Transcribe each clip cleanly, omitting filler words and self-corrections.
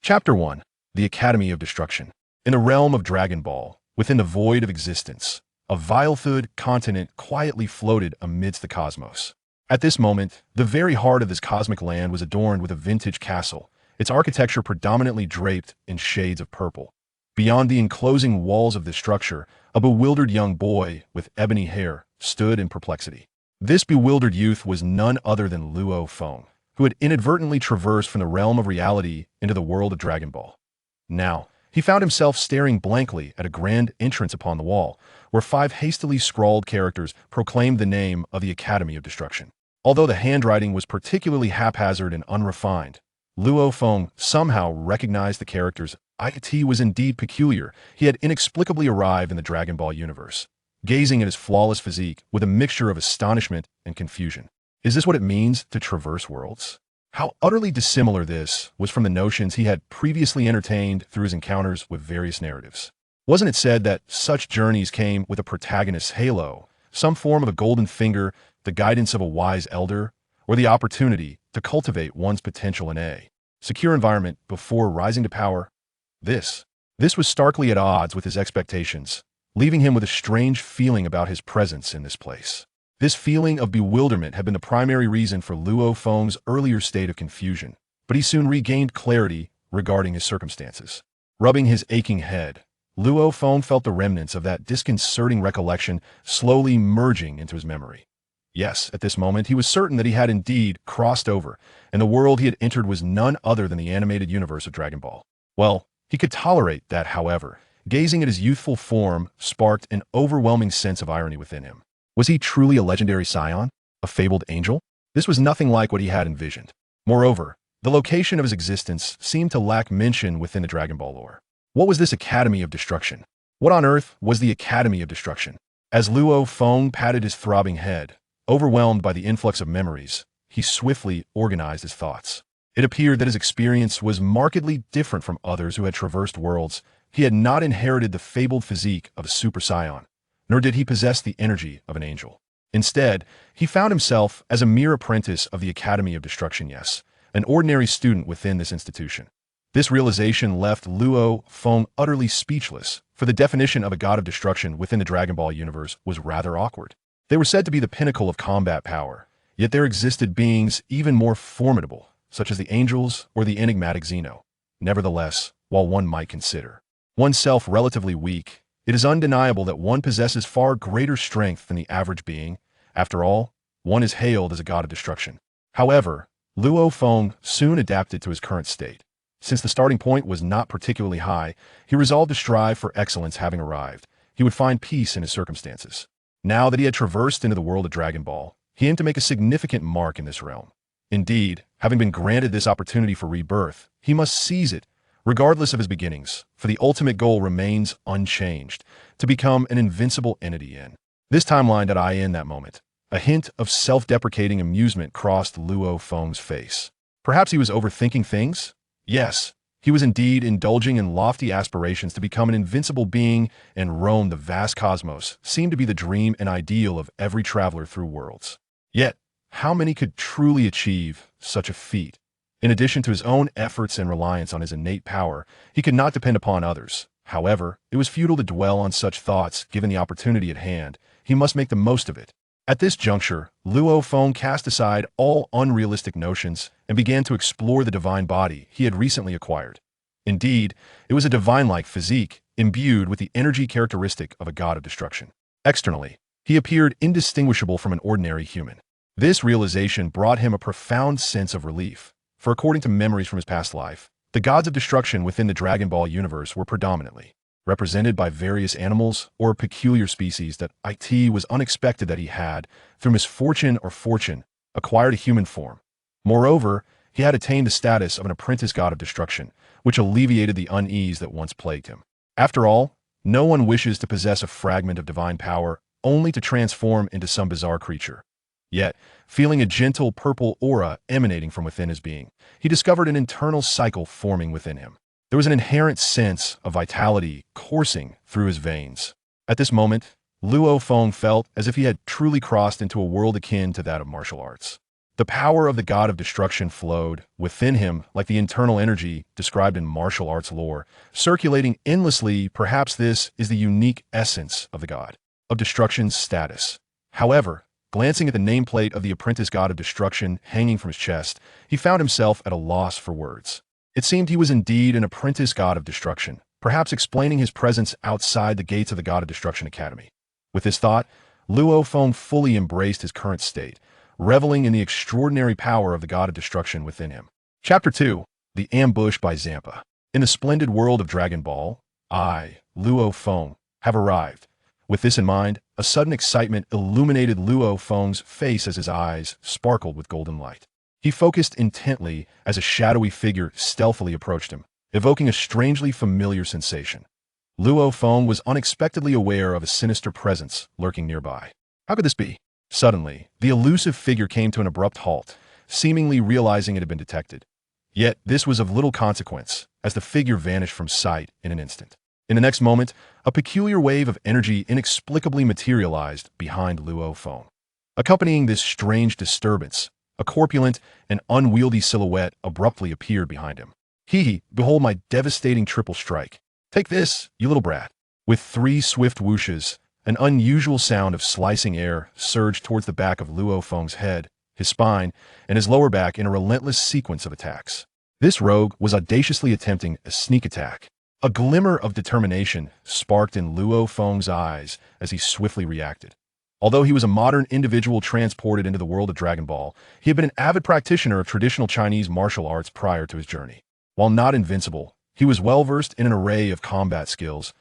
Chapter 1. The Academy of Destruction. In the realm of Dragon Ball, within the void of existence, a vile-thud continent quietly floated amidst the cosmos. At this moment, the very heart of this cosmic land was adorned with a vintage castle, its architecture predominantly draped in shades of purple. Beyond the enclosing walls of this structure, a bewildered young boy with ebony hair stood in perplexity. This bewildered youth was none other than Luo Feng, who had inadvertently traversed from the realm of reality into the world of Dragon Ball. Now, he found himself staring blankly at a grand entrance upon the wall, where 5 hastily scrawled characters proclaimed the name of the Academy of Destruction. Although the handwriting was particularly haphazard and unrefined, Luo Feng somehow recognized the characters. It was indeed peculiar. He had inexplicably arrived in the Dragon Ball universe, gazing at his flawless physique with a mixture of astonishment and confusion. Is this what it means to traverse worlds? How utterly dissimilar this was from the notions he had previously entertained through his encounters with various narratives. Wasn't it said that such journeys came with a protagonist's halo, some form of a golden finger, the guidance of a wise elder, or the opportunity to cultivate one's potential in a secure environment before rising to power? This was starkly at odds with his expectations, leaving him with a strange feeling about his presence in this place. This feeling of bewilderment had been the primary reason for Luo Feng's earlier state of confusion, but he soon regained clarity regarding his circumstances. Rubbing his aching head, Luo Feng felt the remnants of that disconcerting recollection slowly merging into his memory. Yes, at this moment he was certain that he had indeed crossed over, and the world he had entered was none other than the animated universe of Dragon Ball. Well, he could tolerate that, however. Gazing at his youthful form sparked an overwhelming sense of irony within him. Was he truly a legendary scion? A fabled angel? This was nothing like what he had envisioned. Moreover, the location of his existence seemed to lack mention within the Dragon Ball lore. What was this Academy of Destruction? What on earth was the Academy of Destruction? As Luo Feng patted his throbbing head, overwhelmed by the influx of memories, he swiftly organized his thoughts. It appeared that his experience was markedly different from others who had traversed worlds. He had not inherited the fabled physique of a super scion, nor did he possess the energy of an angel. Instead, he found himself as a mere apprentice of the Academy of Destruction, yes, an ordinary student within this institution. This realization left Luo Feng utterly speechless, for the definition of a god of destruction within the Dragon Ball universe was rather awkward. They were said to be the pinnacle of combat power, yet there existed beings even more formidable, such as the angels or the enigmatic Zeno. Nevertheless, while one might consider oneself relatively weak, it is undeniable that one possesses far greater strength than the average being. After all, one is hailed as a god of destruction. However, Luo Feng soon adapted to his current state. Since the starting point was not particularly high, he resolved to strive for excellence. Having arrived, he would find peace in his circumstances. Now that he had traversed into the world of Dragon Ball, he aimed to make a significant mark in this realm. Indeed, having been granted this opportunity for rebirth, he must seize it, regardless of his beginnings, for the ultimate goal remains unchanged, to become an invincible entity in this timeline. In that moment, a hint of self-deprecating amusement crossed Luo Feng's face. Perhaps he was overthinking things? Yes, he was indeed indulging in lofty aspirations to become an invincible being and roam the vast cosmos. Seemed to be the dream and ideal of every traveler through worlds. Yet, how many could truly achieve such a feat? In addition to his own efforts and reliance on his innate power, he could not depend upon others. However, it was futile to dwell on such thoughts. Given the opportunity at hand, he must make the most of it. At this juncture, Luo Feng cast aside all unrealistic notions and began to explore the divine body he had recently acquired. Indeed, it was a divine-like physique, imbued with the energy characteristic of a god of destruction. Externally, he appeared indistinguishable from an ordinary human. This realization brought him a profound sense of relief. For according to memories from his past life, the gods of destruction within the Dragon Ball universe were predominantly represented by various animals or peculiar species that it was unexpected that he had, through misfortune or fortune, acquired a human form. Moreover, he had attained the status of an apprentice god of destruction, which alleviated the unease that once plagued him. After all, no one wishes to possess a fragment of divine power only to transform into some bizarre creature. Yet, feeling a gentle purple aura emanating from within his being, he discovered an internal cycle forming within him. There was an inherent sense of vitality coursing through his veins. At this moment, Luo Feng felt as if he had truly crossed into a world akin to that of martial arts. The power of the god of destruction flowed within him like the internal energy described in martial arts lore, circulating endlessly. Perhaps this is the unique essence of the god of destruction's status. However, glancing at the nameplate of the apprentice god of destruction hanging from his chest, he found himself at a loss for words. It seemed he was indeed an apprentice god of destruction, perhaps explaining his presence outside the gates of the god of destruction academy. With this thought, Luo Feng fully embraced his current state, reveling in the extraordinary power of the god of destruction within him. Chapter 2. The Ambush by Zampa. In the splendid world of Dragon Ball, I, Luo Feng, have arrived. With this in mind, a sudden excitement illuminated Luo Feng's face as his eyes sparkled with golden light. He focused intently as a shadowy figure stealthily approached him, evoking a strangely familiar sensation. Luo Feng was unexpectedly aware of a sinister presence lurking nearby. How could this be? Suddenly, the elusive figure came to an abrupt halt, seemingly realizing it had been detected. Yet this was of little consequence, as the figure vanished from sight in an instant. In the next moment, a peculiar wave of energy inexplicably materialized behind Luo Feng. Accompanying this strange disturbance, a corpulent and unwieldy silhouette abruptly appeared behind him. Behold my devastating triple strike. Take this, you little brat. With 3 swift whooshes, an unusual sound of slicing air surged towards the back of Luo Feng's head, his spine, and his lower back in a relentless sequence of attacks. This rogue was audaciously attempting a sneak attack. A glimmer of determination sparked in Luo Feng's eyes as he swiftly reacted. Although he was a modern individual transported into the world of Dragon Ball, he had been an avid practitioner of traditional Chinese martial arts prior to his journey. While not invincible, he was well-versed in an array of combat skills.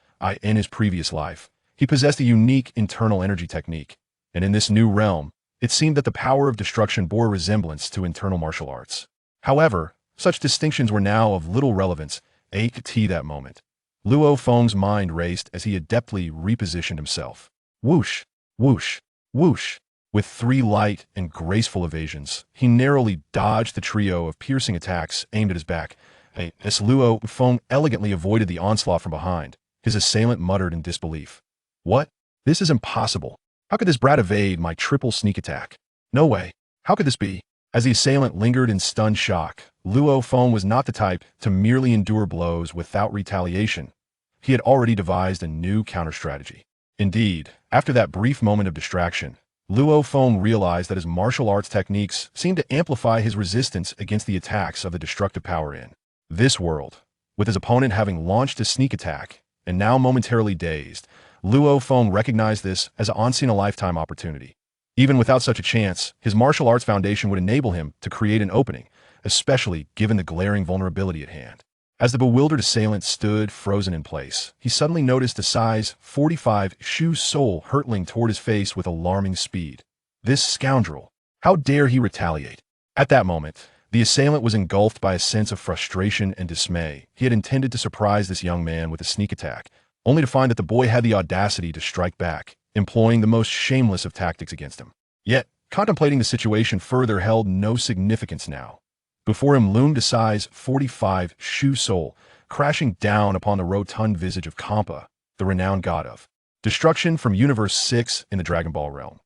In his previous life, he possessed a unique internal energy technique, and in this new realm, it seemed that the power of destruction bore a resemblance to internal martial arts. However, such distinctions were now of little relevance at that moment. Luo Feng's mind raced as he adeptly repositioned himself. Whoosh, whoosh, whoosh. With 3 light and graceful evasions, he narrowly dodged the trio of piercing attacks aimed at his back. As Luo Feng elegantly avoided the onslaught from behind, his assailant muttered in disbelief. What? This is impossible. How could this brat evade my triple sneak attack? No way. How could this be? As the assailant lingered in stunned shock, Luo Feng was not the type to merely endure blows without retaliation. He had already devised a new counter-strategy. Indeed, after that brief moment of distraction, Luo Feng realized that his martial arts techniques seemed to amplify his resistance against the attacks of the destructive power in this world. With his opponent having launched a sneak attack, and now momentarily dazed, Luo Feng recognized this as a once-in-a-lifetime opportunity. Even without such a chance, his martial arts foundation would enable him to create an opening, especially given the glaring vulnerability at hand. As the bewildered assailant stood frozen in place, he suddenly noticed a size 45 shoe sole hurtling toward his face with alarming speed. This scoundrel! How dare he retaliate? At that moment, the assailant was engulfed by a sense of frustration and dismay. He had intended to surprise this young man with a sneak attack, only to find that the boy had the audacity to strike back, employing the most shameless of tactics against him. Yet, contemplating the situation further held no significance now. Before him loomed a size 45 shoe sole, crashing down upon the rotund visage of Hmph, the renowned god of destruction from Universe 6 in the Dragon Ball realm.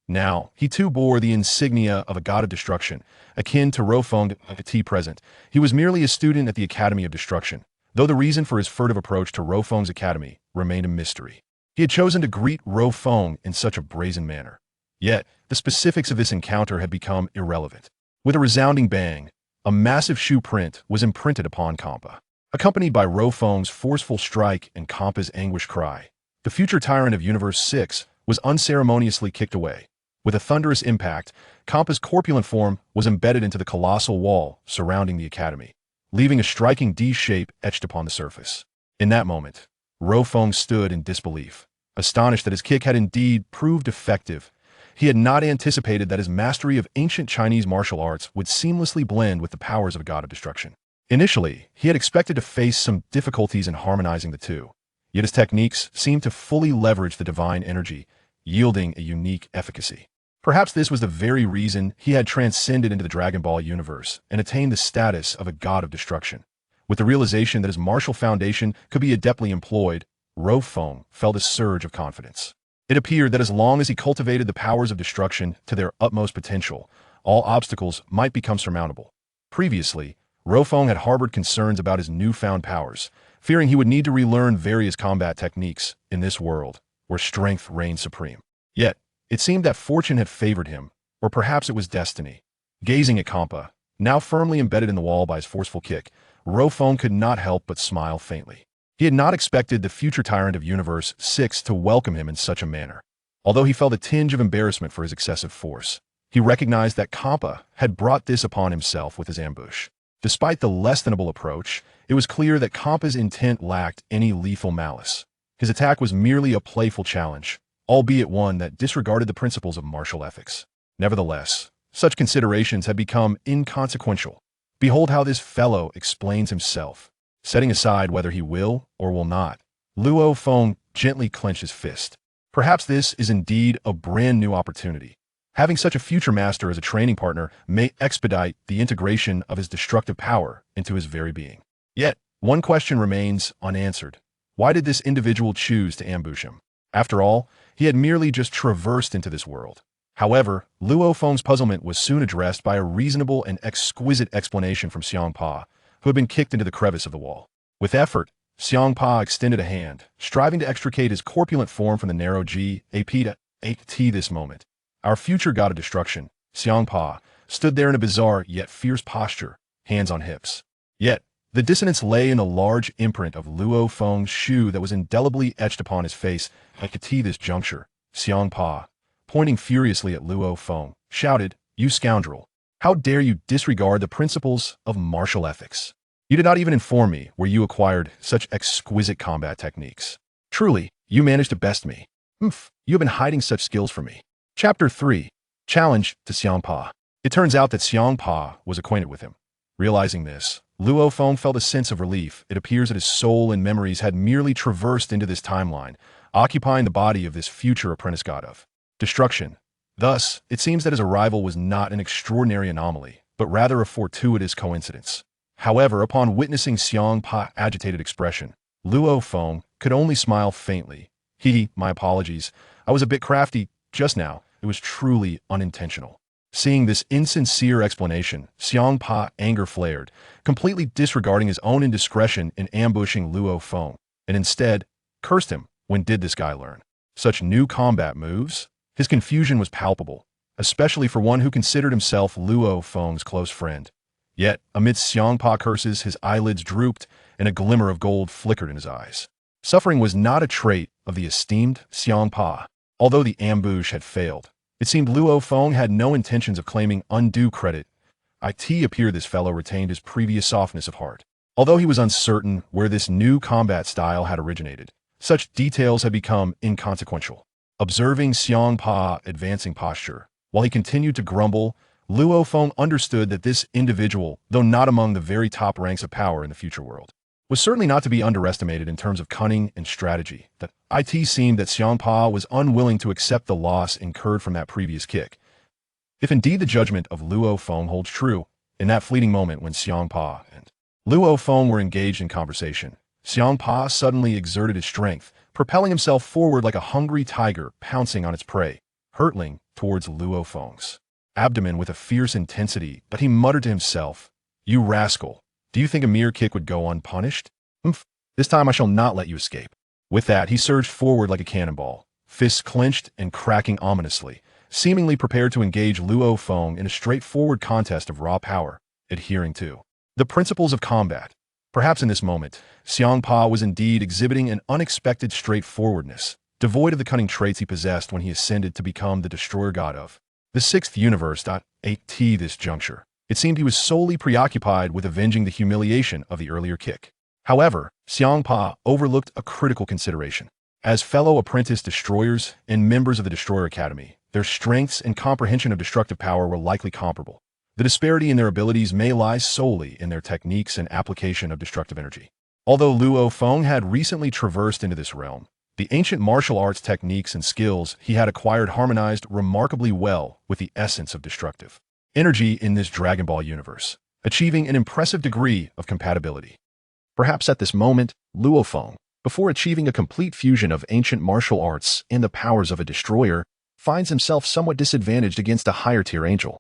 Now, he too bore the insignia of a god of destruction, akin to Luo Feng at present. He was merely a student at the Academy of Destruction, though the reason for his furtive approach to Luo Feng's academy remained a mystery. He had chosen to greet Luo Feng in such a brazen manner. Yet, the specifics of this encounter had become irrelevant. With a resounding bang, a massive shoe print was imprinted upon Hmph, accompanied by Luo Feng's forceful strike and Hmph's anguished cry. The future tyrant of Universe 6 was unceremoniously kicked away. With a thunderous impact, Hmph's corpulent form was embedded into the colossal wall surrounding the academy, leaving a striking D shape etched upon the surface. In that moment, Luo Feng stood in disbelief, astonished that his kick had indeed proved effective. He had not anticipated that his mastery of ancient Chinese martial arts would seamlessly blend with the powers of a god of destruction. Initially, he had expected to face some difficulties in harmonizing the two, yet his techniques seemed to fully leverage the divine energy, yielding a unique efficacy. Perhaps this was the very reason he had transcended into the Dragon Ball universe and attained the status of a god of destruction. With the realization that his martial foundation could be adeptly employed, Luo Feng felt a surge of confidence. It appeared that as long as he cultivated the powers of destruction to their utmost potential, all obstacles might become surmountable. Previously, Luo Feng had harbored concerns about his newfound powers, fearing he would need to relearn various combat techniques in this world, where strength reigned supreme. Yet, it seemed that fortune had favored him, or perhaps it was destiny. Gazing at Hmph, now firmly embedded in the wall by his forceful kick, Luo Feng could not help but smile faintly. He had not expected the future tyrant of Universe 6 to welcome him in such a manner. Although he felt a tinge of embarrassment for his excessive force, he recognized that Hmph had brought this upon himself with his ambush. Despite the less-thanable approach, it was clear that Hmph's intent lacked any lethal malice. His attack was merely a playful challenge, albeit one that disregarded the principles of martial ethics. Nevertheless, such considerations had become inconsequential. Behold how this fellow explains himself. Setting aside whether he will or will not, Luo Feng gently clenched his fist. Perhaps this is indeed a brand new opportunity. Having such a future master as a training partner may expedite the integration of his destructive power into his very being. Yet, one question remains unanswered. Why did this individual choose to ambush him? After all, he had merely just traversed into this world. However, Luo Feng's puzzlement was soon addressed by a reasonable and exquisite explanation from Hmph, who had been kicked into the crevice of the wall. With effort, Hmph extended a hand, striving to extricate his corpulent form from the narrow G.A.P. This moment. Our future god of destruction, Hmph, stood there in a bizarre yet fierce posture, hands on hips. Yet, the dissonance lay in the large imprint of Luo Feng's shoe that was indelibly etched upon his face. At this juncture, Hmph, pointing furiously at Luo Feng, shouted, "You scoundrel! How dare you disregard the principles of martial ethics? You did not even inform me where you acquired such exquisite combat techniques. Truly, you managed to best me. Hmph, you have been hiding such skills from me." Chapter 3. Challenge to Hmph. It turns out that Hmph was acquainted with him. Realizing this, Luo Feng felt a sense of relief. It appears that his soul and memories had merely traversed into this timeline, occupying the body of this future apprentice god of destruction. Thus, it seems that his arrival was not an extraordinary anomaly, but rather a fortuitous coincidence. However, upon witnessing Hmph's agitated expression, Luo Feng could only smile faintly. My apologies. I was a bit crafty just now. It was truly unintentional. Seeing this insincere explanation, Hmph's anger flared, completely disregarding his own indiscretion in ambushing Luo Feng, and instead cursed him. When did this guy learn such new combat moves? His confusion was palpable, especially for one who considered himself Luo Feng's close friend. Yet, amidst Hmph's curses, his eyelids drooped, and a glimmer of gold flickered in his eyes. Suffering was not a trait of the esteemed Hmph. Although the ambush had failed, it seemed Luo Feng had no intentions of claiming undue credit. It appeared this fellow retained his previous softness of heart. Although he was uncertain where this new combat style had originated, such details had become inconsequential. Observing Hmph's advancing posture, while he continued to grumble, Luo Feng understood that this individual, though not among the very top ranks of power in the future world, was certainly not to be underestimated in terms of cunning and strategy. That it seemed that Hmph was unwilling to accept the loss incurred from that previous kick. If indeed the judgment of Luo Feng holds true, in that fleeting moment when Hmph and Luo Feng were engaged in conversation, Hmph suddenly exerted his strength, propelling himself forward like a hungry tiger pouncing on its prey, hurtling towards Luo Feng's abdomen with a fierce intensity. But he muttered to himself, "You rascal! Do you think a mere kick would go unpunished? Hmph, this time I shall not let you escape." With that, he surged forward like a cannonball, fists clenched and cracking ominously, seemingly prepared to engage Luo Feng in a straightforward contest of raw power, adhering to the principles of combat. Perhaps in this moment, Hmph was indeed exhibiting an unexpected straightforwardness, devoid of the cunning traits he possessed when he ascended to become the destroyer god of the sixth universe. At this juncture, it seemed he was solely preoccupied with avenging the humiliation of the earlier kick. However, Hmph overlooked a critical consideration. As fellow apprentice destroyers and members of the Destroyer Academy, their strengths and comprehension of destructive power were likely comparable. The disparity in their abilities may lie solely in their techniques and application of destructive energy. Although Luo Feng had recently traversed into this realm, the ancient martial arts techniques and skills he had acquired harmonized remarkably well with the essence of destructive energy in this Dragon Ball universe, achieving an impressive degree of compatibility. Perhaps at this moment, Luo Feng, before achieving a complete fusion of ancient martial arts and the powers of a destroyer, finds himself somewhat disadvantaged against a higher-tier angel.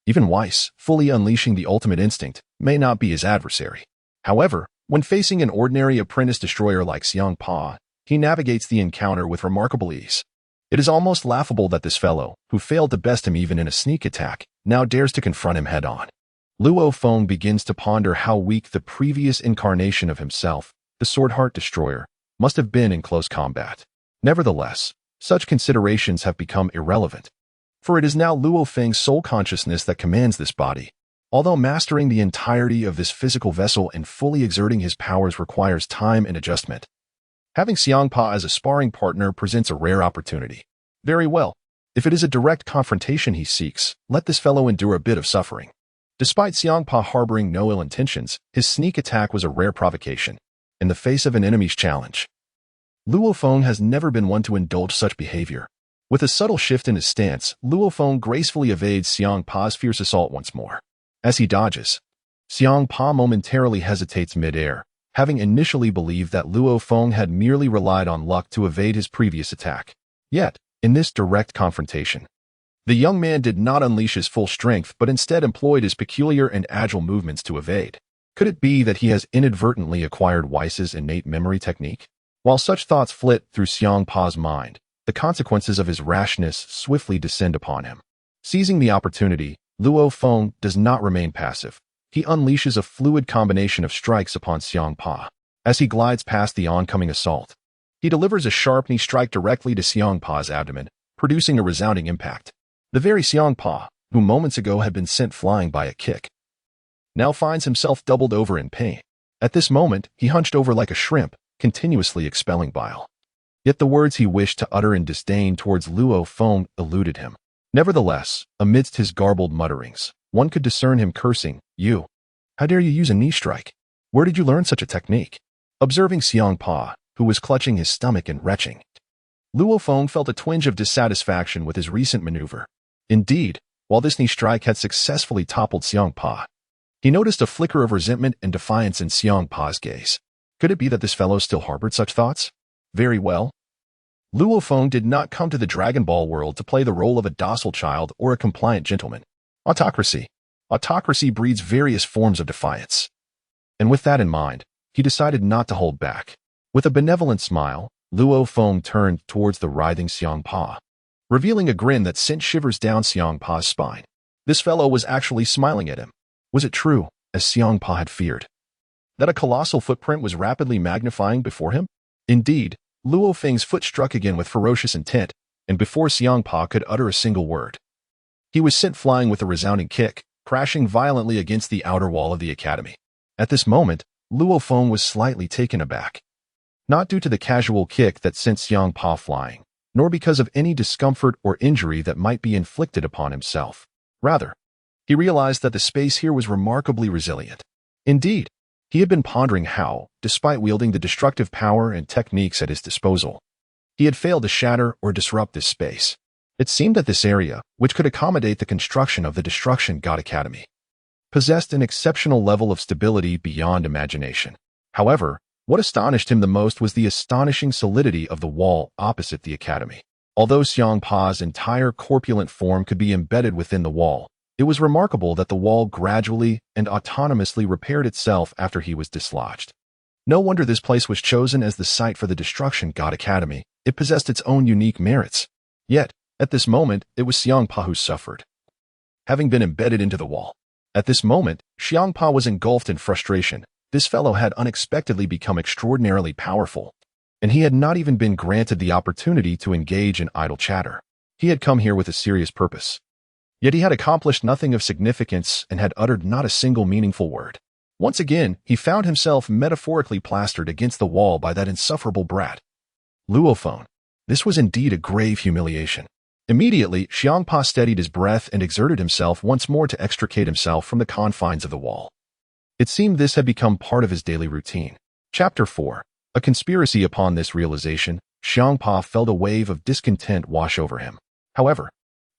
Even Whis, fully unleashing the ultimate instinct, may not be his adversary. However, when facing an ordinary apprentice destroyer like Hmph, he navigates the encounter with remarkable ease. It is almost laughable that this fellow, who failed to best him even in a sneak attack, now dares to confront him head-on. Luo Feng begins to ponder how weak the previous incarnation of himself, the Swordheart Destroyer, must have been in close combat. Nevertheless, such considerations have become irrelevant, for it is now Luo Feng's soul consciousness that commands this body. Although mastering the entirety of this physical vessel and fully exerting his powers requires time and adjustment, having Hmph as a sparring partner presents a rare opportunity. Very well. If it is a direct confrontation he seeks, let this fellow endure a bit of suffering. Despite Hmph harboring no ill intentions, his sneak attack was a rare provocation. In the face of an enemy's challenge, Luo Feng has never been one to indulge such behavior. With a subtle shift in his stance, Luo Feng gracefully evades Hmph's fierce assault once more. As he dodges, Hmph momentarily hesitates mid-air, having initially believed that Luo Feng had merely relied on luck to evade his previous attack. Yet, in this direct confrontation, the young man did not unleash his full strength but instead employed his peculiar and agile movements to evade. Could it be that he has inadvertently acquired Whis' innate memory technique? While such thoughts flit through Hmph's mind, the consequences of his rashness swiftly descend upon him. Seizing the opportunity, Luo Feng does not remain passive. He unleashes a fluid combination of strikes upon Hmph. As he glides past the oncoming assault, he delivers a sharp knee strike directly to Hmph's abdomen, producing a resounding impact. The very Hmph, who moments ago had been sent flying by a kick, now finds himself doubled over in pain. At this moment, he hunched over like a shrimp, continuously expelling bile. Yet the words he wished to utter in disdain towards Luo Feng eluded him. Nevertheless, amidst his garbled mutterings, one could discern him cursing, "You! How dare you use a knee strike? Where did you learn such a technique?" Observing Hmph, who was clutching his stomach and retching, Luo Feng felt a twinge of dissatisfaction with his recent maneuver. Indeed, while this knee strike had successfully toppled Hmph, he noticed a flicker of resentment and defiance in Hmph's gaze. Could it be that this fellow still harbored such thoughts? Very well. Luo Feng did not come to the Dragon Ball world to play the role of a docile child or a compliant gentleman. Autocracy. Autocracy breeds various forms of defiance. And with that in mind, he decided not to hold back. With a benevolent smile, Luo Feng turned towards the writhing Hmph, revealing a grin that sent shivers down Hmph's spine. This fellow was actually smiling at him. Was it true, as Hmph had feared, that a colossal footprint was rapidly magnifying before him? Indeed, Luo Feng's foot struck again with ferocious intent, and before Hmph could utter a single word, he was sent flying with a resounding kick, crashing violently against the outer wall of the academy. At this moment, Luo Feng was slightly taken aback. Not due to the casual kick that sent Hmph flying, nor because of any discomfort or injury that might be inflicted upon himself. Rather, he realized that the space here was remarkably resilient. Indeed, he had been pondering how, despite wielding the destructive power and techniques at his disposal, he had failed to shatter or disrupt this space. It seemed that this area, which could accommodate the construction of the Destruction God Academy, possessed an exceptional level of stability beyond imagination. However, what astonished him the most was the astonishing solidity of the wall opposite the academy. Although Hmph's entire corpulent form could be embedded within the wall, it was remarkable that the wall gradually and autonomously repaired itself after he was dislodged. No wonder this place was chosen as the site for the Destruction God Academy. It possessed its own unique merits. Yet, at this moment, it was Hmph who suffered, having been embedded into the wall. At this moment, Hmph was engulfed in frustration. This fellow had unexpectedly become extraordinarily powerful, and he had not even been granted the opportunity to engage in idle chatter. He had come here with a serious purpose. Yet he had accomplished nothing of significance and had uttered not a single meaningful word. Once again, he found himself metaphorically plastered against the wall by that insufferable brat. Luo Feng. This was indeed a grave humiliation. Immediately, Hmph steadied his breath and exerted himself once more to extricate himself from the confines of the wall. It seemed this had become part of his daily routine. Chapter 4. A conspiracy. Upon this realization, Hmph felt a wave of discontent wash over him. However,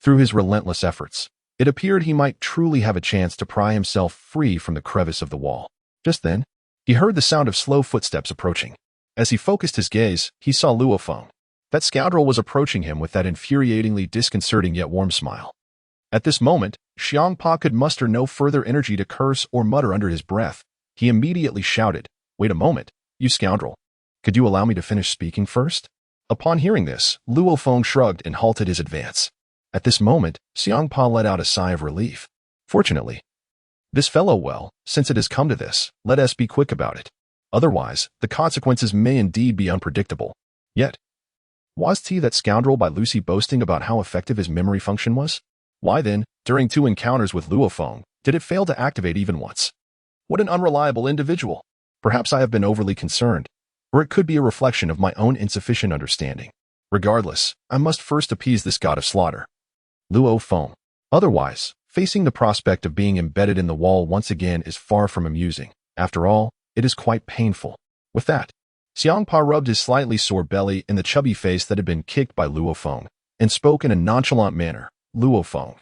through his relentless efforts, it appeared he might truly have a chance to pry himself free from the crevice of the wall. Just then, he heard the sound of slow footsteps approaching. As he focused his gaze, he saw Luo Feng. That scoundrel was approaching him with that infuriatingly disconcerting yet warm smile. At this moment, Hmph could muster no further energy to curse or mutter under his breath. He immediately shouted, "Wait a moment, you scoundrel. Could you allow me to finish speaking first?" Upon hearing this, Luo Feng shrugged and halted his advance. At this moment, Hmph let out a sigh of relief. Fortunately, this fellow, well, since it has come to this, let us be quick about it. Otherwise, the consequences may indeed be unpredictable. Yet, was that scoundrel by Lucy boasting about how effective his memory function was? Why then, during 2 encounters with Luo Feng, did it fail to activate even once? What an unreliable individual. Perhaps I have been overly concerned, or it could be a reflection of my own insufficient understanding. Regardless, I must first appease this god of slaughter, Luo Feng. Otherwise, facing the prospect of being embedded in the wall once again is far from amusing. After all, it is quite painful. With that, Hmph rubbed his slightly sore belly in the chubby face that had been kicked by Luo Feng, and spoke in a nonchalant manner. "Luo Feng,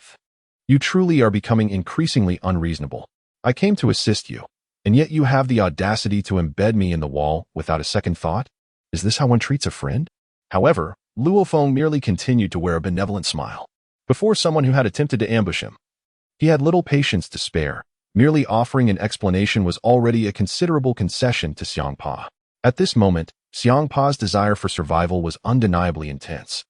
you truly are becoming increasingly unreasonable. I came to assist you, and yet you have the audacity to embed me in the wall without a second thought? Is this how one treats a friend?" However, Luo Feng merely continued to wear a benevolent smile. Before someone who had attempted to ambush him, he had little patience to spare. Merely offering an explanation was already a considerable concession to Hmph. At this moment, Hmph's desire for survival was undeniably intense,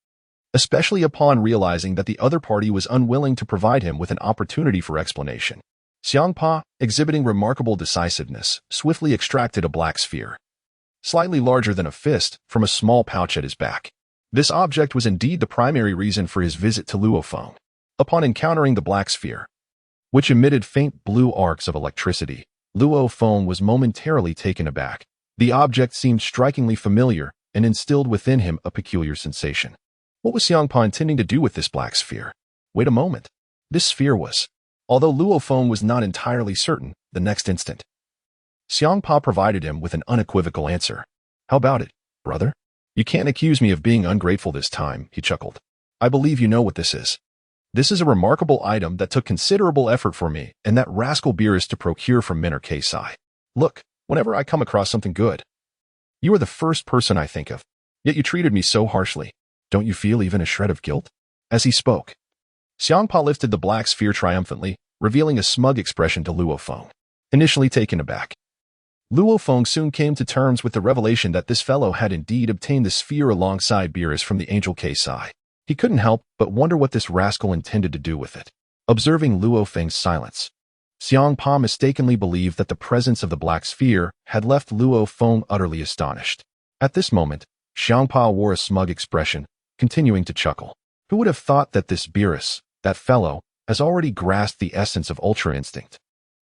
especially upon realizing that the other party was unwilling to provide him with an opportunity for explanation. Hmph, exhibiting remarkable decisiveness, swiftly extracted a black sphere, slightly larger than a fist, from a small pouch at his back. This object was indeed the primary reason for his visit to Luo Feng. Upon encountering the black sphere, which emitted faint blue arcs of electricity, Luo Feng was momentarily taken aback. The object seemed strikingly familiar and instilled within him a peculiar sensation. What was Hmph intending to do with this black sphere? Wait a moment. This sphere was... Although Luo Feng was not entirely certain, the next instant, Hmph provided him with an unequivocal answer. "How about it, brother? You can't accuse me of being ungrateful this time," he chuckled. "I believe you know what this is. This is a remarkable item that took considerable effort for me and that rascal Beerus to procure from Minor Kasai. Look, whenever I come across something good, you are the first person I think of. Yet you treated me so harshly. Don't you feel even a shred of guilt?" As he spoke, Hmph lifted the black sphere triumphantly, revealing a smug expression to Luo Feng. Initially taken aback, Luo Feng soon came to terms with the revelation that this fellow had indeed obtained the sphere alongside Beerus from the angel Kasai. He couldn't help but wonder what this rascal intended to do with it. Observing Luo Feng's silence, Hmph mistakenly believed that the presence of the black sphere had left Luo Feng utterly astonished. At this moment, Hmph wore a smug expression, continuing to chuckle. Who would have thought that this Beerus, that fellow, has already grasped the essence of Ultra Instinct?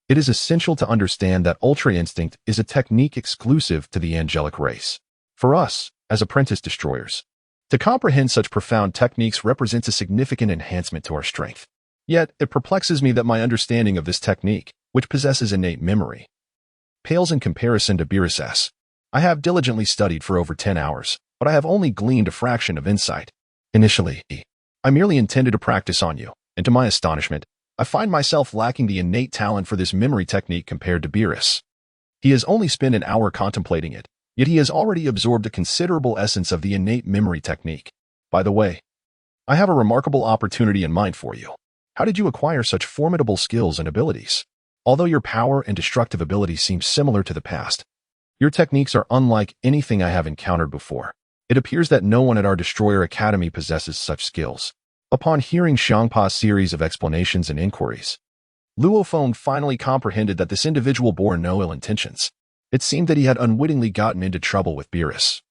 It is essential to understand that Ultra Instinct is a technique exclusive to the angelic race. For us, as apprentice destroyers, to comprehend such profound techniques represents a significant enhancement to our strength. Yet, it perplexes me that my understanding of this technique, which possesses innate memory, pales in comparison to Beerus's. I have diligently studied for over 10 hours, but I have only gleaned a fraction of insight. Initially, I merely intended to practice on you, and to my astonishment, I find myself lacking the innate talent for this memory technique compared to Beerus. He has only spent an hour contemplating it, yet he has already absorbed a considerable essence of the innate memory technique. By the way, I have a remarkable opportunity in mind for you. How did you acquire such formidable skills and abilities? Although your power and destructive abilities seem similar to the past, your techniques are unlike anything I have encountered before. It appears that no one at our Destroyer Academy possesses such skills. Upon hearing Hmph's series of explanations and inquiries, Luo Feng finally comprehended that this individual bore no ill intentions. It seemed that he had unwittingly gotten into trouble with Beerus,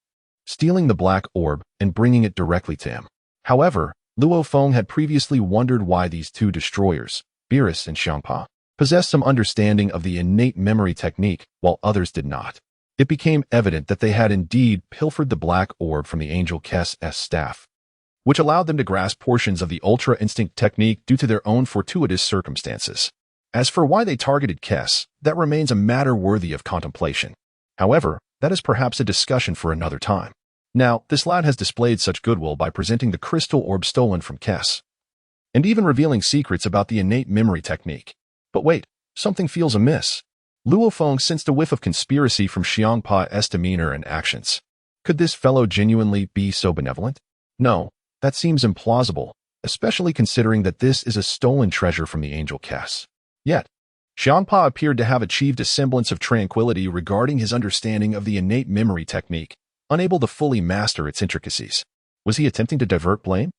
stealing the black orb and bringing it directly to him. However, Luo Feng had previously wondered why these two destroyers, Beerus and Hmph, possessed some understanding of the innate memory technique while others did not. It became evident that they had indeed pilfered the black orb from the angel Kess' staff, which allowed them to grasp portions of the Ultra Instinct technique due to their own fortuitous circumstances. As for why they targeted Kess, that remains a matter worthy of contemplation. However, that is perhaps a discussion for another time. Now, this lad has displayed such goodwill by presenting the crystal orb stolen from Kess, and even revealing secrets about the innate memory technique. But wait, something feels amiss. Luo Feng sensed a whiff of conspiracy from Hmph's demeanor and actions. Could this fellow genuinely be so benevolent? No, that seems implausible. especially considering that this is a stolen treasure from the angel Kes. Yet, Hmph appeared to have achieved a semblance of tranquility regarding his understanding of the innate memory technique, unable to fully master its intricacies. Was he attempting to divert blame?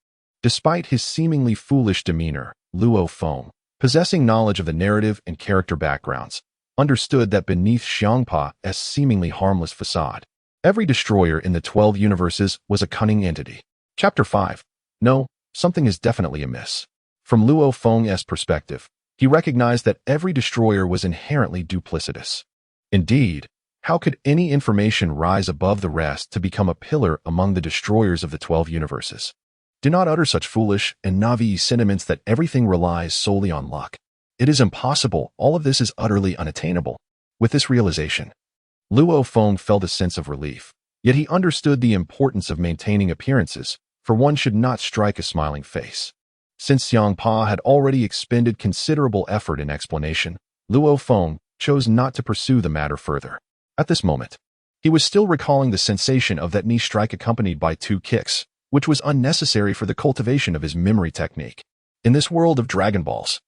Despite his seemingly foolish demeanor, Luo Feng, possessing knowledge of the narrative and character backgrounds, understood that beneath Hmph's seemingly harmless facade, every destroyer in the 12 universes was a cunning entity. Chapter 5. No, something is definitely amiss. From Luo Feng's perspective, he recognized that every destroyer was inherently duplicitous. Indeed, how could any information rise above the rest to become a pillar among the destroyers of the 12 universes? Do not utter such foolish and Navi sentiments that everything relies solely on luck. It is impossible. All of this is utterly unattainable. With this realization, Luo Feng felt a sense of relief, yet he understood the importance of maintaining appearances, for one should not strike a smiling face. Since Hmph had already expended considerable effort in explanation, Luo Feng chose not to pursue the matter further. At this moment, he was still recalling the sensation of that knee strike accompanied by 2 kicks, which was unnecessary for the cultivation of his memory technique. In this world of Dragon Balls,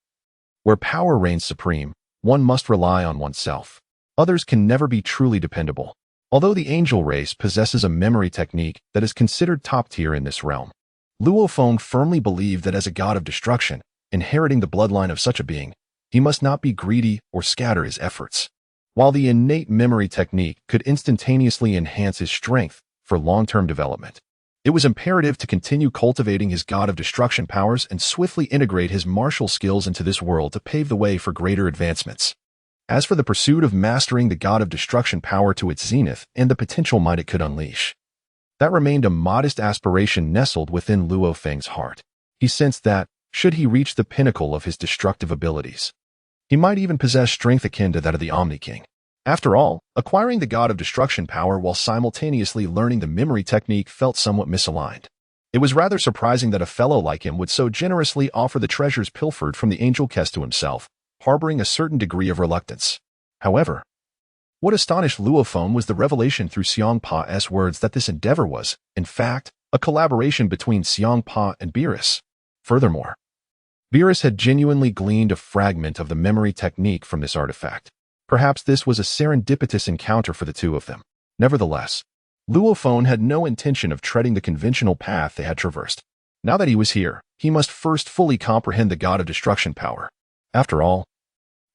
where power reigns supreme, one must rely on oneself. Others can never be truly dependable. Although the angel race possesses a memory technique that is considered top tier in this realm, Luo Feng firmly believed that as a god of destruction, inheriting the bloodline of such a being, he must not be greedy or scatter his efforts. While the innate memory technique could instantaneously enhance his strength for long-term development, it was imperative to continue cultivating his god of destruction powers and swiftly integrate his martial skills into this world to pave the way for greater advancements. As for the pursuit of mastering the god of destruction power to its zenith and the potential might it could unleash, that remained a modest aspiration nestled within Luo Feng's heart. He sensed that, should he reach the pinnacle of his destructive abilities, he might even possess strength akin to that of the Omni King. After all, acquiring the god of destruction power while simultaneously learning the memory technique felt somewhat misaligned. It was rather surprising that a fellow like him would so generously offer the treasures pilfered from the angel Kes to himself, harboring a certain degree of reluctance. However, what astonished Luo Feng was the revelation through Hmph's words that this endeavor was, in fact, a collaboration between Hmph and Beerus. Furthermore, Beerus had genuinely gleaned a fragment of the memory technique from this artifact. Perhaps this was a serendipitous encounter for the two of them. Nevertheless, Luo Feng had no intention of treading the conventional path they had traversed. Now that he was here, he must first fully comprehend the god of destruction power. After all,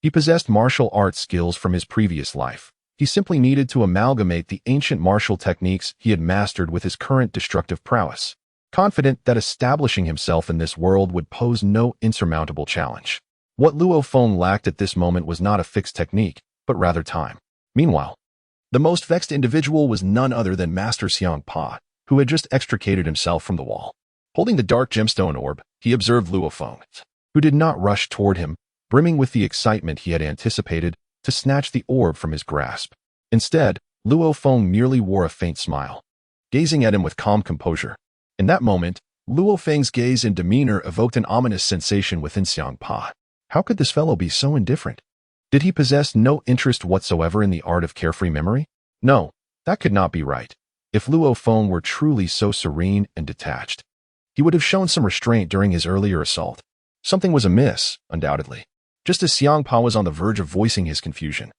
he possessed martial arts skills from his previous life. He simply needed to amalgamate the ancient martial techniques he had mastered with his current destructive prowess, confident that establishing himself in this world would pose no insurmountable challenge. What Luo Feng lacked at this moment was not a fixed technique, but rather time. Meanwhile, the most vexed individual was none other than Master Hmph, who had just extricated himself from the wall. Holding the dark gemstone orb, he observed Luo Feng, who did not rush toward him, brimming with the excitement he had anticipated, to snatch the orb from his grasp. Instead, Luo Feng merely wore a faint smile, gazing at him with calm composure. In that moment, Luo Feng's gaze and demeanor evoked an ominous sensation within Hmph. How could this fellow be so indifferent? Did he possess no interest whatsoever in the art of carefree memory? No, that could not be right. If Luo Feng were truly so serene and detached, he would have shown some restraint during his earlier assault. Something was amiss, undoubtedly. Just as Hmph was on the verge of voicing his confusion,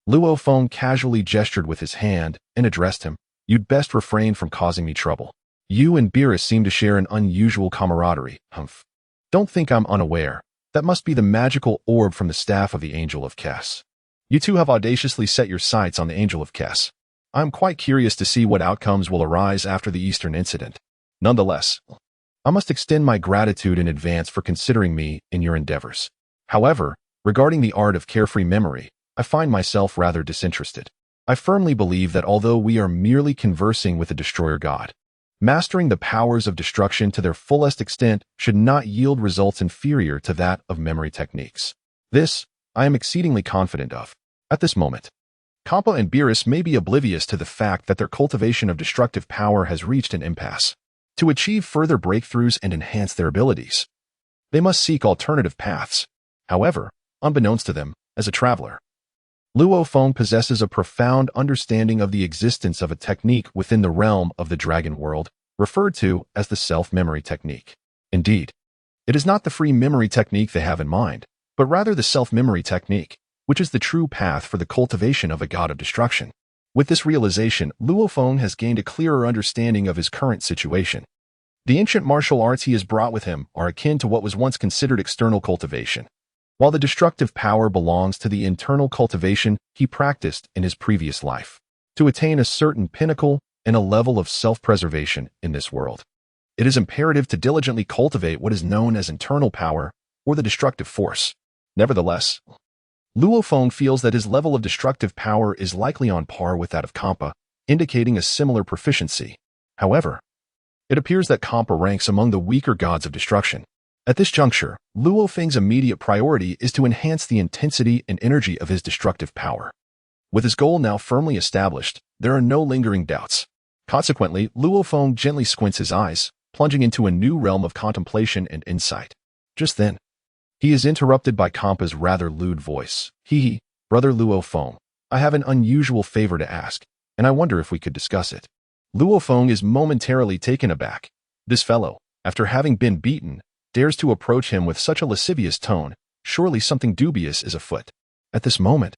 Luo Feng casually gestured with his hand and addressed him. You'd best refrain from causing me trouble. You and Beerus seem to share an unusual camaraderie, Hmph. Don't think I'm unaware. That must be the magical orb from the staff of the Angel of Kes. You two have audaciously set your sights on the Angel of Kes. I'm quite curious to see what outcomes will arise after the Eastern incident. Nonetheless, I must extend my gratitude in advance for considering me in your endeavors. However, regarding the art of carefree memory, I find myself rather disinterested. I firmly believe that although we are merely conversing with the destroyer god, mastering the powers of destruction to their fullest extent should not yield results inferior to that of memory techniques. This, I am exceedingly confident of. At this moment, Hmph and Beerus may be oblivious to the fact that their cultivation of destructive power has reached an impasse. To achieve further breakthroughs and enhance their abilities, they must seek alternative paths. However, unbeknownst to them, as a traveler, Luo Feng possesses a profound understanding of the existence of a technique within the realm of the dragon world, referred to as the self-memory technique. Indeed, It is not the free memory technique they have in mind, but rather the self-memory technique, which is the true path for the cultivation of a god of destruction. With this realization, Luo Feng has gained a clearer understanding of his current situation. The ancient martial arts he has brought with him are akin to what was once considered external cultivation, while the destructive power belongs to the internal cultivation he practiced in his previous life, to attain a certain pinnacle and a level of self-preservation in this world. It is imperative to diligently cultivate what is known as internal power or the destructive force. Nevertheless, Luo Feng feels that his level of destructive power is likely on par with that of Hmph, indicating a similar proficiency. However, it appears that Hmph ranks among the weaker gods of destruction. At this juncture, Luo Feng's immediate priority is to enhance the intensity and energy of his destructive power. With his goal now firmly established, there are no lingering doubts. Consequently, Luo Feng gently squints his eyes, plunging into a new realm of contemplation and insight. Just then, he is interrupted by Hmph's rather lewd voice. Brother Luo Feng, I have an unusual favor to ask, and I wonder if we could discuss it. Luo Feng is momentarily taken aback. This fellow, after having been beaten, dares to approach him with such a lascivious tone. Surely something dubious is afoot. At this moment,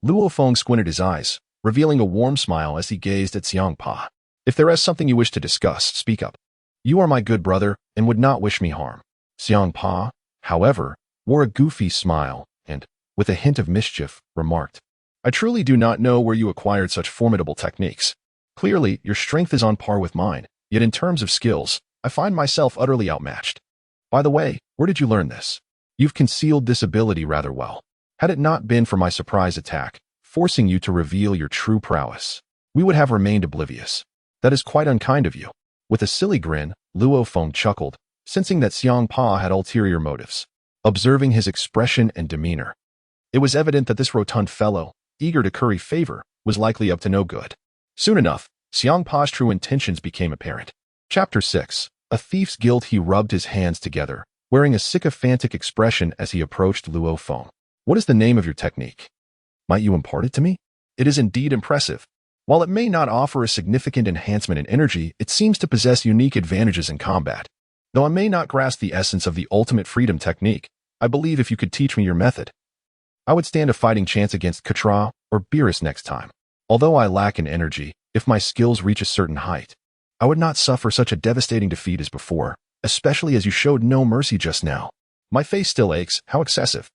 Luo Feng squinted his eyes, revealing a warm smile as he gazed at Hmph. If there is something you wish to discuss, speak up. You are my good brother and would not wish me harm. Hmph, however, wore a goofy smile and, with a hint of mischief, remarked, I truly do not know where you acquired such formidable techniques. Clearly, your strength is on par with mine, yet in terms of skills, I find myself utterly outmatched. By the way, where did you learn this? You've concealed this ability rather well. Had it not been for my surprise attack, forcing you to reveal your true prowess, we would have remained oblivious. That is quite unkind of you. With a silly grin, Luo Feng chuckled, sensing that Hmph had ulterior motives. Observing his expression and demeanor, it was evident that this rotund fellow, eager to curry favor, was likely up to no good. Soon enough, Hmph's true intentions became apparent. Chapter 6. A thief's guilt. He rubbed his hands together, wearing a sycophantic expression as he approached Luo Feng. What is the name of your technique? Might you impart it to me? It is indeed impressive. While it may not offer a significant enhancement in energy, it seems to possess unique advantages in combat. Though I may not grasp the essence of the ultimate freedom technique, I believe if you could teach me your method, I would stand a fighting chance against Katra or Beerus next time. Although I lack in energy, if my skills reach a certain height, I would not suffer such a devastating defeat as before, especially as you showed no mercy just now. My face still aches, how excessive.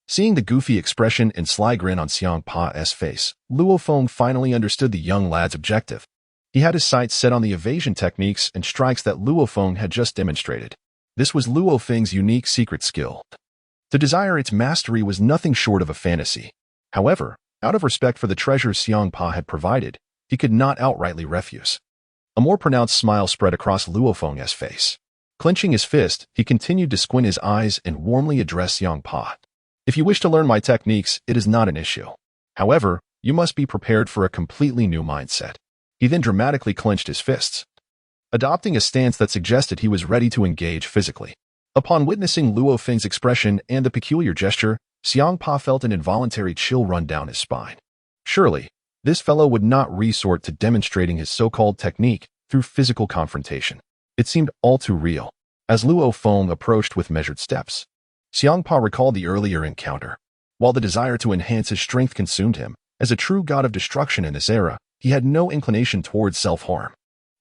Seeing the goofy expression and sly grin on Hmph's face, Luo Feng finally understood the young lad's objective. He had his sights set on the evasion techniques and strikes that Luo Feng had just demonstrated. This was Luo Feng's unique secret skill. To desire its mastery was nothing short of a fantasy. However, out of respect for the treasures Hmph had provided, he could not outrightly refuse. A more pronounced smile spread across Luo Feng's face. Clenching his fist, he continued to squint his eyes and warmly addressed Hmph. If you wish to learn my techniques, it is not an issue. However, you must be prepared for a completely new mindset. He then dramatically clenched his fists, adopting a stance that suggested he was ready to engage physically. Upon witnessing Luo Feng's expression and the peculiar gesture, Hmph felt an involuntary chill run down his spine. Surely, this fellow would not resort to demonstrating his so-called technique through physical confrontation. It seemed all too real. As Luo Feng approached with measured steps, Hmph recalled the earlier encounter. While the desire to enhance his strength consumed him, as a true god of destruction in this era, he had no inclination towards self-harm.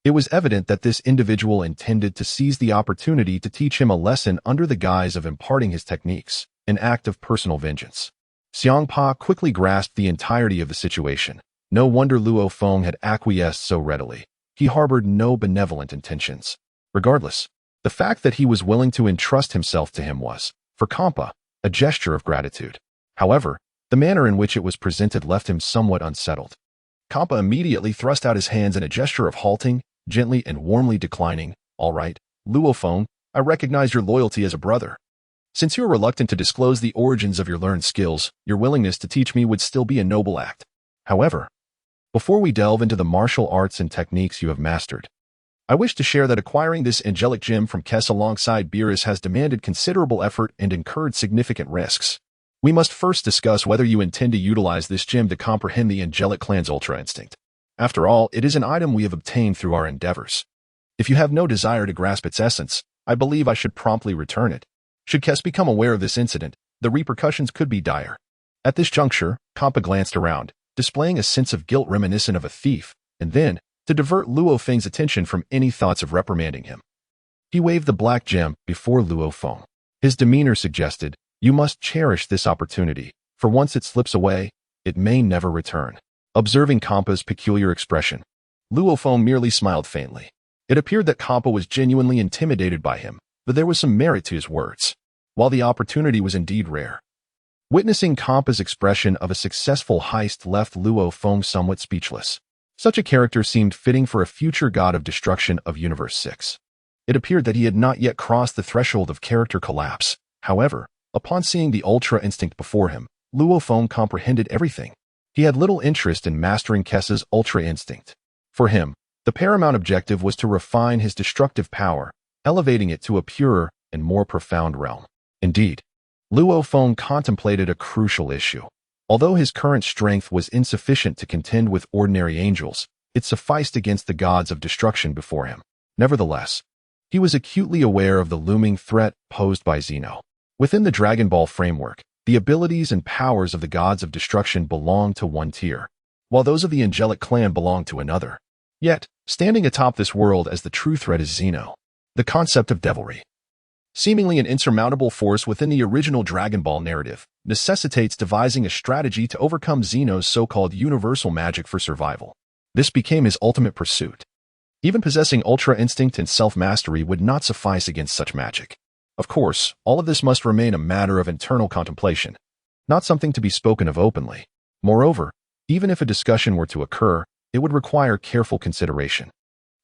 It was evident that this individual intended to seize the opportunity to teach him a lesson under the guise of imparting his techniques, an act of personal vengeance. Hmph quickly grasped the entirety of the situation. No wonder Luo Feng had acquiesced so readily. He harbored no benevolent intentions. Regardless, the fact that he was willing to entrust himself to him was, for Hmph, a gesture of gratitude. However, the manner in which it was presented left him somewhat unsettled. Hmph immediately thrust out his hands in a gesture of halting, gently and warmly declining. All right, Luo Feng, I recognize your loyalty as a brother. Since you are reluctant to disclose the origins of your learned skills, your willingness to teach me would still be a noble act. However, before we delve into the martial arts and techniques you have mastered, I wish to share that acquiring this angelic gem from Kess alongside Beerus has demanded considerable effort and incurred significant risks. We must first discuss whether you intend to utilize this gem to comprehend the angelic clan's ultra instinct. After all, it is an item we have obtained through our endeavors. If you have no desire to grasp its essence, I believe I should promptly return it. Should Kes become aware of this incident, the repercussions could be dire. At this juncture, Kappa glanced around, displaying a sense of guilt reminiscent of a thief, and then, to divert Luo Feng's attention from any thoughts of reprimanding him, he waved the black gem before Luo Feng. His demeanor suggested, "You must cherish this opportunity, for once it slips away, it may never return." Observing Kappa's peculiar expression, Luo Feng merely smiled faintly. It appeared that Kappa was genuinely intimidated by him, but there was some merit to his words, while the opportunity was indeed rare. Witnessing Kappa's expression of a successful heist left Luo Feng somewhat speechless. Such a character seemed fitting for a future god of destruction of Universe 6. It appeared that he had not yet crossed the threshold of character collapse. However, upon seeing the Ultra Instinct before him, Luo Feng comprehended everything. He had little interest in mastering Kes's Ultra Instinct. For him, the paramount objective was to refine his destructive power, elevating it to a purer and more profound realm. Indeed, Luo Feng contemplated a crucial issue. Although his current strength was insufficient to contend with ordinary angels, it sufficed against the gods of destruction before him. Nevertheless, he was acutely aware of the looming threat posed by Zeno. Within the Dragon Ball framework, the abilities and powers of the gods of destruction belong to one tier, while those of the angelic clan belong to another. Yet, standing atop this world as the true threat is Zeno, the concept of devilry, seemingly an insurmountable force within the original Dragon Ball narrative, necessitates devising a strategy to overcome Zeno's so-called universal magic for survival. This became his ultimate pursuit. Even possessing Ultra Instinct and self-mastery would not suffice against such magic. Of course, all of this must remain a matter of internal contemplation, not something to be spoken of openly. Moreover, even if a discussion were to occur, it would require careful consideration.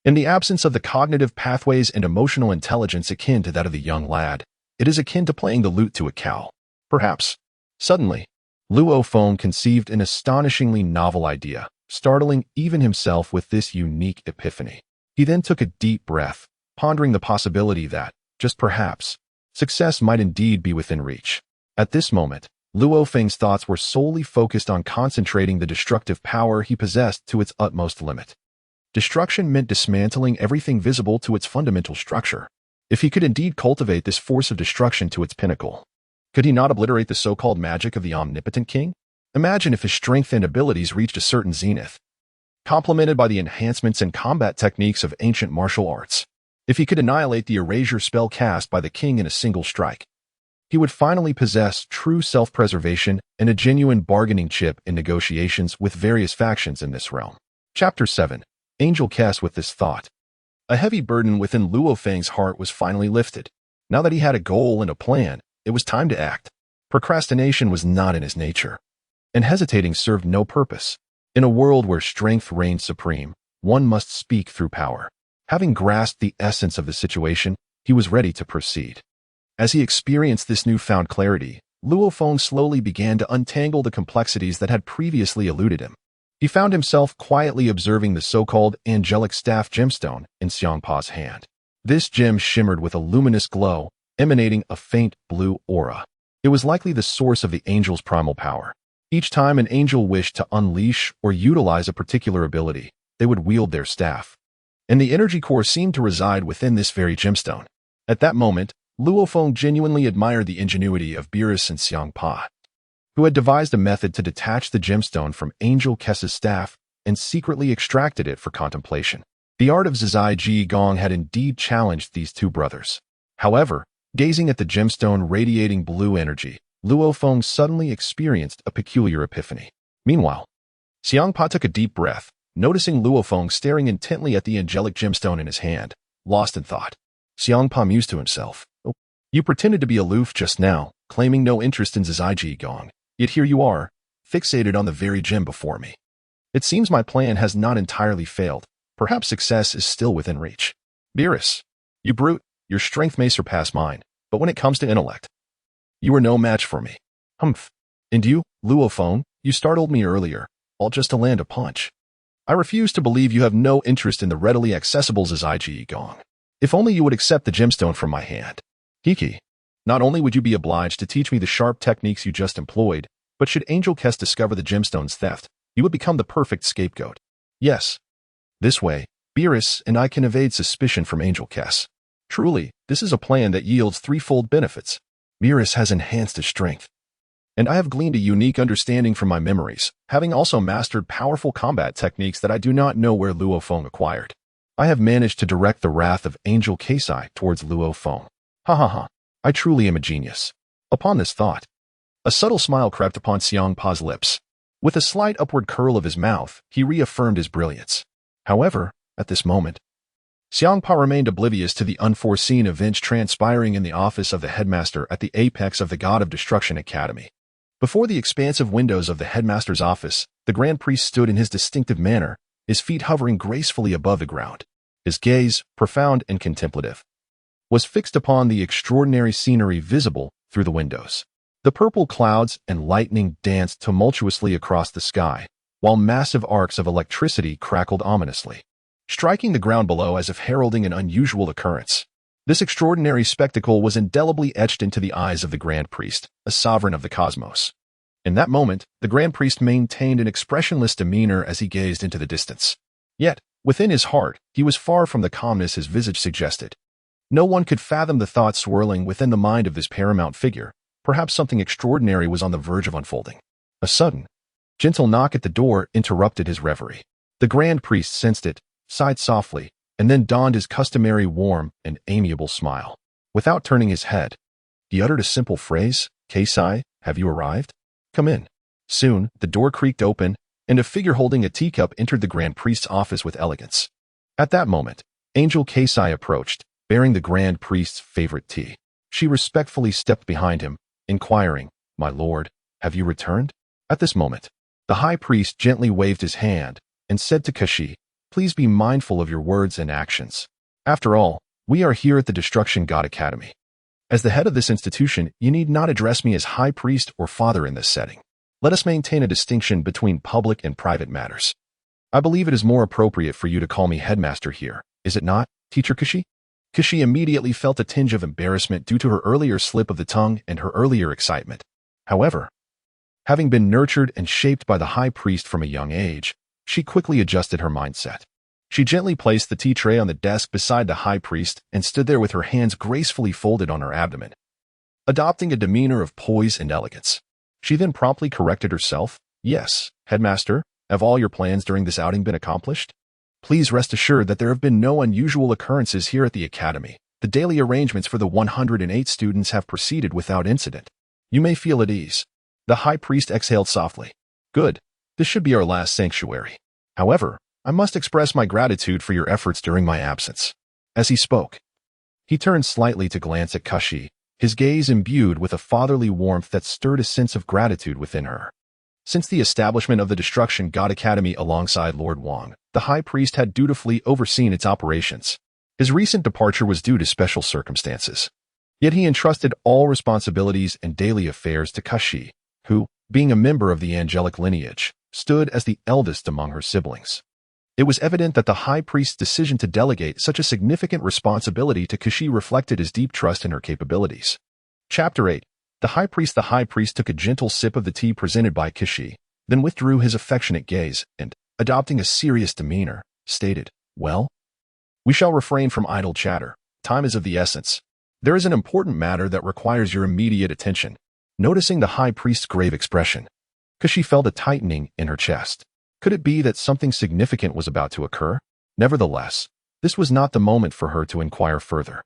In the absence of the cognitive pathways and emotional intelligence akin to that of the young lad, it is akin to playing the lute to a cow. Perhaps. Suddenly, Luo Feng conceived an astonishingly novel idea, startling even himself with this unique epiphany. He then took a deep breath, pondering the possibility that, just perhaps, success might indeed be within reach. At this moment, Luo Feng's thoughts were solely focused on concentrating the destructive power he possessed to its utmost limit. Destruction meant dismantling everything visible to its fundamental structure. If he could indeed cultivate this force of destruction to its pinnacle, could he not obliterate the so-called magic of the omnipotent king? Imagine if his strength and abilities reached a certain zenith, complemented by the enhancements and combat techniques of ancient martial arts. If he could annihilate the erasure spell cast by the king in a single strike, he would finally possess true self-preservation and a genuine bargaining chip in negotiations with various factions in this realm. Chapter 7. Angel Kes. With this thought, a heavy burden within Luo Feng's heart was finally lifted. Now that he had a goal and a plan, it was time to act. Procrastination was not in his nature, and hesitating served no purpose. In a world where strength reigned supreme, one must speak through power. Having grasped the essence of the situation, he was ready to proceed. As he experienced this newfound clarity, Luo Feng slowly began to untangle the complexities that had previously eluded him. He found himself quietly observing the so-called angelic staff gemstone in Hmp's hand. This gem shimmered with a luminous glow, emanating a faint blue aura. It was likely the source of the angel's primal power. Each time an angel wished to unleash or utilize a particular ability, they would wield their staff, and the energy core seemed to reside within this very gemstone. At that moment, Luo Feng genuinely admired the ingenuity of Beerus and Hmph, who had devised a method to detach the gemstone from Angel Kes's staff and secretly extracted it for contemplation. The art of Zizai Ji Gong had indeed challenged these two brothers. However, gazing at the gemstone radiating blue energy, Luo Feng suddenly experienced a peculiar epiphany. Meanwhile, Hmph took a deep breath, noticing Luo Feng staring intently at the angelic gemstone in his hand, lost in thought. Hmph mused to himself, "Oh, you pretended to be aloof just now, claiming no interest in Zizai Ji Gong, yet here you are, fixated on the very gem before me. It seems my plan has not entirely failed. Perhaps success is still within reach. Beerus, you brute, your strength may surpass mine, but when it comes to intellect, you are no match for me. Hmph. And you, Luo Feng, you startled me earlier, all just to land a punch. I refuse to believe you have no interest in the readily accessible Zizai Ji Gong. If only you would accept the gemstone from my hand. Hiki, not only would you be obliged to teach me the sharp techniques you just employed, but should Angel Kes discover the gemstone's theft, you would become the perfect scapegoat. Yes. This way, Beerus and I can evade suspicion from Angel Kes. Truly, this is a plan that yields threefold benefits. Beerus has enhanced his strength, and I have gleaned a unique understanding from my memories, having also mastered powerful combat techniques that I do not know where Luo Feng acquired. I have managed to direct the wrath of Angel Keisai towards Luo Feng. Ha ha ha, I truly am a genius. Upon this thought, a subtle smile crept upon Xiang Pa's lips. With a slight upward curl of his mouth, he reaffirmed his brilliance. However, at this moment, Xiang Pa remained oblivious to the unforeseen events transpiring in the office of the headmaster at the apex of the God of Destruction Academy. Before the expansive windows of the headmaster's office, the Grand Priest stood in his distinctive manner, his feet hovering gracefully above the ground. His gaze, profound and contemplative, was fixed upon the extraordinary scenery visible through the windows. The purple clouds and lightning danced tumultuously across the sky, while massive arcs of electricity crackled ominously, striking the ground below as if heralding an unusual occurrence. This extraordinary spectacle was indelibly etched into the eyes of the Grand Priest, a sovereign of the cosmos. In that moment, the Grand Priest maintained an expressionless demeanor as he gazed into the distance. Yet, within his heart, he was far from the calmness his visage suggested. No one could fathom the thoughts swirling within the mind of this paramount figure. Perhaps something extraordinary was on the verge of unfolding. A sudden, gentle knock at the door interrupted his reverie. The Grand Priest sensed it, sighed softly, and then donned his customary warm and amiable smile. Without turning his head, he uttered a simple phrase, "Keisai, have you arrived? Come in." Soon, the door creaked open, and a figure holding a teacup entered the Grand Priest's office with elegance. At that moment, Angel Keisai approached, bearing the Grand Priest's favorite tea. She respectfully stepped behind him, inquiring, "My lord, have you returned?" At this moment, the High Priest gently waved his hand and said to Kashi, "Please be mindful of your words and actions. After all, we are here at the Destruction God Academy. As the head of this institution, you need not address me as High Priest or Father in this setting. Let us maintain a distinction between public and private matters. I believe it is more appropriate for you to call me Headmaster here, is it not, Teacher Kashi?" Kashi immediately felt a tinge of embarrassment due to her earlier slip of the tongue and her earlier excitement. However, having been nurtured and shaped by the High Priest from a young age, she quickly adjusted her mindset. She gently placed the tea tray on the desk beside the High Priest and stood there with her hands gracefully folded on her abdomen, adopting a demeanor of poise and elegance. She then promptly corrected herself. "Yes, Headmaster, have all your plans during this outing been accomplished? Please rest assured that there have been no unusual occurrences here at the Academy. The daily arrangements for the 108 students have proceeded without incident. You may feel at ease." The High Priest exhaled softly. "Good. This should be our last sanctuary. However, I must express my gratitude for your efforts during my absence." As he spoke, he turned slightly to glance at Kashi, his gaze imbued with a fatherly warmth that stirred a sense of gratitude within her. Since the establishment of the Destruction God Academy alongside Lord Wang, the High Priest had dutifully overseen its operations. His recent departure was due to special circumstances. Yet he entrusted all responsibilities and daily affairs to Kashi, who, being a member of the angelic lineage, stood as the eldest among her siblings. It was evident that the High Priest's decision to delegate such a significant responsibility to Kashi reflected his deep trust in her capabilities. Chapter 8. The High Priest took a gentle sip of the tea presented by Kashi, then withdrew his affectionate gaze and, adopting a serious demeanor, stated, "Well, we shall refrain from idle chatter. Time is of the essence. There is an important matter that requires your immediate attention." Noticing the High Priest's grave expression, Kashi felt a tightening in her chest. Could it be that something significant was about to occur? Nevertheless, this was not the moment for her to inquire further.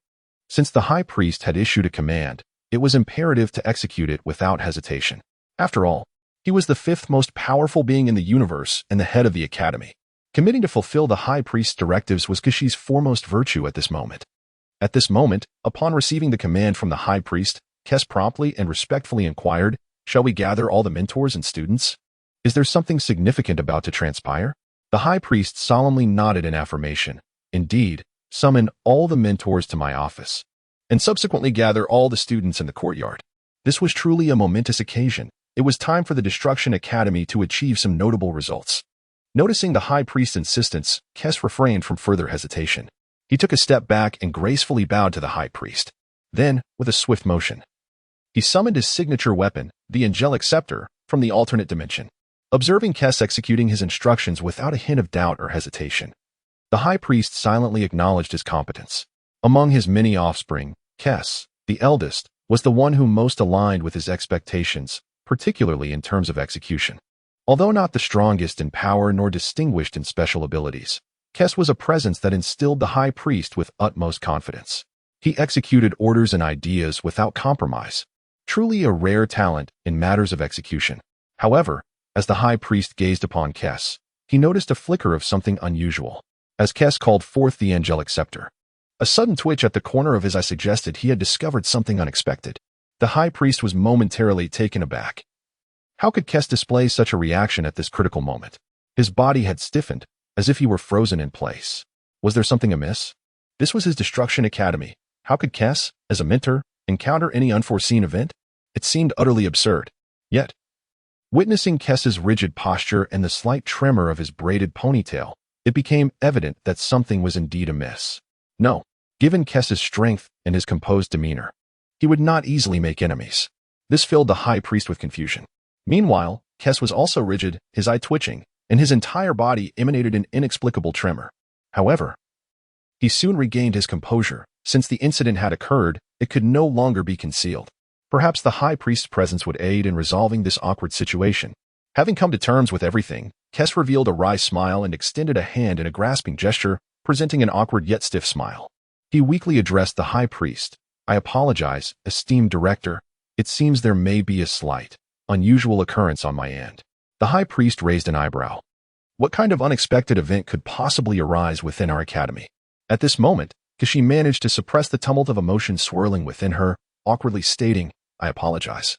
Since the High Priest had issued a command, it was imperative to execute it without hesitation. After all, he was the fifth most powerful being in the universe and the head of the Academy. Committing to fulfill the High Priest's directives was Kashi's foremost virtue at this moment. At this moment, upon receiving the command from the High Priest, Kes promptly and respectfully inquired, "Shall we gather all the mentors and students? Is there something significant about to transpire?" The High Priest solemnly nodded in affirmation. "Indeed, summon all the mentors to my office, and subsequently gather all the students in the courtyard." This was truly a momentous occasion. It was time for the Destruction Academy to achieve some notable results. Noticing the High Priest's insistence, Kes refrained from further hesitation. He took a step back and gracefully bowed to the High Priest. Then, with a swift motion, he summoned his signature weapon, the angelic scepter, from the alternate dimension. Observing Kes executing his instructions without a hint of doubt or hesitation, the High Priest silently acknowledged his competence. Among his many offspring, Kes, the eldest, was the one who most aligned with his expectations, particularly in terms of execution. Although not the strongest in power nor distinguished in special abilities, Kes was a presence that instilled the high priest with utmost confidence. He executed orders and ideas without compromise, truly a rare talent in matters of execution. However, as the high priest gazed upon Kes, he noticed a flicker of something unusual. As Kes called forth the angelic scepter, a sudden twitch at the corner of his eye suggested he had discovered something unexpected. The high priest was momentarily taken aback. How could Kes display such a reaction at this critical moment? His body had stiffened, as if he were frozen in place. Was there something amiss? This was his Destruction Academy. How could Kes, as a mentor, encounter any unforeseen event? It seemed utterly absurd. Yet, witnessing Kes's rigid posture and the slight tremor of his braided ponytail, it became evident that something was indeed amiss. No, given Kes's strength and his composed demeanor, he would not easily make enemies. This filled the high priest with confusion. Meanwhile, Kes was also rigid, his eye twitching, and his entire body emanated an inexplicable tremor. However, he soon regained his composure. Since the incident had occurred, it could no longer be concealed. Perhaps the high priest's presence would aid in resolving this awkward situation. Having come to terms with everything, Kes revealed a wry smile and extended a hand in a grasping gesture, presenting an awkward yet stiff smile. He weakly addressed the high priest. "I apologize, esteemed director. It seems there may be a slight, unusual occurrence on my end." The high priest raised an eyebrow. What kind of unexpected event could possibly arise within our academy? At this moment, Kashi managed to suppress the tumult of emotion swirling within her, awkwardly stating, "I apologize.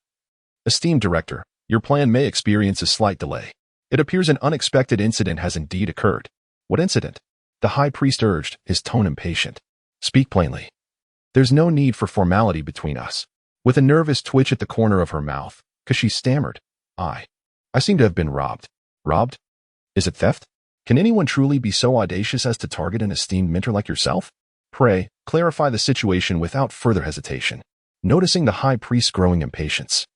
Esteemed director, your plan may experience a slight delay. It appears an unexpected incident has indeed occurred." "What incident?" the high priest urged, his tone impatient. "Speak plainly. There's no need for formality between us." With a nervous twitch at the corner of her mouth, Kashi stammered, I seem to have been robbed." "Robbed? Is it theft? Can anyone truly be so audacious as to target an esteemed mentor like yourself? Pray, clarify the situation without further hesitation." Noticing the high priest's growing impatience,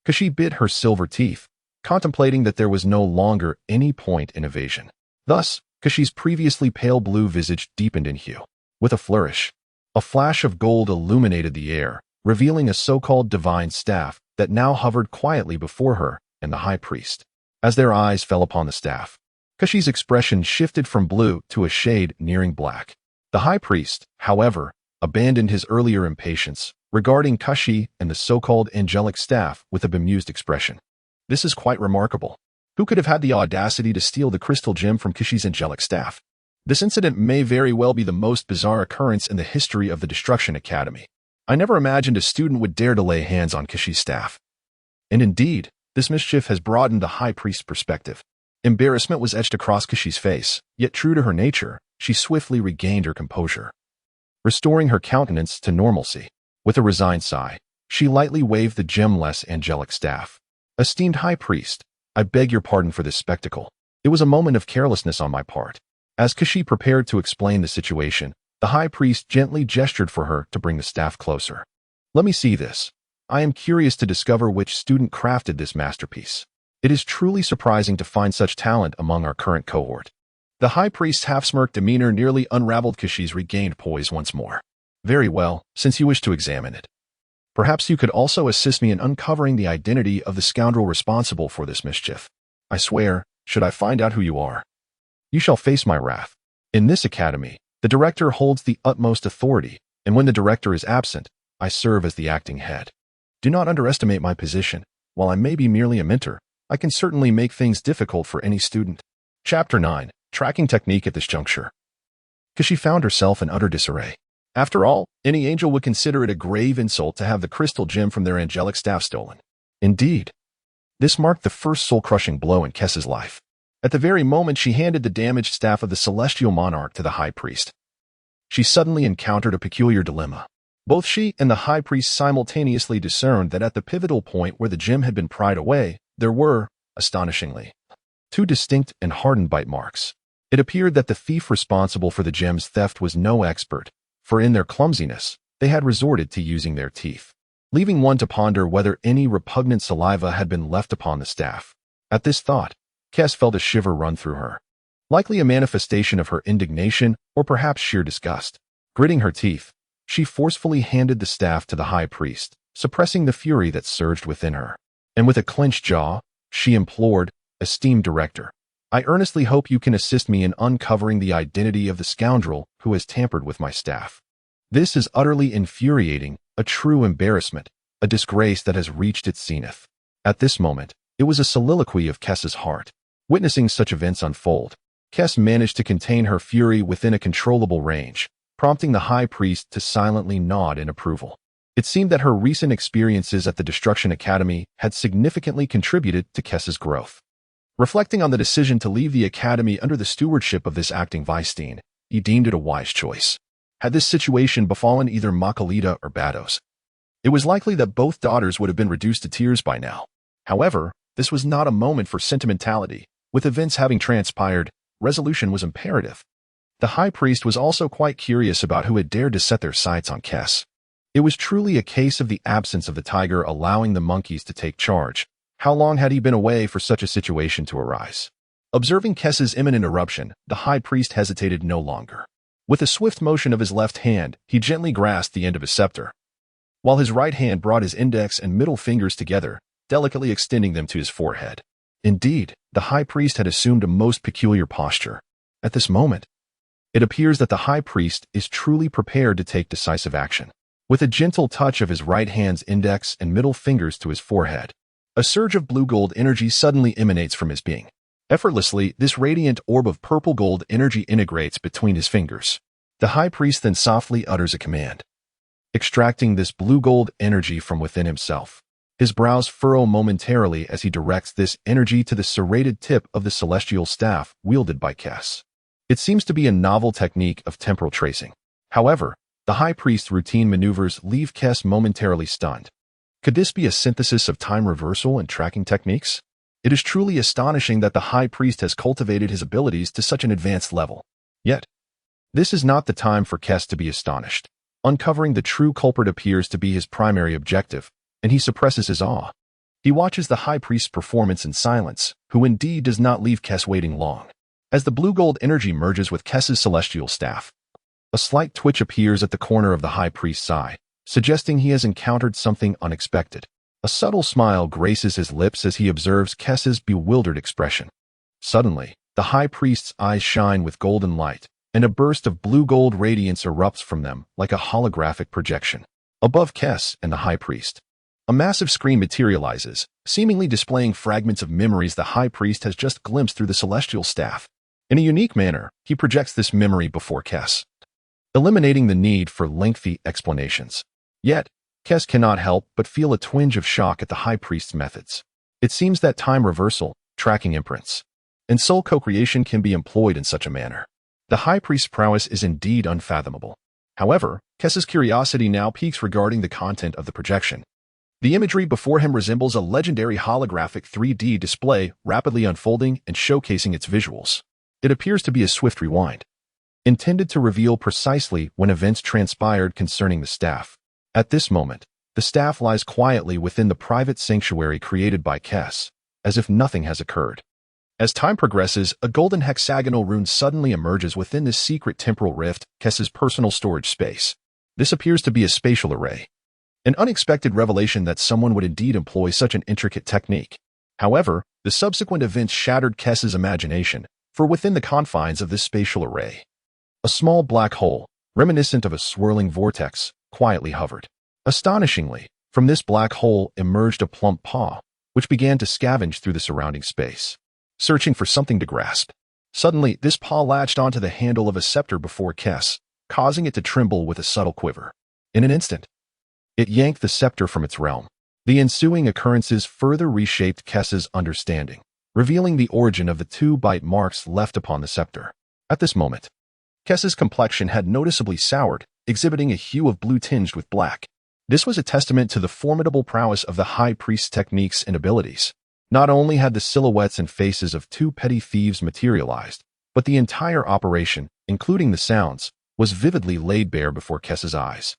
Kashi bit her silver teeth, contemplating that there was no longer any point in evasion. Thus, Kashi's previously pale blue visage deepened in hue. With a flourish, a flash of gold illuminated the air, revealing a so-called divine staff that now hovered quietly before her and the high priest. As their eyes fell upon the staff, Kashi's expression shifted from blue to a shade nearing black. The high priest, however, abandoned his earlier impatience, regarding Kashi and the so-called angelic staff with a bemused expression. "This is quite remarkable. Who could have had the audacity to steal the crystal gem from Kashi's angelic staff? This incident may very well be the most bizarre occurrence in the history of the Destruction Academy. I never imagined a student would dare to lay hands on Kashi's staff." And indeed, this mischief has broadened the high priest's perspective. Embarrassment was etched across Kashi's face, yet true to her nature, she swiftly regained her composure, restoring her countenance to normalcy. With a resigned sigh, she lightly waved the gemless angelic staff. "Esteemed high priest, I beg your pardon for this spectacle. It was a moment of carelessness on my part." As Kashi prepared to explain the situation, the high priest gently gestured for her to bring the staff closer. "Let me see this. I am curious to discover which student crafted this masterpiece. It is truly surprising to find such talent among our current cohort." The high priest's half-smirked demeanor nearly unraveled Kashi's regained poise once more. "Very well, since you wish to examine it. Perhaps you could also assist me in uncovering the identity of the scoundrel responsible for this mischief. I swear, should I find out who you are, you shall face my wrath. In this academy, the director holds the utmost authority, and when the director is absent, I serve as the acting head. Do not underestimate my position. While I may be merely a mentor, I can certainly make things difficult for any student." Chapter 9. Tracking Technique at this juncture. Kashi found herself in utter disarray. After all, any angel would consider it a grave insult to have the crystal gem from their angelic staff stolen. Indeed, this marked the first soul-crushing blow in Kes's life. At the very moment she handed the damaged staff of the celestial monarch to the high priest, she suddenly encountered a peculiar dilemma. Both she and the high priest simultaneously discerned that at the pivotal point where the gem had been pried away, there were, astonishingly, two distinct and hardened bite marks. It appeared that the thief responsible for the gem's theft was no expert, for in their clumsiness, they had resorted to using their teeth, leaving one to ponder whether any repugnant saliva had been left upon the staff. At this thought, Kes felt a shiver run through her, likely a manifestation of her indignation or perhaps sheer disgust. Gritting her teeth, she forcefully handed the staff to the high priest, suppressing the fury that surged within her. And with a clenched jaw, she implored, "Esteemed director, I earnestly hope you can assist me in uncovering the identity of the scoundrel who has tampered with my staff. This is utterly infuriating, a true embarrassment, a disgrace that has reached its zenith." At this moment, it was a soliloquy of Kess's heart. Witnessing such events unfold, Kess managed to contain her fury within a controllable range, prompting the high priest to silently nod in approval. It seemed that her recent experiences at the Destruction Academy had significantly contributed to Kess's growth. Reflecting on the decision to leave the academy under the stewardship of this acting Weisstein, he deemed it a wise choice. Had this situation befallen either Makalita or Bados, it was likely that both daughters would have been reduced to tears by now. However, this was not a moment for sentimentality. With events having transpired, resolution was imperative. The high priest was also quite curious about who had dared to set their sights on Kess. It was truly a case of the absence of the tiger allowing the monkeys to take charge. How long had he been away for such a situation to arise? Observing Kess's imminent eruption, the high priest hesitated no longer. With a swift motion of his left hand, he gently grasped the end of his scepter, while his right hand brought his index and middle fingers together, delicately extending them to his forehead. Indeed, the high priest had assumed a most peculiar posture. At this moment, it appears that the high priest is truly prepared to take decisive action. With a gentle touch of his right hand's index and middle fingers to his forehead, a surge of blue-gold energy suddenly emanates from his being. Effortlessly, this radiant orb of purple-gold energy integrates between his fingers. The high priest then softly utters a command, extracting this blue-gold energy from within himself. His brows furrow momentarily as he directs this energy to the serrated tip of the celestial staff wielded by Kess. It seems to be a novel technique of temporal tracing. However, the high priest's routine maneuvers leave Kess momentarily stunned. Could this be a synthesis of time reversal and tracking techniques? It is truly astonishing that the high priest has cultivated his abilities to such an advanced level. Yet, this is not the time for Kess to be astonished. Uncovering the true culprit appears to be his primary objective, and he suppresses his awe. He watches the high priest's performance in silence, who indeed does not leave Kess waiting long. As the blue-gold energy merges with Kess's celestial staff, a slight twitch appears at the corner of the high priest's eye, suggesting he has encountered something unexpected. A subtle smile graces his lips as he observes Kess's bewildered expression. Suddenly, the high priest's eyes shine with golden light, and a burst of blue-gold radiance erupts from them like a holographic projection. Above Kess and the high priest, a massive screen materializes, seemingly displaying fragments of memories the high priest has just glimpsed through the celestial staff. In a unique manner, he projects this memory before Kess, eliminating the need for lengthy explanations. Yet, Kess cannot help but feel a twinge of shock at the high priest's methods. It seems that time reversal, tracking imprints, and soul co-creation can be employed in such a manner. The high priest's prowess is indeed unfathomable. However, Kess's curiosity now piques regarding the content of the projection. The imagery before him resembles a legendary holographic 3D display rapidly unfolding and showcasing its visuals. It appears to be a swift rewind, intended to reveal precisely when events transpired concerning the staff. At this moment, the staff lies quietly within the private sanctuary created by Kess, as if nothing has occurred. As time progresses, a golden hexagonal rune suddenly emerges within this secret temporal rift, Kess's personal storage space. This appears to be a spatial array, an unexpected revelation that someone would indeed employ such an intricate technique. However, the subsequent events shattered Kess's imagination, for within the confines of this spatial array, a small black hole, reminiscent of a swirling vortex, quietly hovered. Astonishingly, from this black hole emerged a plump paw, which began to scavenge through the surrounding space, searching for something to grasp. Suddenly, this paw latched onto the handle of a scepter before Kess, causing it to tremble with a subtle quiver. In an instant, it yanked the scepter from its realm. The ensuing occurrences further reshaped Kess's understanding, revealing the origin of the 2 bite marks left upon the scepter. At this moment, Kess's complexion had noticeably soured, exhibiting a hue of blue tinged with black. This was a testament to the formidable prowess of the high priest's techniques and abilities. Not only had the silhouettes and faces of 2 petty thieves materialized, but the entire operation, including the sounds, was vividly laid bare before Kess's eyes.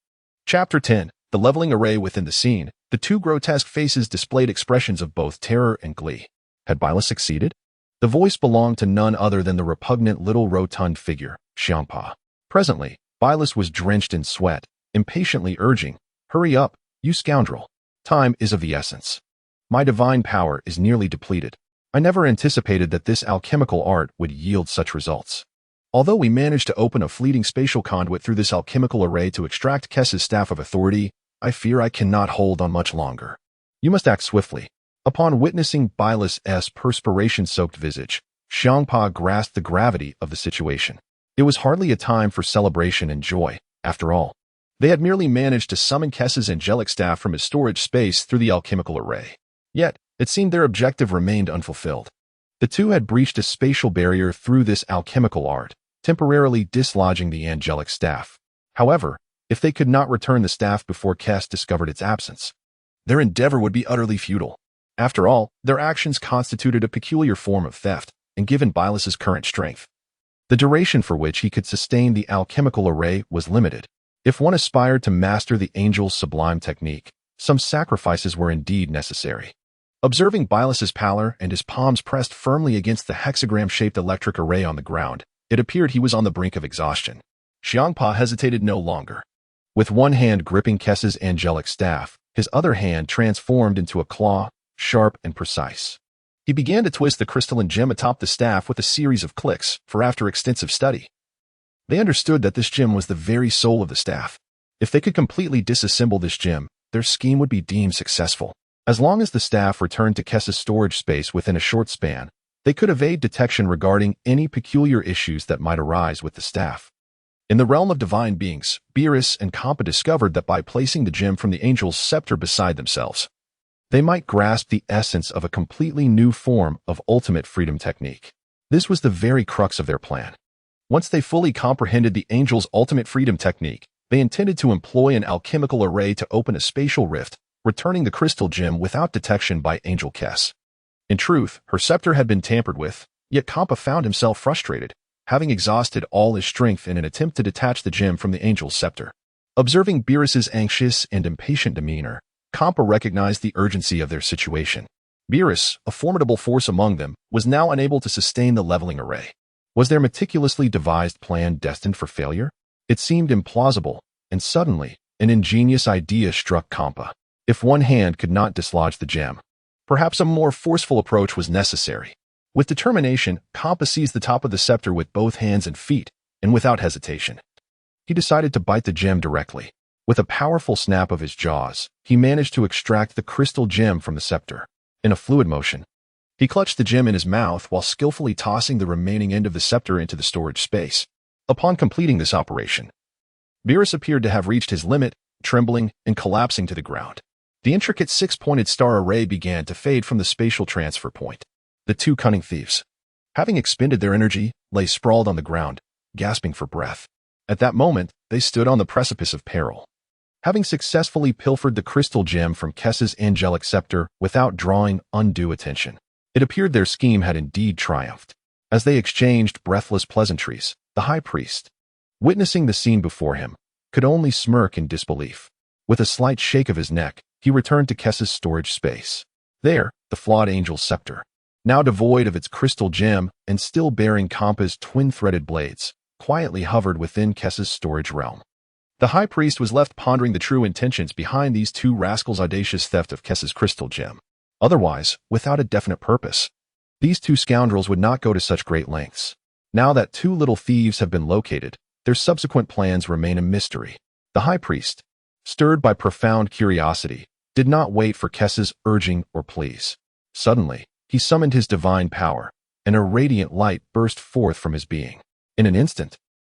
Chapter 10. The leveling array within the scene. The 2 grotesque faces displayed expressions of both terror and glee. Had Bila succeeded? The voice belonged to none other than the repugnant little rotund figure, Hmph. Presently, Beerus was drenched in sweat, impatiently urging, "Hurry up, you scoundrel. Time is of the essence. My divine power is nearly depleted. I never anticipated that this alchemical art would yield such results. Although we managed to open a fleeting spatial conduit through this alchemical array to extract Kess's staff of authority, I fear I cannot hold on much longer. You must act swiftly." Upon witnessing Beerus's perspiration-soaked visage, Hmph grasped the gravity of the situation. It was hardly a time for celebration and joy, after all. They had merely managed to summon Kess's angelic staff from his storage space through the alchemical array. Yet, it seemed their objective remained unfulfilled. The two had breached a spatial barrier through this alchemical art, temporarily dislodging the angelic staff. However, if they could not return the staff before Kess discovered its absence, their endeavor would be utterly futile. After all, their actions constituted a peculiar form of theft, and given Beerus's current strength, the duration for which he could sustain the alchemical array was limited. If one aspired to master the angel's sublime technique, some sacrifices were indeed necessary. Observing Beerus's pallor and his palms pressed firmly against the hexagram-shaped electric array on the ground, it appeared he was on the brink of exhaustion. Hmph hesitated no longer. With one hand gripping Kess's angelic staff, his other hand transformed into a claw, sharp and precise. He began to twist the crystalline gem atop the staff with a series of clicks, for after extensive study, they understood that this gem was the very soul of the staff. If they could completely disassemble this gem, their scheme would be deemed successful. As long as the staff returned to Kess's storage space within a short span, they could evade detection regarding any peculiar issues that might arise with the staff. In the realm of divine beings, Beerus and Hmph discovered that by placing the gem from the angel's scepter beside themselves, they might grasp the essence of a completely new form of ultimate freedom technique. This was the very crux of their plan. Once they fully comprehended the angel's ultimate freedom technique, they intended to employ an alchemical array to open a spatial rift, returning the crystal gem without detection by Angel Kess. In truth, her scepter had been tampered with, yet Hmph found himself frustrated, having exhausted all his strength in an attempt to detach the gem from the angel's scepter. Observing Beerus's anxious and impatient demeanor, Hmph recognized the urgency of their situation. Beerus, a formidable force among them, was now unable to sustain the leveling array. Was their meticulously devised plan destined for failure? It seemed implausible, and suddenly, an ingenious idea struck Hmph. If one hand could not dislodge the gem, perhaps a more forceful approach was necessary. With determination, Hmph seized the top of the scepter with both hands and feet, and without hesitation, he decided to bite the gem directly. With a powerful snap of his jaws, he managed to extract the crystal gem from the scepter. In a fluid motion, he clutched the gem in his mouth while skillfully tossing the remaining end of the scepter into the storage space. Upon completing this operation, Beerus appeared to have reached his limit, trembling and collapsing to the ground. The intricate six-pointed star array began to fade from the spatial transfer point. The two cunning thieves, having expended their energy, lay sprawled on the ground, gasping for breath. At that moment, they stood on the precipice of peril. Having successfully pilfered the crystal gem from Kess's angelic scepter without drawing undue attention, it appeared their scheme had indeed triumphed. As they exchanged breathless pleasantries, the high priest, witnessing the scene before him, could only smirk in disbelief. With a slight shake of his neck, he returned to Kess's storage space. There, the flawed angel's scepter, now devoid of its crystal gem and still bearing Hmph's twin-threaded blades, quietly hovered within Kess's storage realm. The high priest was left pondering the true intentions behind these two rascals' audacious theft of Kess's crystal gem. Otherwise, without a definite purpose, these two scoundrels would not go to such great lengths. Now that two little thieves have been located, their subsequent plans remain a mystery. The high priest, stirred by profound curiosity, did not wait for Kess's urging or pleas. Suddenly, he summoned his divine power, and a radiant light burst forth from his being. In an instant,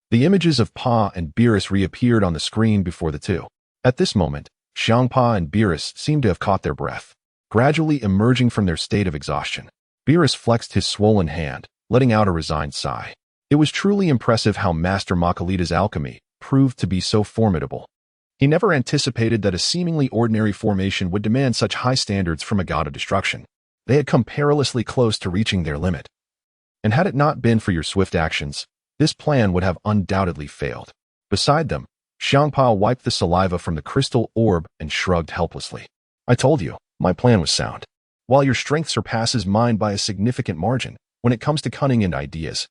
the images of Pa and Beerus reappeared on the screen before the two. At this moment, Hmph and Beerus seemed to have caught their breath, gradually emerging from their state of exhaustion. Beerus flexed his swollen hand, letting out a resigned sigh. It was truly impressive how Master Makalita's alchemy proved to be so formidable. He never anticipated that a seemingly ordinary formation would demand such high standards from a god of destruction. They had come perilously close to reaching their limit. And had it not been for your swift actions, this plan would have undoubtedly failed. Beside them, Hmph wiped the saliva from the crystal orb and shrugged helplessly. I told you, my plan was sound. While your strength surpasses mine by a significant margin, when it comes to cunning and ideas,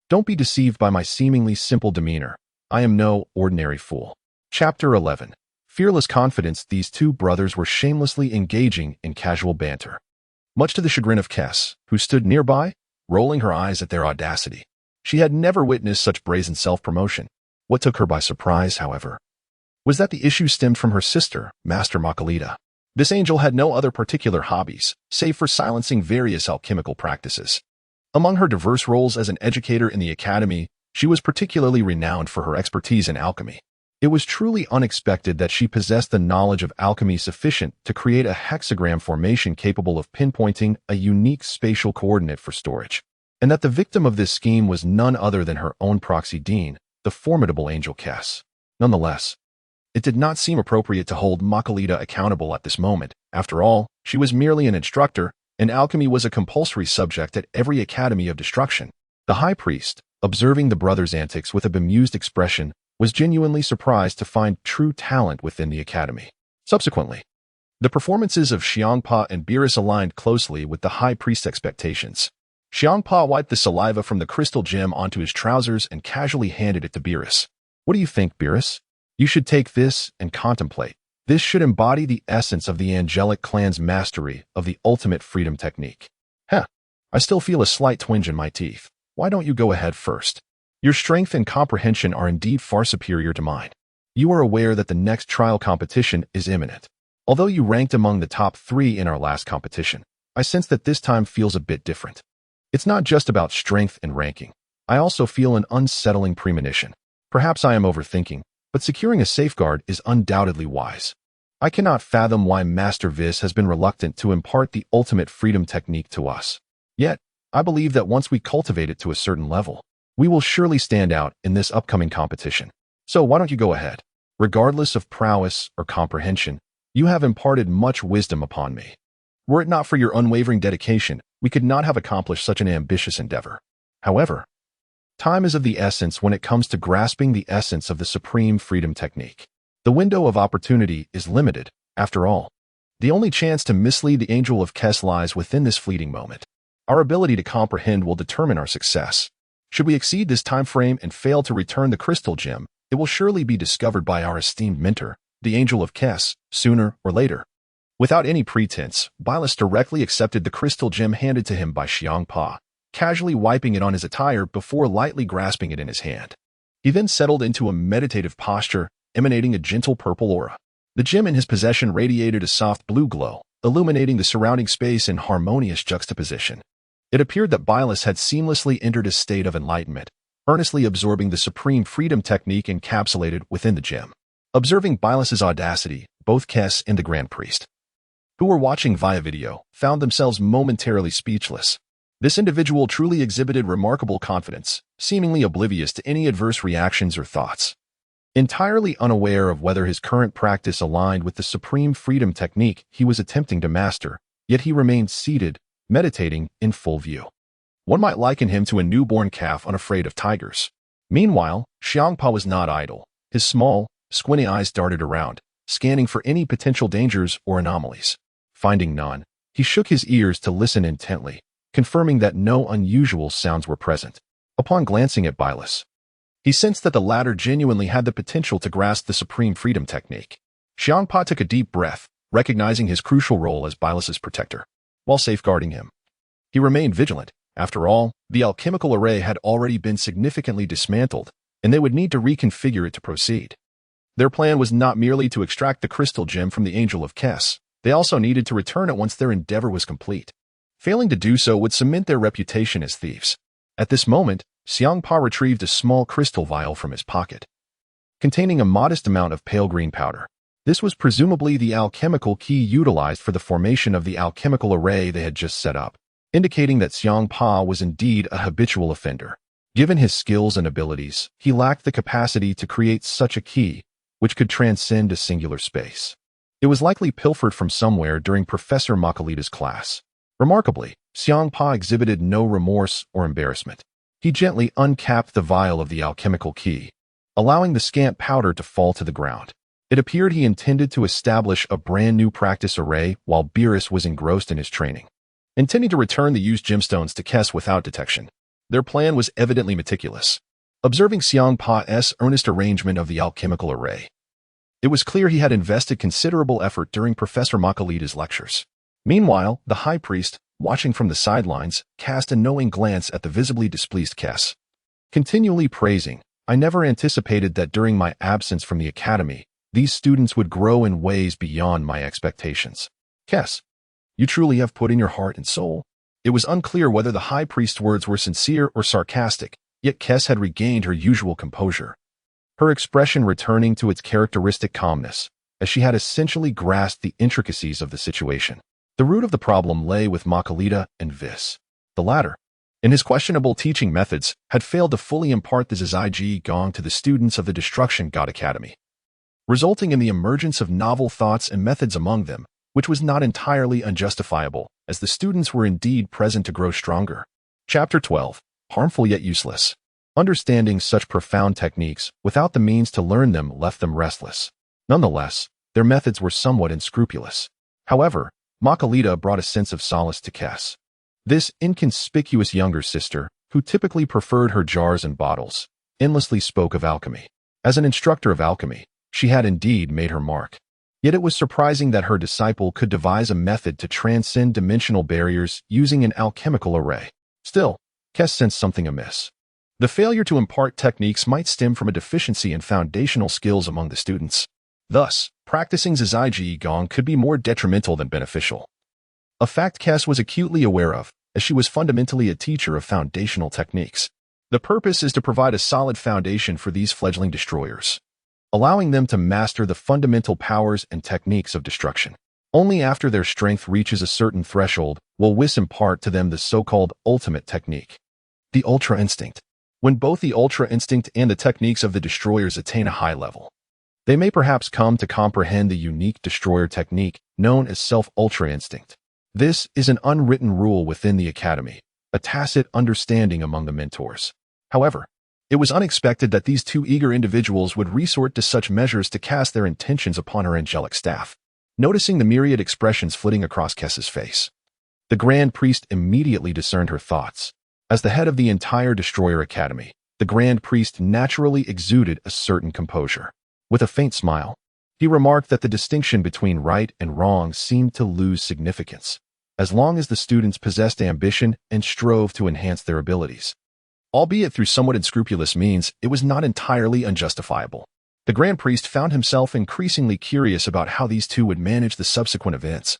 don't be deceived by my seemingly simple demeanor. I am no ordinary fool. Chapter 11. Fearless confidence. These two brothers were shamelessly engaging in casual banter, much to the chagrin of Kess, who stood nearby, rolling her eyes at their audacity. She had never witnessed such brazen self-promotion. What took her by surprise, however, was that the issue stemmed from her sister, Master Makalita. This angel had no other particular hobbies, save for silencing various alchemical practices. Among her diverse roles as an educator in the academy, she was particularly renowned for her expertise in alchemy. It was truly unexpected that she possessed the knowledge of alchemy sufficient to create a hexagram formation capable of pinpointing a unique spatial coordinate for storage, and that the victim of this scheme was none other than her own proxy dean, the formidable angel Kess. Nonetheless, it did not seem appropriate to hold Makalita accountable at this moment. After all, she was merely an instructor, and alchemy was a compulsory subject at every academy of destruction. The high priest, observing the brothers' antics with a bemused expression, was genuinely surprised to find true talent within the academy. Subsequently, the performances of Hmph and Beerus aligned closely with the high priest's expectations. Hmph wiped the saliva from the crystal gem onto his trousers and casually handed it to Beerus. What do you think, Beerus? You should take this and contemplate. This should embody the essence of the angelic clan's mastery of the ultimate freedom technique. I still feel a slight twinge in my teeth. Why don't you go ahead first? Your strength and comprehension are indeed far superior to mine. You are aware that the next trial competition is imminent. Although you ranked among the top 3 in our last competition, I sense that this time feels a bit different. It's not just about strength and ranking. I also feel an unsettling premonition. Perhaps I am overthinking, but securing a safeguard is undoubtedly wise. I cannot fathom why Master Whis has been reluctant to impart the ultimate freedom technique to us. Yet, I believe that once we cultivate it to a certain level, we will surely stand out in this upcoming competition. So why don't you go ahead? Regardless of prowess or comprehension, you have imparted much wisdom upon me. Were it not for your unwavering dedication, we could not have accomplished such an ambitious endeavor. However, time is of the essence when it comes to grasping the essence of the supreme freedom technique. The window of opportunity is limited, after all. The only chance to mislead the angel of Kess lies within this fleeting moment. Our ability to comprehend will determine our success. Should we exceed this time frame and fail to return the crystal gem, it will surely be discovered by our esteemed mentor, the angel of Kess, sooner or later. Without any pretense, Beerus directly accepted the crystal gem handed to him by Hmph, casually wiping it on his attire before lightly grasping it in his hand. He then settled into a meditative posture, emanating a gentle purple aura. The gem in his possession radiated a soft blue glow, illuminating the surrounding space in harmonious juxtaposition. It appeared that Beerus had seamlessly entered a state of enlightenment, earnestly absorbing the supreme freedom technique encapsulated within the gem. Observing Beerus's audacity, both Kess and the Grand Priest, who were watching via video, found themselves momentarily speechless. This individual truly exhibited remarkable confidence, seemingly oblivious to any adverse reactions or thoughts. Entirely unaware of whether his current practice aligned with the supreme freedom technique he was attempting to master, yet he remained seated, meditating in full view. One might liken him to a newborn calf unafraid of tigers. Meanwhile, Hmph was not idle. His small, squinty eyes darted around, scanning for any potential dangers or anomalies. Finding none, he shook his ears to listen intently, confirming that no unusual sounds were present. Upon glancing at Beerus, he sensed that the latter genuinely had the potential to grasp the supreme freedom technique. Hmph took a deep breath, recognizing his crucial role as Beerus's protector. While safeguarding him, he remained vigilant. After all, the alchemical array had already been significantly dismantled, and they would need to reconfigure it to proceed. Their plan was not merely to extract the crystal gem from the angel of Kess. They also needed to return it once their endeavor was complete. Failing to do so would cement their reputation as thieves. At this moment, Hmph retrieved a small crystal vial from his pocket, containing a modest amount of pale green powder. This was presumably the alchemical key utilized for the formation of the alchemical array they had just set up, indicating that Hmph was indeed a habitual offender. Given his skills and abilities, he lacked the capacity to create such a key, which could transcend a singular space. It was likely pilfered from somewhere during Professor Makalita's class. Remarkably, Hmph exhibited no remorse or embarrassment. He gently uncapped the vial of the alchemical key, allowing the scant powder to fall to the ground. It appeared he intended to establish a brand new practice array while Beerus was engrossed in his training, intending to return the used gemstones to Kess without detection. Their plan was evidently meticulous. observing Xiang Pa's earnest arrangement of the alchemical array. It was clear he had invested considerable effort during Professor Makalita's lectures. Meanwhile, the high priest, watching from the sidelines, cast a knowing glance at the visibly displeased Kes. Continually praising, I never anticipated that during my absence from the academy, these students would grow in ways beyond my expectations. Kes, you truly have put in your heart and soul. It was unclear whether the high priest's words were sincere or sarcastic, yet Kes had regained her usual composure, her expression returning to its characteristic calmness, as she had essentially grasped the intricacies of the situation. The root of the problem lay with Makalita and Whis. The latter, in his questionable teaching methods, had failed to fully impart the Zizai Gong to the students of the Destruction God Academy, resulting in the emergence of novel thoughts and methods among them, which was not entirely unjustifiable, as the students were indeed present to grow stronger. Chapter 12. Harmful yet useless. Understanding such profound techniques without the means to learn them left them restless. Nonetheless, their methods were somewhat unscrupulous. However, Makalita brought a sense of solace to Kes. This inconspicuous younger sister, who typically preferred her jars and bottles, endlessly spoke of alchemy. As an instructor of alchemy, she had indeed made her mark. Yet it was surprising that her disciple could devise a method to transcend dimensional barriers using an alchemical array. Still, Kes sensed something amiss. The failure to impart techniques might stem from a deficiency in foundational skills among the students. Thus, practicing Zizai Gong could be more detrimental than beneficial. A fact Kes was acutely aware of, as she was fundamentally a teacher of foundational techniques. The purpose is to provide a solid foundation for these fledgling destroyers, allowing them to master the fundamental powers and techniques of destruction. Only after their strength reaches a certain threshold will Whis impart to them the so-called ultimate technique, the Ultra Instinct. When both the Ultra Instinct and the techniques of the destroyers attain a high level, they may perhaps come to comprehend the unique destroyer technique known as Self-Ultra Instinct. This is an unwritten rule within the academy, a tacit understanding among the mentors. However, it was unexpected that these two eager individuals would resort to such measures to cast their intentions upon her angelic staff. Noticing the myriad expressions flitting across Kes's face, the Grand Priest immediately discerned her thoughts. As the head of the entire Destroyer Academy, the Grand Priest naturally exuded a certain composure. With a faint smile, he remarked that the distinction between right and wrong seemed to lose significance, as long as the students possessed ambition and strove to enhance their abilities. Albeit through somewhat unscrupulous means, it was not entirely unjustifiable. The Grand Priest found himself increasingly curious about how these two would manage the subsequent events,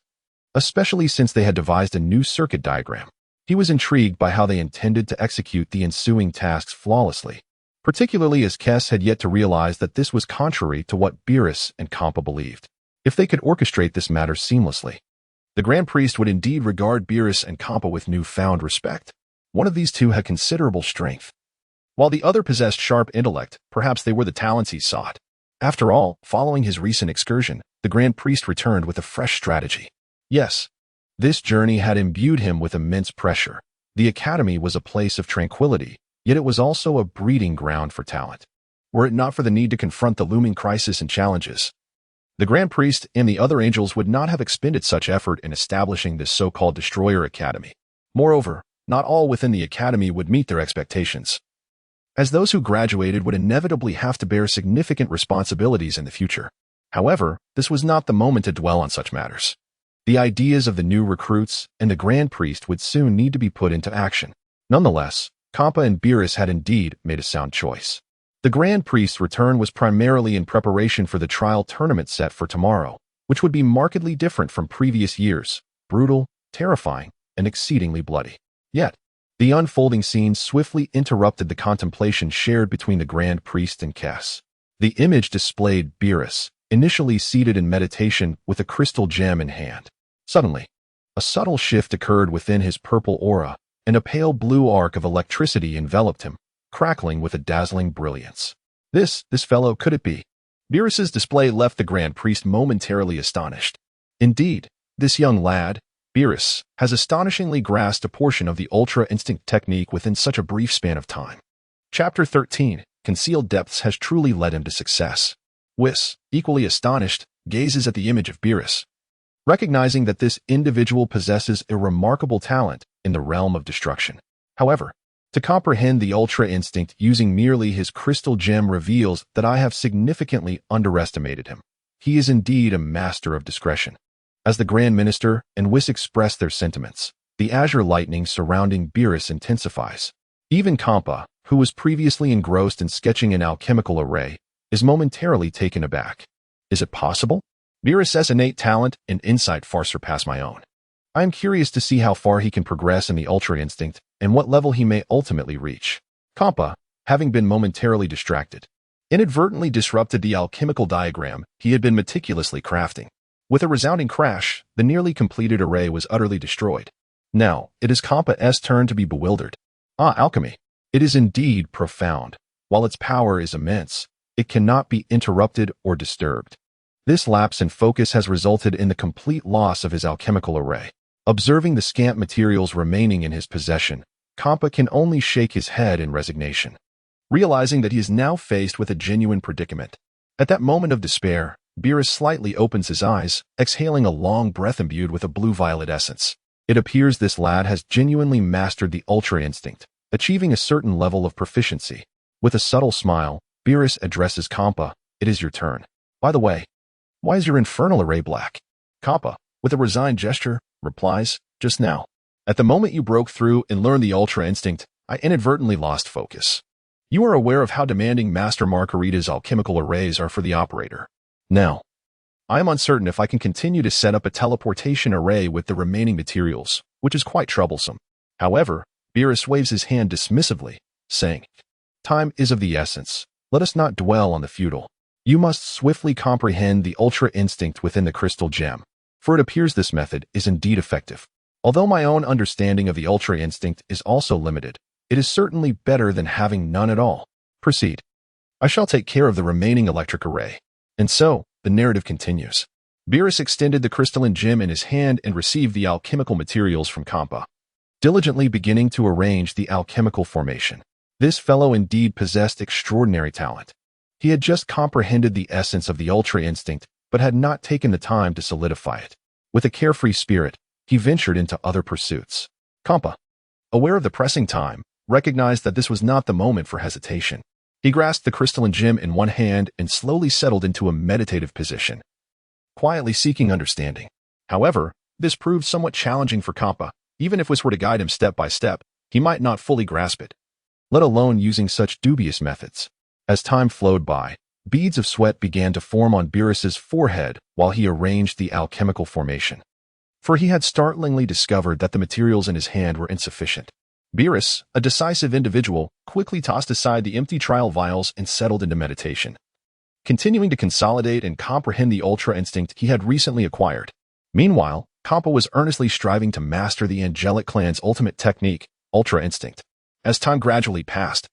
especially since they had devised a new circuit diagram. He was intrigued by how they intended to execute the ensuing tasks flawlessly, particularly as Kes had yet to realize that this was contrary to what Beerus and Hmph believed. If they could orchestrate this matter seamlessly, the Grand Priest would indeed regard Beerus and Hmph with newfound respect. One of these two had considerable strength, while the other possessed sharp intellect. Perhaps they were the talents he sought. After all, following his recent excursion, the Grand Priest returned with a fresh strategy. Yes, this journey had imbued him with immense pressure. The academy was a place of tranquility, yet it was also a breeding ground for talent. Were it not for the need to confront the looming crisis and challenges, the Grand Priest and the other angels would not have expended such effort in establishing this so-called Destroyer Academy. Moreover, not all within the academy would meet their expectations, as those who graduated would inevitably have to bear significant responsibilities in the future. However, this was not the moment to dwell on such matters. The ideas of the new recruits and the Grand Priest would soon need to be put into action. Nonetheless, Hmph and Beerus had indeed made a sound choice. The Grand Priest's return was primarily in preparation for the trial tournament set for tomorrow, which would be markedly different from previous years, brutal, terrifying, and exceedingly bloody. Yet, the unfolding scene swiftly interrupted the contemplation shared between the Grand Priest and Kes. The image displayed Beerus, initially seated in meditation with a crystal gem in hand. Suddenly, a subtle shift occurred within his purple aura, and a pale blue arc of electricity enveloped him, crackling with a dazzling brilliance. This fellow, could it be? Beerus's display left the Grand Priest momentarily astonished. Indeed, this young lad, Beerus, has astonishingly grasped a portion of the Ultra Instinct technique within such a brief span of time. Chapter 13. Concealed Depths has truly led him to success. Whis, equally astonished, gazes at the image of Beerus, recognizing that this individual possesses a remarkable talent in the realm of destruction. However, To comprehend the ultra instinct using merely his crystal gem reveals that I have significantly underestimated him. He is indeed a master of discretion. As the Grand Minister and Whis express their sentiments, the azure lightning surrounding Beerus intensifies. Even Hmph, who was previously engrossed in sketching an alchemical array, is momentarily taken aback. Is it possible? Beerus' innate talent and insight far surpass my own. I am curious to see how far he can progress in the ultra instinct and what level he may ultimately reach. Hmph, having been momentarily distracted, inadvertently disrupted the alchemical diagram he had been meticulously crafting. With a resounding crash, the nearly completed array was utterly destroyed. Now, it is Hmph's turn to be bewildered. Alchemy. It is indeed profound. While its power is immense, it cannot be interrupted or disturbed. This lapse in focus has resulted in the complete loss of his alchemical array. Observing the scant materials remaining in his possession, Hmph can only shake his head in resignation, realizing that he is now faced with a genuine predicament. At that moment of despair, Beerus slightly opens his eyes, exhaling a long breath imbued with a blue-violet essence. It appears this lad has genuinely mastered the ultra instinct, achieving a certain level of proficiency. With a subtle smile, Beerus addresses Hmph. It is your turn. By the way, why is your infernal array black? Hmph, with a resigned gesture, replies, just now. At the moment you broke through and learned the ultra instinct, I inadvertently lost focus. You are aware of how demanding Master Margarita's alchemical arrays are for the operator. Now, I am uncertain if I can continue to set up a teleportation array with the remaining materials, which is quite troublesome. However, Beerus waves his hand dismissively, saying, time is of the essence. Let us not dwell on the futile. You must swiftly comprehend the ultra instinct within the crystal gem, for it appears this method is indeed effective. Although my own understanding of the ultra instinct is also limited, it is certainly better than having none at all. Proceed. I shall take care of the remaining electric array. And so, the narrative continues. Beerus extended the crystalline gem in his hand and received the alchemical materials from Hmph, diligently beginning to arrange the alchemical formation. This fellow indeed possessed extraordinary talent. He had just comprehended the essence of the ultra instinct, but had not taken the time to solidify it. With a carefree spirit, he ventured into other pursuits. Hmph, aware of the pressing time, recognized that this was not the moment for hesitation. He grasped the crystalline gem in one hand and slowly settled into a meditative position, quietly seeking understanding. However, this proved somewhat challenging for Hmph. Even if Whis were to guide him step by step, he might not fully grasp it, let alone using such dubious methods. As time flowed by, beads of sweat began to form on Beerus's forehead while he arranged the alchemical formation. For he had startlingly discovered that the materials in his hand were insufficient. Beerus, a decisive individual, quickly tossed aside the empty trial vials and settled into meditation, continuing to consolidate and comprehend the ultra instinct he had recently acquired. Meanwhile, Hmph was earnestly striving to master the angelic clan's ultimate technique, ultra instinct. As time gradually passed,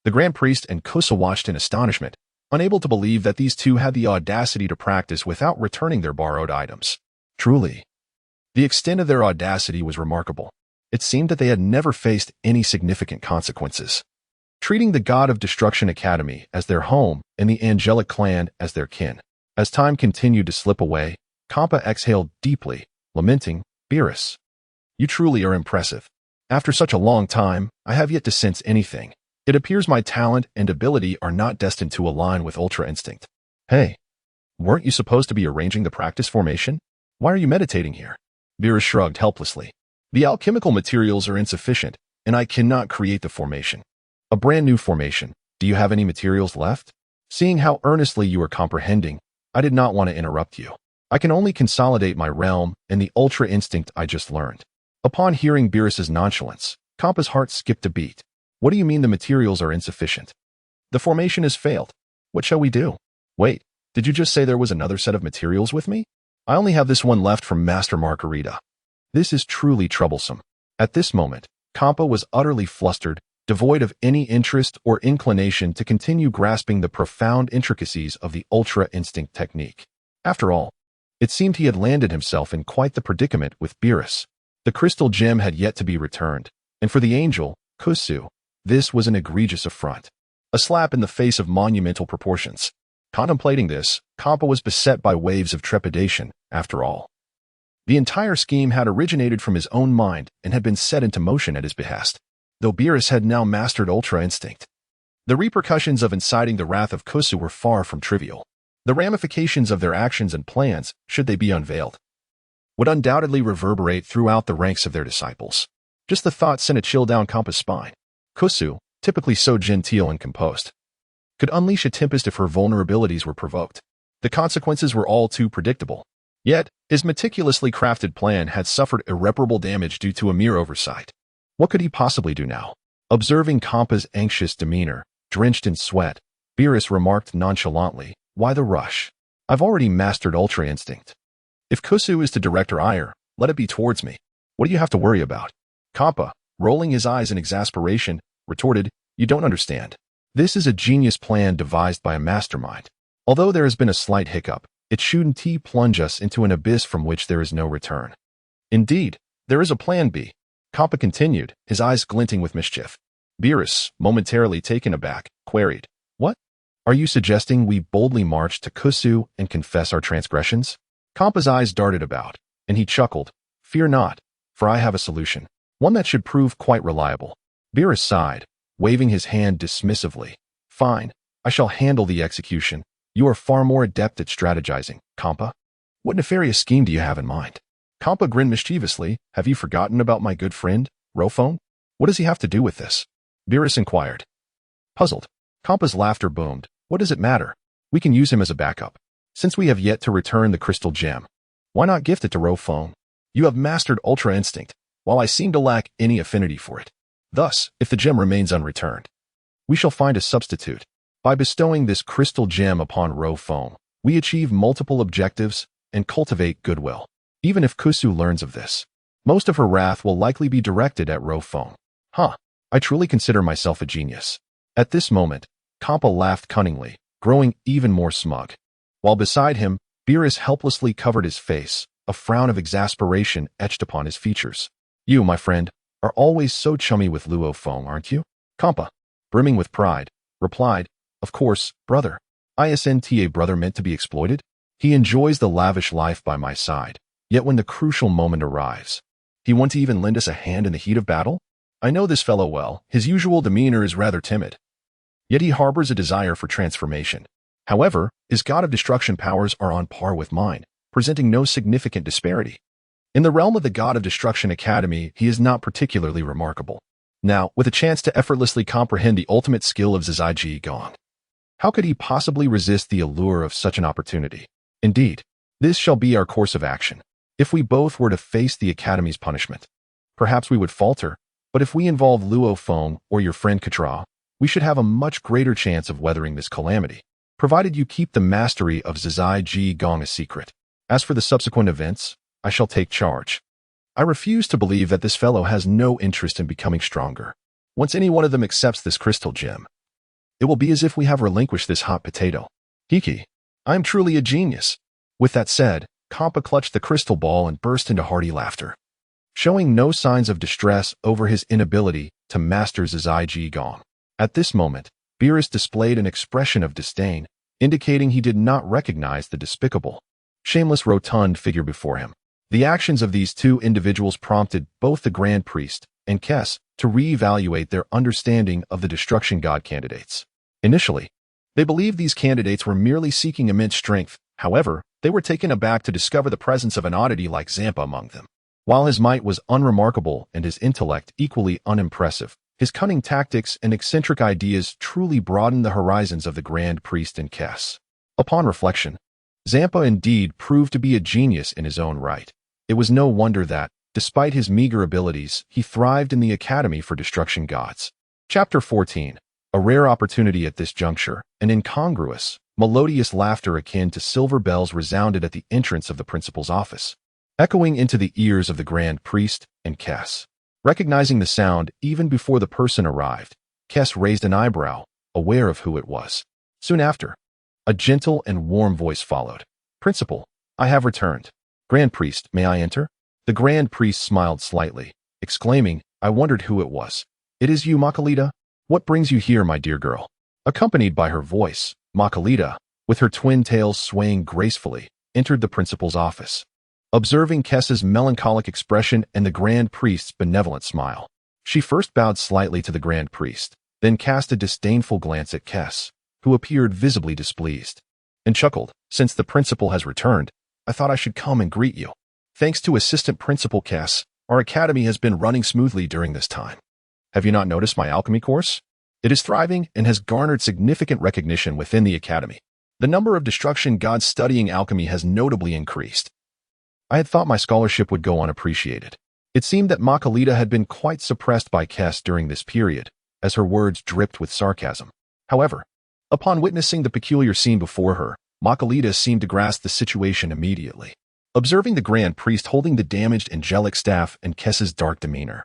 the Grand Priest and Kusa watched in astonishment, unable to believe that these two had the audacity to practice without returning their borrowed items. Truly, the extent of their audacity was remarkable. It seemed that they had never faced any significant consequences. Treating the God of Destruction Academy as their home and the angelic clan as their kin. As time continued to slip away, Hmph exhaled deeply, lamenting, Beerus, you truly are impressive. After such a long time, I have yet to sense anything. It appears my talent and ability are not destined to align with ultra instinct. Hey, weren't you supposed to be arranging the practice formation? Why are you meditating here? Beerus shrugged helplessly. The alchemical materials are insufficient, and I cannot create the formation. A brand new formation. Do you have any materials left? Seeing how earnestly you are comprehending, I did not want to interrupt you. I can only consolidate my realm and the ultra instinct I just learned. Upon hearing Beerus's nonchalance, Hmph's heart skipped a beat. What do you mean the materials are insufficient? The formation has failed. What shall we do? Wait, did you just say there was another set of materials with me? I only have this one left from Master Margarita. This is truly troublesome. At this moment, Hmph was utterly flustered, devoid of any interest or inclination to continue grasping the profound intricacies of the ultra instinct technique. After all, it seemed he had landed himself in quite the predicament with Beerus. The crystal gem had yet to be returned, and for the angel, Kusu, this was an egregious affront. A slap in the face of monumental proportions. Contemplating this, Hmph was beset by waves of trepidation, after all. The entire scheme had originated from his own mind and had been set into motion at his behest. though Beerus had now mastered Ultra Instinct. The repercussions of inciting the wrath of Kusu were far from trivial. The ramifications of their actions and plans, should they be unveiled, would undoubtedly reverberate throughout the ranks of their disciples. Just the thought sent a chill down Kampa's spine. Kusu, typically so genteel and composed, could unleash a tempest if her vulnerabilities were provoked. The consequences were all too predictable. Yet, his meticulously crafted plan had suffered irreparable damage due to a mere oversight. What could he possibly do now? Observing Kampa's anxious demeanor, drenched in sweat, Beerus remarked nonchalantly, "Why the rush? I've already mastered Ultra Instinct. If Kusu is to direct her ire, let it be towards me. What do you have to worry about?" Kampa, rolling his eyes in exasperation, retorted, "You don't understand. This is a genius plan devised by a mastermind. Although there has been a slight hiccup, it shouldn't plunge us into an abyss from which there is no return. Indeed, there is a plan B," Kampa continued, his eyes glinting with mischief. Beerus, momentarily taken aback, queried, "What? Are you suggesting we boldly march to Kusu and confess our transgressions?" Kampa's eyes darted about, and he chuckled, "Fear not, for I have a solution. One that should prove quite reliable." Beerus sighed, waving his hand dismissively. "Fine, I shall handle the execution. You are far more adept at strategizing, Kampa. What nefarious scheme do you have in mind?" Kampa grinned mischievously. "Have you forgotten about my good friend, Luo Feng? What does he have to do with this?" Beerus inquired. Puzzled, Kampa's laughter boomed. "What does it matter? We can use him as a backup. Since we have yet to return the crystal gem, why not gift it to Luo Feng? You have mastered Ultra Instinct, while I seem to lack any affinity for it. Thus, if the gem remains unreturned, we shall find a substitute. By bestowing this crystal gem upon Luo Feng, we achieve multiple objectives and cultivate goodwill. Even if Kusu learns of this, most of her wrath will likely be directed at Luo Feng. I truly consider myself a genius." At this moment, Kampa laughed cunningly, growing even more smug. While beside him, Beerus helplessly covered his face, a frown of exasperation etched upon his features. "You, my friend, are always so chummy with Luo Feng, aren't you?" Kampa, brimming with pride, replied, "Of course, brother. Isn't a brother meant to be exploited? He enjoys the lavish life by my side, yet when the crucial moment arrives, he won't even lend us a hand in the heat of battle? I know this fellow well. His usual demeanor is rather timid, yet he harbors a desire for transformation. However, his god of destruction powers are on par with mine, presenting no significant disparity. In the realm of the God of Destruction Academy, he is not particularly remarkable. Now, with a chance to effortlessly comprehend the ultimate skill of Zizai Ji Gong, how could he possibly resist the allure of such an opportunity? Indeed, this shall be our course of action. If we both were to face the Academy's punishment, perhaps we would falter, but if we involve Luo Feng or your friend Katra, we should have a much greater chance of weathering this calamity, provided you keep the mastery of Zizai Ji Gong a secret. As for the subsequent events, I shall take charge. I refuse to believe that this fellow has no interest in becoming stronger. Once any one of them accepts this crystal gem, it will be as if we have relinquished this hot potato. Kiki, I am truly a genius." With that said, Kampa clutched the crystal ball and burst into hearty laughter. Showing no signs of distress over his inability to master Zizai Ji Gong. At this moment, Beerus displayed an expression of disdain, indicating he did not recognize the despicable, shameless rotund figure before him. The actions of these two individuals prompted both the Grand Priest and Kes to reevaluate their understanding of the Destruction God candidates. Initially, they believed these candidates were merely seeking immense strength. However, they were taken aback to discover the presence of an oddity like Zampa among them. While his might was unremarkable and his intellect equally unimpressive, his cunning tactics and eccentric ideas truly broadened the horizons of the Grand Priest and Kes. Upon reflection, Zampa indeed proved to be a genius in his own right. It was no wonder that, despite his meager abilities, he thrived in the Academy for Destruction Gods. Chapter 14. A rare opportunity at this juncture, an incongruous, melodious laughter akin to silver bells resounded at the entrance of the principal's office, echoing into the ears of the Grand Priest and Kes. Recognizing the sound even before the person arrived, Kes raised an eyebrow, aware of who it was. Soon after, a gentle and warm voice followed. "Principal, I have returned." "Grand Priest, may I enter?" The Grand Priest smiled slightly, exclaiming, "I wondered who it was. It is you, Makalita? What brings you here, my dear girl?" Accompanied by her voice, Makalita, with her twin tails swaying gracefully, entered the principal's office. Observing Kes's melancholic expression and the Grand Priest's benevolent smile, She first bowed slightly to the Grand Priest, then cast a disdainful glance at Kess, who appeared visibly displeased, and chuckled. Since the principal has returned, I thought I should come and greet you. Thanks to Assistant Principal Kess, our academy has been running smoothly during this time. Have you not noticed my alchemy course? It is thriving and has garnered significant recognition within the academy. The number of destruction gods studying alchemy has notably increased. I had thought my scholarship would go unappreciated. It seemed that Makalita had been quite suppressed by Kess during this period, as her words dripped with sarcasm. However, upon witnessing the peculiar scene before her, Makalita seemed to grasp the situation immediately. Observing the Grand Priest holding the damaged angelic staff and Kess's dark demeanor,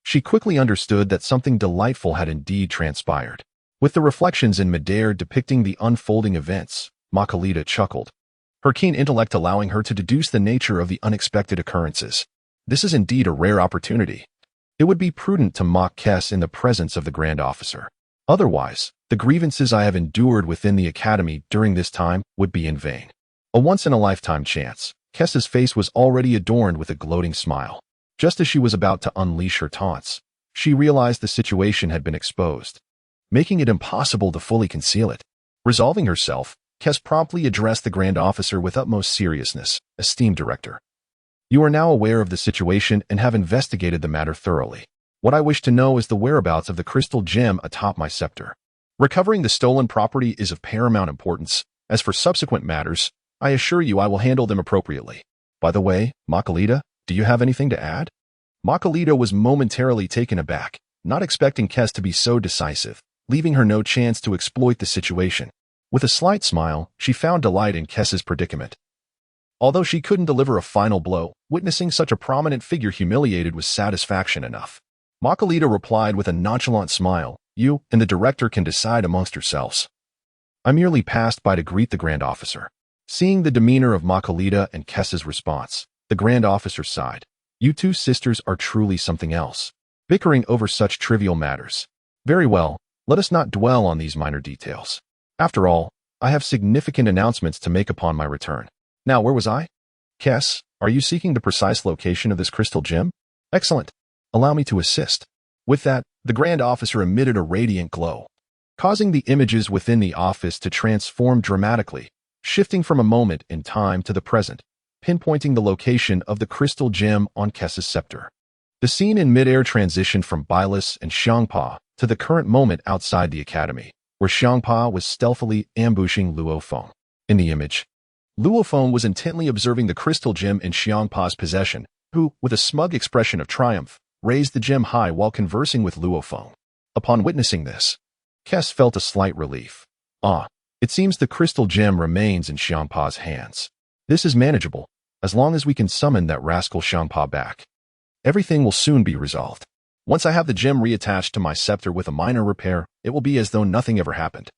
she quickly understood that something delightful had indeed transpired. With the reflections in midair depicting the unfolding events, Makalita chuckled, her keen intellect allowing her to deduce the nature of the unexpected occurrences. This is indeed a rare opportunity. It would be prudent to mock Kess in the presence of the Grand Officer. Otherwise, the grievances I have endured within the academy during this time would be in vain. A once-in-a-lifetime chance. Kess's face was already adorned with a gloating smile. Just as she was about to unleash her taunts, she realized the situation had been exposed, making it impossible to fully conceal it. Resolving herself, Kess promptly addressed the Grand Officer with utmost seriousness. Esteemed Director, you are now aware of the situation and have investigated the matter thoroughly. What I wish to know is the whereabouts of the crystal gem atop my scepter. Recovering the stolen property is of paramount importance. As for subsequent matters, I assure you I will handle them appropriately. By the way, Makalita, do you have anything to add? Makalita was momentarily taken aback, not expecting Kess to be so decisive, leaving her no chance to exploit the situation. With a slight smile, she found delight in Kess's predicament. Although she couldn't deliver a final blow, witnessing such a prominent figure humiliated was satisfaction enough. Makalita replied with a nonchalant smile, you and the director can decide amongst yourselves. I merely passed by to greet the Grand Officer. Seeing the demeanor of Makalita and Kess's response, the Grand Officer sighed. You two sisters are truly something else, bickering over such trivial matters. Very well, let us not dwell on these minor details. After all, I have significant announcements to make upon my return. Now, where was I? Kess, are you seeking the precise location of this crystal gem? Excellent. Allow me to assist. With that, the Grand Officer emitted a radiant glow, causing the images within the office to transform dramatically, shifting from a moment in time to the present, pinpointing the location of the crystal gem on Kess's scepter. The scene in midair transitioned from Beerus and Hmph to the current moment outside the academy, where Hmph was stealthily ambushing Luo Feng. In the image, Luo Feng was intently observing the crystal gem in Hmph's possession, who, with a smug expression of triumph, raised the gem high while conversing with Luo Feng. Upon witnessing this, Kess felt a slight relief. It seems the crystal gem remains in Hmph's hands. This is manageable, as long as we can summon that rascal Hmph back. Everything will soon be resolved. Once I have the gem reattached to my scepter with a minor repair, it will be as though nothing ever happened.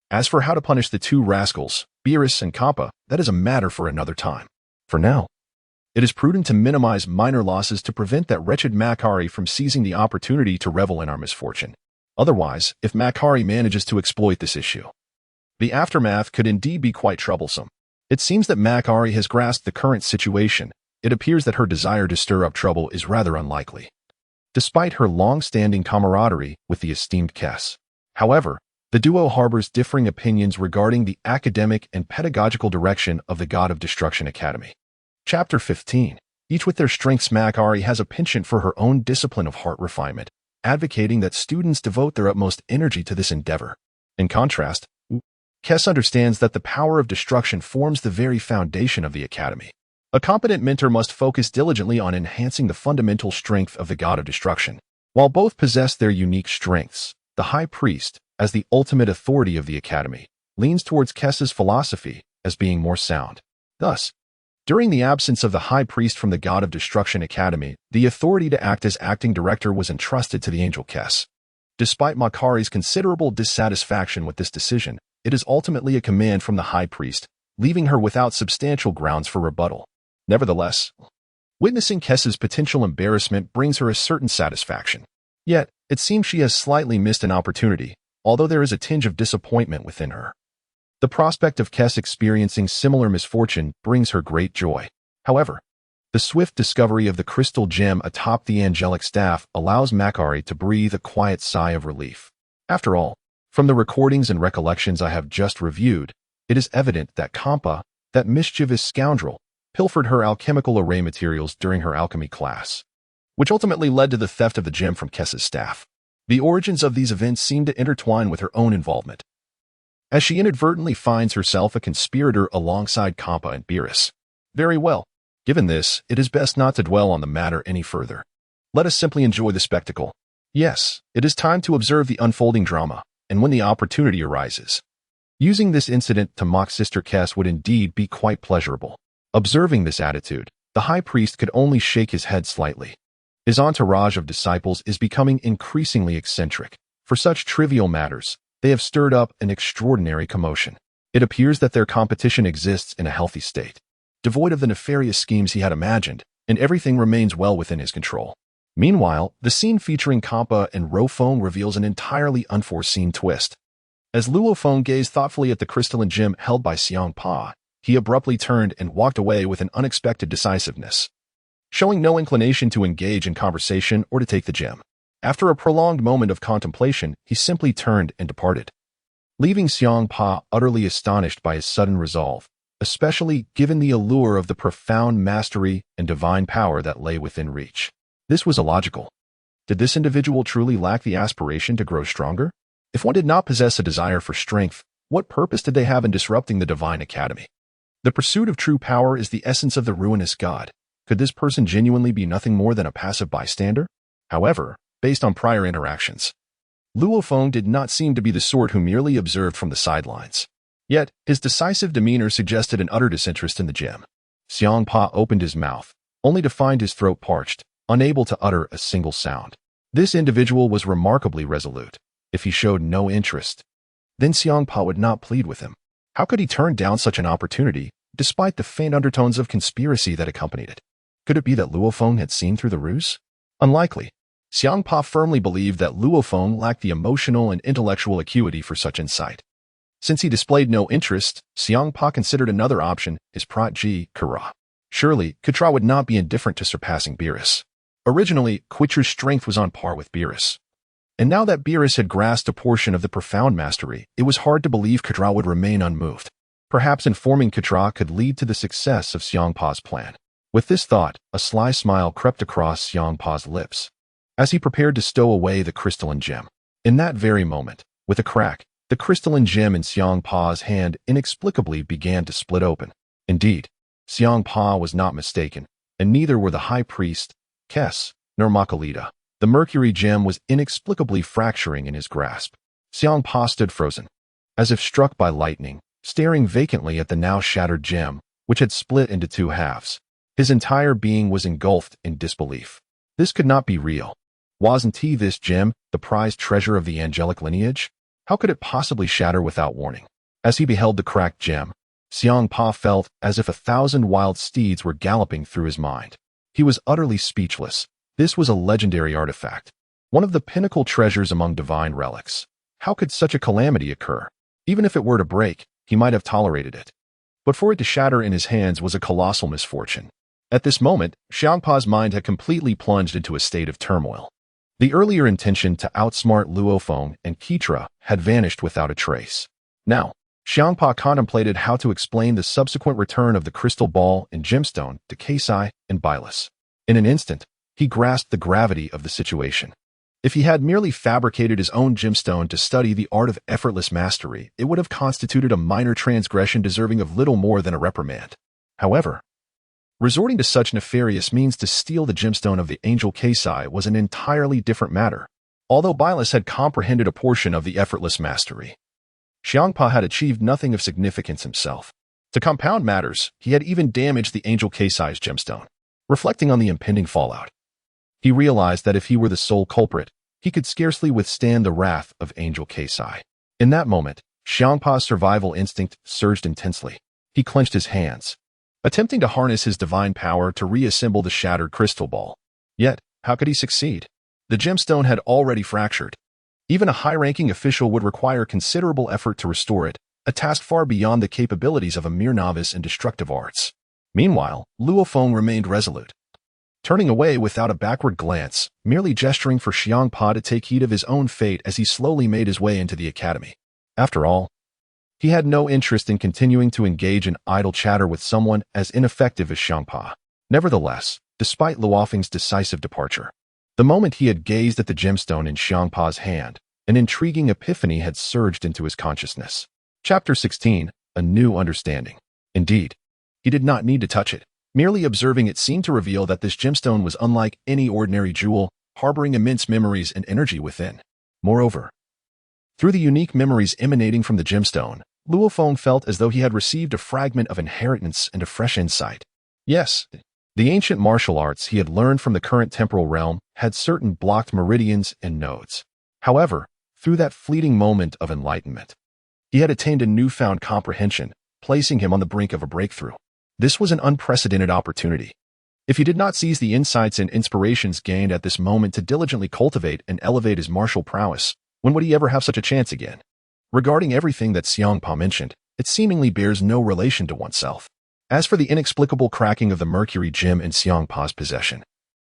As for how to punish the two rascals, Beerus and Hmph, that is a matter for another time. For now, it is prudent to minimize minor losses to prevent that wretched Makkari from seizing the opportunity to revel in our misfortune. Otherwise, if Makkari manages to exploit this issue, the aftermath could indeed be quite troublesome. It seems that Makkari has grasped the current situation. It appears that her desire to stir up trouble is rather unlikely, despite her long-standing camaraderie with the esteemed Kess. However, the duo harbors differing opinions regarding the academic and pedagogical direction of the God of Destruction Academy. Chapter 15. Each with their strengths. Makkari has a penchant for her own discipline of heart refinement, advocating that students devote their utmost energy to this endeavor. In contrast, Kess understands that the power of destruction forms the very foundation of the academy. A competent mentor must focus diligently on enhancing the fundamental strength of the God of Destruction. While both possess their unique strengths, the High Priest, as the ultimate authority of the academy, leans towards Kess's philosophy as being more sound. Thus, during the absence of the High Priest from the God of Destruction Academy, the authority to act as acting director was entrusted to the angel Kess. Despite Makkari's considerable dissatisfaction with this decision, it is ultimately a command from the High Priest, leaving her without substantial grounds for rebuttal. Nevertheless, witnessing Kess's potential embarrassment brings her a certain satisfaction. Yet, it seems she has slightly missed an opportunity, although there is a tinge of disappointment within her. The prospect of Kess experiencing similar misfortune brings her great joy. However, The swift discovery of the crystal gem atop the angelic staff allows Makari to breathe a quiet sigh of relief. After all, from the recordings and recollections I have just reviewed, it is evident that Hmph, that mischievous scoundrel, pilfered her alchemical array materials during her alchemy class, which ultimately led to the theft of the gem from Kessa's staff. The origins of these events seem to intertwine with her own involvement, as she inadvertently finds herself a conspirator alongside Hmph and Beerus. Very well. Given this, it is best not to dwell on the matter any further. Let us simply enjoy the spectacle. Yes, it is time to observe the unfolding drama, and when the opportunity arises. Using this incident to mock Sister Kess would indeed be quite pleasurable. Observing this attitude, the high priest could only shake his head slightly. His entourage of disciples is becoming increasingly eccentric. For such trivial matters, they have stirred up an extraordinary commotion. It appears that their competition exists in a healthy state, devoid of the nefarious schemes he had imagined, and everything remains well within his control. Meanwhile, the scene featuring Hmph and Luo Feng reveals an entirely unforeseen twist. As Luo Feng gazed thoughtfully at the crystalline gem held by Hmph, he abruptly turned and walked away with an unexpected decisiveness, showing no inclination to engage in conversation or to take the gem. After a prolonged moment of contemplation, he simply turned and departed, leaving Hmph utterly astonished by his sudden resolve, especially given the allure of the profound mastery and divine power that lay within reach. This was illogical. Did this individual truly lack the aspiration to grow stronger? If one did not possess a desire for strength, what purpose did they have in disrupting the divine academy? The pursuit of true power is the essence of the ruinous god. Could this person genuinely be nothing more than a passive bystander? However, based on prior interactions, Luo Feng did not seem to be the sort who merely observed from the sidelines. Yet, his decisive demeanor suggested an utter disinterest in the gem. Hmph opened his mouth, only to find his throat parched, unable to utter a single sound. This individual was remarkably resolute. If he showed no interest, then Hmph would not plead with him. How could he turn down such an opportunity, despite the faint undertones of conspiracy that accompanied it? Could it be that Luo Feng had seen through the ruse? Unlikely. Hmph firmly believed that Luo Feng lacked the emotional and intellectual acuity for such insight. Since he displayed no interest, Hmph considered another option, his protege, Kara. Surely, Katra would not be indifferent to surpassing Beerus. Originally, Quitra's strength was on par with Beerus. And now that Beerus had grasped a portion of the profound mastery, it was hard to believe Katra would remain unmoved. Perhaps informing Katra could lead to the success of Hmph's plan. With this thought, a sly smile crept across Hmph's lips as he prepared to stow away the crystalline gem. In that very moment, with a crack, the crystalline gem in Hmph's hand inexplicably began to split open. Indeed, Hmph was not mistaken, and neither were the high priest, Kess, nor Makalita. The mercury gem was inexplicably fracturing in his grasp. Hmph stood frozen, as if struck by lightning, staring vacantly at the now shattered gem, which had split into two halves. His entire being was engulfed in disbelief. This could not be real. Wasn't this gem the prized treasure of the angelic lineage? How could it possibly shatter without warning? As he beheld the cracked gem, Hmph felt as if 1,000 wild steeds were galloping through his mind. He was utterly speechless. This was a legendary artifact, one of the pinnacle treasures among divine relics. How could such a calamity occur? Even if it were to break, he might have tolerated it. But for it to shatter in his hands was a colossal misfortune. At this moment, Hmph's mind had completely plunged into a state of turmoil. The earlier intention to outsmart Luo Feng and Kitra had vanished without a trace. Now, Hmph contemplated how to explain the subsequent return of the crystal ball and gemstone to Kesai and Beerus. In an instant, he grasped the gravity of the situation. If he had merely fabricated his own gemstone to study the art of effortless mastery, it would have constituted a minor transgression deserving of little more than a reprimand. However, resorting to such nefarious means to steal the gemstone of the angel Kesai was an entirely different matter. Although Beerus had comprehended a portion of the effortless mastery, Hmph had achieved nothing of significance himself. To compound matters, he had even damaged the angel Kesai's gemstone. Reflecting on the impending fallout, he realized that if he were the sole culprit, he could scarcely withstand the wrath of Angel Kesai. In that moment, Hmph's survival instinct surged intensely. He clenched his hands, attempting to harness his divine power to reassemble the shattered crystal ball. Yet, how could he succeed? The gemstone had already fractured. Even a high-ranking official would require considerable effort to restore it, a task far beyond the capabilities of a mere novice in destructive arts. Meanwhile, Luo Feng remained resolute, turning away without a backward glance, merely gesturing for Xiangpa to take heed of his own fate as he slowly made his way into the academy. After all, he had no interest in continuing to engage in idle chatter with someone as ineffective as Xiangpa. Nevertheless, despite Luo Feng's decisive departure, the moment he had gazed at the gemstone in Xiangpa's hand, an intriguing epiphany had surged into his consciousness. Chapter 16, A New Understanding. Indeed, he did not need to touch it. Merely observing it seemed to reveal that this gemstone was unlike any ordinary jewel, harboring immense memories and energy within. Moreover, through the unique memories emanating from the gemstone, Luo Feng felt as though he had received a fragment of inheritance and a fresh insight. Yes, the ancient martial arts he had learned from the current temporal realm had certain blocked meridians and nodes. However, through that fleeting moment of enlightenment, he had attained a newfound comprehension, placing him on the brink of a breakthrough. This was an unprecedented opportunity. If he did not seize the insights and inspirations gained at this moment to diligently cultivate and elevate his martial prowess, when would he ever have such a chance again? Regarding everything that Xiangpa mentioned, it seemingly bears no relation to oneself. As for the inexplicable cracking of the mercury gem in Xiangpa's possession,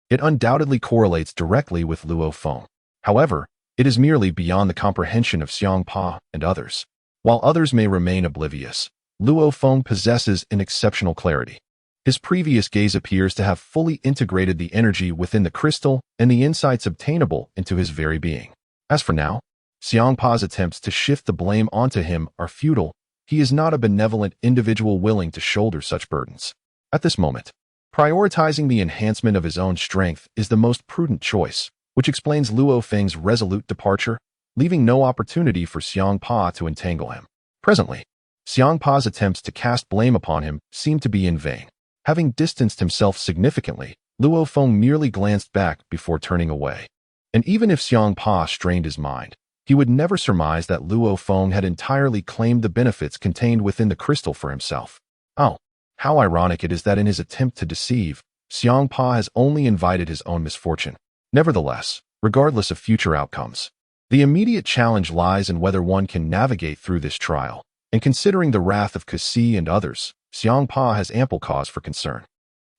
it undoubtedly correlates directly with Luo Feng. However, it is merely beyond the comprehension of Xiangpa and others. While others may remain oblivious, Luo Feng possesses an exceptional clarity. His previous gaze appears to have fully integrated the energy within the crystal and the insights obtainable into his very being. As for now, Xiangpa's attempts to shift the blame onto him are futile. He is not a benevolent individual willing to shoulder such burdens. At this moment, prioritizing the enhancement of his own strength is the most prudent choice, which explains Luo Feng's resolute departure, leaving no opportunity for Xiangpa to entangle him. Presently, Xiangpa's attempts to cast blame upon him seemed to be in vain. Having distanced himself significantly, Luo Feng merely glanced back before turning away. And even if Xiangpa strained his mind, he would never surmise that Luo Feng had entirely claimed the benefits contained within the crystal for himself. Oh, how ironic it is that in his attempt to deceive, Xiangpa has only invited his own misfortune. Nevertheless, regardless of future outcomes, the immediate challenge lies in whether one can navigate through this trial. And considering the wrath of Kasi and others, Xiangpa has ample cause for concern.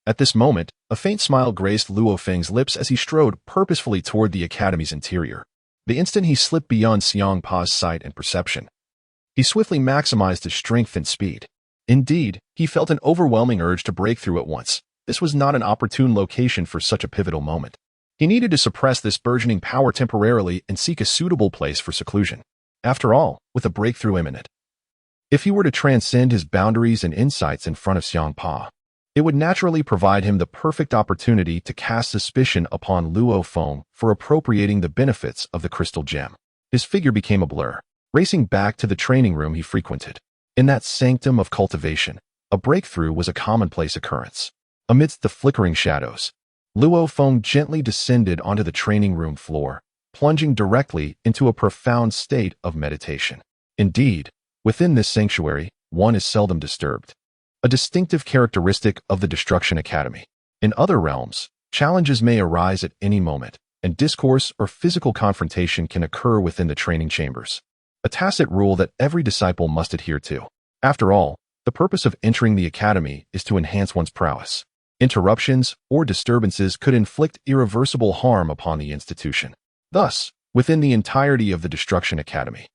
At this moment, a faint smile graced Luo Feng's lips as he strode purposefully toward the academy's interior. The instant he slipped beyond Xiangpa's sight and perception, he swiftly maximized his strength and speed. Indeed, he felt an overwhelming urge to break through at once. This was not an opportune location for such a pivotal moment. He needed to suppress this burgeoning power temporarily and seek a suitable place for seclusion. After all, with a breakthrough imminent, if he were to transcend his boundaries and insights in front of Xiangpa, it would naturally provide him the perfect opportunity to cast suspicion upon Luo Feng for appropriating the benefits of the crystal gem. His figure became a blur, racing back to the training room he frequented. In that sanctum of cultivation, a breakthrough was a commonplace occurrence. Amidst the flickering shadows, Luo Feng gently descended onto the training room floor, plunging directly into a profound state of meditation. Indeed, within this sanctuary, one is seldom disturbed, a distinctive characteristic of the Destruction Academy. In other realms, challenges may arise at any moment, and discourse or physical confrontation can occur within the training chambers, a tacit rule that every disciple must adhere to. After all, the purpose of entering the academy is to enhance one's prowess. Interruptions or disturbances could inflict irreversible harm upon the institution. Thus, within the entirety of the Destruction Academy,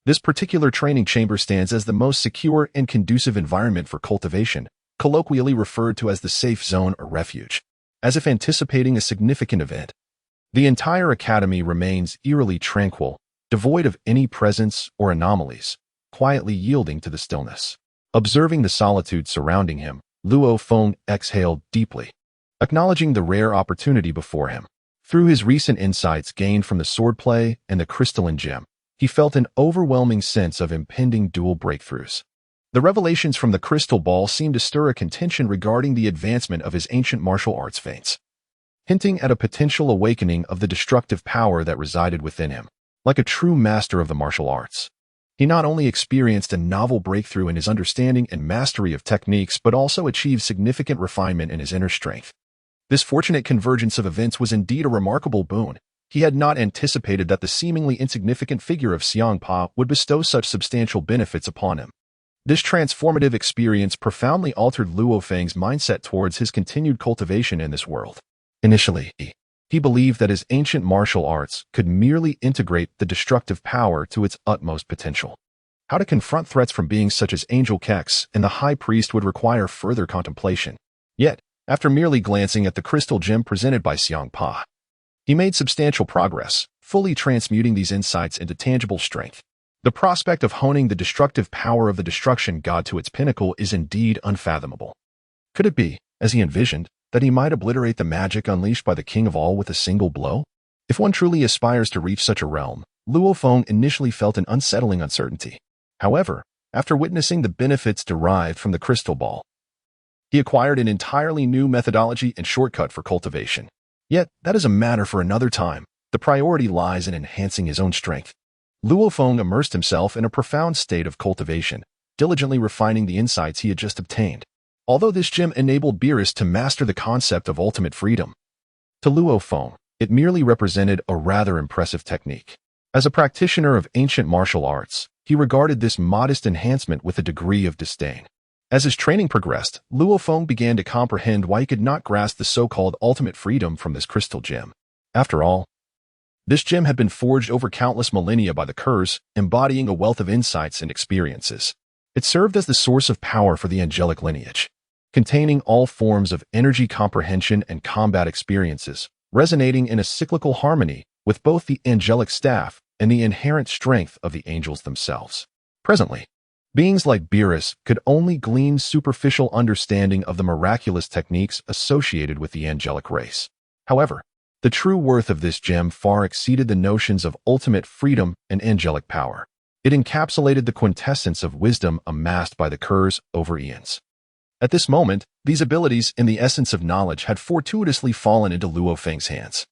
this particular training chamber stands as the most secure and conducive environment for cultivation, colloquially referred to as the safe zone or refuge. As if anticipating a significant event, the entire academy remains eerily tranquil, devoid of any presence or anomalies, quietly yielding to the stillness. Observing the solitude surrounding him, Luo Feng exhaled deeply, acknowledging the rare opportunity before him. Through his recent insights gained from the swordplay and the crystalline gem, he felt an overwhelming sense of impending dual breakthroughs. The revelations from the crystal ball seemed to stir a contention regarding the advancement of his ancient martial arts feints, hinting at a potential awakening of the destructive power that resided within him. Like a true master of the martial arts, he not only experienced a novel breakthrough in his understanding and mastery of techniques, but also achieved significant refinement in his inner strength. This fortunate convergence of events was indeed a remarkable boon. He had not anticipated that the seemingly insignificant figure of Xiangpa would bestow such substantial benefits upon him. This transformative experience profoundly altered Luo Feng's mindset towards his continued cultivation in this world. Initially, he believed that his ancient martial arts could merely integrate the destructive power to its utmost potential. How to confront threats from beings such as Angel Kex and the High Priest would require further contemplation. Yet, after merely glancing at the crystal gem presented by Hmph, he made substantial progress, fully transmuting these insights into tangible strength. The prospect of honing the destructive power of the destruction god to its pinnacle is indeed unfathomable. Could it be, as he envisioned, that he might obliterate the magic unleashed by the king of all with a single blow? If one truly aspires to reach such a realm, Luo Feng initially felt an unsettling uncertainty. However, after witnessing the benefits derived from the crystal ball, he acquired an entirely new methodology and shortcut for cultivation. Yet, that is a matter for another time. The priority lies in enhancing his own strength. Luo Feng immersed himself in a profound state of cultivation, diligently refining the insights he had just obtained. Although this gem enabled Beerus to master the concept of ultimate freedom, to Luo Feng, it merely represented a rather impressive technique. As a practitioner of ancient martial arts, he regarded this modest enhancement with a degree of disdain. As his training progressed, Luo Feng began to comprehend why he could not grasp the so-called ultimate freedom from this crystal gem. After all, this gem had been forged over countless millennia by the Curse, embodying a wealth of insights and experiences. It served as the source of power for the angelic lineage, containing all forms of energy comprehension and combat experiences, resonating in a cyclical harmony with both the angelic staff and the inherent strength of the angels themselves. Presently, beings like Beerus could only glean superficial understanding of the miraculous techniques associated with the angelic race. However, the true worth of this gem far exceeded the notions of ultimate freedom and angelic power. It encapsulated the quintessence of wisdom amassed by the Curse over eons. At this moment, these abilities and the essence of knowledge had fortuitously fallen into Luo Feng's hands,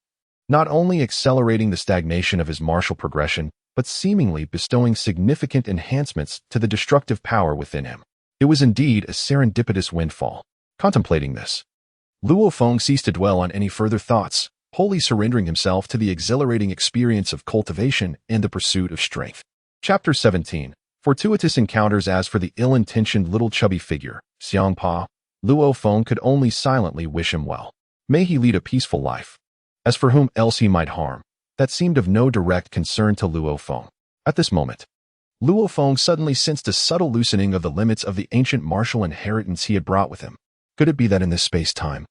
not only accelerating the stagnation of his martial progression, but seemingly bestowing significant enhancements to the destructive power within him. It was indeed a serendipitous windfall. Contemplating this, Luo Feng ceased to dwell on any further thoughts, wholly surrendering himself to the exhilarating experience of cultivation and the pursuit of strength. Chapter 17. Fortuitous Encounters. As for the ill-intentioned little chubby figure, Hmph, Luo Feng could only silently wish him well. May he lead a peaceful life. As for whom else he might harm, that seemed of no direct concern to Luo Feng. At this moment, Luo Feng suddenly sensed a subtle loosening of the limits of the ancient martial inheritance he had brought with him. Could it be that in this space-time,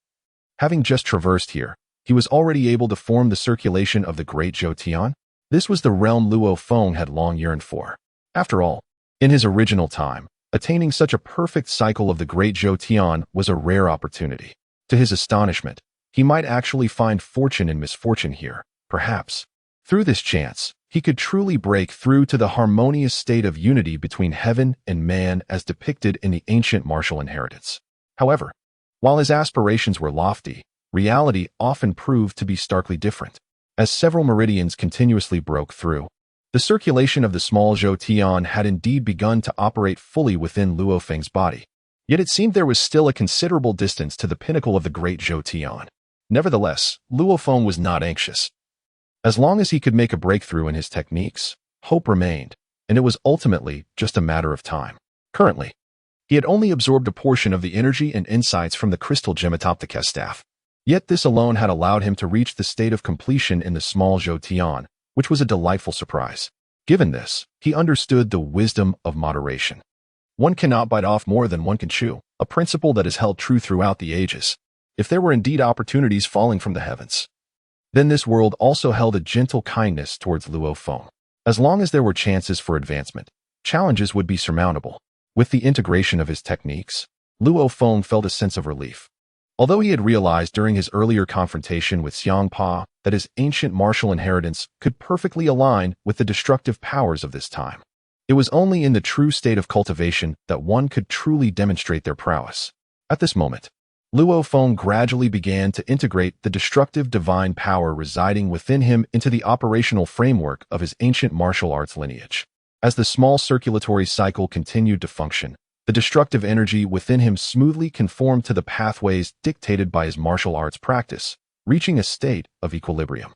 having just traversed here, he was already able to form the circulation of the great Zhou? This was the realm Luo Feng had long yearned for. After all, in his original time, attaining such a perfect cycle of the great Zhou was a rare opportunity. To his astonishment, he might actually find fortune in misfortune here. Perhaps, through this chance, he could truly break through to the harmonious state of unity between heaven and man as depicted in the ancient martial inheritance. However, while his aspirations were lofty, reality often proved to be starkly different. As several meridians continuously broke through, the circulation of the small Zhou had indeed begun to operate fully within Luo Feng's body. Yet it seemed there was still a considerable distance to the pinnacle of the great Zhou. Nevertheless, Luo Feng was not anxious. As long as he could make a breakthrough in his techniques, hope remained, and it was ultimately just a matter of time. Currently, he had only absorbed a portion of the energy and insights from the crystal gem atop the staff. Yet this alone had allowed him to reach the state of completion in the small Zhou, which was a delightful surprise. Given this, he understood the wisdom of moderation. One cannot bite off more than one can chew, a principle that has held true throughout the ages. If there were indeed opportunities falling from the heavens, then this world also held a gentle kindness towards Luo Feng. As long as there were chances for advancement, challenges would be surmountable. With the integration of his techniques, Luo Feng felt a sense of relief. Although he had realized during his earlier confrontation with Hmph that his ancient martial inheritance could perfectly align with the destructive powers of this time, it was only in the true state of cultivation that one could truly demonstrate their prowess. At this moment, Luo Feng gradually began to integrate the destructive divine power residing within him into the operational framework of his ancient martial arts lineage. As the small circulatory cycle continued to function, the destructive energy within him smoothly conformed to the pathways dictated by his martial arts practice, reaching a state of equilibrium.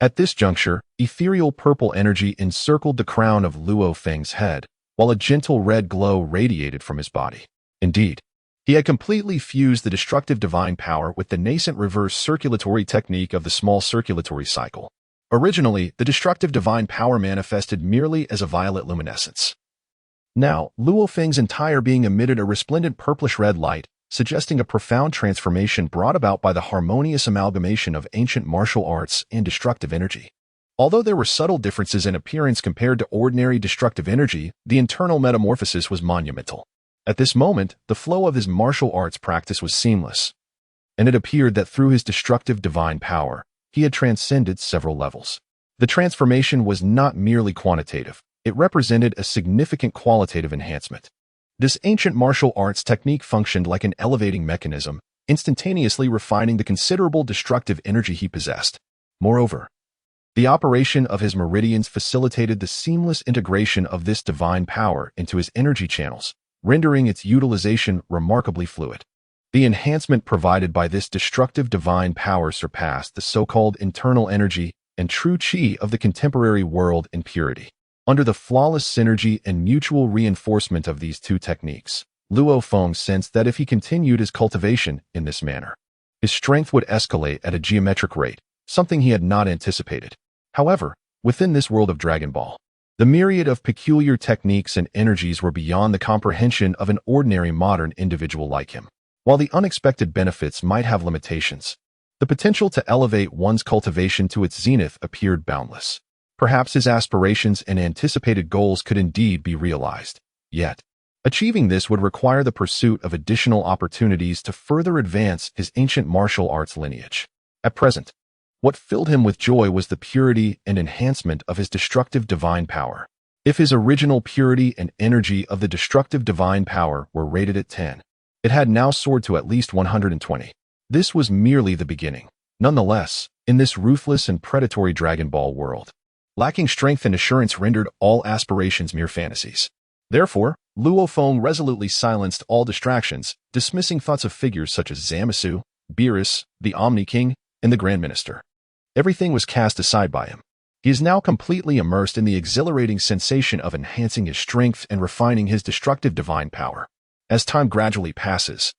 At this juncture, ethereal purple energy encircled the crown of Luo Feng's head, while a gentle red glow radiated from his body. Indeed, he had completely fused the destructive divine power with the nascent reverse circulatory technique of the small circulatory cycle. Originally, the destructive divine power manifested merely as a violet luminescence. Now, Luo Feng's entire being emitted a resplendent purplish-red light, suggesting a profound transformation brought about by the harmonious amalgamation of ancient martial arts and destructive energy. Although there were subtle differences in appearance compared to ordinary destructive energy, the internal metamorphosis was monumental. At this moment, the flow of his martial arts practice was seamless, and it appeared that through his destructive divine power, he had transcended several levels. The transformation was not merely quantitative, it represented a significant qualitative enhancement. This ancient martial arts technique functioned like an elevating mechanism, instantaneously refining the considerable destructive energy he possessed. Moreover, the operation of his meridians facilitated the seamless integration of this divine power into his energy channels, rendering its utilization remarkably fluid. The enhancement provided by this destructive divine power surpassed the so-called internal energy and true chi of the contemporary world in purity. Under the flawless synergy and mutual reinforcement of these two techniques, Luo Feng sensed that if he continued his cultivation in this manner, his strength would escalate at a geometric rate, something he had not anticipated. However, within this world of Dragon Ball, the myriad of peculiar techniques and energies were beyond the comprehension of an ordinary modern individual like him. While the unexpected benefits might have limitations, the potential to elevate one's cultivation to its zenith appeared boundless. Perhaps his aspirations and anticipated goals could indeed be realized. Yet, achieving this would require the pursuit of additional opportunities to further advance his ancient martial arts lineage. At present, what filled him with joy was the purity and enhancement of his destructive divine power. If his original purity and energy of the destructive divine power were rated at 10, it had now soared to at least 120. This was merely the beginning. Nonetheless, in this ruthless and predatory Dragon Ball world, lacking strength and assurance rendered all aspirations mere fantasies. Therefore, Luo Feng resolutely silenced all distractions, dismissing thoughts of figures such as Zamasu, Beerus, the Omni King, and the Grand Minister. Everything was cast aside by him. He is now completely immersed in the exhilarating sensation of enhancing his strength and refining his destructive divine power. As time gradually passes,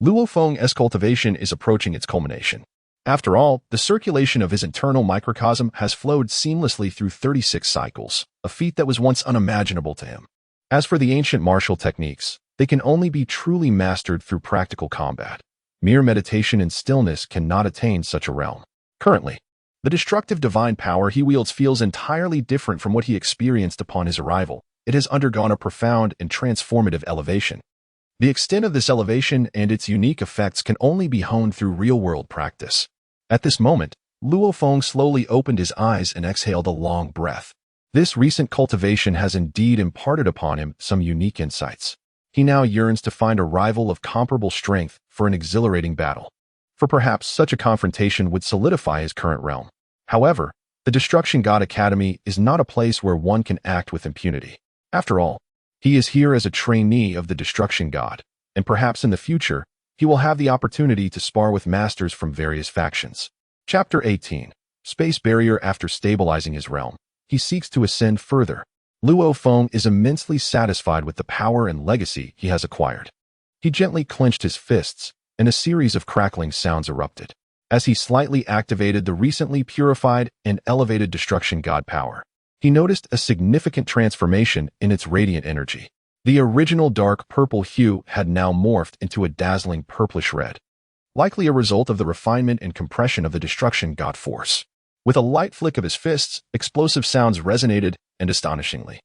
Luo Feng's cultivation is approaching its culmination. After all, the circulation of his internal microcosm has flowed seamlessly through 36 cycles, a feat that was once unimaginable to him. As for the ancient martial techniques, they can only be truly mastered through practical combat. Mere meditation and stillness cannot attain such a realm. Currently, the destructive divine power he wields feels entirely different from what he experienced upon his arrival. It has undergone a profound and transformative elevation. The extent of this elevation and its unique effects can only be honed through real-world practice. At this moment, Luo Feng slowly opened his eyes and exhaled a long breath. This recent cultivation has indeed imparted upon him some unique insights. He now yearns to find a rival of comparable strength for an exhilarating battle. For perhaps such a confrontation would solidify his current realm. However, the Destruction God Academy is not a place where one can act with impunity. After all, he is here as a trainee of the Destruction God, and perhaps in the future, he will have the opportunity to spar with masters from various factions. Chapter 18. Space Barrier. After stabilizing his realm, he seeks to ascend further. Luo Feng is immensely satisfied with the power and legacy he has acquired. He gently clenched his fists, and a series of crackling sounds erupted. As he slightly activated the recently purified and elevated Destruction God power, he noticed a significant transformation in its radiant energy. The original dark purple hue had now morphed into a dazzling purplish red, likely a result of the refinement and compression of the Destruction God force. With a light flick of his fists, explosive sounds resonated, and astonishingly,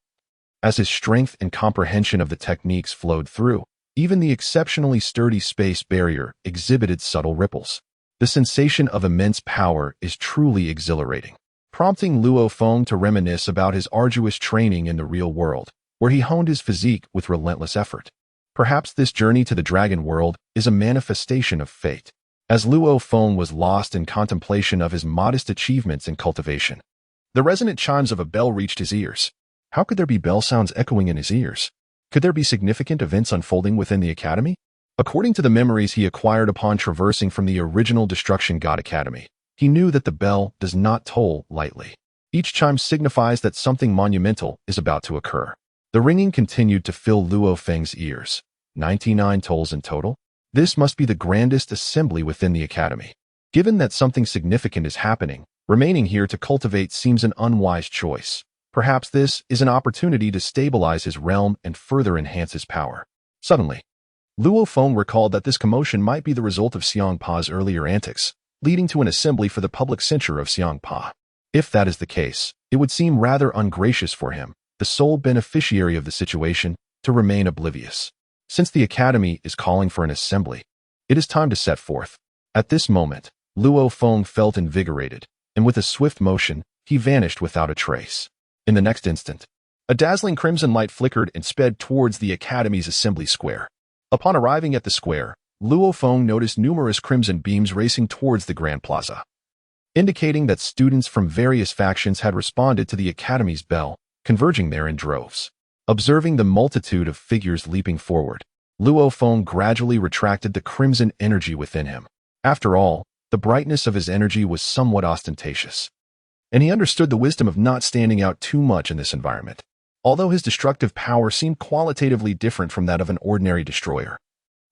as his strength and comprehension of the techniques flowed through, even the exceptionally sturdy space barrier exhibited subtle ripples. The sensation of immense power is truly exhilarating, prompting Luo Feng to reminisce about his arduous training in the real world, where he honed his physique with relentless effort. Perhaps this journey to the dragon world is a manifestation of fate. As Luo Feng was lost in contemplation of his modest achievements in cultivation, the resonant chimes of a bell reached his ears. How could there be bell sounds echoing in his ears? Could there be significant events unfolding within the academy? According to the memories he acquired upon traversing from the original Destruction God Academy, he knew that the bell does not toll lightly. Each chime signifies that something monumental is about to occur. The ringing continued to fill Luo Feng's ears. 99 tolls in total? This must be the grandest assembly within the academy. Given that something significant is happening, remaining here to cultivate seems an unwise choice. Perhaps this is an opportunity to stabilize his realm and further enhance his power. Suddenly, Luo Feng recalled that this commotion might be the result of Xiangpa's earlier antics, leading to an assembly for the public censure of Xiangpa. If that is the case, it would seem rather ungracious for him, the sole beneficiary of the situation, to remain oblivious. Since the academy is calling for an assembly, it is time to set forth. At this moment, Luo Feng felt invigorated, and with a swift motion, he vanished without a trace. In the next instant, a dazzling crimson light flickered and sped towards the academy's assembly square. Upon arriving at the square, Luo Feng noticed numerous crimson beams racing towards the Grand Plaza, indicating that students from various factions had responded to the academy's bell, converging there in droves. Observing the multitude of figures leaping forward, Luo Feng gradually retracted the crimson energy within him. After all, the brightness of his energy was somewhat ostentatious, and he understood the wisdom of not standing out too much in this environment. Although his destructive power seemed qualitatively different from that of an ordinary destroyer,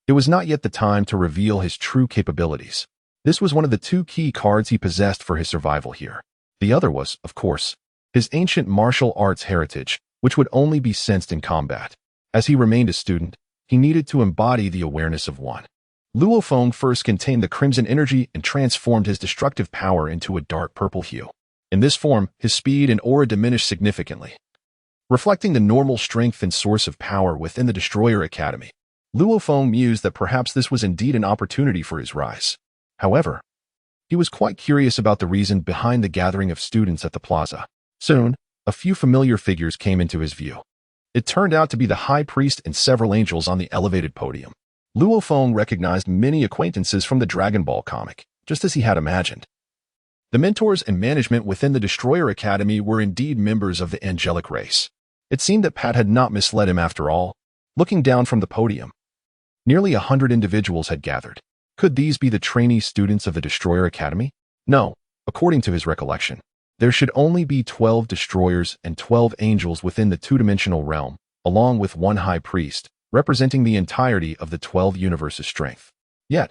it was not yet the time to reveal his true capabilities. This was one of the two key cards he possessed for his survival here. The other was, of course, his ancient martial arts heritage, which would only be sensed in combat. As he remained a student, he needed to embody the awareness of one. Luo Feng first contained the crimson energy and transformed his destructive power into a dark purple hue. In this form, his speed and aura diminished significantly, reflecting the normal strength and source of power within the Destroyer Academy. Luo Feng mused that perhaps this was indeed an opportunity for his rise. However, he was quite curious about the reason behind the gathering of students at the plaza. Soon, a few familiar figures came into his view. It turned out to be the high priest and several angels on the elevated podium. Luo Feng recognized many acquaintances from the Dragon Ball comic, just as he had imagined. The mentors and management within the Destroyer Academy were indeed members of the angelic race. It seemed that Pat had not misled him after all. Looking down from the podium, nearly 100 individuals had gathered. Could these be the trainee students of the Destroyer Academy? No, according to his recollection. There should only be 12 destroyers and 12 angels within the two-dimensional realm, along with one high priest, representing the entirety of the 12 universes' strength. Yet,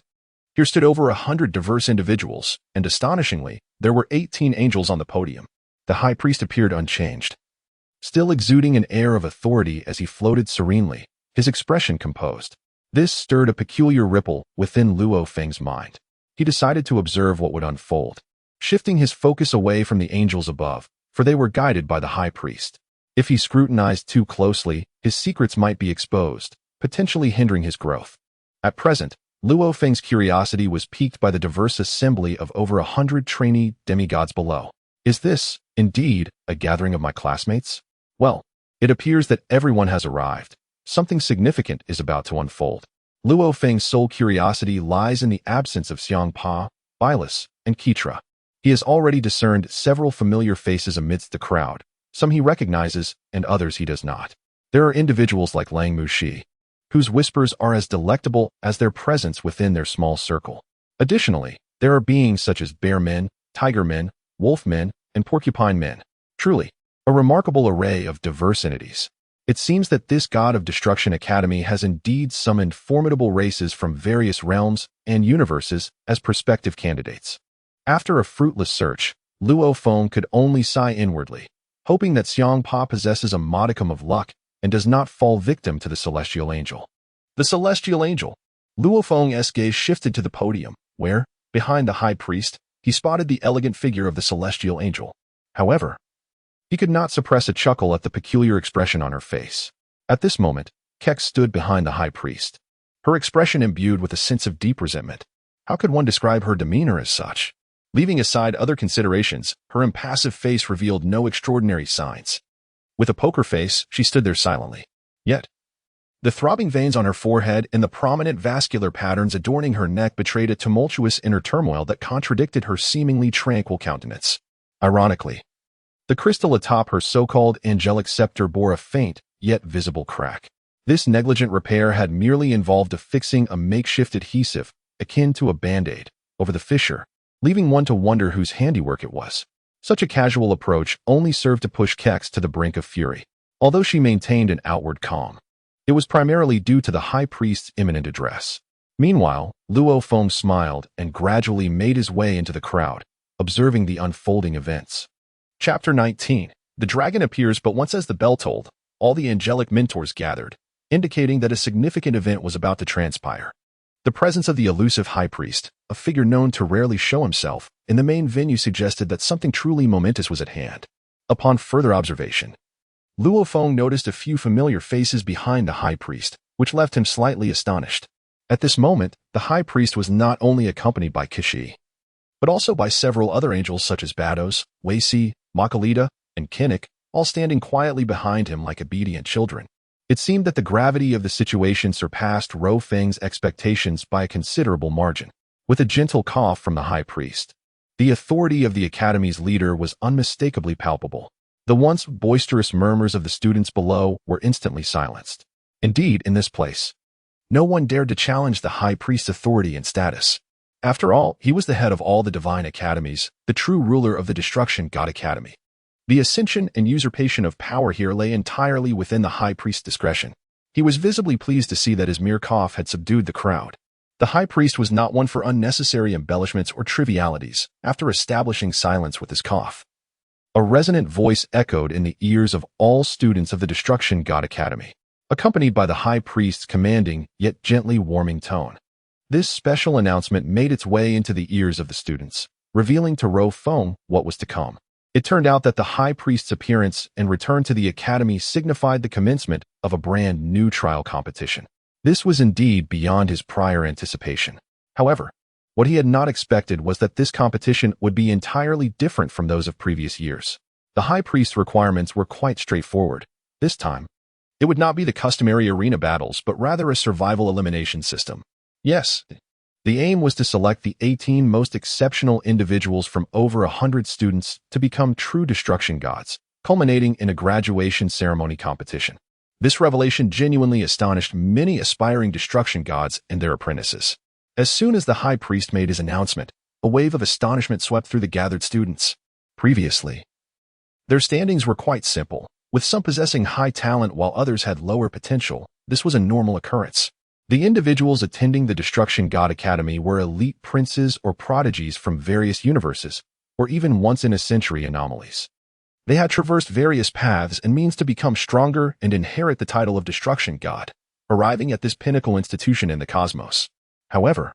here stood over 100 diverse individuals, and astonishingly, there were 18 angels on the podium. The high priest appeared unchanged, still exuding an air of authority as he floated serenely, his expression composed. This stirred a peculiar ripple within Luo Feng's mind. He decided to observe what would unfold, shifting his focus away from the angels above, for they were guided by the high priest. If he scrutinized too closely, his secrets might be exposed, potentially hindering his growth. At present, Luo Feng's curiosity was piqued by the diverse assembly of over 100 trainee demigods below. Is this, indeed, a gathering of my classmates? Well, it appears that everyone has arrived. Something significant is about to unfold. Luo Feng's sole curiosity lies in the absence of Xiangpa, Beerus, and Keitra. He has already discerned several familiar faces amidst the crowd. Some he recognizes, and others he does not. There are individuals like Lang Mushi, whose whispers are as delectable as their presence within their small circle. Additionally, there are beings such as bear men, tiger men, wolf men, and porcupine men. Truly, a remarkable array of diverse entities. It seems that this God of Destruction Academy has indeed summoned formidable races from various realms and universes as prospective candidates. After a fruitless search, Luo Feng could only sigh inwardly, hoping that Xiangpa possesses a modicum of luck and does not fall victim to the Celestial Angel. The Celestial Angel. Luo Feng's gaze shifted to the podium, where, behind the high priest, he spotted the elegant figure of the Celestial Angel. However, he could not suppress a chuckle at the peculiar expression on her face. At this moment, Kex stood behind the high priest, her expression imbued with a sense of deep resentment. How could one describe her demeanor as such? Leaving aside other considerations, her impassive face revealed no extraordinary signs. With a poker face, she stood there silently. Yet, the throbbing veins on her forehead and the prominent vascular patterns adorning her neck betrayed a tumultuous inner turmoil that contradicted her seemingly tranquil countenance. Ironically, the crystal atop her so-called angelic scepter bore a faint, yet visible crack. This negligent repair had merely involved affixing a makeshift adhesive, akin to a band-aid, over the fissure, leaving one to wonder whose handiwork it was. Such a casual approach only served to push Kex to the brink of fury. Although she maintained an outward calm, it was primarily due to the high priest's imminent address. Meanwhile, Luo Feng smiled and gradually made his way into the crowd, observing the unfolding events. Chapter 19. The dragon appears, but once as the bell tolled, all the angelic mentors gathered, indicating that a significant event was about to transpire. The presence of the elusive high priest, a figure known to rarely show himself, in the main venue suggested that something truly momentous was at hand. Upon further observation, Luo Feng noticed a few familiar faces behind the high priest, which left him slightly astonished. At this moment, the high priest was not only accompanied by Kishi, but also by several other angels such as Bados, Whis, Makalita, and Kinnick, all standing quietly behind him like obedient children. It seemed that the gravity of the situation surpassed Luo Feng's expectations by a considerable margin. With a gentle cough from the high priest, the authority of the academy's leader was unmistakably palpable. The once boisterous murmurs of the students below were instantly silenced. Indeed, in this place, no one dared to challenge the high priest's authority and status. After all, he was the head of all the divine academies, the true ruler of the Destruction God Academy. The ascension and usurpation of power here lay entirely within the high priest's discretion. He was visibly pleased to see that his mere cough had subdued the crowd. The high priest was not one for unnecessary embellishments or trivialities. After establishing silence with his cough, a resonant voice echoed in the ears of all students of the Destruction God Academy, accompanied by the high priest's commanding yet gently warming tone. This special announcement made its way into the ears of the students, revealing to Luo Feng what was to come. It turned out that the high priest's appearance and return to the academy signified the commencement of a brand new trial competition. This was indeed beyond his prior anticipation. However, what he had not expected was that this competition would be entirely different from those of previous years. The high priest's requirements were quite straightforward. This time, it would not be the customary arena battles, but rather a survival elimination system. Yes, the aim was to select the 18 most exceptional individuals from over 100 students to become true destruction gods, culminating in a graduation ceremony competition. This revelation genuinely astonished many aspiring destruction gods and their apprentices. As soon as the high priest made his announcement, a wave of astonishment swept through the gathered students. Previously, their standings were quite simple, with some possessing high talent while others had lower potential. This was a normal occurrence. The individuals attending the Destruction God Academy were elite princes or prodigies from various universes, or even once-in-a-century anomalies. They had traversed various paths and means to become stronger and inherit the title of Destruction God, arriving at this pinnacle institution in the cosmos. However,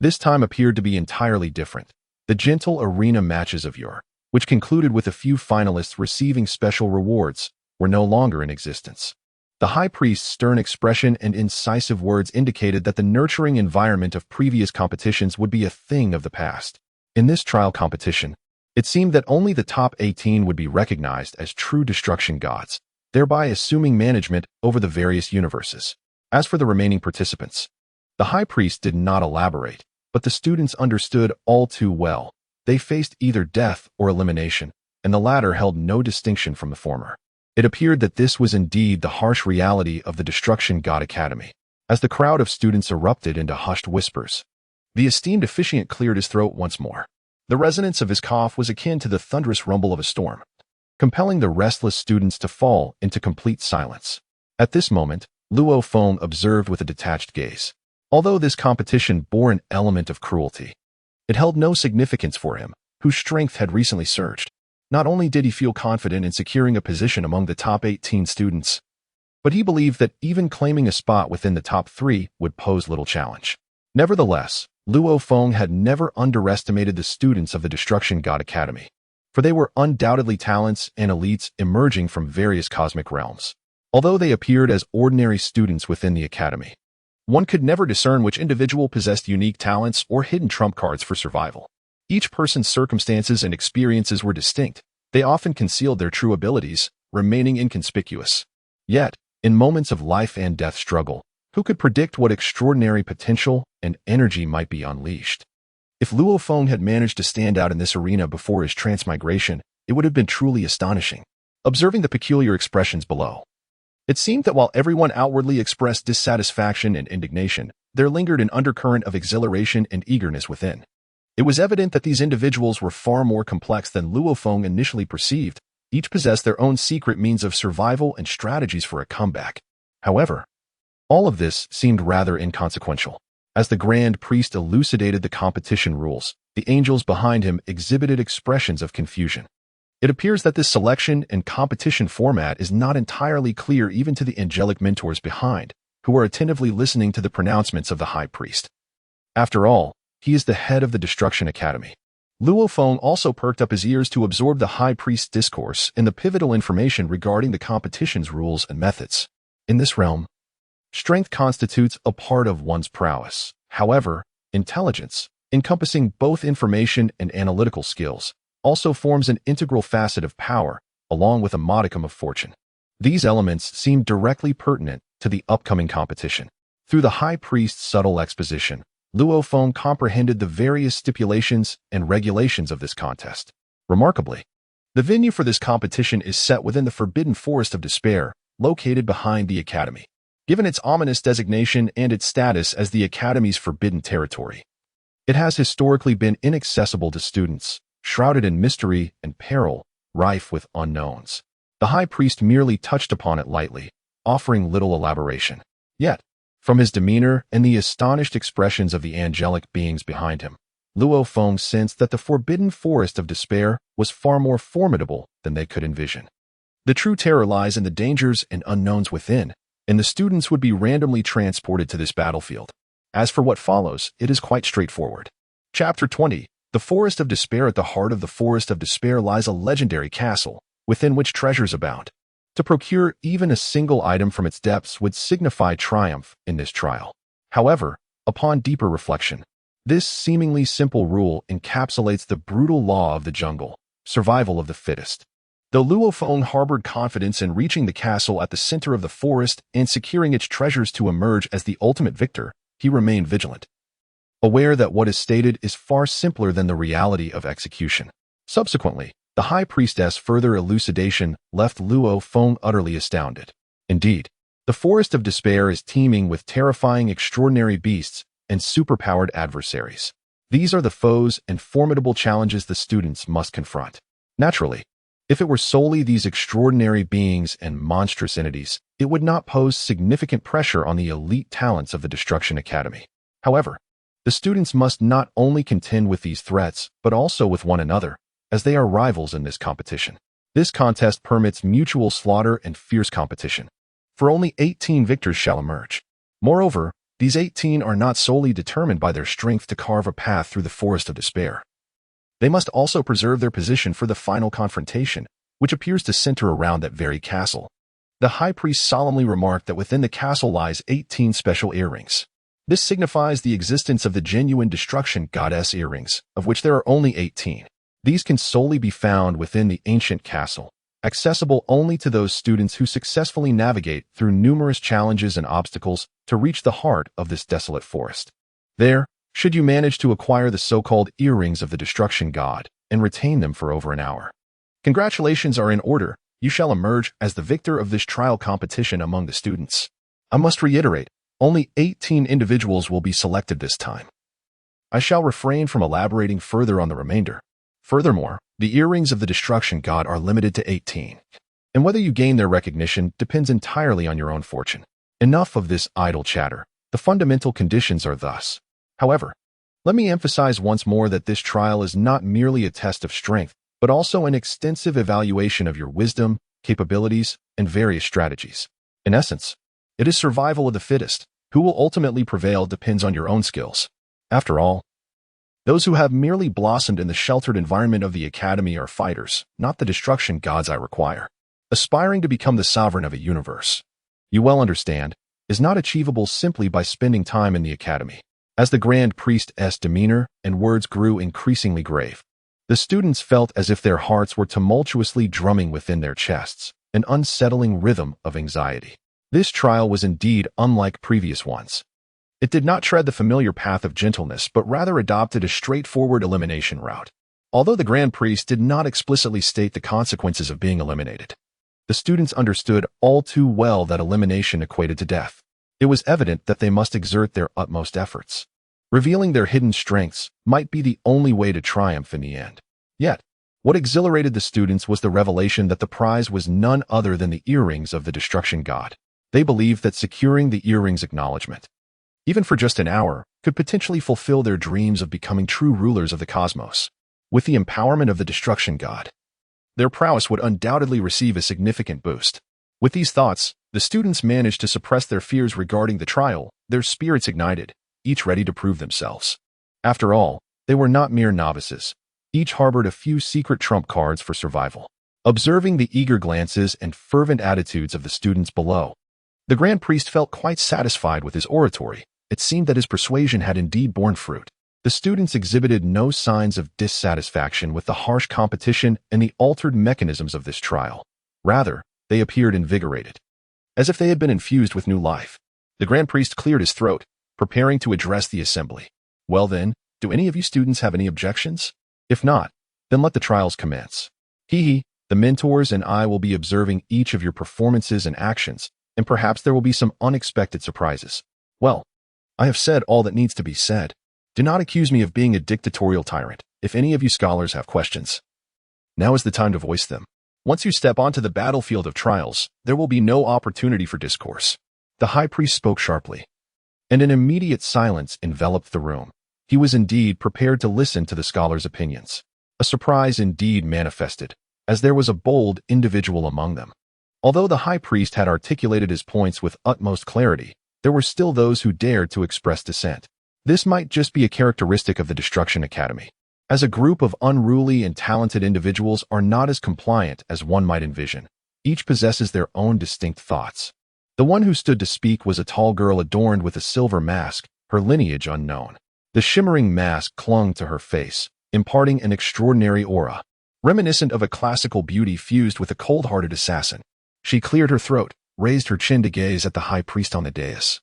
this time appeared to be entirely different. The gentle arena matches of yore, which concluded with a few finalists receiving special rewards, were no longer in existence. The high priest's stern expression and incisive words indicated that the nurturing environment of previous competitions would be a thing of the past. In this trial competition, it seemed that only the top 18 would be recognized as true destruction gods, thereby assuming management over the various universes. As for the remaining participants, the high priest did not elaborate, but the students understood all too well. They faced either death or elimination, and the latter held no distinction from the former. It appeared that this was indeed the harsh reality of the Destruction God Academy. As the crowd of students erupted into hushed whispers, the esteemed officiant cleared his throat once more. The resonance of his cough was akin to the thunderous rumble of a storm, compelling the restless students to fall into complete silence. At this moment, Luo Feng observed with a detached gaze. Although this competition bore an element of cruelty, it held no significance for him, whose strength had recently surged. Not only did he feel confident in securing a position among the top 18 students, but he believed that even claiming a spot within the top 3 would pose little challenge. Nevertheless, Luo Feng had never underestimated the students of the Destruction God Academy, for they were undoubtedly talents and elites emerging from various cosmic realms. Although they appeared as ordinary students within the academy, one could never discern which individual possessed unique talents or hidden trump cards for survival. Each person's circumstances and experiences were distinct. They often concealed their true abilities, remaining inconspicuous. Yet, in moments of life and death struggle, who could predict what extraordinary potential and energy might be unleashed? If Luo Feng had managed to stand out in this arena before his transmigration, it would have been truly astonishing. Observing the peculiar expressions below, it seemed that while everyone outwardly expressed dissatisfaction and indignation, there lingered an undercurrent of exhilaration and eagerness within. It was evident that these individuals were far more complex than Luo Feng initially perceived. Each possessed their own secret means of survival and strategies for a comeback. However, all of this seemed rather inconsequential. As the Grand Priest elucidated the competition rules, the angels behind him exhibited expressions of confusion. It appears that this selection and competition format is not entirely clear even to the angelic mentors behind, who are attentively listening to the pronouncements of the High Priest. After all, he is the head of the Destruction Academy. Luo Feng also perked up his ears to absorb the High Priest's discourse and the pivotal information regarding the competition's rules and methods. In this realm, strength constitutes a part of one's prowess. However, intelligence, encompassing both information and analytical skills, also forms an integral facet of power, along with a modicum of fortune. These elements seem directly pertinent to the upcoming competition. Through the High Priest's subtle exposition, Luo Feng comprehended the various stipulations and regulations of this contest. Remarkably, the venue for this competition is set within the Forbidden Forest of Despair, located behind the Academy. Given its ominous designation and its status as the Academy's forbidden territory, it has historically been inaccessible to students, shrouded in mystery and peril, rife with unknowns. The High Priest merely touched upon it lightly, offering little elaboration. Yet, from his demeanor and the astonished expressions of the angelic beings behind him, Luo Feng sensed that the Forbidden Forest of Despair was far more formidable than they could envision. The true terror lies in the dangers and unknowns within, and the students would be randomly transported to this battlefield. As for what follows, it is quite straightforward. Chapter 20. The Forest of Despair. At the heart of the Forest of Despair lies a legendary castle, within which treasures abound. To procure even a single item from its depths would signify triumph in this trial. However, upon deeper reflection, this seemingly simple rule encapsulates the brutal law of the jungle, survival of the fittest. Though Luo Feng harbored confidence in reaching the castle at the center of the forest and securing its treasures to emerge as the ultimate victor, he remained vigilant, aware that what is stated is far simpler than the reality of execution. Subsequently, the High Priestess' further elucidation left Luo Feng utterly astounded. Indeed, the Forest of Despair is teeming with terrifying extraordinary beasts and superpowered adversaries. These are the foes and formidable challenges the students must confront. Naturally, if it were solely these extraordinary beings and monstrous entities, it would not pose significant pressure on the elite talents of the Destruction Academy. However, the students must not only contend with these threats, but also with one another, as they are rivals in this competition. This contest permits mutual slaughter and fierce competition, for only 18 victors shall emerge. Moreover, these 18 are not solely determined by their strength to carve a path through the Forest of Despair. They must also preserve their position for the final confrontation, which appears to center around that very castle. The High Priest solemnly remarked that within the castle lies 18 special earrings. This signifies the existence of the genuine destruction goddess earrings, of which there are only 18. These can solely be found within the ancient castle, accessible only to those students who successfully navigate through numerous challenges and obstacles to reach the heart of this desolate forest. There, should you manage to acquire the so-called earrings of the destruction god and retain them for over an hour, congratulations are in order. You shall emerge as the victor of this trial competition among the students. I must reiterate, only 18 individuals will be selected this time. I shall refrain from elaborating further on the remainder. Furthermore, the earrings of the destruction god are limited to 18, and whether you gain their recognition depends entirely on your own fortune. Enough of this idle chatter. The fundamental conditions are thus. However, let me emphasize once more that this trial is not merely a test of strength, but also an extensive evaluation of your wisdom, capabilities, and various strategies. In essence, it is survival of the fittest. Who will ultimately prevail depends on your own skills. After all, those who have merely blossomed in the sheltered environment of the Academy are fighters, not the destruction gods I require. Aspiring to become the sovereign of a universe, you well understand, is not achievable simply by spending time in the Academy. As the Grand Priest's demeanor and words grew increasingly grave, the students felt as if their hearts were tumultuously drumming within their chests, an unsettling rhythm of anxiety. This trial was indeed unlike previous ones. It did not tread the familiar path of gentleness, but rather adopted a straightforward elimination route. Although the Grand Priest did not explicitly state the consequences of being eliminated, the students understood all too well that elimination equated to death. It was evident that they must exert their utmost efforts. Revealing their hidden strengths might be the only way to triumph in the end. Yet, What exhilarated the students was the revelation that the prize was none other than the earrings of the destruction god. They believed that securing the earrings' acknowledgement, even for just an hour, could potentially fulfill their dreams of becoming true rulers of the cosmos. With the empowerment of the destruction god, their prowess would undoubtedly receive a significant boost. With these thoughts, the students managed to suppress their fears regarding the trial, their spirits ignited, each ready to prove themselves. After all, they were not mere novices. Each harbored a few secret trump cards for survival. Observing the eager glances and fervent attitudes of the students below, the Grand Priest felt quite satisfied with his oratory. It seemed that his persuasion had indeed borne fruit. The students exhibited no signs of dissatisfaction with the harsh competition and the altered mechanisms of this trial. Rather, they appeared invigorated, as if they had been infused with new life. The Grand Priest cleared his throat, preparing to address the assembly. Well then, do any of you students have any objections? If not, then let the trials commence. The mentors and I will be observing each of your performances and actions, and perhaps there will be some unexpected surprises. Well, I have said all that needs to be said. Do not accuse me of being a dictatorial tyrant. If any of you scholars have questions, now is the time to voice them. Once you step onto the battlefield of trials, there will be no opportunity for discourse. The High Priest spoke sharply, and an immediate silence enveloped the room. He was indeed prepared to listen to the scholars' opinions. A surprise indeed manifested, as there was a bold individual among them. Although the High Priest had articulated his points with utmost clarity, there were still those who dared to express dissent. This might just be a characteristic of the Destruction Academy, as a group of unruly and talented individuals are not as compliant as one might envision. Each possesses their own distinct thoughts. The one who stood to speak was a tall girl adorned with a silver mask, her lineage unknown. The shimmering mask clung to her face, imparting an extraordinary aura, reminiscent of a classical beauty fused with a cold-hearted assassin. She cleared her throat, raised her chin to gaze at the High Priest on the dais,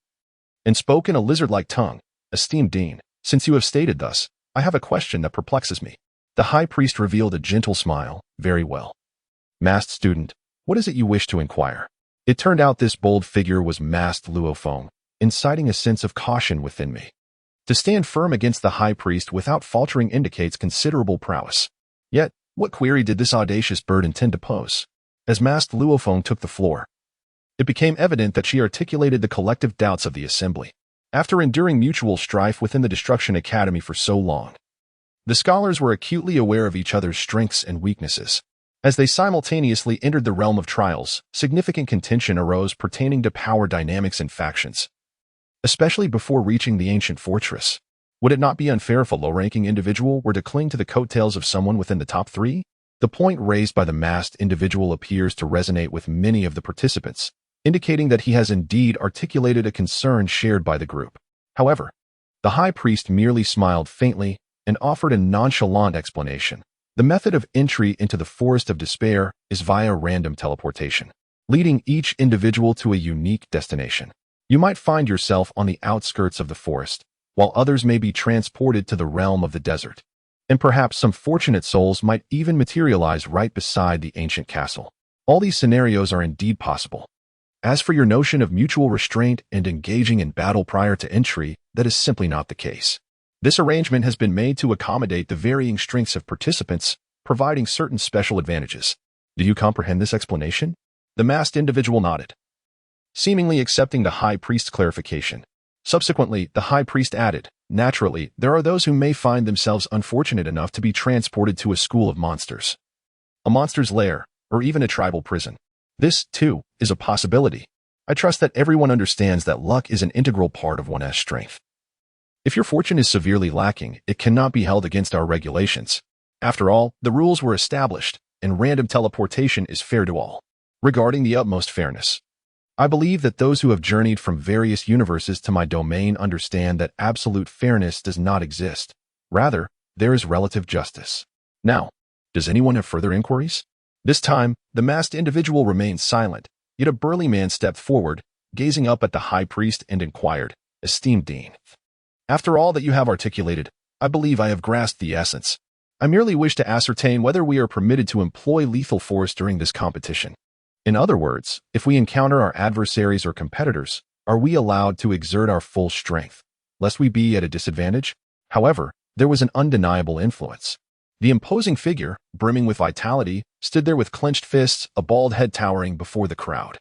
and spoke in a lizard-like tongue. Esteemed Dean, since you have stated thus, I have a question that perplexes me. The High Priest revealed a gentle smile. Very well. Masked student, what is it you wish to inquire? It turned out this bold figure was masked Luo Feng, inciting a sense of caution within me. To stand firm against the High Priest without faltering indicates considerable prowess. Yet, what query did this audacious bird intend to pose? As masked Luo Feng took the floor, it became evident that she articulated the collective doubts of the assembly. After enduring mutual strife within the Destruction Academy for so long, the scholars were acutely aware of each other's strengths and weaknesses. As they simultaneously entered the realm of trials, significant contention arose pertaining to power dynamics and factions, especially before reaching the ancient fortress. Would it not be unfair if a low-ranking individual were to cling to the coattails of someone within the top three? The point raised by the masked individual appears to resonate with many of the participants, indicating that he has indeed articulated a concern shared by the group. However, the High Priest merely smiled faintly and offered a nonchalant explanation. The method of entry into the Forest of Despair is via random teleportation, leading each individual to a unique destination. You might find yourself on the outskirts of the forest, while others may be transported to the realm of the desert. And perhaps some fortunate souls might even materialize right beside the ancient castle. All these scenarios are indeed possible. As for your notion of mutual restraint and engaging in battle prior to entry, that is simply not the case. This arrangement has been made to accommodate the varying strengths of participants, providing certain special advantages. Do you comprehend this explanation? The masked individual nodded, seemingly accepting the High Priest's clarification. Subsequently, the High Priest added, naturally, there are those who may find themselves unfortunate enough to be transported to a school of monsters, a monster's lair, or even a tribal prison. This, too, is a possibility. I trust that everyone understands that luck is an integral part of one's strength. If your fortune is severely lacking, it cannot be held against our regulations. After all, the rules were established, and random teleportation is fair to all. Regarding the utmost fairness, I believe that those who have journeyed from various universes to my domain understand that absolute fairness does not exist. Rather, there is relative justice. Now, does anyone have further inquiries? This time, the masked individual remained silent, yet a burly man stepped forward, gazing up at the High Priest and inquired, Esteemed Dean, after all that you have articulated, I believe I have grasped the essence. I merely wish to ascertain whether we are permitted to employ lethal force during this competition. In other words, if we encounter our adversaries or competitors, are we allowed to exert our full strength, lest we be at a disadvantage? However, there was an undeniable influence. The imposing figure, brimming with vitality, stood there with clenched fists, a bald head towering before the crowd.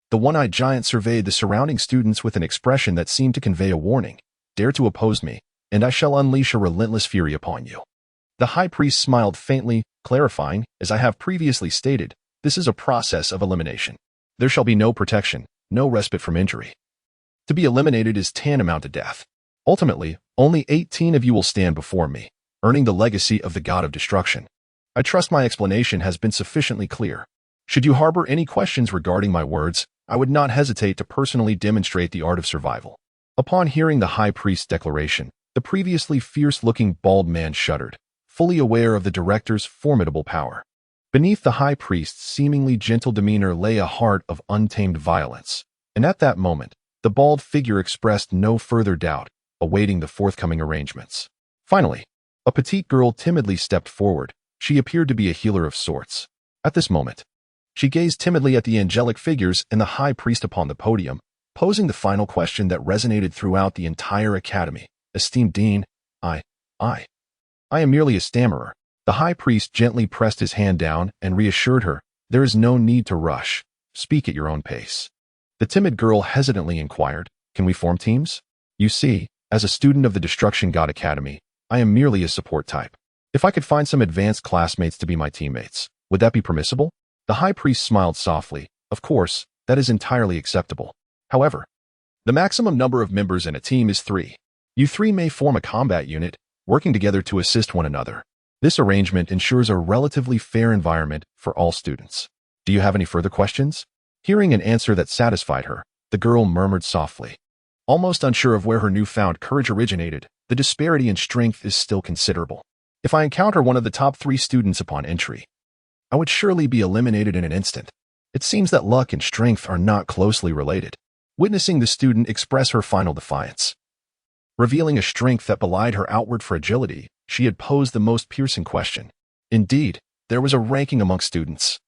The one-eyed giant surveyed the surrounding students with an expression that seemed to convey a warning. Dare to oppose me, and I shall unleash a relentless fury upon you. The high priest smiled faintly, clarifying, as I have previously stated, this is a process of elimination. There shall be no protection, no respite from injury. To be eliminated is tantamount to death. Ultimately, only 18 of you will stand before me, earning the legacy of the god of destruction. I trust my explanation has been sufficiently clear. Should you harbor any questions regarding my words, I would not hesitate to personally demonstrate the art of survival. Upon hearing the high priest's declaration, the previously fierce-looking bald man shuddered, fully aware of the director's formidable power. Beneath the high priest's seemingly gentle demeanor lay a heart of untamed violence, and at that moment, the bald figure expressed no further doubt, awaiting the forthcoming arrangements. Finally, a petite girl timidly stepped forward. She appeared to be a healer of sorts. At this moment, she gazed timidly at the angelic figures and the high priest upon the podium, posing the final question that resonated throughout the entire academy. Esteemed Dean, I am merely a stammerer. The high priest gently pressed his hand down and reassured her, there is no need to rush. Speak at your own pace. The timid girl hesitantly inquired, can we form teams? You see, as a student of the Destruction God Academy, I am merely a support type. If I could find some advanced classmates to be my teammates, would that be permissible? The high priest smiled softly. Of course, that is entirely acceptable. However, the maximum number of members in a team is 3. You 3 may form a combat unit, working together to assist one another. This arrangement ensures a relatively fair environment for all students. Do you have any further questions? Hearing an answer that satisfied her, the girl murmured softly. Almost unsure of where her newfound courage originated, the disparity in strength is still considerable. If I encounter one of the top 3 students upon entry, I would surely be eliminated in an instant. It seems that luck and strength are not closely related. Witnessing the student express her final defiance, revealing a strength that belied her outward fragility, she had posed the most piercing question. Indeed, there was a ranking among students.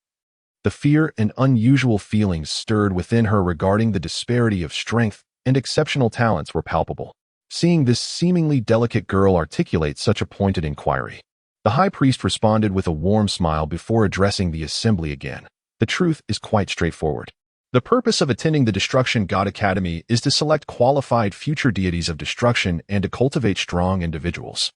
The fear and unusual feelings stirred within her regarding the disparity of strength and exceptional talents were palpable. Seeing this seemingly delicate girl articulate such a pointed inquiry, the high priest responded with a warm smile before addressing the assembly again. The truth is quite straightforward. The purpose of attending the Destruction God Academy is to select qualified future deities of destruction and to cultivate strong individuals.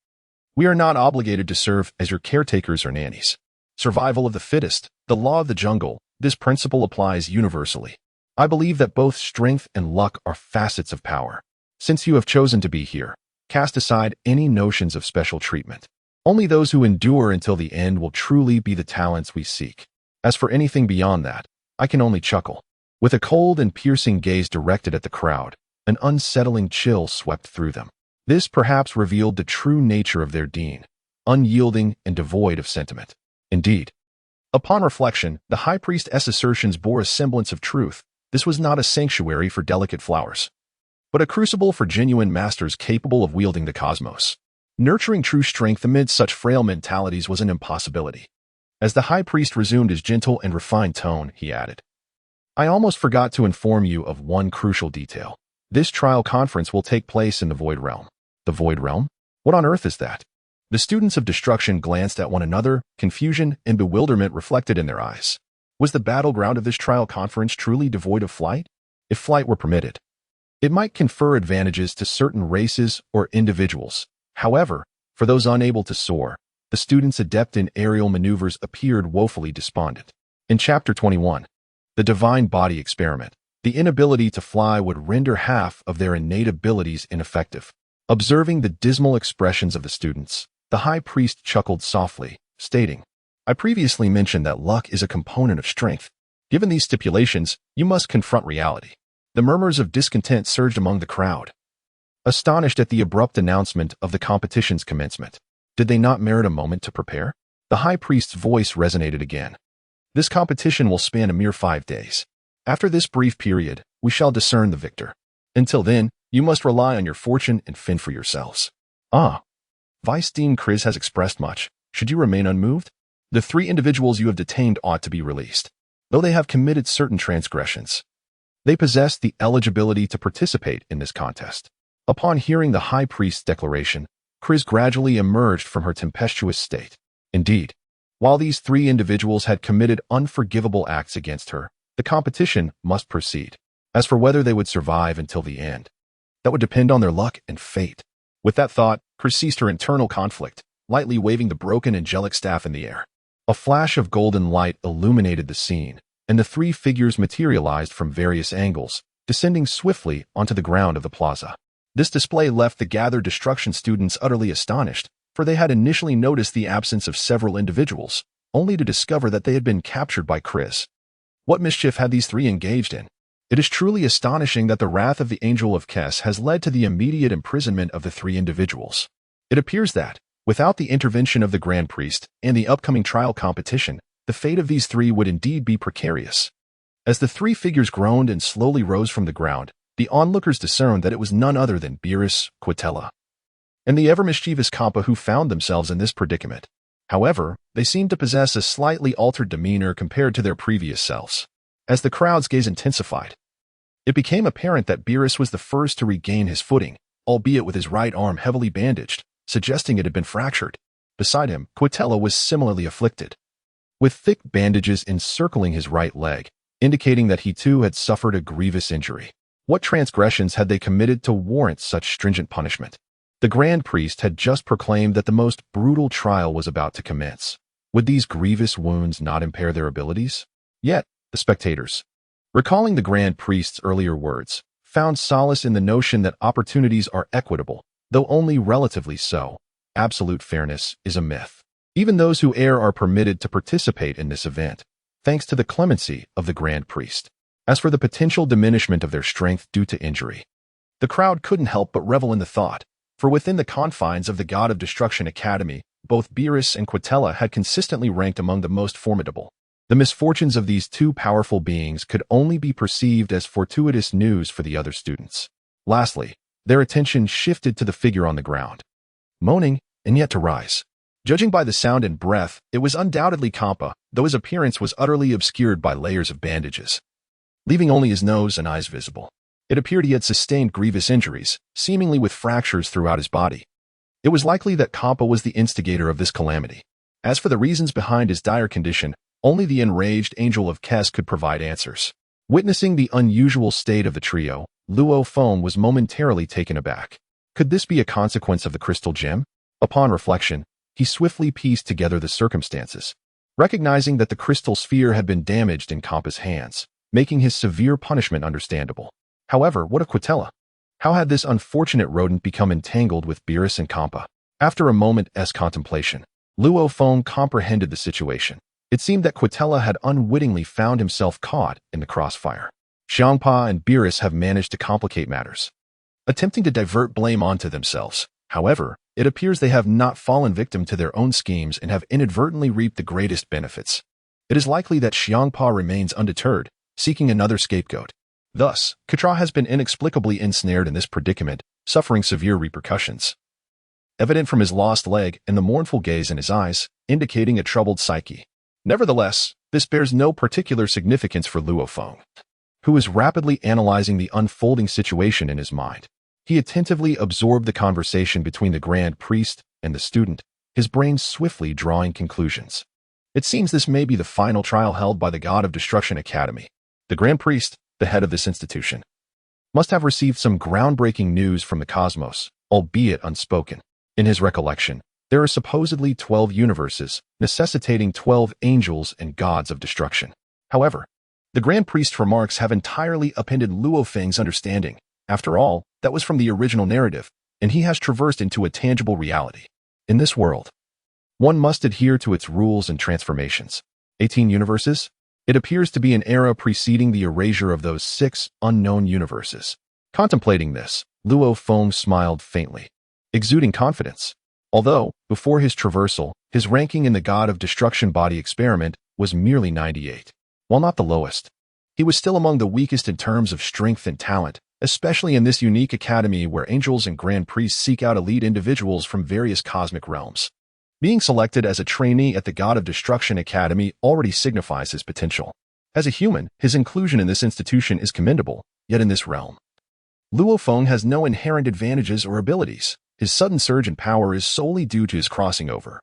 We are not obligated to serve as your caretakers or nannies. Survival of the fittest, the law of the jungle, this principle applies universally. I believe that both strength and luck are facets of power. Since you have chosen to be here, cast aside any notions of special treatment. Only those who endure until the end will truly be the talents we seek. As for anything beyond that, I can only chuckle. With a cold and piercing gaze directed at the crowd, an unsettling chill swept through them. This perhaps revealed the true nature of their dean, unyielding and devoid of sentiment. Indeed, upon reflection, the high priestess' assertions bore a semblance of truth. This was not a sanctuary for delicate flowers, but a crucible for genuine masters capable of wielding the cosmos. Nurturing true strength amid such frail mentalities was an impossibility. As the high priest resumed his gentle and refined tone, he added, I almost forgot to inform you of one crucial detail. This trial conference will take place in the Void Realm. The Void Realm? What on earth is that? The students of destruction glanced at one another, confusion and bewilderment reflected in their eyes. Was the battleground of this trial conference truly devoid of flight? If flight were permitted, it might confer advantages to certain races or individuals. However, for those unable to soar, the students adept in aerial maneuvers appeared woefully despondent. In Chapter 21, the Divine Body Experiment, the inability to fly would render half of their innate abilities ineffective. Observing the dismal expressions of the students, the high priest chuckled softly, stating, I previously mentioned that luck is a component of strength. Given these stipulations, you must confront reality. The murmurs of discontent surged among the crowd, astonished at the abrupt announcement of the competition's commencement. Did they not merit a moment to prepare? The high priest's voice resonated again. This competition will span a mere 5 days. After this brief period, we shall discern the victor. Until then, you must rely on your fortune and fend for yourselves. Vice Dean Chris has expressed much. Should you remain unmoved? The 3 individuals you have detained ought to be released. Though they have committed certain transgressions, they possess the eligibility to participate in this contest. Upon hearing the high priest's declaration, Chris gradually emerged from her tempestuous state. Indeed, while these three individuals had committed unforgivable acts against her, the competition must proceed. As for whether they would survive until the end, that would depend on their luck and fate. With that thought, Chris ceased her internal conflict, lightly waving the broken angelic staff in the air. A flash of golden light illuminated the scene, and the three figures materialized from various angles, descending swiftly onto the ground of the plaza. This display left the gathered destruction students utterly astonished, for they had initially noticed the absence of several individuals, only to discover that they had been captured by Chris. What mischief had these three engaged in? It is truly astonishing that the wrath of the Angel of Kes has led to the immediate imprisonment of the three individuals. It appears that, without the intervention of the Grand Priest and the upcoming trial competition, the fate of these three would indeed be precarious. As the three figures groaned and slowly rose from the ground, the onlookers discerned that it was none other than Beerus, and the ever-mischievous Hmph who found themselves in this predicament. However, they seemed to possess a slightly altered demeanor compared to their previous selves. As the crowd's gaze intensified, it became apparent that Beerus was the first to regain his footing, albeit with his right arm heavily bandaged, suggesting it had been fractured. Beside him, was similarly afflicted, with thick bandages encircling his right leg, indicating that he too had suffered a grievous injury. What transgressions had they committed to warrant such stringent punishment? The Grand Priest had just proclaimed that the most brutal trial was about to commence. Would these grievous wounds not impair their abilities? Yet, the spectators, recalling the Grand Priest's earlier words, found solace in the notion that opportunities are equitable, though only relatively so. Absolute fairness is a myth. Even those who err are permitted to participate in this event, thanks to the clemency of the Grand Priest. As for the potential diminishment of their strength due to injury, the crowd couldn't help but revel in the thought, for within the confines of the God of Destruction Academy, both Beerus and had consistently ranked among the most formidable. The misfortunes of these two powerful beings could only be perceived as fortuitous news for the other students. Lastly, their attention shifted to the figure on the ground, moaning and yet to rise. Judging by the sound and breath, it was undoubtedly Hmph, though his appearance was utterly obscured by layers of bandages, leaving only his nose and eyes visible. It appeared he had sustained grievous injuries, seemingly with fractures throughout his body. It was likely that Hmph was the instigator of this calamity. As for the reasons behind his dire condition, only the enraged Angel of Kes could provide answers. Witnessing the unusual state of the trio, Luo Feng was momentarily taken aback. Could this be a consequence of the crystal gem? Upon reflection, he swiftly pieced together the circumstances, recognizing that the crystal sphere had been damaged in Hmph's hands, making his severe punishment understandable. However, what of How had this unfortunate rodent become entangled with Beerus and Hmph? After a moment's contemplation, Luo Feng comprehended the situation. It seemed that had unwittingly found himself caught in the crossfire. Hmph and Beerus have managed to complicate matters, attempting to divert blame onto themselves. However, it appears they have not fallen victim to their own schemes and have inadvertently reaped the greatest benefits. It is likely that Hmph remains undeterred, seeking another scapegoat. Thus, has been inexplicably ensnared in this predicament, suffering severe repercussions, evident from his lost leg and the mournful gaze in his eyes, indicating a troubled psyche. Nevertheless, this bears no particular significance for Luo Feng, who is rapidly analyzing the unfolding situation in his mind. He attentively absorbed the conversation between the Grand Priest and the student, his brain swiftly drawing conclusions. It seems this may be the final trial held by the God of Destruction Academy. The Grand Priest, the head of this institution, must have received some groundbreaking news from the cosmos, albeit unspoken. In his recollection, there are supposedly 12 universes, necessitating 12 angels and gods of destruction. However, the Grand Priest's remarks have entirely upended Luo Feng's understanding. After all, that was from the original narrative, and he has traversed into a tangible reality. In this world, one must adhere to its rules and transformations. 18 universes? It appears to be an era preceding the erasure of those 6 unknown universes. Contemplating this, Luo Feng smiled faintly, exuding confidence. Although, before his traversal, his ranking in the God of Destruction body experiment was merely 98. While not the lowest, he was still among the weakest in terms of strength and talent, especially in this unique academy where angels and Grand Priests seek out elite individuals from various cosmic realms. Being selected as a trainee at the God of Destruction Academy already signifies his potential. As a human, his inclusion in this institution is commendable, yet in this realm, Luo Feng has no inherent advantages or abilities. His sudden surge in power is solely due to his crossing over.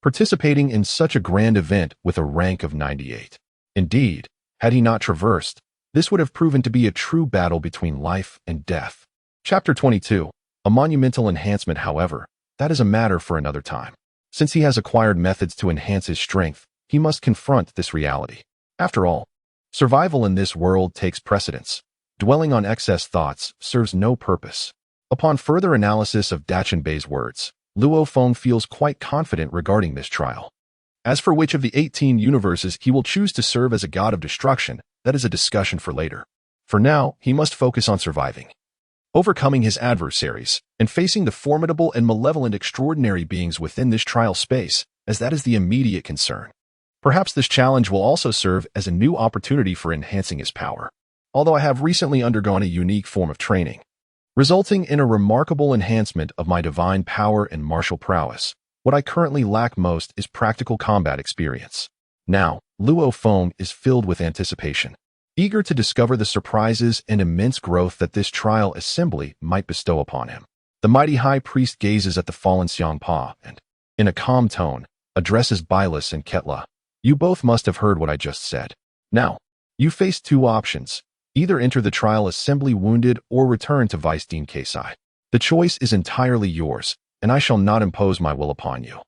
participating in such a grand event with a rank of 98. Indeed, had he not traversed, this would have proven to be a true battle between life and death. Chapter 22. A monumental enhancement, however, that is a matter for another time. Since he has acquired methods to enhance his strength, he must confront this reality. After all, survival in this world takes precedence. Dwelling on excess thoughts serves no purpose. Upon further analysis of Dachenbei's words, Luo Feng feels quite confident regarding this trial. As for which of the 18 universes he will choose to serve as a god of destruction, that is a discussion for later. For now, he must focus on surviving, overcoming his adversaries, and facing the formidable and malevolent extraordinary beings within this trial space, as that is the immediate concern. Perhaps this challenge will also serve as a new opportunity for enhancing his power. Although I have recently undergone a unique form of training, resulting in a remarkable enhancement of my divine power and martial prowess, what I currently lack most is practical combat experience. Now, Luo Feng is filled with anticipation, eager to discover the surprises and immense growth that this trial assembly might bestow upon him. The mighty high priest gazes at the fallen Xiangpa and, in a calm tone, addresses Beerus and Ketla. You both must have heard what I just said. Now, you face two options. Either enter the trial assembly wounded or return to Vice Dean Kasai. The choice is entirely yours, and I shall not impose my will upon you.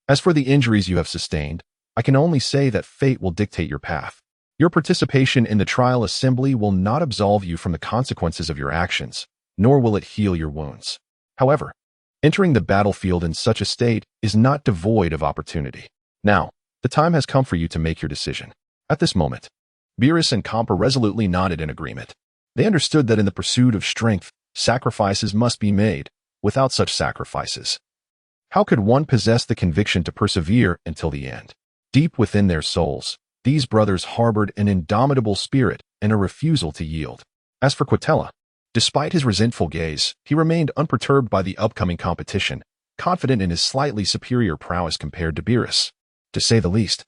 As for the injuries you have sustained, I can only say that fate will dictate your path. Your participation in the trial assembly will not absolve you from the consequences of your actions, nor will it heal your wounds. However, entering the battlefield in such a state is not devoid of opportunity. Now, the time has come for you to make your decision. At this moment, Beerus and Hmph resolutely nodded in agreement. They understood that in the pursuit of strength, sacrifices must be made. Without such sacrifices, how could one possess the conviction to persevere until the end? Deep within their souls, these brothers harbored an indomitable spirit and a refusal to yield. As for Quatela, despite his resentful gaze, he remained unperturbed by the upcoming competition, confident in his slightly superior prowess compared to Beerus, to say the least.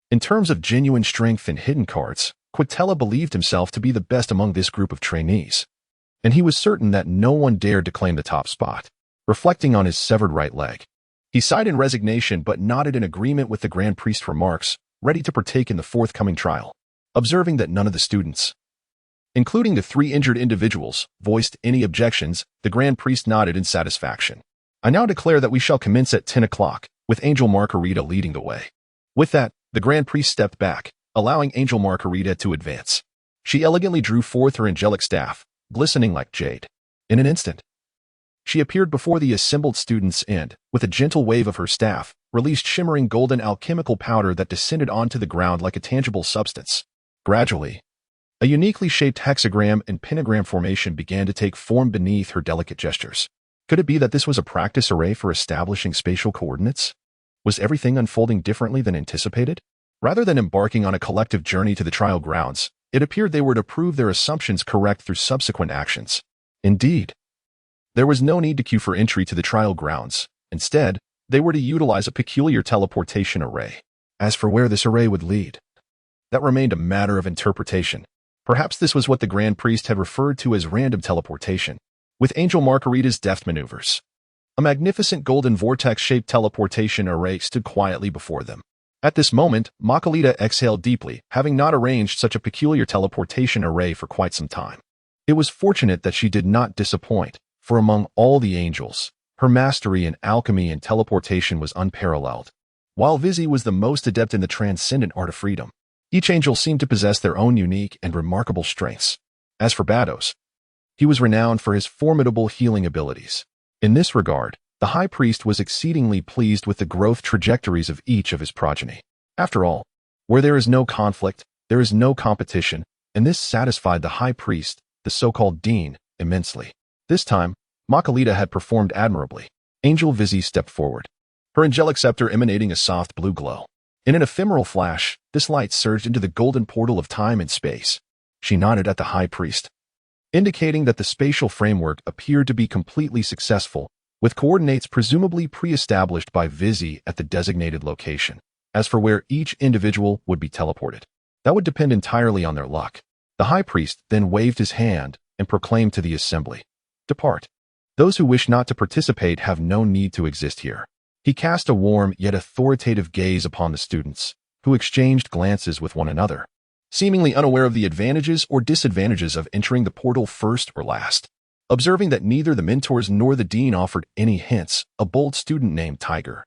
In terms of genuine strength and hidden cards, Quatela believed himself to be the best among this group of trainees, and he was certain that no one dared to claim the top spot. Reflecting on his severed right leg, he sighed in resignation but nodded in agreement with the Grand Priest's remarks, ready to partake in the forthcoming trial. Observing that none of the students, including the 3 injured individuals, voiced any objections, the Grand Priest nodded in satisfaction. I now declare that we shall commence at 10 o'clock, with Angel Margarita leading the way. With that, the Grand Priest stepped back, allowing Angel Margarita to advance. She elegantly drew forth her angelic staff, glistening like jade. In an instant, she appeared before the assembled students and, with a gentle wave of her staff, released shimmering golden alchemical powder that descended onto the ground like a tangible substance. Gradually, a uniquely shaped hexagram and pentagram formation began to take form beneath her delicate gestures. Could it be that this was a practice array for establishing spatial coordinates? Was everything unfolding differently than anticipated? Rather than embarking on a collective journey to the trial grounds, it appeared they were to prove their assumptions correct through subsequent actions. Indeed, there was no need to queue for entry to the trial grounds. Instead, they were to utilize a peculiar teleportation array. As for where this array would lead, that remained a matter of interpretation. Perhaps this was what the Grand Priest had referred to as random teleportation, with Angel Margarita's deft maneuvers. A magnificent golden vortex-shaped teleportation array stood quietly before them. At this moment, Margarita exhaled deeply, having not arranged such a peculiar teleportation array for quite some time. It was fortunate that she did not disappoint, for among all the angels, her mastery in alchemy and teleportation was unparalleled. While Vizzy was the most adept in the transcendent art of freedom, each angel seemed to possess their own unique and remarkable strengths. As for Bados, he was renowned for his formidable healing abilities. In this regard, the High Priest was exceedingly pleased with the growth trajectories of each of his progeny. After all, where there is no conflict, there is no competition, and this satisfied the High Priest, the so-called Dean, immensely. This time, Margarita had performed admirably. Angel Vizzy stepped forward, her angelic scepter emanating a soft blue glow. In an ephemeral flash, this light surged into the golden portal of time and space. She nodded at the High Priest, indicating that the spatial framework appeared to be completely successful, with coordinates presumably pre-established by Vizzy at the designated location. As for where each individual would be teleported, that would depend entirely on their luck. The High Priest then waved his hand and proclaimed to the assembly, "Depart. Those who wish not to participate have no need to exist here." He cast a warm yet authoritative gaze upon the students, who exchanged glances with one another, seemingly unaware of the advantages or disadvantages of entering the portal first or last. Observing that neither the mentors nor the dean offered any hints, a bold student named Tiger,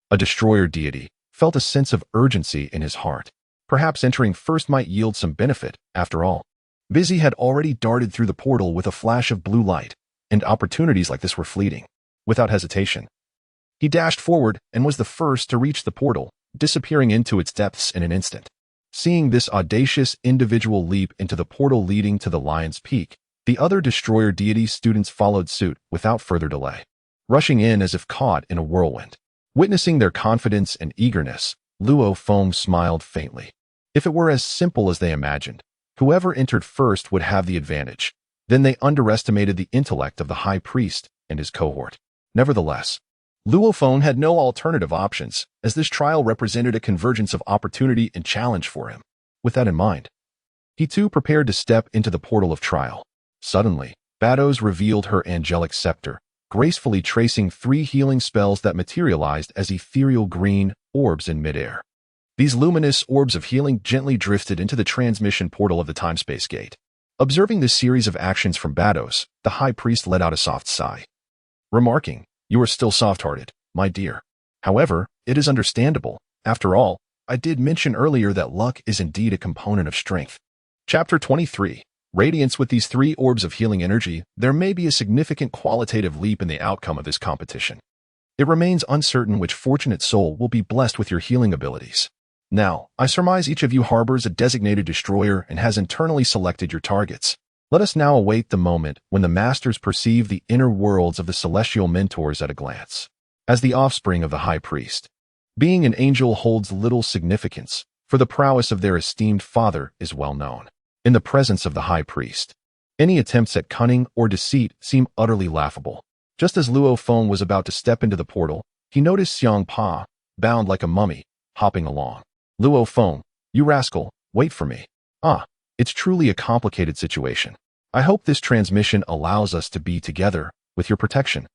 a destroyer deity, felt a sense of urgency in his heart. Perhaps entering first might yield some benefit, after all. Busy had already darted through the portal with a flash of blue light, and opportunities like this were fleeting. Without hesitation, he dashed forward and was the first to reach the portal, disappearing into its depths in an instant. Seeing this audacious individual leap into the portal leading to the Lion's Peak, the other destroyer deity students followed suit without further delay, rushing in as if caught in a whirlwind. Witnessing their confidence and eagerness, Luo Feng smiled faintly. If it were as simple as they imagined, whoever entered first would have the advantage. Then they underestimated the intellect of the high priest and his cohort. Nevertheless, Luo Feng had no alternative options, as this trial represented a convergence of opportunity and challenge for him. With that in mind, he too prepared to step into the portal of trial. Suddenly, Bados revealed her angelic scepter, gracefully tracing 3 healing spells that materialized as ethereal green orbs in midair. These luminous orbs of healing gently drifted into the transmission portal of the time-space gate. Observing this series of actions from Bados, the high priest let out a soft sigh, remarking, "You are still soft-hearted, my dear. However, it is understandable. After all, I did mention earlier that luck is indeed a component of strength." Chapter 23. Radiance. With these 3 orbs of healing energy, there may be a significant qualitative leap in the outcome of this competition. It remains uncertain which fortunate soul will be blessed with your healing abilities. Now, I surmise each of you harbors a designated destroyer and has internally selected your targets. Let us now await the moment when the masters perceive the inner worlds of the celestial mentors at a glance. As the offspring of the high priest, being an angel holds little significance, for the prowess of their esteemed father is well known. In the presence of the high priest, any attempts at cunning or deceit seem utterly laughable. Just as Luo Feng was about to step into the portal, he noticed Hmph, bound like a mummy, hopping along. "Luo Feng, you rascal, wait for me." It's truly a complicated situation. I hope this transmission allows us to be together, with your protection.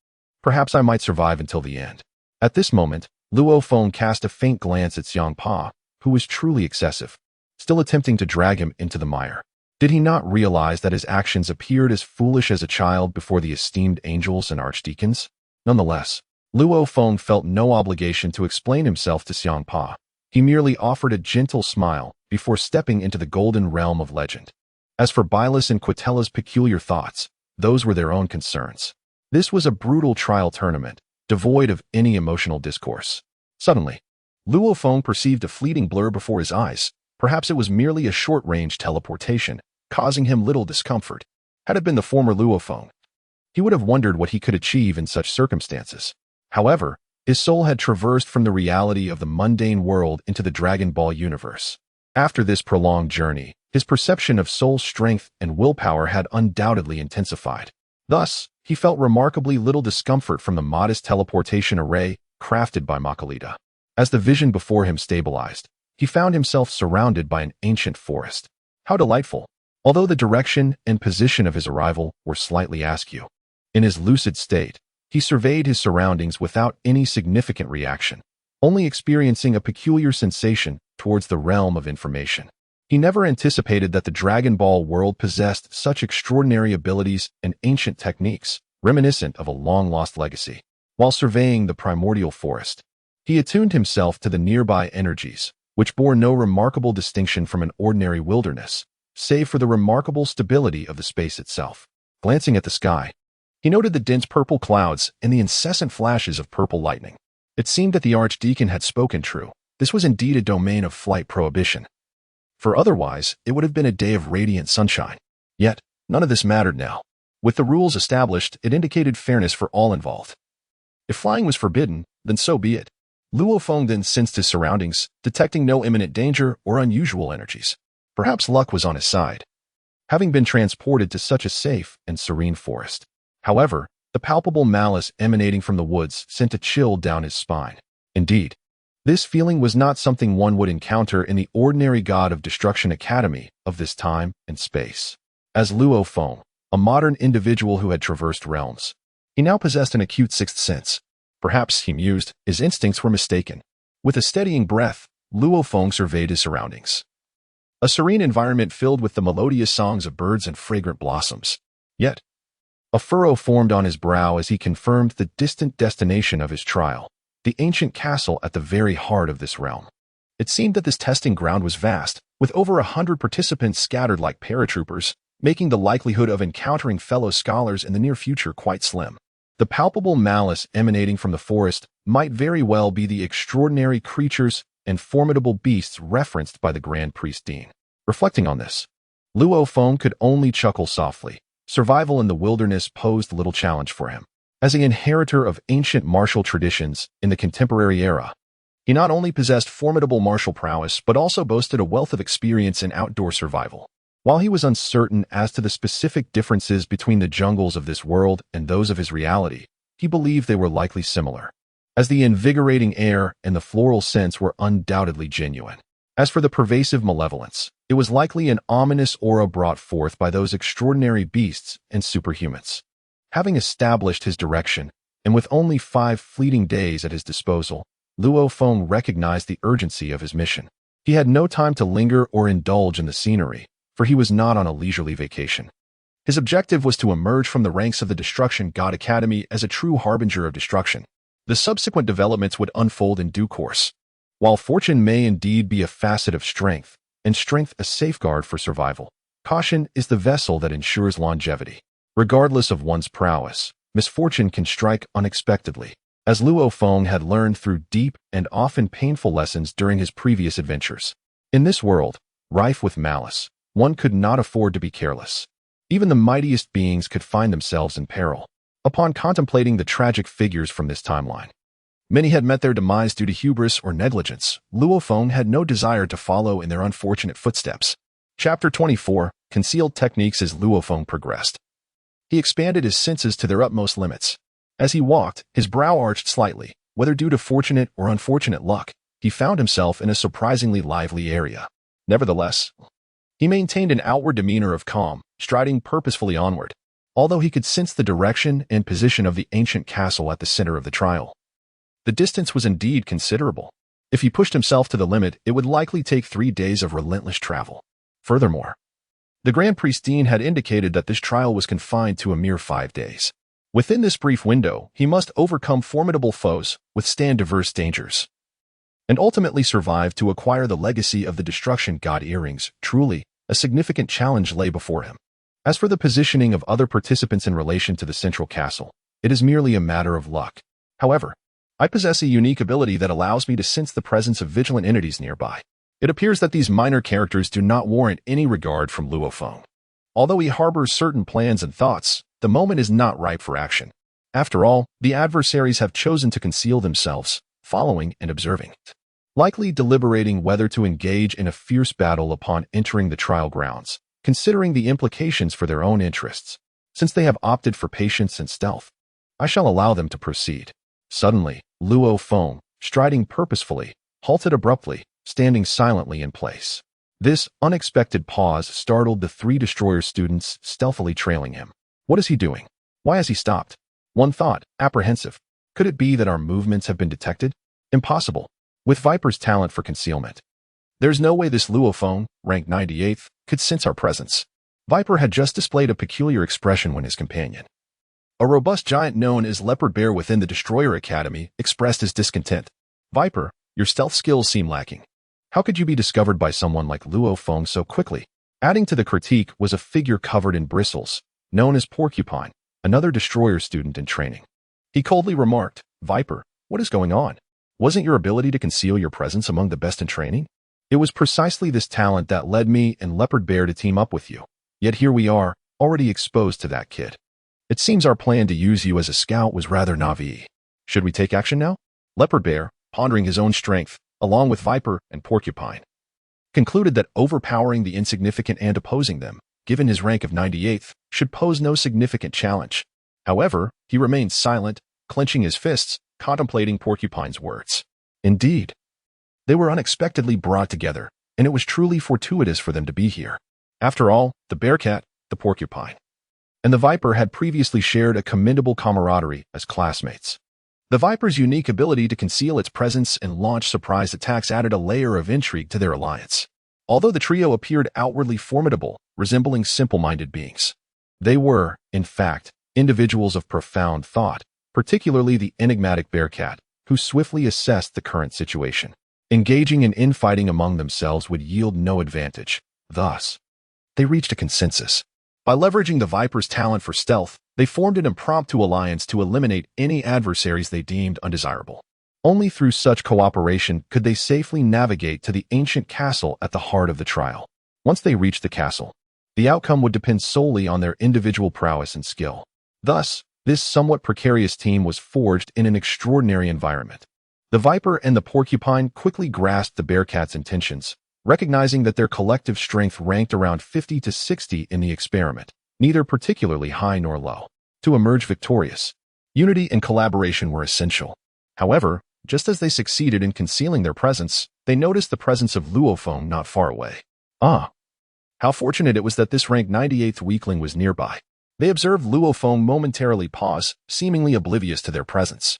Perhaps I might survive until the end. At this moment, Luo Feng cast a faint glance at Hmph, who was truly excessive, still attempting to drag him into the mire. Did he not realize that his actions appeared as foolish as a child before the esteemed angels and archdeacons? Nonetheless, Luo Feng felt no obligation to explain himself to Hmph. He merely offered a gentle smile before stepping into the golden realm of legend. As for Beerus and Quitella's peculiar thoughts, those were their own concerns. This was a brutal trial tournament, devoid of any emotional discourse. Suddenly, Luo Feng perceived a fleeting blur before his eyes. Perhaps it was merely a short-range teleportation, causing him little discomfort. Had it been the former Luo Feng, he would have wondered what he could achieve in such circumstances. However, his soul had traversed from the reality of the mundane world into the Dragon Ball universe. After this prolonged journey, his perception of soul strength and willpower had undoubtedly intensified. Thus, he felt remarkably little discomfort from the modest teleportation array crafted by Makalita. As the vision before him stabilized, he found himself surrounded by an ancient forest. How delightful! Although the direction and position of his arrival were slightly askew. In his lucid state, he surveyed his surroundings without any significant reaction, only experiencing a peculiar sensation towards the realm of information. He never anticipated that the Dragon Ball world possessed such extraordinary abilities and ancient techniques, reminiscent of a long-lost legacy. While surveying the primordial forest, he attuned himself to the nearby energies, which bore no remarkable distinction from an ordinary wilderness, save for the remarkable stability of the space itself. Glancing at the sky, he noted the dense purple clouds and the incessant flashes of purple lightning. It seemed that the archdeacon had spoken true. This was indeed a domain of flight prohibition. For otherwise, it would have been a day of radiant sunshine. Yet, none of this mattered now. With the rules established, it indicated fairness for all involved. If flying was forbidden, then so be it. Luo Feng then sensed his surroundings, detecting no imminent danger or unusual energies. Perhaps luck was on his side, having been transported to such a safe and serene forest. However, the palpable malice emanating from the woods sent a chill down his spine. Indeed, this feeling was not something one would encounter in the ordinary God of Destruction Academy of this time and space. As Luo Feng, a modern individual who had traversed realms, he now possessed an acute sixth sense. Perhaps, he mused, his instincts were mistaken. With a steadying breath, Luo Feng surveyed his surroundings. A serene environment filled with the melodious songs of birds and fragrant blossoms. Yet, a furrow formed on his brow as he confirmed the distant destination of his trial, the ancient castle at the very heart of this realm. It seemed that this testing ground was vast, with over 100 participants scattered like paratroopers, making the likelihood of encountering fellow scholars in the near future quite slim. The palpable malice emanating from the forest might very well be the extraordinary creatures and formidable beasts referenced by the Grand Priest Dean. Reflecting on this, Luo Feng could only chuckle softly. Survival in the wilderness posed little challenge for him. As an inheritor of ancient martial traditions in the contemporary era, he not only possessed formidable martial prowess but also boasted a wealth of experience in outdoor survival. While he was uncertain as to the specific differences between the jungles of this world and those of his reality, he believed they were likely similar, as the invigorating air and the floral scents were undoubtedly genuine. As for the pervasive malevolence, it was likely an ominous aura brought forth by those extraordinary beasts and superhumans. Having established his direction, and with only 5 fleeting days at his disposal, Luo Feng recognized the urgency of his mission. He had no time to linger or indulge in the scenery, for he was not on a leisurely vacation. His objective was to emerge from the ranks of the Destruction God Academy as a true harbinger of destruction. The subsequent developments would unfold in due course. While fortune may indeed be a facet of strength, and strength a safeguard for survival, caution is the vessel that ensures longevity. Regardless of one's prowess, misfortune can strike unexpectedly, as Luo Feng had learned through deep and often painful lessons during his previous adventures. In this world, rife with malice, one could not afford to be careless. Even the mightiest beings could find themselves in peril. Upon contemplating the tragic figures from this timeline, many had met their demise due to hubris or negligence. Luo Feng had no desire to follow in their unfortunate footsteps. Chapter 24, Concealed Techniques. As Luo Feng progressed, he expanded his senses to their utmost limits. As he walked, his brow arched slightly. Whether due to fortunate or unfortunate luck, he found himself in a surprisingly lively area. Nevertheless, he maintained an outward demeanor of calm, striding purposefully onward, although he could sense the direction and position of the ancient castle at the center of the trial. The distance was indeed considerable. If he pushed himself to the limit, it would likely take 3 days of relentless travel. Furthermore, the Grand Priest Dean had indicated that this trial was confined to a mere 5 days. Within this brief window, he must overcome formidable foes, withstand diverse dangers, and ultimately survive to acquire the legacy of the Destruction God earrings. Truly, a significant challenge lay before him. As for the positioning of other participants in relation to the central castle, it is merely a matter of luck. However, I possess a unique ability that allows me to sense the presence of vigilant entities nearby. It appears that these minor characters do not warrant any regard from Luo Feng. Although he harbors certain plans and thoughts, the moment is not ripe for action. After all, the adversaries have chosen to conceal themselves, following and observing, likely deliberating whether to engage in a fierce battle upon entering the trial grounds, considering the implications for their own interests. Since they have opted for patience and stealth, I shall allow them to proceed. Suddenly, Luo Feng, striding purposefully, halted abruptly, standing silently in place. This unexpected pause startled the 3 destroyer students stealthily trailing him. What is he doing? Why has he stopped? One thought, apprehensive. Could it be that our movements have been detected? Impossible. With Viper's talent for concealment, there's no way this Luo Feng, ranked 98th, could sense our presence. Viper had just displayed a peculiar expression when his companion, a robust giant known as Leopard Bear within the Destroyer Academy, expressed his discontent. Viper, your stealth skills seem lacking. How could you be discovered by someone like Luo Feng so quickly? Adding to the critique was a figure covered in bristles, known as Porcupine, another Destroyer student in training. He coldly remarked, Viper, what is going on? Wasn't your ability to conceal your presence among the best in training? It was precisely this talent that led me and Leopard Bear to team up with you. Yet here we are, already exposed to that kid. It seems our plan to use you as a scout was rather naive. Should we take action now? Leopard Bear, pondering his own strength, along with Viper and Porcupine, concluded that overpowering the insignificant and opposing them, given his rank of 98th, should pose no significant challenge. However, he remained silent, clenching his fists, contemplating Porcupine's words. Indeed, they were unexpectedly brought together, and it was truly fortuitous for them to be here. After all, the Bearcat, the Porcupine, and the Viper had previously shared a commendable camaraderie as classmates. The Viper's unique ability to conceal its presence and launch surprise attacks added a layer of intrigue to their alliance. Although the trio appeared outwardly formidable, resembling simple-minded beings, they were, in fact, individuals of profound thought, particularly the enigmatic Bearcat, who swiftly assessed the current situation. Engaging in infighting among themselves would yield no advantage. Thus, they reached a consensus. By leveraging the Viper's talent for stealth, they formed an impromptu alliance to eliminate any adversaries they deemed undesirable. Only through such cooperation could they safely navigate to the ancient castle at the heart of the trial. Once they reached the castle, the outcome would depend solely on their individual prowess and skill. Thus, this somewhat precarious team was forged in an extraordinary environment. The Viper and the Porcupine quickly grasped the Bearcat's intentions, recognizing that their collective strength ranked around 50 to 60 in the experiment, neither particularly high nor low. To emerge victorious, unity and collaboration were essential. However, just as they succeeded in concealing their presence, they noticed the presence of Luo Feng not far away. How fortunate it was that this rank 98th weakling was nearby. They observed Luo Feng momentarily pause, seemingly oblivious to their presence,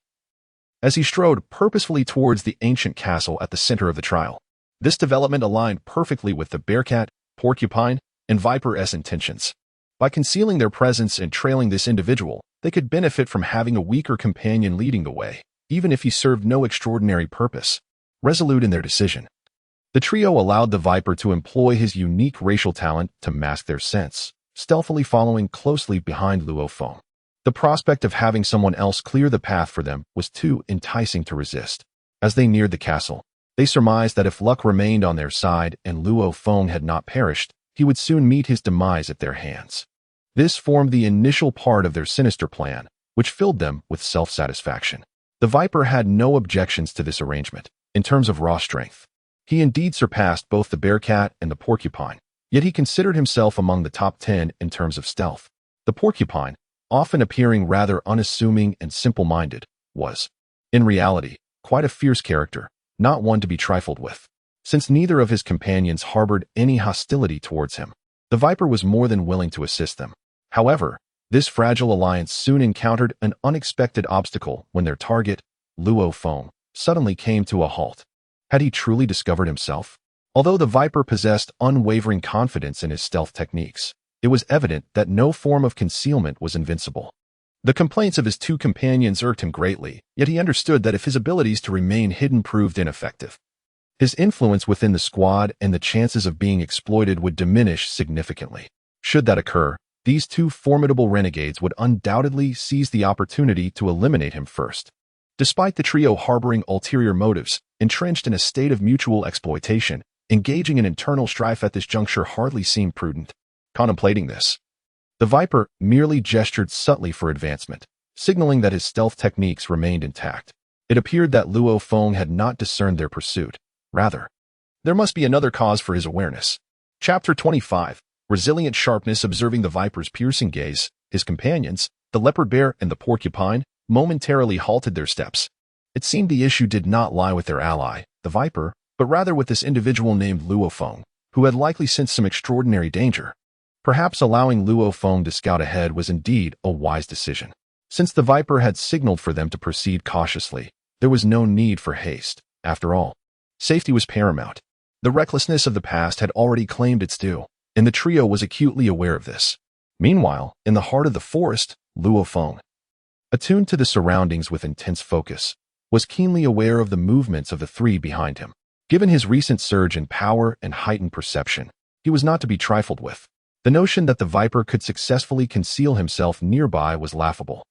as he strode purposefully towards the ancient castle at the center of the trial. This development aligned perfectly with the Bearcat, Porcupine, and Viper's intentions. By concealing their presence and trailing this individual, they could benefit from having a weaker companion leading the way, even if he served no extraordinary purpose. Resolute in their decision, the trio allowed the Viper to employ his unique racial talent to mask their scents, stealthily following closely behind Luo Feng. The prospect of having someone else clear the path for them was too enticing to resist. As they neared the castle, they surmised that if luck remained on their side and Luo Feng had not perished, he would soon meet his demise at their hands. This formed the initial part of their sinister plan, which filled them with self-satisfaction. The Viper had no objections to this arrangement. In terms of raw strength, he indeed surpassed both the Bearcat and the Porcupine, yet he considered himself among the top 10 in terms of stealth. The Porcupine, often appearing rather unassuming and simple-minded, was, in reality, quite a fierce character, not one to be trifled with. Since neither of his companions harbored any hostility towards him, the Viper was more than willing to assist them. However, this fragile alliance soon encountered an unexpected obstacle when their target, Luo Feng, suddenly came to a halt. Had he truly discovered himself? Although the Viper possessed unwavering confidence in his stealth techniques, it was evident that no form of concealment was invincible. The complaints of his two companions irked him greatly, yet he understood that if his abilities to remain hidden proved ineffective, his influence within the squad and the chances of being exploited would diminish significantly. Should that occur, these two formidable renegades would undoubtedly seize the opportunity to eliminate him first. Despite the trio harboring ulterior motives, entrenched in a state of mutual exploitation, engaging in internal strife at this juncture hardly seemed prudent. Contemplating this, the Viper merely gestured subtly for advancement, signaling that his stealth techniques remained intact. It appeared that Luo Feng had not discerned their pursuit. Rather, there must be another cause for his awareness. Chapter 25. Resilient sharpness. Observing the Viper's piercing gaze, his companions, the leopard bear and the porcupine, momentarily halted their steps. It seemed the issue did not lie with their ally, the Viper, but rather with this individual named Luo Feng, who had likely sensed some extraordinary danger. Perhaps allowing Luo Feng to scout ahead was indeed a wise decision. Since the Viper had signaled for them to proceed cautiously, there was no need for haste. After all, safety was paramount. The recklessness of the past had already claimed its due, and the trio was acutely aware of this. Meanwhile, in the heart of the forest, Luo Feng, attuned to the surroundings with intense focus, was keenly aware of the movements of the three behind him. Given his recent surge in power and heightened perception, he was not to be trifled with. The notion that the Viper could successfully conceal himself nearby was laughable.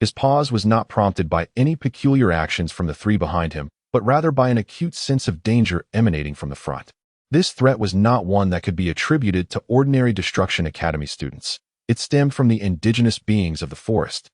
His pause was not prompted by any peculiar actions from the three behind him, but rather by an acute sense of danger emanating from the front. This threat was not one that could be attributed to ordinary Destruction Academy students. It stemmed from the indigenous beings of the forest,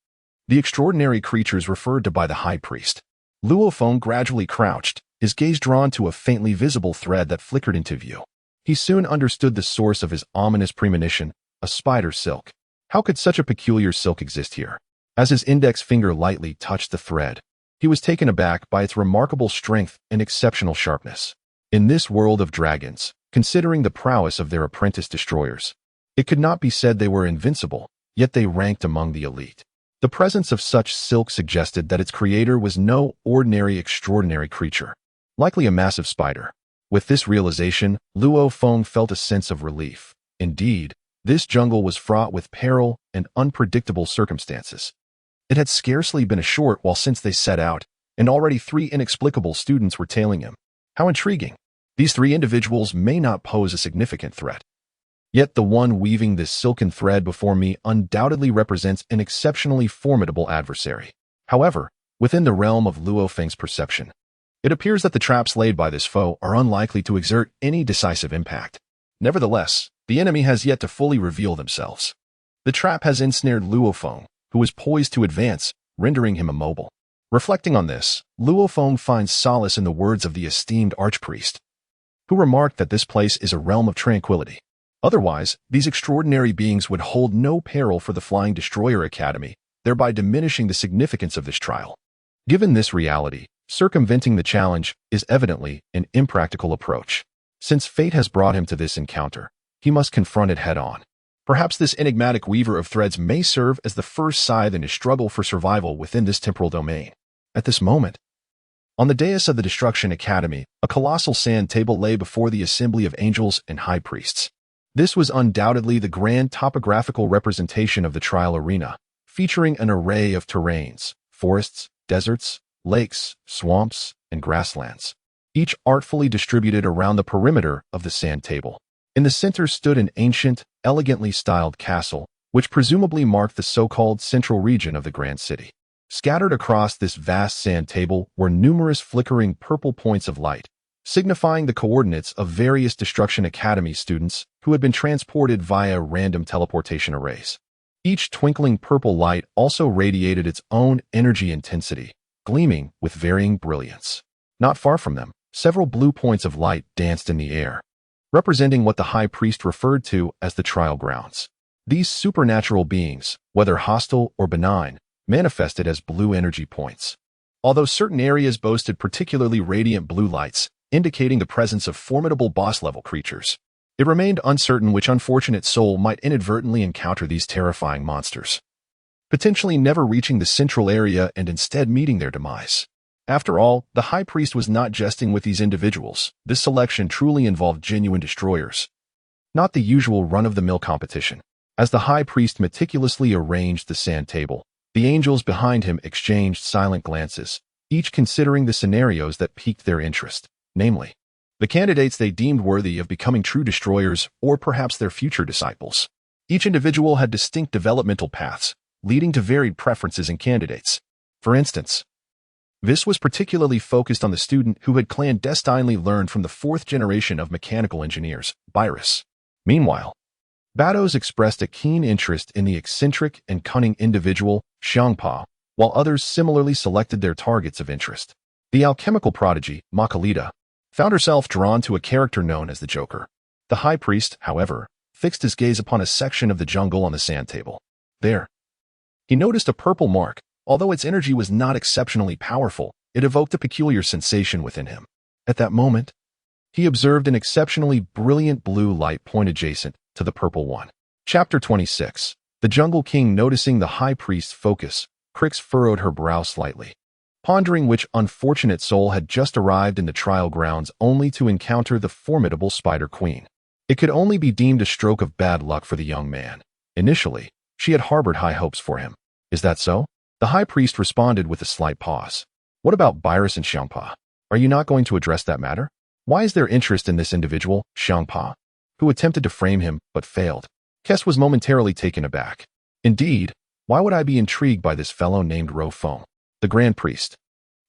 the extraordinary creatures referred to by the High Priest. Luo Feng gradually crouched, his gaze drawn to a faintly visible thread that flickered into view. He soon understood the source of his ominous premonition, a spider silk. How could such a peculiar silk exist here? As his index finger lightly touched the thread, he was taken aback by its remarkable strength and exceptional sharpness. In this world of dragons, considering the prowess of their apprentice destroyers, it could not be said they were invincible, yet they ranked among the elite. The presence of such silk suggested that its creator was no ordinary extraordinary creature, likely a massive spider. With this realization, Luo Feng felt a sense of relief. Indeed, this jungle was fraught with peril and unpredictable circumstances. It had scarcely been a short while since they set out, and already 3 inexplicable students were tailing him. How intriguing! These 3 individuals may not pose a significant threat. Yet the one weaving this silken thread before me undoubtedly represents an exceptionally formidable adversary. However, within the realm of Luo Feng's perception, it appears that the traps laid by this foe are unlikely to exert any decisive impact. Nevertheless, the enemy has yet to fully reveal themselves. The trap has ensnared Luo Feng, who is poised to advance, rendering him immobile. Reflecting on this, Luo Feng finds solace in the words of the esteemed archpriest, who remarked that this place is a realm of tranquility. Otherwise, these extraordinary beings would hold no peril for the Flying Destroyer Academy, thereby diminishing the significance of this trial. Given this reality, circumventing the challenge is evidently an impractical approach. Since fate has brought him to this encounter, he must confront it head-on. Perhaps this enigmatic weaver of threads may serve as the first scythe in his struggle for survival within this temporal domain. At this moment, on the dais of the Destruction Academy, a colossal sand table lay before the assembly of angels and high priests. This was undoubtedly the grand topographical representation of the trial arena, featuring an array of terrains, forests, deserts, lakes, swamps, and grasslands, each artfully distributed around the perimeter of the sand table. In the center stood an ancient, elegantly styled castle, which presumably marked the so-called central region of the grand city. Scattered across this vast sand table were numerous flickering purple points of light, signifying the coordinates of various Destruction Academy students who had been transported via random teleportation arrays. Each twinkling purple light also radiated its own energy intensity, gleaming with varying brilliance. Not far from them, several blue points of light danced in the air, representing what the high priest referred to as the trial grounds. These supernatural beings, whether hostile or benign, manifested as blue energy points. Although certain areas boasted particularly radiant blue lights, indicating the presence of formidable boss-level creatures, it remained uncertain which unfortunate soul might inadvertently encounter these terrifying monsters, potentially never reaching the central area and instead meeting their demise. After all, the high priest was not jesting with these individuals. This selection truly involved genuine destroyers, not the usual run-of-the-mill competition. As the high priest meticulously arranged the sand table, the angels behind him exchanged silent glances, each considering the scenarios that piqued their interest, namely, the candidates they deemed worthy of becoming true destroyers or perhaps their future disciples. Each individual had distinct developmental paths, leading to varied preferences in candidates. For instance, Whis was particularly focused on the student who had clandestinely learned from the 4th generation of mechanical engineers, Beerus. Meanwhile, Bados expressed a keen interest in the eccentric and cunning individual, Hmph, while others similarly selected their targets of interest. The alchemical prodigy, Makalita, found herself drawn to a character known as the Joker. The high priest, however, fixed his gaze upon a section of the jungle on the sand table. There, he noticed a purple mark. Although its energy was not exceptionally powerful, it evoked a peculiar sensation within him. At that moment, he observed an exceptionally brilliant blue light point adjacent to the purple one. Chapter 26. The Jungle King, noticing the high priest's focus, Crix furrowed her brow slightly, pondering which unfortunate soul had just arrived in the trial grounds only to encounter the formidable Spider Queen. It could only be deemed a stroke of bad luck for the young man. Initially, she had harbored high hopes for him. Is that so? The high priest responded with a slight pause. What about Beerus and Hmph? Are you not going to address that matter? Why is there interest in this individual, Hmph, who attempted to frame him but failed? Kess was momentarily taken aback. Indeed, why would I be intrigued by this fellow named Luo Feng? The Grand Priest,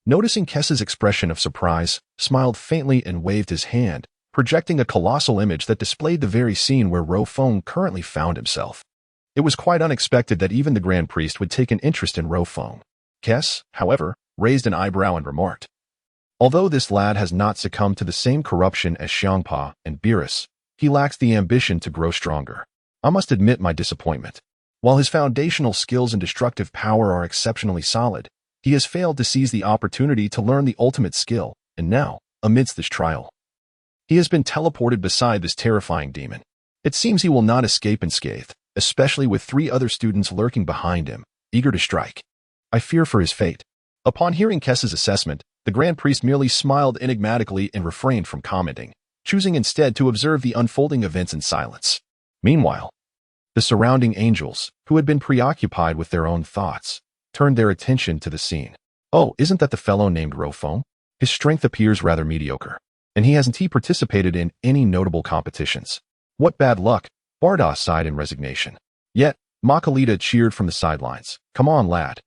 noticing Kess's expression of surprise, smiled faintly and waved his hand, projecting a colossal image that displayed the very scene where Luo Feng currently found himself. It was quite unexpected that even the Grand Priest would take an interest in Luo Feng. Kess, however, raised an eyebrow and remarked, although this lad has not succumbed to the same corruption as Hmph and Beerus, he lacks the ambition to grow stronger. I must admit my disappointment. While his foundational skills and destructive power are exceptionally solid, he has failed to seize the opportunity to learn the ultimate skill, and now, amidst this trial, he has been teleported beside this terrifying demon. It seems he will not escape unscathed, especially with 3 other students lurking behind him, eager to strike. I fear for his fate. Upon hearing Kess's assessment, the Grand Priest merely smiled enigmatically and refrained from commenting, choosing instead to observe the unfolding events in silence. Meanwhile, the surrounding angels, who had been preoccupied with their own thoughts, turned their attention to the scene. Oh, isn't that the fellow named Luo Feng? His strength appears rather mediocre, and he hasn't participated in any notable competitions. What bad luck, Barda sighed in resignation. Yet, Makalita cheered from the sidelines. Come on, lad.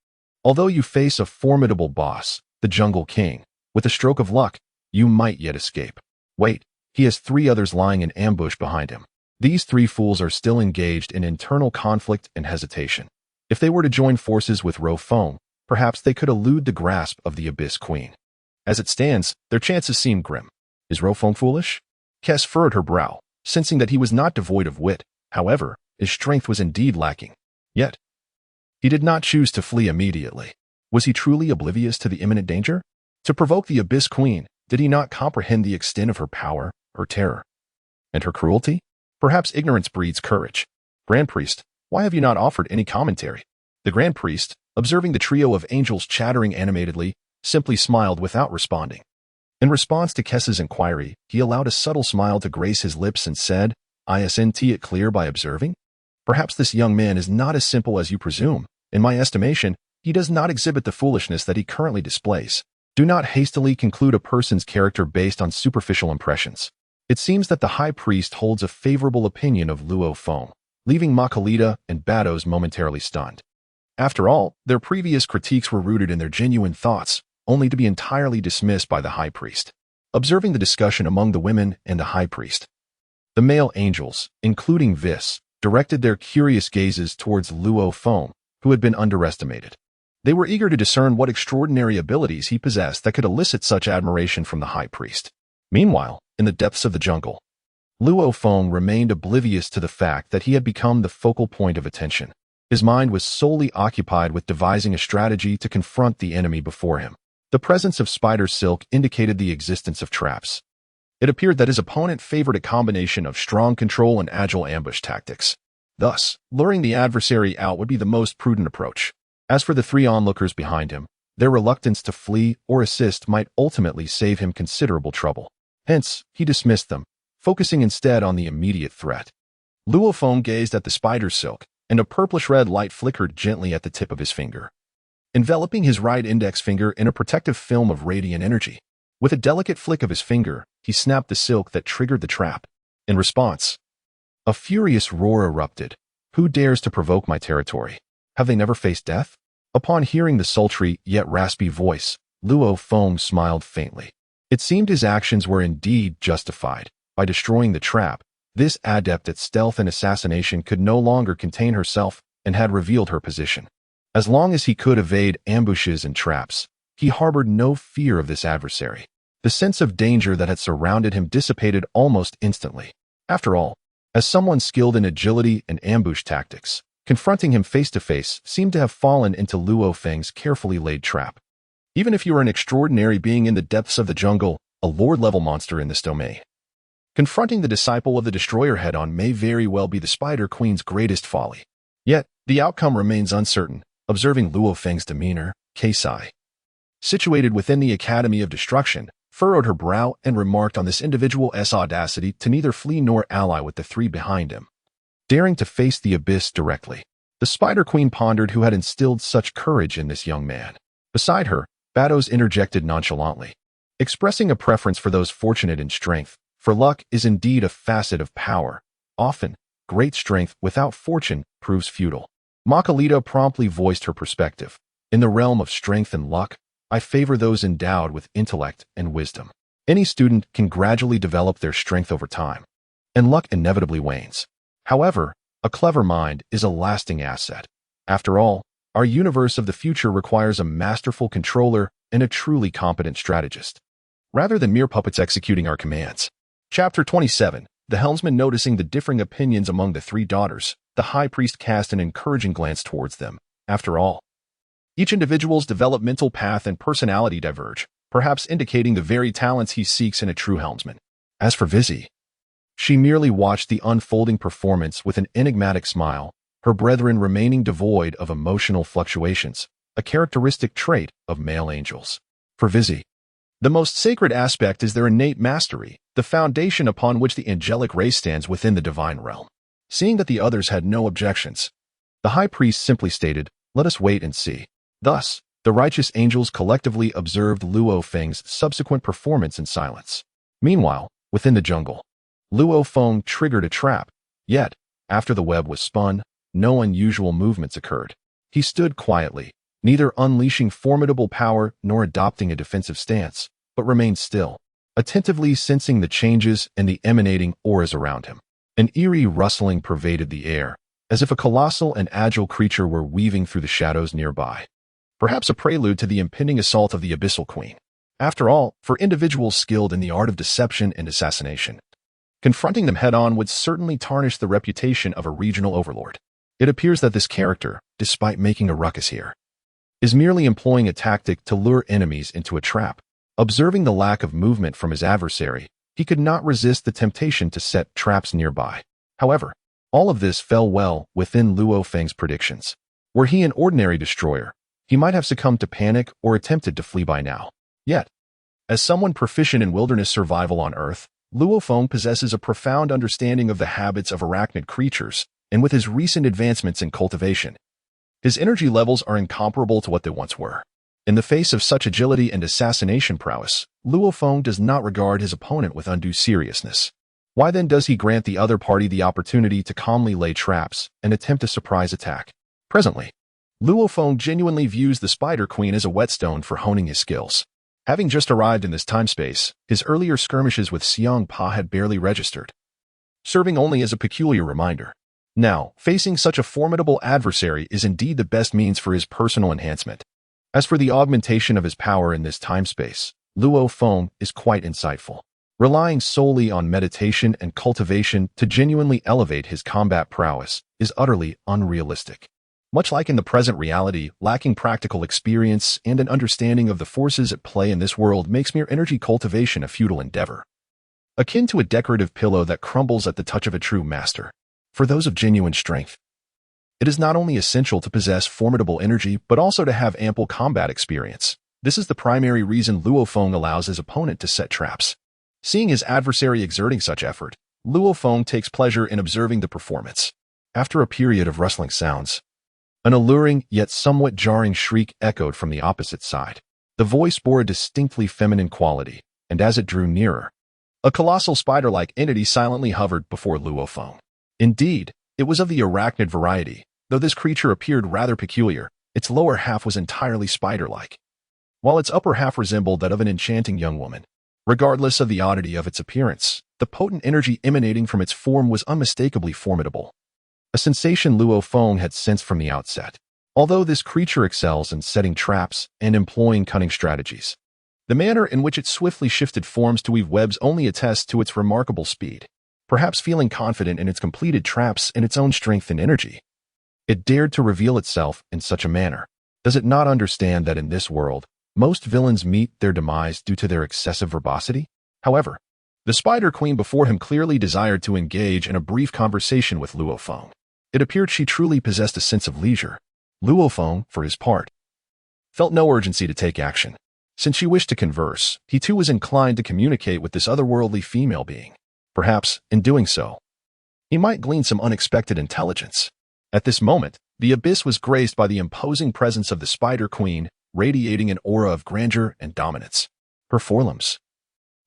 Although you face a formidable boss, the Jungle King, with a stroke of luck, you might yet escape. Wait, he has 3 others lying in ambush behind him. These 3 fools are still engaged in internal conflict and hesitation. If they were to join forces with Luo Feng, perhaps they could elude the grasp of the Abyss Queen. As it stands, their chances seem grim. Is Luo Feng foolish? Kess furrowed her brow, sensing that he was not devoid of wit. However, his strength was indeed lacking. Yet, he did not choose to flee immediately. Was he truly oblivious to the imminent danger? To provoke the Abyss Queen, did he not comprehend the extent of her power, her terror, and her cruelty? Perhaps ignorance breeds courage. Grand Priest, why have you not offered any commentary? The Grand Priest, observing the trio of angels chattering animatedly, simply smiled without responding. In response to Kess's inquiry, he allowed a subtle smile to grace his lips and said, "Isn't it clear by observing? Perhaps this young man is not as simple as you presume. In my estimation, he does not exhibit the foolishness that he currently displays. Do not hastily conclude a person's character based on superficial impressions." It seems that the High Priest holds a favorable opinion of Luo Feng, leaving Makalita and Bados momentarily stunned. After all, their previous critiques were rooted in their genuine thoughts, only to be entirely dismissed by the High Priest. Observing the discussion among the women and the High Priest, the male angels, including Whis, directed their curious gazes towards Luo Feng, who had been underestimated. They were eager to discern what extraordinary abilities he possessed that could elicit such admiration from the High Priest. Meanwhile, in the depths of the jungle, Luo Feng remained oblivious to the fact that he had become the focal point of attention. His mind was solely occupied with devising a strategy to confront the enemy before him. The presence of spider silk indicated the existence of traps. It appeared that his opponent favored a combination of strong control and agile ambush tactics. Thus, luring the adversary out would be the most prudent approach. As for the 3 onlookers behind him, their reluctance to flee or assist might ultimately save him considerable trouble. Hence, he dismissed them, focusing instead on the immediate threat. Luo Feng gazed at the spider silk, and a purplish-red light flickered gently at the tip of his finger, enveloping his right index finger in a protective film of radiant energy. With a delicate flick of his finger, he snapped the silk that triggered the trap. In response, a furious roar erupted. Who dares to provoke my territory? Have they never faced death? Upon hearing the sultry yet raspy voice, Luo Feng smiled faintly. It seemed his actions were indeed justified. By destroying the trap, this adept at stealth and assassination could no longer contain herself and had revealed her position. As long as he could evade ambushes and traps, he harbored no fear of this adversary. The sense of danger that had surrounded him dissipated almost instantly. After all, as someone skilled in agility and ambush tactics, confronting him face to face seemed to have fallen into Luo Feng's carefully laid trap. Even if you are an extraordinary being in the depths of the jungle, a lord-level monster in this domain, confronting the disciple of the destroyer head-on may very well be the Spider Queen's greatest folly. Yet, the outcome remains uncertain. Observing Luo Feng's demeanor, Keisai, situated within the Academy of Destruction, furrowed her brow and remarked on this individual's audacity to neither flee nor ally with the 3 behind him, daring to face the abyss directly. The Spider Queen pondered who had instilled such courage in this young man. Beside her, Bados interjected nonchalantly, expressing a preference for those fortunate in strength, for luck is indeed a facet of power. Often, great strength without fortune proves futile. Makalita promptly voiced her perspective. In the realm of strength and luck, I favor those endowed with intellect and wisdom. Any student can gradually develop their strength over time, and luck inevitably wanes. However, a clever mind is a lasting asset. After all, our universe of the future requires a masterful controller and a truly competent strategist, rather than mere puppets executing our commands. Chapter 27. The helmsman, noticing the differing opinions among the 3 daughters, the High Priest cast an encouraging glance towards them. After all, each individual's developmental path and personality diverge, perhaps indicating the very talents he seeks in a true helmsman. As for Vizzy, she merely watched the unfolding performance with an enigmatic smile, her brethren remaining devoid of emotional fluctuations, a characteristic trait of male angels. For Visi, the most sacred aspect is their innate mastery, the foundation upon which the angelic race stands within the divine realm. Seeing that the others had no objections, the high priest simply stated, "Let us wait and see." Thus, the righteous angels collectively observed Luo Feng's subsequent performance in silence. Meanwhile, within the jungle, Luo Feng triggered a trap, yet, after the web was spun, no unusual movements occurred. He stood quietly, neither unleashing formidable power nor adopting a defensive stance, but remained still, attentively sensing the changes and the emanating auras around him. An eerie rustling pervaded the air, as if a colossal and agile creature were weaving through the shadows nearby. Perhaps a prelude to the impending assault of the Abyssal Queen. After all, for individuals skilled in the art of deception and assassination, confronting them head-on would certainly tarnish the reputation of a regional overlord. It appears that this character, despite making a ruckus here, is merely employing a tactic to lure enemies into a trap. Observing the lack of movement from his adversary, he could not resist the temptation to set traps nearby. However, all of this fell well within Luo Feng's predictions. Were he an ordinary destroyer, he might have succumbed to panic or attempted to flee by now. Yet, as someone proficient in wilderness survival on Earth, Luo Feng possesses a profound understanding of the habits of arachnid creatures, and with his recent advancements in cultivation, his energy levels are incomparable to what they once were. In the face of such agility and assassination prowess, Luo Feng does not regard his opponent with undue seriousness. Why then does he grant the other party the opportunity to calmly lay traps and attempt a surprise attack? Presently, Luo Feng genuinely views the Spider Queen as a whetstone for honing his skills. Having just arrived in this time-space, his earlier skirmishes with Xiang Pa had barely registered, serving only as a peculiar reminder. Now, facing such a formidable adversary is indeed the best means for his personal enhancement. As for the augmentation of his power in this time-space, Luo Feng is quite insightful. Relying solely on meditation and cultivation to genuinely elevate his combat prowess is utterly unrealistic. Much like in the present reality, lacking practical experience and an understanding of the forces at play in this world makes mere energy cultivation a futile endeavor, akin to a decorative pillow that crumbles at the touch of a true master. For those of genuine strength, it is not only essential to possess formidable energy, but also to have ample combat experience. This is the primary reason Luo Feng allows his opponent to set traps. Seeing his adversary exerting such effort, Luo Feng takes pleasure in observing the performance. After a period of rustling sounds, an alluring yet somewhat jarring shriek echoed from the opposite side. The voice bore a distinctly feminine quality, and as it drew nearer, a colossal spider-like entity silently hovered before Luo Feng. Indeed, it was of the arachnid variety. Though this creature appeared rather peculiar, its lower half was entirely spider-like, while its upper half resembled that of an enchanting young woman. Regardless of the oddity of its appearance, the potent energy emanating from its form was unmistakably formidable, a sensation Luo Feng had sensed from the outset. Although this creature excels in setting traps and employing cunning strategies, the manner in which it swiftly shifted forms to weave webs only attests to its remarkable speed. Perhaps feeling confident in its completed traps and its own strength and energy, it dared to reveal itself in such a manner. Does it not understand that in this world, most villains meet their demise due to their excessive verbosity? However, the Spider Queen before him clearly desired to engage in a brief conversation with Luo Feng. It appeared she truly possessed a sense of leisure. Luo Feng, for his part, felt no urgency to take action. Since she wished to converse, he too was inclined to communicate with this otherworldly female being. Perhaps, in doing so, he might glean some unexpected intelligence. At this moment, the abyss was graced by the imposing presence of the Spider Queen, radiating an aura of grandeur and dominance. Her forelimbs,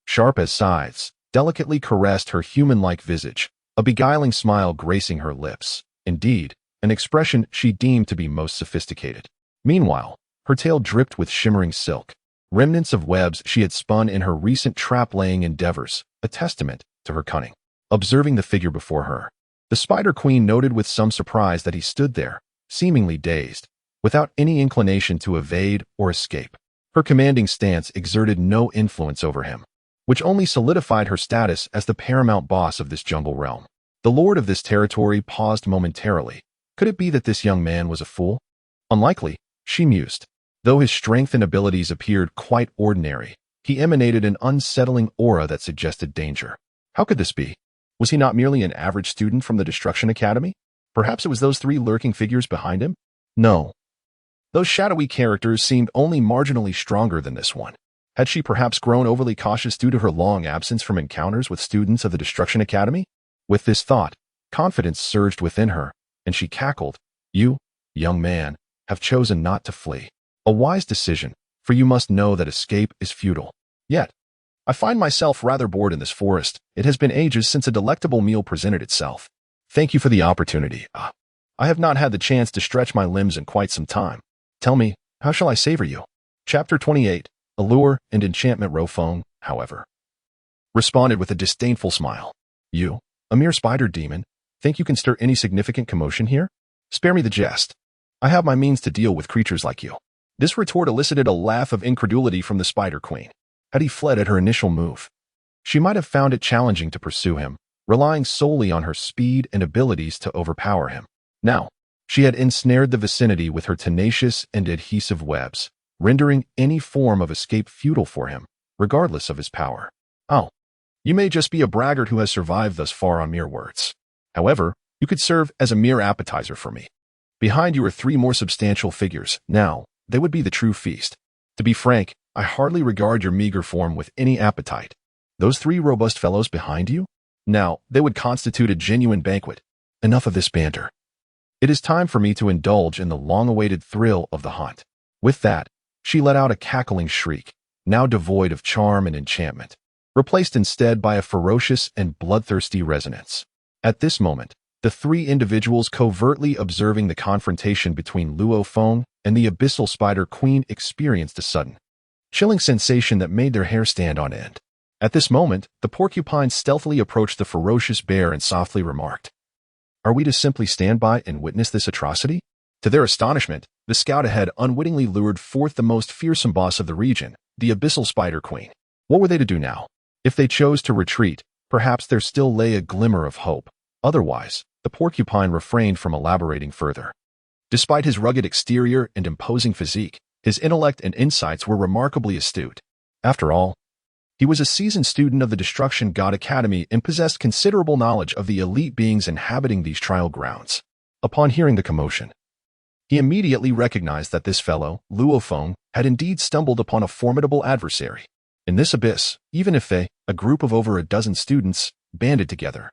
sharp as scythes, delicately caressed her human-like visage, a beguiling smile gracing her lips. Indeed, an expression she deemed to be most sophisticated. Meanwhile, her tail dripped with shimmering silk, remnants of webs she had spun in her recent trap-laying endeavors, a testament to her cunning. Observing the figure before her, the Spider Queen noted with some surprise that he stood there, seemingly dazed, without any inclination to evade or escape. Her commanding stance exerted no influence over him, which only solidified her status as the paramount boss of this jungle realm. The lord of this territory paused momentarily. Could it be that this young man was a fool? Unlikely, she mused. Though his strength and abilities appeared quite ordinary, he emanated an unsettling aura that suggested danger. How could this be? Was he not merely an average student from the Destruction Academy? Perhaps it was those three lurking figures behind him? No. Those shadowy characters seemed only marginally stronger than this one. Had she perhaps grown overly cautious due to her long absence from encounters with students of the Destruction Academy? With this thought, confidence surged within her, and she cackled. You, young man, have chosen not to flee. A wise decision, for you must know that escape is futile. Yet, I find myself rather bored in this forest. It has been ages since a delectable meal presented itself. Thank you for the opportunity. I have not had the chance to stretch my limbs in quite some time. Tell me, how shall I savor you? Chapter 28. Allure and Enchantment. Luo Feng, however, responded with a disdainful smile. You, a mere spider demon, think you can stir any significant commotion here? Spare me the jest. I have my means to deal with creatures like you. This retort elicited a laugh of incredulity from the Spider Queen. Had he fled at her initial move, she might have found it challenging to pursue him, relying solely on her speed and abilities to overpower him. Now, she had ensnared the vicinity with her tenacious and adhesive webs, rendering any form of escape futile for him, regardless of his power. Oh, you may just be a braggart who has survived thus far on mere words. However, you could serve as a mere appetizer for me. Behind you are three more substantial figures. Now, they would be the true feast. To be frank, I hardly regard your meager form with any appetite. Those three robust fellows behind you? Now, they would constitute a genuine banquet. Enough of this banter. It is time for me to indulge in the long-awaited thrill of the hunt. With that, she let out a cackling shriek, now devoid of charm and enchantment, replaced instead by a ferocious and bloodthirsty resonance. At this moment, the three individuals covertly observing the confrontation between Luo Feng and the Abyssal Spider Queen experienced a sudden, chilling sensation that made their hair stand on end. At this moment, the porcupine stealthily approached the ferocious bear and softly remarked, "Are we to simply stand by and witness this atrocity?" To their astonishment, the scout ahead unwittingly lured forth the most fearsome boss of the region, the Abyssal Spider Queen. What were they to do now? If they chose to retreat, perhaps there still lay a glimmer of hope. Otherwise, the porcupine refrained from elaborating further. Despite his rugged exterior and imposing physique, his intellect and insights were remarkably astute. After all, he was a seasoned student of the Destruction God Academy and possessed considerable knowledge of the elite beings inhabiting these trial grounds. Upon hearing the commotion, he immediately recognized that this fellow, Luo Feng, had indeed stumbled upon a formidable adversary. In this abyss, even if they, a group of over a dozen students, banded together,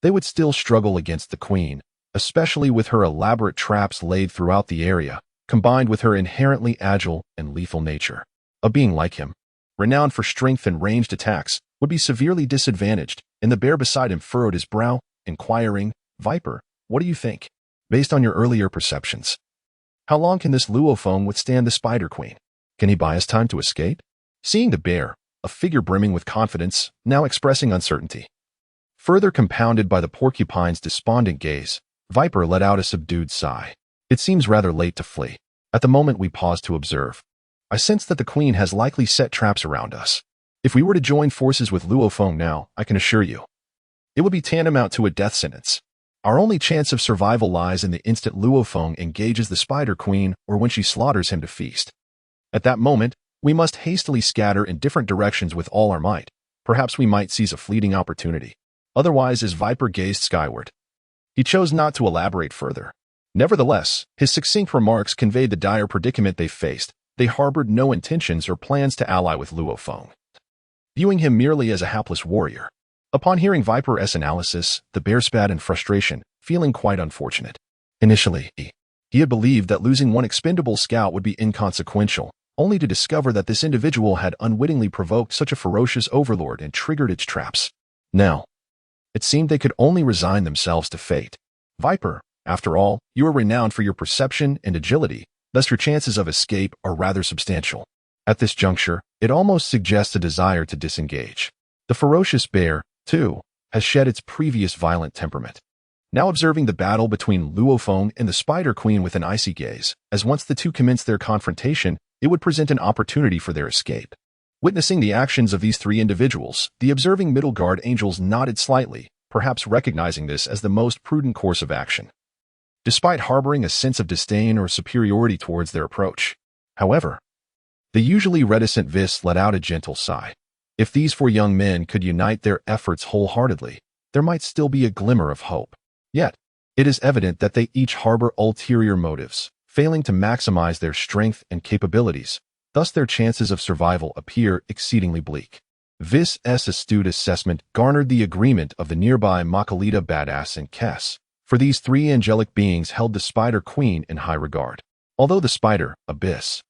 they would still struggle against the queen, especially with her elaborate traps laid throughout the area, combined with her inherently agile and lethal nature. A being like him, renowned for strength and ranged attacks, would be severely disadvantaged, and the bear beside him furrowed his brow, inquiring, "Viper, what do you think? Based on your earlier perceptions, how long can this Luo Feng withstand the Spider Queen? Can he buy us time to escape?" Seeing the bear, a figure brimming with confidence, now expressing uncertainty, further compounded by the porcupine's despondent gaze, Viper let out a subdued sigh. "It seems rather late to flee. At the moment we pause to observe, I sense that the queen has likely set traps around us. If we were to join forces with Luo Feng now, I can assure you, it would be tantamount to a death sentence. Our only chance of survival lies in the instant Luo Feng engages the Spider Queen or when she slaughters him to feast. At that moment, we must hastily scatter in different directions with all our might. Perhaps we might seize a fleeting opportunity." Otherwise, as Viper gazed skyward, he chose not to elaborate further. Nevertheless, his succinct remarks conveyed the dire predicament they faced. They harbored no intentions or plans to ally with Luo Feng, viewing him merely as a hapless warrior. Upon hearing Viper's analysis, the bear spat in frustration, feeling quite unfortunate. Initially, he had believed that losing one expendable scout would be inconsequential, only to discover that this individual had unwittingly provoked such a ferocious overlord and triggered its traps. Now, it seemed they could only resign themselves to fate. "Viper, after all, you are renowned for your perception and agility, thus your chances of escape are rather substantial." At this juncture, it almost suggests a desire to disengage. The ferocious bear, too, has shed its previous violent temperament, now observing the battle between Luo Feng and the Spider Queen with an icy gaze, as once the two commenced their confrontation, it would present an opportunity for their escape. Witnessing the actions of these three individuals, the observing middle guard angels nodded slightly, perhaps recognizing this as the most prudent course of action, despite harboring a sense of disdain or superiority towards their approach. However, the usually reticent Whis let out a gentle sigh. If these four young men could unite their efforts wholeheartedly, there might still be a glimmer of hope. Yet, It is evident that they each harbor ulterior motives, failing to maximize their strength and capabilities. Thus their chances of survival appear exceedingly bleak. Whis' astute assessment garnered the agreement of the nearby Makalita Badass and Kess, for these three angelic beings held the Spider Queen in high regard. Although the Spider, Abyss,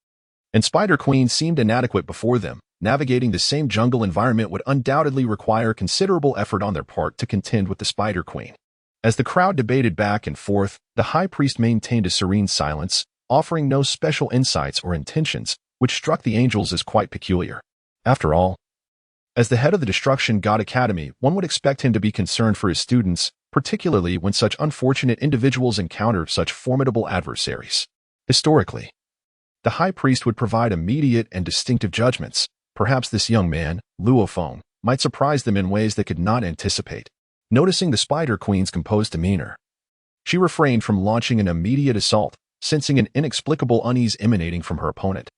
and Spider Queen seemed inadequate before them, navigating the same jungle environment would undoubtedly require considerable effort on their part to contend with the Spider Queen. As the crowd debated back and forth, the High Priest maintained a serene silence, offering no special insights or intentions, which struck the angels as quite peculiar. After all, as the head of the Destruction God Academy, one would expect him to be concerned for his students, particularly when such unfortunate individuals encounter such formidable adversaries. Historically, the High Priest would provide immediate and distinctive judgments. Perhaps this young man, Luo Feng, might surprise them in ways they could not anticipate. Noticing the Spider Queen's composed demeanor, she refrained from launching an immediate assault, sensing an inexplicable unease emanating from her opponent.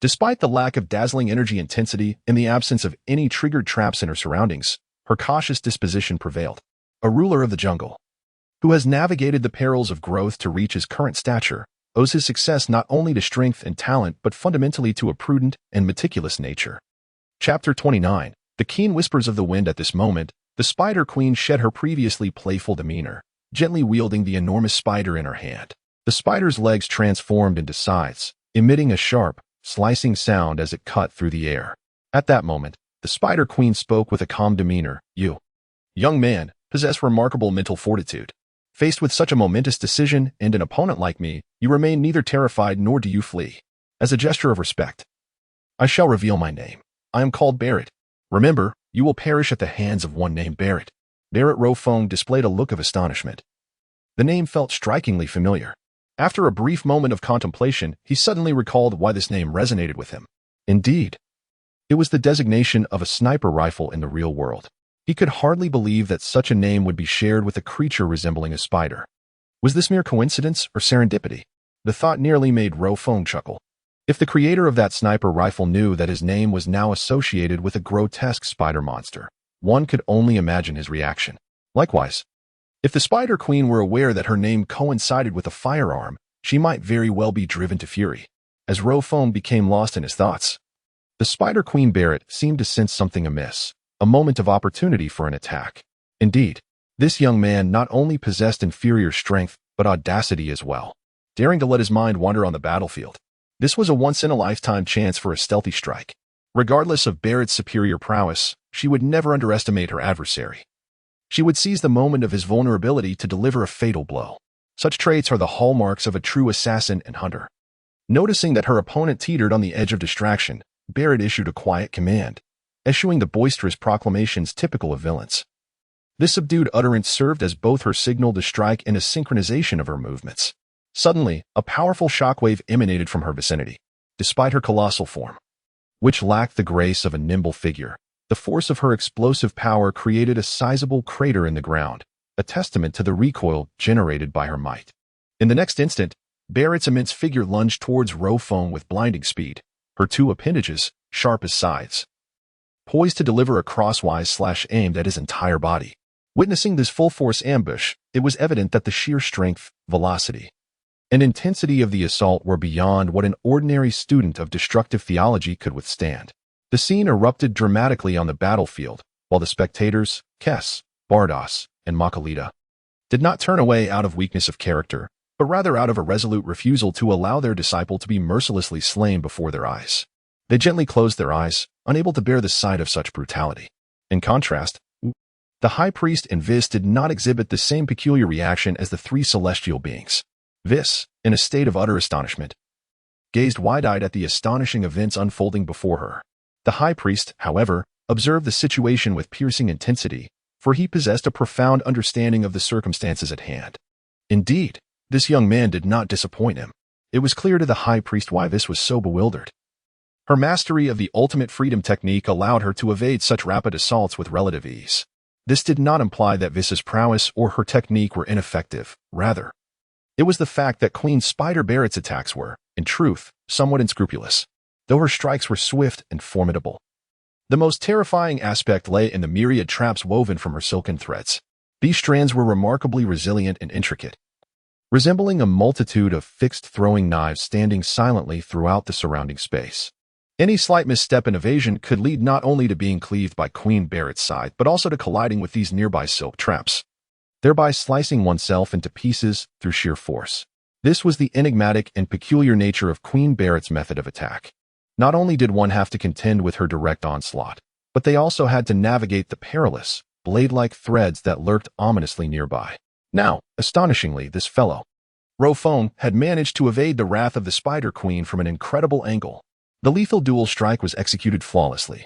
Despite the lack of dazzling energy intensity and the absence of any triggered traps in her surroundings, her cautious disposition prevailed. A ruler of the jungle, who has navigated the perils of growth to reach his current stature, owes his success not only to strength and talent but fundamentally to a prudent and meticulous nature. Chapter 29. The keen whispers of the wind. At this moment, the Spider Queen shed her previously playful demeanor, gently wielding the enormous spider in her hand. The spider's legs transformed into scythes, emitting a sharp, slicing sound as it cut through the air. At that moment, the Spider Queen spoke with a calm demeanor. You, young man, possess remarkable mental fortitude. Faced with such a momentous decision and an opponent like me, you remain neither terrified nor do you flee. As a gesture of respect, I shall reveal my name. I am called Beerus. Remember, you will perish at the hands of one named Beerus. Luo Feng displayed a look of astonishment. The name felt strikingly familiar. After a brief moment of contemplation, he suddenly recalled why this name resonated with him. Indeed, it was the designation of a sniper rifle in the real world. He could hardly believe that such a name would be shared with a creature resembling a spider. Was this mere coincidence or serendipity? The thought nearly made Luo Feng chuckle. If the creator of that sniper rifle knew that his name was now associated with a grotesque spider monster, one could only imagine his reaction. Likewise, if the Spider Queen were aware that her name coincided with a firearm, she might very well be driven to fury. As Luo Feng became lost in his thoughts, the Spider Queen Beerus seemed to sense something amiss, a moment of opportunity for an attack. Indeed, this young man not only possessed inferior strength, but audacity as well, daring to let his mind wander on the battlefield. This was a once-in-a-lifetime chance for a stealthy strike. Regardless of Beerus' superior prowess, she would never underestimate her adversary. She would seize the moment of his vulnerability to deliver a fatal blow. Such traits are the hallmarks of a true assassin and hunter. Noticing that her opponent teetered on the edge of distraction, Beerus issued a quiet command, eschewing the boisterous proclamations typical of villains. This subdued utterance served as both her signal to strike and a synchronization of her movements. Suddenly, a powerful shockwave emanated from her vicinity. Despite her colossal form, which lacked the grace of a nimble figure, the force of her explosive power created a sizable crater in the ground, a testament to the recoil generated by her might. In the next instant, Beerus' immense figure lunged towards Luo Feng with blinding speed, her two appendages, sharp as scythes, poised to deliver a crosswise slash aimed at his entire body. Witnessing this full-force ambush, it was evident that the sheer strength, velocity, and intensity of the assault were beyond what an ordinary student of destructive theology could withstand. The scene erupted dramatically on the battlefield, while the spectators, Kess, Bardos, and Makalita, did not turn away out of weakness of character, but rather out of a resolute refusal to allow their disciple to be mercilessly slain before their eyes. They gently closed their eyes, unable to bear the sight of such brutality. In contrast, the High Priest and Whis did not exhibit the same peculiar reaction as the three celestial beings. Whis, in a state of utter astonishment, gazed wide-eyed at the astonishing events unfolding before her. The High Priest, however, observed the situation with piercing intensity, for he possessed a profound understanding of the circumstances at hand. Indeed, this young man did not disappoint him. It was clear to the High Priest why Whis was so bewildered. Her mastery of the ultimate freedom technique allowed her to evade such rapid assaults with relative ease. This did not imply that Whis' prowess or her technique were ineffective. Rather, it was the fact that Queen Spider Beerus' attacks were, in truth, somewhat unscrupulous, though her strikes were swift and formidable. The most terrifying aspect lay in the myriad traps woven from her silken threads. These strands were remarkably resilient and intricate, resembling a multitude of fixed throwing knives standing silently throughout the surrounding space. Any slight misstep in evasion could lead not only to being cleaved by Queen Beerus's side, but also to colliding with these nearby silk traps, thereby slicing oneself into pieces through sheer force. This was the enigmatic and peculiar nature of Queen Beerus's method of attack. Not only did one have to contend with her direct onslaught, but they also had to navigate the perilous, blade-like threads that lurked ominously nearby. Now, astonishingly, this fellow, Luo Feng, had managed to evade the wrath of the Spider Queen from an incredible angle. The lethal dual strike was executed flawlessly,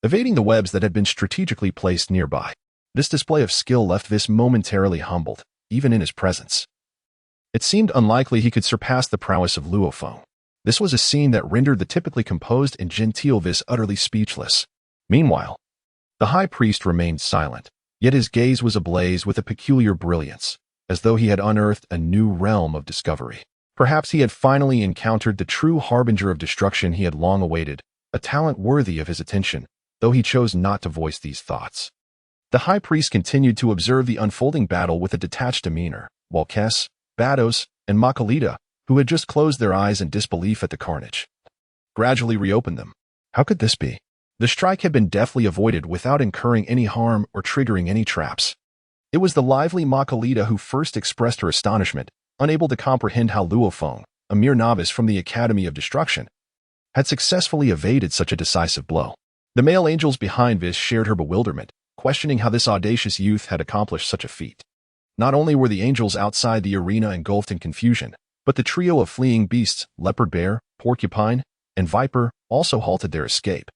evading the webs that had been strategically placed nearby. This display of skill left Whis momentarily humbled, even in his presence. It seemed unlikely he could surpass the prowess of Luo Feng. This was a scene that rendered the typically composed and genteel Whis utterly speechless. Meanwhile, the high priest remained silent, yet his gaze was ablaze with a peculiar brilliance, as though he had unearthed a new realm of discovery. Perhaps he had finally encountered the true harbinger of destruction he had long awaited, a talent worthy of his attention, though he chose not to voice these thoughts. The high priest continued to observe the unfolding battle with a detached demeanor, while Kes, Bados, and Makalita, who had just closed their eyes in disbelief at the carnage, gradually reopened them. How could this be? The strike had been deftly avoided without incurring any harm or triggering any traps. It was the lively Makalita who first expressed her astonishment, unable to comprehend how Luo Feng, a mere novice from the Academy of Destruction, had successfully evaded such a decisive blow. The male angels behind Whis shared her bewilderment, questioning how this audacious youth had accomplished such a feat. Not only were the angels outside the arena engulfed in confusion, but the trio of fleeing beasts, leopard bear, porcupine, and viper, also halted their escape,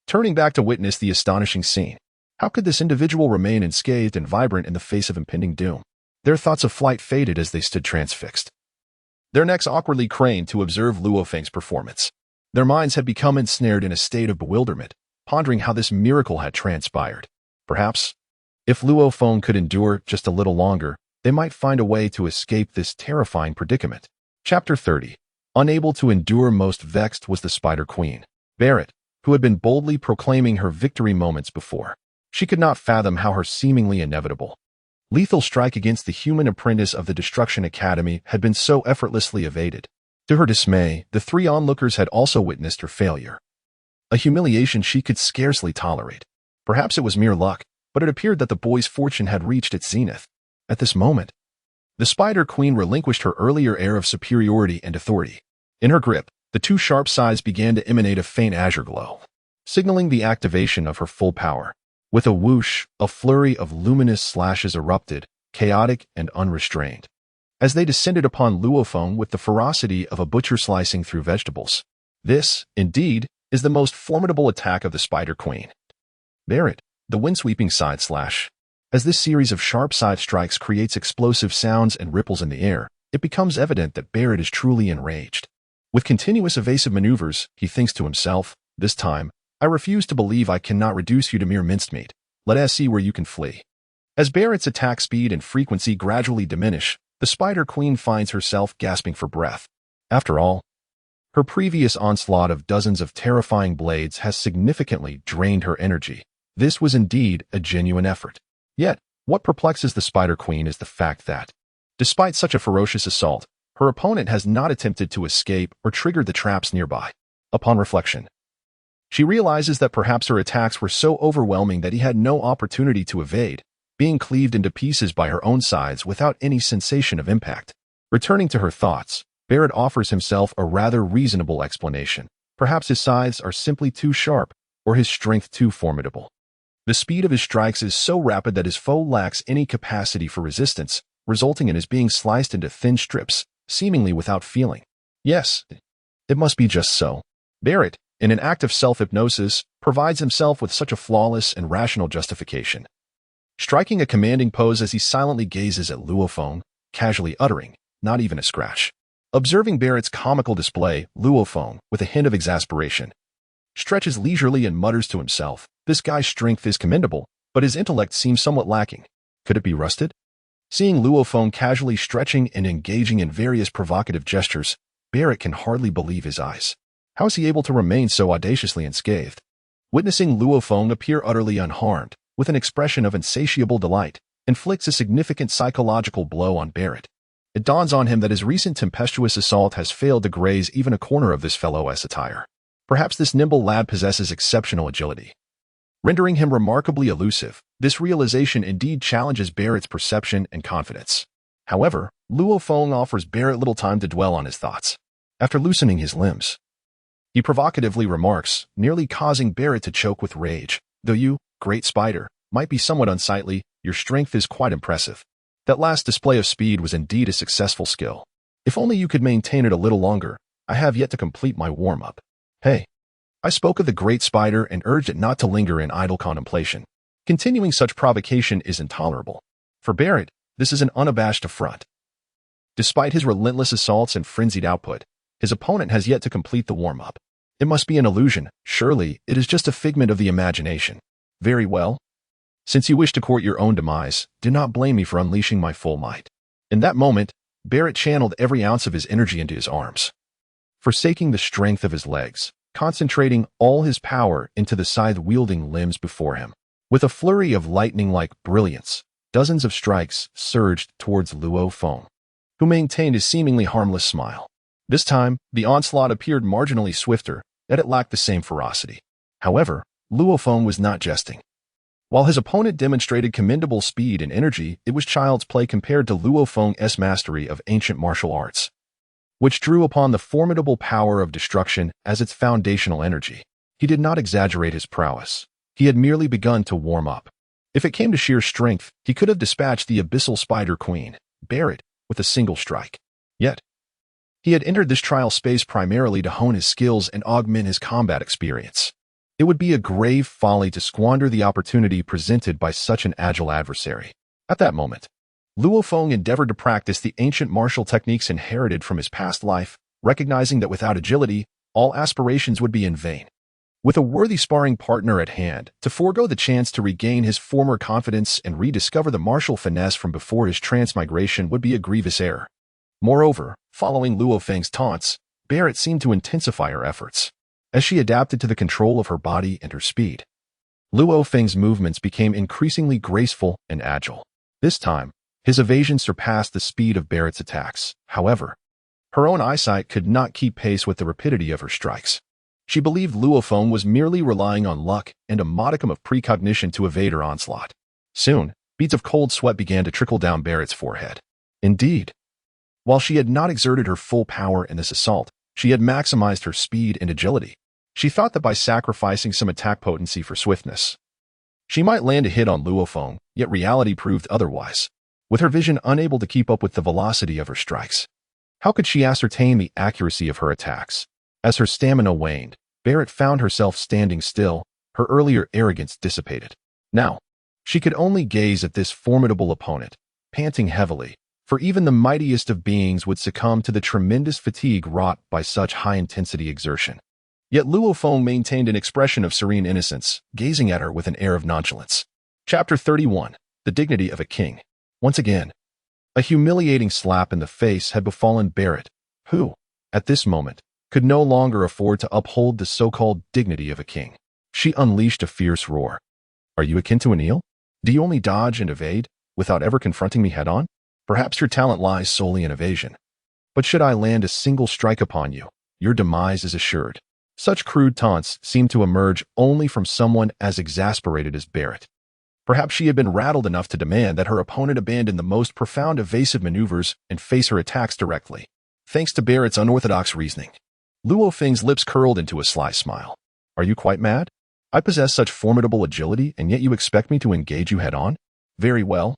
turning back to witness the astonishing scene. How could this individual remain unscathed and vibrant in the face of impending doom? Their thoughts of flight faded as they stood transfixed, their necks awkwardly craned to observe Luo Feng's performance. Their minds had become ensnared in a state of bewilderment, pondering how this miracle had transpired. Perhaps, if Luo Feng could endure just a little longer, they might find a way to escape this terrifying predicament. Chapter 30. Unable to endure, most vexed was the Spider Queen, Beerus, who had been boldly proclaiming her victory moments before. She could not fathom how her seemingly inevitable, lethal strike against the human apprentice of the Destruction Academy had been so effortlessly evaded. To her dismay, the three onlookers had also witnessed her failure, a humiliation she could scarcely tolerate. Perhaps it was mere luck, but it appeared that the boy's fortune had reached its zenith. At this moment, the Spider Queen relinquished her earlier air of superiority and authority. In her grip, the two sharp sides began to emanate a faint azure glow, signaling the activation of her full power. With a whoosh, a flurry of luminous slashes erupted, chaotic and unrestrained, as they descended upon Luo Feng with the ferocity of a butcher slicing through vegetables. This, indeed, is the most formidable attack of the Spider Queen. Beerus, the windsweeping side slash. As this series of sharp side strikes creates explosive sounds and ripples in the air, it becomes evident that Beerus is truly enraged. With continuous evasive maneuvers, he thinks to himself, this time, I refuse to believe I cannot reduce you to mere mincemeat. Let us see where you can flee. As Beerus's attack speed and frequency gradually diminish, the Spider Queen finds herself gasping for breath. After all, her previous onslaught of dozens of terrifying blades has significantly drained her energy. This was indeed a genuine effort. Yet, what perplexes the Spider Queen is the fact that, despite such a ferocious assault, her opponent has not attempted to escape or triggered the traps nearby. Upon reflection, she realizes that perhaps her attacks were so overwhelming that he had no opportunity to evade, being cleaved into pieces by her own sides without any sensation of impact. Returning to her thoughts, Beerus offers himself a rather reasonable explanation. Perhaps his sides are simply too sharp, or his strength too formidable. The speed of his strikes is so rapid that his foe lacks any capacity for resistance, resulting in his being sliced into thin strips, seemingly without feeling. Yes, it must be just so. Beerus, in an act of self-hypnosis, provides himself with such a flawless and rational justification, striking a commanding pose as he silently gazes at Luo Feng, casually uttering, not even a scratch. Observing Beerus's comical display, Luo Feng, with a hint of exasperation, stretches leisurely and mutters to himself, this guy's strength is commendable, but his intellect seems somewhat lacking. Could it be rusted? Seeing Luo Feng casually stretching and engaging in various provocative gestures, Beerus can hardly believe his eyes. How is he able to remain so audaciously unscathed? Witnessing Luo Feng appear utterly unharmed, with an expression of insatiable delight, inflicts a significant psychological blow on Beerus. It dawns on him that his recent tempestuous assault has failed to graze even a corner of this fellow's attire. Perhaps this nimble lad possesses exceptional agility, rendering him remarkably elusive. This realization indeed challenges Beerus's perception and confidence. However, Luo Feng offers Beerus little time to dwell on his thoughts. After loosening his limbs, he provocatively remarks, nearly causing Beerus to choke with rage, "Though you, great spider, might be somewhat unsightly, your strength is quite impressive. That last display of speed was indeed a successful skill. If only you could maintain it a little longer. I have yet to complete my warm-up." Hey. I spoke of the great spider and urged it not to linger in idle contemplation. Continuing such provocation is intolerable. For Beerus, this is an unabashed affront. Despite his relentless assaults and frenzied output, his opponent has yet to complete the warm-up. It must be an illusion. Surely, it is just a figment of the imagination. Very well. Since you wish to court your own demise, do not blame me for unleashing my full might. In that moment, Beerus channeled every ounce of his energy into his arms, forsaking the strength of his legs, concentrating all his power into the scythe-wielding limbs before him. With a flurry of lightning-like brilliance, dozens of strikes surged towards Luo Feng, who maintained his seemingly harmless smile. This time, the onslaught appeared marginally swifter, yet it lacked the same ferocity. However, Luo Feng was not jesting. While his opponent demonstrated commendable speed and energy, it was child's play compared to Luo Feng's mastery of ancient martial arts, which drew upon the formidable power of destruction as its foundational energy. He did not exaggerate his prowess. He had merely begun to warm up. If it came to sheer strength, he could have dispatched the abyssal spider queen, Beerus, with a single strike. Yet, he had entered this trial space primarily to hone his skills and augment his combat experience. It would be a grave folly to squander the opportunity presented by such an agile adversary. At that moment, Luo Feng endeavored to practice the ancient martial techniques inherited from his past life, recognizing that without agility, all aspirations would be in vain. With a worthy sparring partner at hand, to forego the chance to regain his former confidence and rediscover the martial finesse from before his transmigration would be a grievous error. Moreover, following Luo Feng's taunts, Beerus seemed to intensify her efforts. As she adapted to the control of her body and her speed, Luo Feng's movements became increasingly graceful and agile. This time, his evasion surpassed the speed of Beerus's attacks. However, her own eyesight could not keep pace with the rapidity of her strikes. She believed Luo Feng was merely relying on luck and a modicum of precognition to evade her onslaught. Soon, beads of cold sweat began to trickle down Beerus's forehead. Indeed, while she had not exerted her full power in this assault, she had maximized her speed and agility. She thought that by sacrificing some attack potency for swiftness, she might land a hit on Luo Feng, yet reality proved otherwise. With her vision unable to keep up with the velocity of her strikes, how could she ascertain the accuracy of her attacks? As her stamina waned, Beerus found herself standing still, her earlier arrogance dissipated. Now, she could only gaze at this formidable opponent, panting heavily, for even the mightiest of beings would succumb to the tremendous fatigue wrought by such high-intensity exertion. Yet Luo Feng maintained an expression of serene innocence, gazing at her with an air of nonchalance. Chapter 31. The Dignity of a King. Once again, a humiliating slap in the face had befallen Beerus, who, at this moment, could no longer afford to uphold the so-called dignity of a king. She unleashed a fierce roar. "Are you akin to an eel? Do you only dodge and evade, without ever confronting me head-on? Perhaps your talent lies solely in evasion. But should I land a single strike upon you, your demise is assured." Such crude taunts seemed to emerge only from someone as exasperated as Beerus. Perhaps she had been rattled enough to demand that her opponent abandon the most profound evasive maneuvers and face her attacks directly. Thanks to Beerus's unorthodox reasoning, Luo Feng's lips curled into a sly smile. "Are you quite mad? I possess such formidable agility, and yet you expect me to engage you head-on? Very well.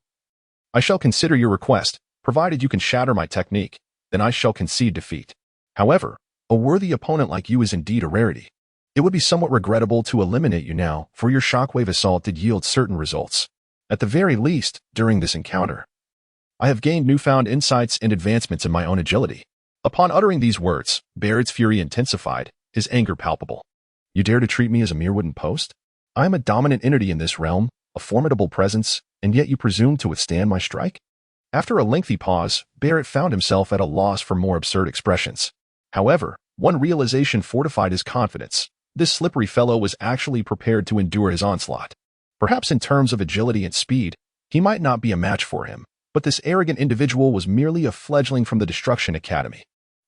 I shall consider your request, provided you can shatter my technique, then I shall concede defeat. However, a worthy opponent like you is indeed a rarity. It would be somewhat regrettable to eliminate you now, for your shockwave assault did yield certain results. At the very least, during this encounter, I have gained newfound insights and advancements in my own agility." Upon uttering these words, Beerus's fury intensified, his anger palpable. "You dare to treat me as a mere wooden post? I am a dominant entity in this realm, a formidable presence, and yet you presume to withstand my strike?" After a lengthy pause, Beerus found himself at a loss for more absurd expressions. However, one realization fortified his confidence. This slippery fellow was actually prepared to endure his onslaught. Perhaps in terms of agility and speed, He might not be a match for him, but this arrogant individual was merely a fledgling from the Destruction Academy.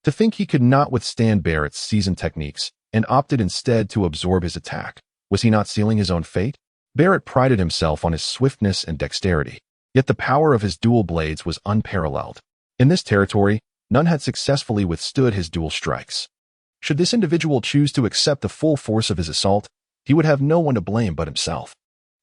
To think he could not withstand Beerus's seasoned techniques and opted instead to absorb his attack. Was he not sealing his own fate? Beerus prided himself on his swiftness and dexterity, yet the power of his dual blades was unparalleled. In this territory, none had successfully withstood his dual strikes. Should this individual choose to accept the full force of his assault, he would have no one to blame but himself.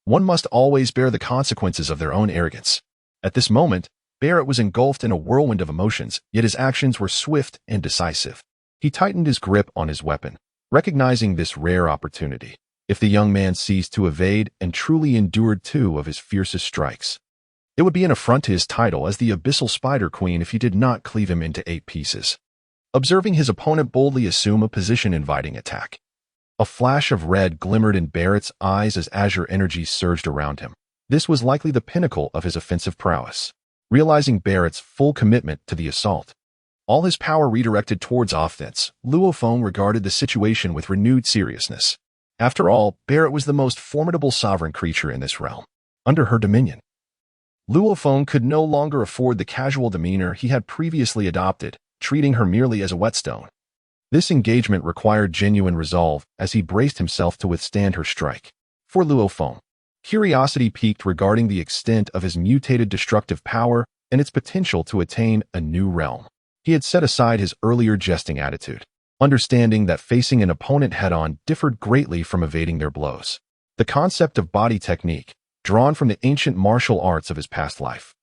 One must always bear the consequences of their own arrogance. At this moment, Beerus was engulfed in a whirlwind of emotions, yet his actions were swift and decisive. He tightened his grip on his weapon, recognizing this rare opportunity. If the young man ceased to evade and truly endured 2 of his fiercest strikes, it would be an affront to his title as the Abyssal Spider Queen if he did not cleave him into 8 pieces. Observing his opponent boldly assume a position inviting attack, a flash of red glimmered in Beerus's eyes as azure energy surged around him. This was likely the pinnacle of his offensive prowess. Realizing Beerus's full commitment to the assault, all his power redirected towards offense, Luo Feng regarded the situation with renewed seriousness. After all, Beerus was the most formidable sovereign creature in this realm. Under her dominion, Luo Feng could no longer afford the casual demeanor he had previously adopted, treating her merely as a whetstone. This engagement required genuine resolve as he braced himself to withstand her strike. For Luo Feng, curiosity piqued regarding the extent of his mutated destructive power and its potential to attain a new realm. He had set aside his earlier jesting attitude, understanding that facing an opponent head-on differed greatly from evading their blows. The concept of body technique, drawn from the ancient martial arts of his past life,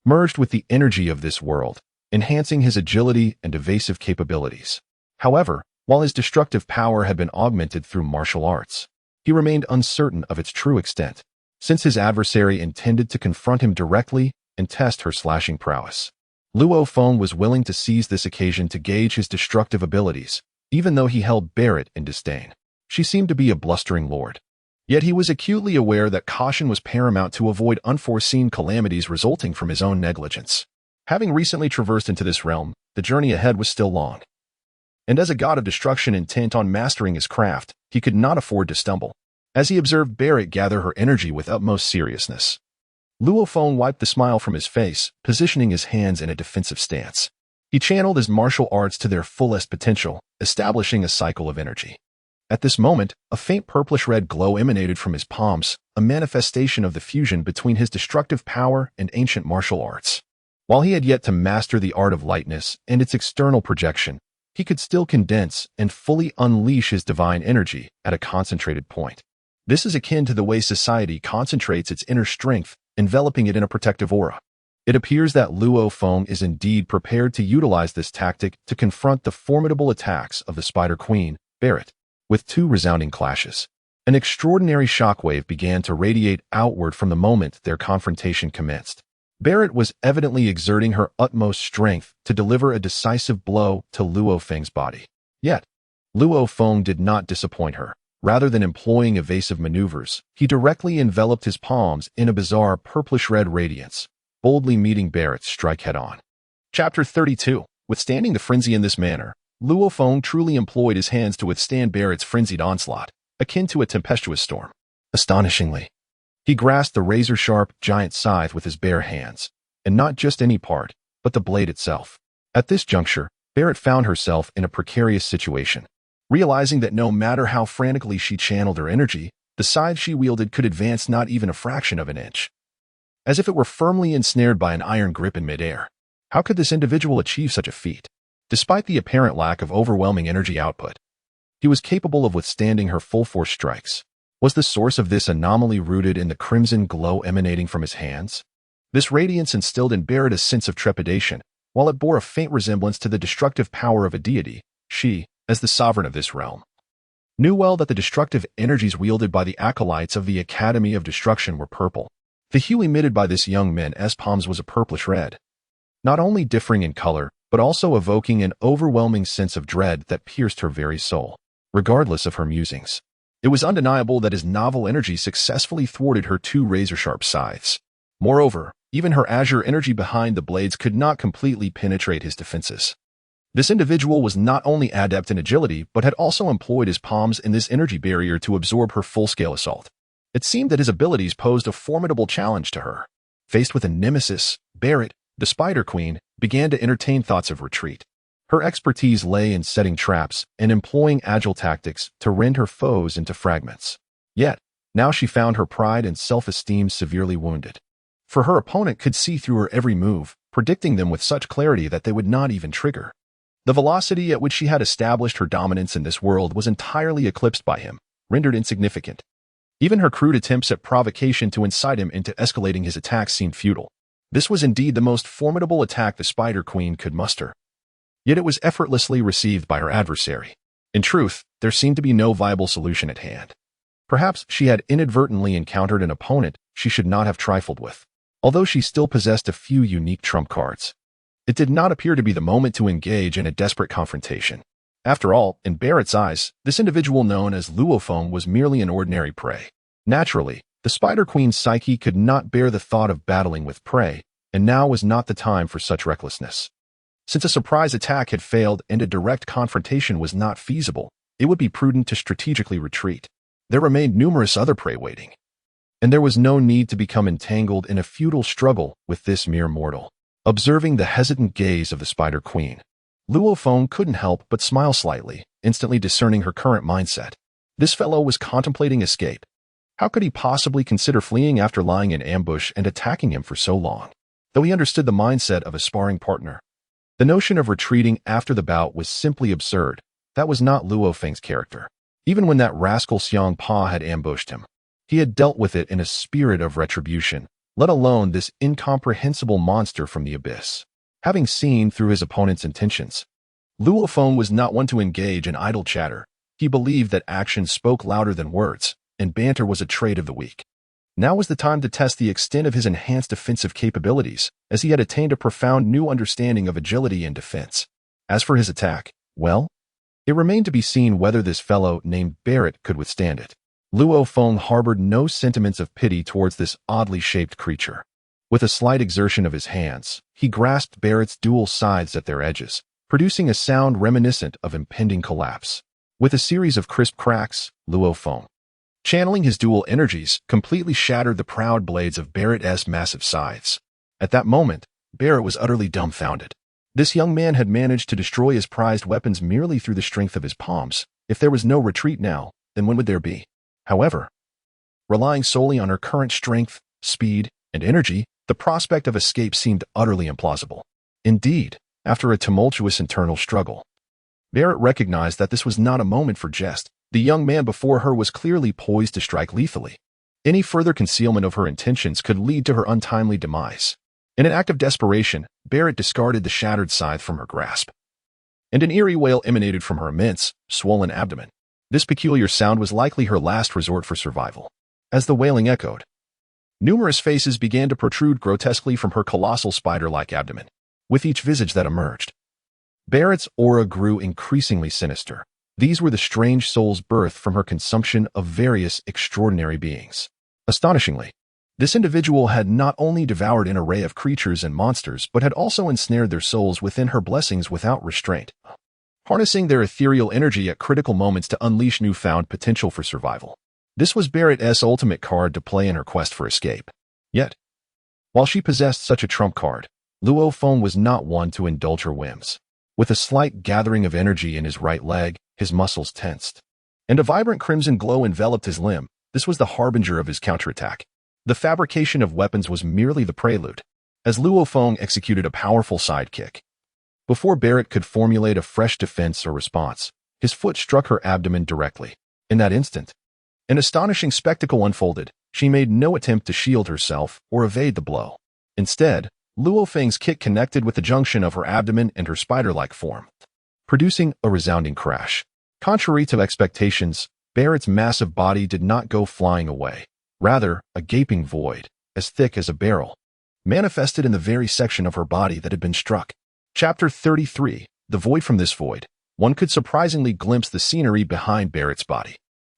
merged with the energy of this world, enhancing his agility and evasive capabilities. However, while his destructive power had been augmented through martial arts, he remained uncertain of its true extent, since his adversary intended to confront him directly and test her slashing prowess. Luo Feng was willing to seize this occasion to gauge his destructive abilities, even though he held Beerus in disdain. She seemed to be a blustering lord. Yet he was acutely aware that caution was paramount to avoid unforeseen calamities resulting from his own negligence. Having recently traversed into this realm, the journey ahead was still long. And as a god of destruction intent on mastering his craft, he could not afford to stumble. As he observed Beerus gather her energy with utmost seriousness, Luo Feng wiped the smile from his face, positioning his hands in a defensive stance. He channeled his martial arts to their fullest potential, establishing a cycle of energy. At this moment, a faint purplish-red glow emanated from his palms, a manifestation of the fusion between his destructive power and ancient martial arts. While he had yet to master the art of lightness and its external projection, he could still condense and fully unleash his divine energy at a concentrated point. This is akin to the way society concentrates its inner strength, enveloping it in a protective aura. It appears that Luo Feng is indeed prepared to utilize this tactic to confront the formidable attacks of the Spider Queen, Beerus. With 2 resounding clashes, an extraordinary shockwave began to radiate outward from the moment their confrontation commenced. Beerus was evidently exerting her utmost strength to deliver a decisive blow to Luo Feng's body. Yet, Luo Feng did not disappoint her. Rather than employing evasive maneuvers, he directly enveloped his palms in a bizarre purplish-red radiance, boldly meeting Beerus's strike head-on. Chapter 32. Withstanding the frenzy in this manner, Luo Feng truly employed his hands to withstand Beerus's frenzied onslaught, akin to a tempestuous storm. Astonishingly, he grasped the razor-sharp giant scythe with his bare hands, and not just any part, but the blade itself. At this juncture, Beerus found herself in a precarious situation. Realizing that no matter how frantically she channeled her energy, the scythe she wielded could advance not even a fraction of an inch. As if it were firmly ensnared by an iron grip in midair. How could this individual achieve such a feat? Despite the apparent lack of overwhelming energy output, he was capable of withstanding her full-force strikes. Was the source of this anomaly rooted in the crimson glow emanating from his hands? This radiance instilled in Beerus a sense of trepidation, while it bore a faint resemblance to the destructive power of a deity. She, as the sovereign of this realm, knew well that the destructive energies wielded by the acolytes of the Academy of Destruction were purple. The hue emitted by this young man's palms was a purplish red, not only differing in color, but also evoking an overwhelming sense of dread that pierced her very soul. Regardless of her musings, it was undeniable that his novel energy successfully thwarted her 2 razor-sharp scythes. Moreover, even her azure energy behind the blades could not completely penetrate his defenses. This individual was not only adept in agility, but had also employed his palms in this energy barrier to absorb her full-scale assault. It seemed that his abilities posed a formidable challenge to her. Faced with a nemesis, Beerus, the Spider Queen, began to entertain thoughts of retreat. Her expertise lay in setting traps and employing agile tactics to rend her foes into fragments. Yet, now she found her pride and self-esteem severely wounded. For her opponent could see through her every move, predicting them with such clarity that they would not even trigger. The velocity at which she had established her dominance in this world was entirely eclipsed by him, rendered insignificant. Even her crude attempts at provocation to incite him into escalating his attacks seemed futile. This was indeed the most formidable attack the Spider Queen could muster. Yet it was effortlessly received by her adversary. In truth, there seemed to be no viable solution at hand. Perhaps she had inadvertently encountered an opponent she should not have trifled with, although she still possessed a few unique trump cards. It did not appear to be the moment to engage in a desperate confrontation. After all, in Beerus's eyes, this individual known as Luo Feng was merely an ordinary prey. Naturally, the Spider Queen's psyche could not bear the thought of battling with prey, and now was not the time for such recklessness. Since a surprise attack had failed and a direct confrontation was not feasible, it would be prudent to strategically retreat. There remained numerous other prey waiting, and there was no need to become entangled in a futile struggle with this mere mortal. Observing the hesitant gaze of the Spider Queen, Luo Feng couldn't help but smile slightly, instantly discerning her current mindset. This fellow was contemplating escape. How could he possibly consider fleeing after lying in ambush and attacking him for so long? Though he understood the mindset of a sparring partner, the notion of retreating after the bout was simply absurd. That was not Luo Feng's character. Even when that rascal Xiang Pa had ambushed him, he had dealt with it in a spirit of retribution, let alone this incomprehensible monster from the abyss. Having seen through his opponent's intentions, Luo Feng was not one to engage in idle chatter. He believed that actions spoke louder than words, and banter was a trait of the weak. Now was the time to test the extent of his enhanced offensive capabilities, as he had attained a profound new understanding of agility and defense. As for his attack, well, it remained to be seen whether this fellow named Beerus could withstand it. Luo Feng harbored no sentiments of pity towards this oddly shaped creature. With a slight exertion of his hands, he grasped Beerus's dual sides at their edges, producing a sound reminiscent of impending collapse. With a series of crisp cracks, Luo Feng, channeling his dual energies, completely shattered the proud blades of Beerus's massive scythes. At that moment, Beerus was utterly dumbfounded. This young man had managed to destroy his prized weapons merely through the strength of his palms. If there was no retreat now, then when would there be? However, relying solely on her current strength, speed, and energy, the prospect of escape seemed utterly implausible. Indeed, after a tumultuous internal struggle, Beerus recognized that this was not a moment for jest. The young man before her was clearly poised to strike lethally. Any further concealment of her intentions could lead to her untimely demise. In an act of desperation, Beerus discarded the shattered scythe from her grasp, and an eerie wail emanated from her immense, swollen abdomen. This peculiar sound was likely her last resort for survival. As the wailing echoed, numerous faces began to protrude grotesquely from her colossal spider-like abdomen. With each visage that emerged, Beerus's aura grew increasingly sinister. These were the strange souls birthed from her consumption of various extraordinary beings. Astonishingly, this individual had not only devoured an array of creatures and monsters, but had also ensnared their souls within her blessings without restraint, harnessing their ethereal energy at critical moments to unleash newfound potential for survival. This was Beerus's ultimate card to play in her quest for escape. Yet, while she possessed such a trump card, Luo Feng was not one to indulge her whims. With a slight gathering of energy in his right leg, his muscles tensed, and a vibrant crimson glow enveloped his limb. This was the harbinger of his counterattack. The fabrication of weapons was merely the prelude, as Luo Feng executed a powerful sidekick. Before Beerus could formulate a fresh defense or response, his foot struck her abdomen directly. In that instant, an astonishing spectacle unfolded. She made no attempt to shield herself or evade the blow. Instead, Luo Feng's kick connected with the junction of her abdomen and her spider-like form, producing a resounding crash. Contrary to expectations, Beerus's massive body did not go flying away. Rather, a gaping void, as thick as a barrel, manifested in the very section of her body that had been struck. Chapter 33. The Void. From this void, one could surprisingly glimpse the scenery behind Beerus's body.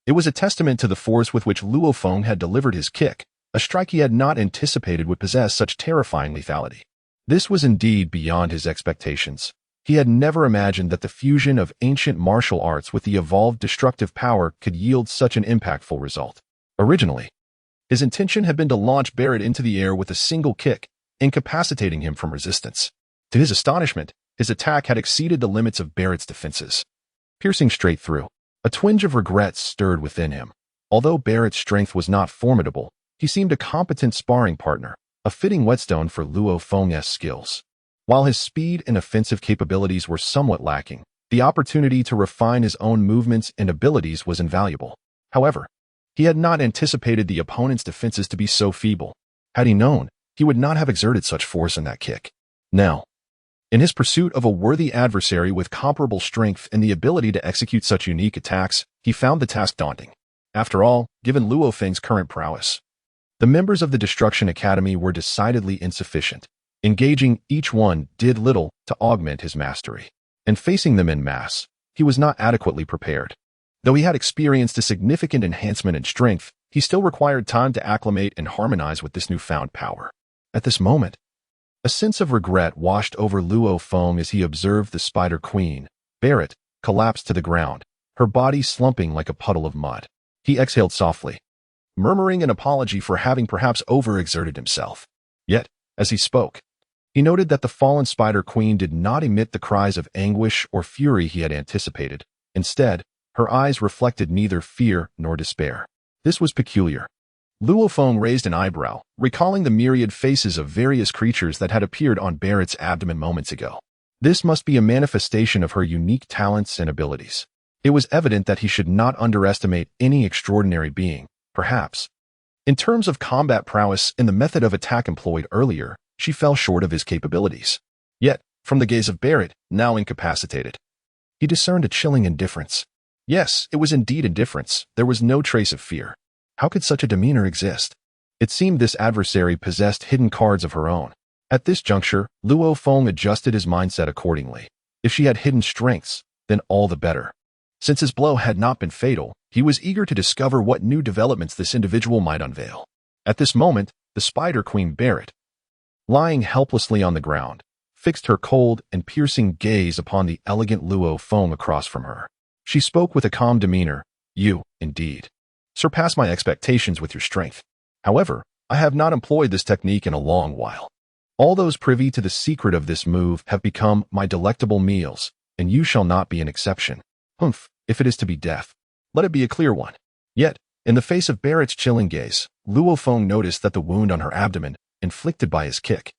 It was a testament to the force with which Luo Feng had delivered his kick, a strike he had not anticipated would possess such terrifying lethality. This was indeed beyond his expectations. He had never imagined that the fusion of ancient martial arts with the evolved destructive power could yield such an impactful result. Originally, His intention had been to launch Beerus into the air with a single kick, incapacitating him from resistance. To his astonishment, his attack had exceeded the limits of Beerus's defenses, piercing straight through. A twinge of regret stirred within him. Although Beerus's strength was not formidable, he seemed a competent sparring partner, a fitting whetstone for Luo Feng's skills. While his speed and offensive capabilities were somewhat lacking, the opportunity to refine his own movements and abilities was invaluable. However, he had not anticipated the opponent's defenses to be so feeble. Had he known, he would not have exerted such force in that kick. Now, in his pursuit of a worthy adversary with comparable strength and the ability to execute such unique attacks, he found the task daunting. After all, given Luo Feng's current prowess, the members of the Destruction Academy were decidedly insufficient. Engaging each one did little to augment his mastery, and facing them en masse, he was not adequately prepared. Though he had experienced a significant enhancement in strength, he still required time to acclimate and harmonize with this newfound power. At this moment, a sense of regret washed over Luo Feng as he observed the Spider Queen, Beerus, collapse to the ground, her body slumping like a puddle of mud. He exhaled softly, murmuring an apology for having perhaps overexerted himself. Yet, as he spoke, he noted that the fallen Spider Queen did not emit the cries of anguish or fury he had anticipated. Instead, her eyes reflected neither fear nor despair. This was peculiar. Luo Feng raised an eyebrow, recalling the myriad faces of various creatures that had appeared on Beerus's abdomen moments ago. This must be a manifestation of her unique talents and abilities. It was evident that he should not underestimate any extraordinary being, perhaps. In terms of combat prowess and the method of attack employed earlier, she fell short of his capabilities. Yet, from the gaze of Beerus, now incapacitated, he discerned a chilling indifference. Yes, it was indeed indifference. There was no trace of fear. How could such a demeanor exist? It seemed this adversary possessed hidden cards of her own. At this juncture, Luo Feng adjusted his mindset accordingly. If she had hidden strengths, then all the better. Since his blow had not been fatal, he was eager to discover what new developments this individual might unveil. At this moment, the Spider Queen Beerus, lying helplessly on the ground, fixed her cold and piercing gaze upon the elegant Luo Feng across from her. She spoke with a calm demeanor. You, indeed, surpass my expectations with your strength. However, I have not employed this technique in a long while. All those privy to the secret of this move have become my delectable meals, and you shall not be an exception. Hmph, if it is to be death, let it be a clear one. Yet, in the face of Beerus's chilling gaze, Luo Feng noticed that the wound on her abdomen, inflicted by his kick,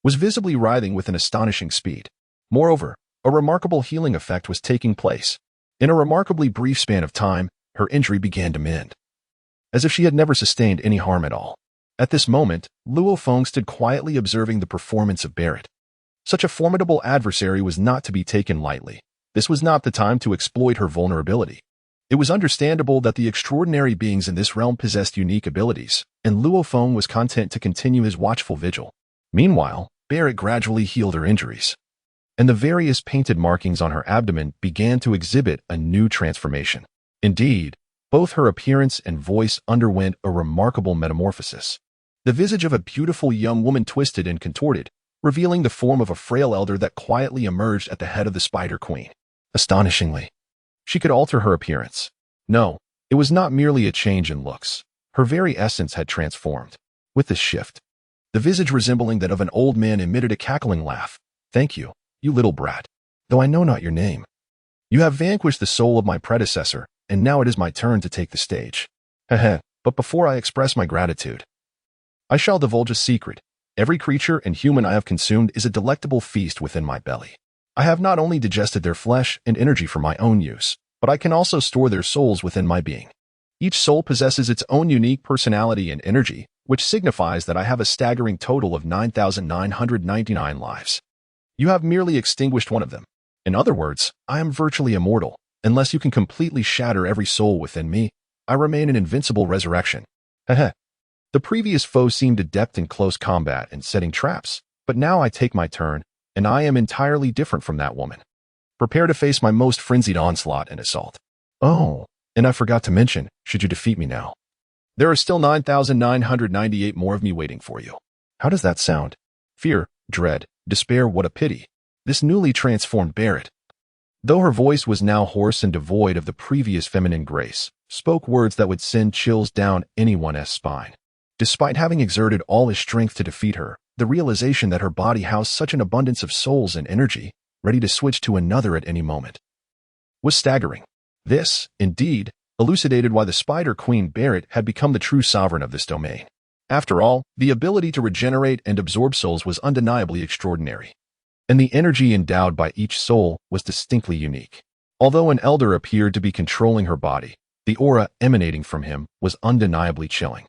was visibly writhing with an astonishing speed. Moreover, a remarkable healing effect was taking place. In a remarkably brief span of time, her injury began to mend, as if she had never sustained any harm at all. At this moment, Luo Feng stood quietly observing the performance of Beerus. Such a formidable adversary was not to be taken lightly. This was not the time to exploit her vulnerability. It was understandable that the extraordinary beings in this realm possessed unique abilities, and Luo Feng was content to continue his watchful vigil. Meanwhile, Beerus gradually healed her injuries, and the various painted markings on her abdomen began to exhibit a new transformation. Indeed, both her appearance and voice underwent a remarkable metamorphosis. The visage of a beautiful young woman twisted and contorted, revealing the form of a frail elder that quietly emerged at the head of the Spider Queen. Astonishingly, she could alter her appearance. No, it was not merely a change in looks. Her very essence had transformed. With this shift, the visage resembling that of an old man emitted a cackling laugh. Thank you, you little brat, though I know not your name. You have vanquished the soul of my predecessor, and now it is my turn to take the stage. Heh, but before I express my gratitude, I shall divulge a secret. Every creature and human I have consumed is a delectable feast within my belly. I have not only digested their flesh and energy for my own use, but I can also store their souls within my being. Each soul possesses its own unique personality and energy, which signifies that I have a staggering total of 9,999 lives. You have merely extinguished one of them. In other words, I am virtually immortal. Unless you can completely shatter every soul within me, I remain an invincible resurrection. Heh. The previous foe seemed adept in close combat and setting traps, but now I take my turn, and I am entirely different from that woman. Prepare to face my most frenzied onslaught and assault. Oh, and I forgot to mention, should you defeat me now, there are still 9,998 more of me waiting for you. How does that sound? Fear, dread, despair, what a pity. This newly transformed Beerus though her voice was now hoarse and devoid of the previous feminine grace, spoke words that would send chills down anyone's spine. Despite having exerted all his strength to defeat her, the realization that her body housed such an abundance of souls and energy, ready to switch to another at any moment, was staggering. This, indeed, elucidated why the Spider Queen Beerus had become the true sovereign of this domain. After all, the ability to regenerate and absorb souls was undeniably extraordinary, and the energy endowed by each soul was distinctly unique. Although an elder appeared to be controlling her body, the aura emanating from him was undeniably chilling,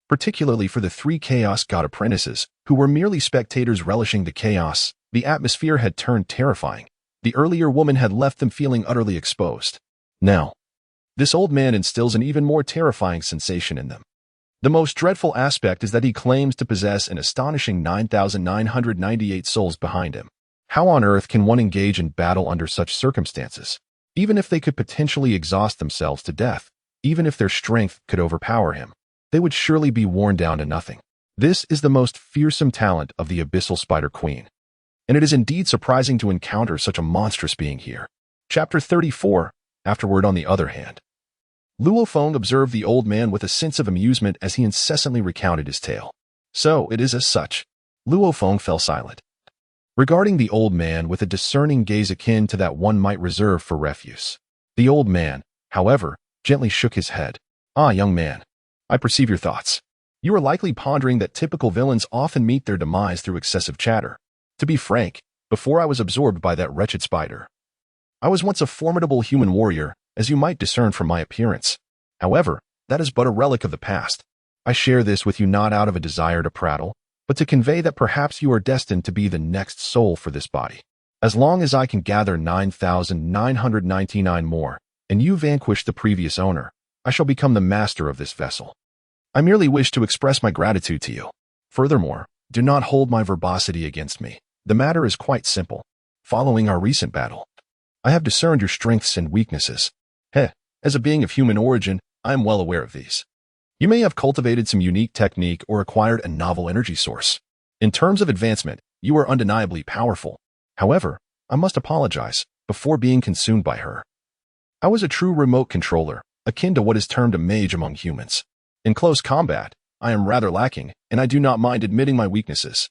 particularly for the three Chaos God apprentices, who were merely spectators relishing the chaos. The atmosphere had turned terrifying. The earlier woman had left them feeling utterly exposed. Now, this old man instills an even more terrifying sensation in them. The most dreadful aspect is that he claims to possess an astonishing 9,998 souls behind him. How on earth can one engage in battle under such circumstances? Even if they could potentially exhaust themselves to death, even if their strength could overpower him, they would surely be worn down to nothing. This is the most fearsome talent of the Abyssal Spider Queen, and it is indeed surprising to encounter such a monstrous being here. Chapter 34. Afterward, on the other hand, Luo Feng observed the old man with a sense of amusement as he incessantly recounted his tale. So it is as such. Luo Feng fell silent, regarding the old man with a discerning gaze akin to that one might reserve for refuse. The old man, however, gently shook his head. Ah, young man, I perceive your thoughts. You are likely pondering that typical villains often meet their demise through excessive chatter. To be frank, before I was absorbed by that wretched spider, I was once a formidable human warrior, as you might discern from my appearance. However, that is but a relic of the past. I share this with you not out of a desire to prattle, but to convey that perhaps you are destined to be the next soul for this body. As long as I can gather 9,999 more, and you vanquish the previous owner, I shall become the master of this vessel. I merely wish to express my gratitude to you. Furthermore, do not hold my verbosity against me. The matter is quite simple. Following our recent battle, I have discerned your strengths and weaknesses. As a being of human origin, I am well aware of these. You may have cultivated some unique technique or acquired a novel energy source. In terms of advancement, you are undeniably powerful. However, I must apologize, before being consumed by her, I was a true remote controller, akin to what is termed a mage among humans. In close combat, I am rather lacking, and I do not mind admitting my weaknesses.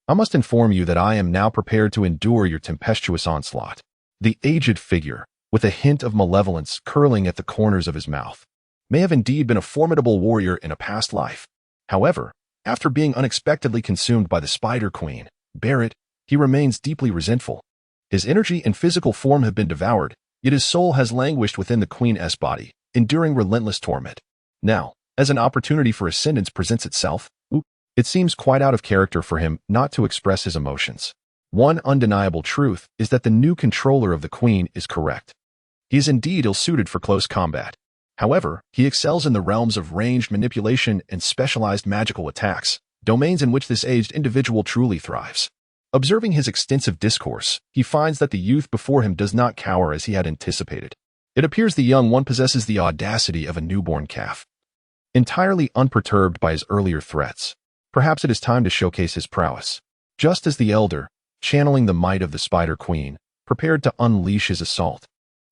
I must inform you that I am now prepared to endure your tempestuous onslaught. The aged figure, with a hint of malevolence curling at the corners of his mouth, may have indeed been a formidable warrior in a past life. However, after being unexpectedly consumed by the Spider Queen, Beerus, he remains deeply resentful. His energy and physical form have been devoured, yet his soul has languished within the Queen's body, enduring relentless torment. Now, as an opportunity for ascendance presents itself, it seems quite out of character for him not to express his emotions. One undeniable truth is that the new controller of the Queen is correct. He is indeed ill-suited for close combat. However, he excels in the realms of ranged manipulation and specialized magical attacks, domains in which this aged individual truly thrives. Observing his extensive discourse, he finds that the youth before him does not cower as he had anticipated. It appears the young one possesses the audacity of a newborn calf. Entirely unperturbed by his earlier threats, perhaps it is time to showcase his prowess. Just as the elder, channeling the might of the Spider Queen, prepared to unleash his assault,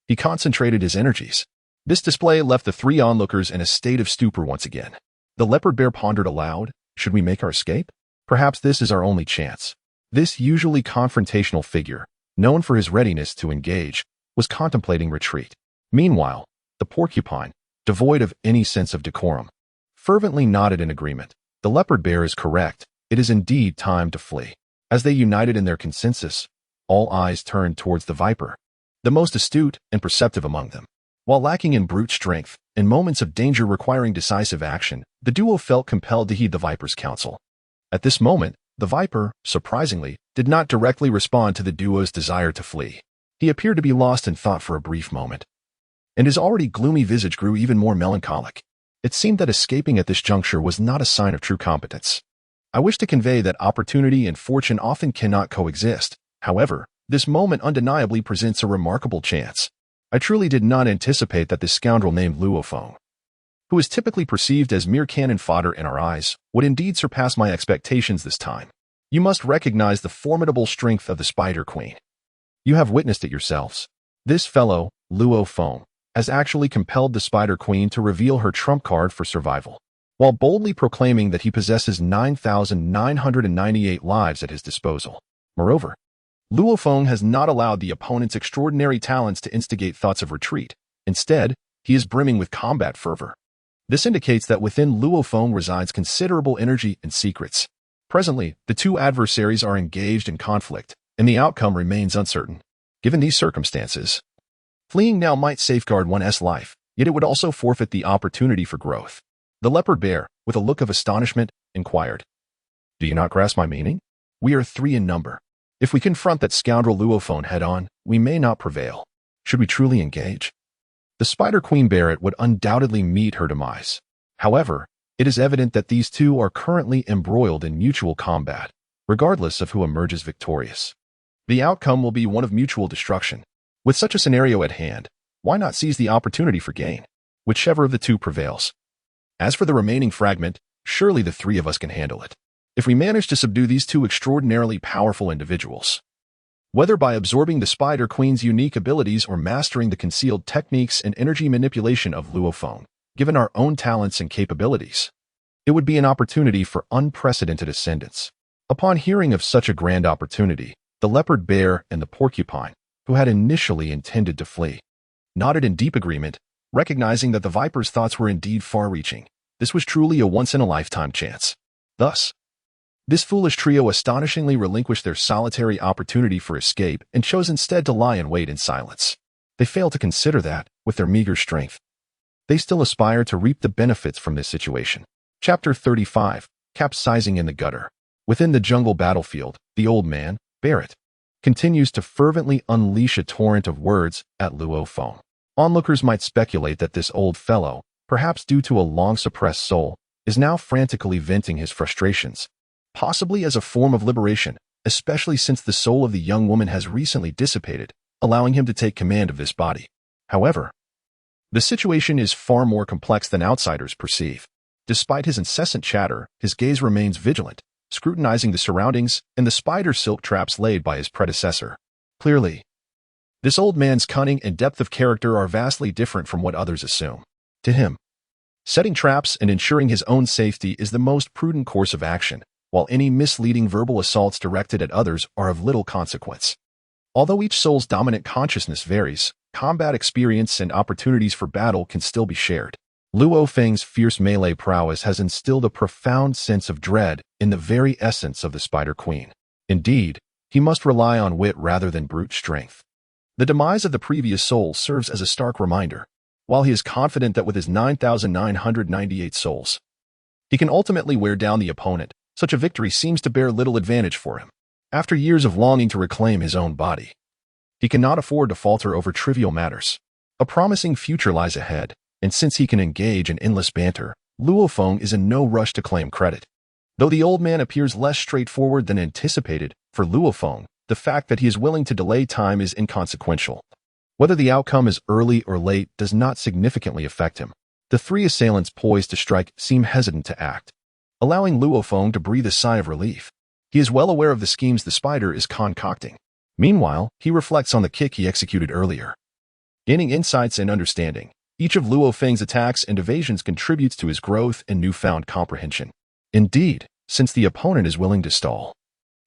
he concentrated his energies. This display left the three onlookers in a state of stupor once again. The leopard bear pondered aloud, should we make our escape? Perhaps this is our only chance. This usually confrontational figure, known for his readiness to engage, was contemplating retreat. Meanwhile, the porcupine, devoid of any sense of decorum, fervently nodded in agreement. The leopard bear is correct. It is indeed time to flee. As they united in their consensus, all eyes turned towards the viper, the most astute and perceptive among them. While lacking in brute strength, in moments of danger requiring decisive action, the duo felt compelled to heed the viper's counsel. At this moment, the viper, surprisingly, did not directly respond to the duo's desire to flee. He appeared to be lost in thought for a brief moment, and his already gloomy visage grew even more melancholic. It seemed that escaping at this juncture was not a sign of true competence. I wish to convey that opportunity and fortune often cannot coexist. However, this moment undeniably presents a remarkable chance. I truly did not anticipate that this scoundrel named Luo Feng, who is typically perceived as mere cannon fodder in our eyes, would indeed surpass my expectations this time. You must recognize the formidable strength of the Spider Queen. You have witnessed it yourselves. This fellow, Luo Feng, has actually compelled the Spider Queen to reveal her trump card for survival, while boldly proclaiming that he possesses 9,998 lives at his disposal. Moreover, Luo Feng has not allowed the opponent's extraordinary talents to instigate thoughts of retreat. Instead, he is brimming with combat fervor. This indicates that within Luo Feng resides considerable energy and secrets. Presently, the two adversaries are engaged in conflict, and the outcome remains uncertain. Given these circumstances, fleeing now might safeguard one's life, yet it would also forfeit the opportunity for growth. The leopard bear, with a look of astonishment, inquired, "Do you not grasp my meaning? We are 3 in number. If we confront that scoundrel Luo Feng head-on, we may not prevail. Should we truly engage?" The Spider Queen Beerus would undoubtedly meet her demise. However, it is evident that these two are currently embroiled in mutual combat, regardless of who emerges victorious. The outcome will be one of mutual destruction. With such a scenario at hand, why not seize the opportunity for gain, whichever of the two prevails? As for the remaining fragment, surely the 3 of us can handle it. If we manage to subdue these 2 extraordinarily powerful individuals, whether by absorbing the Spider Queen's unique abilities or mastering the concealed techniques and energy manipulation of Luo Feng, given our own talents and capabilities, it would be an opportunity for unprecedented ascendance. Upon hearing of such a grand opportunity, the leopard bear and the porcupine, who had initially intended to flee, nodded in deep agreement, recognizing that the viper's thoughts were indeed far-reaching. This was truly a once-in-a-lifetime chance. Thus, this foolish trio astonishingly relinquished their solitary opportunity for escape and chose instead to lie in wait in silence. They failed to consider that, with their meager strength, they still aspire to reap the benefits from this situation. Chapter 35, Capsizing in the Gutter. Within the jungle battlefield, the old man, Beerus, continues to fervently unleash a torrent of words at Luo Feng. Onlookers might speculate that this old fellow, perhaps due to a long-suppressed soul, is now frantically venting his frustrations, possibly as a form of liberation, especially since the soul of the young woman has recently dissipated, allowing him to take command of this body. However, the situation is far more complex than outsiders perceive. Despite his incessant chatter, his gaze remains vigilant, scrutinizing the surroundings and the spider silk traps laid by his predecessor. Clearly, this old man's cunning and depth of character are vastly different from what others assume. To him, setting traps and ensuring his own safety is the most prudent course of action, while any misleading verbal assaults directed at others are of little consequence. Although each soul's dominant consciousness varies, combat experience and opportunities for battle can still be shared. Luo Feng's fierce melee prowess has instilled a profound sense of dread in the very essence of the Spider Queen. Indeed, he must rely on wit rather than brute strength. The demise of the previous soul serves as a stark reminder. While he is confident that with his 9,998 souls, he can ultimately wear down the opponent, such a victory seems to bear little advantage for him. After years of longing to reclaim his own body, he cannot afford to falter over trivial matters. A promising future lies ahead, and since he can engage in endless banter, Luo Feng is in no rush to claim credit. Though the old man appears less straightforward than anticipated, for Luo Feng, the fact that he is willing to delay time is inconsequential. Whether the outcome is early or late does not significantly affect him. The 3 assailants poised to strike seem hesitant to act, allowing Luo Feng to breathe a sigh of relief. He is well aware of the schemes the spider is concocting. Meanwhile, he reflects on the kick he executed earlier. Gaining insights and understanding, each of Luo Feng's attacks and evasions contributes to his growth and newfound comprehension. Indeed, since the opponent is willing to stall,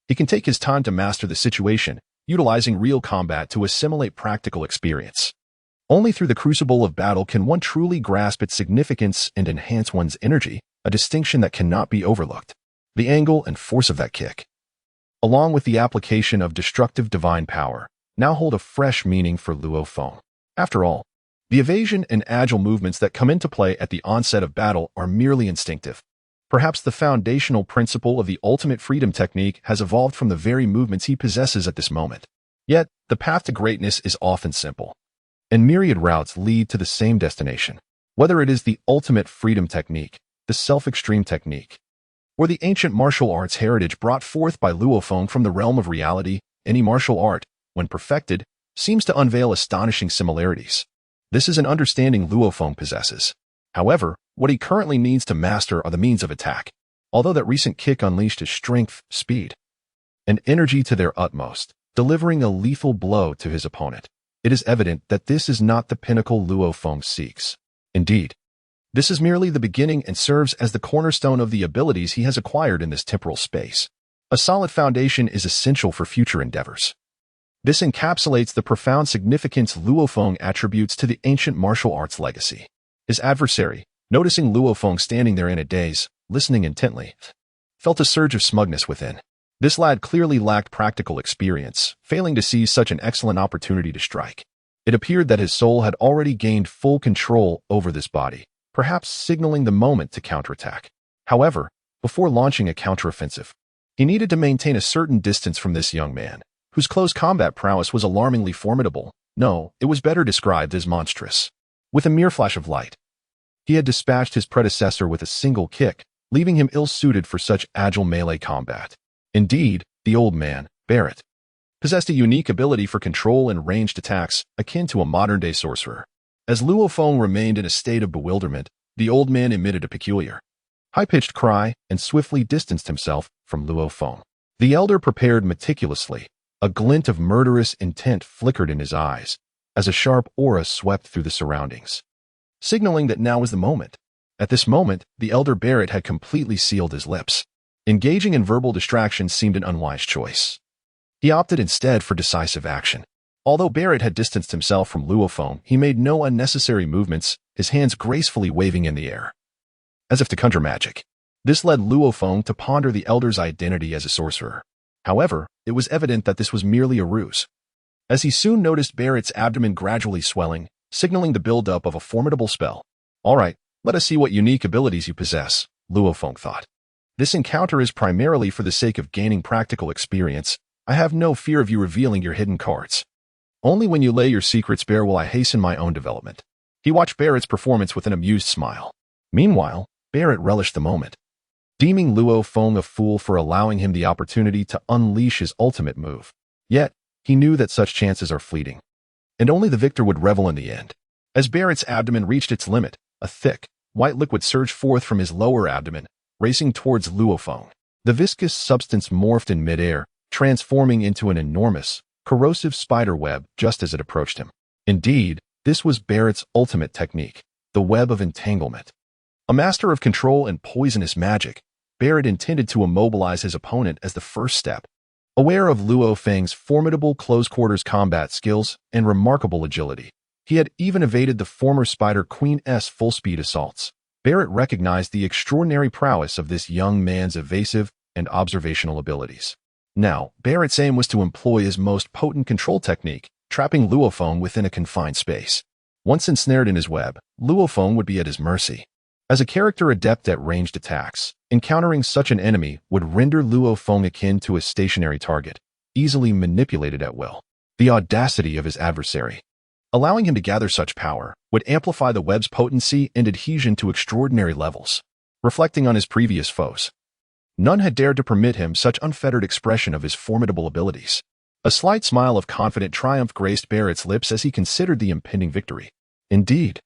he can take his time to master the situation, utilizing real combat to assimilate practical experience. Only through the crucible of battle can one truly grasp its significance and enhance one's energy, a distinction that cannot be overlooked. The angle and force of that kick, along with the application of destructive divine power, now hold a fresh meaning for Luo Feng. After all, the evasion and agile movements that come into play at the onset of battle are merely instinctive. Perhaps the foundational principle of the ultimate freedom technique has evolved from the very movements he possesses at this moment. Yet, the path to greatness is often simple, and myriad routes lead to the same destination. Whether it is the ultimate freedom technique, the self-extreme technique, or the ancient martial arts heritage brought forth by Luo Feng from the realm of reality, any martial art, when perfected, seems to unveil astonishing similarities. This is an understanding Luo Feng possesses. However, what he currently needs to master are the means of attack. Although that recent kick unleashed his strength, speed, and energy to their utmost, delivering a lethal blow to his opponent. it is evident that this is not the pinnacle Luo Feng seeks. Indeed, this is merely the beginning and serves as the cornerstone of the abilities he has acquired in this temporal space. A solid foundation is essential for future endeavors. This encapsulates the profound significance Luo Feng attributes to the ancient martial arts legacy. His adversary, noticing Luo Feng standing there in a daze, listening intently, felt a surge of smugness within. This lad clearly lacked practical experience, failing to seize such an excellent opportunity to strike. It appeared that his soul had already gained full control over this body, perhaps signaling the moment to counterattack. However, before launching a counteroffensive, he needed to maintain a certain distance from this young man, whose close combat prowess was alarmingly formidable. No, it was better described as monstrous. With a mere flash of light, he had dispatched his predecessor with a single kick, leaving him ill-suited for such agile melee combat. Indeed, the old man, Beerus, possessed a unique ability for control and ranged attacks, akin to a modern-day sorcerer. As Luo Feng remained in a state of bewilderment, the old man emitted a peculiar, high-pitched cry and swiftly distanced himself from Luo Feng. The elder prepared meticulously. A glint of murderous intent flickered in his eyes as a sharp aura swept through the surroundings, signaling that now was the moment. At this moment, the elder Beerus had completely sealed his lips. Engaging in verbal distraction seemed an unwise choice. He opted instead for decisive action. Although Beerus had distanced himself from Luo Feng, he made no unnecessary movements, his hands gracefully waving in the air, as if to conjure magic. This led Luo Feng to ponder the elder's identity as a sorcerer. However, it was evident that this was merely a ruse, as he soon noticed Beerus's abdomen gradually swelling, signaling the build-up of a formidable spell. All right, let us see what unique abilities you possess, Luo Feng thought. This encounter is primarily for the sake of gaining practical experience. I have no fear of you revealing your hidden cards. Only when you lay your secrets bare will I hasten my own development. He watched Beerus's performance with an amused smile. Meanwhile, Beerus relished the moment, deeming Luo Feng a fool for allowing him the opportunity to unleash his ultimate move. Yet, he knew that such chances are fleeting, and only the victor would revel in the end. As Beerus's abdomen reached its limit, a thick, white liquid surged forth from his lower abdomen, racing towards Luo Feng. The viscous substance morphed in midair, transforming into an enormous, corrosive spider web just as it approached him. Indeed, this was Beerus's ultimate technique, the web of entanglement. A master of control and poisonous magic, Beerus intended to immobilize his opponent as the first step. Aware of Luo Feng's formidable close-quarters combat skills and remarkable agility, he had even evaded the former Spider Queen's full-speed assaults. Beerus recognized the extraordinary prowess of this young man's evasive and observational abilities. Now, Beerus's aim was to employ his most potent control technique, trapping Luo Feng within a confined space. Once ensnared in his web, Luo Feng would be at his mercy. As a character adept at ranged attacks, encountering such an enemy would render Luo Feng akin to a stationary target, easily manipulated at will. The audacity of his adversary, allowing him to gather such power, would amplify the web's potency and adhesion to extraordinary levels. Reflecting on his previous foes, none had dared to permit him such unfettered expression of his formidable abilities. A slight smile of confident triumph graced Beerus's lips as he considered the impending victory. Indeed,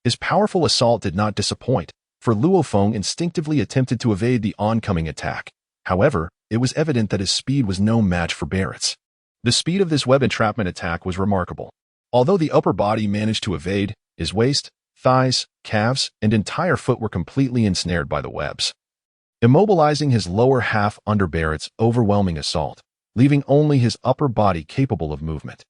his powerful assault did not disappoint, for Luo Feng instinctively attempted to evade the oncoming attack. However, it was evident that his speed was no match for Beerus's. The speed of this web entrapment attack was remarkable. Although the upper body managed to evade, his waist, thighs, calves, and entire foot were completely ensnared by the webs, immobilizing his lower half under Beerus's overwhelming assault, leaving only his upper body capable of movement.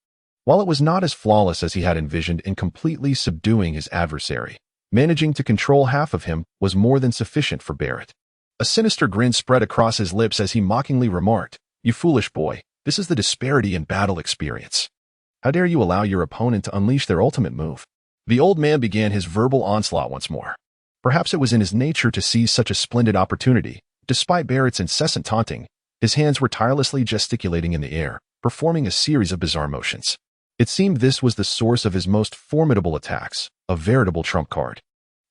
While it was not as flawless as he had envisioned in completely subduing his adversary, managing to control half of him was more than sufficient for Beerus. A sinister grin spread across his lips as he mockingly remarked, "You foolish boy, this is the disparity in battle experience. How dare you allow your opponent to unleash their ultimate move?" The old man began his verbal onslaught once more. Perhaps it was in his nature to seize such a splendid opportunity. Despite Beerus's incessant taunting, his hands were tirelessly gesticulating in the air, performing a series of bizarre motions. It seemed this was the source of his most formidable attacks, a veritable trump card.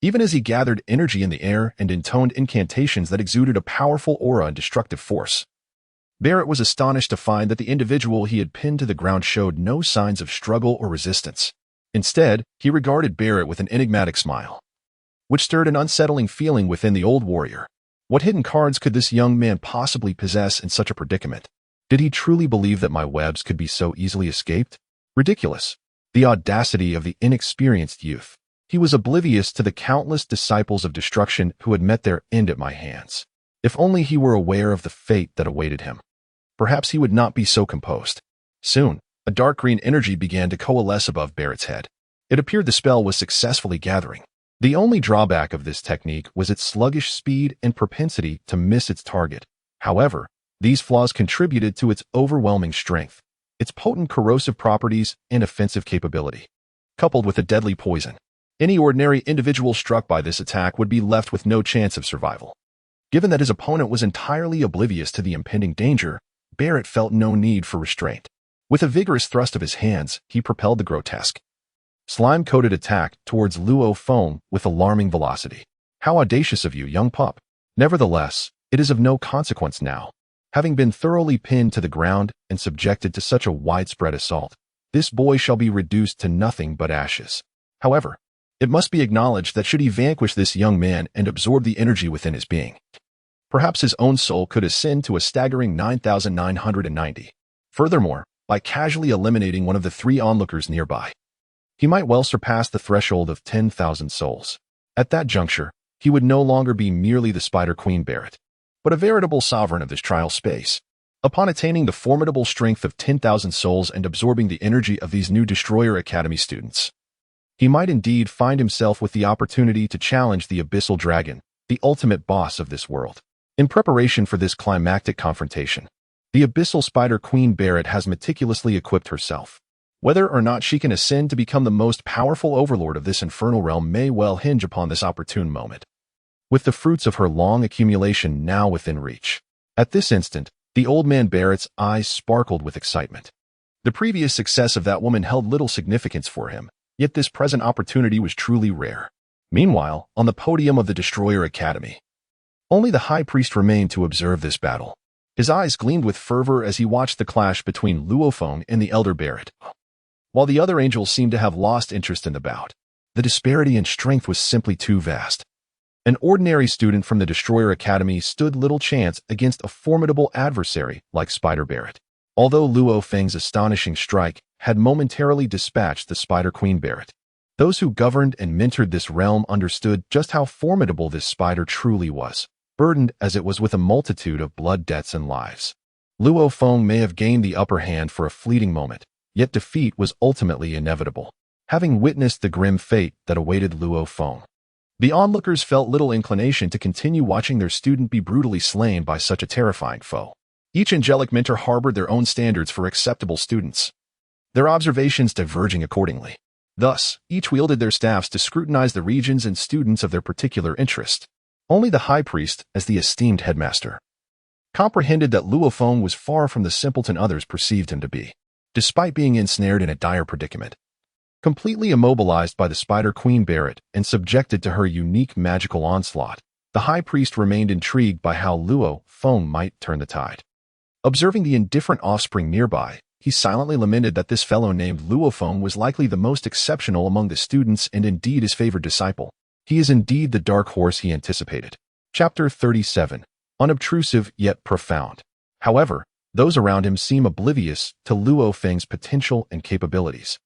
Even as he gathered energy in the air and intoned incantations that exuded a powerful aura and destructive force, Beerus was astonished to find that the individual he had pinned to the ground showed no signs of struggle or resistance. Instead, he regarded Beerus with an enigmatic smile, which stirred an unsettling feeling within the old warrior. What hidden cards could this young man possibly possess in such a predicament? Did he truly believe that my webs could be so easily escaped? Ridiculous. The audacity of the inexperienced youth. He was oblivious to the countless disciples of destruction who had met their end at my hands. If only he were aware of the fate that awaited him. Perhaps he would not be so composed. Soon, a dark green energy began to coalesce above Barrett's head. It appeared the spell was successfully gathering. The only drawback of this technique was its sluggish speed and propensity to miss its target. However, these flaws contributed to its overwhelming strength, its potent corrosive properties and offensive capability. Coupled with a deadly poison, any ordinary individual struck by this attack would be left with no chance of survival. Given that his opponent was entirely oblivious to the impending danger, Barrett felt no need for restraint. With a vigorous thrust of his hands, he propelled the grotesque, slime-coated attack towards Luo Feng with alarming velocity. How audacious of you, young pup. Nevertheless, it is of no consequence now. Having been thoroughly pinned to the ground and subjected to such a widespread assault, this boy shall be reduced to nothing but ashes. However, it must be acknowledged that should he vanquish this young man and absorb the energy within his being, perhaps his own soul could ascend to a staggering 9,990. Furthermore, by casually eliminating one of the 3 onlookers nearby, he might well surpass the threshold of 10,000 souls. At that juncture, he would no longer be merely the Spider Queen Barrett, but a veritable sovereign of this trial space. Upon attaining the formidable strength of 10,000 souls and absorbing the energy of these new Destroyer Academy students, he might indeed find himself with the opportunity to challenge the Abyssal Dragon, the ultimate boss of this world. In preparation for this climactic confrontation, the Abyssal Spider Queen Barrett has meticulously equipped herself. Whether or not she can ascend to become the most powerful overlord of this infernal realm may well hinge upon this opportune moment. With the fruits of her long accumulation now within reach. At this instant, the old man Barrett's eyes sparkled with excitement. The previous success of that woman held little significance for him, yet this present opportunity was truly rare. Meanwhile, on the podium of the Destroyer Academy, only the High Priest remained to observe this battle. His eyes gleamed with fervor as he watched the clash between Luo Feng and the elder Barrett. While the other angels seemed to have lost interest in the bout, the disparity in strength was simply too vast. An ordinary student from the Destroyer Academy stood little chance against a formidable adversary like Spider Barrett. Although Luo Feng's astonishing strike had momentarily dispatched the Spider Queen Barrett, those who governed and mentored this realm understood just how formidable this spider truly was, burdened as it was with a multitude of blood debts and lives. Luo Feng may have gained the upper hand for a fleeting moment, yet defeat was ultimately inevitable. Having witnessed the grim fate that awaited Luo Feng, the onlookers felt little inclination to continue watching their student be brutally slain by such a terrifying foe. Each angelic mentor harbored their own standards for acceptable students, their observations diverging accordingly. Thus, each wielded their staffs to scrutinize the regions and students of their particular interest. Only the High Priest, as the esteemed headmaster, comprehended that Luo Feng was far from the simpleton others perceived him to be. Despite being ensnared in a dire predicament, completely immobilized by the Spider Queen Barrett and subjected to her unique magical onslaught, the High Priest remained intrigued by how Luo Feng might turn the tide. Observing the indifferent offspring nearby, he silently lamented that this fellow named Luo Feng was likely the most exceptional among the students and indeed his favored disciple. He is indeed the dark horse he anticipated. Chapter 37. Unobtrusive yet profound. However, those around him seem oblivious to Luo Feng's potential and capabilities,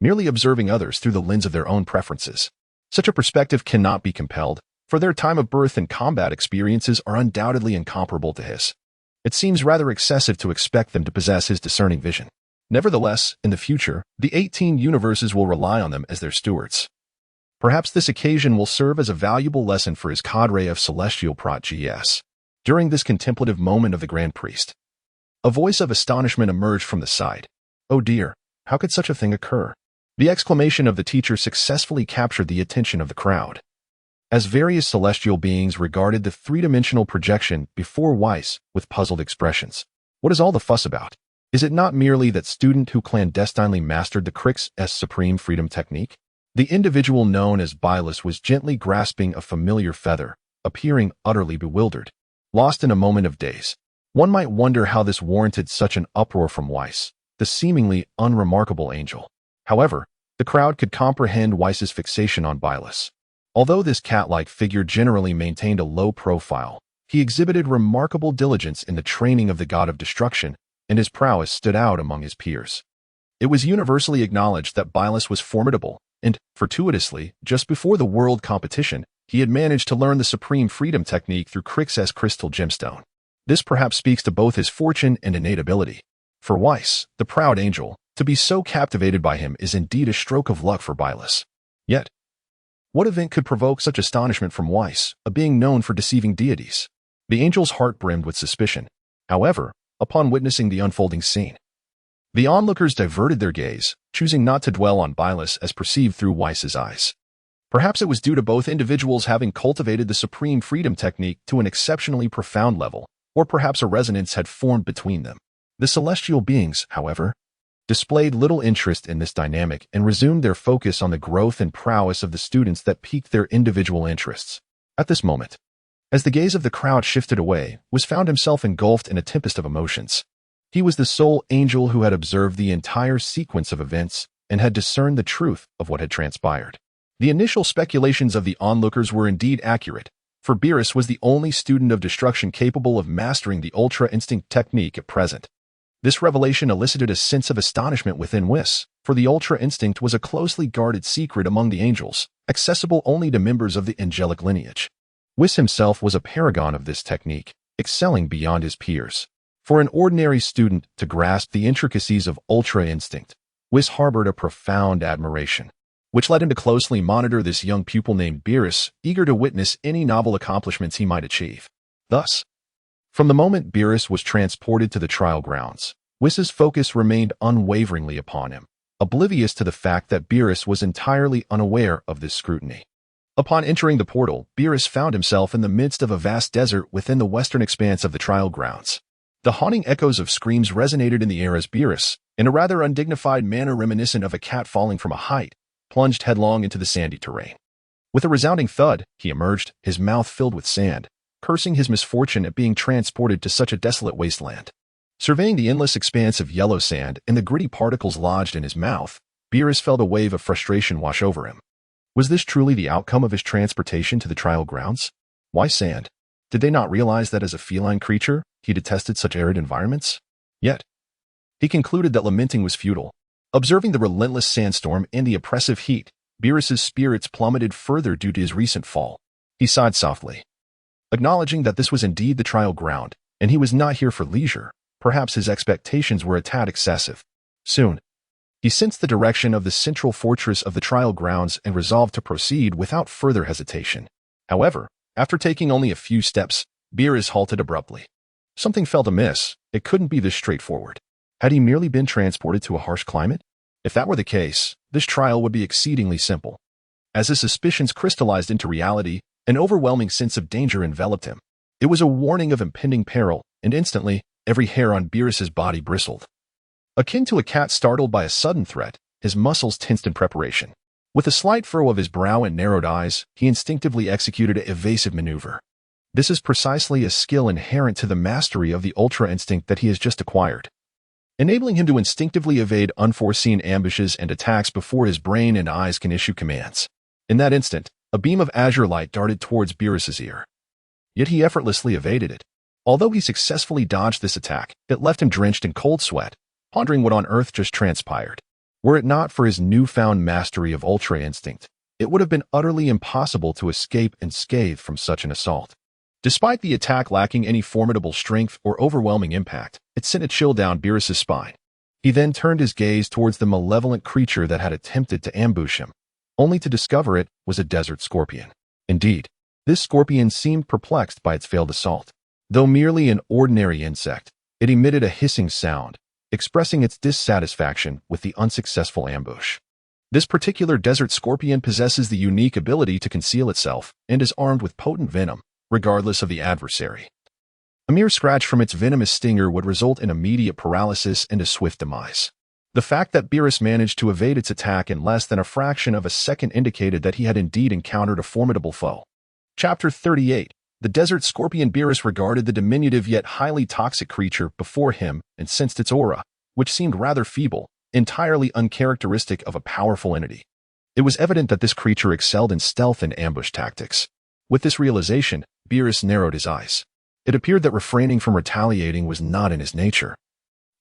merely observing others through the lens of their own preferences. Such a perspective cannot be compelled, for their time of birth and combat experiences are undoubtedly incomparable to his. It seems rather excessive to expect them to possess his discerning vision. Nevertheless, in the future, the 18 universes will rely on them as their stewards. Perhaps this occasion will serve as a valuable lesson for his cadre of celestial prodigies. During this contemplative moment of the Grand Priest, a voice of astonishment emerged from the side. "Oh dear, how could such a thing occur?" The exclamation of the teacher successfully captured the attention of the crowd, as various celestial beings regarded the three-dimensional projection before Whis with puzzled expressions. What is all the fuss about? Is it not merely that student who clandestinely mastered the Crix's supreme freedom technique? The individual known as Beerus was gently grasping a familiar feather, appearing utterly bewildered, lost in a moment of daze. One might wonder how this warranted such an uproar from Whis, the seemingly unremarkable angel. However, the crowd could comprehend Whis's fixation on Beerus. Although this cat-like figure generally maintained a low profile, he exhibited remarkable diligence in the training of the god of destruction, and his prowess stood out among his peers. It was universally acknowledged that Beerus was formidable, and, fortuitously, just before the world competition, he had managed to learn the supreme freedom technique through Crix's crystal gemstone. This perhaps speaks to both his fortune and innate ability. For Whis, the proud angel, to be so captivated by him is indeed a stroke of luck for Beerus. Yet, what event could provoke such astonishment from Whis, a being known for deceiving deities? The angel's heart brimmed with suspicion. However, upon witnessing the unfolding scene, the onlookers diverted their gaze, choosing not to dwell on Beerus as perceived through Whis's eyes. Perhaps it was due to both individuals having cultivated the supreme freedom technique to an exceptionally profound level, or perhaps a resonance had formed between them. The celestial beings, however, displayed little interest in this dynamic and resumed their focus on the growth and prowess of the students that piqued their individual interests. At this moment, as the gaze of the crowd shifted away, Whis found himself engulfed in a tempest of emotions. He was the sole angel who had observed the entire sequence of events and had discerned the truth of what had transpired. The initial speculations of the onlookers were indeed accurate, for Beerus was the only student of destruction capable of mastering the Ultra Instinct technique at present. This revelation elicited a sense of astonishment within Whis, for the Ultra Instinct was a closely guarded secret among the angels, accessible only to members of the angelic lineage. Whis himself was a paragon of this technique, excelling beyond his peers. For an ordinary student to grasp the intricacies of Ultra Instinct, Whis harbored a profound admiration, which led him to closely monitor this young pupil named Beerus, eager to witness any novel accomplishments he might achieve. Thus, from the moment Beerus was transported to the trial grounds, Whis's focus remained unwaveringly upon him, oblivious to the fact that Beerus was entirely unaware of this scrutiny. Upon entering the portal, Beerus found himself in the midst of a vast desert within the western expanse of the trial grounds. The haunting echoes of screams resonated in the air as Beerus, in a rather undignified manner reminiscent of a cat falling from a height, plunged headlong into the sandy terrain. With a resounding thud, he emerged, his mouth filled with sand, cursing his misfortune at being transported to such a desolate wasteland. Surveying the endless expanse of yellow sand and the gritty particles lodged in his mouth, Beerus felt a wave of frustration wash over him. Was this truly the outcome of his transportation to the trial grounds? Why sand? Did they not realize that as a feline creature, he detested such arid environments? Yet, he concluded that lamenting was futile. Observing the relentless sandstorm and the oppressive heat, Beerus's spirits plummeted further due to his recent fall. He sighed softly, acknowledging that this was indeed the trial ground, and he was not here for leisure. Perhaps his expectations were a tad excessive. Soon, he sensed the direction of the central fortress of the trial grounds and resolved to proceed without further hesitation. However, after taking only a few steps, Beerus halted abruptly. Something felt amiss. It couldn't be this straightforward. Had he merely been transported to a harsh climate? If that were the case, this trial would be exceedingly simple. As his suspicions crystallized into reality, an overwhelming sense of danger enveloped him. It was a warning of impending peril, and instantly, every hair on Beerus's body bristled. Akin to a cat startled by a sudden threat, his muscles tensed in preparation. With a slight furrow of his brow and narrowed eyes, he instinctively executed an evasive maneuver. This is precisely a skill inherent to the mastery of the Ultra Instinct that he has just acquired, enabling him to instinctively evade unforeseen ambushes and attacks before his brain and eyes can issue commands. In that instant, a beam of azure light darted towards Beerus's ear. Yet he effortlessly evaded it. Although he successfully dodged this attack, it left him drenched in cold sweat, pondering what on earth just transpired. Were it not for his newfound mastery of Ultra Instinct, it would have been utterly impossible to escape unscathed from such an assault. Despite the attack lacking any formidable strength or overwhelming impact, it sent a chill down Beerus's spine. He then turned his gaze towards the malevolent creature that had attempted to ambush him, only to discover it was a desert scorpion. Indeed, this scorpion seemed perplexed by its failed assault. Though merely an ordinary insect, it emitted a hissing sound, expressing its dissatisfaction with the unsuccessful ambush. This particular desert scorpion possesses the unique ability to conceal itself and is armed with potent venom, regardless of the adversary. A mere scratch from its venomous stinger would result in immediate paralysis and a swift demise. The fact that Beerus managed to evade its attack in less than a fraction of a second indicated that he had indeed encountered a formidable foe. Chapter 38. The desert scorpion. Beerus regarded the diminutive yet highly toxic creature before him and sensed its aura, which seemed rather feeble, entirely uncharacteristic of a powerful entity. It was evident that this creature excelled in stealth and ambush tactics. With this realization, Beerus narrowed his eyes. It appeared that refraining from retaliating was not in his nature.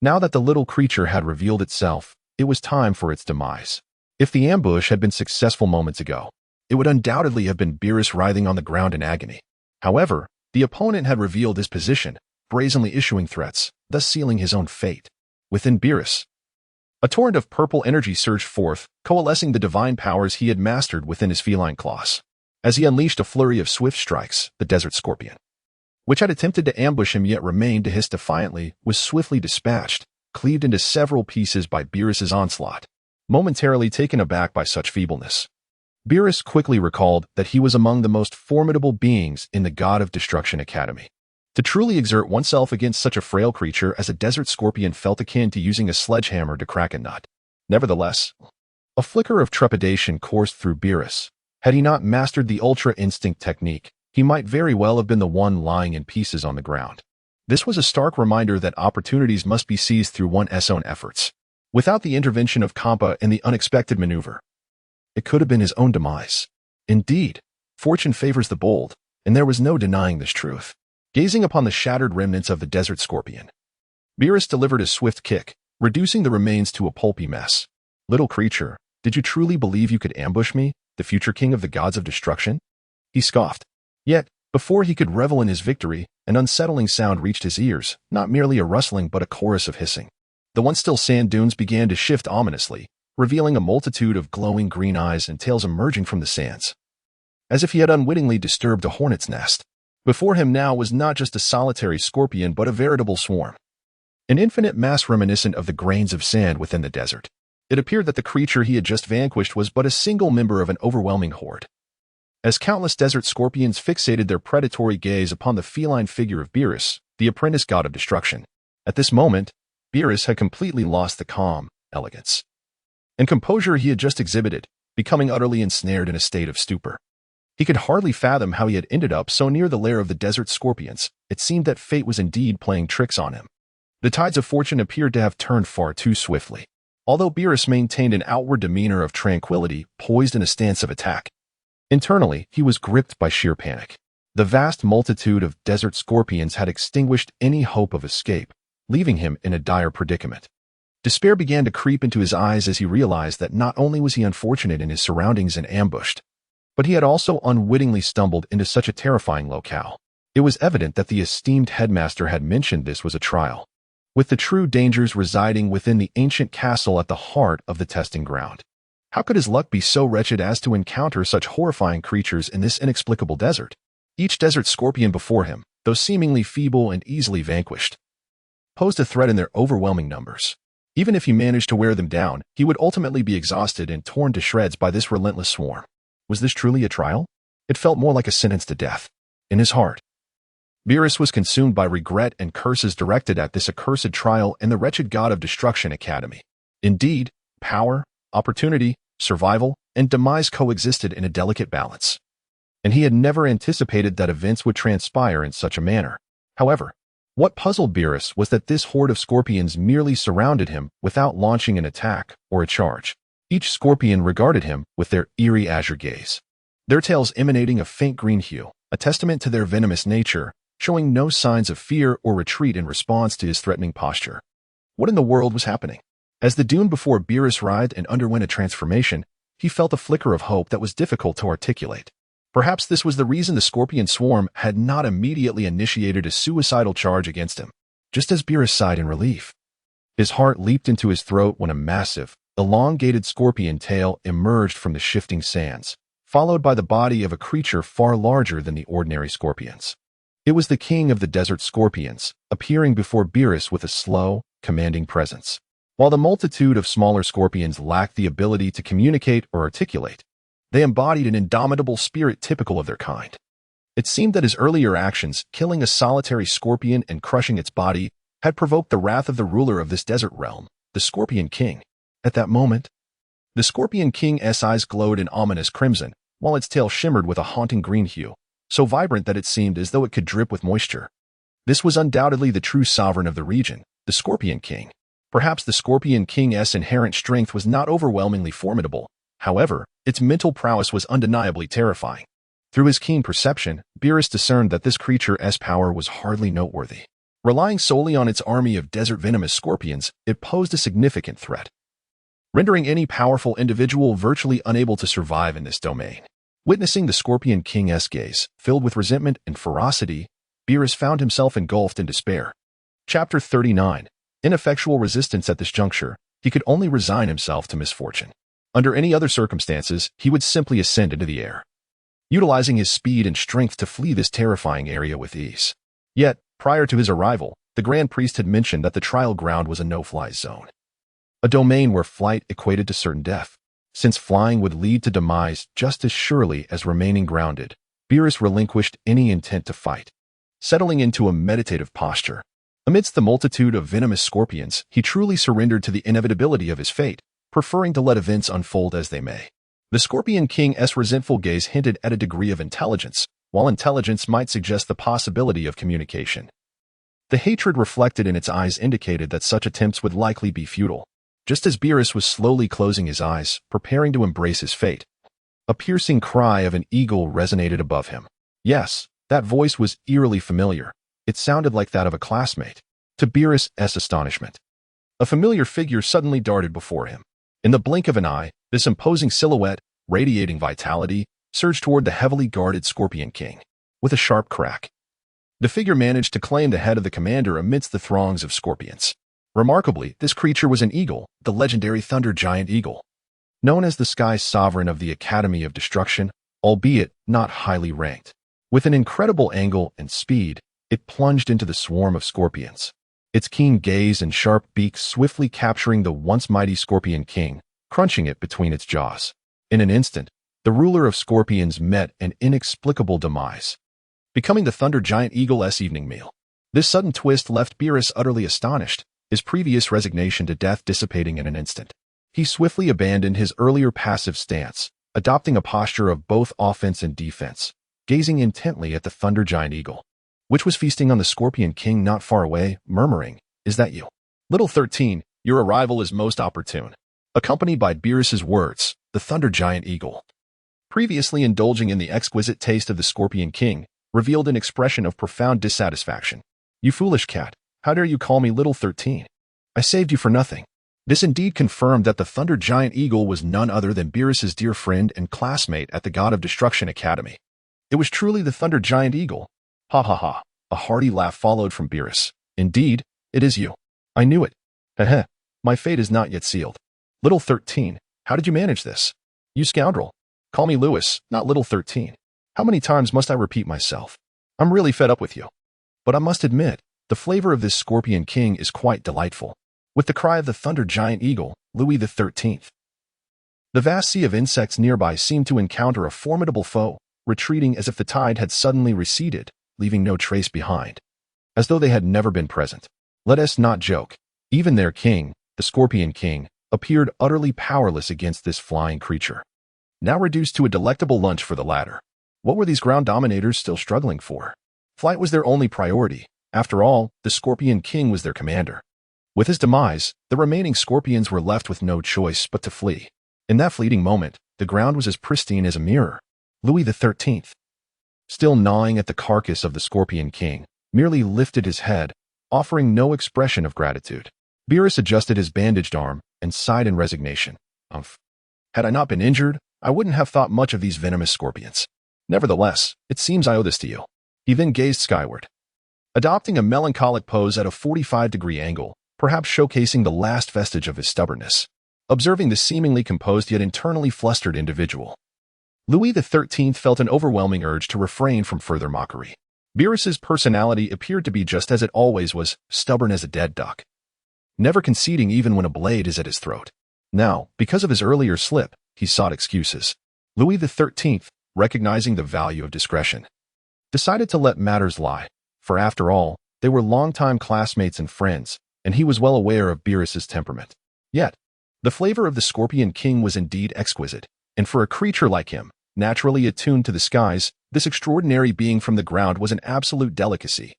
Now that the little creature had revealed itself, it was time for its demise. If the ambush had been successful moments ago, it would undoubtedly have been Beerus writhing on the ground in agony. However, the opponent had revealed his position, brazenly issuing threats, thus sealing his own fate. Within Beerus, a torrent of purple energy surged forth, coalescing the divine powers he had mastered within his feline claws. As he unleashed a flurry of swift strikes, the desert scorpion, which had attempted to ambush him yet remained to hiss defiantly, was swiftly dispatched, cleaved into several pieces by Beerus's onslaught. Momentarily taken aback by such feebleness, Beerus quickly recalled that he was among the most formidable beings in the God of Destruction Academy. To truly exert oneself against such a frail creature as a desert scorpion felt akin to using a sledgehammer to crack a nut. Nevertheless, a flicker of trepidation coursed through Beerus. Had he not mastered the Ultra Instinct technique, he might very well have been the one lying in pieces on the ground. This was a stark reminder that opportunities must be seized through one's own efforts. Without the intervention of Hmph and the unexpected maneuver, it could have been his own demise. Indeed, fortune favors the bold, and there was no denying this truth. Gazing upon the shattered remnants of the desert scorpion, Beerus delivered a swift kick, reducing the remains to a pulpy mess. Little creature, did you truly believe you could ambush me, the future king of the gods of destruction? He scoffed. Yet, before he could revel in his victory, an unsettling sound reached his ears, not merely a rustling but a chorus of hissing. The once still sand dunes began to shift ominously, revealing a multitude of glowing green eyes and tails emerging from the sands, as if he had unwittingly disturbed a hornet's nest. Before him now was not just a solitary scorpion but a veritable swarm, an infinite mass reminiscent of the grains of sand within the desert. It appeared that the creature he had just vanquished was but a single member of an overwhelming horde. As countless desert scorpions fixated their predatory gaze upon the feline figure of Beerus, the apprentice god of destruction. At this moment, Beerus had completely lost the calm, elegance, and composure he had just exhibited, becoming utterly ensnared in a state of stupor. He could hardly fathom how he had ended up so near the lair of the desert scorpions. It seemed that fate was indeed playing tricks on him. The tides of fortune appeared to have turned far too swiftly. Although Beerus maintained an outward demeanor of tranquility, poised in a stance of attack, internally he was gripped by sheer panic. The vast multitude of desert scorpions had extinguished any hope of escape, leaving him in a dire predicament. Despair began to creep into his eyes as he realized that not only was he unfortunate in his surroundings and ambushed, but he had also unwittingly stumbled into such a terrifying locale. It was evident that the esteemed headmaster had mentioned this was a trial, with the true dangers residing within the ancient castle at the heart of the testing ground. How could his luck be so wretched as to encounter such horrifying creatures in this inexplicable desert? Each desert scorpion before him, though seemingly feeble and easily vanquished, posed a threat in their overwhelming numbers. Even if he managed to wear them down, he would ultimately be exhausted and torn to shreds by this relentless swarm. Was this truly a trial? It felt more like a sentence to death. In his heart, Beerus was consumed by regret and curses directed at this accursed trial and the wretched god of destruction academy. Indeed, power, opportunity, survival, and demise coexisted in a delicate balance, and he had never anticipated that events would transpire in such a manner. However, what puzzled Beerus was that this horde of scorpions merely surrounded him without launching an attack or a charge. Each scorpion regarded him with their eerie azure gaze, their tails emanating a faint green hue, a testament to their venomous nature, showing no signs of fear or retreat in response to his threatening posture. What in the world was happening? As the dune before Beerus writhed and underwent a transformation, he felt a flicker of hope that was difficult to articulate. Perhaps this was the reason the scorpion swarm had not immediately initiated a suicidal charge against him. Just as Beerus sighed in relief, his heart leaped into his throat when a massive, elongated scorpion tail emerged from the shifting sands, followed by the body of a creature far larger than the ordinary scorpions. It was the king of the desert scorpions, appearing before Beerus with a slow, commanding presence. While the multitude of smaller scorpions lacked the ability to communicate or articulate, they embodied an indomitable spirit typical of their kind. It seemed that his earlier actions, killing a solitary scorpion and crushing its body, had provoked the wrath of the ruler of this desert realm, the Scorpion King. At that moment, the Scorpion King's eyes glowed in ominous crimson, while its tail shimmered with a haunting green hue, so vibrant that it seemed as though it could drip with moisture. This was undoubtedly the true sovereign of the region, the Scorpion King. Perhaps the Scorpion King's inherent strength was not overwhelmingly formidable. However, its mental prowess was undeniably terrifying. Through his keen perception, Beerus discerned that this creature's power was hardly noteworthy. Relying solely on its army of desert venomous scorpions, it posed a significant threat. rendering any powerful individual virtually unable to survive in this domain. Witnessing the Scorpion King's gaze, filled with resentment and ferocity, Beerus found himself engulfed in despair. Chapter 39. Ineffectual resistance. At this juncture, he could only resign himself to misfortune. Under any other circumstances, he would simply ascend into the air, utilizing his speed and strength to flee this terrifying area with ease. Yet, prior to his arrival, the Grand Priest had mentioned that the trial ground was a no-fly zone, a domain where flight equated to certain death. Since flying would lead to demise just as surely as remaining grounded, Beerus relinquished any intent to fight, settling into a meditative posture. Amidst the multitude of venomous scorpions, he truly surrendered to the inevitability of his fate, preferring to let events unfold as they may. The Scorpion King's resentful gaze hinted at a degree of intelligence, while intelligence might suggest the possibility of communication. The hatred reflected in its eyes indicated that such attempts would likely be futile. Just as Beerus was slowly closing his eyes, preparing to embrace his fate, a piercing cry of an eagle resonated above him. Yes, that voice was eerily familiar. It sounded like that of a classmate. To Beerus' astonishment, a familiar figure suddenly darted before him. In the blink of an eye, this imposing silhouette, radiating vitality, surged toward the heavily guarded Scorpion King. With a sharp crack, the figure managed to claim the head of the commander amidst the throngs of scorpions. Remarkably, this creature was an eagle, the legendary thunder giant eagle, known as the Sky Sovereign of the Academy of Destruction, albeit not highly ranked. With an incredible angle and speed, it plunged into the swarm of scorpions, its keen gaze and sharp beak swiftly capturing the once mighty Scorpion King, crunching it between its jaws. In an instant, the ruler of scorpions met an inexplicable demise, becoming the thunder giant eagle's evening meal. This sudden twist left Beerus utterly astonished, his previous resignation to death dissipating in an instant. He swiftly abandoned his earlier passive stance, adopting a posture of both offense and defense, gazing intently at the thunder giant eagle, which was feasting on the Scorpion King not far away, murmuring, "Is that you? Little 13, your arrival is most opportune." Accompanied by Beerus's words, the thunder giant eagle, previously indulging in the exquisite taste of the Scorpion King, revealed an expression of profound dissatisfaction. "You foolish cat, how dare you call me Little 13? I saved you for nothing." This indeed confirmed that the thunder giant eagle was none other than Beerus's dear friend and classmate at the God of Destruction Academy. It was truly the thunder giant eagle. Ha ha ha. A hearty laugh followed from Beerus. "Indeed, it is you. I knew it. Heh. My fate is not yet sealed. Little 13, how did you manage this? You scoundrel. Call me Lewis, not Little 13. How many times must I repeat myself? I'm really fed up with you. But I must admit, the flavor of this Scorpion King is quite delightful." With the cry of the thunder giant eagle, Louis XIII, the vast sea of insects nearby seemed to encounter a formidable foe, retreating as if the tide had suddenly receded, leaving no trace behind, as though they had never been present. Let us not joke. Even their king, the Scorpion King, appeared utterly powerless against this flying creature, now reduced to a delectable lunch for the latter. What were these ground dominators still struggling for? Flight was their only priority. After all, the Scorpion King was their commander. With his demise, the remaining scorpions were left with no choice but to flee. In that fleeting moment, the ground was as pristine as a mirror. Louis XIII, still gnawing at the carcass of the Scorpion King, merely lifted his head, offering no expression of gratitude. Beerus adjusted his bandaged arm and sighed in resignation. Had I not been injured, I wouldn't have thought much of these venomous scorpions. Nevertheless, it seems I owe this to you." He then gazed skyward, adopting a melancholic pose at a 45-degree angle, perhaps showcasing the last vestige of his stubbornness. Observing the seemingly composed yet internally flustered individual, Louis XIII felt an overwhelming urge to refrain from further mockery. Beerus's personality appeared to be just as it always was, stubborn as a dead duck, never conceding even when a blade is at his throat. Now, because of his earlier slip, he sought excuses. Louis XIII, recognizing the value of discretion, decided to let matters lie, for after all, they were longtime classmates and friends, and he was well aware of Beerus's temperament. Yet, the flavor of the Scorpion King was indeed exquisite, and for a creature like him, naturally attuned to the skies, this extraordinary being from the ground was an absolute delicacy.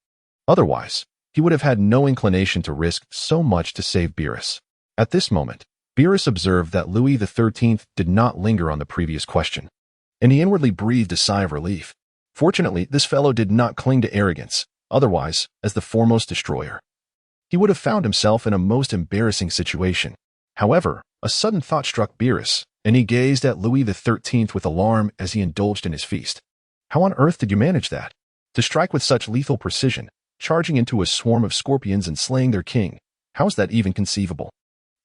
Otherwise, he would have had no inclination to risk so much to save Beerus. At this moment, Beerus observed that Louis XIII did not linger on the previous question, and he inwardly breathed a sigh of relief. Fortunately, this fellow did not cling to arrogance. Otherwise, as the foremost destroyer, he would have found himself in a most embarrassing situation. However, A sudden thought struck Beerus, and he gazed at Louis XIII with alarm as he indulged in his feast. How on earth did you manage that? To strike with such lethal precision, charging into a swarm of scorpions and slaying their king, how is that even conceivable?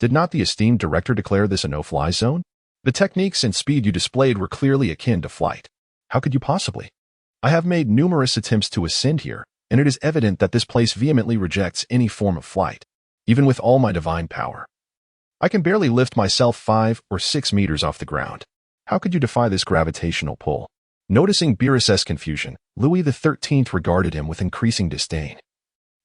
Did not the esteemed director declare this a no-fly zone? The techniques and speed you displayed were clearly akin to flight. How could you possibly? I have made numerous attempts to ascend here, and it is evident that this place vehemently rejects any form of flight, even with all my divine power. I can barely lift myself 5 or 6 meters off the ground. How could you defy this gravitational pull? Noticing Beerus's confusion, Louis XIII regarded him with increasing disdain.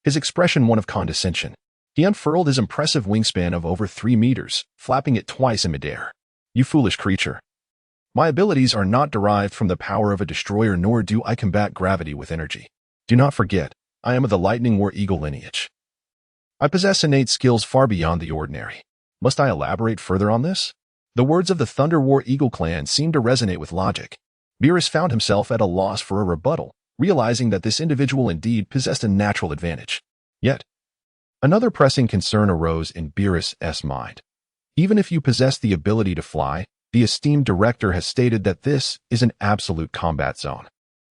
His expression one of condescension. He unfurled his impressive wingspan of over 3 meters, flapping it twice in midair. You foolish creature. My abilities are not derived from the power of a destroyer, nor do I combat gravity with energy. Do not forget, I am of the lightning war eagle lineage. I possess innate skills far beyond the ordinary. Must I elaborate further on this? The words of the Thunder War Eagle clan seemed to resonate with logic. Beerus found himself at a loss for a rebuttal, realizing that this individual indeed possessed a natural advantage. Yet, another pressing concern arose in Beerus's mind. Even if you possess the ability to fly, the esteemed director has stated that this is an absolute combat zone.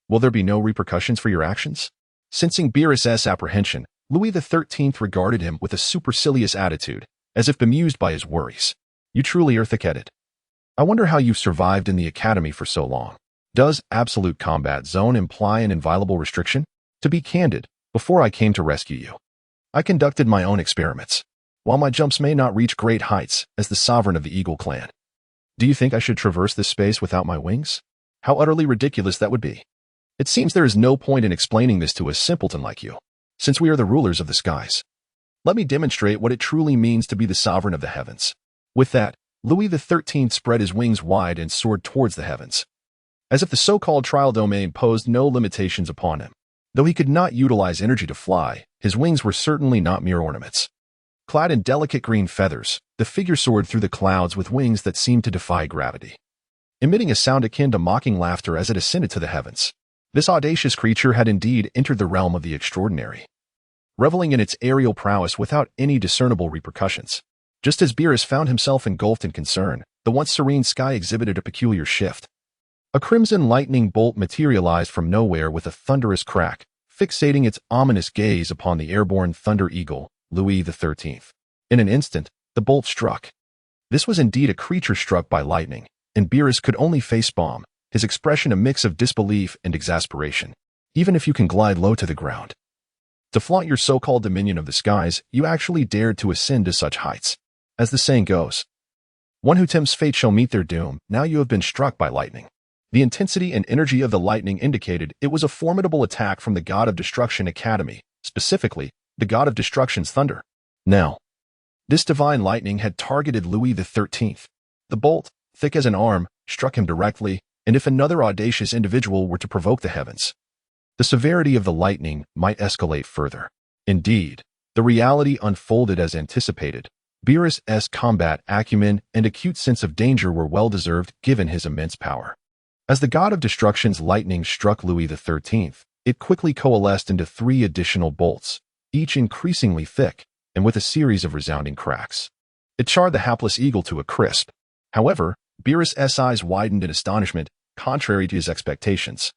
Will there be no repercussions for your actions? Sensing Beerus's apprehension, Louis XIII regarded him with a supercilious attitude, as if bemused by his worries. You truly are thick-headed. I wonder how you've survived in the academy for so long. Does absolute combat zone imply an inviolable restriction? To be candid, before I came to rescue you, I conducted my own experiments. While my jumps may not reach great heights as the sovereign of the Eagle clan, do you think I should traverse this space without my wings? How utterly ridiculous that would be. It seems there is no point in explaining this to a simpleton like you, since we are the rulers of the skies. Let me demonstrate what it truly means to be the sovereign of the heavens. With that, Louis XIII spread his wings wide and soared towards the heavens, as if the so-called trial domain posed no limitations upon him. Though he could not utilize energy to fly, his wings were certainly not mere ornaments. Clad in delicate green feathers, the figure soared through the clouds with wings that seemed to defy gravity, emitting a sound akin to mocking laughter as it ascended to the heavens. This audacious creature had indeed entered the realm of the extraordinary, reveling in its aerial prowess without any discernible repercussions. Just as Beerus found himself engulfed in concern, the once serene sky exhibited a peculiar shift. A crimson lightning bolt materialized from nowhere with a thunderous crack, fixating its ominous gaze upon the airborne Thunder Eagle, Louis XIII. In an instant, the bolt struck. This was indeed a creature struck by lightning, and Beerus could only facepalm, his expression a mix of disbelief and exasperation. Even if you can glide low to the ground, to flaunt your so-called dominion of the skies, you actually dared to ascend to such heights. As the saying goes, one who tempts fate shall meet their doom. Now you have been struck by lightning. The intensity and energy of the lightning indicated it was a formidable attack from the God of Destruction Academy, specifically, the God of Destruction's thunder. Now, this divine lightning had targeted Louis XIII. The bolt, thick as an arm, struck him directly, and if another audacious individual were to provoke the heavens, the severity of the lightning might escalate further. Indeed, the reality unfolded as anticipated. Beerus's combat acumen and acute sense of danger were well-deserved given his immense power. As the God of Destruction's lightning struck Louis XIII, it quickly coalesced into 3 additional bolts, each increasingly thick, and with a series of resounding cracks. It charred the hapless eagle to a crisp. However, Beerus's eyes widened in astonishment, contrary to his expectations.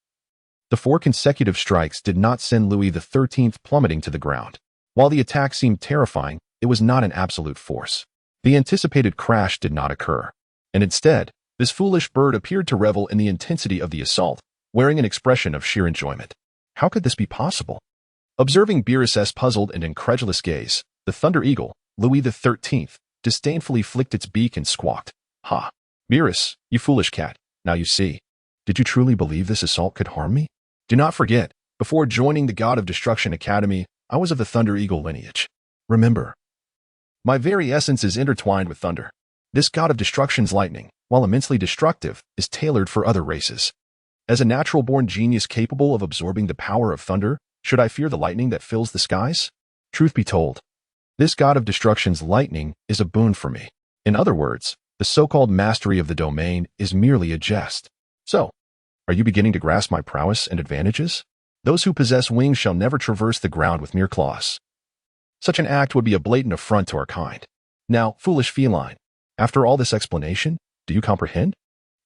The 4 consecutive strikes did not send Louis XIII plummeting to the ground. While the attack seemed terrifying, it was not an absolute force. The anticipated crash did not occur, and instead, this foolish bird appeared to revel in the intensity of the assault, wearing an expression of sheer enjoyment. How could this be possible? Observing Beerus's puzzled and incredulous gaze, the Thunder Eagle, Louis XIII, disdainfully flicked its beak and squawked, "Ha! Beerus, you foolish cat, now you see. Did you truly believe this assault could harm me? Do not forget, before joining the God of Destruction Academy, I was of the Thunder Eagle lineage. Remember, my very essence is intertwined with thunder. This God of Destruction's lightning, while immensely destructive, is tailored for other races. As a natural-born genius capable of absorbing the power of thunder, should I fear the lightning that fills the skies? Truth be told, this God of Destruction's lightning is a boon for me. In other words, the so-called mastery of the domain is merely a jest. So, are you beginning to grasp my prowess and advantages? Those who possess wings shall never traverse the ground with mere claws. Such an act would be a blatant affront to our kind. Now, foolish feline, After all this explanation, do you comprehend?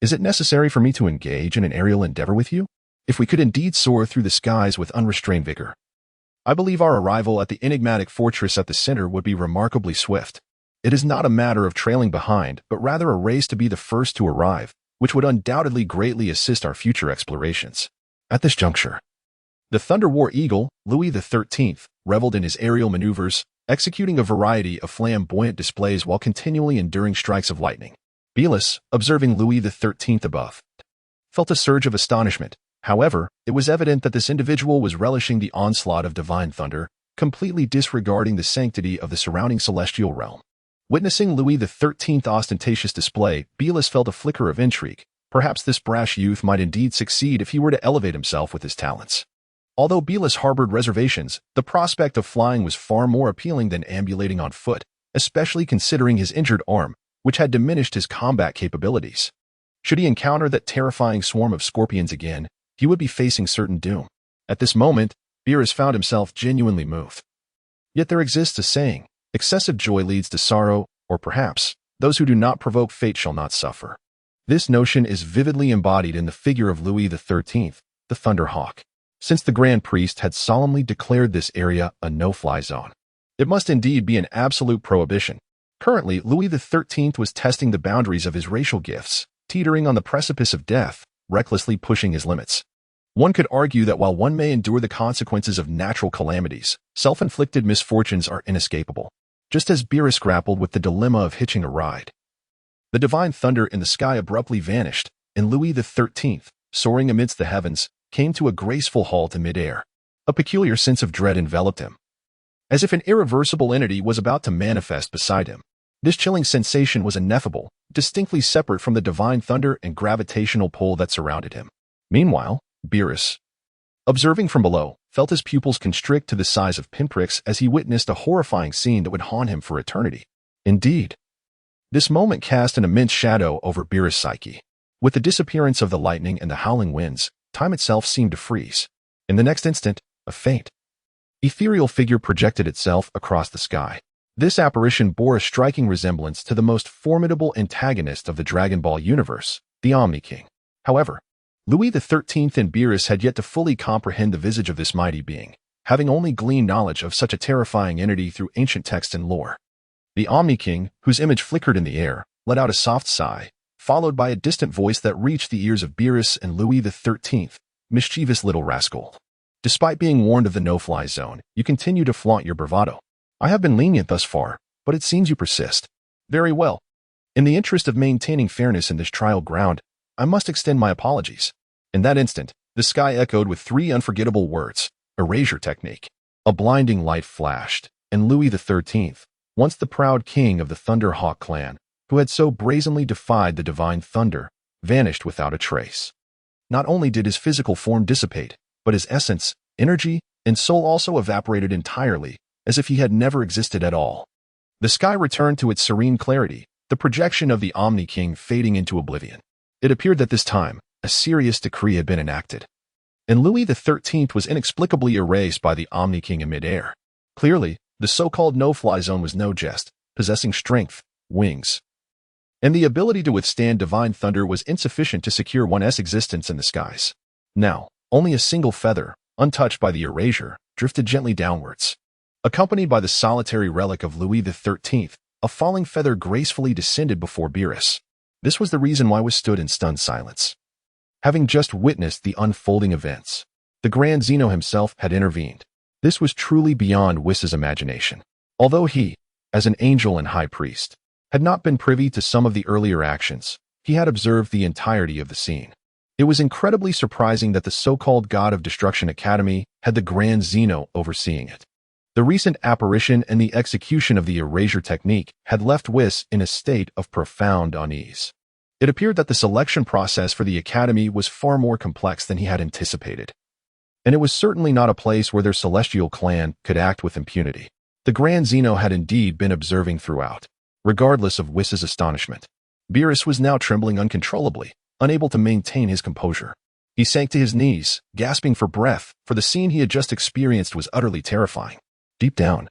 Is it necessary for me to engage in an aerial endeavor with you? If we could indeed soar through the skies with unrestrained vigor, I believe our arrival at the enigmatic fortress at the center would be remarkably swift. It is not a matter of trailing behind, but rather a race to be the first to arrive, which would undoubtedly greatly assist our future explorations. At this juncture, the Thunder War Eagle, Louis XIII, reveled in his aerial maneuvers, executing a variety of flamboyant displays while continually enduring strikes of lightning. Beerus, observing Louis XIII above, felt a surge of astonishment. However, it was evident that this individual was relishing the onslaught of divine thunder, completely disregarding the sanctity of the surrounding celestial realm. Witnessing Louis XIII's ostentatious display, Beerus felt a flicker of intrigue. Perhaps this brash youth might indeed succeed if he were to elevate himself with his talents. Although Beerus harbored reservations, the prospect of flying was far more appealing than ambulating on foot, especially considering his injured arm, which had diminished his combat capabilities. Should he encounter that terrifying swarm of scorpions again, he would be facing certain doom. At this moment, Beerus found himself genuinely moved. Yet there exists a saying, excessive joy leads to sorrow, or perhaps, those who do not provoke fate shall not suffer. This notion is vividly embodied in the figure of Louis XIII, the Thunder Hawk. Since the Grand Priest had solemnly declared this area a no-fly zone, it must indeed be an absolute prohibition. Currently, Louis XIII was testing the boundaries of his racial gifts, teetering on the precipice of death, recklessly pushing his limits. One could argue that while one may endure the consequences of natural calamities, self-inflicted misfortunes are inescapable. Just as Beerus grappled with the dilemma of hitching a ride, the divine thunder in the sky abruptly vanished, and Louis XIII, soaring amidst the heavens, came to a graceful halt in midair. A peculiar sense of dread enveloped him, as if an irreversible entity was about to manifest beside him. This chilling sensation was ineffable, distinctly separate from the divine thunder and gravitational pull that surrounded him. Meanwhile, Beerus, observing from below, felt his pupils constrict to the size of pinpricks as he witnessed a horrifying scene that would haunt him for eternity. Indeed, this moment cast an immense shadow over Beerus' psyche. With the disappearance of the lightning and the howling winds, time itself seemed to freeze. In the next instant, a faint, ethereal figure projected itself across the sky. This apparition bore a striking resemblance to the most formidable antagonist of the Dragon Ball universe, the Omni King. However, Louis XIII and Beerus had yet to fully comprehend the visage of this mighty being, having only gleaned knowledge of such a terrifying entity through ancient text and lore. The Omni King, whose image flickered in the air, let out a soft sigh, followed by a distant voice that reached the ears of Beerus and Louis XIII. Mischievous little rascal. Despite being warned of the no-fly zone, you continue to flaunt your bravado. I have been lenient thus far, but it seems you persist. Very well. In the interest of maintaining fairness in this trial ground, I must extend my apologies. In that instant, the sky echoed with three unforgettable words: erasure technique. A blinding light flashed, and Louis XIII, once the proud king of the Thunder Hawk clan, who had so brazenly defied the divine thunder, vanished without a trace. Not only did his physical form dissipate, but his essence, energy, and soul also evaporated entirely, as if he had never existed at all. The sky returned to its serene clarity, the projection of the Omni King fading into oblivion. It appeared that this time, a serious decree had been enacted, and Louis XIII was inexplicably erased by the Omni King in midair. Clearly, the so-called no-fly zone was no jest, possessing strength, wings, and the ability to withstand divine thunder was insufficient to secure one's existence in the skies. Now, only a single feather, untouched by the erasure, drifted gently downwards. Accompanied by the solitary relic of Louis XIII, a falling feather gracefully descended before Beerus. This was the reason why Whis stood in stunned silence. Having just witnessed the unfolding events, the Grand Zeno himself had intervened. This was truly beyond Whis' imagination. Although he, as an angel and high priest, had not been privy to some of the earlier actions, he had observed the entirety of the scene. It was incredibly surprising that the so-called God of Destruction Academy had the Grand Zeno overseeing it. The recent apparition and the execution of the erasure technique had left Whis in a state of profound unease. It appeared that the selection process for the Academy was far more complex than he had anticipated, and it was certainly not a place where their celestial clan could act with impunity. The Grand Zeno had indeed been observing throughout. Regardless of Whis' astonishment, Beerus was now trembling uncontrollably, unable to maintain his composure. He sank to his knees, gasping for breath, for the scene he had just experienced was utterly terrifying. Deep down,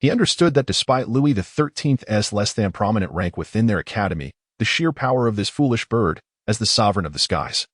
He understood that despite Louis XIII's less than prominent rank within their academy, the sheer power of this foolish bird, as the sovereign of the skies,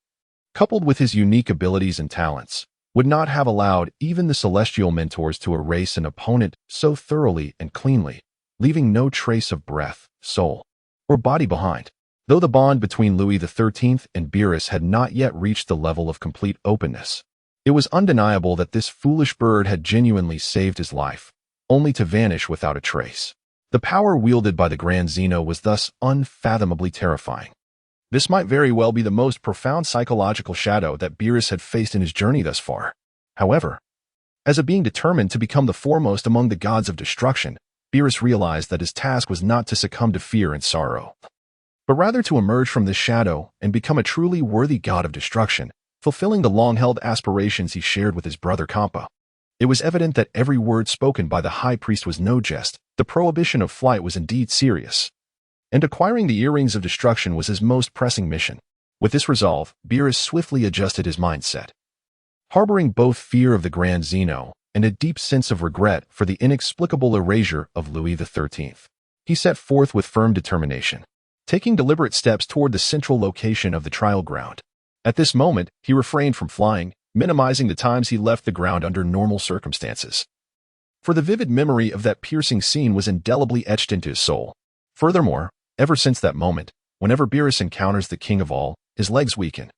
coupled with his unique abilities and talents, would not have allowed even the celestial mentors to erase an opponent so thoroughly and cleanly, leaving no trace of breath, soul, or body behind. Though the bond between Louis XIII and Beerus had not yet reached the level of complete openness, it was undeniable that this foolish bird had genuinely saved his life, only to vanish without a trace. The power wielded by the Grand Zeno was thus unfathomably terrifying. This might very well be the most profound psychological shadow that Beerus had faced in his journey thus far. However, as a being determined to become the foremost among the gods of destruction, Beerus realized that his task was not to succumb to fear and sorrow, but rather to emerge from this shadow and become a truly worthy god of destruction, fulfilling the long-held aspirations he shared with his brother Hmph. It was evident that every word spoken by the high priest was no jest. The prohibition of flight was indeed serious, and acquiring the earrings of destruction was his most pressing mission. With this resolve, Beerus swiftly adjusted his mindset. Harboring both fear of the Grand Zeno and a deep sense of regret for the inexplicable erasure of Louis XIII, he set forth with firm determination, taking deliberate steps toward the central location of the trial ground. At this moment, he refrained from flying, minimizing the times he left the ground under normal circumstances, for the vivid memory of that piercing scene was indelibly etched into his soul. Furthermore, ever since that moment, whenever Beerus encounters the king of all, his legs weaken.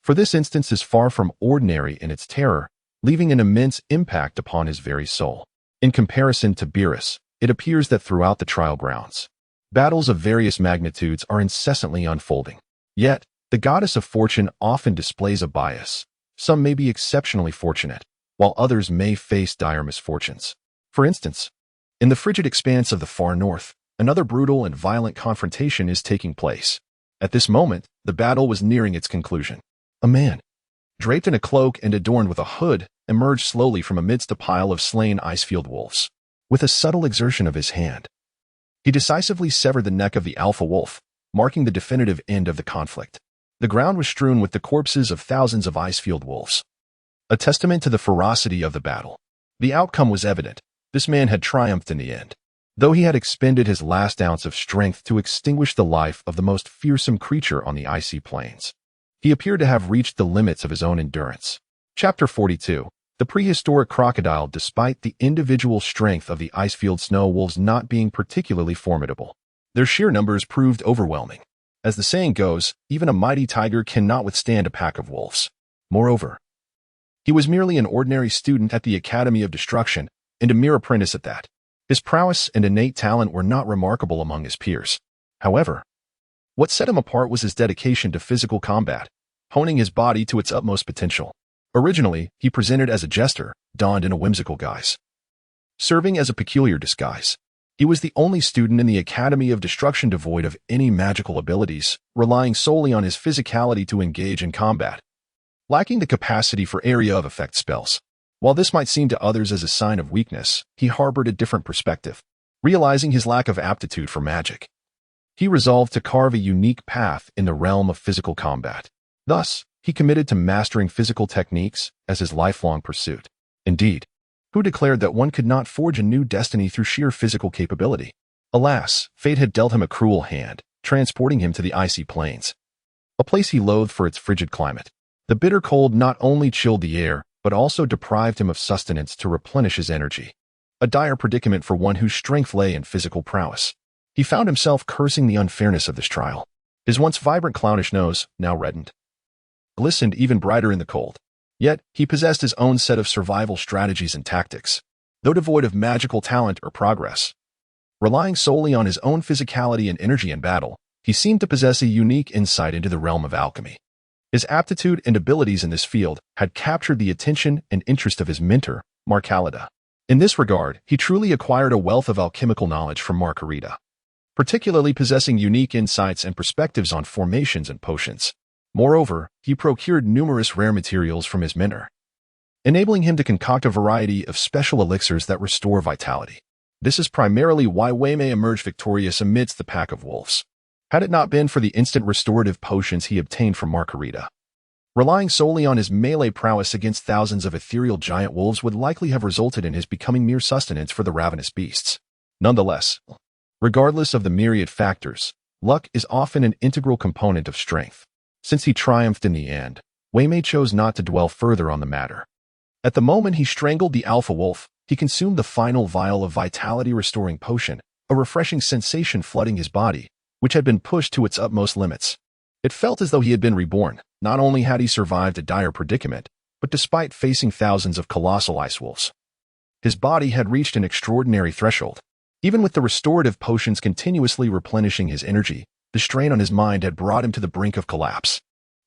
For this instance is far from ordinary in its terror, leaving an immense impact upon his very soul. In comparison to Beerus, it appears that throughout the trial grounds, battles of various magnitudes are incessantly unfolding. Yet, the goddess of fortune often displays a bias. Some may be exceptionally fortunate, while others may face dire misfortunes. For instance, in the frigid expanse of the far north, another brutal and violent confrontation is taking place. At this moment, the battle was nearing its conclusion. A man, draped in a cloak and adorned with a hood, emerged slowly from amidst a pile of slain icefield wolves. With a subtle exertion of his hand, he decisively severed the neck of the alpha wolf, marking the definitive end of the conflict. The ground was strewn with the corpses of thousands of icefield wolves, a testament to the ferocity of the battle. The outcome was evident. This man had triumphed in the end. Though he had expended his last ounce of strength to extinguish the life of the most fearsome creature on the icy plains, he appeared to have reached the limits of his own endurance. Chapter 42. The prehistoric crocodile. Despite the individual strength of the icefield snow wolves not being particularly formidable, their sheer numbers proved overwhelming. As the saying goes, even a mighty tiger cannot withstand a pack of wolves. Moreover, he was merely an ordinary student at the Academy of Destruction, and a mere apprentice at that. His prowess and innate talent were not remarkable among his peers. However, what set him apart was his dedication to physical combat, honing his body to its utmost potential. Originally, he presented as a jester, donned in a whimsical guise, serving as a peculiar disguise. He was the only student in the Academy of Destruction devoid of any magical abilities, relying solely on his physicality to engage in combat, lacking the capacity for area of effect spells. While this might seem to others as a sign of weakness, he harbored a different perspective. Realizing his lack of aptitude for magic, he resolved to carve a unique path in the realm of physical combat. Thus, he committed to mastering physical techniques as his lifelong pursuit. Indeed, who declared that one could not forge a new destiny through sheer physical capability? Alas, fate had dealt him a cruel hand, transporting him to the icy plains, a place he loathed for its frigid climate. The bitter cold not only chilled the air, but also deprived him of sustenance to replenish his energy, a dire predicament for one whose strength lay in physical prowess. He found himself cursing the unfairness of this trial. His once vibrant clownish nose, now reddened, glistened even brighter in the cold. Yet, he possessed his own set of survival strategies and tactics. Though devoid of magical talent or progress, relying solely on his own physicality and energy in battle, he seemed to possess a unique insight into the realm of alchemy. His aptitude and abilities in this field had captured the attention and interest of his mentor, Marcalida. In this regard, he truly acquired a wealth of alchemical knowledge from Margarita, particularly possessing unique insights and perspectives on formations and potions. Moreover, he procured numerous rare materials from his mentor, enabling him to concoct a variety of special elixirs that restore vitality. This is primarily why Waymay emerged victorious amidst the pack of wolves. Had it not been for the instant restorative potions he obtained from Margarita, Relying solely on his melee prowess against thousands of ethereal giant wolves would likely have resulted in his becoming mere sustenance for the ravenous beasts. Nonetheless, regardless of the myriad factors, luck is often an integral component of strength. Since he triumphed in the end, Wei Mei chose not to dwell further on the matter. At the moment he strangled the alpha wolf, he consumed the final vial of vitality-restoring potion, a refreshing sensation flooding his body, which had been pushed to its utmost limits. It felt as though he had been reborn. Not only had he survived a dire predicament, but despite facing thousands of colossal ice wolves, his body had reached an extraordinary threshold. Even with the restorative potions continuously replenishing his energy, the strain on his mind had brought him to the brink of collapse.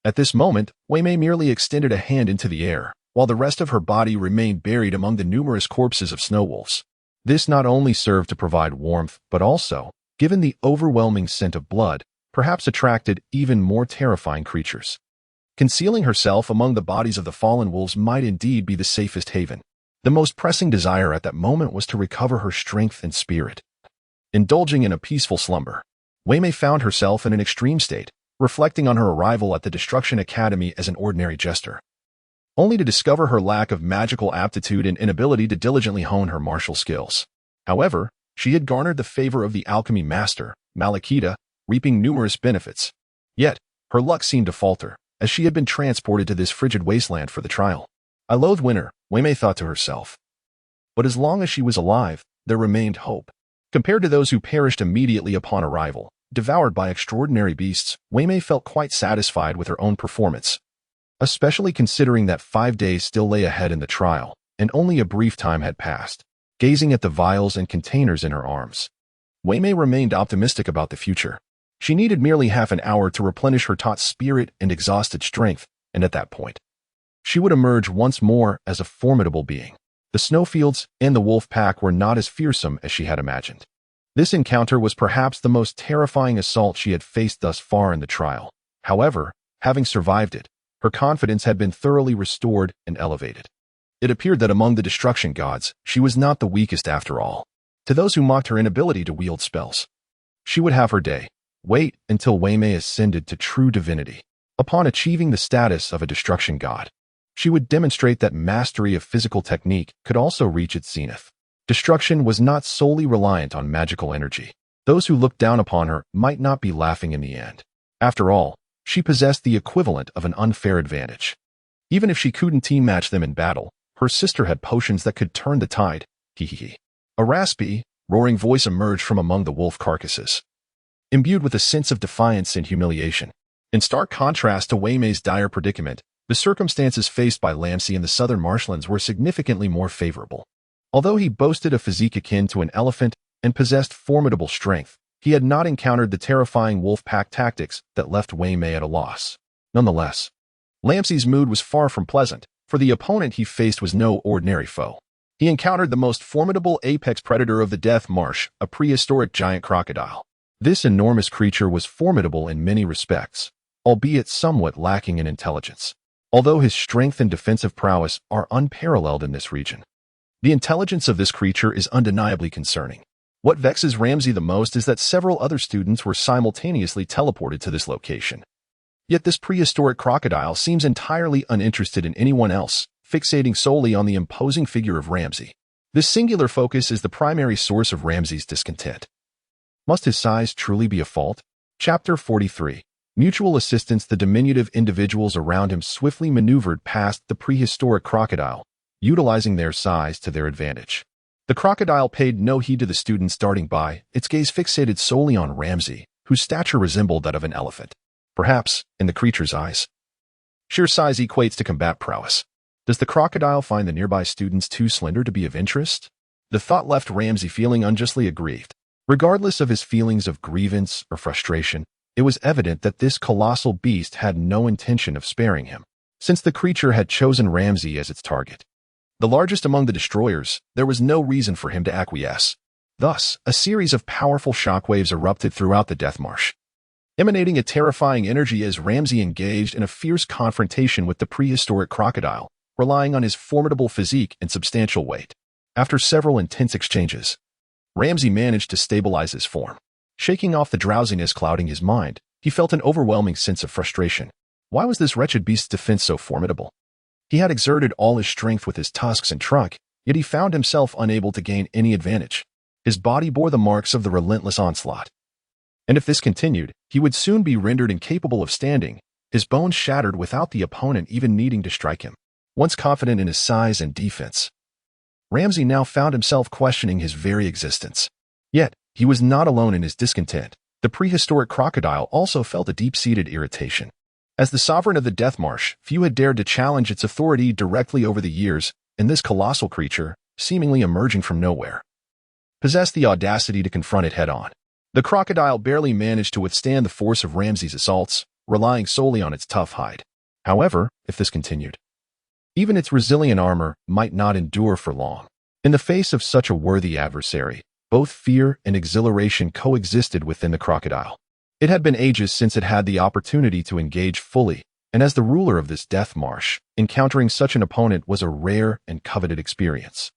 At this moment, Wei Mei merely extended a hand into the air, while the rest of her body remained buried among the numerous corpses of snow wolves. This not only served to provide warmth, but also, given the overwhelming scent of blood, perhaps attracted even more terrifying creatures. Concealing herself among the bodies of the fallen wolves might indeed be the safest haven. The most pressing desire at that moment was to recover her strength and spirit. Indulging in a peaceful slumber, Wei Mei found herself in an extreme state, reflecting on her arrival at the Destruction Academy as an ordinary jester, only to discover her lack of magical aptitude and inability to diligently hone her martial skills. However, she had garnered the favor of the alchemy master, Malachita, reaping numerous benefits. Yet, her luck seemed to falter, as she had been transported to this frigid wasteland for the trial. I loathe winter, Wei Mei thought to herself. But as long as she was alive, there remained hope. Compared to those who perished immediately upon arrival, devoured by extraordinary beasts, Wei Mei felt quite satisfied with her own performance, especially considering that 5 days still lay ahead in the trial, and only a brief time had passed. Gazing at the vials and containers in her arms, Wei Mei remained optimistic about the future. She needed merely half an hour to replenish her taut spirit and exhausted strength, and at that point, she would emerge once more as a formidable being. The snowfields and the wolf pack were not as fearsome as she had imagined. This encounter was perhaps the most terrifying assault she had faced thus far in the trial. However, having survived it, her confidence had been thoroughly restored and elevated. It appeared that among the destruction gods, she was not the weakest after all. To those who mocked her inability to wield spells, she would have her day. Wait until Wei Mei ascended to true divinity. Upon achieving the status of a destruction god, she would demonstrate that mastery of physical technique could also reach its zenith. Destruction was not solely reliant on magical energy. Those who looked down upon her might not be laughing in the end. After all, she possessed the equivalent of an unfair advantage. Even if she couldn't team-match them in battle, her sister had potions that could turn the tide. Hehehe. A raspy, roaring voice emerged from among the wolf carcasses, imbued with a sense of defiance and humiliation. In stark contrast to Wei Mei's dire predicament, the circumstances faced by Lamsi in the southern marshlands were significantly more favorable. Although he boasted a physique akin to an elephant and possessed formidable strength, he had not encountered the terrifying wolf pack tactics that left Wei Mei at a loss. Nonetheless, Lamsi's mood was far from pleasant, for the opponent he faced was no ordinary foe. He encountered the most formidable apex predator of the Death Marsh, a prehistoric giant crocodile. This enormous creature was formidable in many respects, albeit somewhat lacking in intelligence. Although his strength and defensive prowess are unparalleled in this region, the intelligence of this creature is undeniably concerning. What vexes Ramsay the most is that several other students were simultaneously teleported to this location. Yet this prehistoric crocodile seems entirely uninterested in anyone else, fixating solely on the imposing figure of Ramsay. This singular focus is the primary source of Ramsay's discontent. Must his size truly be a fault? Chapter 43. Mutual assistance. The diminutive individuals around him swiftly maneuvered past the prehistoric crocodile, utilizing their size to their advantage. The crocodile paid no heed to the students darting by, its gaze fixated solely on Ramsay, whose stature resembled that of an elephant. Perhaps, in the creature's eyes, sheer size equates to combat prowess. Does the crocodile find the nearby students too slender to be of interest? The thought left Ramsay feeling unjustly aggrieved. Regardless of his feelings of grievance or frustration, it was evident that this colossal beast had no intention of sparing him, since the creature had chosen Ramsay as its target. The largest among the destroyers, there was no reason for him to acquiesce. Thus, a series of powerful shockwaves erupted throughout the Death Marsh, emanating a terrifying energy as Ramsay engaged in a fierce confrontation with the prehistoric crocodile, relying on his formidable physique and substantial weight. After several intense exchanges, Ramsay managed to stabilize his form. Shaking off the drowsiness clouding his mind, he felt an overwhelming sense of frustration. Why was this wretched beast's defense so formidable? He had exerted all his strength with his tusks and trunk, yet he found himself unable to gain any advantage. His body bore the marks of the relentless onslaught. And if this continued, he would soon be rendered incapable of standing, his bones shattered without the opponent even needing to strike him. Once confident in his size and defense, Ramsay now found himself questioning his very existence. Yet, he was not alone in his discontent. The prehistoric crocodile also felt a deep-seated irritation. As the sovereign of the Death Marsh, few had dared to challenge its authority directly over the years, and this colossal creature, seemingly emerging from nowhere, possessed the audacity to confront it head-on. The crocodile barely managed to withstand the force of Ramsay's assaults, relying solely on its tough hide. However, if this continued, even its resilient armor might not endure for long. In the face of such a worthy adversary, both fear and exhilaration coexisted within the crocodile. It had been ages since it had the opportunity to engage fully, and as the ruler of this death marsh, encountering such an opponent was a rare and coveted experience.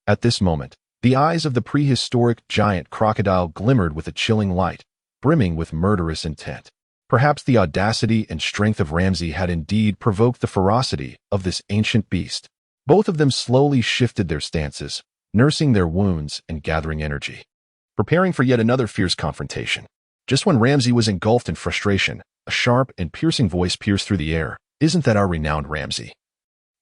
At this moment, the eyes of the prehistoric giant crocodile glimmered with a chilling light, brimming with murderous intent. Perhaps the audacity and strength of Ramsay had indeed provoked the ferocity of this ancient beast. Both of them slowly shifted their stances, nursing their wounds and gathering energy, preparing for yet another fierce confrontation. Just when Ramsay was engulfed in frustration, a sharp and piercing voice pierced through the air. "Isn't that our renowned Ramsay,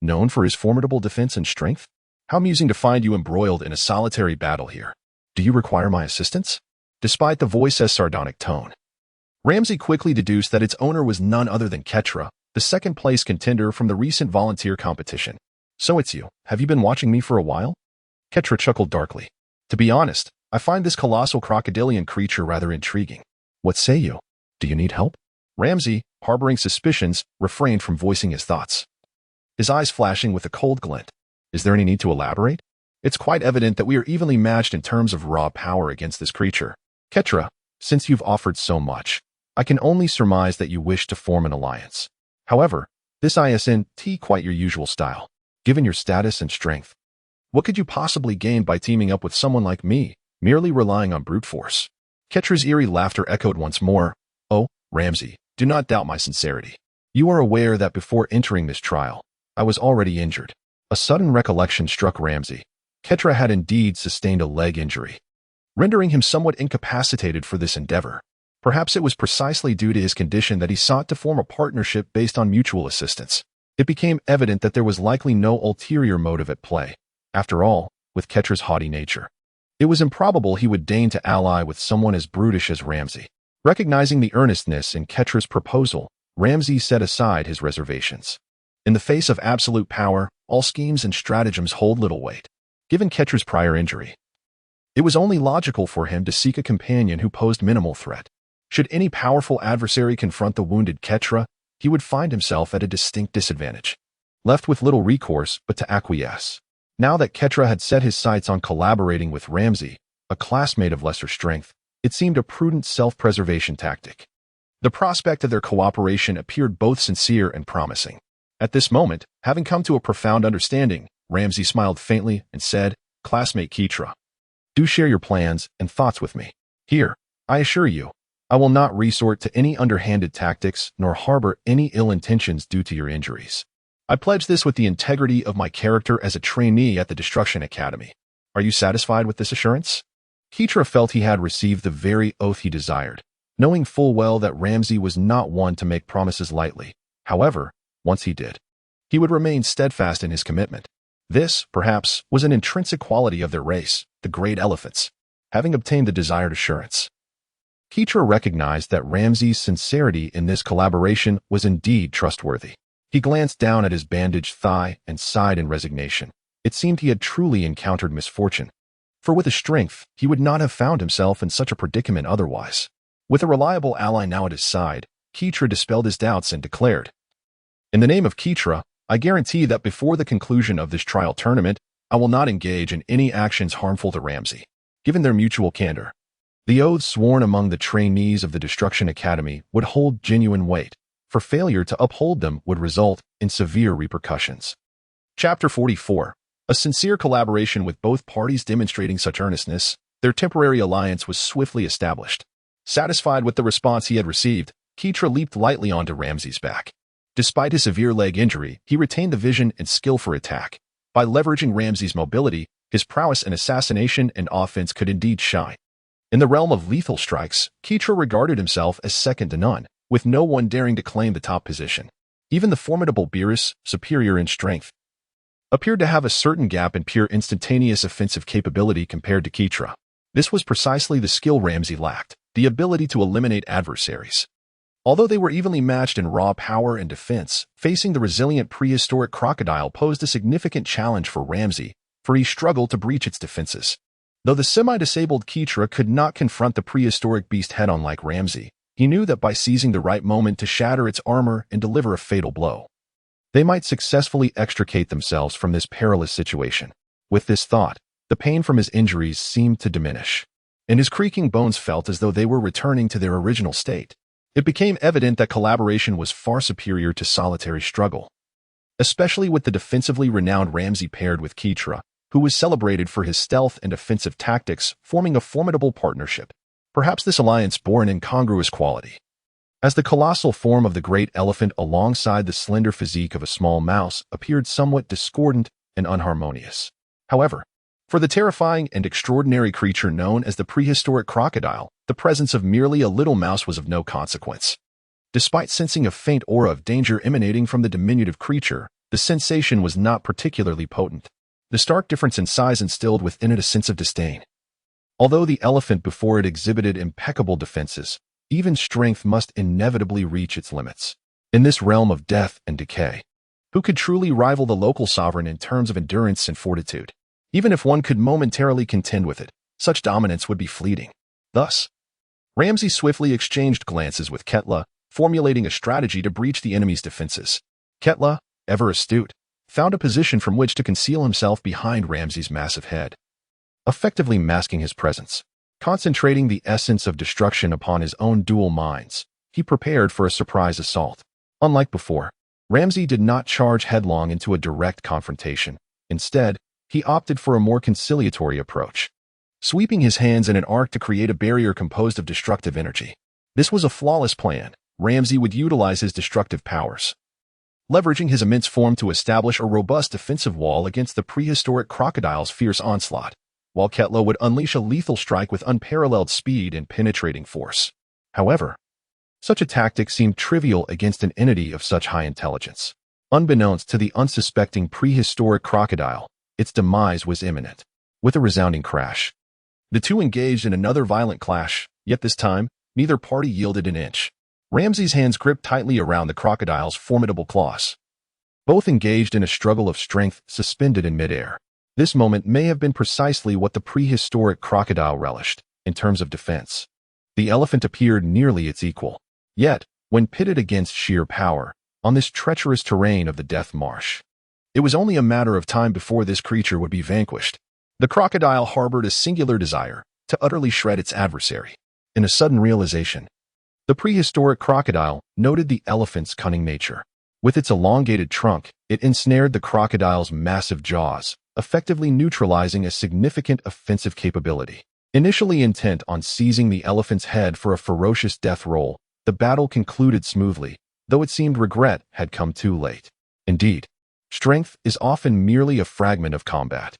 known for his formidable defense and strength? How amusing to find you embroiled in a solitary battle here. Do you require my assistance?" Despite the voice's sardonic tone, Ramsay quickly deduced that its owner was none other than Ketra, the second-place contender from the recent volunteer competition. "So it's you. Have you been watching me for a while?" Ketra chuckled darkly. "To be honest, I find this colossal crocodilian creature rather intriguing. What say you? Do you need help?" Ramsay, harboring suspicions, refrained from voicing his thoughts, his eyes flashing with a cold glint. "Is there any need to elaborate? It's quite evident that we are evenly matched in terms of raw power against this creature. Ketra, since you've offered so much, I can only surmise that you wish to form an alliance. However, this isn't quite your usual style. Given your status and strength, what could you possibly gain by teaming up with someone like me, merely relying on brute force?" Ketra's eerie laughter echoed once more. "Oh, Ramsay, do not doubt my sincerity. You are aware that before entering this trial, I was already injured." A sudden recollection struck Ramsay. Ketra had indeed sustained a leg injury, rendering him somewhat incapacitated for this endeavor. Perhaps it was precisely due to his condition that he sought to form a partnership based on mutual assistance. It became evident that there was likely no ulterior motive at play. After all, with Ketra's haughty nature, it was improbable he would deign to ally with someone as brutish as Ramsay. Recognizing the earnestness in Ketra's proposal, Ramsay set aside his reservations. In the face of absolute power, all schemes and stratagems hold little weight. Given Ketra's prior injury, it was only logical for him to seek a companion who posed minimal threat. Should any powerful adversary confront the wounded Ketra, he would find himself at a distinct disadvantage, left with little recourse but to acquiesce. Now that Ketra had set his sights on collaborating with Ramsay, a classmate of lesser strength, it seemed a prudent self-preservation tactic. The prospect of their cooperation appeared both sincere and promising. At this moment, having come to a profound understanding, Ramsay smiled faintly and said, "Classmate Ketra, do share your plans and thoughts with me. Here, I assure you, I will not resort to any underhanded tactics nor harbor any ill intentions due to your injuries. I pledge this with the integrity of my character as a trainee at the Destruction Academy. Are you satisfied with this assurance?" Ketra felt he had received the very oath he desired, knowing full well that Ramsay was not one to make promises lightly. However, once he did, he would remain steadfast in his commitment. This, perhaps, was an intrinsic quality of their race, the great elephants. Having obtained the desired assurance, Ketra recognized that Ramsay's sincerity in this collaboration was indeed trustworthy. He glanced down at his bandaged thigh and sighed in resignation. It seemed he had truly encountered misfortune, for with his strength, he would not have found himself in such a predicament otherwise. With a reliable ally now at his side, Ketra dispelled his doubts and declared, "In the name of Ketra, I guarantee that before the conclusion of this trial tournament, I will not engage in any actions harmful to Ramsay." Given their mutual candor, the oaths sworn among the trainees of the Destruction Academy would hold genuine weight, for failure to uphold them would result in severe repercussions. Chapter 44. A sincere collaboration with both parties demonstrating such earnestness, their temporary alliance was swiftly established. Satisfied with the response he had received, Ketra leaped lightly onto Ramsay's back. Despite his severe leg injury, he retained the vision and skill for attack. By leveraging Ramsey's mobility, his prowess in assassination and offense could indeed shine. In the realm of lethal strikes, Keitra regarded himself as second to none, with no one daring to claim the top position. Even the formidable Beerus, superior in strength, appeared to have a certain gap in pure instantaneous offensive capability compared to Keitra. This was precisely the skill Ramsey lacked, the ability to eliminate adversaries. Although they were evenly matched in raw power and defense, facing the resilient prehistoric crocodile posed a significant challenge for Ramsey, for he struggled to breach its defenses. Though the semi-disabled Keitra could not confront the prehistoric beast head-on like Ramsey, he knew that by seizing the right moment to shatter its armor and deliver a fatal blow, they might successfully extricate themselves from this perilous situation. With this thought, the pain from his injuries seemed to diminish, and his creaking bones felt as though they were returning to their original state. It became evident that collaboration was far superior to solitary struggle, especially with the defensively renowned Ramsey paired with Keitra, who was celebrated for his stealth and offensive tactics, forming a formidable partnership. Perhaps this alliance bore an incongruous quality, as the colossal form of the great elephant alongside the slender physique of a small mouse appeared somewhat discordant and unharmonious. However, for the terrifying and extraordinary creature known as the prehistoric crocodile, the presence of merely a little mouse was of no consequence. Despite sensing a faint aura of danger emanating from the diminutive creature, the sensation was not particularly potent. The stark difference in size instilled within it a sense of disdain. Although the elephant before it exhibited impeccable defenses, even strength must inevitably reach its limits. In this realm of death and decay, who could truly rival the local sovereign in terms of endurance and fortitude? Even if one could momentarily contend with it, such dominance would be fleeting. Thus, Ramsey swiftly exchanged glances with Ketla, formulating a strategy to breach the enemy's defenses. Ketla, ever astute, found a position from which to conceal himself behind Ramsey's massive head, effectively masking his presence. Concentrating the essence of destruction upon his own dual minds, he prepared for a surprise assault. Unlike before, Ramsey did not charge headlong into a direct confrontation. Instead, he opted for a more conciliatory approach, sweeping his hands in an arc to create a barrier composed of destructive energy. This was a flawless plan. Ramsey would utilize his destructive powers, leveraging his immense form to establish a robust defensive wall against the prehistoric crocodile's fierce onslaught, while Ketla would unleash a lethal strike with unparalleled speed and penetrating force. However, such a tactic seemed trivial against an entity of such high intelligence. Unbeknownst to the unsuspecting prehistoric crocodile, its demise was imminent. With a resounding crash, the two engaged in another violent clash, yet this time, neither party yielded an inch. Ramsey's hands gripped tightly around the crocodile's formidable claws. Both engaged in a struggle of strength suspended in midair. This moment may have been precisely what the prehistoric crocodile relished, in terms of defense. The elephant appeared nearly its equal. Yet, when pitted against sheer power, on this treacherous terrain of the Death Marsh, it was only a matter of time before this creature would be vanquished. The crocodile harbored a singular desire to utterly shred its adversary. In a sudden realization, the prehistoric crocodile noted the elephant's cunning nature. With its elongated trunk, it ensnared the crocodile's massive jaws, effectively neutralizing a significant offensive capability. Initially intent on seizing the elephant's head for a ferocious death roll, the battle concluded smoothly, though it seemed regret had come too late. Indeed, strength is often merely a fragment of combat.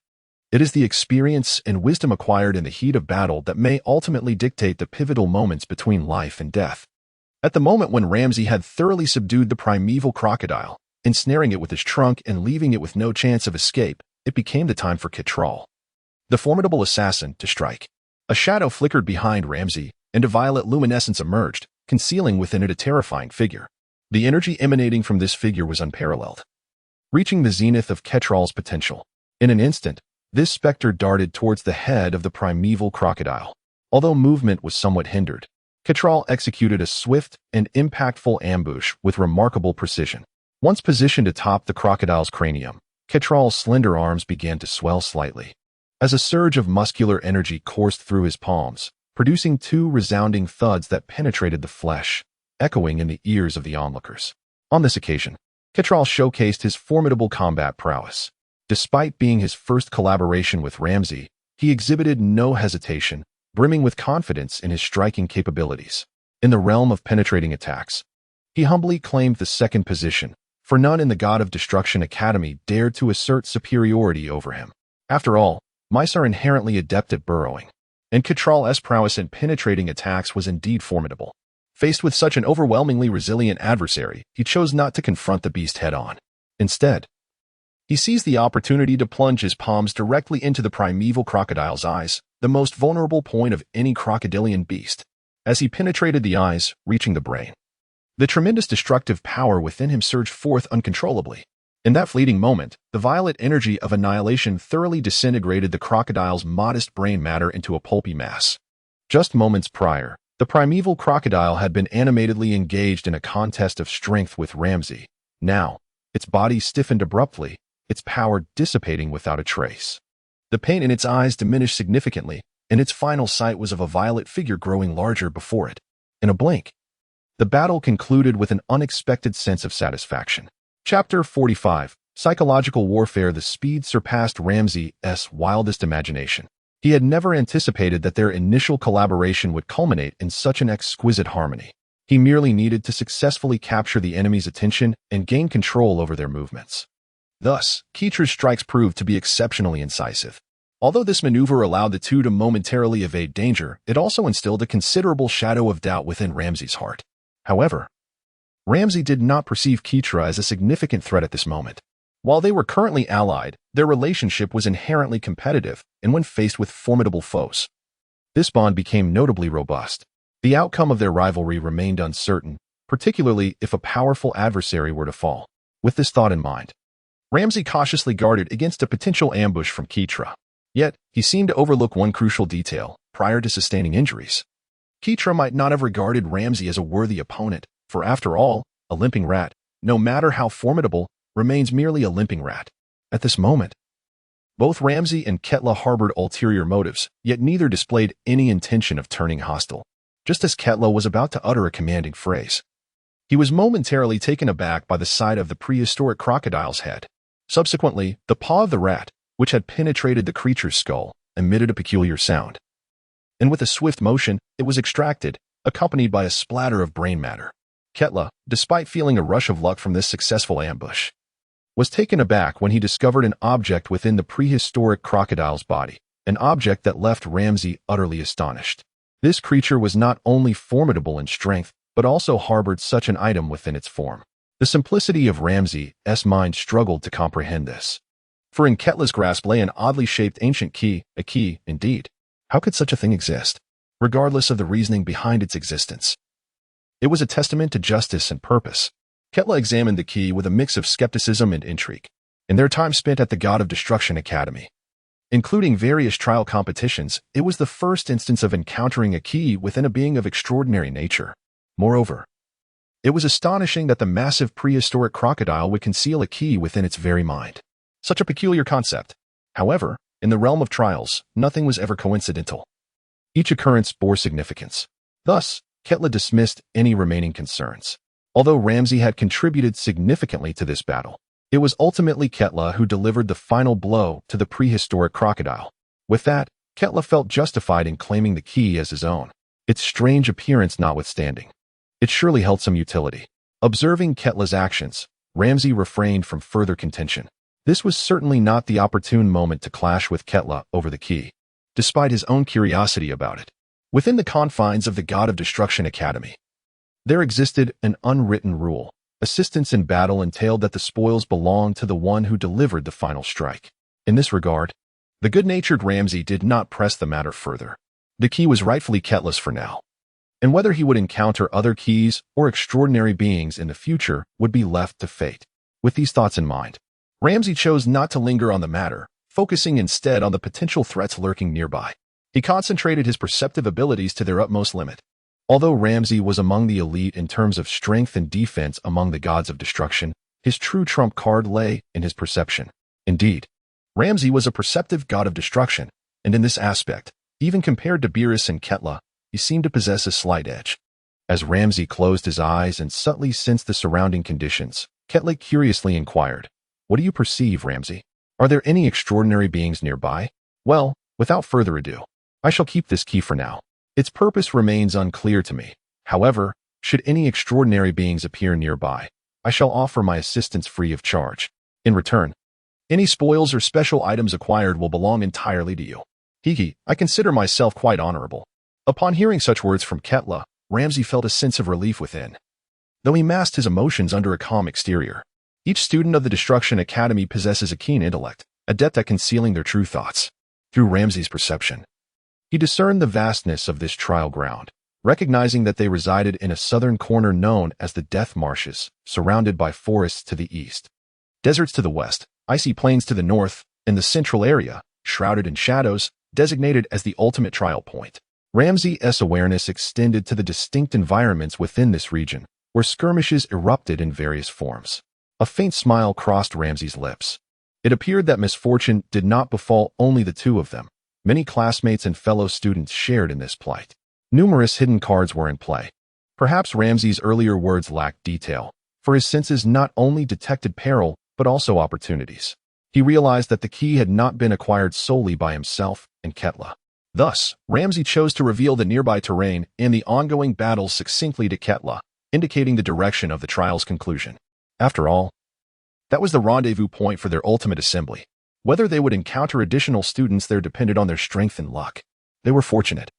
It is the experience and wisdom acquired in the heat of battle that may ultimately dictate the pivotal moments between life and death. At the moment when Ramsey had thoroughly subdued the primeval crocodile, ensnaring it with his trunk and leaving it with no chance of escape, it became the time for Ketral, the formidable assassin, to strike. A shadow flickered behind Ramsey, and a violet luminescence emerged, concealing within it a terrifying figure. The energy emanating from this figure was unparalleled, reaching the zenith of Ketral's potential. In an instant, this specter darted towards the head of the primeval crocodile. Although movement was somewhat hindered, Ketral executed a swift and impactful ambush with remarkable precision. Once positioned atop the crocodile's cranium, Ketral's slender arms began to swell slightly, as a surge of muscular energy coursed through his palms, producing two resounding thuds that penetrated the flesh, echoing in the ears of the onlookers. On this occasion, Ketral showcased his formidable combat prowess. Despite being his first collaboration with Ramsey, he exhibited no hesitation, brimming with confidence in his striking capabilities. In the realm of penetrating attacks, He humbly claimed the second position, for none in the God of Destruction Academy dared to assert superiority over him. After all, mice are inherently adept at burrowing, and Catral's prowess in penetrating attacks was indeed formidable. Faced with such an overwhelmingly resilient adversary, he chose not to confront the beast head-on. Instead, he seized the opportunity to plunge his palms directly into the primeval crocodile's eyes, the most vulnerable point of any crocodilian beast. As he penetrated the eyes, reaching the brain, the tremendous destructive power within him surged forth uncontrollably. In that fleeting moment, the violet energy of annihilation thoroughly disintegrated the crocodile's modest brain matter into a pulpy mass. Just moments prior, the primeval crocodile had been animatedly engaged in a contest of strength with Ramsay. Now, its body stiffened abruptly, its power dissipating without a trace. The pain in its eyes diminished significantly, and its final sight was of a violet figure growing larger before it. In a blink, the battle concluded with an unexpected sense of satisfaction. Chapter 45. Psychological Warfare. The speed surpassed Ramsay's wildest imagination. He had never anticipated that their initial collaboration would culminate in such an exquisite harmony. He merely needed to successfully capture the enemy's attention and gain control over their movements. Thus, Keetra's strikes proved to be exceptionally incisive. Although this maneuver allowed the two to momentarily evade danger, it also instilled a considerable shadow of doubt within Ramsay's heart. However, Ramsay did not perceive Keetra as a significant threat at this moment. While they were currently allied, their relationship was inherently competitive, and when faced with formidable foes, this bond became notably robust. The outcome of their rivalry remained uncertain, particularly if a powerful adversary were to fall. With this thought in mind, Ramsay cautiously guarded against a potential ambush from Keetra. Yet, he seemed to overlook one crucial detail. Prior to sustaining injuries, Keetra might not have regarded Ramsay as a worthy opponent, for after all, a limping rat, no matter how formidable, remains merely a limping rat. At this moment, both Ramsay and Ketla harbored ulterior motives, yet neither displayed any intention of turning hostile. Just as Ketla was about to utter a commanding phrase, he was momentarily taken aback by the sight of the prehistoric crocodile's head. Subsequently, the paw of the rat, which had penetrated the creature's skull, emitted a peculiar sound. And with a swift motion, it was extracted, accompanied by a splatter of brain matter. Ketla, despite feeling a rush of luck from this successful ambush, was taken aback when he discovered an object within the prehistoric crocodile's body, an object that left Ramsay utterly astonished. This creature was not only formidable in strength, but also harbored such an item within its form. The simplicity of Ramsay's mind struggled to comprehend this. For in Ketla's grasp lay an oddly shaped ancient key, a key, indeed. How could such a thing exist, regardless of the reasoning behind its existence? It was a testament to justice and purpose. Ketla examined the key with a mix of skepticism and intrigue. In their time spent at the God of Destruction Academy, including various trial competitions, it was the first instance of encountering a key within a being of extraordinary nature. Moreover, it was astonishing that the massive prehistoric crocodile would conceal a key within its very mind. Such a peculiar concept. However, in the realm of trials, nothing was ever coincidental. Each occurrence bore significance. Thus, Ketla dismissed any remaining concerns. Although Ramsay had contributed significantly to this battle, it was ultimately Ketla who delivered the final blow to the prehistoric crocodile. With that, Ketla felt justified in claiming the key as his own, its strange appearance notwithstanding. It surely held some utility. Observing Ketla's actions, Ramsay refrained from further contention. This was certainly not the opportune moment to clash with Ketla over the key, despite his own curiosity about it. Within the confines of the God of Destruction Academy, there existed an unwritten rule. Assistance in battle entailed that the spoils belonged to the one who delivered the final strike. In this regard, the good-natured Ramsay did not press the matter further. The key was rightfully Ketla's for now, and whether he would encounter other keys or extraordinary beings in the future would be left to fate. With these thoughts in mind, Ramsay chose not to linger on the matter, focusing instead on the potential threats lurking nearby. He concentrated his perceptive abilities to their utmost limit. Although Ramsay was among the elite in terms of strength and defense among the gods of destruction, his true trump card lay in his perception. Indeed, Ramsay was a perceptive god of destruction, and in this aspect, even compared to Beerus and Ketla, he seemed to possess a slight edge. As Ramsay closed his eyes and subtly sensed the surrounding conditions, Ketla curiously inquired, "What do you perceive, Ramsay? Are there any extraordinary beings nearby?" "Well, without further ado, I shall keep this key for now. Its purpose remains unclear to me. However, Should any extraordinary beings appear nearby, I shall offer my assistance free of charge. In return, any spoils or special items acquired will belong entirely to you. Hmph, I consider myself quite honorable. Upon hearing such words from Ketla, Ramsay felt a sense of relief within. Though he masked his emotions under a calm exterior, each student of the Destruction Academy possesses a keen intellect, adept at concealing their true thoughts. Through Ramsay's perception, he discerned the vastness of this trial ground, recognizing that they resided in a southern corner known as the Death Marshes, surrounded by forests to the east, deserts to the west, icy plains to the north, and the central area, shrouded in shadows, designated as the ultimate trial point. Ramsay's awareness extended to the distinct environments within this region, where skirmishes erupted in various forms. A faint smile crossed Ramsay's lips. It appeared that misfortune did not befall only the two of them. Many classmates and fellow students shared in this plight. Numerous hidden cards were in play. Perhaps Ramsay's earlier words lacked detail, for his senses not only detected peril, but also opportunities. He realized that the key had not been acquired solely by himself and Ketla. Thus, Ramsay chose to reveal the nearby terrain and the ongoing battles succinctly to Ketla, indicating the direction of the trial's conclusion. After all, that was the rendezvous point for their ultimate assembly. Whether they would encounter additional students there depended on their strength and luck. They were fortunate.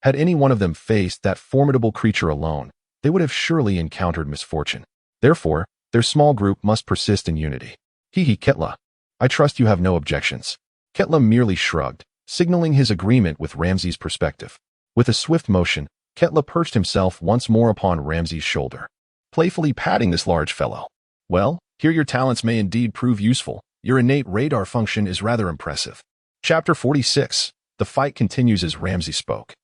Had any one of them faced that formidable creature alone, they would have surely encountered misfortune. Therefore, their small group must persist in unity. Hmph, Ketla. I trust you have no objections. Ketla merely shrugged, signaling his agreement with Ramsay's perspective. With a swift motion, Ketla perched himself once more upon Ramsay's shoulder, playfully patting this large fellow. Well, here your talents may indeed prove useful. Your innate radar function is rather impressive. Chapter 46. The fight continues as Ramsay spoke.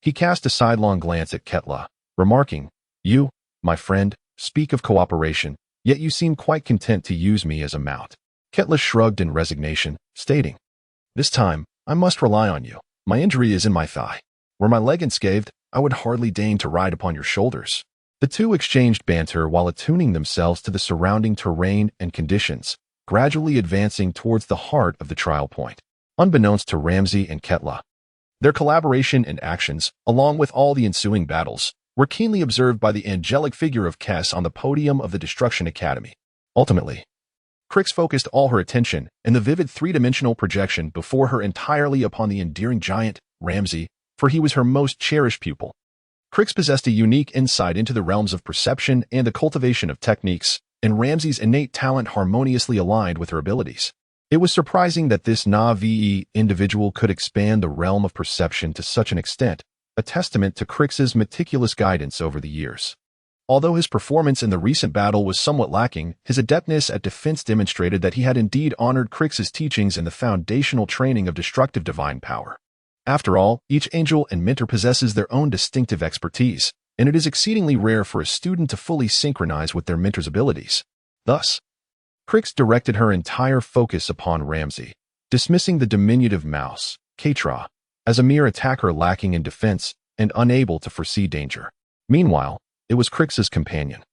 He cast a sidelong glance at Ketla, remarking, "You, my friend, speak of cooperation, yet you seem quite content to use me as a mount." Ketla shrugged in resignation, stating, "This time, I must rely on you. My injury is in my thigh. Were my leg unscathed, I would hardly deign to ride upon your shoulders." The two exchanged banter while attuning themselves to the surrounding terrain and conditions, gradually advancing towards the heart of the trial point. Unbeknownst to Ramsay and Ketla, their collaboration and actions, along with all the ensuing battles, were keenly observed by the angelic figure of Kes on the podium of the Destruction Academy. Ultimately, Crix focused all her attention and the vivid three-dimensional projection before her entirely upon the endearing giant, Ramsay, for he was her most cherished pupil. Crix possessed a unique insight into the realms of perception and the cultivation of techniques, and Ramsay's innate talent harmoniously aligned with her abilities. It was surprising that this Na'vi individual could expand the realm of perception to such an extent, a testament to Crix's meticulous guidance over the years. Although his performance in the recent battle was somewhat lacking, his adeptness at defense demonstrated that he had indeed honored Crix's teachings in the foundational training of destructive divine power. After all, each angel and mentor possesses their own distinctive expertise, and it is exceedingly rare for a student to fully synchronize with their mentor's abilities. Thus, Crix directed her entire focus upon Ramsay, dismissing the diminutive mouse, Katra, as a mere attacker lacking in defense and unable to foresee danger. Meanwhile, it was Crix's companion,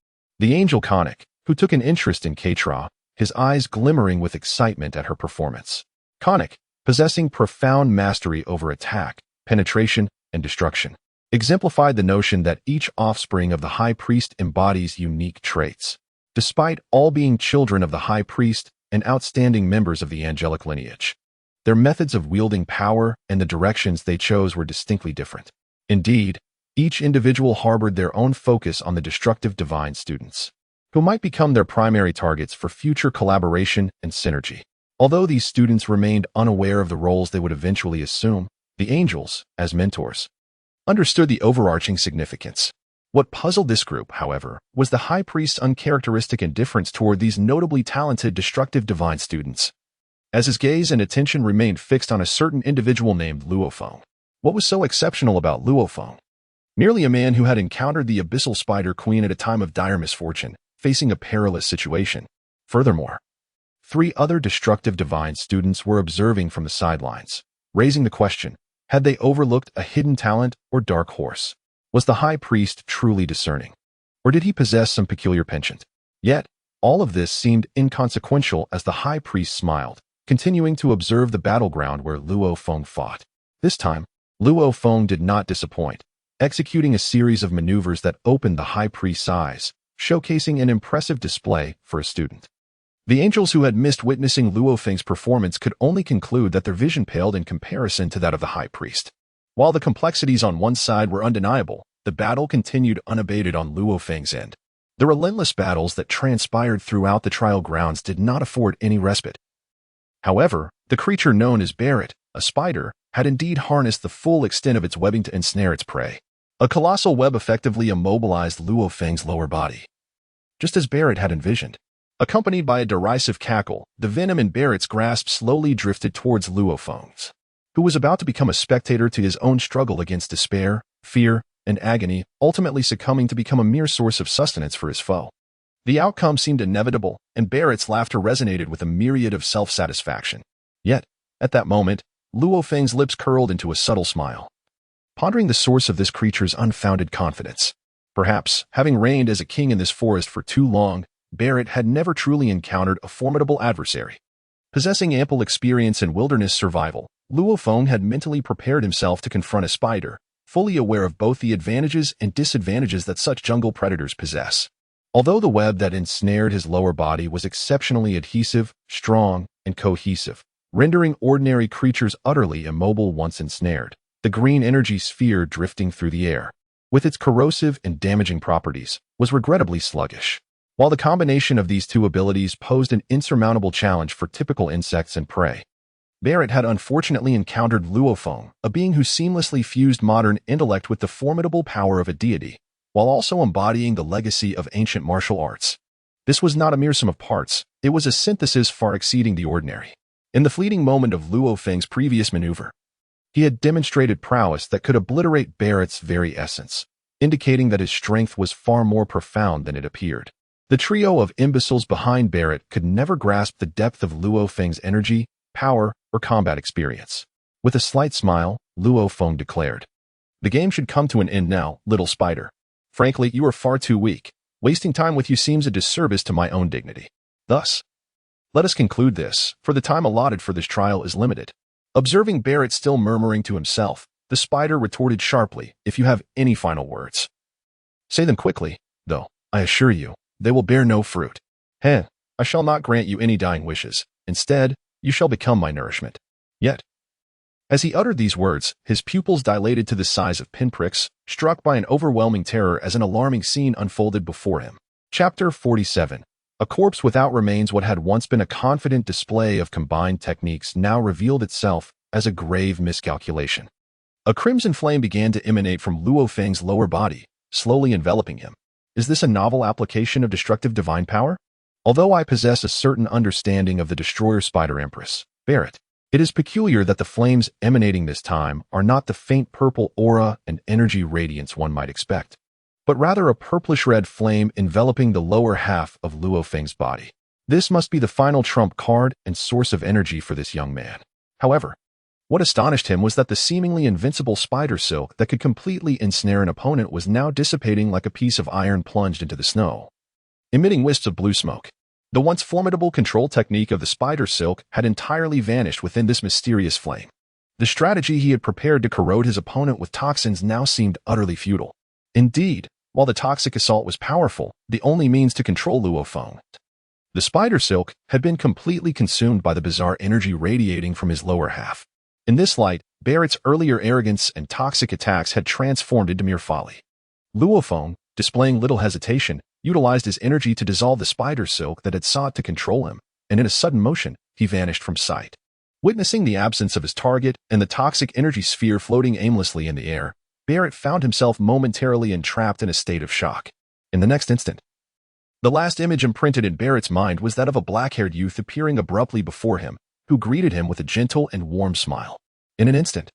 the angel Conic, who took an interest in Katra, his eyes glimmering with excitement at her performance. Conic, possessing profound mastery over attack, penetration, and destruction, exemplified the notion that each offspring of the High Priest embodies unique traits. Despite all being children of the High Priest and outstanding members of the angelic lineage, their methods of wielding power and the directions they chose were distinctly different. Indeed, each individual harbored their own focus on the destructive divine students, who might become their primary targets for future collaboration and synergy. Although these students remained unaware of the roles they would eventually assume, the angels, as mentors, understood the overarching significance. What puzzled this group, however, was the High Priest's uncharacteristic indifference toward these notably talented destructive divine students. As his gaze and attention remained fixed on a certain individual named Luo Feng. What was so exceptional about Luo Feng? Merely a man who had encountered the Abyssal Spider Queen at a time of dire misfortune, facing a perilous situation. Furthermore, 3 other destructive divine students were observing from the sidelines, raising the question, had they overlooked a hidden talent or dark horse? Was the High Priest truly discerning? Or did he possess some peculiar penchant? Yet, all of this seemed inconsequential as the High Priest smiled, continuing to observe the battleground where Luo Feng fought. This time, Luo Feng did not disappoint. executing a series of maneuvers that opened the high priest's eyes, showcasing an impressive display for a student. The angels who had missed witnessing Luo Feng's performance could only conclude that their vision paled in comparison to that of the high priest. While the complexities on one side were undeniable, the battle continued unabated on Luo Feng's end. The relentless battles that transpired throughout the trial grounds did not afford any respite. However, the creature known as Beerus, a spider, had indeed harnessed the full extent of its webbing to ensnare its prey. A colossal web effectively immobilized Luo Feng's lower body, just as Beerus had envisioned. Accompanied by a derisive cackle, the venom in Beerus's grasp slowly drifted towards Luo Feng, who was about to become a spectator to his own struggle against despair, fear, and agony, ultimately succumbing to become a mere source of sustenance for his foe. The outcome seemed inevitable, and Beerus's laughter resonated with a myriad of self-satisfaction. Yet, at that moment, Luo Feng's lips curled into a subtle smile, pondering the source of this creature's unfounded confidence. Perhaps, having reigned as a king in this forest for too long, Beerus had never truly encountered a formidable adversary. Possessing ample experience in wilderness survival, Luo Feng had mentally prepared himself to confront a spider, fully aware of both the advantages and disadvantages that such jungle predators possess. Although the web that ensnared his lower body was exceptionally adhesive, strong, and cohesive, rendering ordinary creatures utterly immobile once ensnared, the green energy sphere drifting through the air, with its corrosive and damaging properties, was regrettably sluggish. While the combination of these two abilities posed an insurmountable challenge for typical insects and prey, Beerus had unfortunately encountered Luo Feng, a being who seamlessly fused modern intellect with the formidable power of a deity, while also embodying the legacy of ancient martial arts. This was not a mere sum of parts, it was a synthesis far exceeding the ordinary. In the fleeting moment of Luo Feng's previous maneuver, he had demonstrated prowess that could obliterate Beerus's very essence, indicating that his strength was far more profound than it appeared. The trio of imbeciles behind Beerus could never grasp the depth of Luo Feng's energy, power, or combat experience. With a slight smile, Luo Feng declared, "The game should come to an end now, little spider. Frankly, you are far too weak. Wasting time with you seems a disservice to my own dignity. Thus, let us conclude this, for the time allotted for this trial is limited." Observing Beerus still murmuring to himself, the spider retorted sharply, "If you have any final words, say them quickly, though, I assure you, they will bear no fruit. I shall not grant you any dying wishes. Instead, you shall become my nourishment." Yet, as he uttered these words, his pupils dilated to the size of pinpricks, struck by an overwhelming terror as an alarming scene unfolded before him. Chapter 47. A corpse without remains. What had once been a confident display of combined techniques now revealed itself as a grave miscalculation. A crimson flame began to emanate from Luo Feng's lower body, slowly enveloping him. Is this a novel application of destructive divine power? Although I possess a certain understanding of the destroyer spider empress, Beerus, it is peculiar that the flames emanating this time are not the faint purple aura and energy radiance one might expect, but rather a purplish-red flame enveloping the lower half of Luo Feng's body. This must be the final trump card and source of energy for this young man. However, what astonished him was that the seemingly invincible spider silk that could completely ensnare an opponent was now dissipating like a piece of iron plunged into the snow, emitting wisps of blue smoke. The once formidable control technique of the spider silk had entirely vanished within this mysterious flame. The strategy he had prepared to corrode his opponent with toxins now seemed utterly futile. Indeed, while the toxic assault was powerful, the only means to control Luo Feng, the spider silk, had been completely consumed by the bizarre energy radiating from his lower half. In this light, Beerus's earlier arrogance and toxic attacks had transformed into mere folly. Luo Feng, displaying little hesitation, utilized his energy to dissolve the spider silk that had sought to control him, and in a sudden motion, he vanished from sight. Witnessing the absence of his target and the toxic energy sphere floating aimlessly in the air, Beerus found himself momentarily entrapped in a state of shock. In the next instant, the last image imprinted in Beerus's mind was that of a black-haired youth appearing abruptly before him, who greeted him with a gentle and warm smile. In an instant,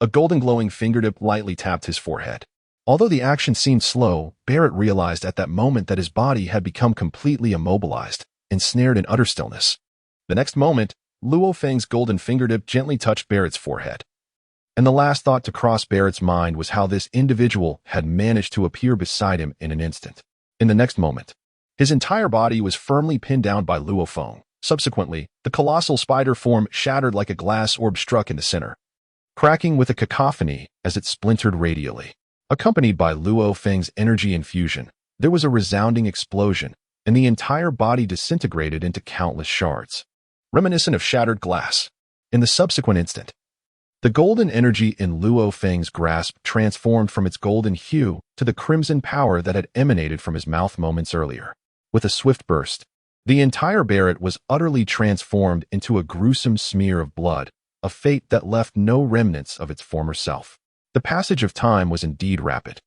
a golden glowing fingertip lightly tapped his forehead. Although the action seemed slow, Beerus realized at that moment that his body had become completely immobilized, ensnared in utter stillness. The next moment, Luo Feng's golden fingertip gently touched Beerus's forehead. And the last thought to cross Beerus's mind was how this individual had managed to appear beside him in an instant. In the next moment, his entire body was firmly pinned down by Luo Feng. Subsequently, the colossal spider form shattered like a glass orb struck in the center, cracking with a cacophony as it splintered radially. Accompanied by Luo Feng's energy infusion, there was a resounding explosion, and the entire body disintegrated into countless shards, reminiscent of shattered glass. In the subsequent instant, the golden energy in Luo Feng's grasp transformed from its golden hue to the crimson power that had emanated from his mouth moments earlier. With a swift burst, the entire Beerus was utterly transformed into a gruesome smear of blood, a fate that left no remnants of its former self. The passage of time was indeed rapid.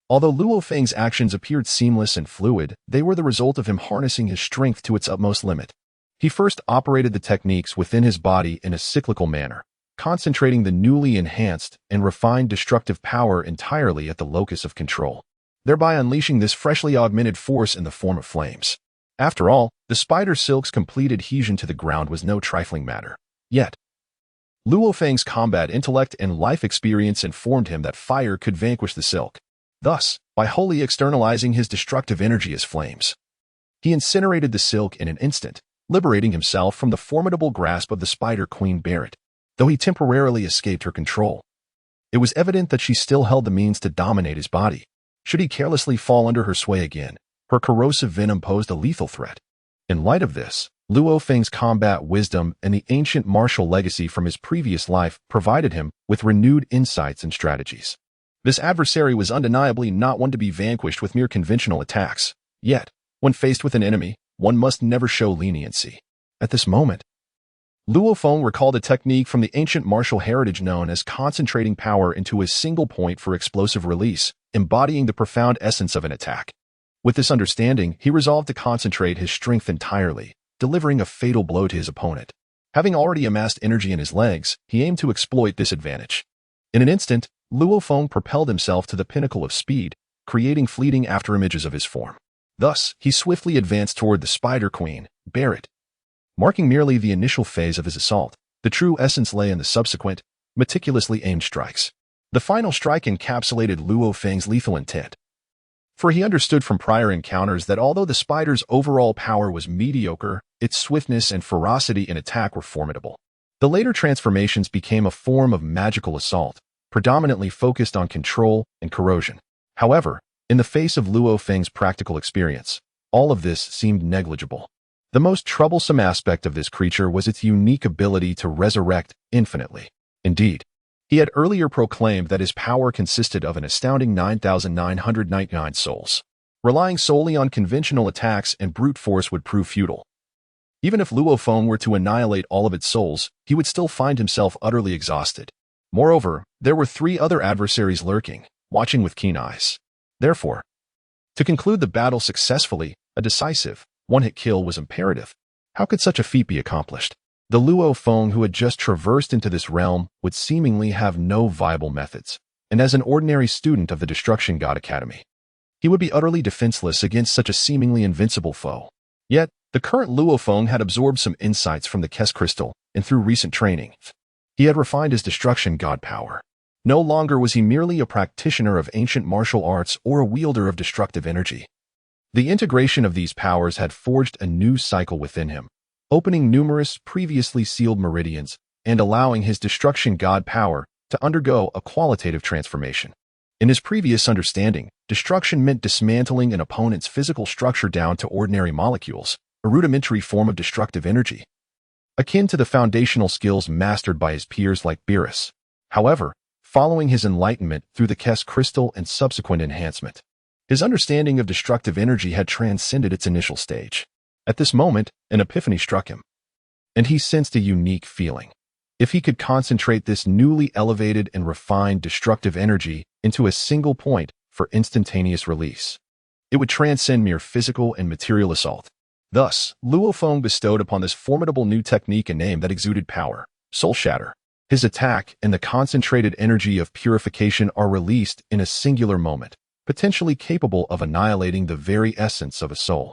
Although Luo Feng's actions appeared seamless and fluid, they were the result of him harnessing his strength to its utmost limit. He first operated the techniques within his body in a cyclical manner, concentrating the newly enhanced and refined destructive power entirely at the locus of control, thereby unleashing this freshly augmented force in the form of flames. After all, the spider silk's complete adhesion to the ground was no trifling matter. Yet, Luo Feng's combat intellect and life experience informed him that fire could vanquish the silk. Thus, by wholly externalizing his destructive energy as flames, he incinerated the silk in an instant, liberating himself from the formidable grasp of the Spider Queen Beerus. Though he temporarily escaped her control, it was evident that she still held the means to dominate his body. Should he carelessly fall under her sway again, her corrosive venom posed a lethal threat. In light of this, Luo Feng's combat wisdom and the ancient martial legacy from his previous life provided him with renewed insights and strategies. This adversary was undeniably not one to be vanquished with mere conventional attacks. Yet, when faced with an enemy, one must never show leniency. At this moment, Luo Feng recalled a technique from the ancient martial heritage known as concentrating power into a single point for explosive release, embodying the profound essence of an attack. With this understanding, he resolved to concentrate his strength entirely, delivering a fatal blow to his opponent. Having already amassed energy in his legs, he aimed to exploit this advantage. In an instant, Luo Feng propelled himself to the pinnacle of speed, creating fleeting afterimages of his form. Thus, he swiftly advanced toward the Spider Queen, Beerus. Marking merely the initial phase of his assault, the true essence lay in the subsequent, meticulously aimed strikes. The final strike encapsulated Luo Feng's lethal intent. For he understood from prior encounters that although the spider's overall power was mediocre, its swiftness and ferocity in attack were formidable. The later transformations became a form of magical assault, predominantly focused on control and corrosion. However, in the face of Luo Feng's practical experience, all of this seemed negligible. The most troublesome aspect of this creature was its unique ability to resurrect infinitely. Indeed, he had earlier proclaimed that his power consisted of an astounding 9,999 souls. Relying solely on conventional attacks and brute force would prove futile. Even if Luo Feng were to annihilate all of its souls, he would still find himself utterly exhausted. Moreover, there were 3 other adversaries lurking, watching with keen eyes. Therefore, to conclude the battle successfully, a decisive, one-hit kill was imperative. How could such a feat be accomplished? The Luo Feng who had just traversed into this realm would seemingly have no viable methods, and as an ordinary student of the Destruction God Academy, he would be utterly defenseless against such a seemingly invincible foe. Yet, the current Luo Feng had absorbed some insights from the Kes crystal, and through recent training, he had refined his Destruction God power. No longer was he merely a practitioner of ancient martial arts or a wielder of destructive energy. The integration of these powers had forged a new cycle within him, opening numerous previously sealed meridians and allowing his Destruction God power to undergo a qualitative transformation. In his previous understanding, destruction meant dismantling an opponent's physical structure down to ordinary molecules, a rudimentary form of destructive energy, akin to the foundational skills mastered by his peers like Beerus. However, following his enlightenment through the Kes crystal and subsequent enhancement, his understanding of destructive energy had transcended its initial stage. At this moment, an epiphany struck him, and he sensed a unique feeling. If he could concentrate this newly elevated and refined destructive energy into a single point for instantaneous release, it would transcend mere physical and material assault. Thus, Luo Feng bestowed upon this formidable new technique a name that exuded power, Soul Shatter. His attack and the concentrated energy of purification are released in a singular moment, potentially capable of annihilating the very essence of a soul.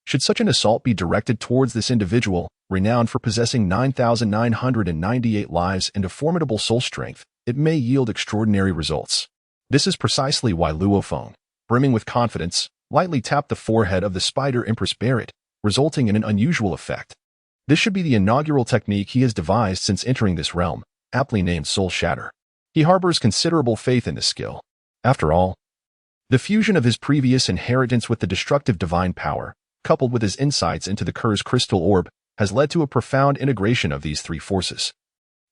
Should such an assault be directed towards this individual, renowned for possessing 9,998 lives and a formidable soul strength, it may yield extraordinary results. This is precisely why Luo Feng, brimming with confidence, lightly tapped the forehead of the Spider Empress Beerus, resulting in an unusual effect. This should be the inaugural technique he has devised since entering this realm, aptly named Soul Shatter. He harbors considerable faith in this skill. After all, the fusion of his previous inheritance with the destructive divine power, coupled with his insights into the Kerr's crystal orb, has led to a profound integration of these three forces,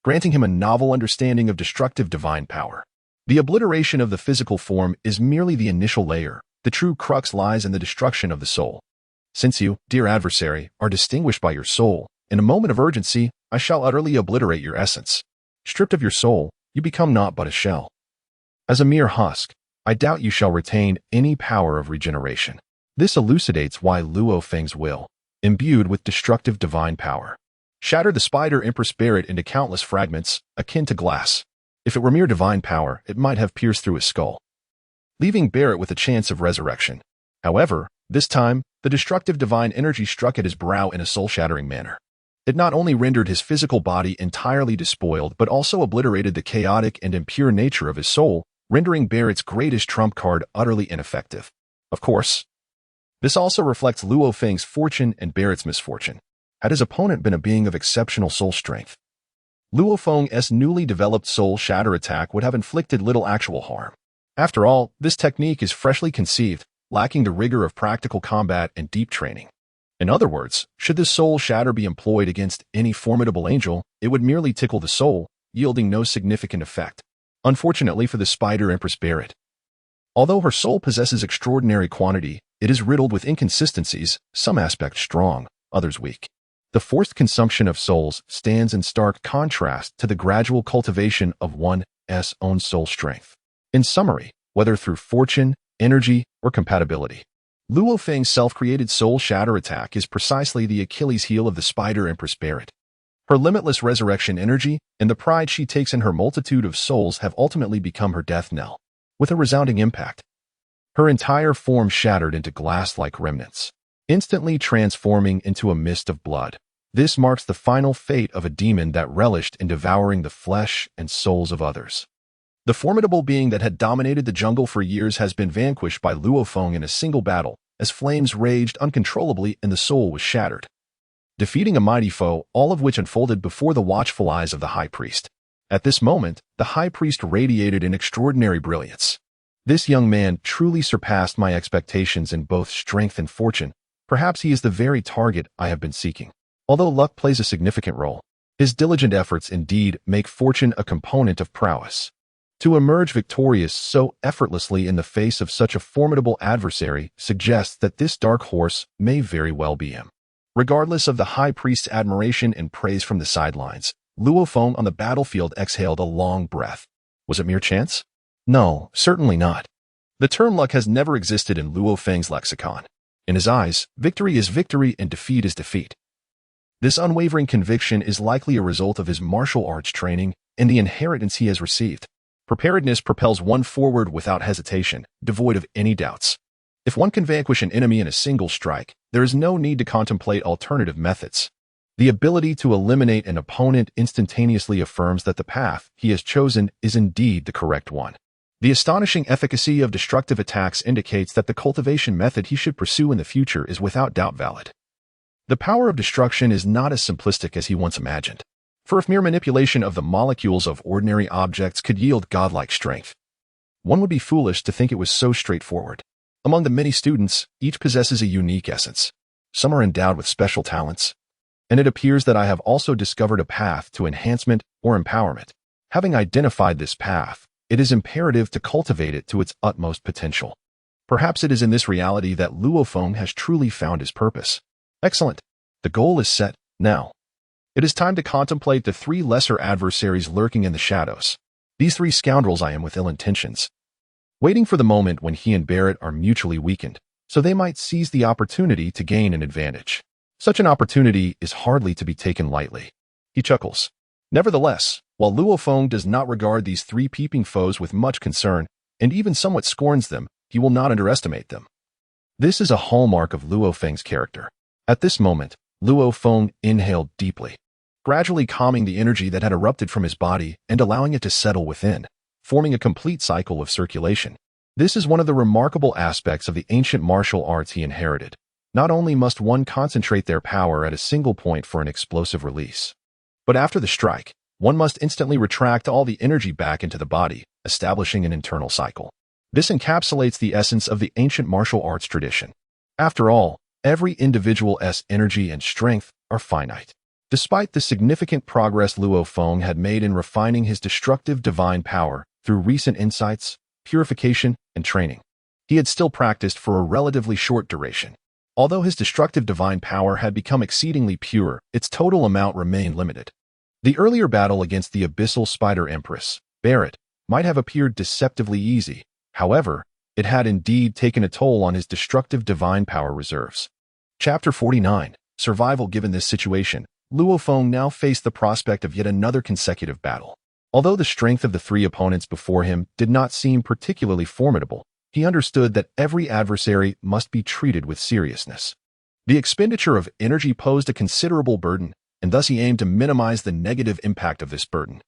granting him a novel understanding of destructive divine power. The obliteration of the physical form is merely the initial layer. The true crux lies in the destruction of the soul. Since you, dear adversary, are distinguished by your soul, in a moment of urgency, I shall utterly obliterate your essence. Stripped of your soul, you become naught but a shell. As a mere husk, I doubt you shall retain any power of regeneration. This elucidates why Luo Feng's will, imbued with destructive divine power, shattered the spider emperor spirit into countless fragments, akin to glass. If it were mere divine power, it might have pierced through his skull, leaving Beerus with a chance of resurrection. However, this time, the destructive divine energy struck at his brow in a soul-shattering manner. It not only rendered his physical body entirely despoiled, but also obliterated the chaotic and impure nature of his soul, rendering Beerus' greatest trump card utterly ineffective. Of course, this also reflects Luo Feng's fortune and Beerus' misfortune. Had his opponent been a being of exceptional soul strength, Luo Feng's newly developed soul shatter attack would have inflicted little actual harm. After all, this technique is freshly conceived, lacking the rigor of practical combat and deep training. In other words, should this soul shatter be employed against any formidable angel, it would merely tickle the soul, yielding no significant effect. Unfortunately for the spider empress Beerus, although her soul possesses extraordinary quantity, it is riddled with inconsistencies, some aspects strong, others weak. The forced consumption of souls stands in stark contrast to the gradual cultivation of one's own soul strength. In summary, whether through fortune, energy, or compatibility, Luo Feng's self-created soul shatter attack is precisely the Achilles heel of the spider empress Beerus. Her limitless resurrection energy and the pride she takes in her multitude of souls have ultimately become her death knell. With a resounding impact, her entire form shattered into glass-like remnants, instantly transforming into a mist of blood. This marks the final fate of a demon that relished in devouring the flesh and souls of others. The formidable being that had dominated the jungle for years has been vanquished by Luo Feng in a single battle, as flames raged uncontrollably and the soul was shattered, defeating a mighty foe, all of which unfolded before the watchful eyes of the high priest. At this moment, the high priest radiated in extraordinary brilliance. This young man truly surpassed my expectations in both strength and fortune. Perhaps he is the very target I have been seeking. Although luck plays a significant role, his diligent efforts indeed make fortune a component of prowess. To emerge victorious so effortlessly in the face of such a formidable adversary suggests that this dark horse may very well be him. Regardless of the high priest's admiration and praise from the sidelines, Luo Feng on the battlefield exhaled a long breath. Was it mere chance? No, certainly not. The term luck has never existed in Luo Feng's lexicon. In his eyes, victory is victory and defeat is defeat. This unwavering conviction is likely a result of his martial arts training and the inheritance he has received. Preparedness propels one forward without hesitation, devoid of any doubts. If one can vanquish an enemy in a single strike, there is no need to contemplate alternative methods. The ability to eliminate an opponent instantaneously affirms that the path he has chosen is indeed the correct one. The astonishing efficacy of destructive attacks indicates that the cultivation method he should pursue in the future is without doubt valid. The power of destruction is not as simplistic as he once imagined. For if mere manipulation of the molecules of ordinary objects could yield godlike strength, one would be foolish to think it was so straightforward. Among the many students, each possesses a unique essence. Some are endowed with special talents, and it appears that I have also discovered a path to enhancement or empowerment. Having identified this path, it is imperative to cultivate it to its utmost potential. Perhaps it is in this reality that Luo Feng has truly found his purpose. Excellent. The goal is set, now. It is time to contemplate the three lesser adversaries lurking in the shadows. These three scoundrels I am with ill intentions, waiting for the moment when he and Beerus are mutually weakened, so they might seize the opportunity to gain an advantage. Such an opportunity is hardly to be taken lightly. He chuckles. Nevertheless, while Luo Feng does not regard these three peeping foes with much concern, and even somewhat scorns them, he will not underestimate them. This is a hallmark of Luo Feng's character. At this moment, Luo Feng inhaled deeply, gradually calming the energy that had erupted from his body and allowing it to settle within, forming a complete cycle of circulation. This is one of the remarkable aspects of the ancient martial arts he inherited. Not only must one concentrate their power at a single point for an explosive release, but after the strike, one must instantly retract all the energy back into the body, establishing an internal cycle. This encapsulates the essence of the ancient martial arts tradition. After all, every individual's energy and strength are finite. Despite the significant progress Luo Feng had made in refining his destructive divine power through recent insights, purification, and training, he had still practiced for a relatively short duration. Although his destructive divine power had become exceedingly pure, its total amount remained limited. The earlier battle against the abyssal spider empress, Beerus, might have appeared deceptively easy. However, it had indeed taken a toll on his destructive divine power reserves. Chapter 49. Survival. Given this situation, Luo Feng now faced the prospect of yet another consecutive battle. Although the strength of the three opponents before him did not seem particularly formidable, he understood that every adversary must be treated with seriousness. The expenditure of energy posed a considerable burden, and thus he aimed to minimize the negative impact of this burden.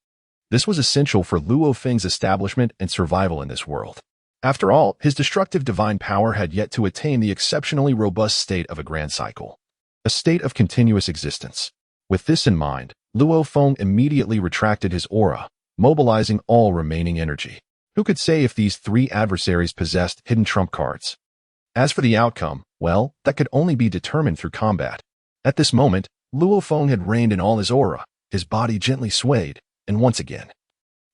This was essential for Luo Feng's establishment and survival in this world. After all, his destructive divine power had yet to attain the exceptionally robust state of a grand cycle, a state of continuous existence. With this in mind, Luo Feng immediately retracted his aura, mobilizing all remaining energy. Who could say if these three adversaries possessed hidden trump cards? As for the outcome, well, that could only be determined through combat. At this moment, Luo Feng had reined in all his aura, his body gently swayed, and once again,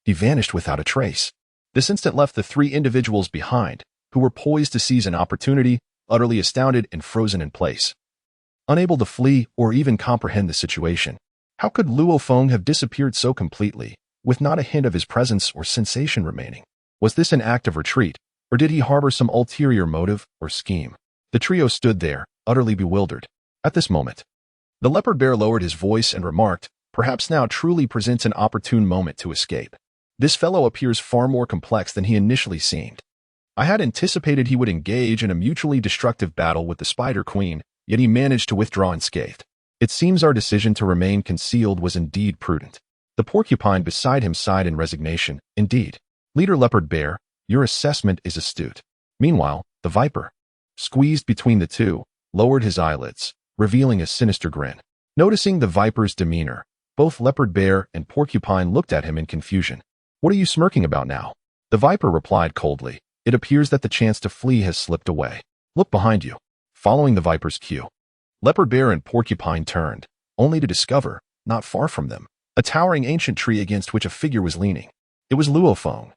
he vanished without a trace. This instant left the three individuals behind, who were poised to seize an opportunity, utterly astounded and frozen in place. Unable to flee or even comprehend the situation, how could Luo Feng have disappeared so completely, with not a hint of his presence or sensation remaining? Was this an act of retreat, or did he harbor some ulterior motive or scheme? The trio stood there, utterly bewildered. At this moment, the leopard bear lowered his voice and remarked, "Perhaps now truly presents an opportune moment to escape. This fellow appears far more complex than he initially seemed. I had anticipated he would engage in a mutually destructive battle with the Spider Queen, yet he managed to withdraw unscathed. It seems our decision to remain concealed was indeed prudent." The porcupine beside him sighed in resignation. "Indeed, Leader Leopard Bear, your assessment is astute." Meanwhile, the viper, squeezed between the two, lowered his eyelids, revealing a sinister grin. Noticing the viper's demeanor, both Leopard Bear and Porcupine looked at him in confusion. "What are you smirking about now?" The viper replied coldly. "It appears that the chance to flee has slipped away. Look behind you." Following the viper's cue, Leopard Bear and Porcupine turned, only to discover, not far from them, a towering ancient tree against which a figure was leaning. It was Luo Feng,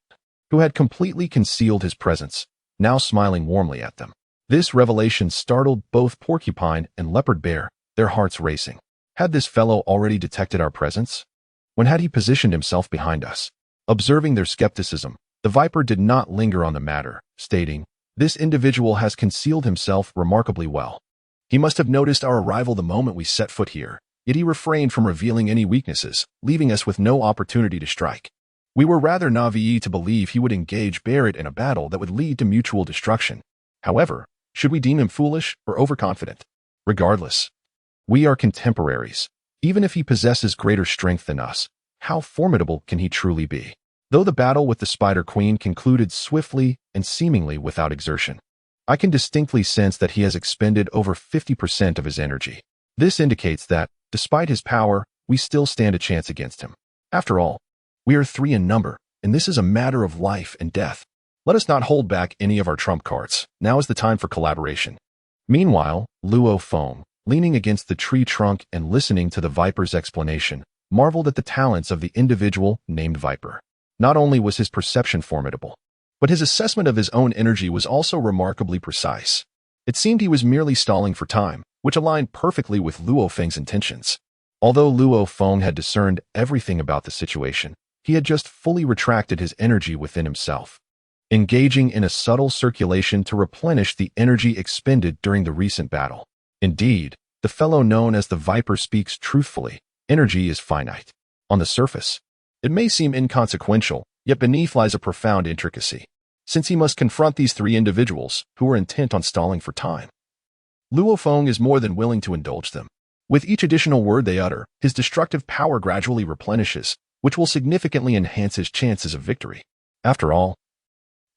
who had completely concealed his presence, now smiling warmly at them. This revelation startled both Porcupine and Leopard Bear, their hearts racing. Had this fellow already detected our presence? When had he positioned himself behind us? Observing their skepticism, the viper did not linger on the matter, stating, "This individual has concealed himself remarkably well. He must have noticed our arrival the moment we set foot here, yet he refrained from revealing any weaknesses, leaving us with no opportunity to strike. We were rather naive to believe he would engage Beerus in a battle that would lead to mutual destruction. However, should we deem him foolish or overconfident? Regardless, we are contemporaries. Even if he possesses greater strength than us, how formidable can he truly be?" Though the battle with the Spider Queen concluded swiftly and seemingly without exertion, I can distinctly sense that he has expended over 50% of his energy. This indicates that, despite his power, we still stand a chance against him. After all, we are three in number, and this is a matter of life and death. Let us not hold back any of our trump cards. Now is the time for collaboration. Meanwhile, Luo Feng, leaning against the tree trunk and listening to the viper's explanation, marveled at the talents of the individual named Viper. Not only was his perception formidable, but his assessment of his own energy was also remarkably precise. It seemed he was merely stalling for time, which aligned perfectly with Luo Feng's intentions. Although Luo Feng had discerned everything about the situation, he had just fully retracted his energy within himself, engaging in a subtle circulation to replenish the energy expended during the recent battle. Indeed, the fellow known as the Viper speaks truthfully. Energy is finite. On the surface, it may seem inconsequential, yet beneath lies a profound intricacy, since he must confront these three individuals who are intent on stalling for time. Luo Feng is more than willing to indulge them. With each additional word they utter, his destructive power gradually replenishes, which will significantly enhance his chances of victory. After all,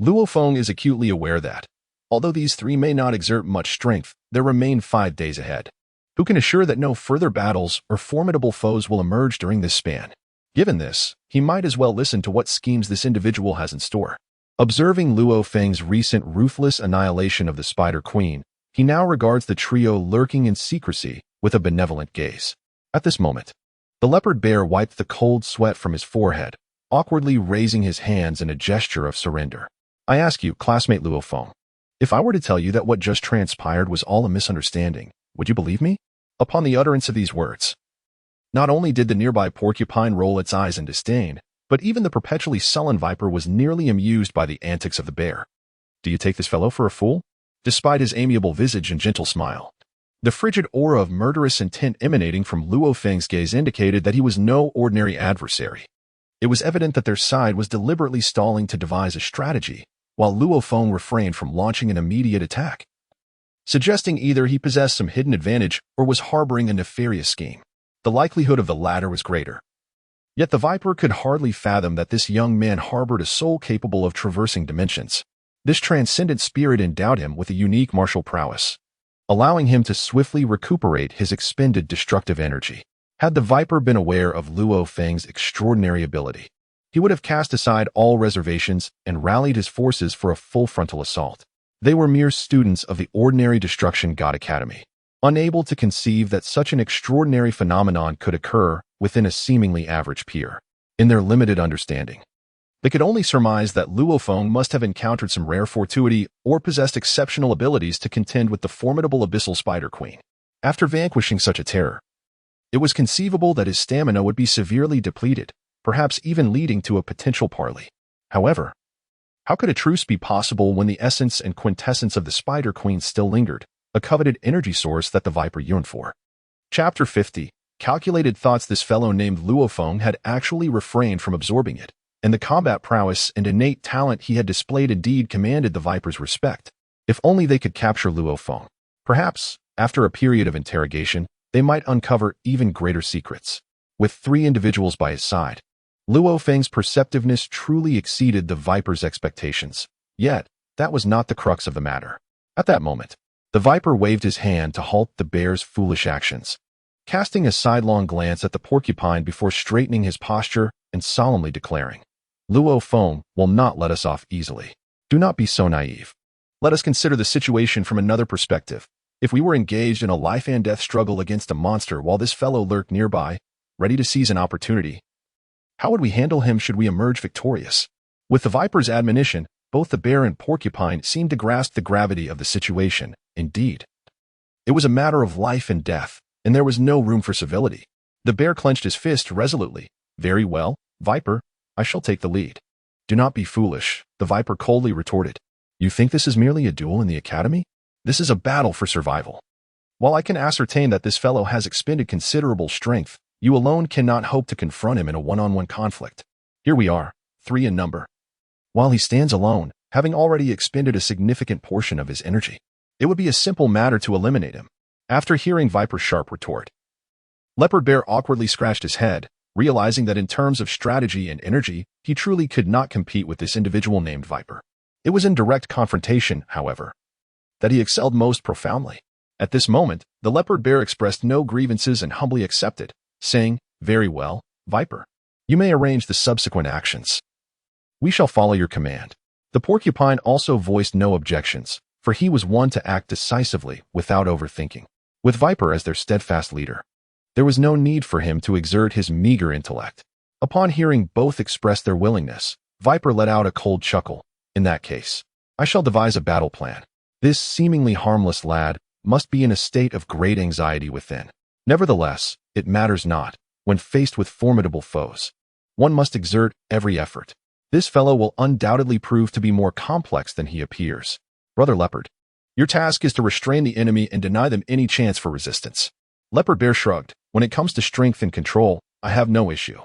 Luo Feng is acutely aware that, although these three may not exert much strength, there remain 5 days ahead. Who can assure that no further battles or formidable foes will emerge during this span? Given this, he might as well listen to what schemes this individual has in store. Observing Luo Feng's recent ruthless annihilation of the Spider Queen, he now regards the trio lurking in secrecy with a benevolent gaze. At this moment, the leopard bear wiped the cold sweat from his forehead, awkwardly raising his hands in a gesture of surrender. I ask you, classmate Luo Feng, if I were to tell you that what just transpired was all a misunderstanding, would you believe me? Upon the utterance of these words, not only did the nearby porcupine roll its eyes in disdain, but even the perpetually sullen viper was nearly amused by the antics of the bear. Do you take this fellow for a fool? Despite his amiable visage and gentle smile, the frigid aura of murderous intent emanating from Luo Feng's gaze indicated that he was no ordinary adversary. It was evident that their side was deliberately stalling to devise a strategy, while Luo Feng refrained from launching an immediate attack, suggesting either he possessed some hidden advantage or was harboring a nefarious scheme. The likelihood of the latter was greater. Yet the viper could hardly fathom that this young man harbored a soul capable of traversing dimensions. This transcendent spirit endowed him with a unique martial prowess, allowing him to swiftly recuperate his expended destructive energy. Had the viper been aware of Luo Feng's extraordinary ability, he would have cast aside all reservations and rallied his forces for a full frontal assault. They were mere students of the ordinary Destruction God Academy, unable to conceive that such an extraordinary phenomenon could occur within a seemingly average peer. In their limited understanding, they could only surmise that Luo Feng must have encountered some rare fortuity or possessed exceptional abilities to contend with the formidable abyssal Spider Queen. After vanquishing such a terror, it was conceivable that his stamina would be severely depleted, perhaps even leading to a potential parley. However, how could a truce be possible when the essence and quintessence of the Spider Queen still lingered, a coveted energy source that the viper yearned for? Chapter 50. Calculated thoughts. This fellow named Luo Feng had actually refrained from absorbing it, and the combat prowess and innate talent he had displayed indeed commanded the viper's respect. If only they could capture Luo Feng. Perhaps, after a period of interrogation, they might uncover even greater secrets. With 3 individuals by his side, Luo Feng's perceptiveness truly exceeded the viper's expectations. Yet, that was not the crux of the matter. At that moment, the viper waved his hand to halt the bear's foolish actions, casting a sidelong glance at the porcupine before straightening his posture and solemnly declaring, Luo Feng will not let us off easily. Do not be so naive. Let us consider the situation from another perspective. If we were engaged in a life-and-death struggle against a monster while this fellow lurked nearby, ready to seize an opportunity, how would we handle him should we emerge victorious? With the viper's admonition, both the bear and porcupine seemed to grasp the gravity of the situation. Indeed, it was a matter of life and death, and there was no room for civility. The bear clenched his fist resolutely. Very well, viper, I shall take the lead. Do not be foolish, the viper coldly retorted. You think this is merely a duel in the academy? This is a battle for survival. While I can ascertain that this fellow has expended considerable strength, you alone cannot hope to confront him in a one-on-one conflict. Here we are, 3 in number, while he stands alone, having already expended a significant portion of his energy. It would be a simple matter to eliminate him. After hearing Viper's sharp retort, Leopard Bear awkwardly scratched his head, realizing that in terms of strategy and energy, he truly could not compete with this individual named Viper. It was in direct confrontation, however, that he excelled most profoundly. At this moment, the Leopard Bear expressed no grievances and humbly accepted, saying, Very well, Viper. You may arrange the subsequent actions. We shall follow your command. The Porcupine also voiced no objections, for he was one to act decisively without overthinking. With Viper as their steadfast leader, there was no need for him to exert his meager intellect. Upon hearing both express their willingness, Viper let out a cold chuckle. In that case, I shall devise a battle plan. This seemingly harmless lad must be in a state of great anxiety within. Nevertheless, it matters not. When faced with formidable foes, one must exert every effort. This fellow will undoubtedly prove to be more complex than he appears. Brother Leopard, your task is to restrain the enemy and deny them any chance for resistance. Leopard Bear shrugged. When it comes to strength and control, I have no issue.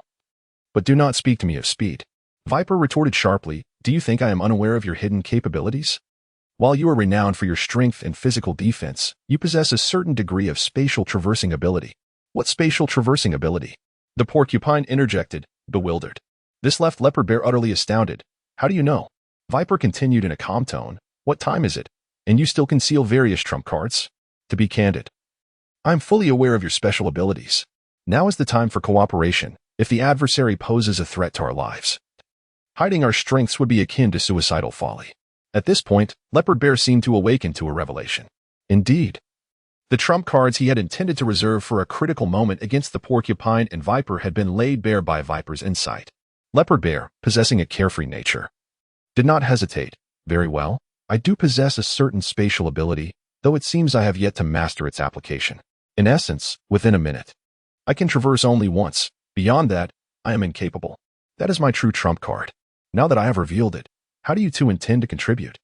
But do not speak to me of speed. Viper retorted sharply, Do you think I am unaware of your hidden capabilities? While you are renowned for your strength and physical defense, you possess a certain degree of spatial traversing ability. What spatial traversing ability? The Porcupine interjected, bewildered. This left Leopard Bear utterly astounded. How do you know? Viper continued in a calm tone. What time is it? And you still conceal various trump cards? To be candid, I am fully aware of your special abilities. Now is the time for cooperation, if the adversary poses a threat to our lives. Hiding our strengths would be akin to suicidal folly. At this point, Leopard Bear seemed to awaken to a revelation. Indeed, the trump cards he had intended to reserve for a critical moment against the porcupine and viper had been laid bare by Viper's insight. Leopard Bear, possessing a carefree nature, did not hesitate. Very well, I do possess a certain spatial ability, though it seems I have yet to master its application. In essence, within a minute, I can traverse only once. Beyond that, I am incapable. That is my true trump card. Now that I have revealed it, how do you two intend to contribute?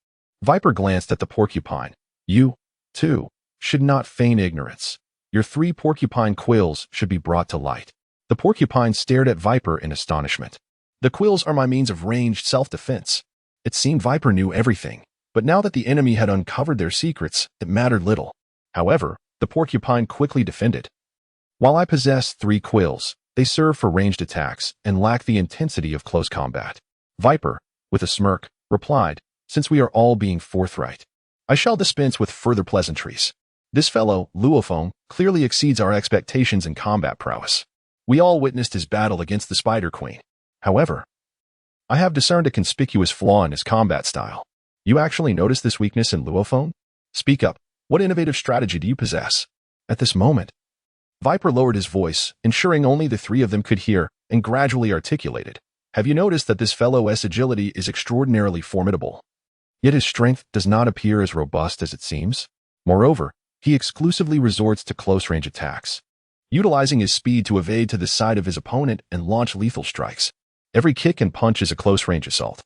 Viper glanced at the porcupine. You, too, should not feign ignorance. Your 3 porcupine quills should be brought to light. The porcupine stared at Viper in astonishment. The quills are my means of ranged self-defense. It seemed Viper knew everything, but now that the enemy had uncovered their secrets, it mattered little. However, the porcupine quickly defended. While I possess 3 quills, they serve for ranged attacks and lack the intensity of close combat. Viper, with a smirk, replied, since we are all being forthright, I shall dispense with further pleasantries. This fellow, Luo Feng, clearly exceeds our expectations in combat prowess. We all witnessed his battle against the Spider Queen. However, I have discerned a conspicuous flaw in his combat style. You actually notice this weakness in Luo Feng? Speak up. What innovative strategy do you possess? At this moment, Viper lowered his voice, ensuring only the 3 of them could hear, and gradually articulated. Have you noticed that this fellow's agility is extraordinarily formidable? Yet his strength does not appear as robust as it seems. Moreover, he exclusively resorts to close-range attacks, utilizing his speed to evade to the side of his opponent and launch lethal strikes. Every kick and punch is a close-range assault,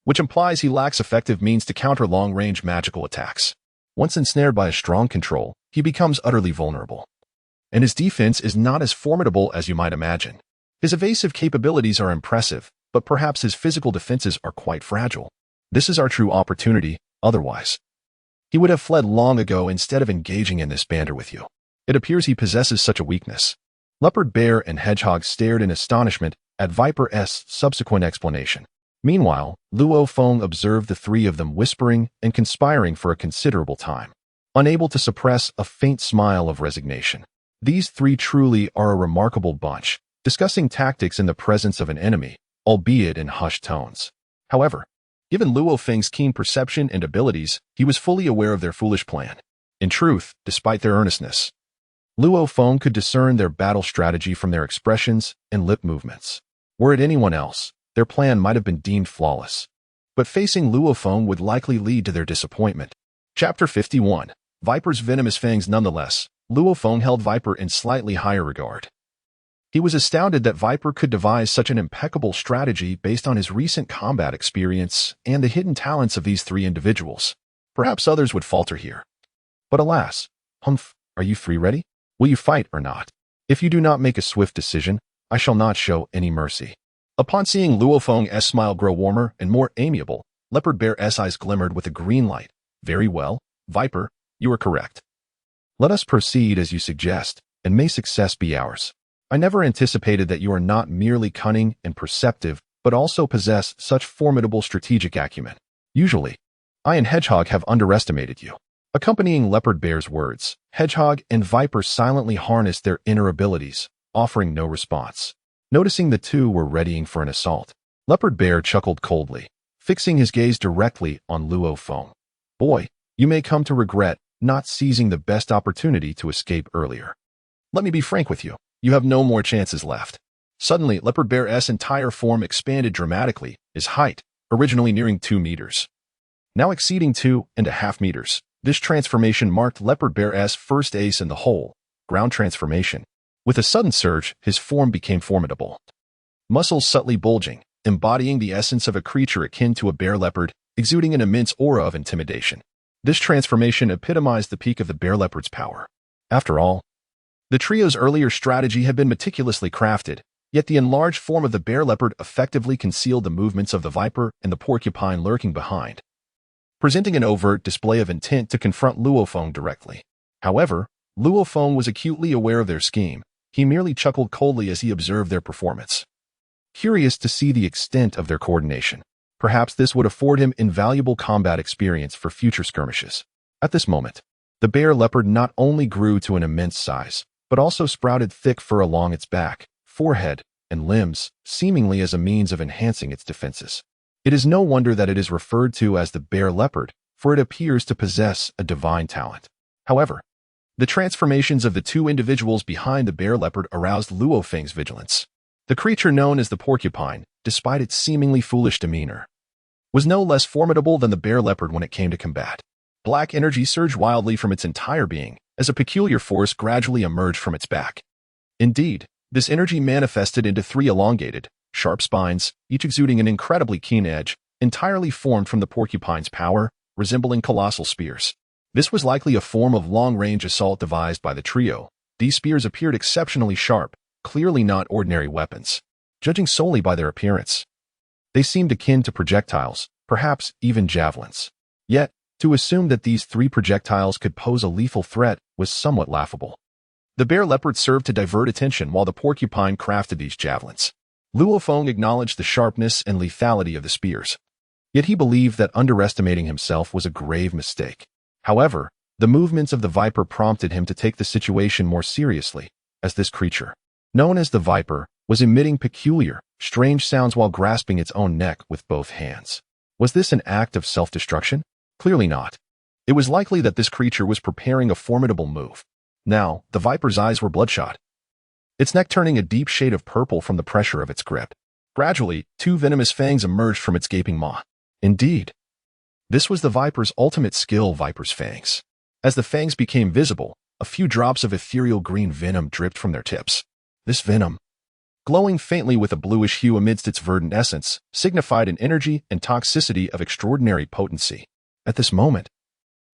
which implies he lacks effective means to counter long-range magical attacks. Once ensnared by a strong control, he becomes utterly vulnerable. And his defense is not as formidable as you might imagine. His evasive capabilities are impressive, but perhaps his physical defenses are quite fragile. This is our true opportunity, otherwise he would have fled long ago instead of engaging in this banter with you. It appears he possesses such a weakness. Leopard Bear and Hedgehog stared in astonishment at Viper's subsequent explanation. Meanwhile, Luo Feng observed the 3 of them whispering and conspiring for a considerable time, unable to suppress a faint smile of resignation. These 3 truly are a remarkable bunch, discussing tactics in the presence of an enemy, albeit in hushed tones. However, given Luo Feng's keen perception and abilities, he was fully aware of their foolish plan. In truth, despite their earnestness, Luo Feng could discern their battle strategy from their expressions and lip movements. Were it anyone else, their plan might have been deemed flawless. But facing Luo Feng would likely lead to their disappointment. Chapter 51. Viper's Venomous Fangs. Nonetheless, Luo Feng held Viper in slightly higher regard. He was astounded that Viper could devise such an impeccable strategy based on his recent combat experience and the hidden talents of these 3 individuals. Perhaps others would falter here. But alas, Hmph, are you 3 ready? Will you fight or not? If you do not make a swift decision, I shall not show any mercy. Upon seeing Luo Feng's smile grow warmer and more amiable, Leopard Bear's eyes glimmered with a green light. Very well, Viper, you are correct. Let us proceed as you suggest, and may success be ours. I never anticipated that you are not merely cunning and perceptive, but also possess such formidable strategic acumen. Usually, I and Hedgehog have underestimated you. Accompanying Leopard Bear's words, Hedgehog and Viper silently harnessed their inner abilities, offering no response. Noticing the 2 were readying for an assault, Leopard Bear chuckled coldly, fixing his gaze directly on Luo Feng. Boy, you may come to regret not seizing the best opportunity to escape earlier. Let me be frank with you. You have no more chances left. Suddenly, Leopard Bear's entire form expanded dramatically, his height, originally nearing 2 meters, now exceeding 2.5 meters. This transformation marked Leopard Bear's first ace in the whole ground transformation. With a sudden surge, his form became formidable. Muscles subtly bulging, embodying the essence of a creature akin to a bear leopard, exuding an immense aura of intimidation. This transformation epitomized the peak of the bear leopard's power. After all, the trio's earlier strategy had been meticulously crafted, yet the enlarged form of the bear leopard effectively concealed the movements of the viper and the porcupine lurking behind, presenting an overt display of intent to confront Luo Feng directly. However, Luo Feng was acutely aware of their scheme. He merely chuckled coldly as he observed their performance. Curious to see the extent of their coordination, perhaps this would afford him invaluable combat experience for future skirmishes. At this moment, the bear leopard not only grew to an immense size, but also sprouted thick fur along its back, forehead, and limbs, seemingly as a means of enhancing its defenses. It is no wonder that it is referred to as the bear leopard, for it appears to possess a divine talent. However, the transformations of the two individuals behind the bear leopard aroused Luo Feng's vigilance. The creature known as the porcupine, despite its seemingly foolish demeanor, was no less formidable than the bear leopard when it came to combat. Black energy surged wildly from its entire being, as a peculiar force gradually emerged from its back. Indeed, this energy manifested into three elongated, sharp spines, each exuding an incredibly keen edge, entirely formed from the porcupine's power, resembling colossal spears. This was likely a form of long-range assault devised by the trio. These spears appeared exceptionally sharp, clearly not ordinary weapons. Judging solely by their appearance, they seemed akin to projectiles, perhaps even javelins. Yet, to assume that these three projectiles could pose a lethal threat was somewhat laughable. The bear leopard served to divert attention while the porcupine crafted these javelins. Luo Feng acknowledged the sharpness and lethality of the spears. Yet he believed that underestimating himself was a grave mistake. However, the movements of the viper prompted him to take the situation more seriously, as this creature, known as the viper, was emitting peculiar, strange sounds while grasping its own neck with both hands. Was this an act of self-destruction? Clearly not. It was likely that this creature was preparing a formidable move. Now, the viper's eyes were bloodshot, its neck turning a deep shade of purple from the pressure of its grip. Gradually, two venomous fangs emerged from its gaping maw. Indeed, this was the viper's ultimate skill, viper's fangs. As the fangs became visible, a few drops of ethereal green venom dripped from their tips. This venom, glowing faintly with a bluish hue amidst its verdant essence, signified an energy and toxicity of extraordinary potency. At this moment,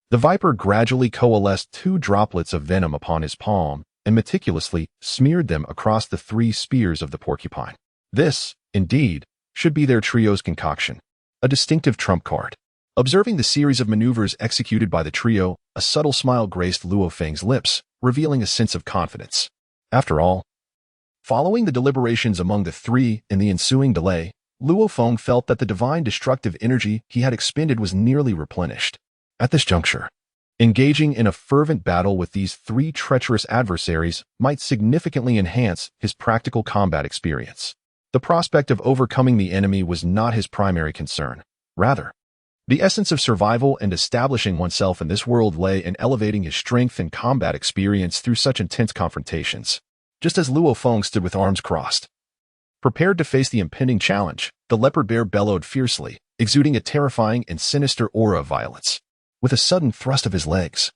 the viper gradually coalesced two droplets of venom upon his palm and meticulously smeared them across the three spears of the porcupine. This, indeed, should be their trio's concoction, a distinctive trump card. Observing the series of maneuvers executed by the trio, a subtle smile graced Luo Feng's lips, revealing a sense of confidence. After all, following the deliberations among the three and the ensuing delay, Luo Feng felt that the divine destructive energy he had expended was nearly replenished. At this juncture, engaging in a fervent battle with these three treacherous adversaries might significantly enhance his practical combat experience. The prospect of overcoming the enemy was not his primary concern. Rather, the essence of survival and establishing oneself in this world lay in elevating his strength and combat experience through such intense confrontations. Just as Luo Feng stood with arms crossed, prepared to face the impending challenge, the leopard bear bellowed fiercely, exuding a terrifying and sinister aura of violence. With a sudden thrust of his legs,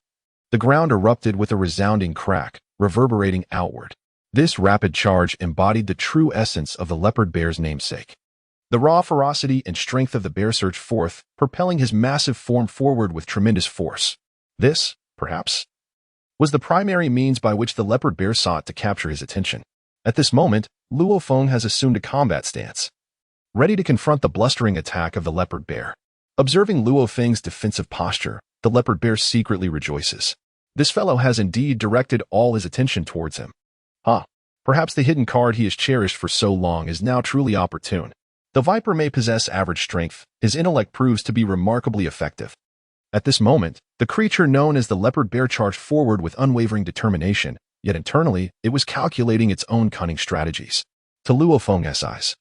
the ground erupted with a resounding crack, reverberating outward. This rapid charge embodied the true essence of the leopard bear's namesake. The raw ferocity and strength of the bear surged forth, propelling his massive form forward with tremendous force. This, perhaps, was the primary means by which the leopard bear sought to capture his attention. At this moment, Luo Feng has assumed a combat stance, ready to confront the blustering attack of the leopard bear. Observing Luo Feng's defensive posture, the leopard bear secretly rejoices. This fellow has indeed directed all his attention towards him. Perhaps the hidden card he has cherished for so long is now truly opportune. The viper may possess average strength, his intellect proves to be remarkably effective. At this moment, the creature known as the leopard bear charged forward with unwavering determination, yet internally, it was calculating its own cunning strategies. To Luo Feng's eyes,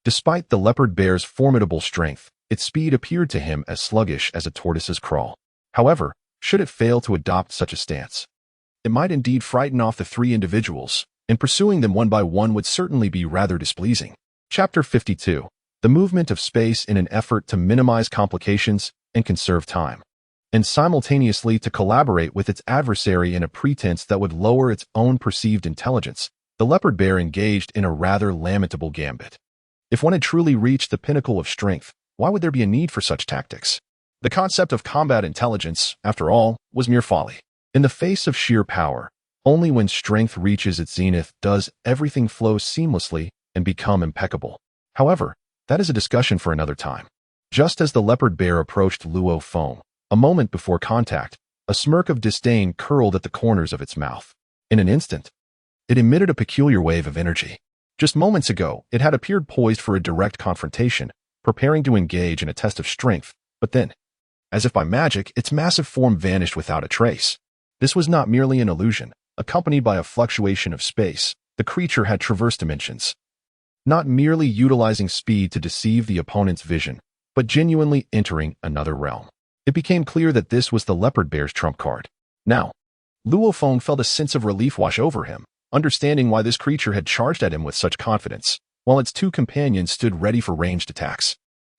despite the leopard bear's formidable strength, its speed appeared to him as sluggish as a tortoise's crawl. However, should it fail to adopt such a stance, it might indeed frighten off the three individuals, and pursuing them one by one would certainly be rather displeasing. Chapter 52. The movement of space in an effort to minimize complications and conserve time, and simultaneously to collaborate with its adversary in a pretense that would lower its own perceived intelligence, the leopard bear engaged in a rather lamentable gambit. If one had truly reached the pinnacle of strength, why would there be a need for such tactics? The concept of combat intelligence, after all, was mere folly. In the face of sheer power, only when strength reaches its zenith does everything flow seamlessly and become impeccable. However, that is a discussion for another time. Just as the leopard bear approached Luo Feng, a moment before contact, a smirk of disdain curled at the corners of its mouth. In an instant, it emitted a peculiar wave of energy. Just moments ago, it had appeared poised for a direct confrontation, preparing to engage in a test of strength, but then, as if by magic, its massive form vanished without a trace. This was not merely an illusion. Accompanied by a fluctuation of space, the creature had traversed dimensions, not merely utilizing speed to deceive the opponent's vision, but genuinely entering another realm. It became clear that this was the leopard bear's trump card. Now, Luo Feng felt a sense of relief wash over him, understanding why this creature had charged at him with such confidence, while its two companions stood ready for ranged attacks.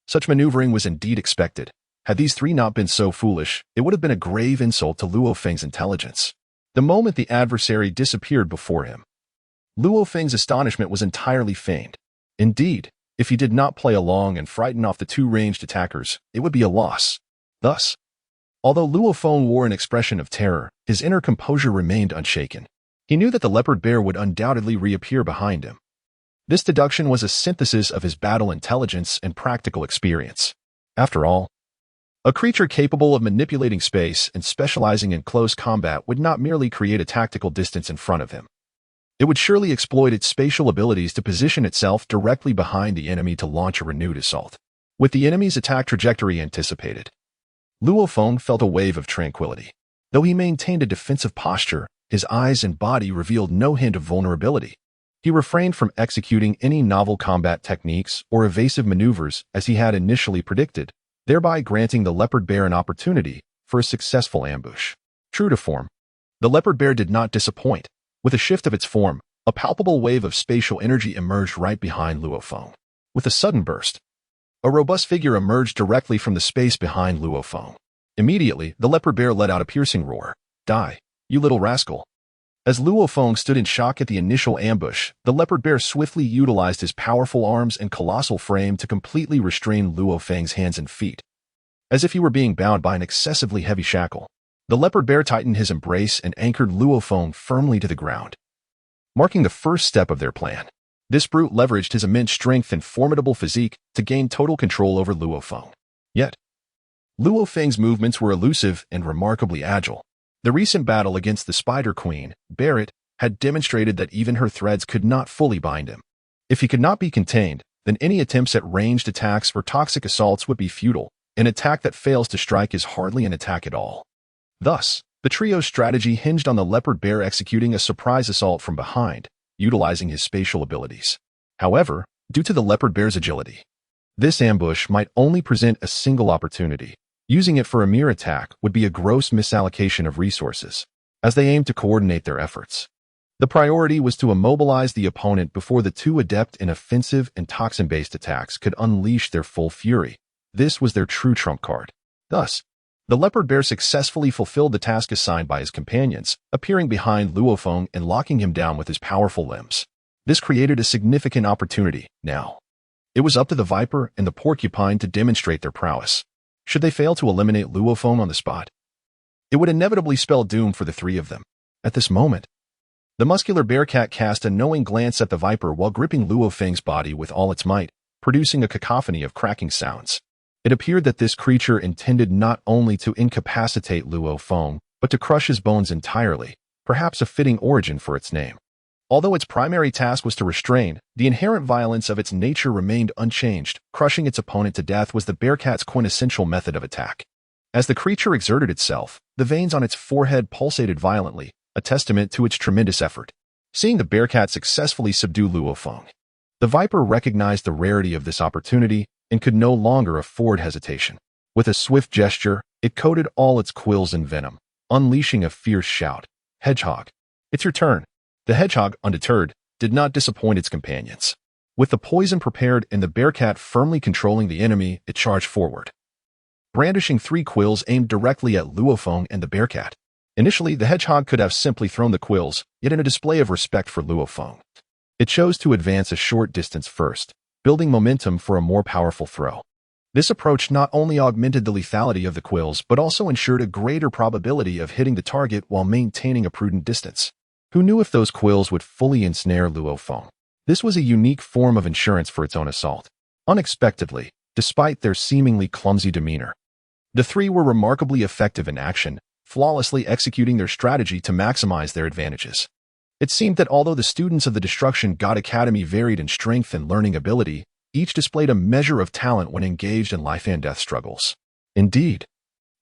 Such maneuvering was indeed expected. Had these three not been so foolish, it would have been a grave insult to Luo Feng's intelligence. The moment the adversary disappeared before him, Luo Feng's astonishment was entirely feigned. Indeed, if he did not play along and frighten off the two ranged attackers, it would be a loss. Thus, although Luo Feng wore an expression of terror, his inner composure remained unshaken. He knew that the leopard bear would undoubtedly reappear behind him. This deduction was a synthesis of his battle intelligence and practical experience. After all, a creature capable of manipulating space and specializing in close combat would not merely create a tactical distance in front of him. It would surely exploit its spatial abilities to position itself directly behind the enemy to launch a renewed assault. With the enemy's attack trajectory anticipated, Luo Feng felt a wave of tranquility. Though he maintained a defensive posture, his eyes and body revealed no hint of vulnerability. He refrained from executing any novel combat techniques or evasive maneuvers as he had initially predicted, thereby granting the leopard bear an opportunity for a successful ambush. True to form, the leopard bear did not disappoint. With a shift of its form, a palpable wave of spatial energy emerged right behind Luo Feng. With a sudden burst, a robust figure emerged directly from the space behind Luo Feng. Immediately, the leopard bear let out a piercing roar. "Die, you little rascal." As Luo Feng stood in shock at the initial ambush, the leopard bear swiftly utilized his powerful arms and colossal frame to completely restrain Luo Feng's hands and feet. As if he were being bound by an excessively heavy shackle, the leopard bear tightened his embrace and anchored Luo Feng firmly to the ground, marking the first step of their plan. This brute leveraged his immense strength and formidable physique to gain total control over Luo Feng. Yet, Luo Feng's movements were elusive and remarkably agile. The recent battle against the Spider Queen, Beerus, had demonstrated that even her threads could not fully bind him. If he could not be contained, then any attempts at ranged attacks or toxic assaults would be futile. An attack that fails to strike is hardly an attack at all. Thus, the trio's strategy hinged on the leopard bear executing a surprise assault from behind, utilizing his spatial abilities. However, due to the leopard bear's agility, this ambush might only present a single opportunity. Using it for a mere attack would be a gross misallocation of resources, as they aimed to coordinate their efforts. The priority was to immobilize the opponent before the two adept in offensive and toxin-based attacks could unleash their full fury. This was their true trump card. Thus, the leopard bear successfully fulfilled the task assigned by his companions, appearing behind Luo Feng and locking him down with his powerful limbs. This created a significant opportunity. Now, it was up to the viper and the porcupine to demonstrate their prowess. Should they fail to eliminate Luo Feng on the spot, it would inevitably spell doom for the three of them. At this moment, the muscular bearcat cast a knowing glance at the viper while gripping Luo Feng's body with all its might, producing a cacophony of cracking sounds. It appeared that this creature intended not only to incapacitate Luo Feng, but to crush his bones entirely, perhaps a fitting origin for its name. Although its primary task was to restrain, the inherent violence of its nature remained unchanged. Crushing its opponent to death was the bearcat's quintessential method of attack. As the creature exerted itself, the veins on its forehead pulsated violently, a testament to its tremendous effort. Seeing the bearcat successfully subdue Luo Feng, the viper recognized the rarity of this opportunity and could no longer afford hesitation. With a swift gesture, it coated all its quills in venom, unleashing a fierce shout. "Hedgehog, it's your turn." The hedgehog, undeterred, did not disappoint its companions. With the poison prepared and the bearcat firmly controlling the enemy, it charged forward, brandishing three quills aimed directly at Luo Feng and the bearcat. Initially, the hedgehog could have simply thrown the quills, yet in a display of respect for Luo Feng, it chose to advance a short distance first, building momentum for a more powerful throw. This approach not only augmented the lethality of the quills, but also ensured a greater probability of hitting the target while maintaining a prudent distance. Who knew if those quills would fully ensnare Luo Feng? This was a unique form of insurance for its own assault. Unexpectedly, despite their seemingly clumsy demeanor, the three were remarkably effective in action, flawlessly executing their strategy to maximize their advantages. It seemed that although the students of the Destruction God Academy varied in strength and learning ability, each displayed a measure of talent when engaged in life and death struggles. Indeed,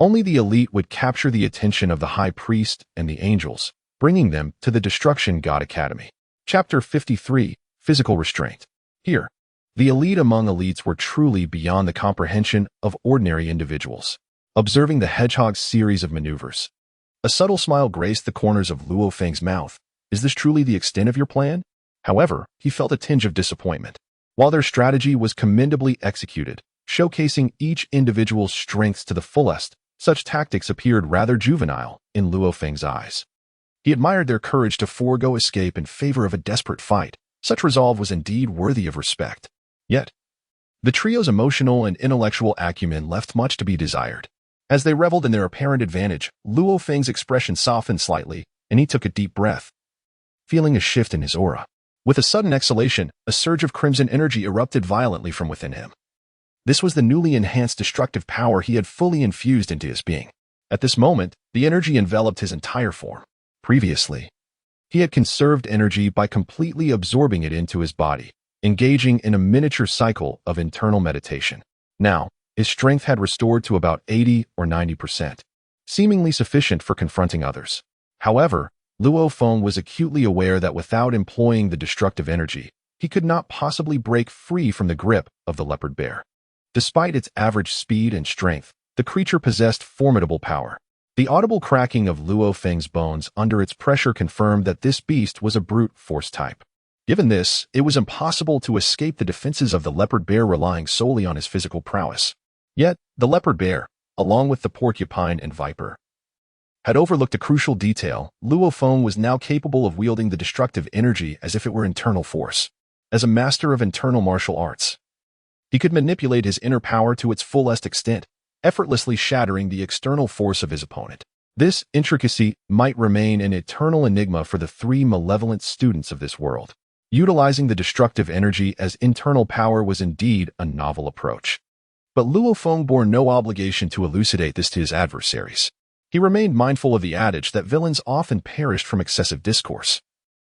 only the elite would capture the attention of the High Priest and the angels, bringing them to the Destruction God Academy. Chapter 53, Physical Restraint. Here, the elite among elites were truly beyond the comprehension of ordinary individuals. Observing the hedgehog's series of maneuvers, a subtle smile graced the corners of Luo Feng's mouth. Is this truly the extent of your plan? However, he felt a tinge of disappointment. While their strategy was commendably executed, showcasing each individual's strengths to the fullest, such tactics appeared rather juvenile in Luo Feng's eyes. He admired their courage to forego escape in favor of a desperate fight. Such resolve was indeed worthy of respect. Yet, the trio's emotional and intellectual acumen left much to be desired. As they reveled in their apparent advantage, Luo Feng's expression softened slightly, and he took a deep breath, feeling a shift in his aura. With a sudden exhalation, a surge of crimson energy erupted violently from within him. This was the newly enhanced destructive power he had fully infused into his being. At this moment, the energy enveloped his entire form. Previously, he had conserved energy by completely absorbing it into his body, engaging in a miniature cycle of internal meditation. Now, his strength had restored to about 80 or 90%, seemingly sufficient for confronting others. However, Luo Feng was acutely aware that without employing the destructive energy, he could not possibly break free from the grip of the leopard bear. Despite its average speed and strength, the creature possessed formidable power. The audible cracking of Luo Feng's bones under its pressure confirmed that this beast was a brute force type. Given this, it was impossible to escape the defenses of the leopard bear relying solely on his physical prowess. Yet, the leopard bear, along with the porcupine and viper, had overlooked a crucial detail. Luo Feng was now capable of wielding the destructive energy as if it were internal force. As a master of internal martial arts, he could manipulate his inner power to its fullest extent, effortlessly shattering the external force of his opponent. This intricacy might remain an eternal enigma for the three malevolent students of this world. Utilizing the destructive energy as internal power was indeed a novel approach. But Luo Feng bore no obligation to elucidate this to his adversaries. He remained mindful of the adage that villains often perished from excessive discourse.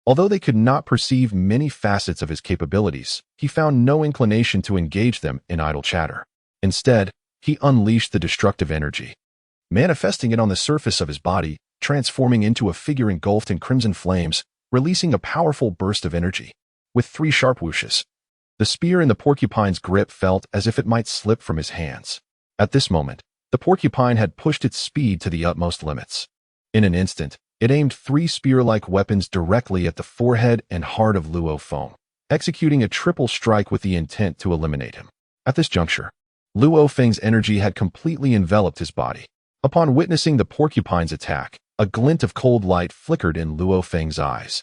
Although they could not perceive many facets of his capabilities, he found no inclination to engage them in idle chatter. Instead, he unleashed the destructive energy, manifesting it on the surface of his body, transforming into a figure engulfed in crimson flames, releasing a powerful burst of energy. With 3 sharp whooshes, the spear in the porcupine's grip felt as if it might slip from his hands. At this moment, the porcupine had pushed its speed to the utmost limits. In an instant, it aimed 3 spear-like weapons directly at the forehead and heart of Luo Feng, executing a triple strike with the intent to eliminate him. At this juncture, Luo Feng's energy had completely enveloped his body. Upon witnessing the porcupine's attack, a glint of cold light flickered in Luo Feng's eyes.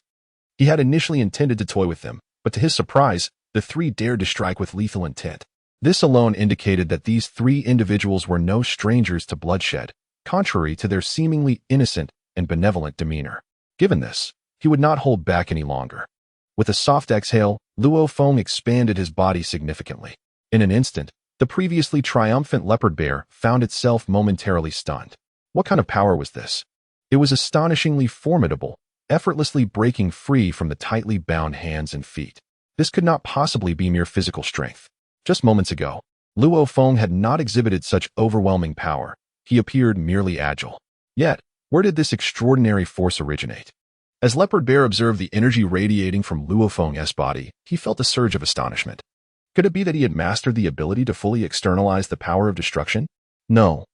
He had initially intended to toy with them, but to his surprise, the 3 dared to strike with lethal intent. This alone indicated that these 3 individuals were no strangers to bloodshed, contrary to their seemingly innocent and benevolent demeanor. Given this, he would not hold back any longer. With a soft exhale, Luo Feng expanded his body significantly. In an instant, the previously triumphant leopard bear found itself momentarily stunned. What kind of power was this? It was astonishingly formidable, effortlessly breaking free from the tightly bound hands and feet. This could not possibly be mere physical strength. Just moments ago, Luo Feng had not exhibited such overwhelming power. He appeared merely agile. Yet, where did this extraordinary force originate? As Leopard Bear observed the energy radiating from Luo Feng's body, he felt a surge of astonishment. Could it be that he had mastered the ability to fully externalize the power of destruction? No.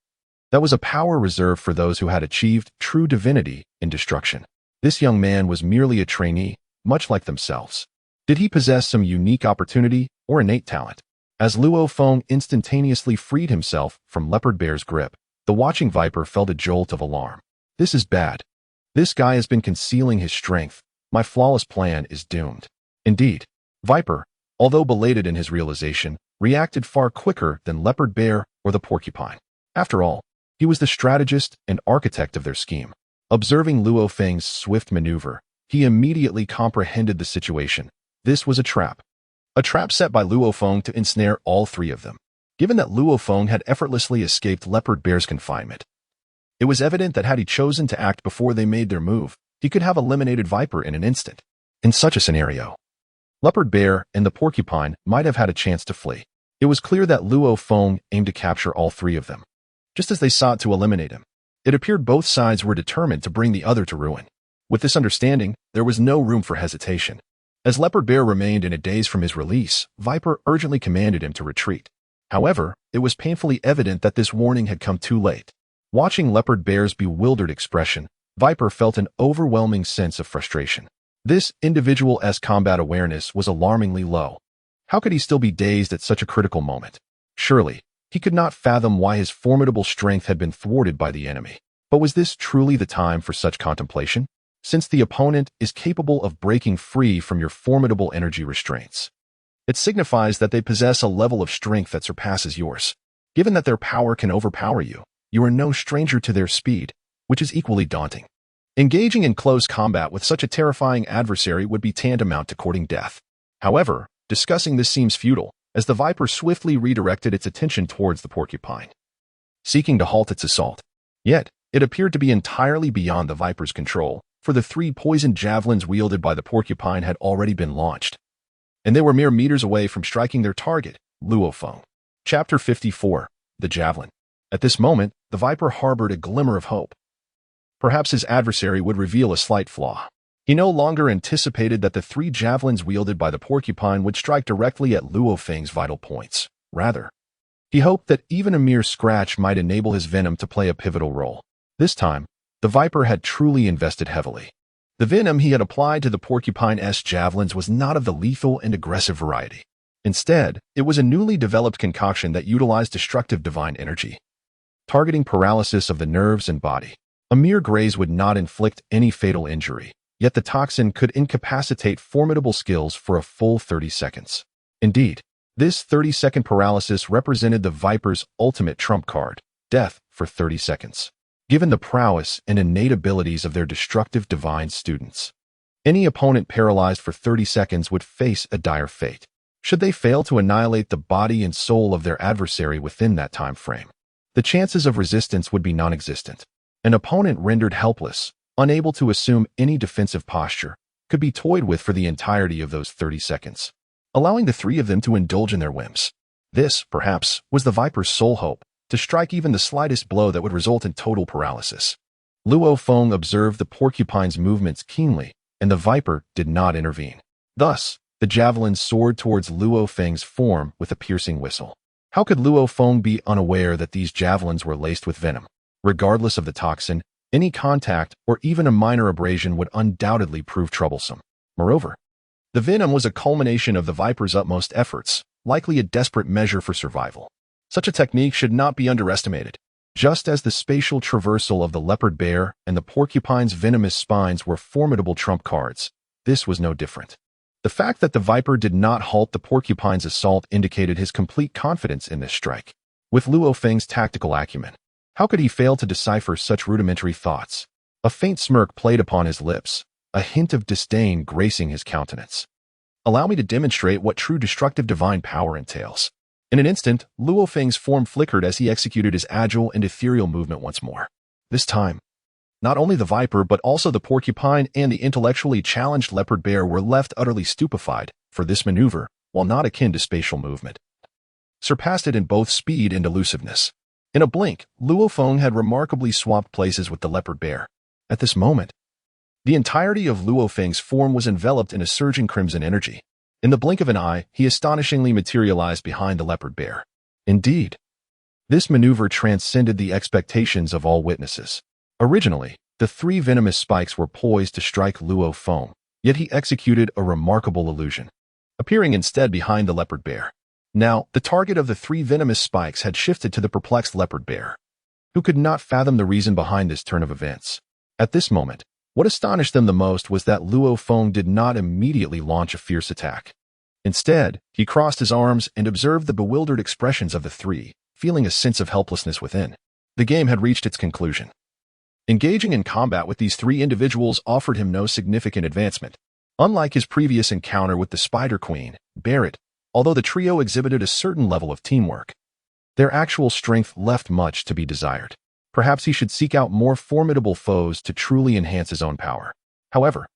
That was a power reserved for those who had achieved true divinity in destruction. This young man was merely a trainee, much like themselves. Did he possess some unique opportunity or innate talent? As Luo Feng instantaneously freed himself from Leopard Bear's grip, the watching Viper felt a jolt of alarm. This is bad. This guy has been concealing his strength. My flawless plan is doomed. Indeed, Viper, although belated in his realization, reacted far quicker than Leopard Bear or the porcupine. After all, he was the strategist and architect of their scheme. Observing Luo Feng's swift maneuver, he immediately comprehended the situation. This was a trap. A trap set by Luo Feng to ensnare all 3 of them. Given that Luo Feng had effortlessly escaped Leopard Bear's confinement, it was evident that had he chosen to act before they made their move, he could have eliminated Viper in an instant. In such a scenario, Leopard Bear and the porcupine might have had a chance to flee. It was clear that Luo Feng aimed to capture all 3 of them, just as they sought to eliminate him. It appeared both sides were determined to bring the other to ruin. With this understanding, there was no room for hesitation. As Leopard Bear remained in a daze from his release, Viper urgently commanded him to retreat. However, it was painfully evident that this warning had come too late. Watching Leopard Bear's bewildered expression, Viper felt an overwhelming sense of frustration. This individual's combat awareness was alarmingly low. How could he still be dazed at such a critical moment? Surely, he could not fathom why his formidable strength had been thwarted by the enemy. But was this truly the time for such contemplation? Since the opponent is capable of breaking free from your formidable energy restraints, it signifies that they possess a level of strength that surpasses yours. Given that their power can overpower you, you are no stranger to their speed, which is equally daunting. Engaging in close combat with such a terrifying adversary would be tantamount to courting death. However, discussing this seems futile, as the Viper swiftly redirected its attention towards the porcupine, seeking to halt its assault. Yet, it appeared to be entirely beyond the Viper's control, for the 3 poisoned javelins wielded by the porcupine had already been launched, and they were mere meters away from striking their target, Luo Feng. Chapter 54. The Javelin. At this moment, the Viper harbored a glimmer of hope. Perhaps his adversary would reveal a slight flaw. He no longer anticipated that the 3 javelins wielded by the porcupine would strike directly at Luo Feng's vital points. Rather, he hoped that even a mere scratch might enable his venom to play a pivotal role. This time, the Viper had truly invested heavily. The venom he had applied to the porcupine's javelins was not of the lethal and aggressive variety. Instead, it was a newly developed concoction that utilized destructive divine energy, targeting paralysis of the nerves and body. A mere graze would not inflict any fatal injury, yet the toxin could incapacitate formidable skills for a full 30 seconds. Indeed, this 30-second paralysis represented the Viper's ultimate trump card, death for 30 seconds. Given the prowess and innate abilities of their destructive divine students, any opponent paralyzed for 30 seconds would face a dire fate. Should they fail to annihilate the body and soul of their adversary within that time frame, the chances of resistance would be non-existent. An opponent rendered helpless, unable to assume any defensive posture, could be toyed with for the entirety of those 30 seconds, allowing the 3 of them to indulge in their whims. This, perhaps, was the Viper's sole hope, to strike even the slightest blow that would result in total paralysis. Luo Feng observed the porcupine's movements keenly, and the Viper did not intervene. Thus, the javelin soared towards Luo Feng's form with a piercing whistle. How could Luo Feng be unaware that these javelins were laced with venom? Regardless of the toxin, any contact or even a minor abrasion would undoubtedly prove troublesome. Moreover, the venom was a culmination of the Viper's utmost efforts, likely a desperate measure for survival. Such a technique should not be underestimated. Just as the spatial traversal of the leopard bear and the porcupine's venomous spines were formidable trump cards, this was no different. The fact that the Viper did not halt the porcupine's assault indicated his complete confidence in this strike. With Luo Feng's tactical acumen, how could he fail to decipher such rudimentary thoughts? A faint smirk played upon his lips, a hint of disdain gracing his countenance. Allow me to demonstrate what true destructive divine power entails. In an instant, Luo Feng's form flickered as he executed his agile and ethereal movement once more. This time, not only the Viper but also the porcupine and the intellectually challenged leopard bear were left utterly stupefied, for this maneuver, while not akin to spatial movement, surpassed it in both speed and elusiveness. In a blink, Luo Feng had remarkably swapped places with the leopard bear. At this moment, the entirety of Luo Feng's form was enveloped in a surging crimson energy. In the blink of an eye, he astonishingly materialized behind the leopard bear. Indeed, this maneuver transcended the expectations of all witnesses. Originally, the 3 venomous spikes were poised to strike Luo Feng, yet he executed a remarkable illusion, appearing instead behind the leopard bear. Now, the target of the 3 venomous spikes had shifted to the perplexed leopard bear, who could not fathom the reason behind this turn of events. At this moment, what astonished them the most was that Luo Feng did not immediately launch a fierce attack. Instead, he crossed his arms and observed the bewildered expressions of the 3, feeling a sense of helplessness within. The game had reached its conclusion. Engaging in combat with these 3 individuals offered him no significant advancement. Unlike his previous encounter with the Spider Queen, Beerus, although the trio exhibited a certain level of teamwork, their actual strength left much to be desired. Perhaps he should seek out more formidable foes to truly enhance his own power. However,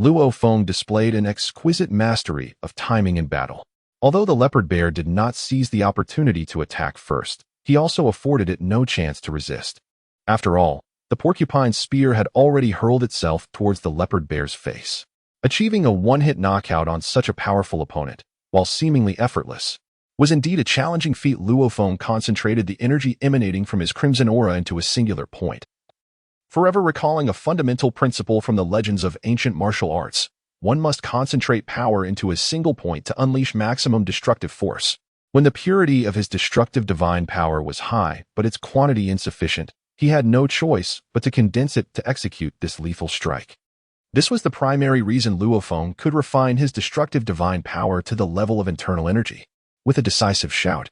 Luo Feng displayed an exquisite mastery of timing in battle. Although the leopard bear did not seize the opportunity to attack first, he also afforded it no chance to resist. After all, the porcupine's spear had already hurled itself towards the leopard bear's face. Achieving a one-hit knockout on such a powerful opponent, while seemingly effortless, was indeed a challenging feat. Luo Feng concentrated the energy emanating from his crimson aura into a singular point. Forever recalling a fundamental principle from the legends of ancient martial arts, one must concentrate power into a single point to unleash maximum destructive force. When the purity of his destructive divine power was high, but its quantity insufficient, he had no choice but to condense it to execute this lethal strike. This was the primary reason Luo Feng could refine his destructive divine power to the level of internal energy. With a decisive shout,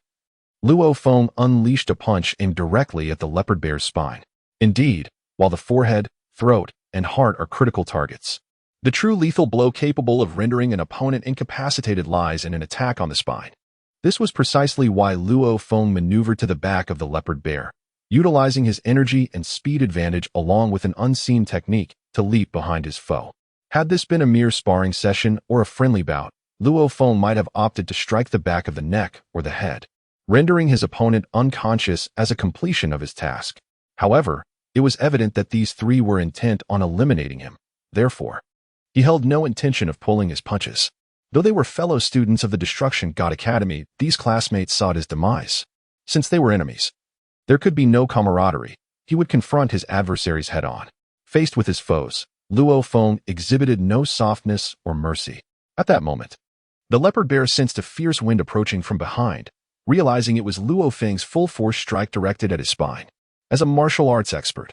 Luo Feng unleashed a punch aimed directly at the leopard bear's spine. Indeed, while the forehead, throat, and heart are critical targets, the true lethal blow capable of rendering an opponent incapacitated lies in an attack on the spine. This was precisely why Luo Feng maneuvered to the back of the leopard bear, utilizing his energy and speed advantage along with an unseen technique to leap behind his foe. Had this been a mere sparring session or a friendly bout, Luo Feng might have opted to strike the back of the neck or the head, rendering his opponent unconscious as a completion of his task. However, it was evident that these three were intent on eliminating him. Therefore, he held no intention of pulling his punches. Though they were fellow students of the Destruction God Academy, these classmates sought his demise. Since they were enemies, there could be no camaraderie. He would confront his adversaries head-on. Faced with his foes, Luo Feng exhibited no softness or mercy. At that moment, the leopard bear sensed a fierce wind approaching from behind, realizing it was Luo Feng's full-force strike directed at his spine. As a martial arts expert,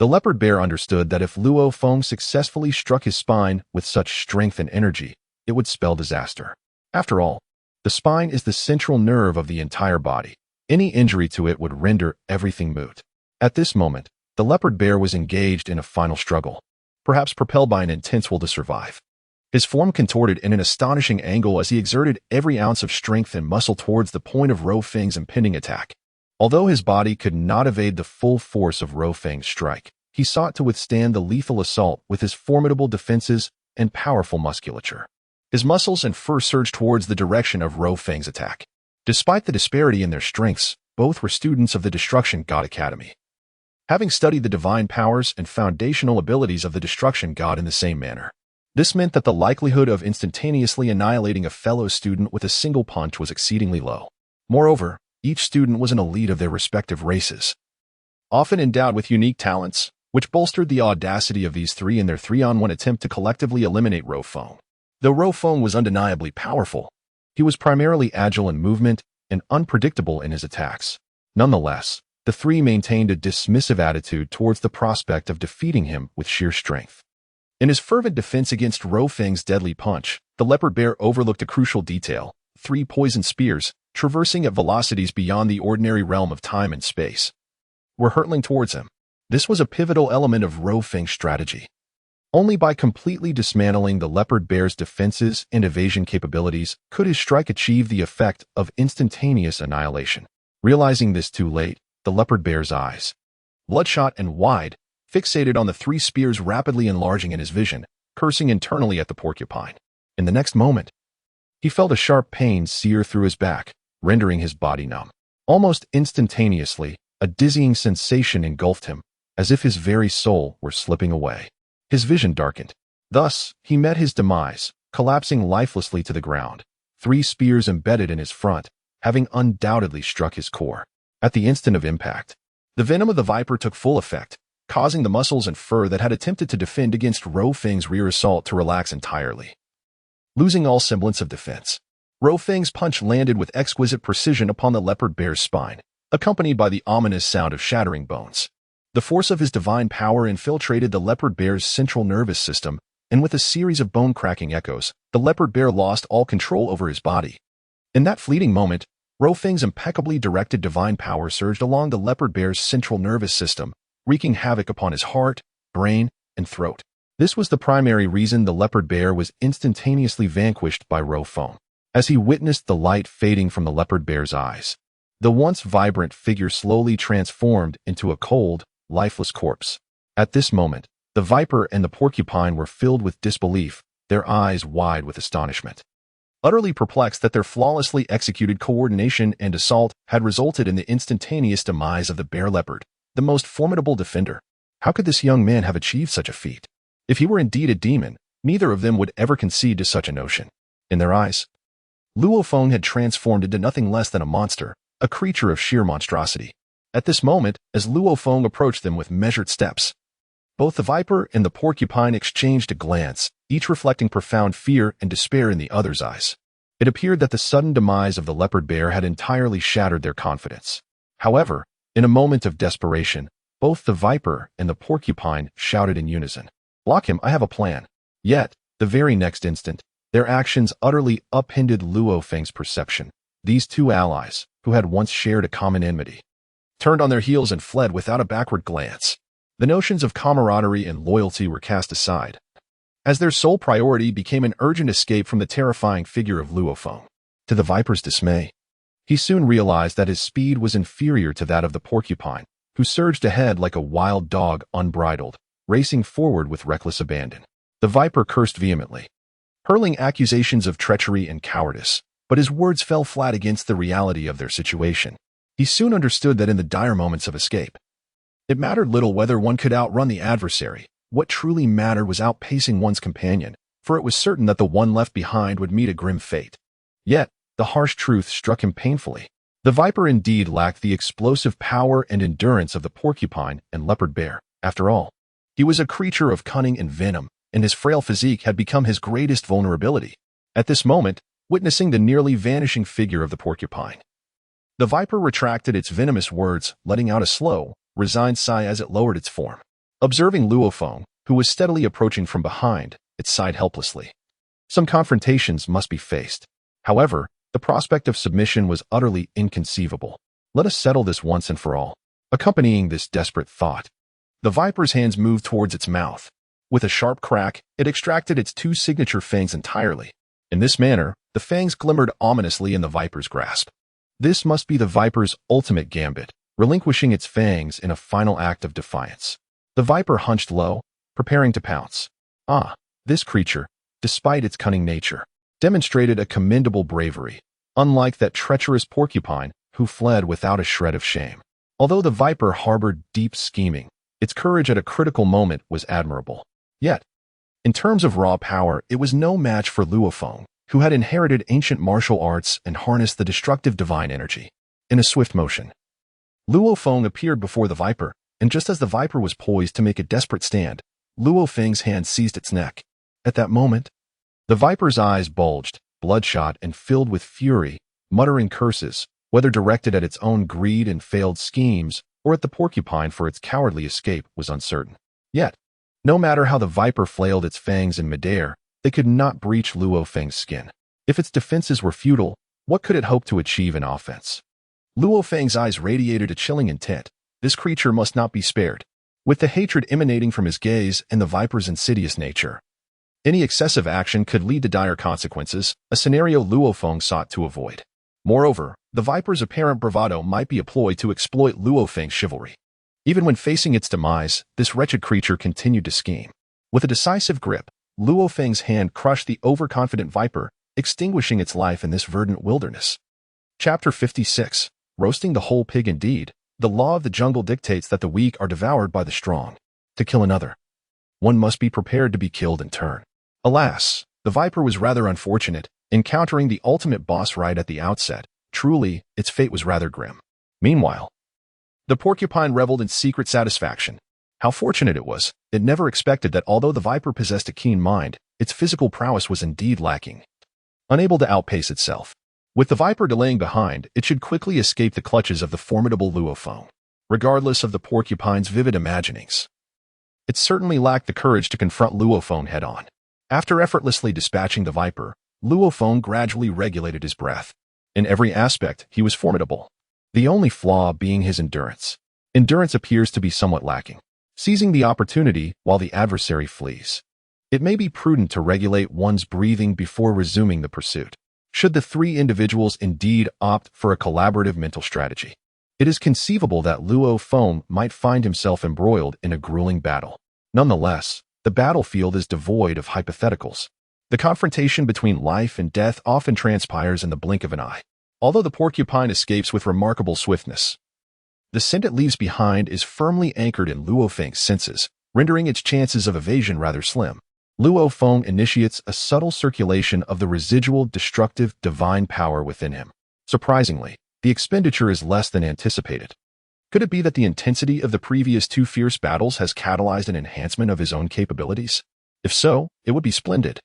the leopard bear understood that if Luo Feng successfully struck his spine with such strength and energy, it would spell disaster. After all, the spine is the central nerve of the entire body. Any injury to it would render everything moot. At this moment, the leopard bear was engaged in a final struggle, perhaps propelled by an intense will to survive. His form contorted in an astonishing angle as he exerted every ounce of strength and muscle towards the point of Luo Feng's impending attack. Although his body could not evade the full force of Luo Feng's strike, he sought to withstand the lethal assault with his formidable defenses and powerful musculature. His muscles and fur surged towards the direction of Luo Feng's attack. Despite the disparity in their strengths, both were students of the Destruction God Academy. Having studied the divine powers and foundational abilities of the Destruction God in the same manner, this meant that the likelihood of instantaneously annihilating a fellow student with a single punch was exceedingly low. Moreover, each student was an elite of their respective races, often endowed with unique talents, which bolstered the audacity of these three in their 3-on-1 attempt to collectively eliminate Luo Feng. Though Luo Feng was undeniably powerful, he was primarily agile in movement and unpredictable in his attacks. Nonetheless, the three maintained a dismissive attitude towards the prospect of defeating him with sheer strength. In his fervent defense against Luo Feng's deadly punch, the leopard bear overlooked a crucial detail: 3 poisoned spears, traversing at velocities beyond the ordinary realm of time and space, were hurtling towards him. This was a pivotal element of Luo Feng's strategy. Only by completely dismantling the leopard bear's defenses and evasion capabilities could his strike achieve the effect of instantaneous annihilation. Realizing this too late, the leopard bear's eyes, bloodshot and wide, fixated on the 3 spears rapidly enlarging in his vision, cursing internally at the porcupine. In the next moment, he felt a sharp pain sear through his back, rendering his body numb. Almost instantaneously, a dizzying sensation engulfed him, as if his very soul were slipping away. His vision darkened. Thus, he met his demise, collapsing lifelessly to the ground, 3 spears embedded in his front, having undoubtedly struck his core. At the instant of impact, the venom of the viper took full effect, causing the muscles and fur that had attempted to defend against Luo Feng's rear assault to relax entirely. Losing all semblance of defense, Luo Feng's punch landed with exquisite precision upon the leopard bear's spine, accompanied by the ominous sound of shattering bones. The force of his divine power infiltrated the leopard bear's central nervous system, and with a series of bone-cracking echoes, the leopard bear lost all control over his body. In that fleeting moment, Luo Feng's impeccably directed divine power surged along the leopard bear's central nervous system, wreaking havoc upon his heart, brain, and throat. This was the primary reason the leopard bear was instantaneously vanquished by Luo Feng. As he witnessed the light fading from the leopard bear's eyes, the once vibrant figure slowly transformed into a cold, lifeless corpse. At this moment, the viper and the porcupine were filled with disbelief, their eyes wide with astonishment. Utterly perplexed that their flawlessly executed coordination and assault had resulted in the instantaneous demise of the bear leopard, the most formidable defender. How could this young man have achieved such a feat? If he were indeed a demon, Neither of them would ever concede to such a notion. In their eyes, Luo Feng had transformed into nothing less than a monster, a creature of sheer monstrosity. At this moment, as Luo Feng approached them with measured steps, both the viper and the porcupine exchanged a glance, each reflecting profound fear and despair in the other's eyes. It appeared that the sudden demise of the leopard bear had entirely shattered their confidence. However, in a moment of desperation, both the viper and the porcupine shouted in unison, "Block him, I have a plan." Yet, the very next instant, their actions utterly upended Luo Feng's perception. These two allies, who had once shared a common enmity, turned on their heels and fled without a backward glance. The notions of camaraderie and loyalty were cast aside, as their sole priority became an urgent escape from the terrifying figure of Luo Feng. To the viper's dismay, he soon realized that his speed was inferior to that of the porcupine, who surged ahead like a wild dog unbridled, racing forward with reckless abandon. The viper cursed vehemently, hurling accusations of treachery and cowardice, but his words fell flat against the reality of their situation. He soon understood that in the dire moments of escape, it mattered little whether one could outrun the adversary. What truly mattered was outpacing one's companion, for it was certain that the one left behind would meet a grim fate. Yet, the harsh truth struck him painfully. The viper indeed lacked the explosive power and endurance of the porcupine and leopard bear. After all, he was a creature of cunning and venom, and his frail physique had become his greatest vulnerability. At this moment, witnessing the nearly vanishing figure of the porcupine, the viper retracted its venomous words, letting out a slow, resigned sigh as it lowered its form. Observing Luo Feng, who was steadily approaching from behind, it sighed helplessly. Some confrontations must be faced. However, the prospect of submission was utterly inconceivable. Let us settle this once and for all. Accompanying this desperate thought, the viper's hands moved towards its mouth. With a sharp crack, it extracted its two signature fangs entirely. In this manner, the fangs glimmered ominously in the viper's grasp. This must be the viper's ultimate gambit, relinquishing its fangs in a final act of defiance. The viper hunched low, preparing to pounce. This creature, despite its cunning nature, demonstrated a commendable bravery, unlike that treacherous porcupine who fled without a shred of shame. Although the viper harbored deep scheming, its courage at a critical moment was admirable. Yet, in terms of raw power, it was no match for Luo Feng, who had inherited ancient martial arts and harnessed the destructive divine energy. In a swift motion, Luo Feng appeared before the viper, and just as the viper was poised to make a desperate stand, Luo Feng's hand seized its neck. At that moment, the viper's eyes bulged, bloodshot and filled with fury, muttering curses, whether directed at its own greed and failed schemes or at the porcupine for its cowardly escape was uncertain. Yet, no matter how the viper flailed its fangs in midair, they could not breach Luo Feng's skin. If its defenses were futile, what could it hope to achieve in offense? Luo Feng's eyes radiated a chilling intent. This creature must not be spared. With the hatred emanating from his gaze and the viper's insidious nature, any excessive action could lead to dire consequences, a scenario Luo Feng sought to avoid. Moreover, the viper's apparent bravado might be a ploy to exploit Luo Feng's chivalry. Even when facing its demise, this wretched creature continued to scheme. With a decisive grip, Luo Feng's hand crushed the overconfident viper, extinguishing its life in this verdant wilderness. Chapter 56. Roasting the whole pig indeed. The law of the jungle dictates that the weak are devoured by the strong. To kill another, one must be prepared to be killed in turn. Alas, the viper was rather unfortunate, encountering the ultimate boss right at the outset. Truly, its fate was rather grim. Meanwhile, the porcupine reveled in secret satisfaction. How fortunate it was, it never expected that although the viper possessed a keen mind, its physical prowess was indeed lacking, unable to outpace itself. With the viper delaying behind, it should quickly escape the clutches of the formidable Luo Feng, regardless of the porcupine's vivid imaginings. It certainly lacked the courage to confront Luo Feng head-on. After effortlessly dispatching the viper, Luo Feng gradually regulated his breath. In every aspect, he was formidable, the only flaw being his endurance. Endurance appears to be somewhat lacking. Seizing the opportunity while the adversary flees, it may be prudent to regulate one's breathing before resuming the pursuit. Should the three individuals indeed opt for a collaborative mental strategy, it is conceivable that Luo Feng might find himself embroiled in a grueling battle. Nonetheless, the battlefield is devoid of hypotheticals. The confrontation between life and death often transpires in the blink of an eye. Although the porcupine escapes with remarkable swiftness, the scent it leaves behind is firmly anchored in Luo Feng's senses, rendering its chances of evasion rather slim. Luo Feng initiates a subtle circulation of the residual destructive divine power within him. Surprisingly, the expenditure is less than anticipated. Could it be that the intensity of the previous two fierce battles has catalyzed an enhancement of his own capabilities? If so, it would be splendid.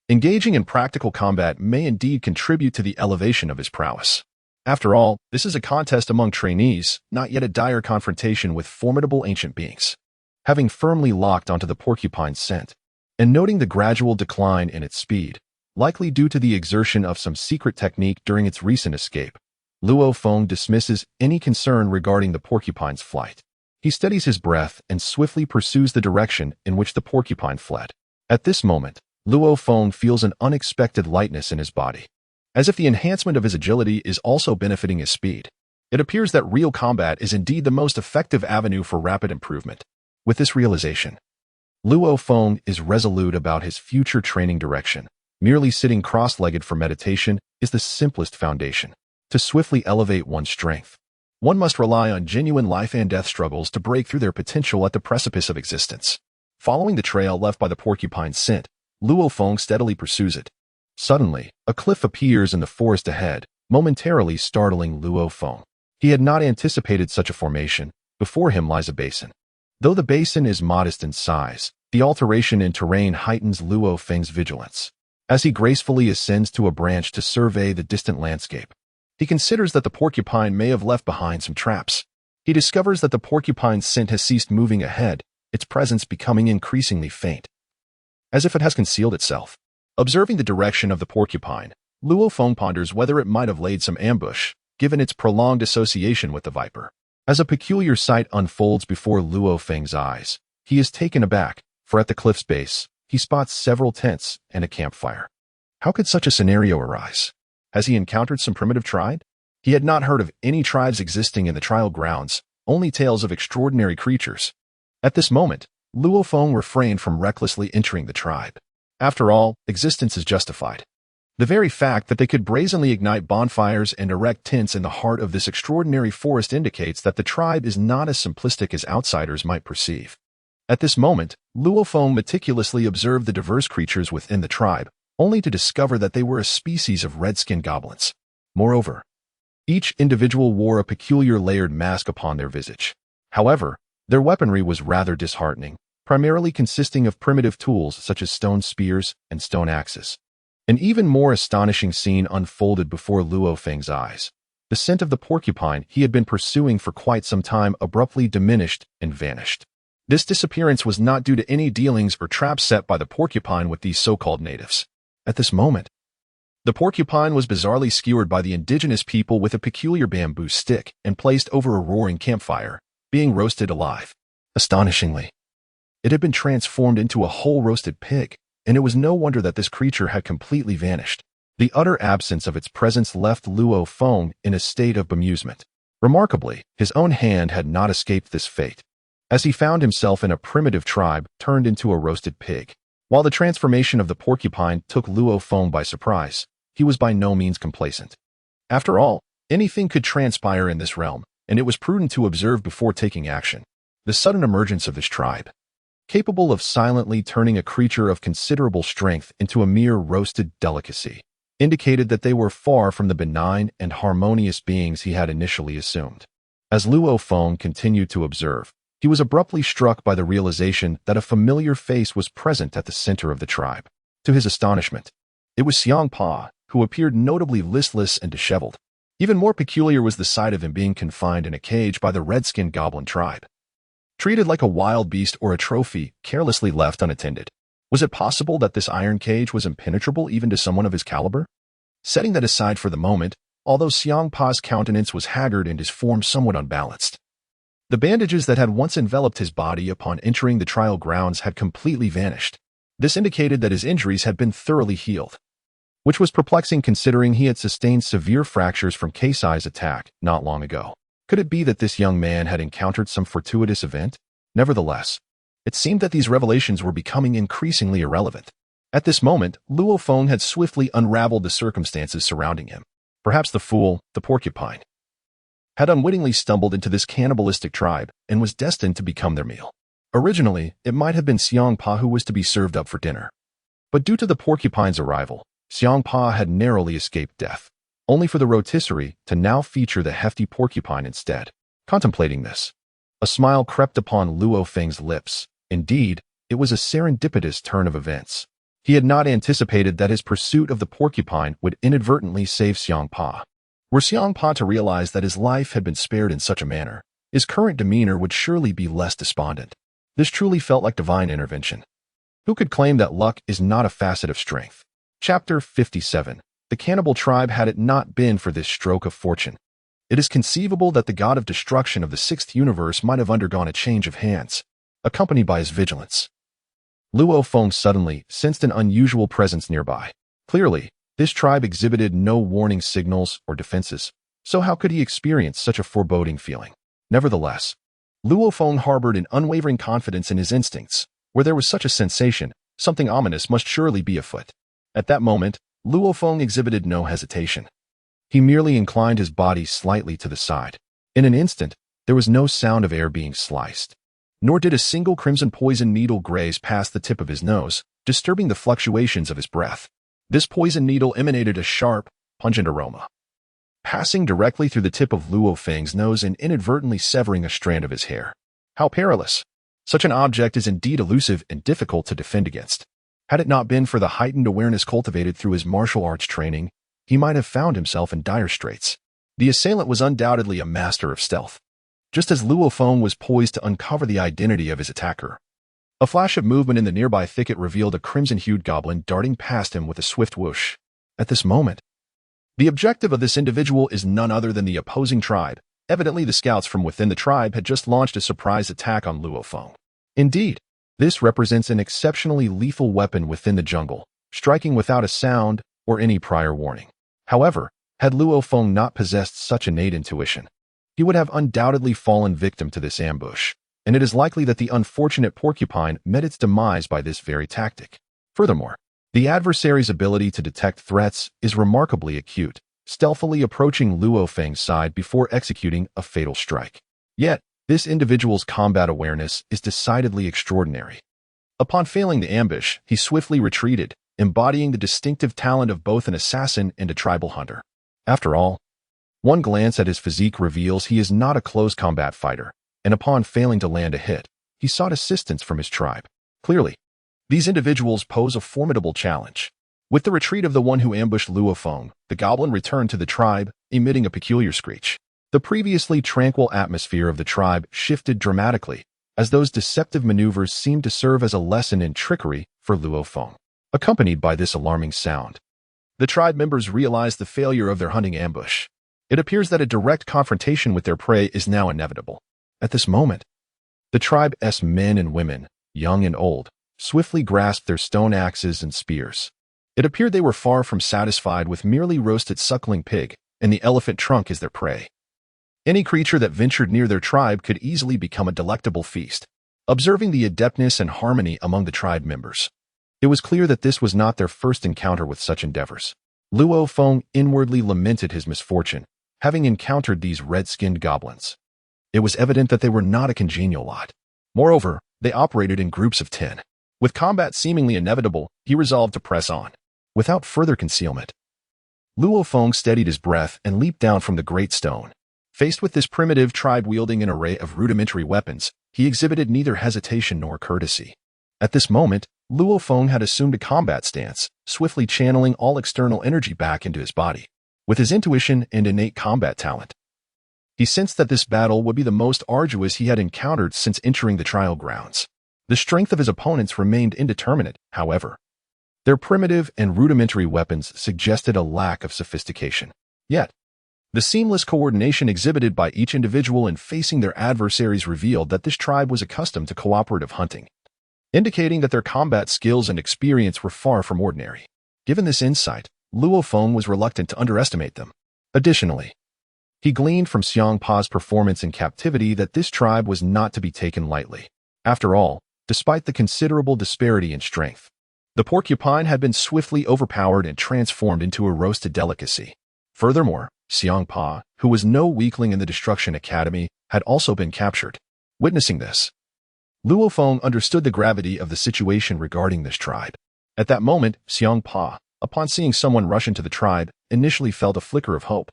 Engaging in practical combat may indeed contribute to the elevation of his prowess. After all, this is a contest among trainees, not yet a dire confrontation with formidable ancient beings. Having firmly locked onto the porcupine's scent, and noting the gradual decline in its speed, likely due to the exertion of some secret technique during its recent escape, Luo Feng dismisses any concern regarding the porcupine's flight. He steadies his breath and swiftly pursues the direction in which the porcupine fled. At this moment, Luo Feng feels an unexpected lightness in his body, as if the enhancement of his agility is also benefiting his speed. It appears that real combat is indeed the most effective avenue for rapid improvement. With this realization, Luo Feng is resolute about his future training direction. Merely sitting cross-legged for meditation is the simplest foundation. To swiftly elevate one's strength, one must rely on genuine life and death struggles to break through their potential at the precipice of existence. Following the trail left by the porcupine's scent, Luo Feng steadily pursues it. Suddenly, a cliff appears in the forest ahead, momentarily startling Luo Feng. He had not anticipated such a formation. Before him lies a basin. Though the basin is modest in size, the alteration in terrain heightens Luo Feng's vigilance. As he gracefully ascends to a branch to survey the distant landscape, he considers that the porcupine may have left behind some traps. He discovers that the porcupine's scent has ceased moving ahead, its presence becoming increasingly faint, as if it has concealed itself. Observing the direction of the porcupine, Luo Feng ponders whether it might have laid some ambush, given its prolonged association with the viper. As a peculiar sight unfolds before Luo Feng's eyes, he is taken aback, for at the cliff's base, he spots several tents and a campfire. How could such a scenario arise? Has he encountered some primitive tribe? He had not heard of any tribes existing in the trial grounds, only tales of extraordinary creatures. At this moment, Luo Feng refrained from recklessly entering the tribe. After all, existence is justified. The very fact that they could brazenly ignite bonfires and erect tents in the heart of this extraordinary forest indicates that the tribe is not as simplistic as outsiders might perceive. At this moment, Luo Feng meticulously observed the diverse creatures within the tribe, only to discover that they were a species of red-skinned goblins. Moreover, each individual wore a peculiar layered mask upon their visage. However, their weaponry was rather disheartening, primarily consisting of primitive tools such as stone spears and stone axes. An even more astonishing scene unfolded before Luo Feng's eyes. The scent of the porcupine he had been pursuing for quite some time abruptly diminished and vanished. This disappearance was not due to any dealings or traps set by the porcupine with these so-called natives. At this moment, the porcupine was bizarrely skewered by the indigenous people with a peculiar bamboo stick and placed over a roaring campfire, being roasted alive. Astonishingly, it had been transformed into a whole roasted pig, and it was no wonder that this creature had completely vanished. The utter absence of its presence left Luo Feng in a state of bemusement. Remarkably, his own hand had not escaped this fate, as he found himself in a primitive tribe turned into a roasted pig. While the transformation of the porcupine took Luo Feng by surprise, he was by no means complacent. After all, anything could transpire in this realm, and it was prudent to observe before taking action. The sudden emergence of this tribe, capable of silently turning a creature of considerable strength into a mere roasted delicacy, indicated that they were far from the benign and harmonious beings he had initially assumed. As Luo Feng continued to observe, he was abruptly struck by the realization that a familiar face was present at the center of the tribe. To his astonishment, it was Hmph, who appeared notably listless and disheveled. Even more peculiar was the sight of him being confined in a cage by the red-skinned goblin tribe, treated like a wild beast or a trophy, carelessly left unattended. Was it possible that this iron cage was impenetrable even to someone of his caliber? Setting that aside for the moment, although Hmph's countenance was haggard and his form somewhat unbalanced, the bandages that had once enveloped his body upon entering the trial grounds had completely vanished. This indicated that his injuries had been thoroughly healed, which was perplexing considering he had sustained severe fractures from Keisai's attack not long ago. Could it be that this young man had encountered some fortuitous event? Nevertheless, it seemed that these revelations were becoming increasingly irrelevant. At this moment, Luo Feng had swiftly unraveled the circumstances surrounding him. Perhaps the fool, the porcupine, had unwittingly stumbled into this cannibalistic tribe and was destined to become their meal. Originally, it might have been Xiangpa who was to be served up for dinner. But due to the porcupine's arrival, Xiangpa had narrowly escaped death, only for the rotisserie to now feature the hefty porcupine instead. Contemplating this, a smile crept upon Luo Feng's lips. Indeed, it was a serendipitous turn of events. He had not anticipated that his pursuit of the porcupine would inadvertently save Xiangpa. Were Xiangpa to realize that his life had been spared in such a manner, his current demeanor would surely be less despondent. This truly felt like divine intervention. Who could claim that luck is not a facet of strength? Chapter 57. The cannibal tribe had it not been for this stroke of fortune. It is conceivable that the god of destruction of the sixth universe might have undergone a change of hands, accompanied by his vigilance. Luo Feng suddenly sensed an unusual presence nearby. Clearly, this tribe exhibited no warning signals or defenses, so how could he experience such a foreboding feeling? Nevertheless, Luo Feng harbored an unwavering confidence in his instincts. Where there was such a sensation, something ominous must surely be afoot. At that moment, Luo Feng exhibited no hesitation. He merely inclined his body slightly to the side. In an instant, there was no sound of air being sliced, nor did a single crimson poison needle graze past the tip of his nose, disturbing the fluctuations of his breath. This poison needle emanated a sharp, pungent aroma, passing directly through the tip of Luo Feng's nose and inadvertently severing a strand of his hair. How perilous! Such an object is indeed elusive and difficult to defend against. Had it not been for the heightened awareness cultivated through his martial arts training, he might have found himself in dire straits. The assailant was undoubtedly a master of stealth. Just as Luo Feng was poised to uncover the identity of his attacker, a flash of movement in the nearby thicket revealed a crimson-hued goblin darting past him with a swift whoosh. At this moment, the objective of this individual is none other than the opposing tribe. Evidently, the scouts from within the tribe had just launched a surprise attack on Luo Feng. Indeed, this represents an exceptionally lethal weapon within the jungle, striking without a sound or any prior warning. However, had Luo Feng not possessed such innate intuition, he would have undoubtedly fallen victim to this ambush, and it is likely that the unfortunate porcupine met its demise by this very tactic. Furthermore, the adversary's ability to detect threats is remarkably acute, stealthily approaching Luo Feng's side before executing a fatal strike. Yet, this individual's combat awareness is decidedly extraordinary. Upon failing the ambush, he swiftly retreated, embodying the distinctive talent of both an assassin and a tribal hunter. After all, one glance at his physique reveals he is not a close combat fighter, and upon failing to land a hit, he sought assistance from his tribe. Clearly, these individuals pose a formidable challenge. With the retreat of the one who ambushed Luo Feng, the goblin returned to the tribe, emitting a peculiar screech. The previously tranquil atmosphere of the tribe shifted dramatically, as those deceptive maneuvers seemed to serve as a lesson in trickery for Luo Feng. Accompanied by this alarming sound, the tribe members realized the failure of their hunting ambush. It appears that a direct confrontation with their prey is now inevitable. At this moment, the tribe's men and women, young and old, swiftly grasped their stone axes and spears. It appeared they were far from satisfied with merely roasted suckling pig and the elephant trunk as their prey. Any creature that ventured near their tribe could easily become a delectable feast. Observing the adeptness and harmony among the tribe members, it was clear that this was not their first encounter with such endeavors. Luo Feng inwardly lamented his misfortune, having encountered these red-skinned goblins. It was evident that they were not a congenial lot. Moreover, they operated in groups of 10. With combat seemingly inevitable, he resolved to press on. Without further concealment, Luo Feng steadied his breath and leaped down from the great stone. Faced with this primitive tribe wielding an array of rudimentary weapons, he exhibited neither hesitation nor courtesy. At this moment, Luo Feng had assumed a combat stance, swiftly channeling all external energy back into his body. With his intuition and innate combat talent, he sensed that this battle would be the most arduous he had encountered since entering the trial grounds. The strength of his opponents remained indeterminate, however. Their primitive and rudimentary weapons suggested a lack of sophistication. Yet, the seamless coordination exhibited by each individual in facing their adversaries revealed that this tribe was accustomed to cooperative hunting, indicating that their combat skills and experience were far from ordinary. Given this insight, Luo Feng was reluctant to underestimate them. Additionally, he gleaned from Xiangpa's performance in captivity that this tribe was not to be taken lightly. After all, despite the considerable disparity in strength, the porcupine had been swiftly overpowered and transformed into a roasted delicacy. Furthermore, Xiangpa, who was no weakling in the Destruction Academy, had also been captured. Witnessing this, Luo Feng understood the gravity of the situation regarding this tribe. At that moment, Hmph, upon seeing someone rush into the tribe, initially felt a flicker of hope,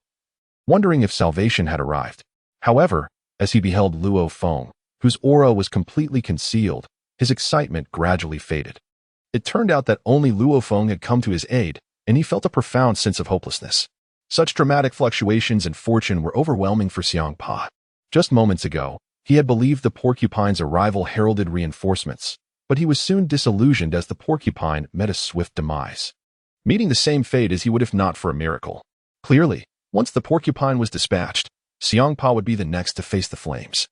wondering if salvation had arrived. However, as he beheld Luo Feng, whose aura was completely concealed, his excitement gradually faded. It turned out that only Luo Feng had come to his aid, and he felt a profound sense of hopelessness. Such dramatic fluctuations in fortune were overwhelming for Hmph. Just moments ago, he had believed the porcupine's arrival heralded reinforcements, but he was soon disillusioned as the porcupine met a swift demise, meeting the same fate as he would if not for a miracle. Clearly, once the porcupine was dispatched, Hmph would be the next to face the flames.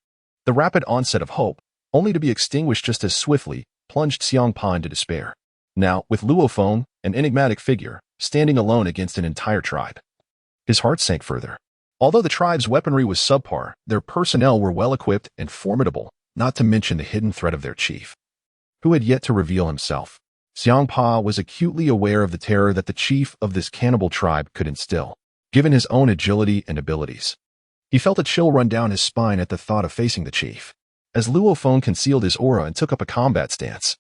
The rapid onset of hope, only to be extinguished just as swiftly, plunged Hmph into despair. Now, with Luo Feng, an enigmatic figure, standing alone against an entire tribe, his heart sank further. Although the tribe's weaponry was subpar, their personnel were well-equipped and formidable, not to mention the hidden threat of their chief, who had yet to reveal himself. Hmph was acutely aware of the terror that the chief of this cannibal tribe could instill, given his own agility and abilities. He felt a chill run down his spine at the thought of facing the chief. As Luo Feng concealed his aura and took up a combat stance,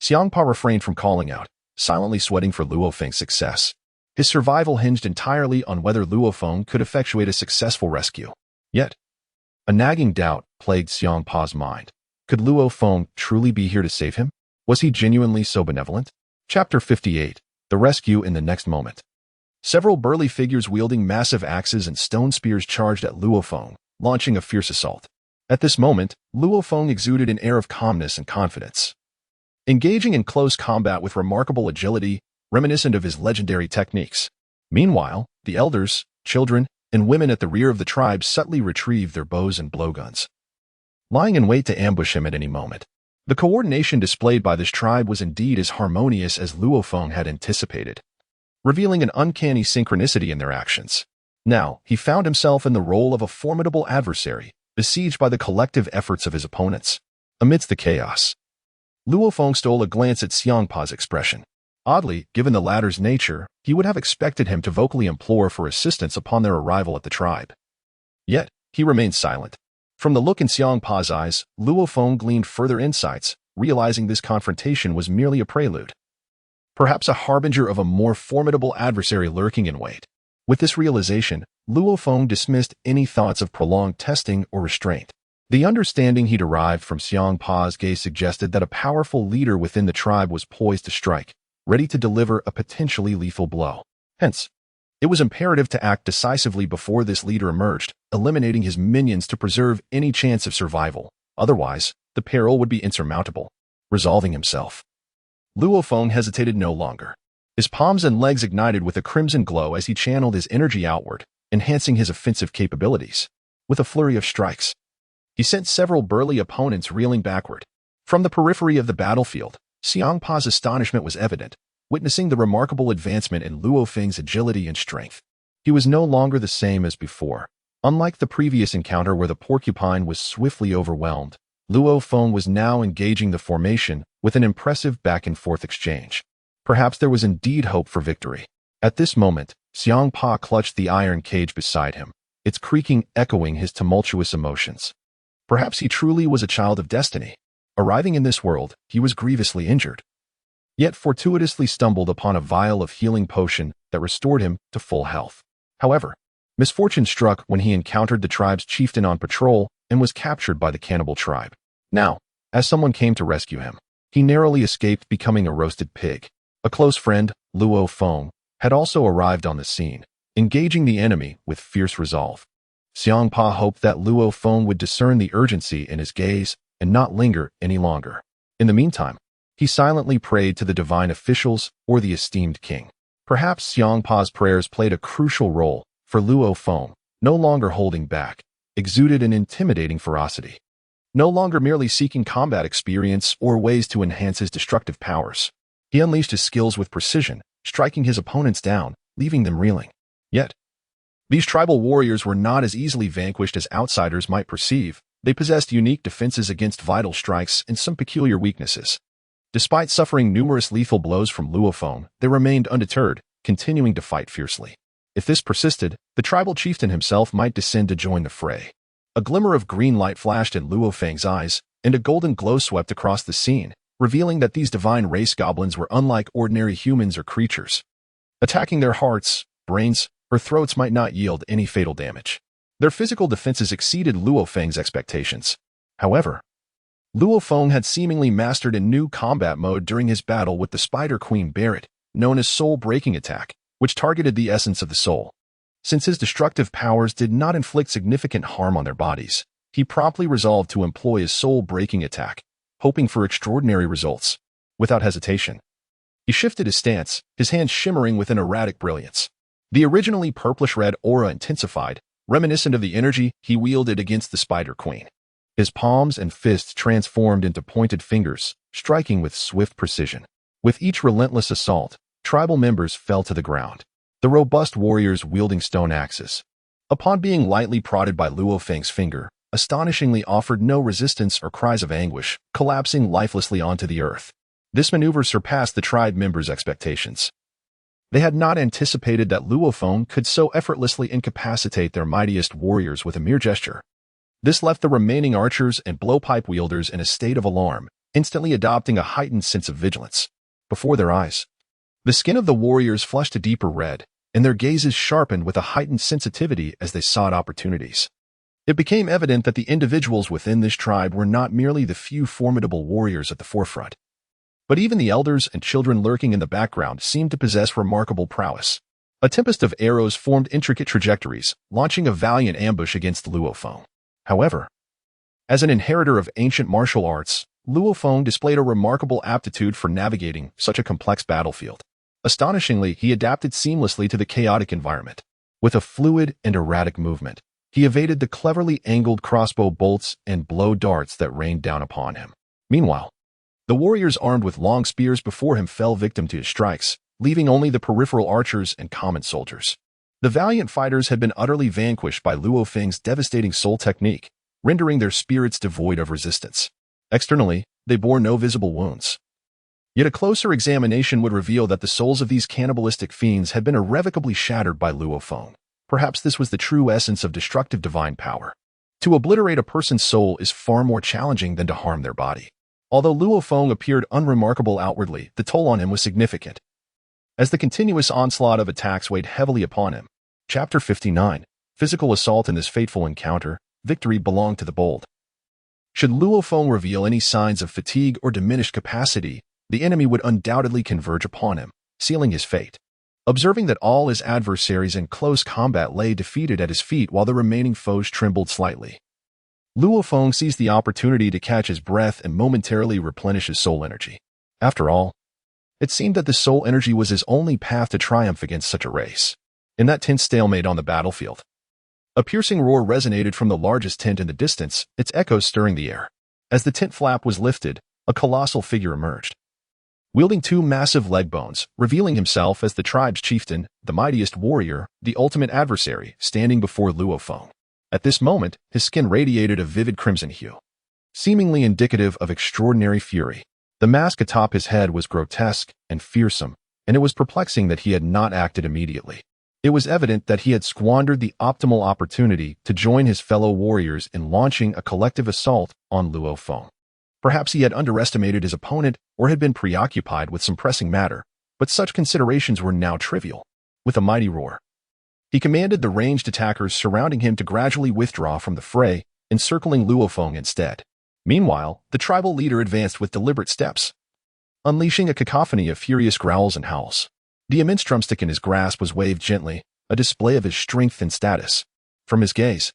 Hmph refrained from calling out, silently sweating for Luo Feng's success. His survival hinged entirely on whether Luo Feng could effectuate a successful rescue. Yet, a nagging doubt plagued Hmph's mind. Could Luo Feng truly be here to save him? Was he genuinely so benevolent? Chapter 58. The Rescue in the Next Moment. Several burly figures wielding massive axes and stone spears charged at Luo Feng, launching a fierce assault. At this moment, Luo Feng exuded an air of calmness and confidence, engaging in close combat with remarkable agility, reminiscent of his legendary techniques. Meanwhile, the elders, children, and women at the rear of the tribe subtly retrieved their bows and blowguns, lying in wait to ambush him at any moment. The coordination displayed by this tribe was indeed as harmonious as Luo Feng had anticipated, revealing an uncanny synchronicity in their actions. Now, he found himself in the role of a formidable adversary, besieged by the collective efforts of his opponents. Amidst the chaos, Luo Feng stole a glance at Hmph's expression. Oddly, given the latter's nature, he would have expected him to vocally implore for assistance upon their arrival at the tribe. Yet, he remained silent. From the look in Hmph's eyes, Luo Feng gleaned further insights, realizing this confrontation was merely a prelude, perhaps a harbinger of a more formidable adversary lurking in wait. With this realization, Luo Feng dismissed any thoughts of prolonged testing or restraint. The understanding he derived from Hmph's gaze suggested that a powerful leader within the tribe was poised to strike, ready to deliver a potentially lethal blow. Hence, it was imperative to act decisively before this leader emerged, eliminating his minions to preserve any chance of survival. Otherwise, the peril would be insurmountable. Resolving himself, Luo Feng hesitated no longer. His palms and legs ignited with a crimson glow as he channeled his energy outward, enhancing his offensive capabilities. With a flurry of strikes, he sent several burly opponents reeling backward. From the periphery of the battlefield, Hmph's astonishment was evident, witnessing the remarkable advancement in Luo Feng's agility and strength. He was no longer the same as before. Unlike the previous encounter where the porcupine was swiftly overwhelmed, Luo Feng was now engaging the formation with an impressive back-and-forth exchange. Perhaps there was indeed hope for victory. At this moment, Hmph clutched the iron cage beside him, its creaking echoing his tumultuous emotions. Perhaps he truly was a child of destiny. Arriving in this world, he was grievously injured, yet fortuitously stumbled upon a vial of healing potion that restored him to full health. However, misfortune struck when he encountered the tribe's chieftain on patrol and was captured by the cannibal tribe. Now, as someone came to rescue him, he narrowly escaped becoming a roasted pig. A close friend, Luo Feng, had also arrived on the scene, engaging the enemy with fierce resolve. Hmph hoped that Luo Feng would discern the urgency in his gaze and not linger any longer. In the meantime, he silently prayed to the divine officials or the esteemed king. Perhaps Hmph's prayers played a crucial role, for Luo Feng, no longer holding back, exuded an intimidating ferocity. No longer merely seeking combat experience or ways to enhance his destructive powers, he unleashed his skills with precision, striking his opponents down, leaving them reeling. Yet, these tribal warriors were not as easily vanquished as outsiders might perceive. They possessed unique defenses against vital strikes and some peculiar weaknesses. Despite suffering numerous lethal blows from Luo Feng, they remained undeterred, continuing to fight fiercely. If this persisted, the tribal chieftain himself might descend to join the fray. A glimmer of green light flashed in Luo Feng's eyes, and a golden glow swept across the scene, revealing that these divine race goblins were unlike ordinary humans or creatures. Attacking their hearts, brains, or throats might not yield any fatal damage. Their physical defenses exceeded Luo Feng's expectations. However, Luo Feng had seemingly mastered a new combat mode during his battle with the Spider Queen Beerus, known as Soul Breaking Attack, which targeted the essence of the soul. Since his destructive powers did not inflict significant harm on their bodies, he promptly resolved to employ his Soul Breaking Attack, hoping for extraordinary results. Without hesitation, he shifted his stance, his hands shimmering with an erratic brilliance. The originally purplish-red aura intensified, reminiscent of the energy he wielded against the Spider Queen. His palms and fists transformed into pointed fingers, striking with swift precision. With each relentless assault, tribal members fell to the ground, the robust warriors wielding stone axes. Upon being lightly prodded by Luo Feng's finger, astonishingly offered no resistance or cries of anguish, collapsing lifelessly onto the earth. This maneuver surpassed the tribe members' expectations. They had not anticipated that Luo Feng could so effortlessly incapacitate their mightiest warriors with a mere gesture. This left the remaining archers and blowpipe wielders in a state of alarm, instantly adopting a heightened sense of vigilance. Before their eyes, the skin of the warriors flushed a deeper red, and their gazes sharpened with a heightened sensitivity as they sought opportunities. It became evident that the individuals within this tribe were not merely the few formidable warriors at the forefront, but even the elders and children lurking in the background seemed to possess remarkable prowess. A tempest of arrows formed intricate trajectories, launching a valiant ambush against Luo Feng. However, as an inheritor of ancient martial arts, Luo Feng displayed a remarkable aptitude for navigating such a complex battlefield. Astonishingly, he adapted seamlessly to the chaotic environment. With a fluid and erratic movement, he evaded the cleverly angled crossbow bolts and blow darts that rained down upon him. Meanwhile, the warriors armed with long spears before him fell victim to his strikes, leaving only the peripheral archers and common soldiers. The valiant fighters had been utterly vanquished by Luo Feng's devastating soul technique, rendering their spirits devoid of resistance. Externally, they bore no visible wounds. Yet a closer examination would reveal that the souls of these cannibalistic fiends had been irrevocably shattered by Luo Feng. Perhaps this was the true essence of destructive divine power. To obliterate a person's soul is far more challenging than to harm their body. Although Luo Feng appeared unremarkable outwardly, the toll on him was significant, as the continuous onslaught of attacks weighed heavily upon him. Chapter 59. Physical assault. In this fateful encounter, victory belonged to the bold. Should Luo Feng reveal any signs of fatigue or diminished capacity, the enemy would undoubtedly converge upon him, sealing his fate. Observing that all his adversaries in close combat lay defeated at his feet while the remaining foes trembled slightly, Luo Feng seized the opportunity to catch his breath and momentarily replenish his soul energy. After all, it seemed that the soul energy was his only path to triumph against such a race. In that tense stalemate on the battlefield, a piercing roar resonated from the largest tent in the distance, its echoes stirring the air. As the tent flap was lifted, a colossal figure emerged, wielding two massive leg bones, revealing himself as the tribe's chieftain, the mightiest warrior, the ultimate adversary, standing before Luo Feng. At this moment, his skin radiated a vivid crimson hue, seemingly indicative of extraordinary fury. The mask atop his head was grotesque and fearsome, and it was perplexing that he had not acted immediately. It was evident that he had squandered the optimal opportunity to join his fellow warriors in launching a collective assault on Luo Feng. Perhaps he had underestimated his opponent or had been preoccupied with some pressing matter, but such considerations were now trivial. With a mighty roar, he commanded the ranged attackers surrounding him to gradually withdraw from the fray, encircling Luo Feng instead. Meanwhile, the tribal leader advanced with deliberate steps, unleashing a cacophony of furious growls and howls. The immense drumstick in his grasp was waved gently, a display of his strength and status. From his gaze,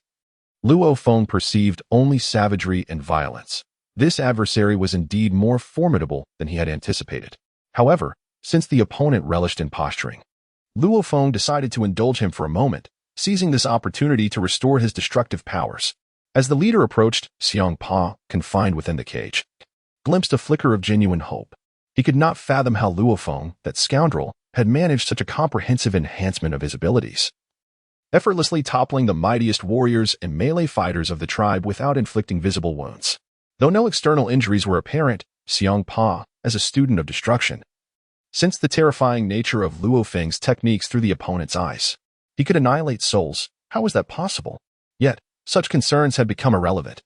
Luo Feng perceived only savagery and violence. This adversary was indeed more formidable than he had anticipated. However, since the opponent relished in posturing, Luo Feng decided to indulge him for a moment, seizing this opportunity to restore his destructive powers. As the leader approached, Hmph, confined within the cage, glimpsed a flicker of genuine hope. He could not fathom how Luo Feng, that scoundrel, had managed such a comprehensive enhancement of his abilities, effortlessly toppling the mightiest warriors and melee fighters of the tribe without inflicting visible wounds. Though no external injuries were apparent, Hmph, as a student of destruction, sensed the terrifying nature of Luo Feng's techniques through the opponent's eyes. He could annihilate souls. How was that possible? Yet, such concerns had become irrelevant.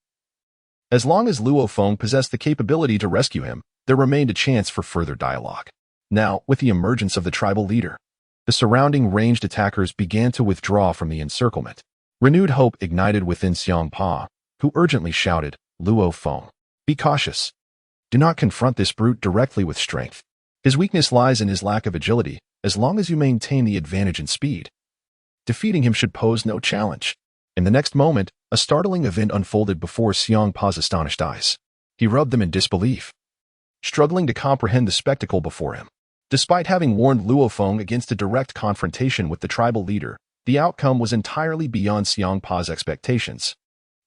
As long as Luo Feng possessed the capability to rescue him, there remained a chance for further dialogue. Now, with the emergence of the tribal leader, the surrounding ranged attackers began to withdraw from the encirclement. Renewed hope ignited within Hmph, who urgently shouted, "Luo Feng, be cautious. Do not confront this brute directly with strength. His weakness lies in his lack of agility, as long as you maintain the advantage in speed. Defeating him should pose no challenge." In the next moment, a startling event unfolded before Hmph's astonished eyes. He rubbed them in disbelief, struggling to comprehend the spectacle before him. Despite having warned Luo Feng against a direct confrontation with the tribal leader, the outcome was entirely beyond Hmph's expectations.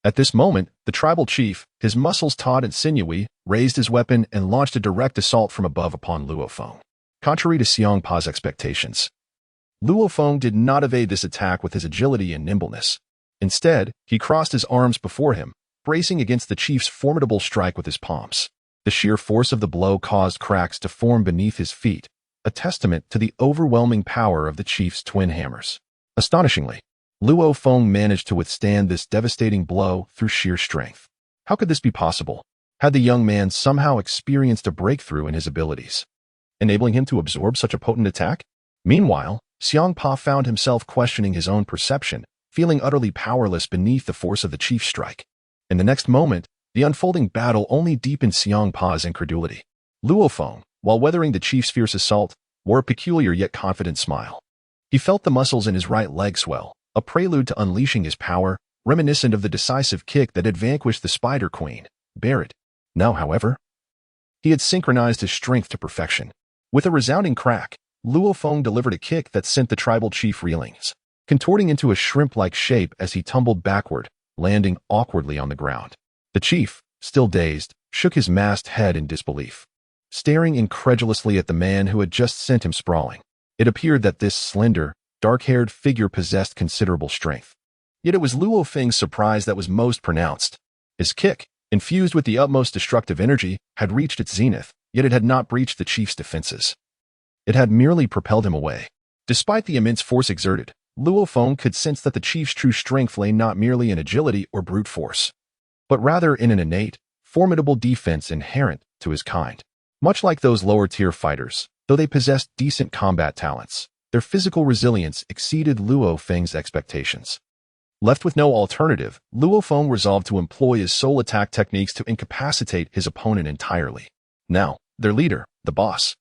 At this moment, the tribal chief, his muscles taut and sinewy, raised his weapon and launched a direct assault from above upon Luo Feng. Contrary to Hmph's expectations, Luo Feng did not evade this attack with his agility and nimbleness. Instead, he crossed his arms before him, bracing against the chief's formidable strike with his palms. The sheer force of the blow caused cracks to form beneath his feet, a testament to the overwhelming power of the chief's twin hammers. Astonishingly, Luo Feng managed to withstand this devastating blow through sheer strength. How could this be possible? Had the young man somehow experienced a breakthrough in his abilities, enabling him to absorb such a potent attack? Meanwhile, Hmph found himself questioning his own perception, feeling utterly powerless beneath the force of the chief's strike. In the next moment, the unfolding battle only deepened Hmph's incredulity. Luo Feng, while weathering the chief's fierce assault, wore a peculiar yet confident smile. He felt the muscles in his right leg swell, a prelude to unleashing his power, reminiscent of the decisive kick that had vanquished the Spider Queen, Beerus. Now, however, he had synchronized his strength to perfection. With a resounding crack, Luo Feng delivered a kick that sent the tribal chief reeling, contorting into a shrimp-like shape as he tumbled backward, landing awkwardly on the ground. The chief, still dazed, shook his masked head in disbelief, staring incredulously at the man who had just sent him sprawling. It appeared that this slender, dark-haired figure possessed considerable strength. Yet it was Luo Feng's surprise that was most pronounced. His kick, infused with the utmost destructive energy, had reached its zenith, yet it had not breached the chief's defenses. It had merely propelled him away. Despite the immense force exerted, Luo Feng could sense that the chief's true strength lay not merely in agility or brute force, but rather in an innate, formidable defense inherent to his kind. Much like those lower-tier fighters, though they possessed decent combat talents, their physical resilience exceeded Luo Feng's expectations. Left with no alternative, Luo Feng resolved to employ his soul attack techniques to incapacitate his opponent entirely. Now, their leader, the boss,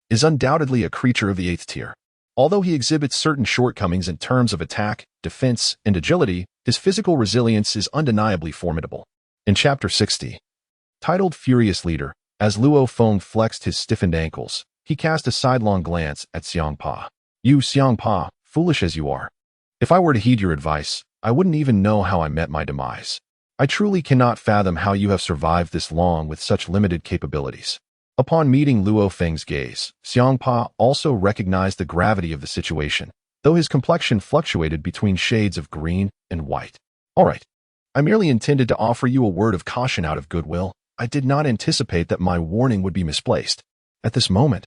is undoubtedly a creature of the 8th tier. Although he exhibits certain shortcomings in terms of attack, defense, and agility, his physical resilience is undeniably formidable. In Chapter 60, titled Furious Leader, as Luo Feng flexed his stiffened ankles, he cast a sidelong glance at Hmph. "You, Hmph, foolish as you are. If I were to heed your advice, I wouldn't even know how I met my demise. I truly cannot fathom how you have survived this long with such limited capabilities." Upon meeting Luo Feng's gaze, Hmph also recognized the gravity of the situation, though his complexion fluctuated between shades of green and white. "All right. I merely intended to offer you a word of caution out of goodwill. I did not anticipate that my warning would be misplaced." At this moment,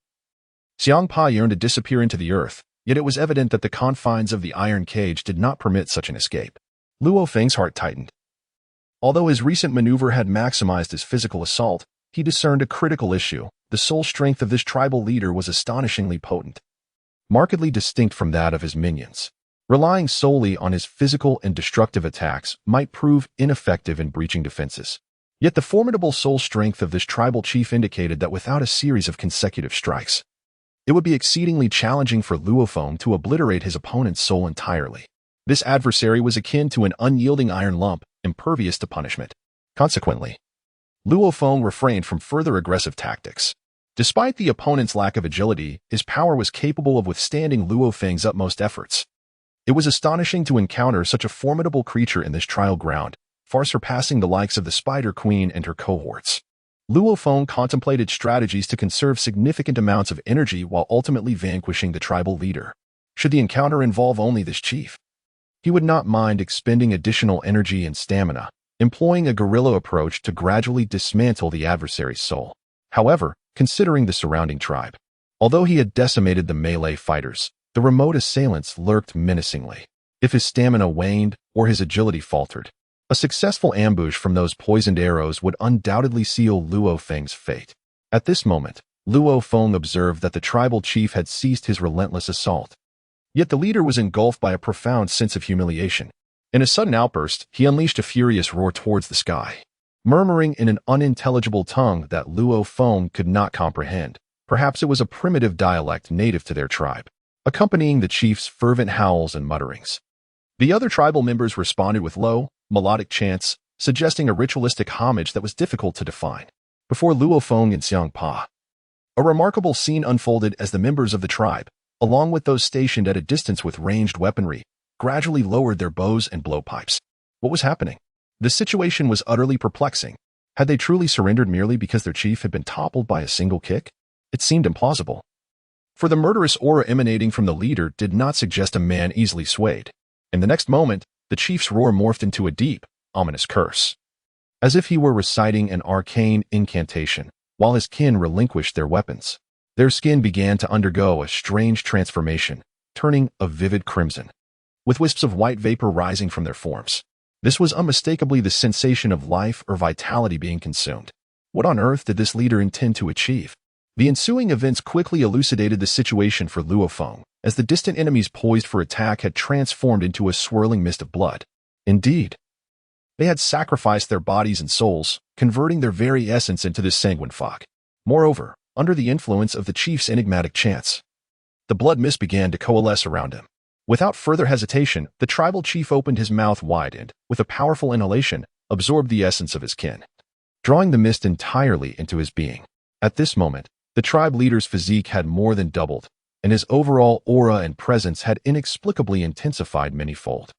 Hmph yearned to disappear into the earth, yet it was evident that the confines of the iron cage did not permit such an escape. Luo Feng's heart tightened. Although his recent maneuver had maximized his physical assault, he discerned a critical issue. The soul strength of this tribal leader was astonishingly potent, markedly distinct from that of his minions. Relying solely on his physical and destructive attacks might prove ineffective in breaching defenses. Yet the formidable soul strength of this tribal chief indicated that without a series of consecutive strikes, it would be exceedingly challenging for Luo Feng to obliterate his opponent's soul entirely. This adversary was akin to an unyielding iron lump, impervious to punishment. Consequently, Luo Feng refrained from further aggressive tactics. Despite the opponent's lack of agility, his power was capable of withstanding Luo Feng's utmost efforts. It was astonishing to encounter such a formidable creature in this trial ground, far surpassing the likes of the Spider Queen and her cohorts. Luo Feng contemplated strategies to conserve significant amounts of energy while ultimately vanquishing the tribal leader. Should the encounter involve only this chief, he would not mind expending additional energy and stamina, employing a guerrilla approach to gradually dismantle the adversary's soul. However, considering the surrounding tribe, although he had decimated the melee fighters, the remote assailants lurked menacingly. If his stamina waned or his agility faltered, A successful ambush from those poisoned arrows would undoubtedly seal Luo Feng's fate. At this moment, Luo Feng observed that the tribal chief had ceased his relentless assault. Yet the leader was engulfed by a profound sense of humiliation. In a sudden outburst, he unleashed a furious roar towards the sky, murmuring in an unintelligible tongue that Luo Feng could not comprehend. Perhaps it was a primitive dialect native to their tribe, accompanying the chief's fervent howls and mutterings. The other tribal members responded with low, melodic chants, suggesting a ritualistic homage that was difficult to define. Before Luo Feng and Hmph, a remarkable scene unfolded as the members of the tribe, along with those stationed at a distance with ranged weaponry, gradually lowered their bows and blowpipes. What was happening? The situation was utterly perplexing. Had they truly surrendered merely because their chief had been toppled by a single kick? It seemed implausible. For the murderous aura emanating from the leader did not suggest a man easily swayed. In the next moment, the chief's roar morphed into a deep, ominous curse, as if he were reciting an arcane incantation, while his kin relinquished their weapons. Their skin began to undergo a strange transformation, turning a vivid crimson, with wisps of white vapor rising from their forms. This was unmistakably the sensation of life or vitality being consumed. What on earth did this leader intend to achieve? The ensuing events quickly elucidated the situation for Luo Feng, as the distant enemies poised for attack had transformed into a swirling mist of blood. Indeed, they had sacrificed their bodies and souls, converting their very essence into this sanguine fog. Moreover, under the influence of the chief's enigmatic chants, the blood mist began to coalesce around him. Without further hesitation, the tribal chief opened his mouth wide and, with a powerful inhalation, absorbed the essence of his kin, drawing the mist entirely into his being. At this moment, the tribe leader's physique had more than doubled, and his overall aura and presence had inexplicably intensified manyfold.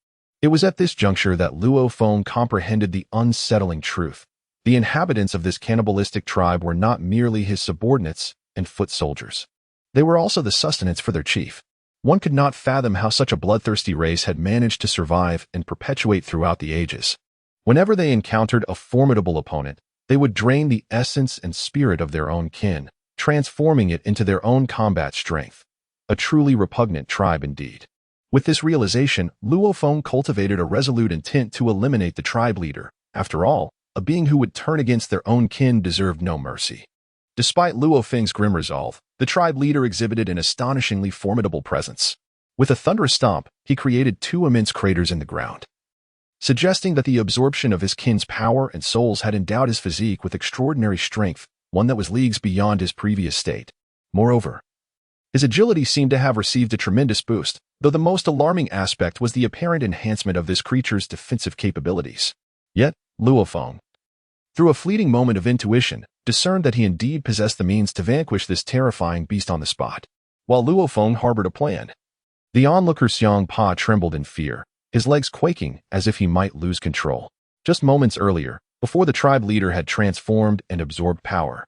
It was at this juncture that Luo Feng comprehended the unsettling truth. The inhabitants of this cannibalistic tribe were not merely his subordinates and foot soldiers. They were also the sustenance for their chief. One could not fathom how such a bloodthirsty race had managed to survive and perpetuate throughout the ages. Whenever they encountered a formidable opponent, they would drain the essence and spirit of their own kin, transforming it into their own combat strength. A truly repugnant tribe indeed. With this realization, Luo Feng cultivated a resolute intent to eliminate the tribe leader. After all, a being who would turn against their own kin deserved no mercy. Despite Luo Feng's grim resolve, the tribe leader exhibited an astonishingly formidable presence. With a thunderous stomp, he created two immense craters in the ground, suggesting that the absorption of his kin's power and souls had endowed his physique with extraordinary strength, one that was leagues beyond his previous state. Moreover, his agility seemed to have received a tremendous boost, though the most alarming aspect was the apparent enhancement of this creature's defensive capabilities. Yet, Luo Feng, through a fleeting moment of intuition, discerned that he indeed possessed the means to vanquish this terrifying beast on the spot. While Luo Feng harbored a plan, the onlooker Hmph trembled in fear, his legs quaking as if he might lose control. Just moments earlier, before the tribe leader had transformed and absorbed power,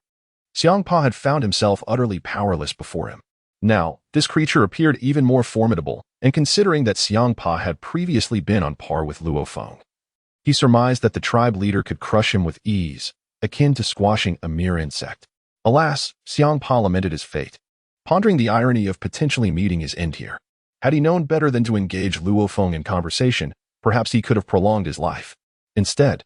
Hmph had found himself utterly powerless before him. Now, this creature appeared even more formidable, and considering that Hmph had previously been on par with Luo Feng, he surmised that the tribe leader could crush him with ease, akin to squashing a mere insect. Alas, Hmph lamented his fate, pondering the irony of potentially meeting his end here. Had he known better than to engage Luo Feng in conversation, perhaps he could have prolonged his life. Instead,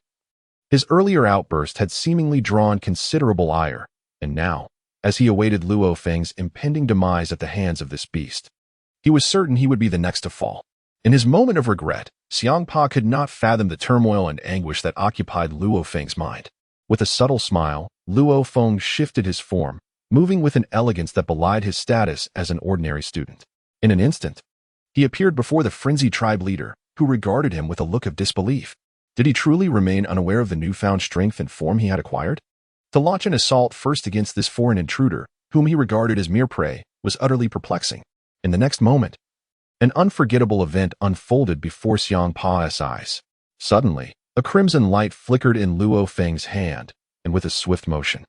his earlier outburst had seemingly drawn considerable ire, and now, as he awaited Luo Feng's impending demise at the hands of this beast, he was certain he would be the next to fall. In his moment of regret, Hmph could not fathom the turmoil and anguish that occupied Luo Feng's mind. With a subtle smile, Luo Feng shifted his form, moving with an elegance that belied his status as an ordinary student. In an instant, he appeared before the frenzied tribe leader, who regarded him with a look of disbelief. Did he truly remain unaware of the newfound strength and form he had acquired? To launch an assault first against this foreign intruder, whom he regarded as mere prey, was utterly perplexing. In the next moment, an unforgettable event unfolded before Hmph's eyes. Suddenly, a crimson light flickered in Luo Feng's hand, and with a swift motion,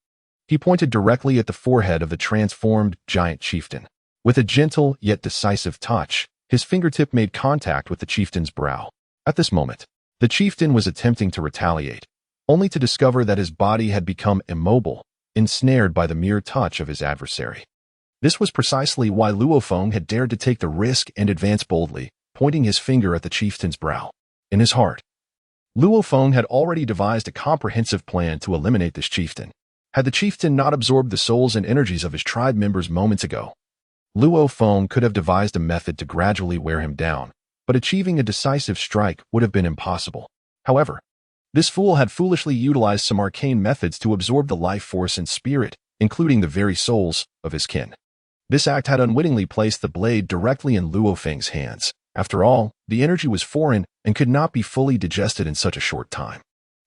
he pointed directly at the forehead of the transformed giant chieftain. With a gentle yet decisive touch, his fingertip made contact with the chieftain's brow. At this moment, the chieftain was attempting to retaliate, only to discover that his body had become immobile, ensnared by the mere touch of his adversary. This was precisely why Luo Feng had dared to take the risk and advance boldly, pointing his finger at the chieftain's brow. In his heart, Luo Feng had already devised a comprehensive plan to eliminate this chieftain. Had the chieftain not absorbed the souls and energies of his tribe members moments ago, Luo Feng could have devised a method to gradually wear him down, but achieving a decisive strike would have been impossible. However, this fool had foolishly utilized some arcane methods to absorb the life force and spirit, including the very souls, of his kin. This act had unwittingly placed the blade directly in Luo Feng's hands. After all, the energy was foreign and could not be fully digested in such a short time.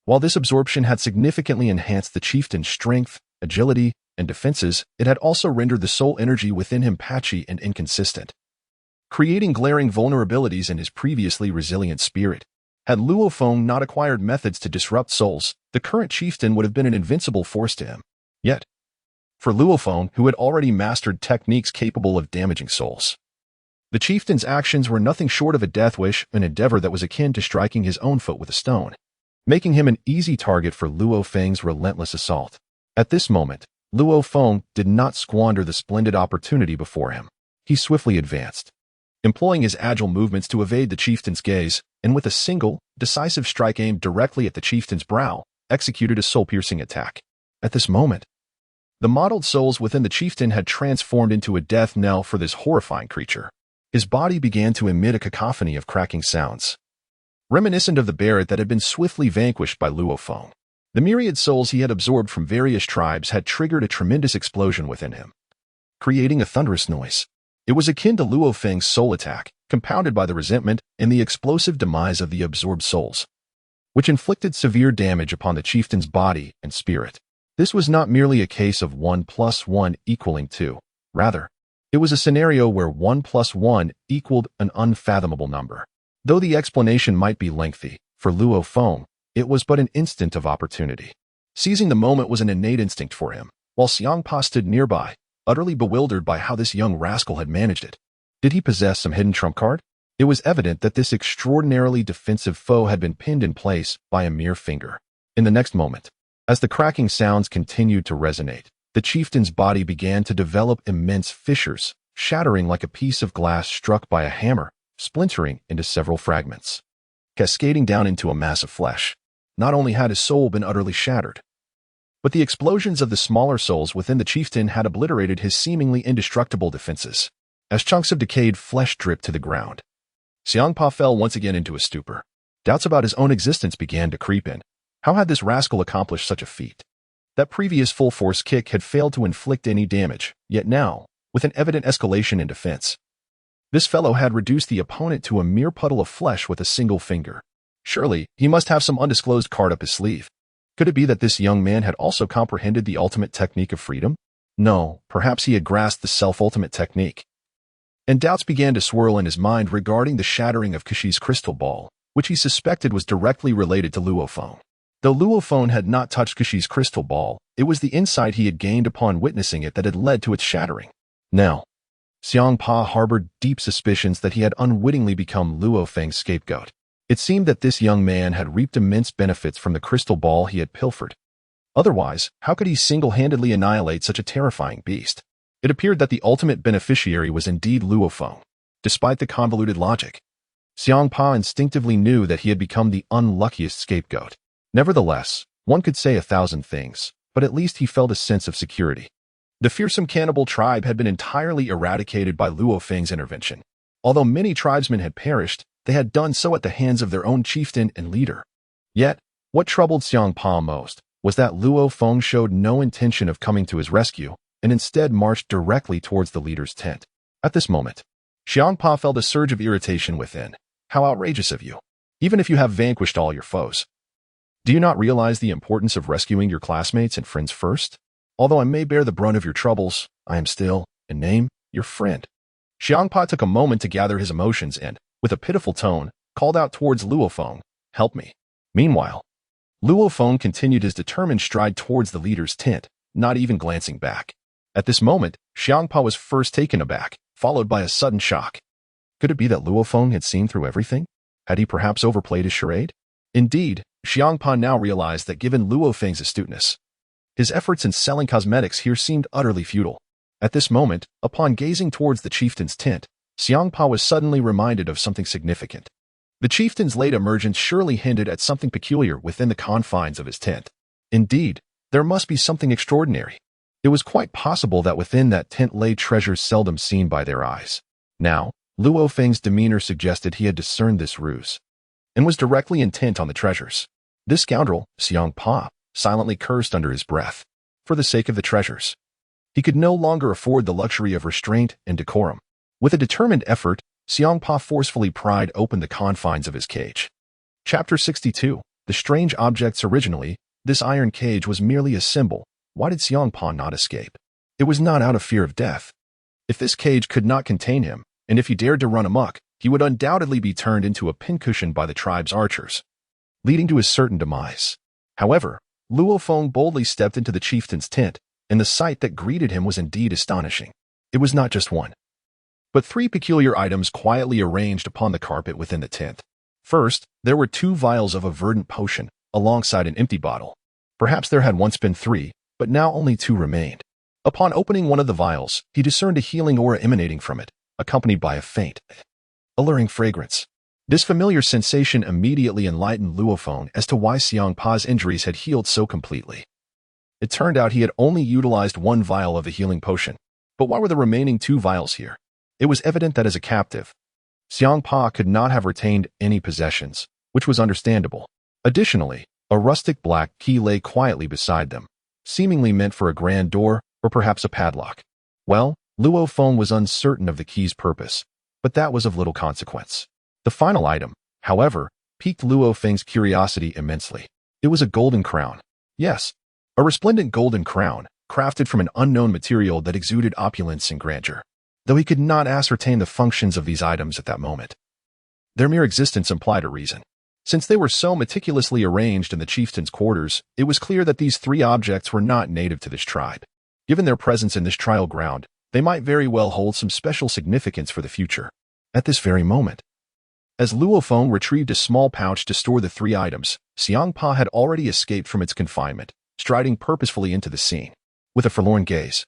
While this absorption had significantly enhanced the chieftain's strength, agility, and defenses, it had also rendered the soul energy within him patchy and inconsistent, creating glaring vulnerabilities in his previously resilient spirit. Had Luo Feng not acquired methods to disrupt souls, the current chieftain would have been an invincible force to him. Yet, for Luo Feng, who had already mastered techniques capable of damaging souls, the chieftain's actions were nothing short of a death wish, an endeavor that was akin to striking his own foot with a stone, making him an easy target for Luo Feng's relentless assault. At this moment, Luo Feng did not squander the splendid opportunity before him. He swiftly advanced, employing his agile movements to evade the chieftain's gaze, and with a single, decisive strike aimed directly at the chieftain's brow, executed a soul-piercing attack. At this moment, the mottled souls within the chieftain had transformed into a death knell for this horrifying creature. His body began to emit a cacophony of cracking sounds, reminiscent of the Beerus that had been swiftly vanquished by Luo Feng. The myriad souls he had absorbed from various tribes had triggered a tremendous explosion within him, creating a thunderous noise. It was akin to Luo Feng's soul attack, compounded by the resentment and the explosive demise of the absorbed souls, which inflicted severe damage upon the chieftain's body and spirit. This was not merely a case of 1 + 1 = 2. Rather, it was a scenario where 1 + 1 equaled an unfathomable number. Though the explanation might be lengthy, for Luo Feng, it was but an instant of opportunity. Seizing the moment was an innate instinct for him, while Hmph stood nearby, utterly bewildered by how this young rascal had managed it. Did he possess some hidden trump card? It was evident that this extraordinarily defensive foe had been pinned in place by a mere finger. In the next moment, as the cracking sounds continued to resonate, the chieftain's body began to develop immense fissures, shattering like a piece of glass struck by a hammer, splintering into several fragments, cascading down into a mass of flesh. Not only had his soul been utterly shattered, but the explosions of the smaller souls within the chieftain had obliterated his seemingly indestructible defenses. As chunks of decayed flesh dripped to the ground, Hmph fell once again into a stupor. Doubts about his own existence began to creep in. How had this rascal accomplished such a feat? That previous full-force kick had failed to inflict any damage, yet now, with an evident escalation in defense, this fellow had reduced the opponent to a mere puddle of flesh with a single finger. Surely, he must have some undisclosed card up his sleeve. Could it be that this young man had also comprehended the ultimate technique of freedom? No, perhaps he had grasped the self-ultimate technique. And doubts began to swirl in his mind regarding the shattering of Kashi's crystal ball, which he suspected was directly related to Luo Feng. Though Luo Feng had not touched Kashi's crystal ball, it was the insight he had gained upon witnessing it that had led to its shattering. Now, Hmph harbored deep suspicions that he had unwittingly become Luo Feng's scapegoat. It seemed that this young man had reaped immense benefits from the crystal ball he had pilfered. Otherwise, how could he single-handedly annihilate such a terrifying beast? It appeared that the ultimate beneficiary was indeed Luo Feng. Despite the convoluted logic, Hmph instinctively knew that he had become the unluckiest scapegoat. Nevertheless, one could say 1,000 things, but at least he felt a sense of security. The fearsome cannibal tribe had been entirely eradicated by Luo Feng's intervention. Although many tribesmen had perished, they had done so at the hands of their own chieftain and leader. Yet, what troubled Hmph most was that Luo Feng showed no intention of coming to his rescue, and instead marched directly towards the leader's tent. At this moment, Hmph felt a surge of irritation within. How outrageous of you! Even if you have vanquished all your foes, do you not realize the importance of rescuing your classmates and friends first? Although I may bear the brunt of your troubles, I am still, in name, your friend. Hmph took a moment to gather his emotions and, with a pitiful tone, called out towards Luo Feng, "Help me." Meanwhile, Luo Feng continued his determined stride towards the leader's tent, not even glancing back. At this moment, Hmph was first taken aback, followed by a sudden shock. Could it be that Luo Feng had seen through everything? Had he perhaps overplayed his charade? Indeed, Hmph now realized that given Luo Feng's astuteness, his efforts in selling cosmetics here seemed utterly futile. At this moment, upon gazing towards the chieftain's tent, Hmph was suddenly reminded of something significant. The chieftain's late emergence surely hinted at something peculiar within the confines of his tent. Indeed, there must be something extraordinary. It was quite possible that within that tent lay treasures seldom seen by their eyes. Now, Luo Feng's demeanor suggested he had discerned this ruse, and was directly intent on the treasures. This scoundrel, Hmph, silently cursed under his breath. For the sake of the treasures, he could no longer afford the luxury of restraint and decorum. With a determined effort, Hmph forcefully pried open the confines of his cage. Chapter 62. The strange objects. Originally, this iron cage was merely a symbol. Why did Hmph not escape? It was not out of fear of death. If this cage could not contain him, and if he dared to run amok, he would undoubtedly be turned into a pincushion by the tribe's archers, leading to his certain demise. However, Luo Feng boldly stepped into the chieftain's tent, and the sight that greeted him was indeed astonishing. It was not just one, but three peculiar items quietly arranged upon the carpet within the tent. First, there were 2 vials of a verdant potion, alongside an empty bottle. Perhaps there had once been 3, but now only 2 remained. Upon opening one of the vials, he discerned a healing aura emanating from it, accompanied by a faint, alluring fragrance. This familiar sensation immediately enlightened Luo Feng as to why Hmph's injuries had healed so completely. It turned out he had only utilized 1 vial of the healing potion. But why were the remaining 2 vials here? It was evident that as a captive, Hmph could not have retained any possessions, which was understandable. Additionally, a rustic black key lay quietly beside them, seemingly meant for a grand door or perhaps a padlock. Well, Luo Feng was uncertain of the key's purpose, but that was of little consequence. The final item, however, piqued Luo Feng's curiosity immensely. It was a golden crown. Yes, a resplendent golden crown, crafted from an unknown material that exuded opulence and grandeur. Though he could not ascertain the functions of these items at that moment, their mere existence implied a reason. Since they were so meticulously arranged in the chieftain's quarters, it was clear that these 3 objects were not native to this tribe. Given their presence in this trial ground, they might very well hold some special significance for the future. At this very moment, as Luo Feng retrieved a small pouch to store the 3 items, Hmph had already escaped from its confinement, striding purposefully into the scene. With a forlorn gaze,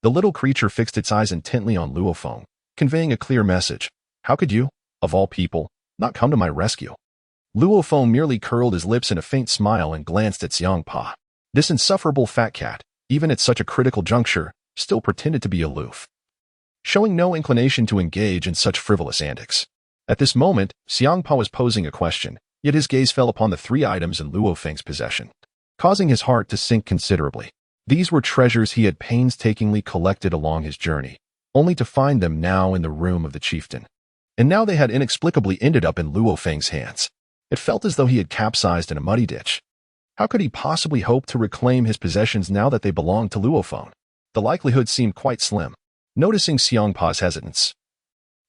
the little creature fixed its eyes intently on Luo Feng, conveying a clear message. How could you, of all people, not come to my rescue? Luo Feng merely curled his lips in a faint smile and glanced at Hmph. This insufferable fat cat, even at such a critical juncture, still pretended to be aloof, showing no inclination to engage in such frivolous antics. At this moment, Hmph was posing a question, yet his gaze fell upon the 3 items in Luo Feng's possession, causing his heart to sink considerably. These were treasures he had painstakingly collected along his journey, only to find them now in the room of the chieftain. And now they had inexplicably ended up in Luo Feng's hands. It felt as though he had capsized in a muddy ditch. How could he possibly hope to reclaim his possessions now that they belonged to Luo Feng? The likelihood seemed quite slim. Noticing Hmph's hesitance,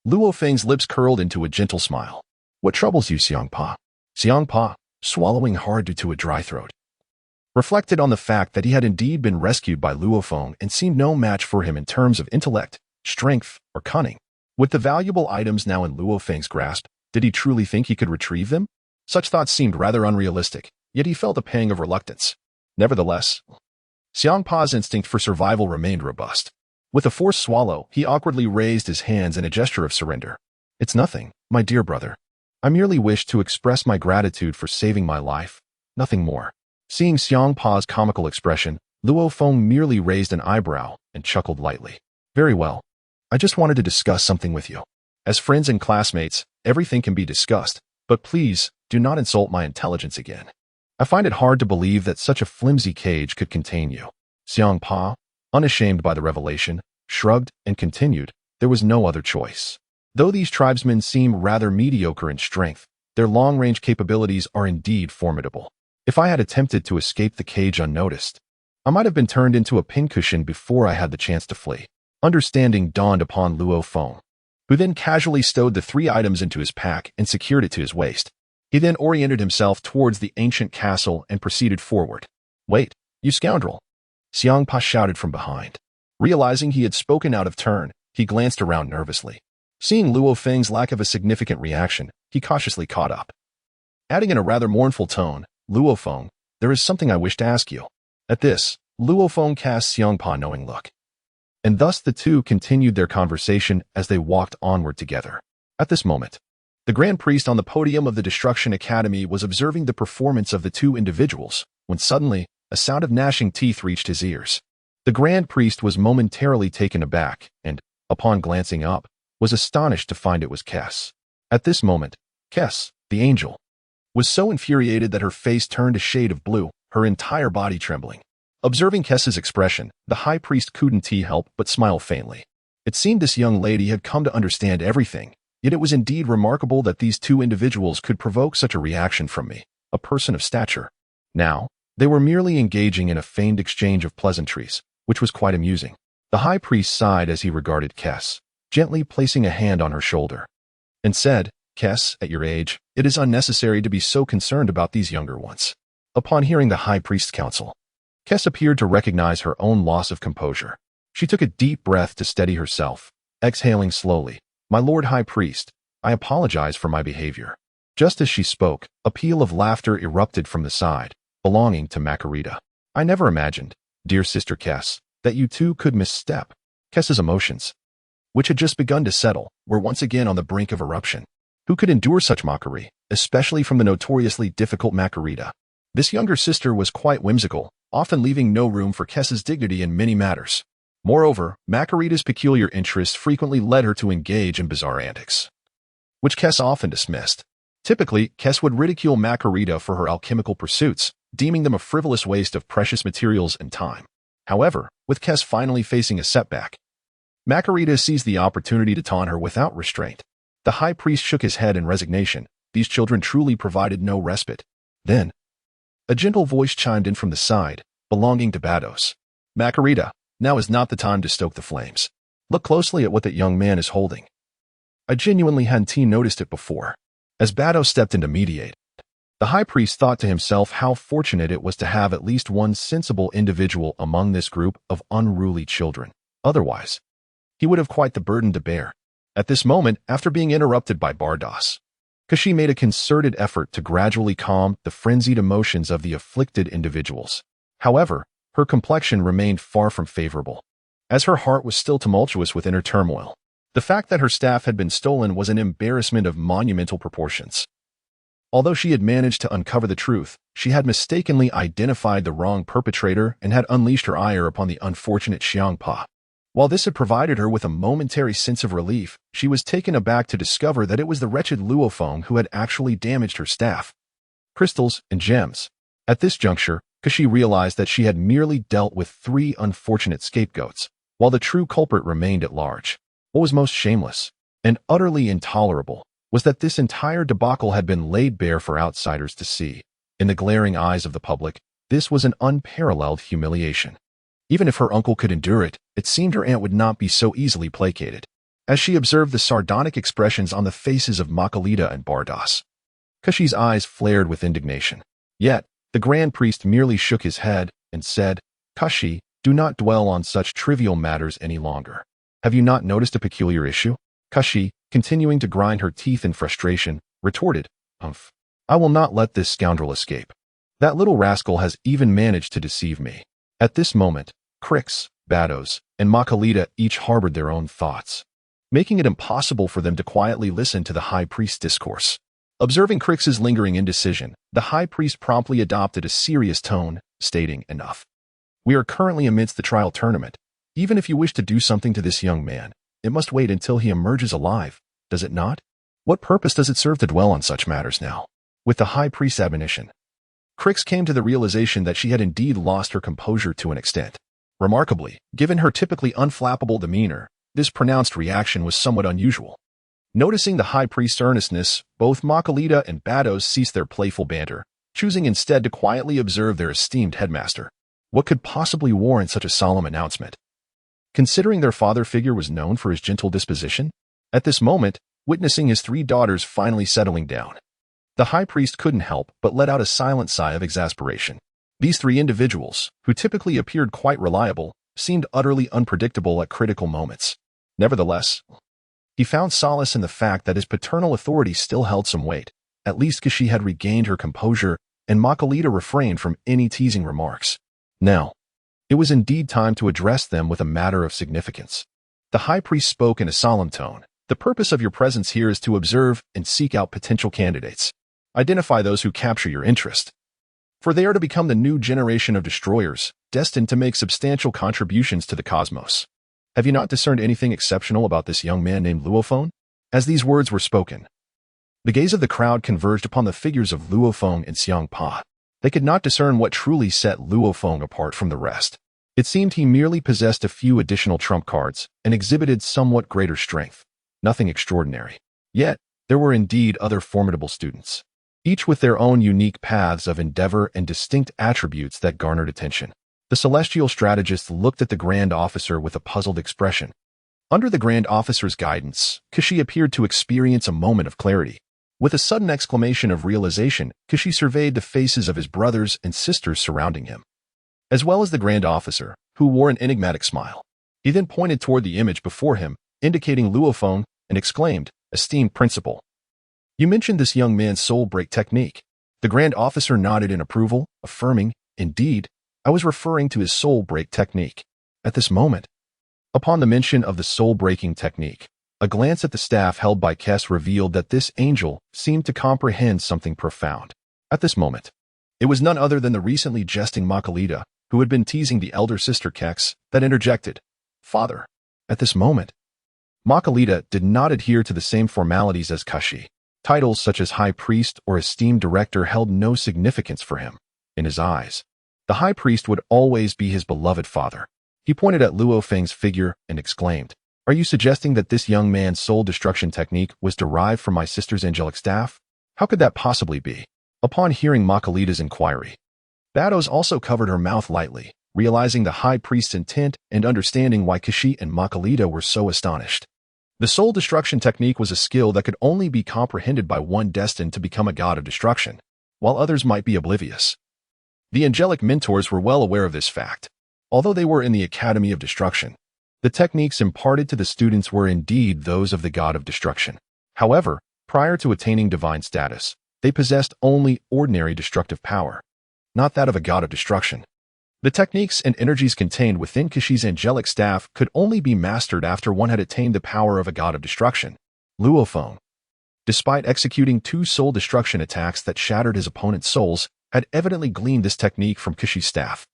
Luo Feng's lips curled into a gentle smile. What troubles you, Hmph? Hmph, swallowing hard due to a dry throat, reflected on the fact that he had indeed been rescued by Luo Feng and seemed no match for him in terms of intellect, strength, or cunning. With the valuable items now in Luo Feng's grasp, did he truly think he could retrieve them? Such thoughts seemed rather unrealistic, yet he felt a pang of reluctance. Nevertheless, Hmph's instinct for survival remained robust. With a forced swallow, he awkwardly raised his hands in a gesture of surrender. It's nothing, my dear brother. I merely wish to express my gratitude for saving my life, nothing more. Seeing Hmph's comical expression, Luo Feng merely raised an eyebrow and chuckled lightly. Very well. I just wanted to discuss something with you. As friends and classmates, everything can be discussed, but please, do not insult my intelligence again. I find it hard to believe that such a flimsy cage could contain you. Hmph, unashamed by the revelation, shrugged and continued, there was no other choice. Though these tribesmen seem rather mediocre in strength, their long-range capabilities are indeed formidable. If I had attempted to escape the cage unnoticed, I might have been turned into a pincushion before I had the chance to flee. Understanding dawned upon Luo Feng, who then casually stowed the 3 items into his pack and secured it to his waist. He then oriented himself towards the ancient castle and proceeded forward. Wait, you scoundrel! Hmph shouted from behind. Realizing he had spoken out of turn, he glanced around nervously. Seeing Luo Feng's lack of a significant reaction, he cautiously caught up. Adding in a rather mournful tone, Luo Feng, there is something I wish to ask you. At this, Luo Feng cast Hmph a knowing look. And thus the two continued their conversation as they walked onward together. At this moment, The Grand Priest on the podium of the Destruction Academy was observing the performance of the two individuals, when suddenly, a sound of gnashing teeth reached his ears. The Grand Priest was momentarily taken aback, and, upon glancing up, was astonished to find it was Kess. At this moment, Kess, the angel, was so infuriated that her face turned a shade of blue, her entire body trembling. Observing Kess's expression, the High Priest couldn't help but smile faintly. It seemed this young lady had come to understand everything, yet it was indeed remarkable that these two individuals could provoke such a reaction from me, a person of stature. Now, they were merely engaging in a feigned exchange of pleasantries, which was quite amusing. The High Priest sighed as he regarded Kess, gently placing a hand on her shoulder, and said, "Kess, at your age, it is unnecessary to be so concerned about these younger ones." Upon hearing the High Priest's counsel, Kess appeared to recognize her own loss of composure. She took a deep breath to steady herself, exhaling slowly, "My Lord High Priest, I apologize for my behavior." Just as she spoke, a peal of laughter erupted from the side, belonging to Macarita. "I never imagined, dear Sister Kess, that you two could misstep." Kess's emotions, which had just begun to settle, were once again on the brink of eruption. Who could endure such mockery, especially from the notoriously difficult Macarita? This younger sister was quite whimsical, often leaving no room for Kess's dignity in many matters. Moreover, Macarita's peculiar interests frequently led her to engage in bizarre antics, which Kess often dismissed. Typically, Kess would ridicule Macarita for her alchemical pursuits, deeming them a frivolous waste of precious materials and time. However, with Kess finally facing a setback, Macarita seized the opportunity to taunt her without restraint. The High Priest shook his head in resignation. These children truly provided no respite. Then, a gentle voice chimed in from the side, belonging to Beerus. "Macarita, now is not the time to stoke the flames. Look closely at what that young man is holding." I genuinely hadn't noticed it before. As Beerus stepped in to mediate, the High Priest thought to himself how fortunate it was to have at least one sensible individual among this group of unruly children. Otherwise, he would have quite the burden to bear. At this moment, after being interrupted by Beerus, Kashi made a concerted effort to gradually calm the frenzied emotions of the afflicted individuals. However, her complexion remained far from favorable, as her heart was still tumultuous with inner turmoil. The fact that her staff had been stolen was an embarrassment of monumental proportions. Although she had managed to uncover the truth, she had mistakenly identified the wrong perpetrator and had unleashed her ire upon the unfortunate Hmph. While this had provided her with a momentary sense of relief, she was taken aback to discover that it was the wretched Luo Feng who had actually damaged her staff, crystals, and gems. At this juncture, Kashi realized that she had merely dealt with 3 unfortunate scapegoats, while the true culprit remained at large. What was most shameless and utterly intolerable was that this entire debacle had been laid bare for outsiders to see. In the glaring eyes of the public, this was an unparalleled humiliation. Even if her uncle could endure it, it seemed her aunt would not be so easily placated. As she observed the sardonic expressions on the faces of Macarita and Beerus, Kashi's eyes flared with indignation. Yet, the Grand Priest merely shook his head and said, "Kashi, do not dwell on such trivial matters any longer. Have you not noticed a peculiar issue?" Kashi, continuing to grind her teeth in frustration, retorted, "Hmph. I will not let this scoundrel escape. That little rascal has even managed to deceive me." At this moment, Crix, Beerus, and Macarita each harbored their own thoughts, making it impossible for them to quietly listen to the High Priest's discourse. Observing Crix's lingering indecision, the High Priest promptly adopted a serious tone, stating, "Enough. We are currently amidst the trial tournament. Even if you wish to do something to this young man, it must wait until he emerges alive, does it not? What purpose does it serve to dwell on such matters now?" With the High Priest's admonition, Crix came to the realization that she had indeed lost her composure to an extent. Remarkably, given her typically unflappable demeanor, this pronounced reaction was somewhat unusual. Noticing the High Priest's earnestness, both Macarita and Beerus ceased their playful banter, choosing instead to quietly observe their esteemed headmaster. What could possibly warrant such a solemn announcement, considering their father figure was known for his gentle disposition? At this moment, witnessing his 3 daughters finally settling down, the High Priest couldn't help but let out a silent sigh of exasperation. These 3 individuals, who typically appeared quite reliable, seemed utterly unpredictable at critical moments. Nevertheless, he found solace in the fact that his paternal authority still held some weight, at least because she had regained her composure and Macarita refrained from any teasing remarks. Now, it was indeed time to address them with a matter of significance. The High Priest spoke in a solemn tone, The purpose of your presence here is to observe and seek out potential candidates. Identify those who capture your interest. For they are to become the new generation of destroyers, destined to make substantial contributions to the cosmos. Have you not discerned anything exceptional about this young man named Luo Feng? As these words were spoken, the gaze of the crowd converged upon the figures of Luo Feng and Hmph. They could not discern what truly set Luo Feng apart from the rest. It seemed he merely possessed a few additional trump cards and exhibited somewhat greater strength. Nothing extraordinary. Yet, there were indeed other formidable students, each with their own unique paths of endeavor and distinct attributes that garnered attention. The celestial strategist looked at the Grand Officer with a puzzled expression. Under the Grand Officer's guidance, Kashi appeared to experience a moment of clarity. With a sudden exclamation of realization, Kashi surveyed the faces of his brothers and sisters surrounding him, as well as the Grand Officer, who wore an enigmatic smile. He then pointed toward the image before him, indicating Luo Feng, and exclaimed, "Esteemed Principal, you mentioned this young man's soul break technique." The Grand Officer nodded in approval, affirming, "Indeed, I was referring to his soul break technique." At this moment, upon the mention of the soul-breaking technique, a glance at the staff held by Kes revealed that this angel seemed to comprehend something profound. At this moment, it was none other than the recently jesting Makalita, who had been teasing the elder sister Kex, that interjected, "Father." At this moment, Makalita did not adhere to the same formalities as Kashi. Titles such as High Priest or Esteemed Director held no significance for him. In his eyes, the High Priest would always be his beloved father. He pointed at Luo Feng's figure and exclaimed, "Are you suggesting that this young man's soul destruction technique was derived from my sister's angelic staff? How could that possibly be?" Upon hearing Makalita's inquiry, Bados also covered her mouth lightly, realizing the High Priest's intent and understanding why Kashi and Makalita were so astonished. The soul destruction technique was a skill that could only be comprehended by one destined to become a god of destruction, while others might be oblivious. The angelic mentors were well aware of this fact. Although they were in the Academy of Destruction, the techniques imparted to the students were indeed those of the god of destruction. However, prior to attaining divine status, they possessed only ordinary destructive power, not that of a god of destruction. The techniques and energies contained within Kashi's angelic staff could only be mastered after one had attained the power of a god of destruction. Luo Feng, despite executing 2 soul destruction attacks that shattered his opponent's souls, had evidently gleaned this technique from Kashi's staff.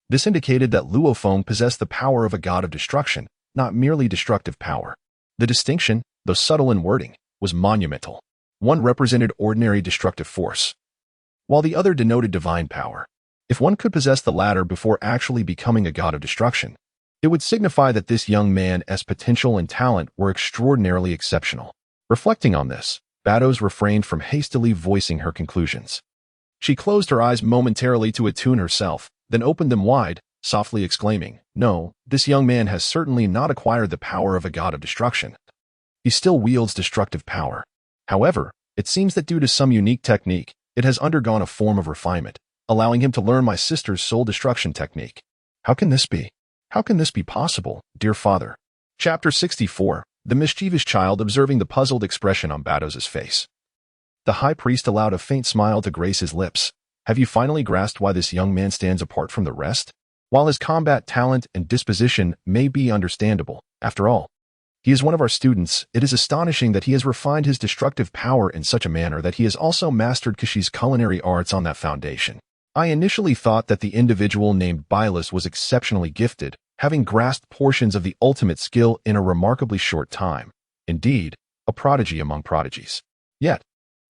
This indicated that Luo Feng possessed the power of a god of destruction, not merely destructive power. The distinction, though subtle in wording, was monumental. One represented ordinary destructive force, while the other denoted divine power. If one could possess the latter before actually becoming a god of destruction, it would signify that this young man's potential and talent were extraordinarily exceptional. Reflecting on this, Bados refrained from hastily voicing her conclusions. She closed her eyes momentarily to attune herself, then opened them wide, softly exclaiming, "No, this young man has certainly not acquired the power of a god of destruction. He still wields destructive power. However, it seems that due to some unique technique, it has undergone a form of refinement, allowing him to learn my sister's soul destruction technique. How can this be? How can this be possible, dear father?" Chapter 64, The Mischievous Child observing the puzzled expression on Bados' face. The High Priest allowed a faint smile to grace his lips. "Have you finally grasped why this young man stands apart from the rest? While his combat talent and disposition may be understandable, after all, he is one of our students. It is astonishing that he has refined his destructive power in such a manner that he has also mastered Kashi's culinary arts on that foundation. I initially thought that the individual named Beerus was exceptionally gifted, having grasped portions of the ultimate skill in a remarkably short time. Indeed, a prodigy among prodigies. Yet,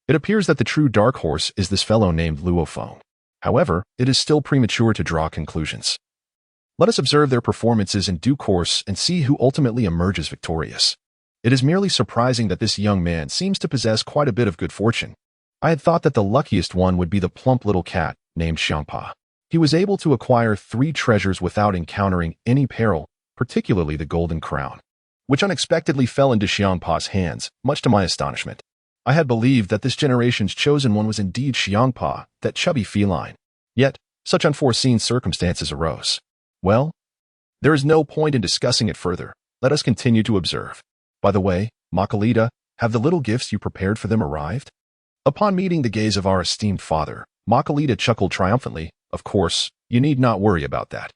it appears that the true dark horse is this fellow named Luo Feng. However, it is still premature to draw conclusions. Let us observe their performances in due course and see who ultimately emerges victorious. It is merely surprising that this young man seems to possess quite a bit of good fortune. I had thought that the luckiest one would be the plump little cat named Hmph. He was able to acquire 3 treasures without encountering any peril, particularly the golden crown, which unexpectedly fell into Hmph's hands, much to my astonishment. I had believed that this generation's chosen one was indeed Hmph, that chubby feline. Yet, such unforeseen circumstances arose. Well, there is no point in discussing it further. Let us continue to observe. By the way, Makalita, have the little gifts you prepared for them arrived? Upon meeting the gaze of our esteemed father, Makalita chuckled triumphantly. Of course, you need not worry about that.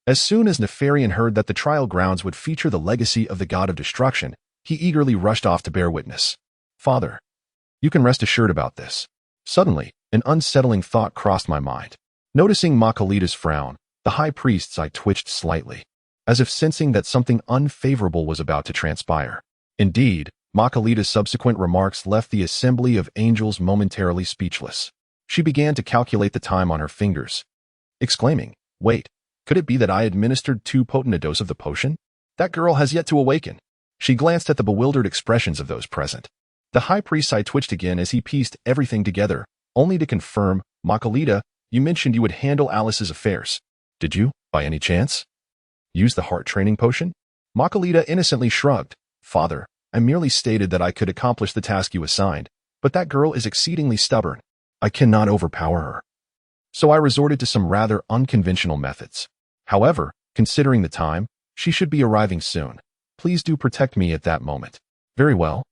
As soon as Nefarian heard that the trial grounds would feature the legacy of the god of destruction, he eagerly rushed off to bear witness. Father, you can rest assured about this. Suddenly, an unsettling thought crossed my mind. Noticing Makalita's frown, the high priest's eye twitched slightly, as if sensing that something unfavorable was about to transpire. Indeed, Makalita's subsequent remarks left the assembly of angels momentarily speechless. She began to calculate the time on her fingers, exclaiming, "Wait, could it be that I administered too potent a dose of the potion? That girl has yet to awaken." She glanced at the bewildered expressions of those present. The high priest's eye twitched again as he pieced everything together, only to confirm, "Makalita, you mentioned you would handle Alice's affairs. Did you, by any chance, use the heart training potion?" Makalita innocently shrugged. "Father, I merely stated that I could accomplish the task you assigned, but that girl is exceedingly stubborn. I cannot overpower her. So I resorted to some rather unconventional methods. However, considering the time, she should be arriving soon. Please do protect me at that moment." "Very well."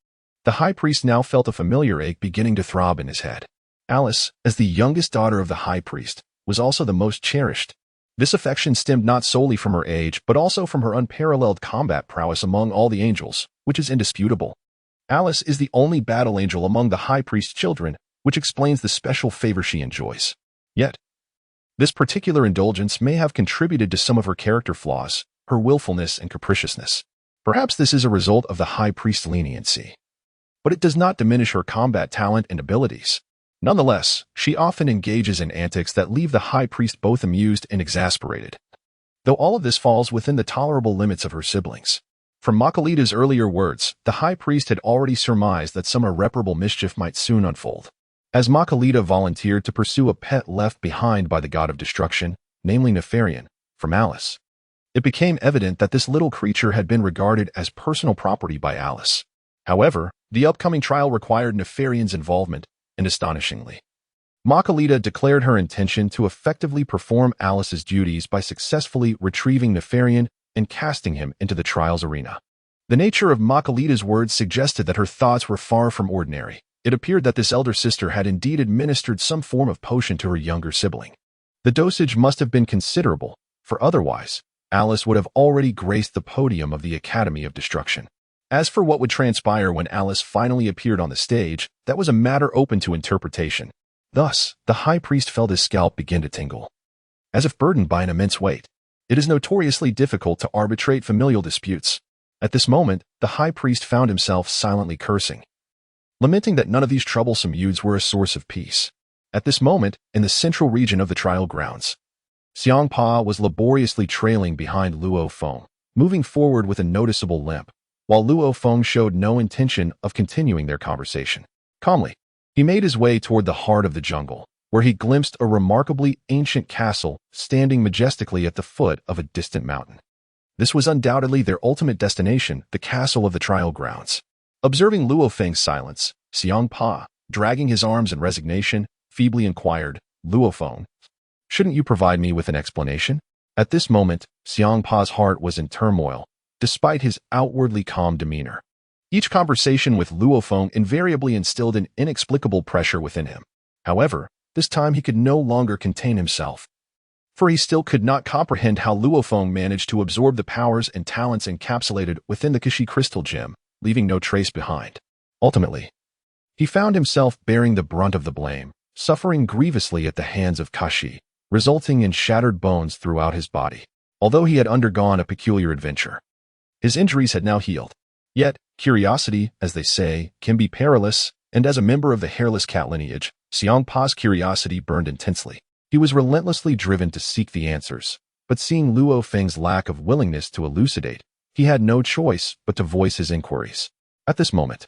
The high priest now felt a familiar ache beginning to throb in his head. Alice, as the youngest daughter of the high priest, was also the most cherished. This affection stemmed not solely from her age, but also from her unparalleled combat prowess among all the angels, which is indisputable. Alice is the only battle angel among the high priest's children, which explains the special favor she enjoys. Yet, this particular indulgence may have contributed to some of her character flaws, her willfulness and capriciousness. Perhaps this is a result of the high priest's leniency. But it does not diminish her combat talent and abilities. Nonetheless, she often engages in antics that leave the high priest both amused and exasperated. Though all of this falls within the tolerable limits of her siblings. From Makalita's earlier words, the high priest had already surmised that some irreparable mischief might soon unfold. As Makalita volunteered to pursue a pet left behind by the god of destruction, namely Nefarian, from Alice, it became evident that this little creature had been regarded as personal property by Alice. However, the upcoming trial required Nefarian's involvement, and astonishingly, Makalita declared her intention to effectively perform Alice's duties by successfully retrieving Nefarian and casting him into the trial's arena. The nature of Makalita's words suggested that her thoughts were far from ordinary. It appeared that this elder sister had indeed administered some form of potion to her younger sibling. The dosage must have been considerable, for otherwise, Alice would have already graced the podium of the Academy of Destruction. As for what would transpire when Alice finally appeared on the stage, that was a matter open to interpretation. Thus, the high priest felt his scalp begin to tingle, as if burdened by an immense weight. It is notoriously difficult to arbitrate familial disputes. At this moment, the high priest found himself silently cursing, lamenting that none of these troublesome youths were a source of peace. At this moment, in the central region of the trial grounds, Hmph was laboriously trailing behind Luo Feng, moving forward with a noticeable limp, while Luo Feng showed no intention of continuing their conversation. Calmly, he made his way toward the heart of the jungle, where he glimpsed a remarkably ancient castle standing majestically at the foot of a distant mountain. This was undoubtedly their ultimate destination, the castle of the trial grounds. Observing Luo Feng's silence, Hmph, dragging his arms in resignation, feebly inquired, "Luo Feng, shouldn't you provide me with an explanation?" At this moment, Hmph's heart was in turmoil, despite his outwardly calm demeanor. Each conversation with Luo Feng invariably instilled an inexplicable pressure within him. However, this time he could no longer contain himself, for he still could not comprehend how Luo Feng managed to absorb the powers and talents encapsulated within the Kashi crystal gem, leaving no trace behind. Ultimately, he found himself bearing the brunt of the blame, suffering grievously at the hands of Kashi, resulting in shattered bones throughout his body. Although he had undergone a peculiar adventure, his injuries had now healed. Yet, curiosity, as they say, can be perilous, and as a member of the hairless cat lineage, Hmph's curiosity burned intensely. He was relentlessly driven to seek the answers, but seeing Luo Feng's lack of willingness to elucidate, he had no choice but to voice his inquiries. At this moment,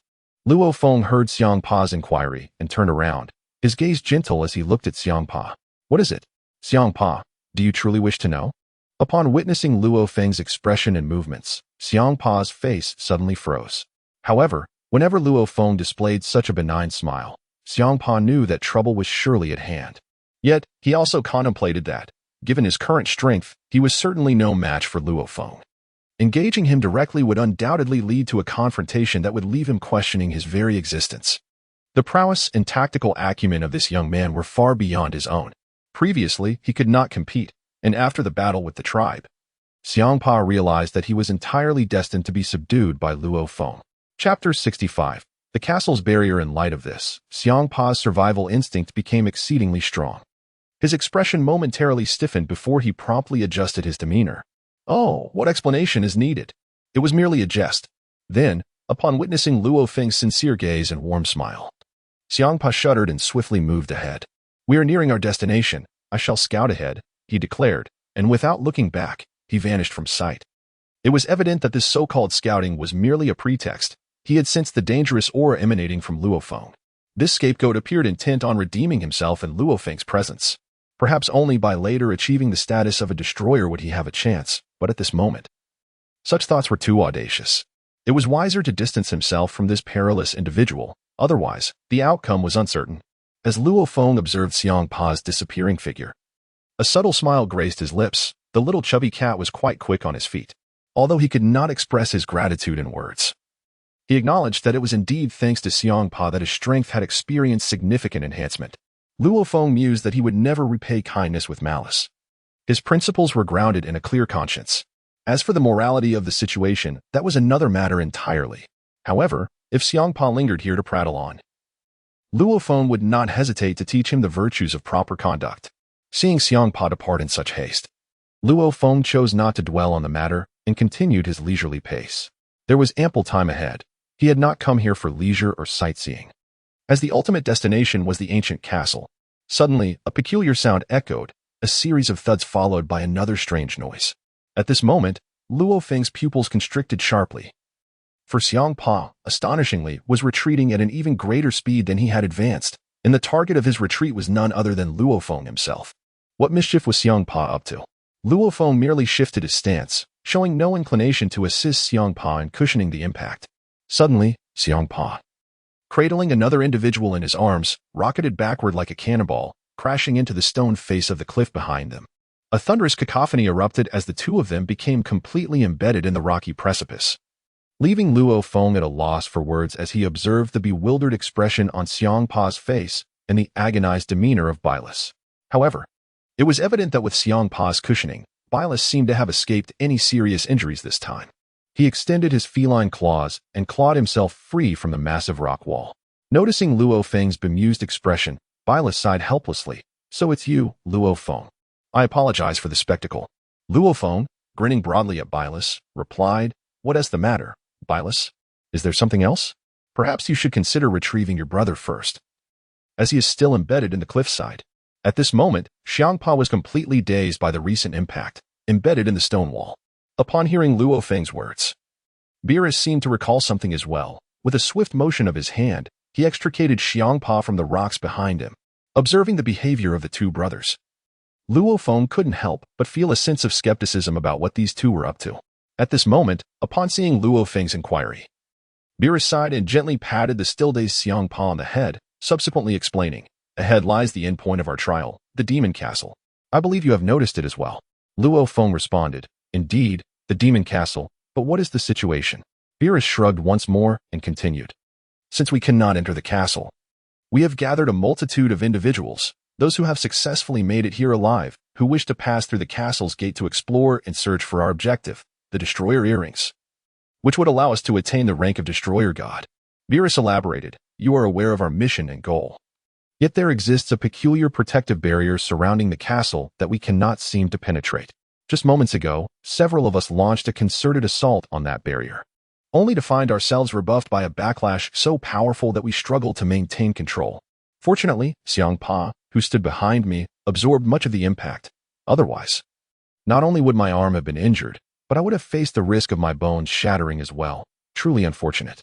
Luo Feng heard Hmph's inquiry and turned around, his gaze gentle as he looked at Hmph. "What is it? Hmph, do you truly wish to know?" Upon witnessing Luo Feng's expression and movements, Hmph's face suddenly froze. However, whenever Luo Feng displayed such a benign smile, Hmph knew that trouble was surely at hand. Yet, he also contemplated that, given his current strength, he was certainly no match for Luo Feng. Engaging him directly would undoubtedly lead to a confrontation that would leave him questioning his very existence. The prowess and tactical acumen of this young man were far beyond his own. Previously, he could not compete, and after the battle with the tribe, Hmph realized that he was entirely destined to be subdued by Luo Feng. Chapter 65. The castle's barrier. In light of this, Hmp's survival instinct became exceedingly strong. His expression momentarily stiffened before he promptly adjusted his demeanor. Oh, what explanation is needed? It was merely a jest. Then, upon witnessing Luo Feng's sincere gaze and warm smile, Hmph shuddered and swiftly moved ahead. We are nearing our destination. I shall scout ahead, he declared, and without looking back, he vanished from sight. It was evident that this so-called scouting was merely a pretext. He had sensed the dangerous aura emanating from Luo Feng. This scapegoat appeared intent on redeeming himself in Luo Feng's presence. Perhaps only by later achieving the status of a destroyer would he have a chance, but at this moment, such thoughts were too audacious. It was wiser to distance himself from this perilous individual, otherwise, the outcome was uncertain. As Luo Feng observed Hmp's disappearing figure, a subtle smile graced his lips. The little chubby cat was quite quick on his feet, although he could not express his gratitude in words. He acknowledged that it was indeed thanks to Hmph that his strength had experienced significant enhancement. Luo Feng mused that he would never repay kindness with malice. His principles were grounded in a clear conscience. As for the morality of the situation, that was another matter entirely. However, if Hmph lingered here to prattle on, Luo Feng would not hesitate to teach him the virtues of proper conduct. Seeing Hmph depart in such haste, Luo Feng chose not to dwell on the matter and continued his leisurely pace. There was ample time ahead. He had not come here for leisure or sightseeing. As the ultimate destination was the ancient castle, suddenly a peculiar sound echoed, a series of thuds followed by another strange noise. At this moment, Luo Feng's pupils constricted sharply. For Hmph, astonishingly, was retreating at an even greater speed than he had advanced, and the target of his retreat was none other than Luo Feng himself. What mischief was Hmph up to? Luo Feng merely shifted his stance, showing no inclination to assist Hmph in cushioning the impact. Suddenly, Hmph, cradling another individual in his arms, rocketed backward like a cannonball, crashing into the stone face of the cliff behind them. A thunderous cacophony erupted as the two of them became completely embedded in the rocky precipice, leaving Luo Feng at a loss for words as he observed the bewildered expression on Hmph's face and the agonized demeanor of Beerus. However, it was evident that with Hmph's cushioning, Beerus seemed to have escaped any serious injuries this time. He extended his feline claws and clawed himself free from the massive rock wall. Noticing Luo Feng's bemused expression, Beerus sighed helplessly. So it's you, Luo Feng. I apologize for the spectacle. Luo Feng, grinning broadly at Beerus, replied, What is the matter, Beerus? Is there something else? Perhaps you should consider retrieving your brother first, as he is still embedded in the cliffside. At this moment, Hmph was completely dazed by the recent impact, embedded in the stone wall. Upon hearing Luo Feng's words, Beerus seemed to recall something as well. With a swift motion of his hand, he extricated Hmph from the rocks behind him. Observing the behavior of the two brothers, Luo Feng couldn't help but feel a sense of skepticism about what these two were up to. At this moment, upon seeing Luo Feng's inquiry, Beerus sighed and gently patted the still-dazed Hmph on the head, subsequently explaining, Ahead lies the end point of our trial, the demon castle. I believe you have noticed it as well. Luo Feng responded, Indeed, the demon castle, but what is the situation? Beerus shrugged once more and continued. Since we cannot enter the castle, we have gathered a multitude of individuals, those who have successfully made it here alive, who wish to pass through the castle's gate to explore and search for our objective, the destroyer earrings, which would allow us to attain the rank of destroyer god. Beerus elaborated, You are aware of our mission and goal. Yet there exists a peculiar protective barrier surrounding the castle that we cannot seem to penetrate. Just moments ago, several of us launched a concerted assault on that barrier, only to find ourselves rebuffed by a backlash so powerful that we struggled to maintain control. Fortunately, Hmph, who stood behind me, absorbed much of the impact. Otherwise, not only would my arm have been injured, but I would have faced the risk of my bones shattering as well. Truly unfortunate.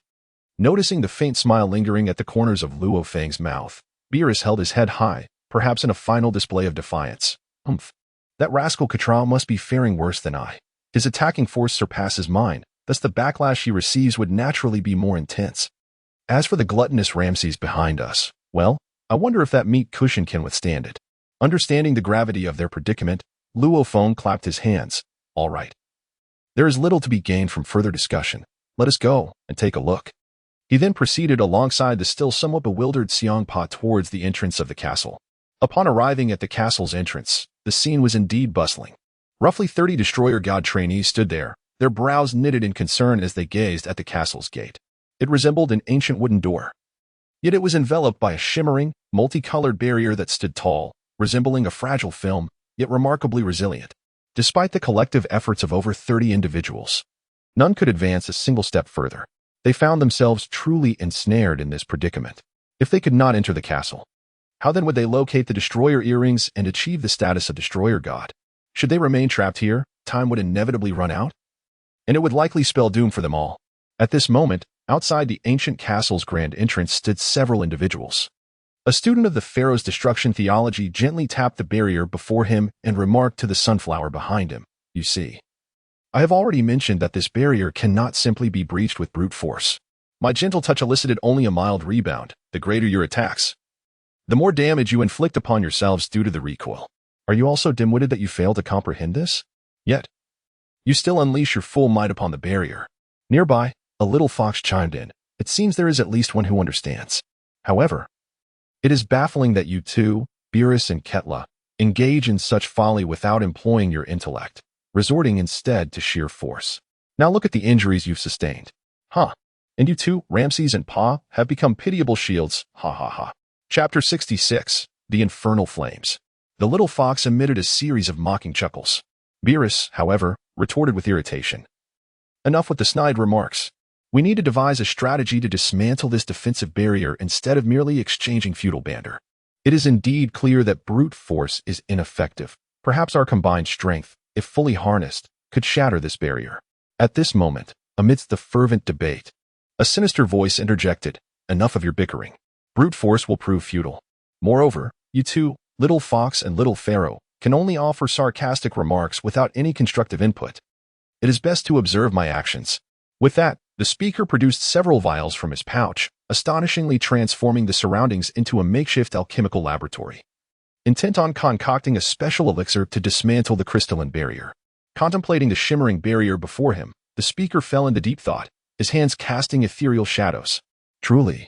Noticing the faint smile lingering at the corners of Luo Feng's mouth, Beerus held his head high, perhaps in a final display of defiance. Hmph. That rascal Katral must be faring worse than I. His attacking force surpasses mine, thus the backlash he receives would naturally be more intense. As for the gluttonous Ramses behind us, well, I wonder if that meat cushion can withstand it. Understanding the gravity of their predicament, Luo Feng clapped his hands. All right. There is little to be gained from further discussion. Let us go and take a look. He then proceeded alongside the still somewhat bewildered Hmph towards the entrance of the castle. Upon arriving at the castle's entrance, the scene was indeed bustling. Roughly 30 destroyer god trainees stood there, their brows knitted in concern as they gazed at the castle's gate. It resembled an ancient wooden door. Yet it was enveloped by a shimmering, multicolored barrier that stood tall, resembling a fragile film, yet remarkably resilient. Despite the collective efforts of over 30 individuals, none could advance a single step further. They found themselves truly ensnared in this predicament. If they could not enter the castle, how then would they locate the destroyer earrings and achieve the status of destroyer god? Should they remain trapped here, time would inevitably run out, and it would likely spell doom for them all. At this moment, outside the ancient castle's grand entrance stood several individuals. A student of the pharaoh's destruction theology gently tapped the barrier before him and remarked to the sunflower behind him, "You see, I have already mentioned that this barrier cannot simply be breached with brute force. My gentle touch elicited only a mild rebound. The greater your attacks, the more damage you inflict upon yourselves due to the recoil. Are you also dim-witted that you fail to comprehend this? Yet, you still unleash your full might upon the barrier." Nearby, a little fox chimed in. "It seems there is at least one who understands. However, it is baffling that you two, Beerus and Ketla, engage in such folly without employing your intellect, resorting instead to sheer force. Now look at the injuries you've sustained. Huh. And you two, Ramses and Pa, have become pitiable shields. Ha ha ha." Chapter 66. The Infernal Flames. The little fox emitted a series of mocking chuckles. Beerus, however, retorted with irritation. "Enough with the snide remarks. We need to devise a strategy to dismantle this defensive barrier instead of merely exchanging feudal banter. It is indeed clear that brute force is ineffective. Perhaps our combined strength, if fully harnessed, could shatter this barrier." At this moment, amidst the fervent debate, a sinister voice interjected, "Enough of your bickering. Brute force will prove futile. Moreover, you two, Little Fox and Little Pharaoh, can only offer sarcastic remarks without any constructive input. It is best to observe my actions." With that, the speaker produced several vials from his pouch, astonishingly transforming the surroundings into a makeshift alchemical laboratory. Intent on concocting a special elixir to dismantle the crystalline barrier. Contemplating the shimmering barrier before him, the speaker fell into deep thought, his hands casting ethereal shadows. Truly,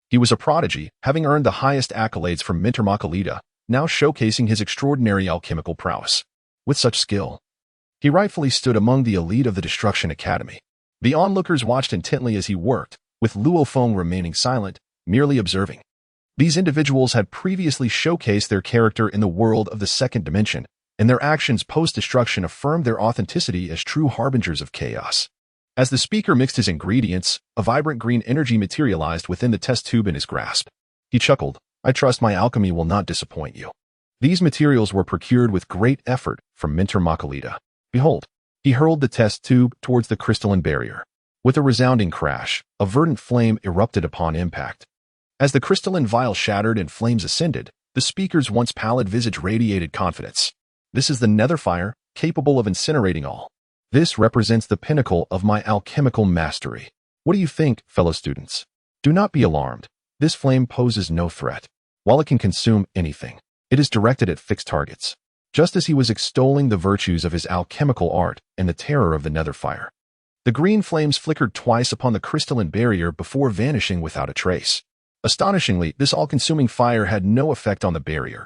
he was a prodigy, having earned the highest accolades from Mentor Makalita, now showcasing his extraordinary alchemical prowess. With such skill, he rightfully stood among the elite of the Destruction Academy. The onlookers watched intently as he worked, with Luo Feng remaining silent, merely observing. These individuals had previously showcased their character in the world of the second dimension, and their actions post-destruction affirmed their authenticity as true harbingers of chaos. As the speaker mixed his ingredients, a vibrant green energy materialized within the test tube in his grasp. He chuckled, "I trust my alchemy will not disappoint you." These materials were procured with great effort from Mentor Makalita. Behold, he hurled the test tube towards the crystalline barrier. With a resounding crash, a verdant flame erupted upon impact. As the crystalline vial shattered and flames ascended, the speaker's once pallid visage radiated confidence. "This is the nether fire, capable of incinerating all. This represents the pinnacle of my alchemical mastery. What do you think, fellow students? Do not be alarmed. This flame poses no threat. While it can consume anything, it is directed at fixed targets." Just as he was extolling the virtues of his alchemical art and the terror of the nether fire, the green flames flickered twice upon the crystalline barrier before vanishing without a trace. Astonishingly, this all-consuming fire had no effect on the barrier,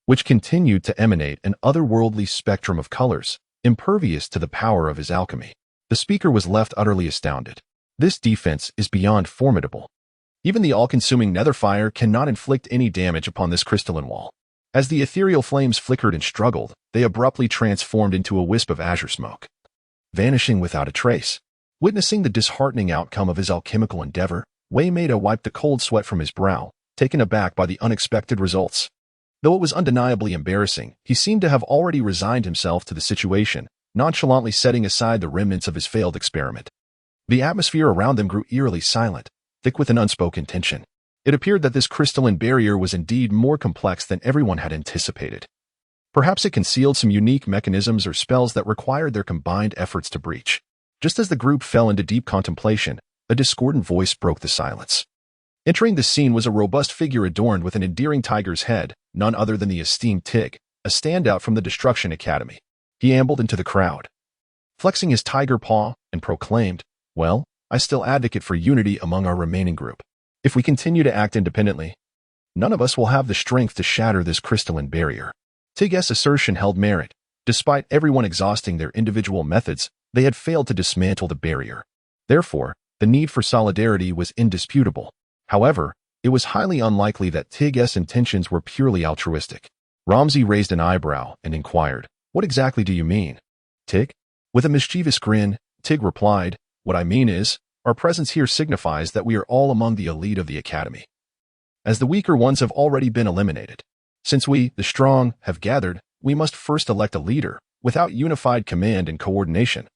which continued to emanate an otherworldly spectrum of colors, impervious to the power of his alchemy. The speaker was left utterly astounded. This defense is beyond formidable. Even the all-consuming nether fire cannot inflict any damage upon this crystalline wall. As the ethereal flames flickered and struggled, they abruptly transformed into a wisp of azure smoke, vanishing without a trace. Witnessing the disheartening outcome of his alchemical endeavor, Waymeda wiped the cold sweat from his brow, taken aback by the unexpected results. Though it was undeniably embarrassing, he seemed to have already resigned himself to the situation, nonchalantly setting aside the remnants of his failed experiment. The atmosphere around them grew eerily silent, thick with an unspoken tension. It appeared that this crystalline barrier was indeed more complex than everyone had anticipated. Perhaps it concealed some unique mechanisms or spells that required their combined efforts to breach. Just as the group fell into deep contemplation, a discordant voice broke the silence. Entering the scene was a robust figure adorned with an endearing tiger's head, none other than the esteemed Tig, a standout from the Destruction Academy. He ambled into the crowd, flexing his tiger paw, and proclaimed, "Well, I still advocate for unity among our remaining group. If we continue to act independently, none of us will have the strength to shatter this crystalline barrier." Tig's assertion held merit. Despite everyone exhausting their individual methods, they had failed to dismantle the barrier. Therefore, The need for solidarity was indisputable. However, it was highly unlikely that Tig's intentions were purely altruistic. Ramsay raised an eyebrow and inquired, "What exactly do you mean, Tig?" With a mischievous grin, Tig replied, "What I mean is, our presence here signifies that we are all among the elite of the academy, as the weaker ones have already been eliminated. Since we, the strong, have gathered, we must first elect a leader. Without unified command and coordination,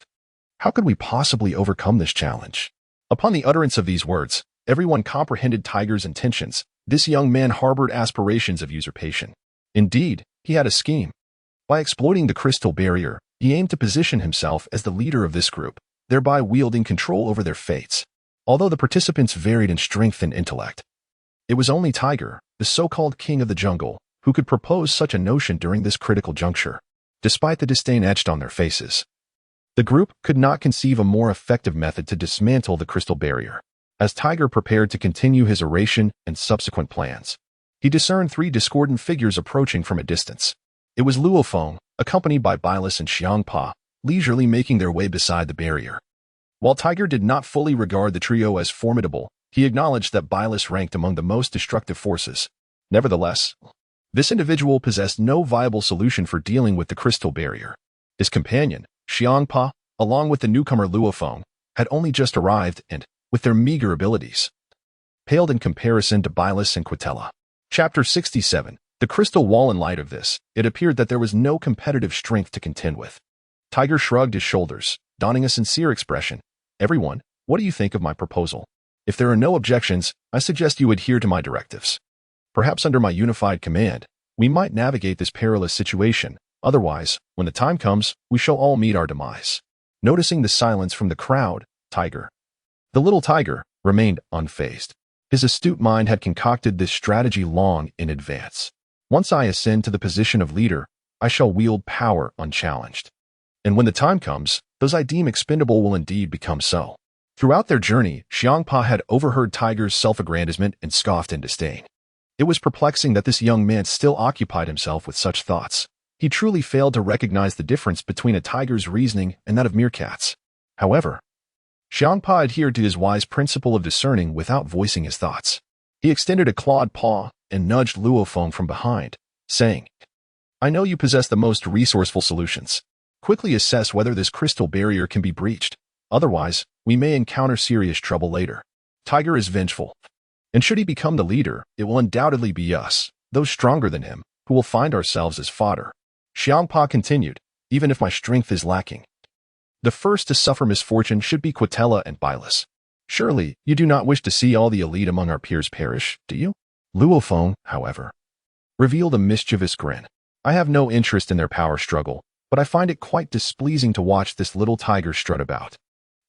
how could we possibly overcome this challenge?" Upon the utterance of these words, everyone comprehended Tiger's intentions. This young man harbored aspirations of usurpation. Indeed, he had a scheme. By exploiting the crystal barrier, he aimed to position himself as the leader of this group, thereby wielding control over their fates. Although the participants varied in strength and intellect, it was only Tiger, the so-called king of the jungle, who could propose such a notion during this critical juncture. Despite the disdain etched on their faces, the group could not conceive a more effective method to dismantle the crystal barrier. As Tiger prepared to continue his oration and subsequent plans, he discerned three discordant figures approaching from a distance. It was Luo Feng, accompanied by Beerus and Hmph, leisurely making their way beside the barrier. While Tiger did not fully regard the trio as formidable, he acknowledged that Beerus ranked among the most destructive forces. Nevertheless, this individual possessed no viable solution for dealing with the crystal barrier. His companion, Hmph, along with the newcomer Luo Feng, had only just arrived and, with their meager abilities, paled in comparison to Beerus and Quitella. Chapter 67. The Crystal Wall. In light of this, it appeared that there was no competitive strength to contend with. Tiger shrugged his shoulders, donning a sincere expression. "Everyone, what do you think of my proposal? If there are no objections, I suggest you adhere to my directives. Perhaps under my unified command, we might navigate this perilous situation. Otherwise, when the time comes, we shall all meet our demise." Noticing the silence from the crowd, the little tiger, remained unfazed. His astute mind had concocted this strategy long in advance. "Once I ascend to the position of leader, I shall wield power unchallenged. And when the time comes, those I deem expendable will indeed become so." Throughout their journey, Hmph had overheard Tiger's self-aggrandizement and scoffed in disdain. It was perplexing that this young man still occupied himself with such thoughts. He truly failed to recognize the difference between a tiger's reasoning and that of meerkats. However, Hmph adhered to his wise principle of discerning without voicing his thoughts. He extended a clawed paw and nudged Luo Feng from behind, saying, "I know you possess the most resourceful solutions. Quickly assess whether this crystal barrier can be breached. Otherwise, we may encounter serious trouble later. Tiger is vengeful, and should he become the leader, it will undoubtedly be us, those stronger than him, who will find ourselves as fodder." Hmph continued, "Even if my strength is lacking, the first to suffer misfortune should be Quitella and Beerus. Surely, you do not wish to see all the elite among our peers perish, do you?" Luo Feng, however, revealed a mischievous grin. "I have no interest in their power struggle, but I find it quite displeasing to watch this little tiger strut about.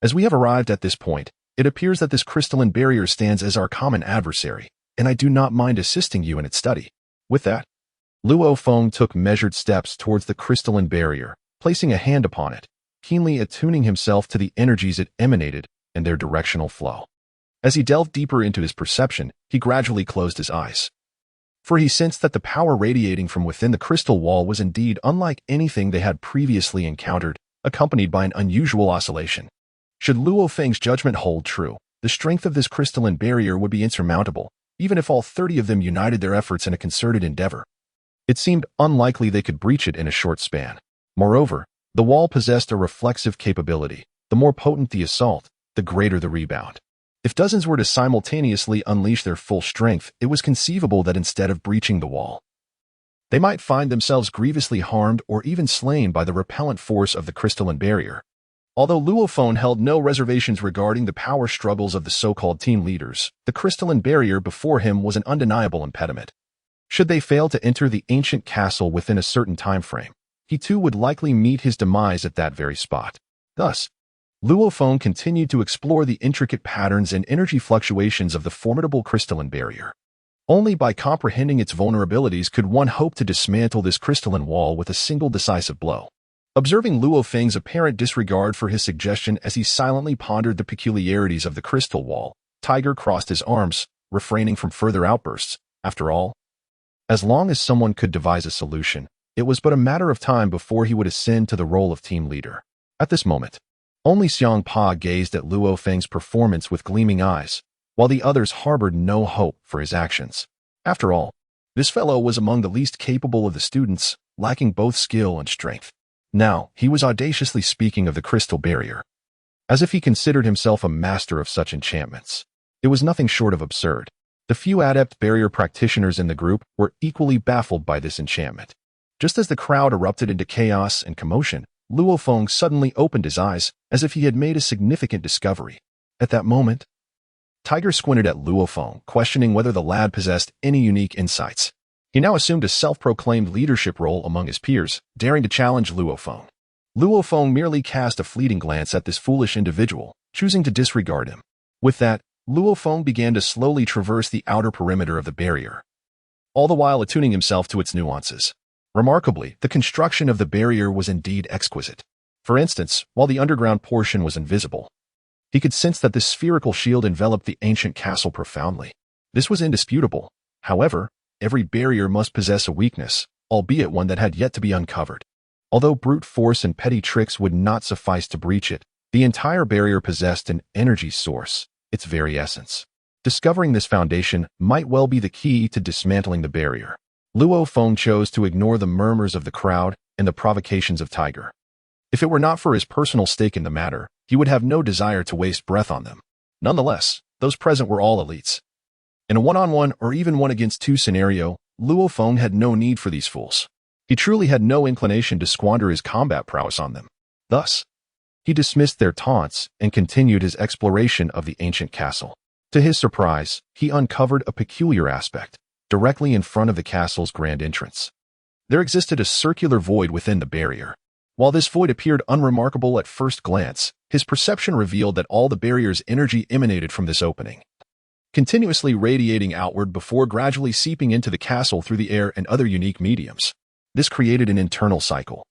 As we have arrived at this point, it appears that this crystalline barrier stands as our common adversary, and I do not mind assisting you in its study." With that, Luo Feng took measured steps towards the crystalline barrier, placing a hand upon it, keenly attuning himself to the energies it emanated and their directional flow. As he delved deeper into his perception, he gradually closed his eyes, for he sensed that the power radiating from within the crystal wall was indeed unlike anything they had previously encountered, accompanied by an unusual oscillation. Should Luo Feng's judgment hold true, the strength of this crystalline barrier would be insurmountable, even if all 30 of them united their efforts in a concerted endeavor. It seemed unlikely they could breach it in a short span. Moreover, the wall possessed a reflexive capability. The more potent the assault, the greater the rebound. If dozens were to simultaneously unleash their full strength, it was conceivable that instead of breaching the wall, they might find themselves grievously harmed or even slain by the repellent force of the crystalline barrier. Although Luo Feng held no reservations regarding the power struggles of the so-called team leaders, the crystalline barrier before him was an undeniable impediment. Should they fail to enter the ancient castle within a certain time frame, he too would likely meet his demise at that very spot. Thus, Luo Feng continued to explore the intricate patterns and energy fluctuations of the formidable crystalline barrier. Only by comprehending its vulnerabilities could one hope to dismantle this crystalline wall with a single decisive blow. Observing Luo Feng's apparent disregard for his suggestion as he silently pondered the peculiarities of the crystal wall, Tiger crossed his arms, refraining from further outbursts. After all, as long as someone could devise a solution, it was but a matter of time before he would ascend to the role of team leader. At this moment, Only Xiang Pa gazed at Luo Feng's performance with gleaming eyes, while the others harbored no hope for his actions. After all, this fellow was among the least capable of the students, lacking both skill and strength. Now, he was audaciously speaking of the crystal barrier, as if he considered himself a master of such enchantments. It was nothing short of absurd. The few adept barrier practitioners in the group were equally baffled by this enchantment. Just as the crowd erupted into chaos and commotion, Luo Feng suddenly opened his eyes as if he had made a significant discovery. At that moment, Tiger squinted at Luo Feng, questioning whether the lad possessed any unique insights. He now assumed a self-proclaimed leadership role among his peers, daring to challenge Luo Feng. Luo Feng merely cast a fleeting glance at this foolish individual, choosing to disregard him. With that, Luo Feng began to slowly traverse the outer perimeter of the barrier, all the while attuning himself to its nuances. Remarkably, the construction of the barrier was indeed exquisite. For instance, while the underground portion was invisible, he could sense that the spherical shield enveloped the ancient castle profoundly. This was indisputable. However, every barrier must possess a weakness, albeit one that had yet to be uncovered. Although brute force and petty tricks would not suffice to breach it, the entire barrier possessed an energy source, its very essence. Discovering this foundation might well be the key to dismantling the barrier. Luo Feng chose to ignore the murmurs of the crowd and the provocations of Tiger. If it were not for his personal stake in the matter, he would have no desire to waste breath on them. Nonetheless, those present were all elites. In a one-on-one or even one-against-two scenario, Luo Feng had no need for these fools. He truly had no inclination to squander his combat prowess on them. Thus, he dismissed their taunts and continued his exploration of the ancient castle. To his surprise, he uncovered a peculiar aspect, directly in front of the castle's grand entrance. There existed a circular void within the barrier. While this void appeared unremarkable at first glance, his perception revealed that all the barrier's energy emanated from this opening, continuously radiating outward before gradually seeping into the castle through the air and other unique mediums. This created an internal cycle,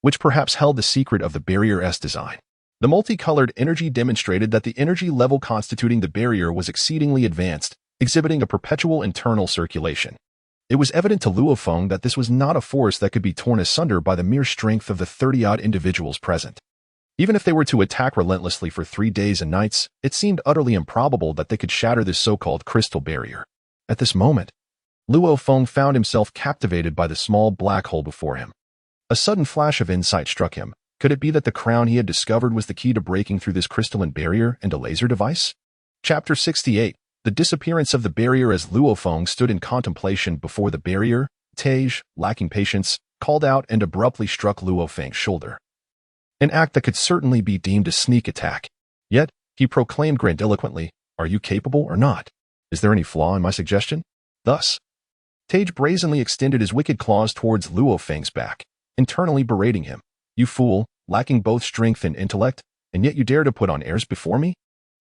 which perhaps held the secret of the barrier's design. The multicolored energy demonstrated that the energy level constituting the barrier was exceedingly advanced, exhibiting a perpetual internal circulation. It was evident to Luo Feng that this was not a force that could be torn asunder by the mere strength of the 30-odd individuals present. Even if they were to attack relentlessly for 3 days and nights, it seemed utterly improbable that they could shatter this so-called crystal barrier. At this moment, Luo Feng found himself captivated by the small black hole before him. A sudden flash of insight struck him. Could it be that the crown he had discovered was the key to breaking through this crystalline barrier and a laser device? Chapter 68. The disappearance of the barrier. As Luo Feng stood in contemplation before the barrier, Tej, lacking patience, called out and abruptly struck Luo Feng's shoulder. An act that could certainly be deemed a sneak attack. Yet, he proclaimed grandiloquently, "Are you capable or not? Is there any flaw in my suggestion?" Thus, Tej brazenly extended his wicked claws towards Luo Feng's back, internally berating him. "You fool, lacking both strength and intellect, and yet you dare to put on airs before me?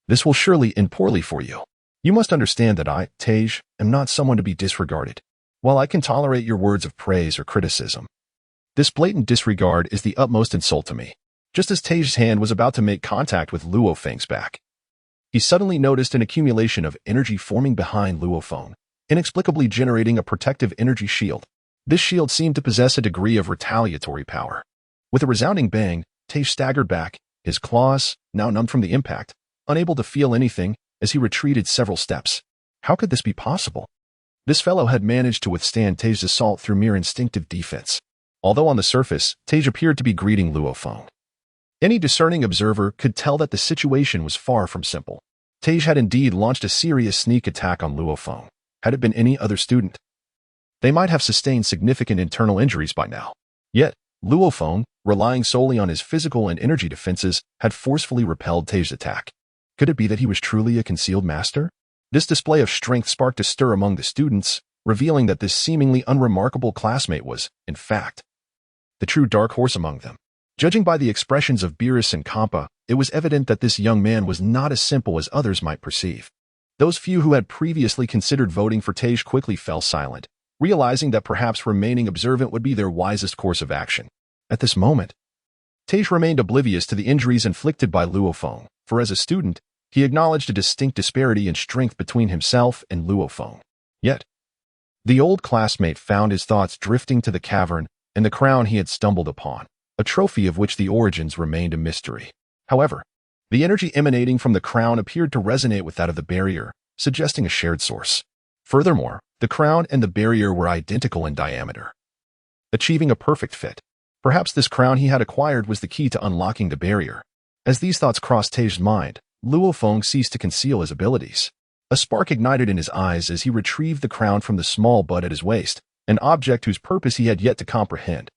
This will surely end poorly for you. You must understand that I, Tej, am not someone to be disregarded. While I can tolerate your words of praise or criticism, this blatant disregard is the utmost insult to me." Just as Tej's hand was about to make contact with Luo Feng's back, he suddenly noticed an accumulation of energy forming behind Luo Feng, inexplicably generating a protective energy shield. This shield seemed to possess a degree of retaliatory power. With a resounding bang, Tej staggered back, his claws, now numbed from the impact, unable to feel anything as he retreated several steps. How could this be possible? This fellow had managed to withstand Tej's assault through mere instinctive defense. Although on the surface, Tej appeared to be greeting Luo Feng, any discerning observer could tell that the situation was far from simple. Tej had indeed launched a serious sneak attack on Luo Feng. Had it been any other student, they might have sustained significant internal injuries by now. Yet, Luo Feng, relying solely on his physical and energy defenses, had forcefully repelled Tej's attack. Could it be that he was truly a concealed master? This display of strength sparked a stir among the students, revealing that this seemingly unremarkable classmate was, in fact, the true dark horse among them. Judging by the expressions of Beerus and Hmph, it was evident that this young man was not as simple as others might perceive. Those few who had previously considered voting for Tej quickly fell silent, realizing that perhaps remaining observant would be their wisest course of action. At this moment, Tej remained oblivious to the injuries inflicted by Luo Feng, for as a student, he acknowledged a distinct disparity in strength between himself and Luo Feng. Yet, the old classmate found his thoughts drifting to the cavern and the crown he had stumbled upon, a trophy of which the origins remained a mystery. However, the energy emanating from the crown appeared to resonate with that of the barrier, suggesting a shared source. Furthermore, the crown and the barrier were identical in diameter, achieving a perfect fit. Perhaps this crown he had acquired was the key to unlocking the barrier. As these thoughts crossed Tai's mind, Luo Feng ceased to conceal his abilities. A spark ignited in his eyes as he retrieved the crown from the small bud at his waist, an object whose purpose he had yet to comprehend.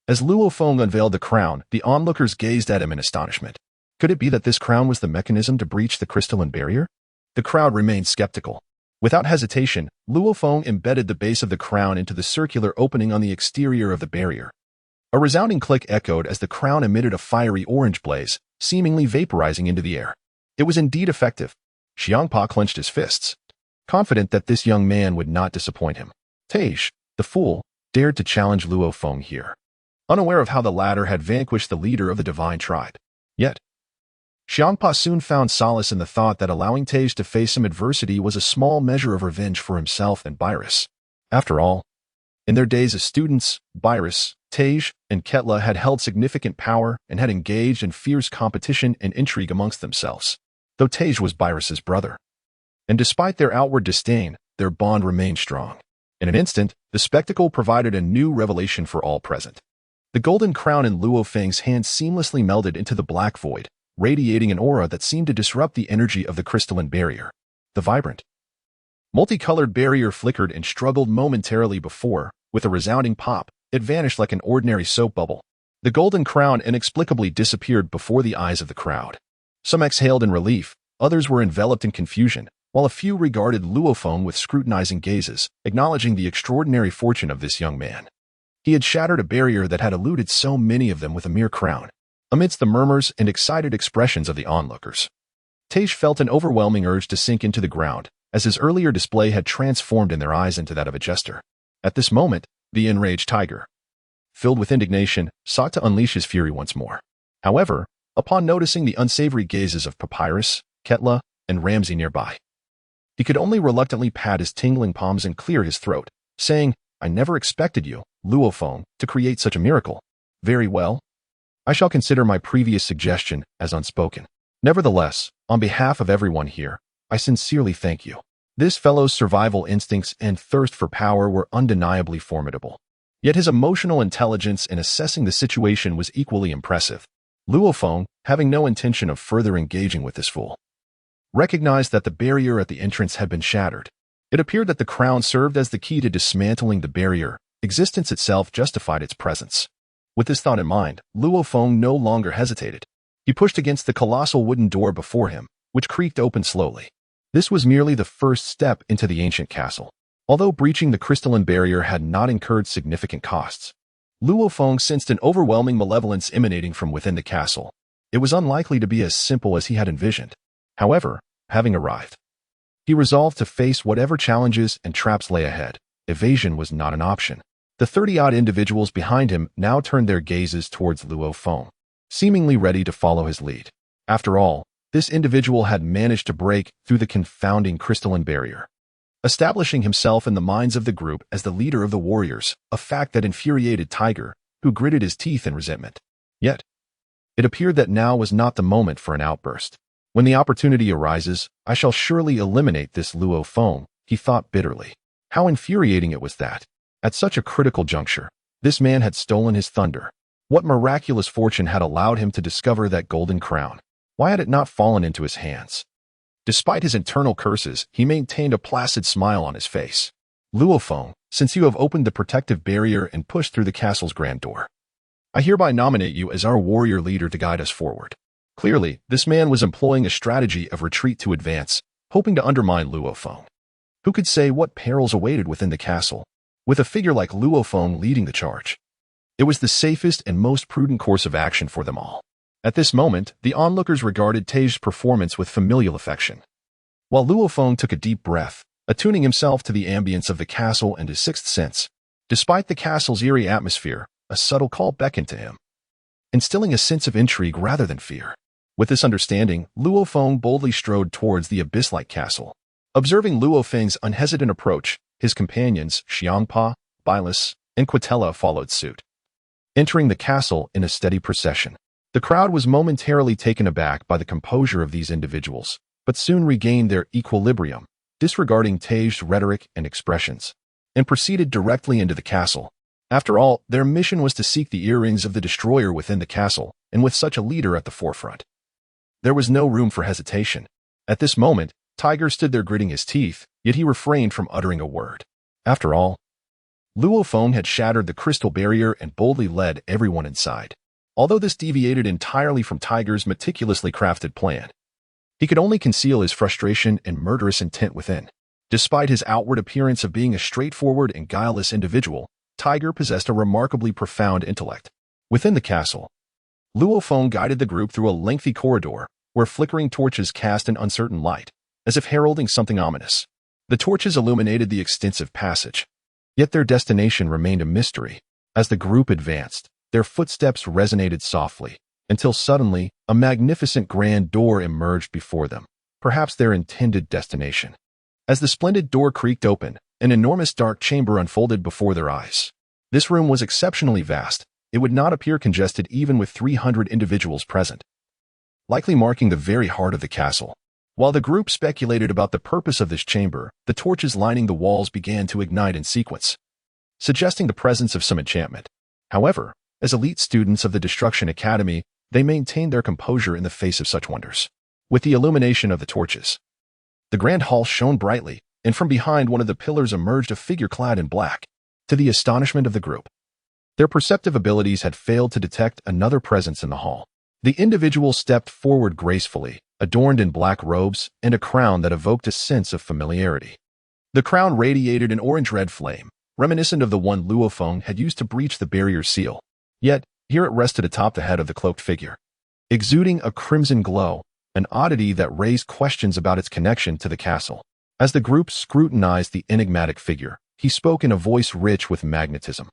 As Luo Feng unveiled the crown, the onlookers gazed at him in astonishment. Could it be that this crown was the mechanism to breach the crystalline barrier? The crowd remained skeptical. Without hesitation, Luo Feng embedded the base of the crown into the circular opening on the exterior of the barrier. A resounding click echoed as the crown emitted a fiery orange blaze, seemingly vaporizing into the air. It was indeed effective. Hmph clenched his fists, confident that this young man would not disappoint him. Tai, the fool, dared to challenge Luo Feng here, unaware of how the latter had vanquished the leader of the divine tribe. Yet, Hmph soon found solace in the thought that allowing Tai to face some adversity was a small measure of revenge for himself and Beerus. After all, in their days as students, Beerus, Tai, and Ketla had held significant power and had engaged in fierce competition and intrigue amongst themselves, though Tai was Beerus's brother. And despite their outward disdain, their bond remained strong. In an instant, the spectacle provided a new revelation for all present. The golden crown in Luo Feng's hand seamlessly melded into the black void, radiating an aura that seemed to disrupt the energy of the crystalline barrier. The vibrant, multicolored barrier flickered and struggled momentarily before, with a resounding pop, it vanished like an ordinary soap bubble. The golden crown inexplicably disappeared before the eyes of the crowd. Some exhaled in relief, others were enveloped in confusion, while a few regarded Luo Feng with scrutinizing gazes, acknowledging the extraordinary fortune of this young man. He had shattered a barrier that had eluded so many of them with a mere crown. Amidst the murmurs and excited expressions of the onlookers, Tai felt an overwhelming urge to sink into the ground, as his earlier display had transformed in their eyes into that of a jester. At this moment, the enraged tiger, filled with indignation, sought to unleash his fury once more. However, upon noticing the unsavory gazes of Papyrus, Ketla, and Ramsey nearby, he could only reluctantly pat his tingling palms and clear his throat, saying, "I never expected you, Luo Feng, to create such a miracle. Very well. I shall consider my previous suggestion as unspoken. Nevertheless, on behalf of everyone here, I sincerely thank you." This fellow's survival instincts and thirst for power were undeniably formidable. Yet his emotional intelligence in assessing the situation was equally impressive. Luo Feng, having no intention of further engaging with this fool, recognized that the barrier at the entrance had been shattered. It appeared that the crown served as the key to dismantling the barrier. Existence itself justified its presence. With this thought in mind, Luo Feng no longer hesitated. He pushed against the colossal wooden door before him, which creaked open slowly. This was merely the first step into the ancient castle. Although breaching the crystalline barrier had not incurred significant costs, Luo Feng sensed an overwhelming malevolence emanating from within the castle. It was unlikely to be as simple as he had envisioned. However, having arrived, he resolved to face whatever challenges and traps lay ahead. Evasion was not an option. The 30-odd individuals behind him now turned their gazes towards Luo Feng, seemingly ready to follow his lead. After all, this individual had managed to break through the confounding crystalline barrier, establishing himself in the minds of the group as the leader of the warriors, a fact that infuriated Tiger, who gritted his teeth in resentment. Yet, it appeared that now was not the moment for an outburst. When the opportunity arises, I shall surely eliminate this Luo Feng, he thought bitterly. How infuriating it was that, at such a critical juncture, this man had stolen his thunder. What miraculous fortune had allowed him to discover that golden crown? Why had it not fallen into his hands? Despite his internal curses, he maintained a placid smile on his face. Luo Feng, since you have opened the protective barrier and pushed through the castle's grand door, I hereby nominate you as our warrior leader to guide us forward. Clearly, this man was employing a strategy of retreat to advance, hoping to undermine Luo Feng. Who could say what perils awaited within the castle, with a figure like Luo Feng leading the charge? It was the safest and most prudent course of action for them all. At this moment, the onlookers regarded Tai's performance with familial affection, while Luo Feng took a deep breath, attuning himself to the ambience of the castle and his sixth sense. Despite the castle's eerie atmosphere, a subtle call beckoned to him, instilling a sense of intrigue rather than fear. With this understanding, Luo Feng boldly strode towards the abyss-like castle. Observing Luo Feng's unhesitant approach, his companions, Hmph, Beerus, and Quitella followed suit, entering the castle in a steady procession. The crowd was momentarily taken aback by the composure of these individuals, but soon regained their equilibrium, disregarding Tage's rhetoric and expressions, and proceeded directly into the castle. After all, their mission was to seek the earrings of the destroyer within the castle, and with such a leader at the forefront, there was no room for hesitation. At this moment, Tiger stood there gritting his teeth, yet he refrained from uttering a word. After all, Luo Feng had shattered the crystal barrier and boldly led everyone inside. Although this deviated entirely from Tiger's meticulously crafted plan, he could only conceal his frustration and murderous intent within. Despite his outward appearance of being a straightforward and guileless individual, Tiger possessed a remarkably profound intellect. Within the castle, Luo Feng guided the group through a lengthy corridor where flickering torches cast an uncertain light, as if heralding something ominous. The torches illuminated the extensive passage, yet their destination remained a mystery. As the group advanced, their footsteps resonated softly, until suddenly a magnificent grand door emerged before them, perhaps their intended destination. As the splendid door creaked open, an enormous dark chamber unfolded before their eyes. This room was exceptionally vast. It would not appear congested even with 300 individuals present, likely marking the very heart of the castle. While the group speculated about the purpose of this chamber, the torches lining the walls began to ignite in sequence, suggesting the presence of some enchantment. However, as elite students of the Destruction Academy, they maintained their composure in the face of such wonders. With the illumination of the torches, the grand hall shone brightly, and from behind one of the pillars emerged a figure clad in black. To the astonishment of the group, their perceptive abilities had failed to detect another presence in the hall. The individual stepped forward gracefully, adorned in black robes and a crown that evoked a sense of familiarity. The crown radiated an orange-red flame, reminiscent of the one Luo Feng had used to breach the barrier's seal. Yet, here it rested atop the head of the cloaked figure, exuding a crimson glow, an oddity that raised questions about its connection to the castle. As the group scrutinized the enigmatic figure, he spoke in a voice rich with magnetism,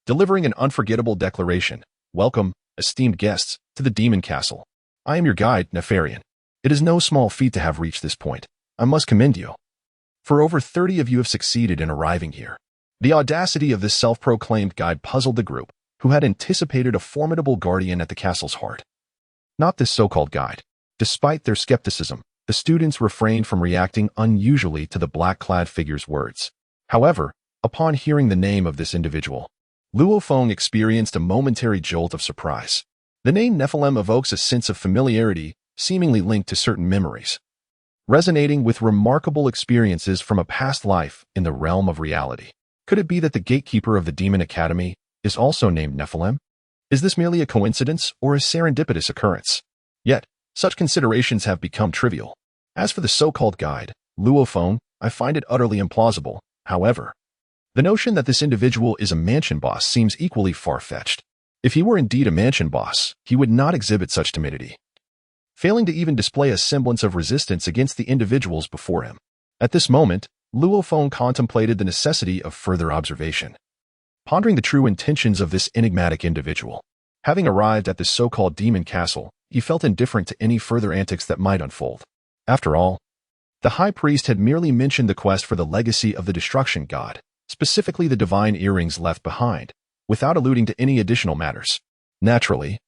delivering an unforgettable declaration. "Welcome, esteemed guests, to the Demon Castle. I am your guide, Nefarian. It is no small feat to have reached this point. I must commend you. For over 30 of you have succeeded in arriving here." The audacity of this self-proclaimed guide puzzled the group, who had anticipated a formidable guardian at the castle's heart. Not this so-called guide. Despite their skepticism, the students refrained from reacting unusually to the black-clad figure's words. However, upon hearing the name of this individual, Luo Feng experienced a momentary jolt of surprise. The name Nephilim evokes a sense of familiarity, seemingly linked to certain memories, resonating with remarkable experiences from a past life in the realm of reality. Could it be that the gatekeeper of the Demon Academy is also named Nephilim? Is this merely a coincidence or a serendipitous occurrence? Yet, such considerations have become trivial. As for the so-called guide, Luo Feng, I find it utterly implausible. However, the notion that this individual is a mansion boss seems equally far-fetched. If he were indeed a mansion boss, he would not exhibit such timidity, failing to even display a semblance of resistance against the individuals before him. At this moment, Luo Feng contemplated the necessity of further observation, pondering the true intentions of this enigmatic individual. Having arrived at this so-called demon castle, he felt indifferent to any further antics that might unfold. After all, the high priest had merely mentioned the quest for the legacy of the destruction god, specifically the divine earrings left behind, without alluding to any additional matters. Naturally,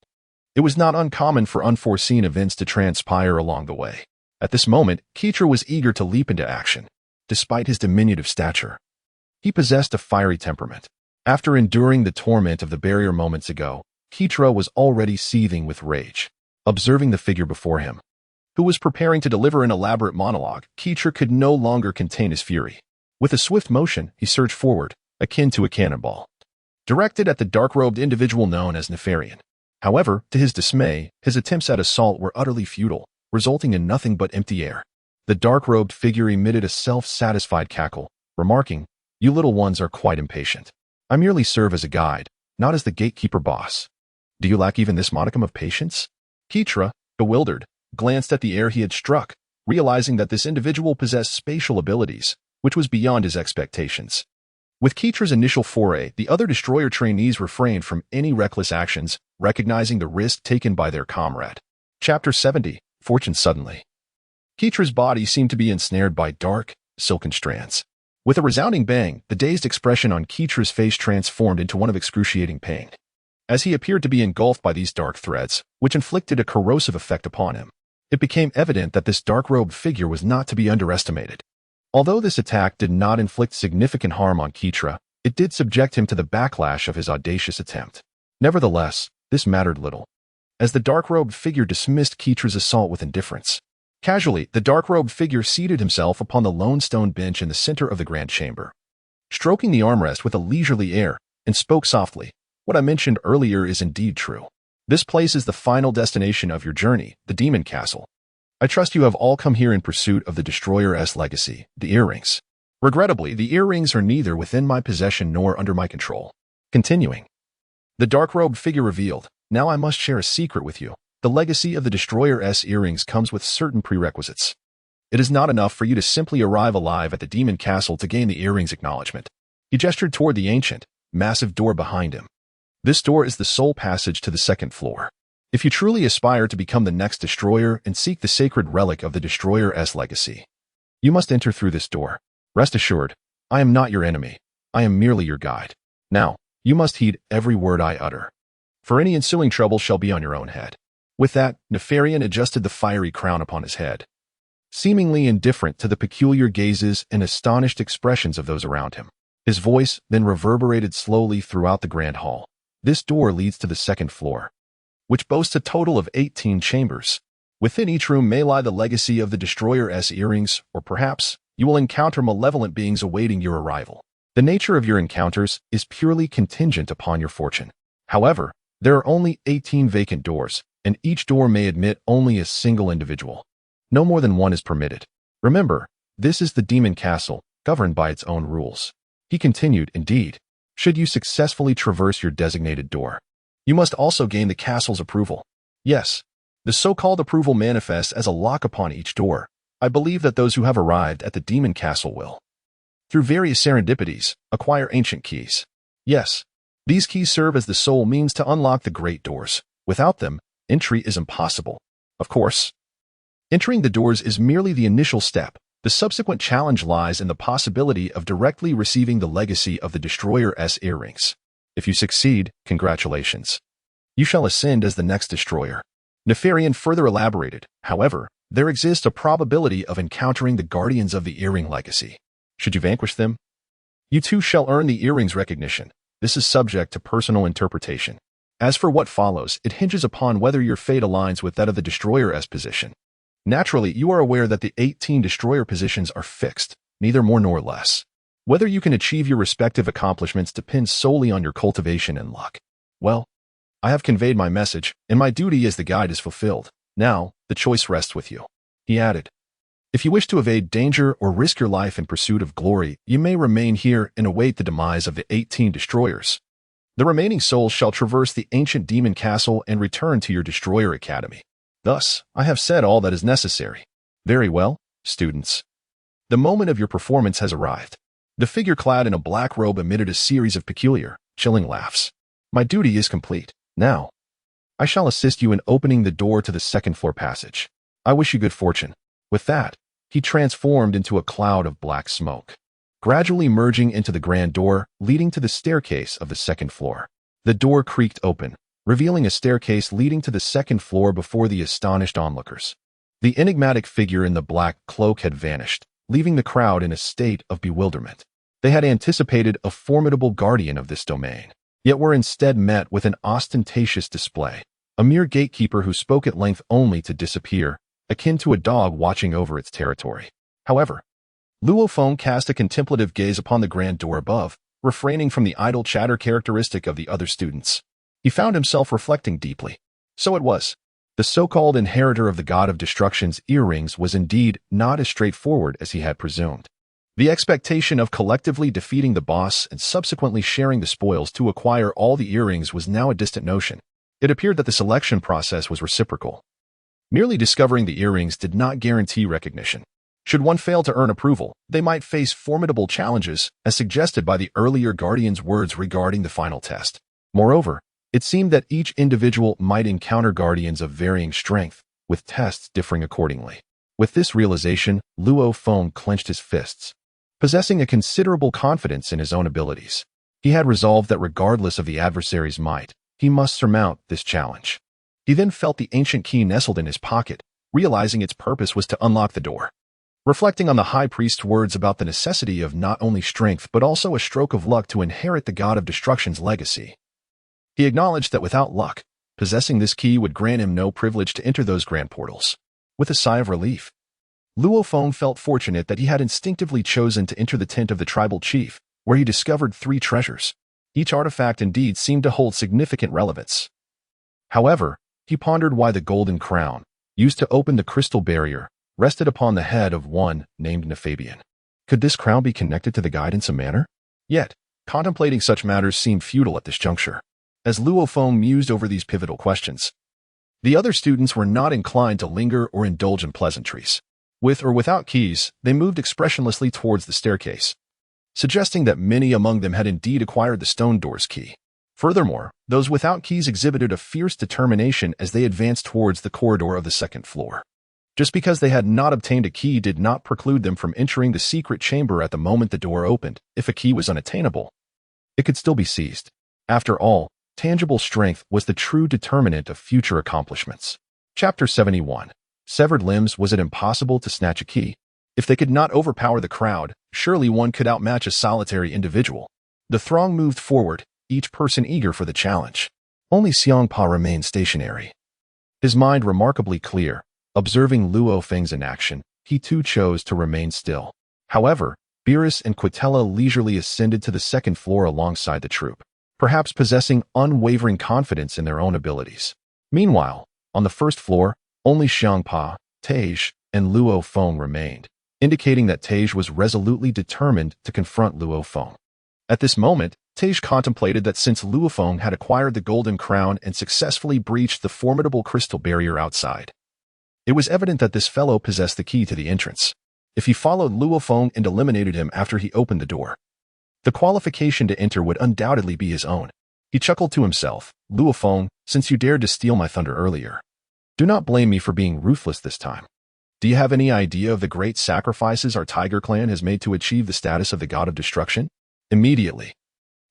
it was not uncommon for unforeseen events to transpire along the way. At this moment, Keitra was eager to leap into action. Despite his diminutive stature, he possessed a fiery temperament. After enduring the torment of the barrier moments ago, Keitra was already seething with rage. Observing the figure before him, who was preparing to deliver an elaborate monologue, Keitra could no longer contain his fury. With a swift motion, he surged forward, akin to a cannonball, directed at the dark-robed individual known as Nefarian. However, to his dismay, his attempts at assault were utterly futile, resulting in nothing but empty air. The dark-robed figure emitted a self-satisfied cackle, remarking, "You little ones are quite impatient. I merely serve as a guide, not as the gatekeeper boss. Do you lack even this modicum of patience?" Keitra, bewildered, glanced at the air he had struck, realizing that this individual possessed spatial abilities, which was beyond his expectations. With Keitra's initial foray, the other destroyer trainees refrained from any reckless actions, recognizing the risk taken by their comrade. Chapter 70, Fortune Suddenly. Keitra's body seemed to be ensnared by dark, silken strands. With a resounding bang, the dazed expression on Keitra's face transformed into one of excruciating pain. As he appeared to be engulfed by these dark threads, which inflicted a corrosive effect upon him, it became evident that this dark-robed figure was not to be underestimated. Although this attack did not inflict significant harm on Keitra, it did subject him to the backlash of his audacious attempt. Nevertheless, this mattered little, as the dark-robed figure dismissed Keitra's assault with indifference. Casually, the dark-robed figure seated himself upon the lone stone bench in the center of the grand chamber, stroking the armrest with a leisurely air, and spoke softly. What I mentioned earlier is indeed true. This place is the final destination of your journey, the Demon Castle. I trust you have all come here in pursuit of the Destroyer's legacy, the earrings. Regrettably, the earrings are neither within my possession nor under my control. Continuing. The dark-robed figure revealed, now I must share a secret with you. The legacy of the Destroyer's earrings comes with certain prerequisites. It is not enough for you to simply arrive alive at the Demon Castle to gain the earrings' acknowledgement. He gestured toward the ancient, massive door behind him. This door is the sole passage to the second floor. If you truly aspire to become the next destroyer and seek the sacred relic of the Destroyer's legacy, you must enter through this door. Rest assured, I am not your enemy. I am merely your guide. Now, you must heed every word I utter, for any ensuing trouble shall be on your own head. With that, Nefarian adjusted the fiery crown upon his head, seemingly indifferent to the peculiar gazes and astonished expressions of those around him. His voice then reverberated slowly throughout the grand hall. This door leads to the second floor, which boasts a total of 18 chambers. Within each room may lie the legacy of the Destroyer's earrings, or perhaps you will encounter malevolent beings awaiting your arrival. The nature of your encounters is purely contingent upon your fortune. However, there are only 18 vacant doors, and each door may admit only a single individual. No more than one is permitted. Remember, this is the Demon Castle, governed by its own rules. He continued, indeed, should you successfully traverse your designated door, you must also gain the castle's approval. Yes, the so-called approval manifests as a lock upon each door. I believe that those who have arrived at the Demon Castle will, through various serendipities, acquire ancient keys. Yes, these keys serve as the sole means to unlock the great doors. Without them, entry is impossible. Of course, entering the doors is merely the initial step. The subsequent challenge lies in the possibility of directly receiving the legacy of the Destroyer's earrings. If you succeed, congratulations. You shall ascend as the next destroyer. Nefarian further elaborated, however, there exists a probability of encountering the guardians of the earring legacy. Should you vanquish them, you too shall earn the earring's recognition. This is subject to personal interpretation. As for what follows, it hinges upon whether your fate aligns with that of the Destroyer's position. Naturally, you are aware that the 18 destroyer positions are fixed, neither more nor less. Whether you can achieve your respective accomplishments depends solely on your cultivation and luck. Well, I have conveyed my message, and my duty as the guide is fulfilled. Now, the choice rests with you. He added, if you wish to evade danger or risk your life in pursuit of glory, you may remain here and await the demise of the 18 destroyers. The remaining souls shall traverse the ancient demon castle and return to your destroyer academy. Thus, I have said all that is necessary. Very well, students. The moment of your performance has arrived. The figure clad in a black robe emitted a series of peculiar, chilling laughs. My duty is complete. Now, I shall assist you in opening the door to the second floor passage. I wish you good fortune. With that, he transformed into a cloud of black smoke, gradually merging into the grand door leading to the staircase of the second floor. The door creaked open, revealing a staircase leading to the second floor before the astonished onlookers. The enigmatic figure in the black cloak had vanished, leaving the crowd in a state of bewilderment. They had anticipated a formidable guardian of this domain, yet were instead met with an ostentatious display, a mere gatekeeper who spoke at length only to disappear, akin to a dog watching over its territory. However, Luo Feng cast a contemplative gaze upon the grand door above, refraining from the idle chatter characteristic of the other students. He found himself reflecting deeply. So it was. The so-called inheritor of the god of destruction's earrings was indeed not as straightforward as he had presumed. The expectation of collectively defeating the boss and subsequently sharing the spoils to acquire all the earrings was now a distant notion. It appeared that the selection process was reciprocal. Merely discovering the earrings did not guarantee recognition. Should one fail to earn approval, they might face formidable challenges, as suggested by the earlier guardian's words regarding the final test. Moreover, it seemed that each individual might encounter guardians of varying strength, with tests differing accordingly. With this realization, Luo Feng clenched his fists. Possessing a considerable confidence in his own abilities, he had resolved that regardless of the adversary's might, He must surmount this challenge. He then felt the ancient key nestled in his pocket, realizing its purpose was to unlock the door. Reflecting on the high priest's words about the necessity of not only strength but also a stroke of luck to inherit the god of destruction's legacy, he acknowledged that without luck, possessing this key would grant him no privilege to enter those grand portals. With a sigh of relief, Luo Feng felt fortunate that he had instinctively chosen to enter the tent of the tribal chief, where he discovered 3 treasures. Each artifact indeed seemed to hold significant relevance. However, he pondered why the golden crown, used to open the crystal barrier, rested upon the head of one named Nephabian. Could this crown be connected to the guidance of manner? Yet, contemplating such matters seemed futile at this juncture. As Luo Feng mused over these pivotal questions, the other students were not inclined to linger or indulge in pleasantries. With or without keys, they moved expressionlessly towards the staircase, suggesting that many among them had indeed acquired the stone door's key. Furthermore, those without keys exhibited a fierce determination as they advanced towards the corridor of the 2nd floor. Just because they had not obtained a key did not preclude them from entering the secret chamber at the moment the door opened. If a key was unattainable, it could still be seized. After all, tangible strength was the true determinant of future accomplishments. Chapter 71. Severed limbs. Was it impossible to snatch a key? If they could not overpower the crowd, surely one could outmatch a solitary individual. The throng moved forward, each person eager for the challenge. Only Hmph remained stationary, his mind remarkably clear. Observing Luo Feng's inaction, he too chose to remain still. However, Beerus and Quitella leisurely ascended to the 2nd floor alongside the troop, perhaps possessing unwavering confidence in their own abilities. Meanwhile, on the 1st floor, only Hmph, Tej, and Luo Feng remained, indicating that Tej was resolutely determined to confront Luo Feng. At this moment, Tej contemplated that since Luo Feng had acquired the golden crown and successfully breached the formidable crystal barrier outside, it was evident that this fellow possessed the key to the entrance. If he followed Luo Feng and eliminated him after he opened the door, the qualification to enter would undoubtedly be his own. He chuckled to himself. Luo Feng, since you dared to steal my thunder earlier, do not blame me for being ruthless this time. Do you have any idea of the great sacrifices our tiger clan has made to achieve the status of the god of destruction? Immediately,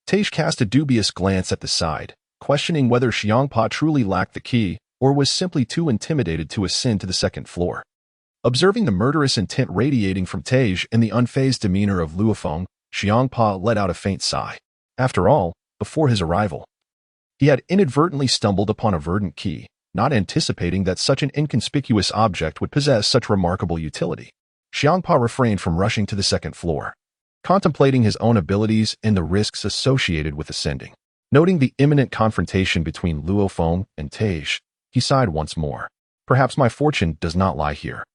Tej cast a dubious glance at the side, questioning whether Hmph truly lacked the key or was simply too intimidated to ascend to the 2nd floor. Observing the murderous intent radiating from Tej and the unfazed demeanor of Luo Feng, Hmph let out a faint sigh. After all, before his arrival, he had inadvertently stumbled upon a verdant key, not anticipating that such an inconspicuous object would possess such remarkable utility. Hmph refrained from rushing to the 2nd floor, contemplating his own abilities and the risks associated with ascending. Noting the imminent confrontation between Luo Feng and Tej, he sighed once more. Perhaps my fortune does not lie here.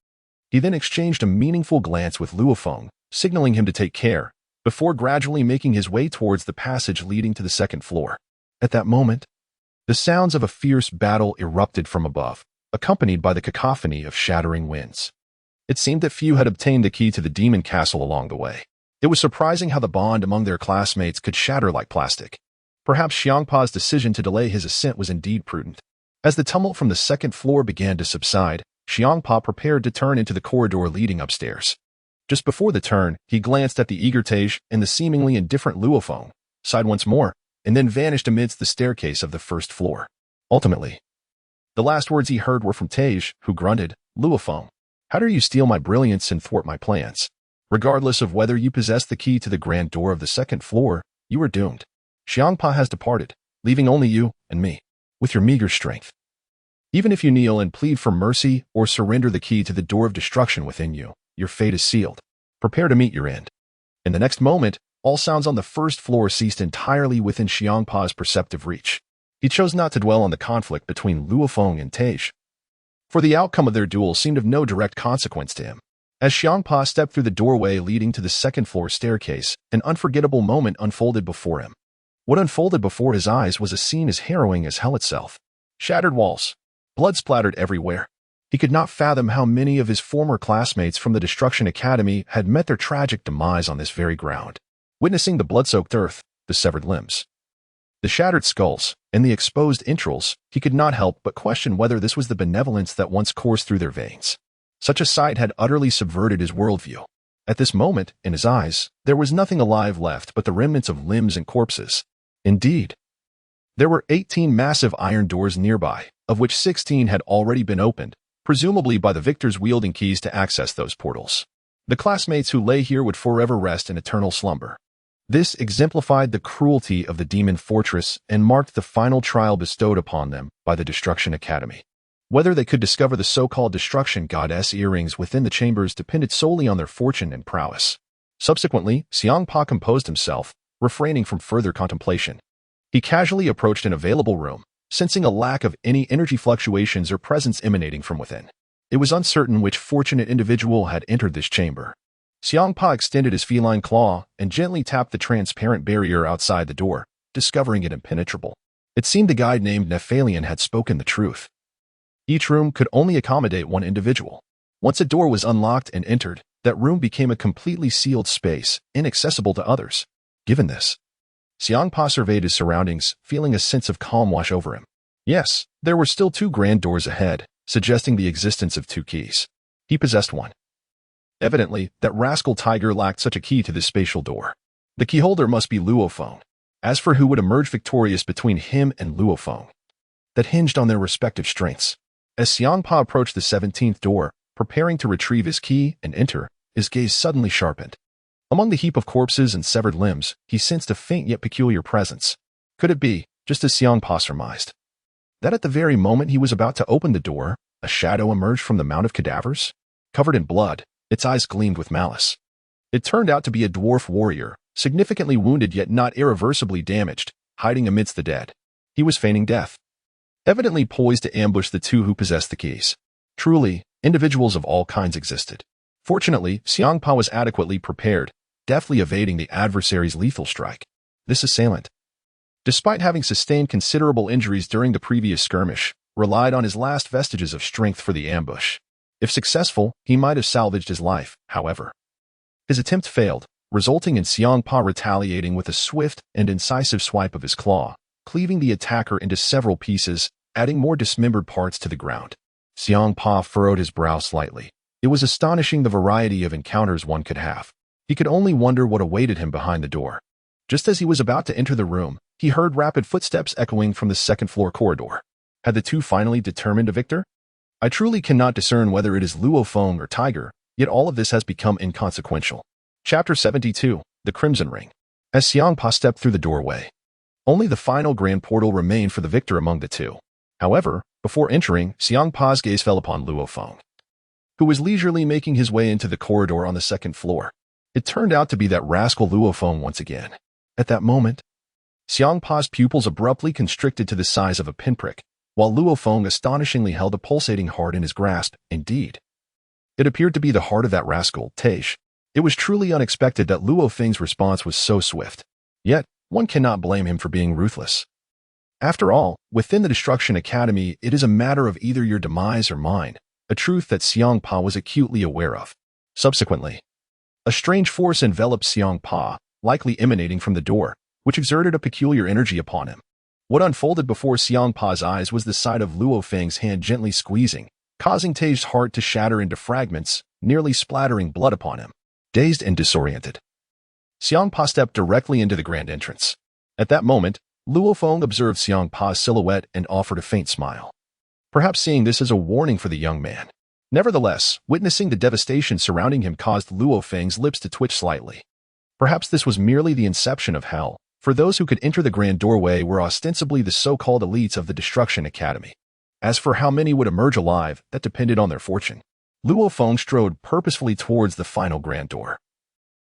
He then exchanged a meaningful glance with Luo Feng, signaling him to take care, before gradually making his way towards the passage leading to the 2nd floor. At that moment, the sounds of a fierce battle erupted from above, accompanied by the cacophony of shattering winds. It seemed that few had obtained the key to the demon castle along the way. It was surprising how the bond among their classmates could shatter like plastic. Perhaps Hmp's decision to delay his ascent was indeed prudent. As the tumult from the 2nd floor began to subside, Hmph prepared to turn into the corridor leading upstairs. Just before the turn, he glanced at the eager Tej and the seemingly indifferent Luo Feng, sighed once more, and then vanished amidst the staircase of the 1st floor. Ultimately, the last words he heard were from Tej, who grunted, Luo Feng, how dare you steal my brilliance and thwart my plans? Regardless of whether you possess the key to the grand door of the 2nd floor, you are doomed. Hmph has departed, leaving only you and me, with your meager strength. Even if you kneel and plead for mercy or surrender the key to the door of destruction within you, your fate is sealed. Prepare to meet your end. In the next moment, all sounds on the 1st floor ceased entirely within Hmph's perceptive reach. He chose not to dwell on the conflict between Luo Feng and Tej, for the outcome of their duel seemed of no direct consequence to him. As Hmph stepped through the doorway leading to the 2nd floor staircase, an unforgettable moment unfolded before him. What unfolded before his eyes was a scene as harrowing as hell itself. Shattered walls, blood splattered everywhere. He could not fathom how many of his former classmates from the Destruction Academy had met their tragic demise on this very ground. Witnessing the blood-soaked earth, the severed limbs, the shattered skulls, and the exposed entrails, he could not help but question whether this was the benevolence that once coursed through their veins. Such a sight had utterly subverted his worldview. At this moment, in his eyes, there was nothing alive left but the remnants of limbs and corpses. Indeed, There were 18 massive iron doors nearby, of which 16 had already been opened, presumably by the victors wielding keys to access those portals. The classmates who lay here would forever rest in eternal slumber. This exemplified the cruelty of the demon fortress and marked the final trial bestowed upon them by the Destruction Academy. Whether they could discover the so-called Destruction Goddess earrings within the chambers depended solely on their fortune and prowess. Subsequently, Hmph composed himself, refraining from further contemplation. He casually approached an available room, sensing a lack of any energy fluctuations or presence emanating from within. It was uncertain which fortunate individual had entered this chamber. Hmph extended his feline claw and gently tapped the transparent barrier outside the door, discovering it impenetrable. It seemed the guide named Nephalian had spoken the truth. Each room could only accommodate one individual. Once a door was unlocked and entered, that room became a completely sealed space, inaccessible to others. Given this, Hmph surveyed his surroundings, feeling a sense of calm wash over him. Yes, there were still 2 grand doors ahead, suggesting the existence of 2 keys. He possessed one. Evidently, that rascal tiger lacked such a key to this spatial door. The keyholder must be Luo Feng. As for who would emerge victorious between him and Luo Feng, that hinged on their respective strengths. As Hmph approached the 17th door, preparing to retrieve his key and enter, his gaze suddenly sharpened. Among the heap of corpses and severed limbs, he sensed a faint yet peculiar presence. Could it be, just as Hmph surmised, that at the very moment he was about to open the door, a shadow emerged from the mound of cadavers? Covered in blood, its eyes gleamed with malice. It turned out to be a dwarf warrior, significantly wounded yet not irreversibly damaged, hiding amidst the dead. He was feigning death, evidently poised to ambush the 2 who possessed the keys. Truly, individuals of all kinds existed. Fortunately, Hmph was adequately prepared, deftly evading the adversary's lethal strike. This assailant, despite having sustained considerable injuries during the previous skirmish, relied on his last vestiges of strength for the ambush. If successful, he might have salvaged his life, however. His attempt failed, resulting in Hmph retaliating with a swift and incisive swipe of his claw, cleaving the attacker into several pieces, adding more dismembered parts to the ground. Hmph furrowed his brow slightly. It was astonishing the variety of encounters one could have. He could only wonder what awaited him behind the door. Just as he was about to enter the room, he heard rapid footsteps echoing from the second-floor corridor. Had the 2 finally determined a victor? I truly cannot discern whether it is Luo Feng or Tiger, yet all of this has become inconsequential. Chapter 72, The Crimson Ring. As Hmph stepped through the doorway, only the final grand portal remained for the victor among the 2. However, before entering, Hmph's gaze fell upon Luo Feng, who was leisurely making his way into the corridor on the 2nd floor. It turned out to be that rascal Luo Feng once again. At that moment, Hmph's pupils abruptly constricted to the size of a pinprick, while Luo Feng astonishingly held a pulsating heart in his grasp. Indeed, it appeared to be the heart of that rascal, Taish. It was truly unexpected that Luo Feng's response was so swift. Yet, one cannot blame him for being ruthless. After all, within the Destruction Academy, it is a matter of either your demise or mine, a truth that Hmph was acutely aware of. Subsequently, a strange force enveloped Hmph, likely emanating from the door, which exerted a peculiar energy upon him. What unfolded before Hmph's eyes was the sight of Luo Feng's hand gently squeezing, causing Taish's heart to shatter into fragments, nearly splattering blood upon him. Dazed and disoriented, Hmph stepped directly into the grand entrance. At that moment, Luo Feng observed Hmph's silhouette and offered a faint smile, perhaps seeing this as a warning for the young man. Nevertheless, witnessing the devastation surrounding him caused Luo Feng's lips to twitch slightly. Perhaps this was merely the inception of hell, for those who could enter the grand doorway were ostensibly the so-called elites of the Destruction Academy. As for how many would emerge alive, that depended on their fortune. Luo Feng strode purposefully towards the final grand door,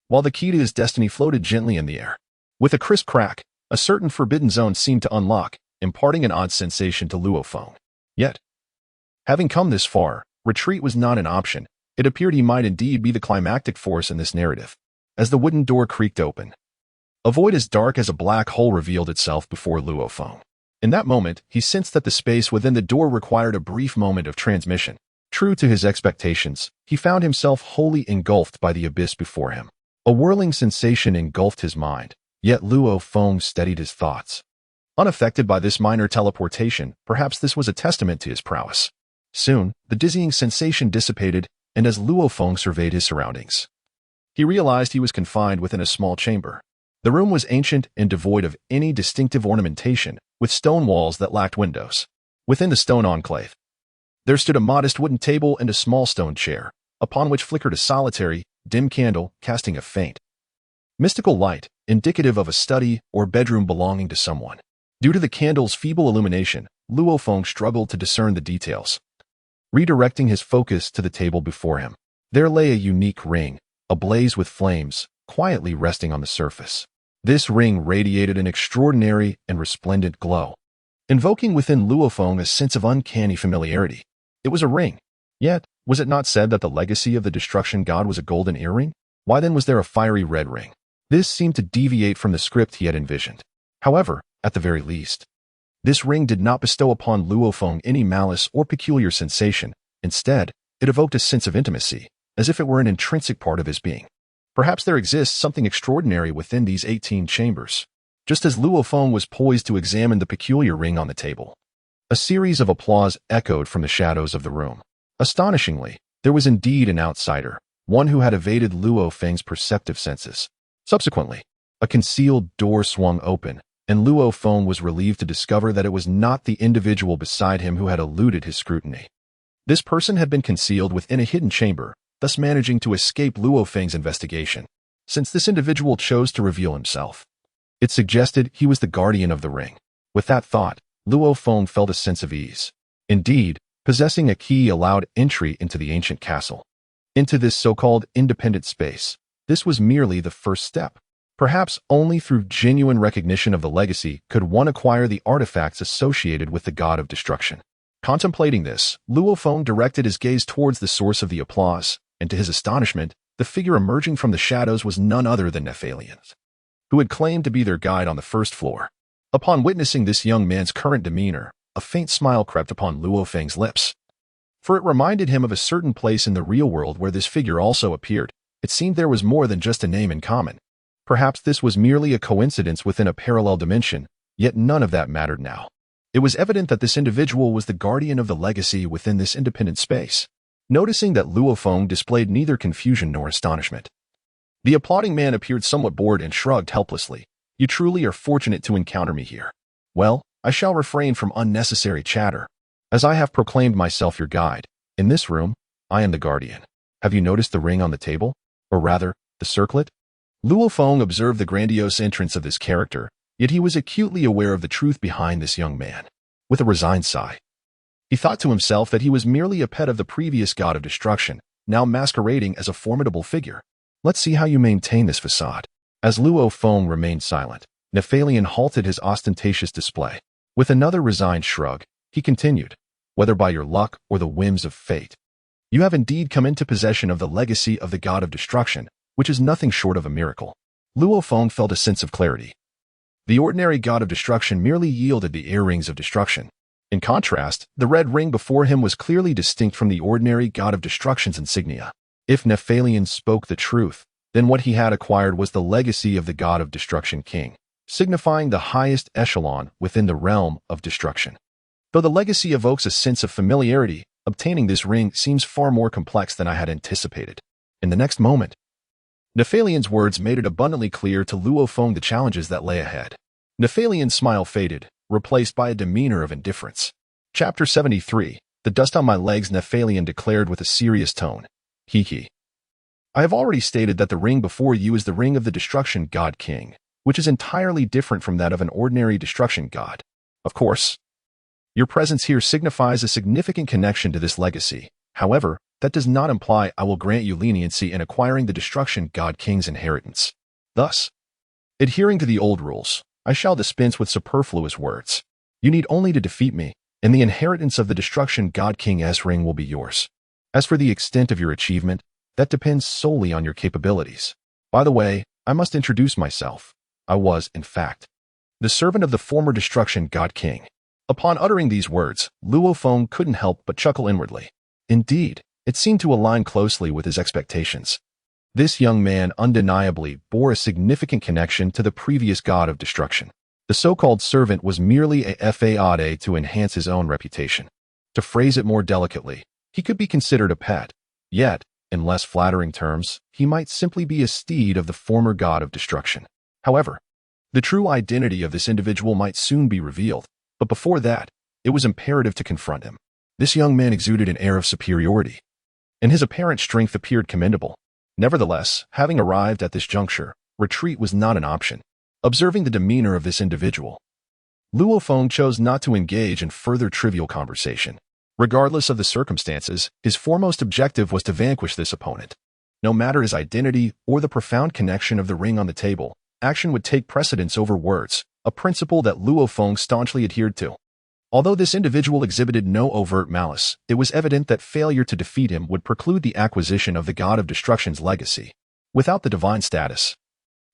while the key to his destiny floated gently in the air. With a crisp crack, a certain forbidden zone seemed to unlock, imparting an odd sensation to Luo Feng. Yet, having come this far, retreat was not an option. It appeared he might indeed be the climactic force in this narrative. As the wooden door creaked open, a void as dark as a black hole revealed itself before Luo Feng. In that moment, he sensed that the space within the door required a brief moment of transmission. True to his expectations, he found himself wholly engulfed by the abyss before him. A whirling sensation engulfed his mind, yet Luo Feng steadied his thoughts. Unaffected by this minor teleportation, perhaps this was a testament to his prowess. Soon, the dizzying sensation dissipated, and as Luo Feng surveyed his surroundings, he realized he was confined within a small chamber. The room was ancient and devoid of any distinctive ornamentation, with stone walls that lacked windows. Within the stone enclave, there stood a modest wooden table and a small stone chair, upon which flickered a solitary, dim candle casting a faint, mystical light, indicative of a study or bedroom belonging to someone. Due to the candle's feeble illumination, Luo Feng struggled to discern the details. Redirecting his focus to the table before him, there lay a unique ring, ablaze with flames, quietly resting on the surface. This ring radiated an extraordinary and resplendent glow, invoking within Luo Feng a sense of uncanny familiarity. It was a ring. Yet, was it not said that the legacy of the destruction god was a golden earring? Why then was there a fiery red ring? This seemed to deviate from the script he had envisioned. However, at the very least, this ring did not bestow upon Luo Feng any malice or peculiar sensation. Instead, it evoked a sense of intimacy, as if it were an intrinsic part of his being. Perhaps there exists something extraordinary within these 18 chambers. Just as Luo Feng was poised to examine the peculiar ring on the table, a series of applause echoed from the shadows of the room. Astonishingly, there was indeed an outsider, one who had evaded Luo Feng's perceptive senses. Subsequently, a concealed door swung open, and Luo Feng was relieved to discover that it was not the individual beside him who had eluded his scrutiny. This person had been concealed within a hidden chamber, thus managing to escape Luo Feng's investigation. Since this individual chose to reveal himself, it suggested he was the guardian of the ring. With that thought, Luo Feng felt a sense of ease. Indeed, possessing a key allowed entry into the ancient castle. Into this so-called independent space. This was merely the first step. Perhaps only through genuine recognition of the legacy could one acquire the artifacts associated with the god of destruction. Contemplating this, Luo Feng directed his gaze towards the source of the applause, and to his astonishment, the figure emerging from the shadows was none other than Nephalian, who had claimed to be their guide on the first floor. Upon witnessing this young man's current demeanor, a faint smile crept upon Luo Feng's lips. For it reminded him of a certain place in the real world where this figure also appeared. It seemed there was more than just a name in common. Perhaps this was merely a coincidence within a parallel dimension, yet none of that mattered now. It was evident that this individual was the guardian of the legacy within this independent space. Noticing that Luo Feng displayed neither confusion nor astonishment, the applauding man appeared somewhat bored and shrugged helplessly. You truly are fortunate to encounter me here. Well, I shall refrain from unnecessary chatter, as I have proclaimed myself your guide. In this room, I am the guardian. Have you noticed the ring on the table? Or rather, the circlet? Luo Feng observed the grandiose entrance of this character, yet he was acutely aware of the truth behind this young man. With a resigned sigh, he thought to himself that he was merely a pet of the previous god of destruction, now masquerading as a formidable figure. Let's see how you maintain this facade. As Luo Feng remained silent, Nephalian halted his ostentatious display. With another resigned shrug, he continued, whether by your luck or the whims of fate, you have indeed come into possession of the legacy of the god of destruction, which is nothing short of a miracle. Luo Feng felt a sense of clarity. The ordinary god of destruction merely yielded the earrings of destruction. In contrast, the red ring before him was clearly distinct from the ordinary god of destruction's insignia. If Nephalian spoke the truth, then what he had acquired was the legacy of the god of destruction king, signifying the highest echelon within the realm of destruction. Though the legacy evokes a sense of familiarity, obtaining this ring seems far more complex than I had anticipated. In the next moment, Nephalian's words made it abundantly clear to Luo Feng the challenges that lay ahead. Nephalian's smile faded, replaced by a demeanor of indifference. Chapter 73. The dust on my legs, Nephalian declared with a serious tone. Hmph. I have already stated that the ring before you is the ring of the destruction god king, which is entirely different from that of an ordinary destruction god. Of course, your presence here signifies a significant connection to this legacy. However, that does not imply I will grant you leniency in acquiring the destruction god king's inheritance. Thus, adhering to the old rules, I shall dispense with superfluous words. You need only to defeat me, and the inheritance of the destruction god king's ring will be yours. As for the extent of your achievement, that depends solely on your capabilities. By the way, I must introduce myself. I was, in fact, the servant of the former destruction god king. Upon uttering these words, Luo Feng couldn't help but chuckle inwardly. Indeed, it seemed to align closely with his expectations. This young man undeniably bore a significant connection to the previous god of destruction. The so-called servant was merely a fade to enhance his own reputation. To phrase it more delicately, he could be considered a pet. Yet, in less flattering terms, he might simply be a steed of the former god of destruction. However, the true identity of this individual might soon be revealed, but before that, it was imperative to confront him. This young man exuded an air of superiority, and his apparent strength appeared commendable. Nevertheless, having arrived at this juncture, retreat was not an option. Observing the demeanor of this individual, Luo Feng chose not to engage in further trivial conversation. Regardless of the circumstances, his foremost objective was to vanquish this opponent. No matter his identity or the profound connection of the ring on the table, action would take precedence over words, a principle that Luo Feng staunchly adhered to. Although this individual exhibited no overt malice, it was evident that failure to defeat him would preclude the acquisition of the God of Destruction's legacy. Without the divine status,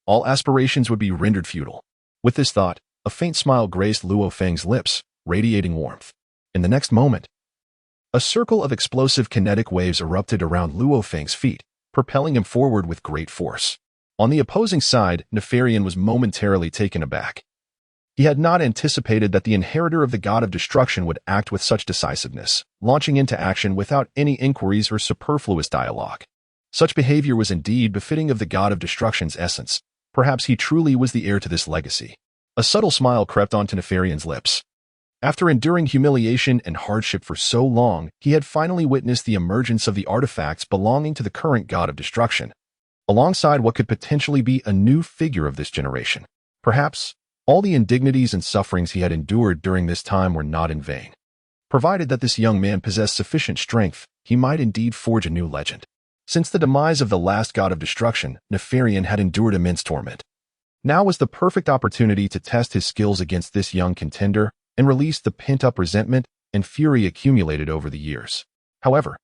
all aspirations would be rendered futile. With this thought, a faint smile graced Luo Feng's lips, radiating warmth. In the next moment, a circle of explosive kinetic waves erupted around Luo Feng's feet, propelling him forward with great force. On the opposing side, Nefarian was momentarily taken aback. He had not anticipated that the inheritor of the God of Destruction would act with such decisiveness, launching into action without any inquiries or superfluous dialogue. Such behavior was indeed befitting of the God of Destruction's essence. Perhaps he truly was the heir to this legacy. A subtle smile crept onto Nefarian's lips. After enduring humiliation and hardship for so long, he had finally witnessed the emergence of the artifacts belonging to the current God of Destruction, alongside what could potentially be a new figure of this generation. Perhaps all the indignities and sufferings he had endured during this time were not in vain. Provided that this young man possessed sufficient strength, he might indeed forge a new legend. Since the demise of the last God of Destruction, Nefarian had endured immense torment. Now was the perfect opportunity to test his skills against this young contender and release the pent-up resentment and fury accumulated over the years. However,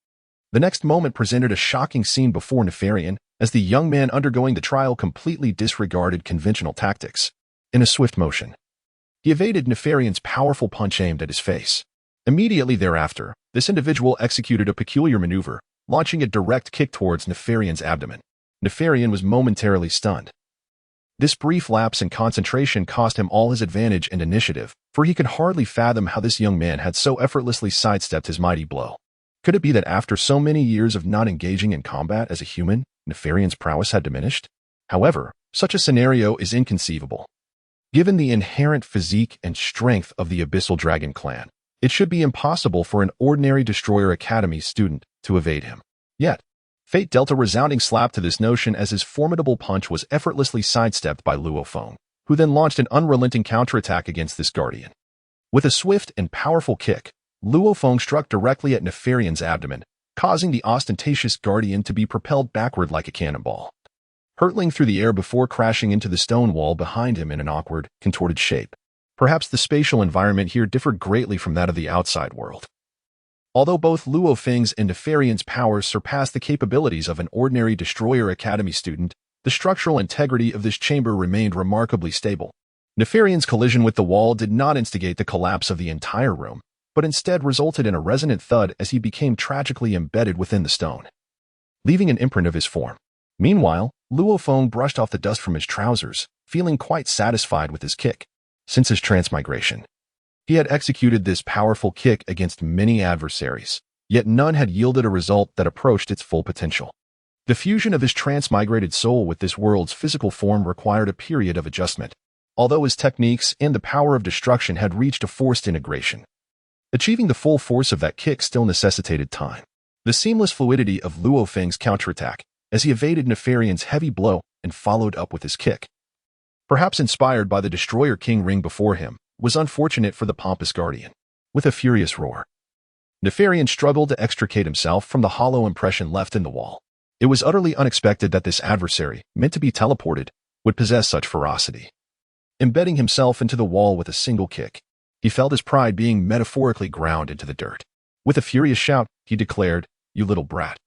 the next moment presented a shocking scene before Nefarian, as the young man undergoing the trial completely disregarded conventional tactics. In a swift motion, he evaded Nefarian's powerful punch aimed at his face. Immediately thereafter, this individual executed a peculiar maneuver, launching a direct kick towards Nefarian's abdomen. Nefarian was momentarily stunned. This brief lapse in concentration cost him all his advantage and initiative, for he could hardly fathom how this young man had so effortlessly sidestepped his mighty blow. Could it be that after so many years of not engaging in combat as a human, Nefarian's prowess had diminished? However, such a scenario is inconceivable. Given the inherent physique and strength of the Abyssal Dragon clan, it should be impossible for an ordinary Destroyer Academy student to evade him. Yet, fate dealt a resounding slap to this notion as his formidable punch was effortlessly sidestepped by Luo Feng, who then launched an unrelenting counterattack against this guardian. With a swift and powerful kick, Luo Feng struck directly at Nefarian's abdomen, causing the ostentatious guardian to be propelled backward like a cannonball, hurtling through the air before crashing into the stone wall behind him in an awkward, contorted shape. Perhaps the spatial environment here differed greatly from that of the outside world. Although both Luo Feng's and Nefarian's powers surpassed the capabilities of an ordinary Destroyer Academy student, the structural integrity of this chamber remained remarkably stable. Nefarian's collision with the wall did not instigate the collapse of the entire room, but instead resulted in a resonant thud as he became tragically embedded within the stone, leaving an imprint of his form. Meanwhile, Luo Feng brushed off the dust from his trousers, feeling quite satisfied with his kick. Since his transmigration, he had executed this powerful kick against many adversaries, yet none had yielded a result that approached its full potential. The fusion of his transmigrated soul with this world's physical form required a period of adjustment, although his techniques and the power of destruction had reached a forced integration. Achieving the full force of that kick still necessitated time. The seamless fluidity of Luo Feng's counterattack, as he evaded Nefarian's heavy blow and followed up with his kick, perhaps inspired by the Destroyer King ring before him, was unfortunate for the pompous guardian. With a furious roar, Nefarian struggled to extricate himself from the hollow impression left in the wall. It was utterly unexpected that this adversary, meant to be teleported, would possess such ferocity. Embedding himself into the wall with a single kick, he felt his pride being metaphorically ground into the dirt. With a furious shout, he declared, "You little brat.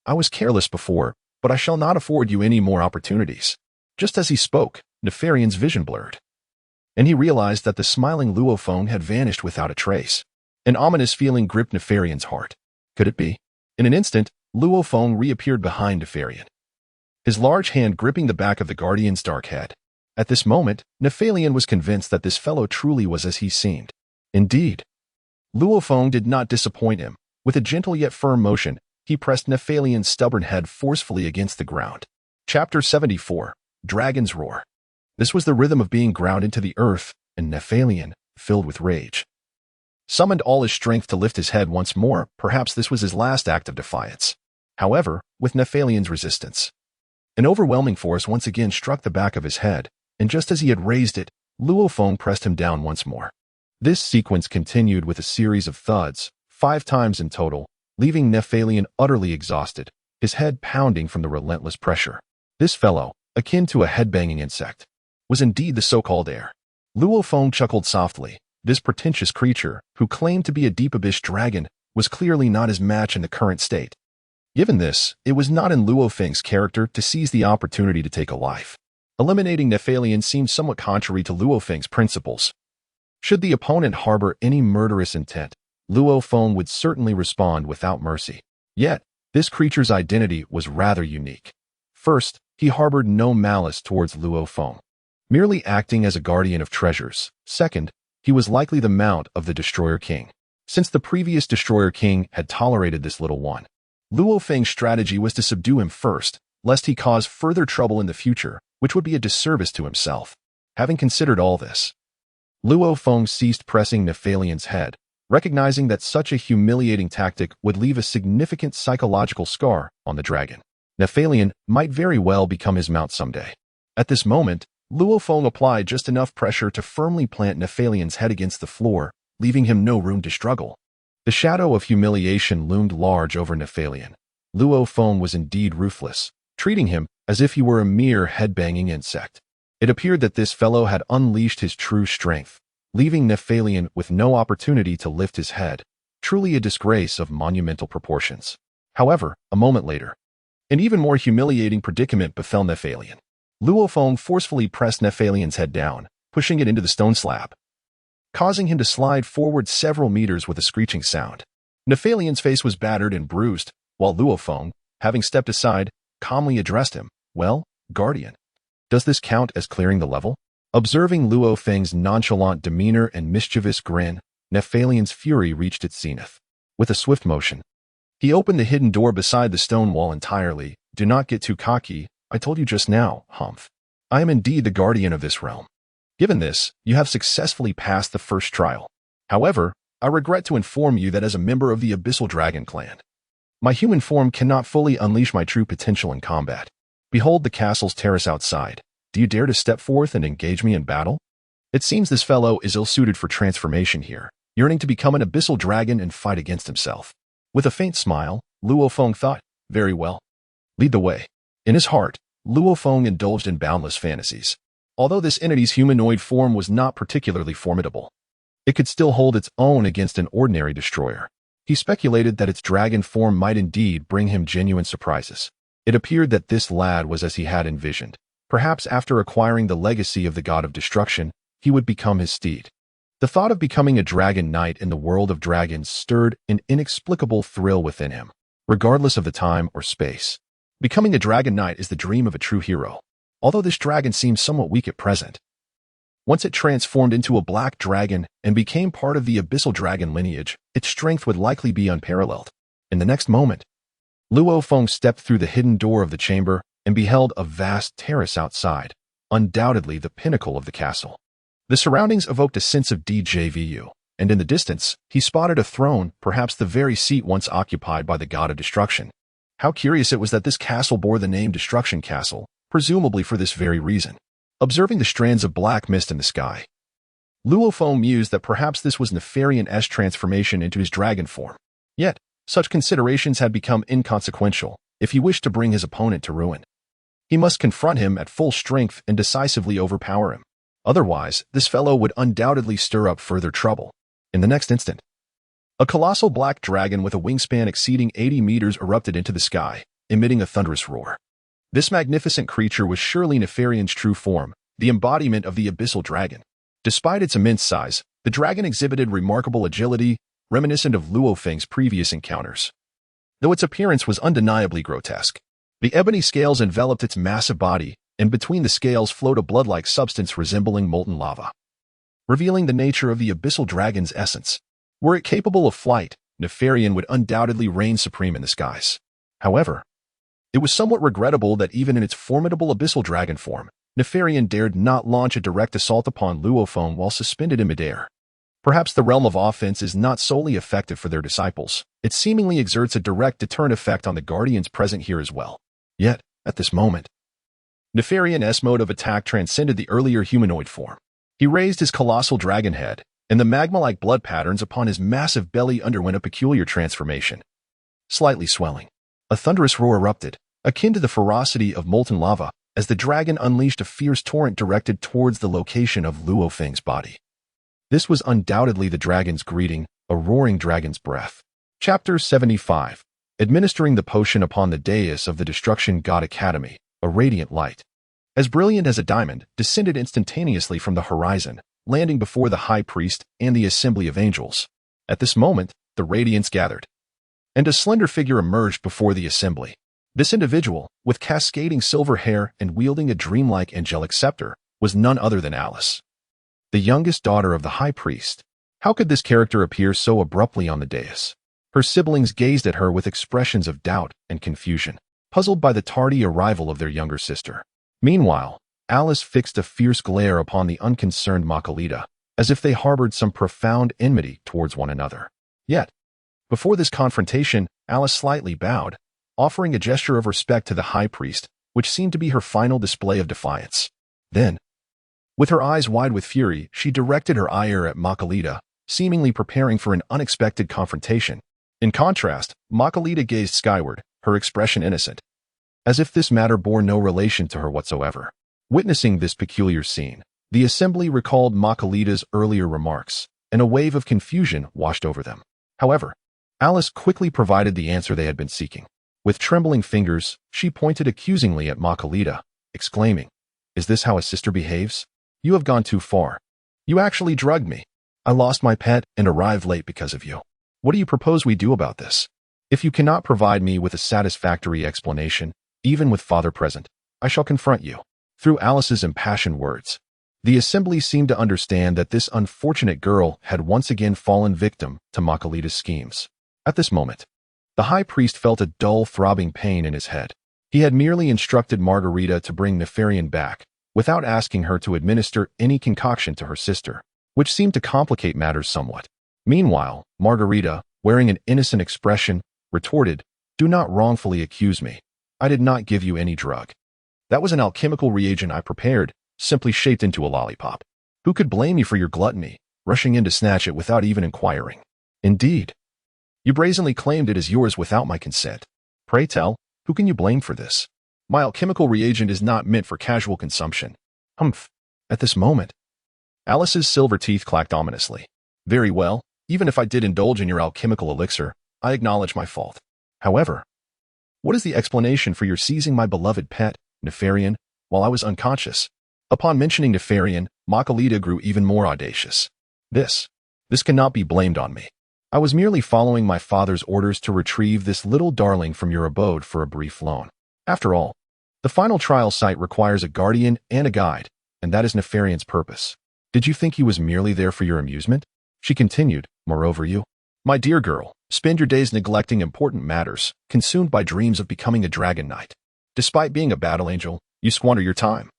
I was careless before, but I shall not afford you any more opportunities." Just as he spoke, Nefarian's vision blurred, and he realized that the smiling Luo Feng had vanished without a trace. An ominous feeling gripped Nefarian's heart. Could it be? In an instant, Luo Feng reappeared behind Nefarian, his large hand gripping the back of the guardian's dark head. At this moment, Nefarian was convinced that this fellow truly was as he seemed. Indeed, Luo Feng did not disappoint him. With a gentle yet firm motion, he pressed Nefarian's stubborn head forcefully against the ground. Chapter 74. Dragon's Roar. This was the rhythm of being ground into the earth, and Nephalion, filled with rage, summoned all his strength to lift his head once more. Perhaps this was his last act of defiance. However, with Nephalion's resistance, an overwhelming force once again struck the back of his head, and just as he had raised it, Luo Feng pressed him down once more. This sequence continued with a series of thuds, 5 times in total, leaving Nephalion utterly exhausted, his head pounding from the relentless pressure. This fellow, akin to a head-banging insect, was indeed the so-called heir. Luo Feng chuckled softly. This pretentious creature, who claimed to be a deep abyss dragon, was clearly not his match in the current state. Given this, it was not in Luo Feng's character to seize the opportunity to take a life. Eliminating Nephalion seemed somewhat contrary to Luo Feng's principles. Should the opponent harbor any murderous intent, Luo Feng would certainly respond without mercy. Yet, this creature's identity was rather unique. First, he harbored no malice towards Luo Feng, merely acting as a guardian of treasures. Second, he was likely the mount of the Destroyer King, since the previous Destroyer King had tolerated this little one. Luo Feng's strategy was to subdue him first, lest he cause further trouble in the future, which would be a disservice to himself. Having considered all this, Luo Feng ceased pressing Nephalion's head, recognizing that such a humiliating tactic would leave a significant psychological scar on the dragon. Nephalion might very well become his mount someday. At this moment, Luo Feng applied just enough pressure to firmly plant Nephalion's head against the floor, leaving him no room to struggle. The shadow of humiliation loomed large over Nephalion. Luo Feng was indeed ruthless, treating him as if he were a mere head-banging insect. It appeared that this fellow had unleashed his true strength, leaving Nephalion with no opportunity to lift his head, truly a disgrace of monumental proportions. However, a moment later, an even more humiliating predicament befell Nephalion. Luo Feng forcefully pressed Nephalion's head down, pushing it into the stone slab, causing him to slide forward several meters with a screeching sound. Nephalion's face was battered and bruised, while Luo Feng, having stepped aside, calmly addressed him. "Well, Guardian, does this count as clearing the level?" Observing Luo Feng's nonchalant demeanor and mischievous grin, Nephalion's fury reached its zenith. With a swift motion, he opened the hidden door beside the stone wall entirely. "Do not get too cocky. I told you just now, Hmph. I am indeed the guardian of this realm. Given this, you have successfully passed the first trial. However, I regret to inform you that as a member of the Abyssal Dragon clan, my human form cannot fully unleash my true potential in combat. Behold the castle's terrace outside. Do you dare to step forth and engage me in battle?" It seems this fellow is ill-suited for transformation here, yearning to become an Abyssal Dragon and fight against himself. With a faint smile, Luo Feng thought, "Very well. Lead the way." In his heart, Luo Feng indulged in boundless fantasies. Although this entity's humanoid form was not particularly formidable, it could still hold its own against an ordinary destroyer. He speculated that its dragon form might indeed bring him genuine surprises. It appeared that this lad was as he had envisioned. Perhaps after acquiring the legacy of the god of destruction, he would become his steed. The thought of becoming a dragon knight in the world of dragons stirred an inexplicable thrill within him, regardless of the time or space. Becoming a dragon knight is the dream of a true hero, although this dragon seems somewhat weak at present. Once it transformed into a black dragon and became part of the Abyssal Dragon lineage, its strength would likely be unparalleled. In the next moment, Luo Feng stepped through the hidden door of the chamber and beheld a vast terrace outside, undoubtedly the pinnacle of the castle. The surroundings evoked a sense of déjà vu, and in the distance, he spotted a throne, perhaps the very seat once occupied by the god of destruction. How curious it was that this castle bore the name Destruction Castle, presumably for this very reason. Observing the strands of black mist in the sky, Luo Feng mused that perhaps this was Nepharian-esque transformation into his dragon form. Yet, such considerations had become inconsequential if he wished to bring his opponent to ruin. He must confront him at full strength and decisively overpower him. Otherwise, this fellow would undoubtedly stir up further trouble. In the next instant, a colossal black dragon with a wingspan exceeding 80 meters erupted into the sky, emitting a thunderous roar. This magnificent creature was surely Nepharion's true form, the embodiment of the Abyssal Dragon. Despite its immense size, the dragon exhibited remarkable agility, reminiscent of Luo Feng's previous encounters. Though its appearance was undeniably grotesque, the ebony scales enveloped its massive body, and between the scales flowed a blood-like substance resembling molten lava, revealing the nature of the Abyssal Dragon's essence. Were it capable of flight, Nepharion would undoubtedly reign supreme in the skies. However, it was somewhat regrettable that even in its formidable Abyssal Dragon form, Nefarian dared not launch a direct assault upon Luo Feng while suspended in midair. Perhaps the realm of offense is not solely effective for their disciples. It seemingly exerts a direct deterrent effect on the guardians present here as well. Yet, at this moment, Nefarian's mode of attack transcended the earlier humanoid form. He raised his colossal dragon head, and the magma-like blood patterns upon his massive belly underwent a peculiar transformation. Slightly swelling, a thunderous roar erupted, akin to the ferocity of molten lava, as the dragon unleashed a fierce torrent directed towards the location of Luo Feng's body. This was undoubtedly the dragon's greeting, a roaring dragon's breath. Chapter 75. Administering the potion upon the dais of the Destruction God Academy, a radiant light, as brilliant as a diamond, descended instantaneously from the horizon, landing before the high priest and the assembly of angels. At this moment, the radiance gathered, and a slender figure emerged before the assembly. This individual, with cascading silver hair and wielding a dreamlike angelic scepter, was none other than Alice, the youngest daughter of the high priest. How could this character appear so abruptly on the dais? Her siblings gazed at her with expressions of doubt and confusion, puzzled by the tardy arrival of their younger sister. Meanwhile, Alice fixed a fierce glare upon the unconcerned Makalita, as if they harbored some profound enmity towards one another. Yet, before this confrontation, Alice slightly bowed, offering a gesture of respect to the high priest, which seemed to be her final display of defiance. Then, with her eyes wide with fury, she directed her ire at Makalita, seemingly preparing for an unexpected confrontation. In contrast, Makalita gazed skyward, her expression innocent, as if this matter bore no relation to her whatsoever. Witnessing this peculiar scene, the assembly recalled Makalita's earlier remarks, and a wave of confusion washed over them. However, Alice quickly provided the answer they had been seeking. With trembling fingers, she pointed accusingly at Makalita, exclaiming, "Is this how a sister behaves? You have gone too far. You actually drugged me. I lost my pet and arrived late because of you. What do you propose we do about this? If you cannot provide me with a satisfactory explanation, even with father present, I shall confront you." Through Alice's impassioned words, the assembly seemed to understand that this unfortunate girl had once again fallen victim to Makalita's schemes. At this moment, the high priest felt a dull, throbbing pain in his head. He had merely instructed Margarita to bring Nefarian back, without asking her to administer any concoction to her sister, which seemed to complicate matters somewhat. Meanwhile, Margarita, wearing an innocent expression, retorted, "Do not wrongfully accuse me. I did not give you any drug. That was an alchemical reagent I prepared, simply shaped into a lollipop. Who could blame you for your gluttony, rushing in to snatch it without even inquiring? Indeed, you brazenly claimed it as yours without my consent. Pray tell, who can you blame for this? My alchemical reagent is not meant for casual consumption." Hmph. At this moment, Alice's silver teeth clacked ominously. "Very well, even if I did indulge in your alchemical elixir, I acknowledge my fault. However, what is the explanation for your seizing my beloved pet, Nefarian, while I was unconscious?" Upon mentioning Nefarian, Makalita grew even more audacious. This cannot be blamed on me. I was merely following my father's orders to retrieve this little darling from your abode for a brief loan. After all, the final trial site requires a guardian and a guide, and that is Nefarian's purpose. Did you think he was merely there for your amusement? She continued, "Moreover, you, my dear girl, spend your days neglecting important matters, consumed by dreams of becoming a dragon knight. Despite being a battle angel, you squander your time.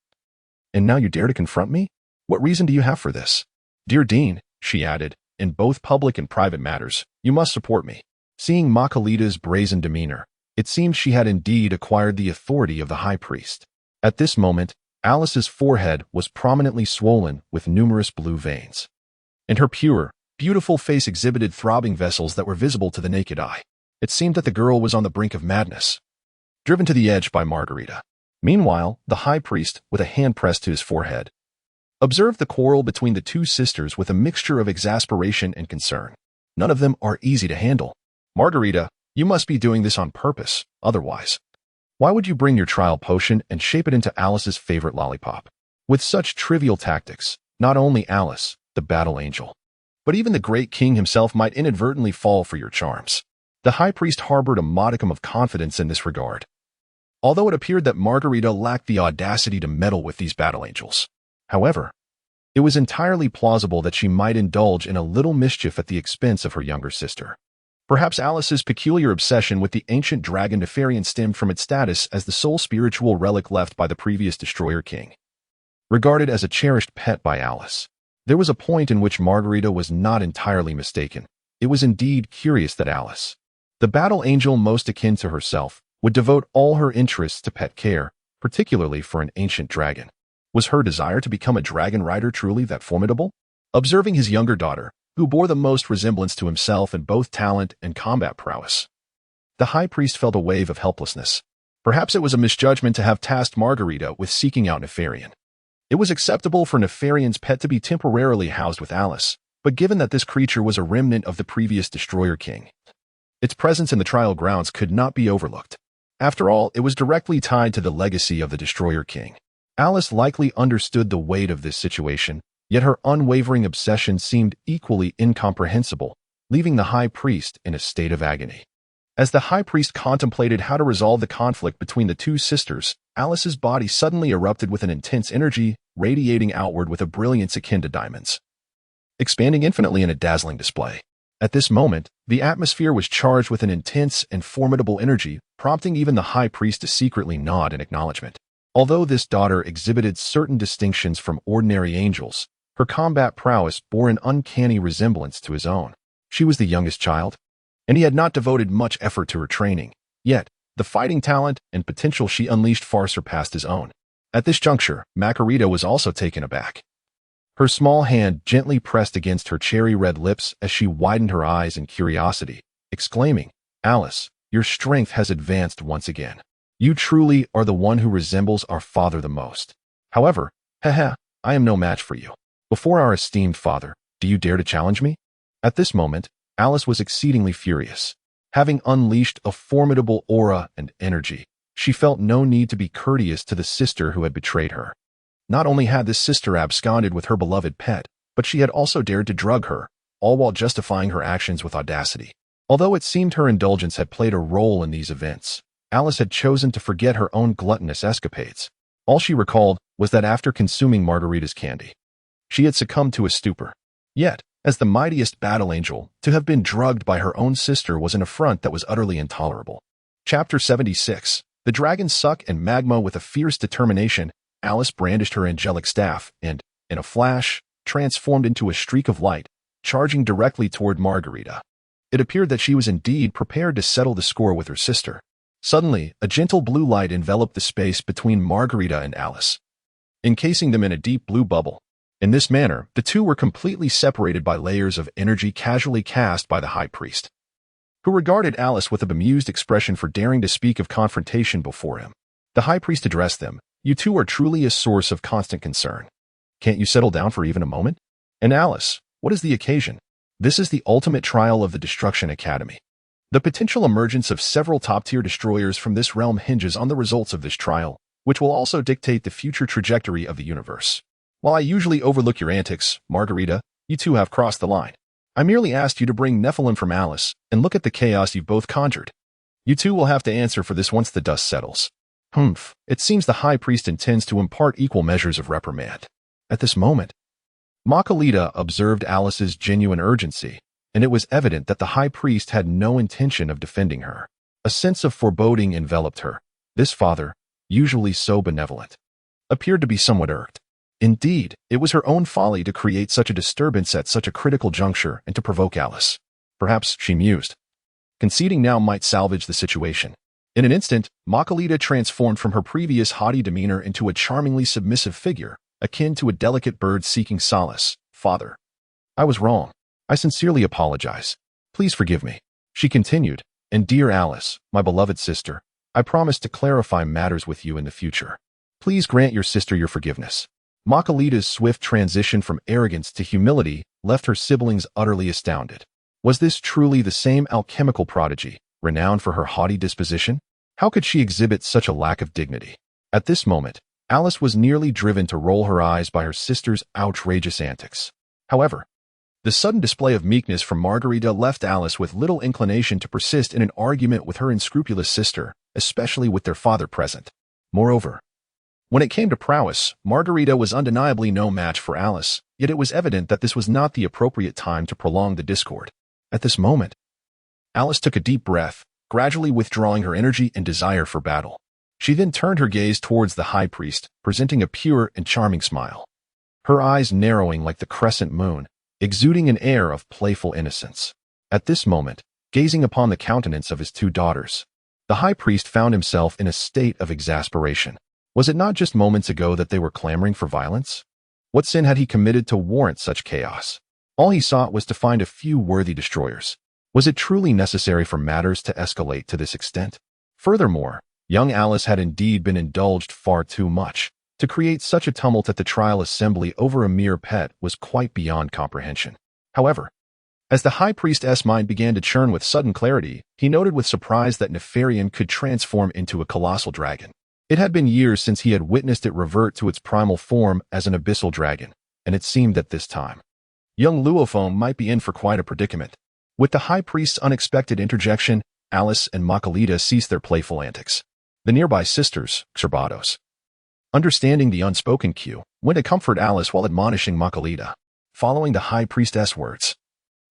And now you dare to confront me? What reason do you have for this? Dear Dean," she added, "in both public and private matters, you must support me." Seeing Makalita's brazen demeanor, it seemed she had indeed acquired the authority of the high priest. At this moment, Alice's forehead was prominently swollen with numerous blue veins, and her pure, beautiful face exhibited throbbing vessels that were visible to the naked eye. It seemed that the girl was on the brink of madness, driven to the edge by Margarita. Meanwhile, the high priest, with a hand pressed to his forehead, observed the quarrel between the two sisters with a mixture of exasperation and concern. None of them are easy to handle. "Margarita, you must be doing this on purpose, otherwise. Why would you bring your trial potion and shape it into Alice's favorite lollipop? With such trivial tactics, not only Alice, the battle angel, but even the great king himself might inadvertently fall for your charms." The high priest harbored a modicum of confidence in this regard, although it appeared that Margarita lacked the audacity to meddle with these battle angels. However, it was entirely plausible that she might indulge in a little mischief at the expense of her younger sister. Perhaps Alice's peculiar obsession with the ancient dragon Nefarian stemmed from its status as the sole spiritual relic left by the previous destroyer king. regarded as a cherished pet by Alice. There was a point in which Margarita was not entirely mistaken. It was indeed curious that Alice, the battle angel most akin to herself, would devote all her interests to pet care, particularly for an ancient dragon. Was her desire to become a dragon rider truly that formidable? Observing his younger daughter, who bore the most resemblance to himself in both talent and combat prowess, the high priest felt a wave of helplessness. Perhaps it was a misjudgment to have tasked Margarita with seeking out Nefarian. It was acceptable for Nefarian's pet to be temporarily housed with Alice, but given that this creature was a remnant of the previous Destroyer King, its presence in the trial grounds could not be overlooked. After all, it was directly tied to the legacy of the Destroyer King. Alice likely understood the weight of this situation, yet her unwavering obsession seemed equally incomprehensible, leaving the high priest in a state of agony. As the high priest contemplated how to resolve the conflict between the two sisters, Alice's body suddenly erupted with an intense energy, radiating outward with a brilliance akin to diamonds, expanding infinitely in a dazzling display. At this moment, the atmosphere was charged with an intense and formidable energy, prompting even the high priest to secretly nod in acknowledgement. Although this daughter exhibited certain distinctions from ordinary angels, her combat prowess bore an uncanny resemblance to his own. She was the youngest child, and he had not devoted much effort to her training. Yet, the fighting talent and potential she unleashed far surpassed his own. At this juncture, Margarita was also taken aback. Her small hand gently pressed against her cherry-red lips as she widened her eyes in curiosity, exclaiming, "Alice, your strength has advanced once again. You truly are the one who resembles our father the most. However, I am no match for you. Before our esteemed father, do you dare to challenge me?" At this moment, Alice was exceedingly furious. Having unleashed a formidable aura and energy, she felt no need to be courteous to the sister who had betrayed her. Not only had this sister absconded with her beloved pet, but she had also dared to drug her, all while justifying her actions with audacity. Although it seemed her indulgence had played a role in these events, Alice had chosen to forget her own gluttonous escapades. All she recalled was that after consuming Margarita's candy, she had succumbed to a stupor. Yet, as the mightiest battle angel, to have been drugged by her own sister was an affront that was utterly intolerable. Chapter 76. The Dragon Suck and Magma. With a fierce determination, Alice brandished her angelic staff and, in a flash, transformed into a streak of light, charging directly toward Margarita. It appeared that she was indeed prepared to settle the score with her sister. Suddenly, a gentle blue light enveloped the space between Margarita and Alice, encasing them in a deep blue bubble. In this manner, the two were completely separated by layers of energy casually cast by the high priest, who regarded Alice with a bemused expression for daring to speak of confrontation before him. The high priest addressed them, "You two are truly a source of constant concern. Can't you settle down for even a moment? And Alice, what is the occasion?" This is the ultimate trial of the Destruction Academy. The potential emergence of several top-tier destroyers from this realm hinges on the results of this trial, which will also dictate the future trajectory of the universe. While I usually overlook your antics, Margarita, you two have crossed the line. I merely asked you to bring Nephilim from Alice, and look at the chaos you've both conjured. You two will have to answer for this once the dust settles. Hmph, it seems the high priest intends to impart equal measures of reprimand. At this moment, Makalita observed Alice's genuine urgency, and it was evident that the high priest had no intention of defending her. A sense of foreboding enveloped her. This father, usually so benevolent, appeared to be somewhat irked. Indeed, it was her own folly to create such a disturbance at such a critical juncture and to provoke Alice. Perhaps, she mused, conceding now might salvage the situation. In an instant, Makalita transformed from her previous haughty demeanor into a charmingly submissive figure, akin to a delicate bird seeking solace. "Father, I was wrong. I sincerely apologize. Please forgive me," she continued. "And dear Alice, my beloved sister, I promise to clarify matters with you in the future. Please grant your sister your forgiveness." Makalita's swift transition from arrogance to humility left her siblings utterly astounded. Was this truly the same alchemical prodigy, renowned for her haughty disposition? How could she exhibit such a lack of dignity? At this moment, Alice was nearly driven to roll her eyes by her sister's outrageous antics. However, the sudden display of meekness from Margarita left Alice with little inclination to persist in an argument with her unscrupulous sister, especially with their father present. Moreover, when it came to prowess, Margarita was undeniably no match for Alice, yet it was evident that this was not the appropriate time to prolong the discord. At this moment, Alice took a deep breath, gradually withdrawing her energy and desire for battle. She then turned her gaze towards the high priest, presenting a pure and charming smile. Her eyes narrowing like the crescent moon, exuding an air of playful innocence. At this moment, gazing upon the countenance of his two daughters, the high priest found himself in a state of exasperation. Was it not just moments ago that they were clamoring for violence? What sin had he committed to warrant such chaos? All he sought was to find a few worthy destroyers. Was it truly necessary for matters to escalate to this extent? Furthermore, young Alice had indeed been indulged far too much. To create such a tumult at the trial assembly over a mere pet was quite beyond comprehension. However, as the high priestess' mind began to churn with sudden clarity, he noted with surprise that Nefarian could transform into a colossal dragon. It had been years since he had witnessed it revert to its primal form as an abyssal dragon, and it seemed that this time, young Luo Feng might be in for quite a predicament. With the high priest's unexpected interjection, Alice and Makalita ceased their playful antics. The nearby sisters, Xerbados, understanding the unspoken cue, went to comfort Alice while admonishing Makalita. Following the high priestess' words,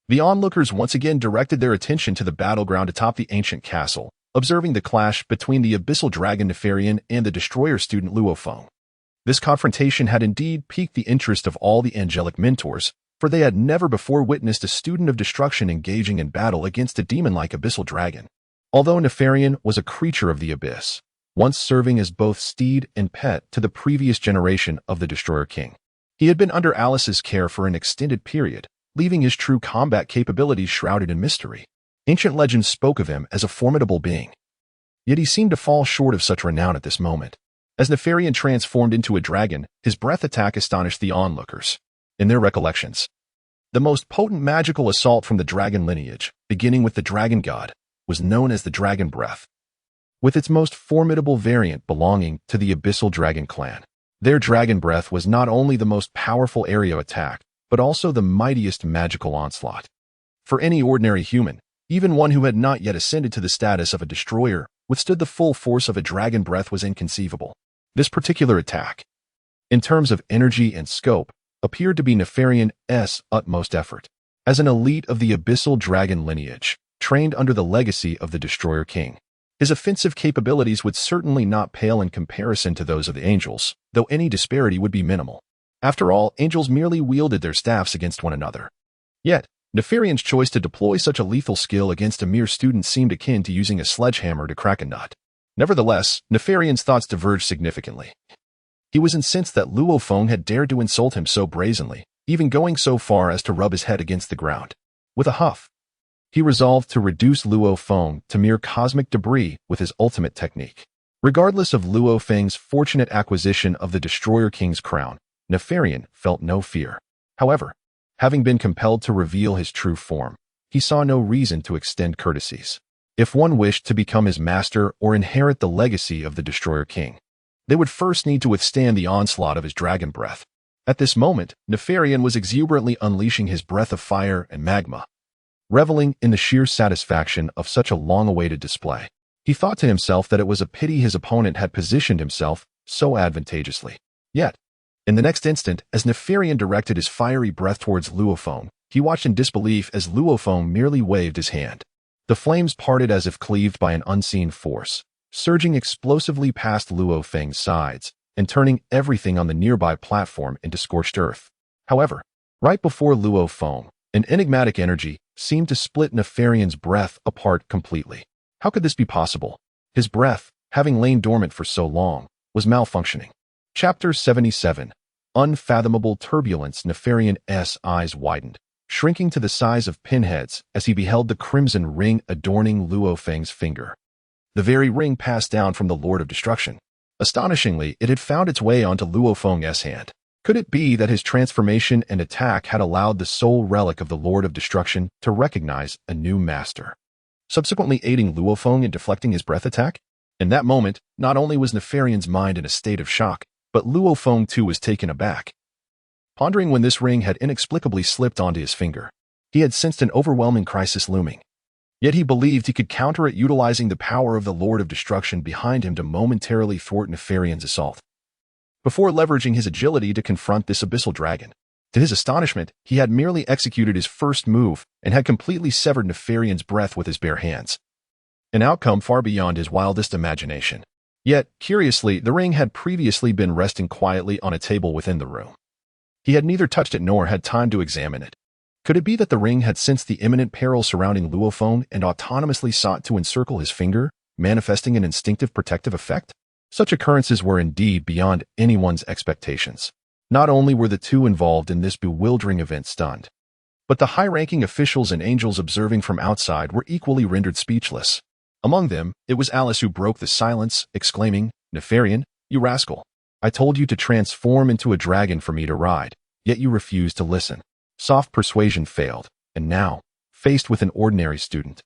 the onlookers once again directed their attention to the battleground atop the ancient castle, observing the clash between the abyssal dragon Nefarian and the destroyer student Luo Feng. This confrontation had indeed piqued the interest of all the angelic mentors, for they had never before witnessed a student of destruction engaging in battle against a demon-like abyssal dragon. Although Nefarian was a creature of the abyss, once serving as both steed and pet to the previous generation of the Destroyer King, he had been under Alice's care for an extended period, leaving his true combat capabilities shrouded in mystery. Ancient legends spoke of him as a formidable being. Yet he seemed to fall short of such renown at this moment. As Nefarian transformed into a dragon, his breath attack astonished the onlookers. In their recollections, the most potent magical assault from the dragon lineage, beginning with the dragon god, was known as the dragon breath, with its most formidable variant belonging to the abyssal dragon clan. Their dragon breath was not only the most powerful area attack, but also the mightiest magical onslaught. For any ordinary human, even one who had not yet ascended to the status of a destroyer, withstood the full force of a dragon breath was inconceivable. This particular attack, in terms of energy and scope, appeared to be Nefarian's utmost effort. As an elite of the abyssal dragon lineage, trained under the legacy of the Destroyer King, his offensive capabilities would certainly not pale in comparison to those of the angels, though any disparity would be minimal. After all, angels merely wielded their staffs against one another. Yet, Nefarian's choice to deploy such a lethal skill against a mere student seemed akin to using a sledgehammer to crack a nut. Nevertheless, Nefarian's thoughts diverged significantly. He was incensed that Luo Feng had dared to insult him so brazenly, even going so far as to rub his head against the ground. With a huff, he resolved to reduce Luo Feng to mere cosmic debris with his ultimate technique. Regardless of Luo Feng's fortunate acquisition of the Destroyer King's crown, Nefarian felt no fear. However, having been compelled to reveal his true form, he saw no reason to extend courtesies. If one wished to become his master or inherit the legacy of the Destroyer King, they would first need to withstand the onslaught of his dragon breath. At this moment, Nefarian was exuberantly unleashing his breath of fire and magma, reveling in the sheer satisfaction of such a long-awaited display. He thought to himself that it was a pity his opponent had positioned himself so advantageously. Yet, in the next instant, as Nefarian directed his fiery breath towards Luo Feng, he watched in disbelief as Luo Feng merely waved his hand. The flames parted as if cleaved by an unseen force, surging explosively past Luo Feng's sides and turning everything on the nearby platform into scorched earth. However, right before Luo Feng, an enigmatic energy seemed to split Nefarian's breath apart completely. How could this be possible? His breath, having lain dormant for so long, was malfunctioning. Chapter 77. Unfathomable turbulence. Nefarian's eyes widened, shrinking to the size of pinheads as he beheld the crimson ring adorning Luo Feng's finger. The very ring passed down from the Lord of Destruction. Astonishingly, it had found its way onto Luo Feng's hand. Could it be that his transformation and attack had allowed the sole relic of the Lord of Destruction to recognize a new master, subsequently aiding Luo Feng in deflecting his breath attack? In that moment, not only was Nefarian's mind in a state of shock, but Luo Feng too was taken aback. Pondering when this ring had inexplicably slipped onto his finger, he had sensed an overwhelming crisis looming. Yet he believed he could counter it utilizing the power of the Lord of Destruction behind him to momentarily thwart Nefarian's assault, before leveraging his agility to confront this abyssal dragon. To his astonishment, he had merely executed his first move and had completely severed Nefarian's breath with his bare hands, an outcome far beyond his wildest imagination. Yet, curiously, the ring had previously been resting quietly on a table within the room. He had neither touched it nor had time to examine it. Could it be that the ring had sensed the imminent peril surrounding Luo Feng and autonomously sought to encircle his finger, manifesting an instinctive protective effect? Such occurrences were indeed beyond anyone's expectations. Not only were the two involved in this bewildering event stunned, but the high-ranking officials and angels observing from outside were equally rendered speechless. Among them, it was Alice who broke the silence, exclaiming, "Nefarian, you rascal! I told you to transform into a dragon for me to ride, yet you refused to listen. Soft persuasion failed, and now, faced with an ordinary student,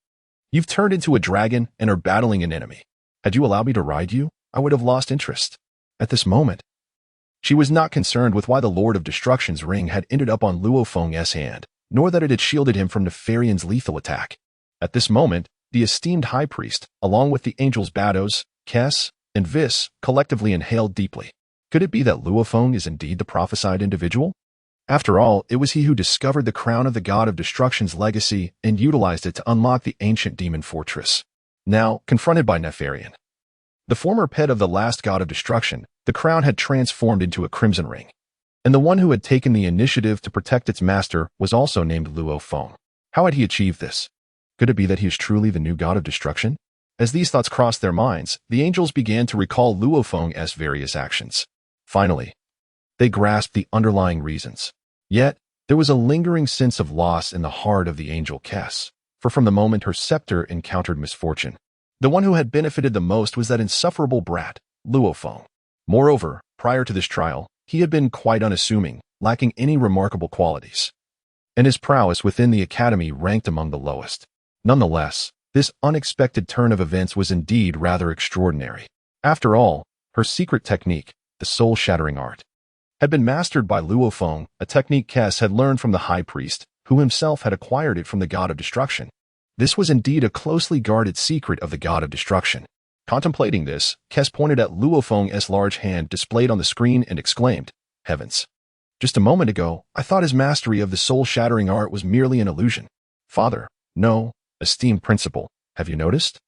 you've turned into a dragon and are battling an enemy. Had you allowed me to ride you, I would have lost interest." At this moment, she was not concerned with why the Lord of Destruction's ring had ended up on Luo Feng's hand, nor that it had shielded him from Nefarian's lethal attack. At this moment, the esteemed high priest, along with the angels Bados, Kes, and Whis, collectively inhaled deeply. Could it be that Luo Feng is indeed the prophesied individual? After all, it was he who discovered the crown of the God of Destruction's legacy and utilized it to unlock the ancient demon fortress. Now, confronted by Nefarian, the former pet of the last God of Destruction, the crown had transformed into a crimson ring. And the one who had taken the initiative to protect its master was also named Luo Feng. How had he achieved this? Could it be that he is truly the new God of Destruction? As these thoughts crossed their minds, the angels began to recall Luo Feng's various actions. Finally, they grasped the underlying reasons. Yet, there was a lingering sense of loss in the heart of the angel Kes, for from the moment her scepter encountered misfortune, the one who had benefited the most was that insufferable brat, Luo Feng. Moreover, prior to this trial, he had been quite unassuming, lacking any remarkable qualities, and his prowess within the academy ranked among the lowest. Nonetheless, this unexpected turn of events was indeed rather extraordinary. After all, her secret technique, the soul-shattering art, had been mastered by Luo Feng, a technique Kes had learned from the high priest, who himself had acquired it from the God of Destruction. This was indeed a closely guarded secret of the God of Destruction. Contemplating this, Kes pointed at Luo Feng's large hand displayed on the screen and exclaimed, "Heavens! Just a moment ago, I thought his mastery of the soul-shattering art was merely an illusion. Father, no, esteemed principal, have you noticed?"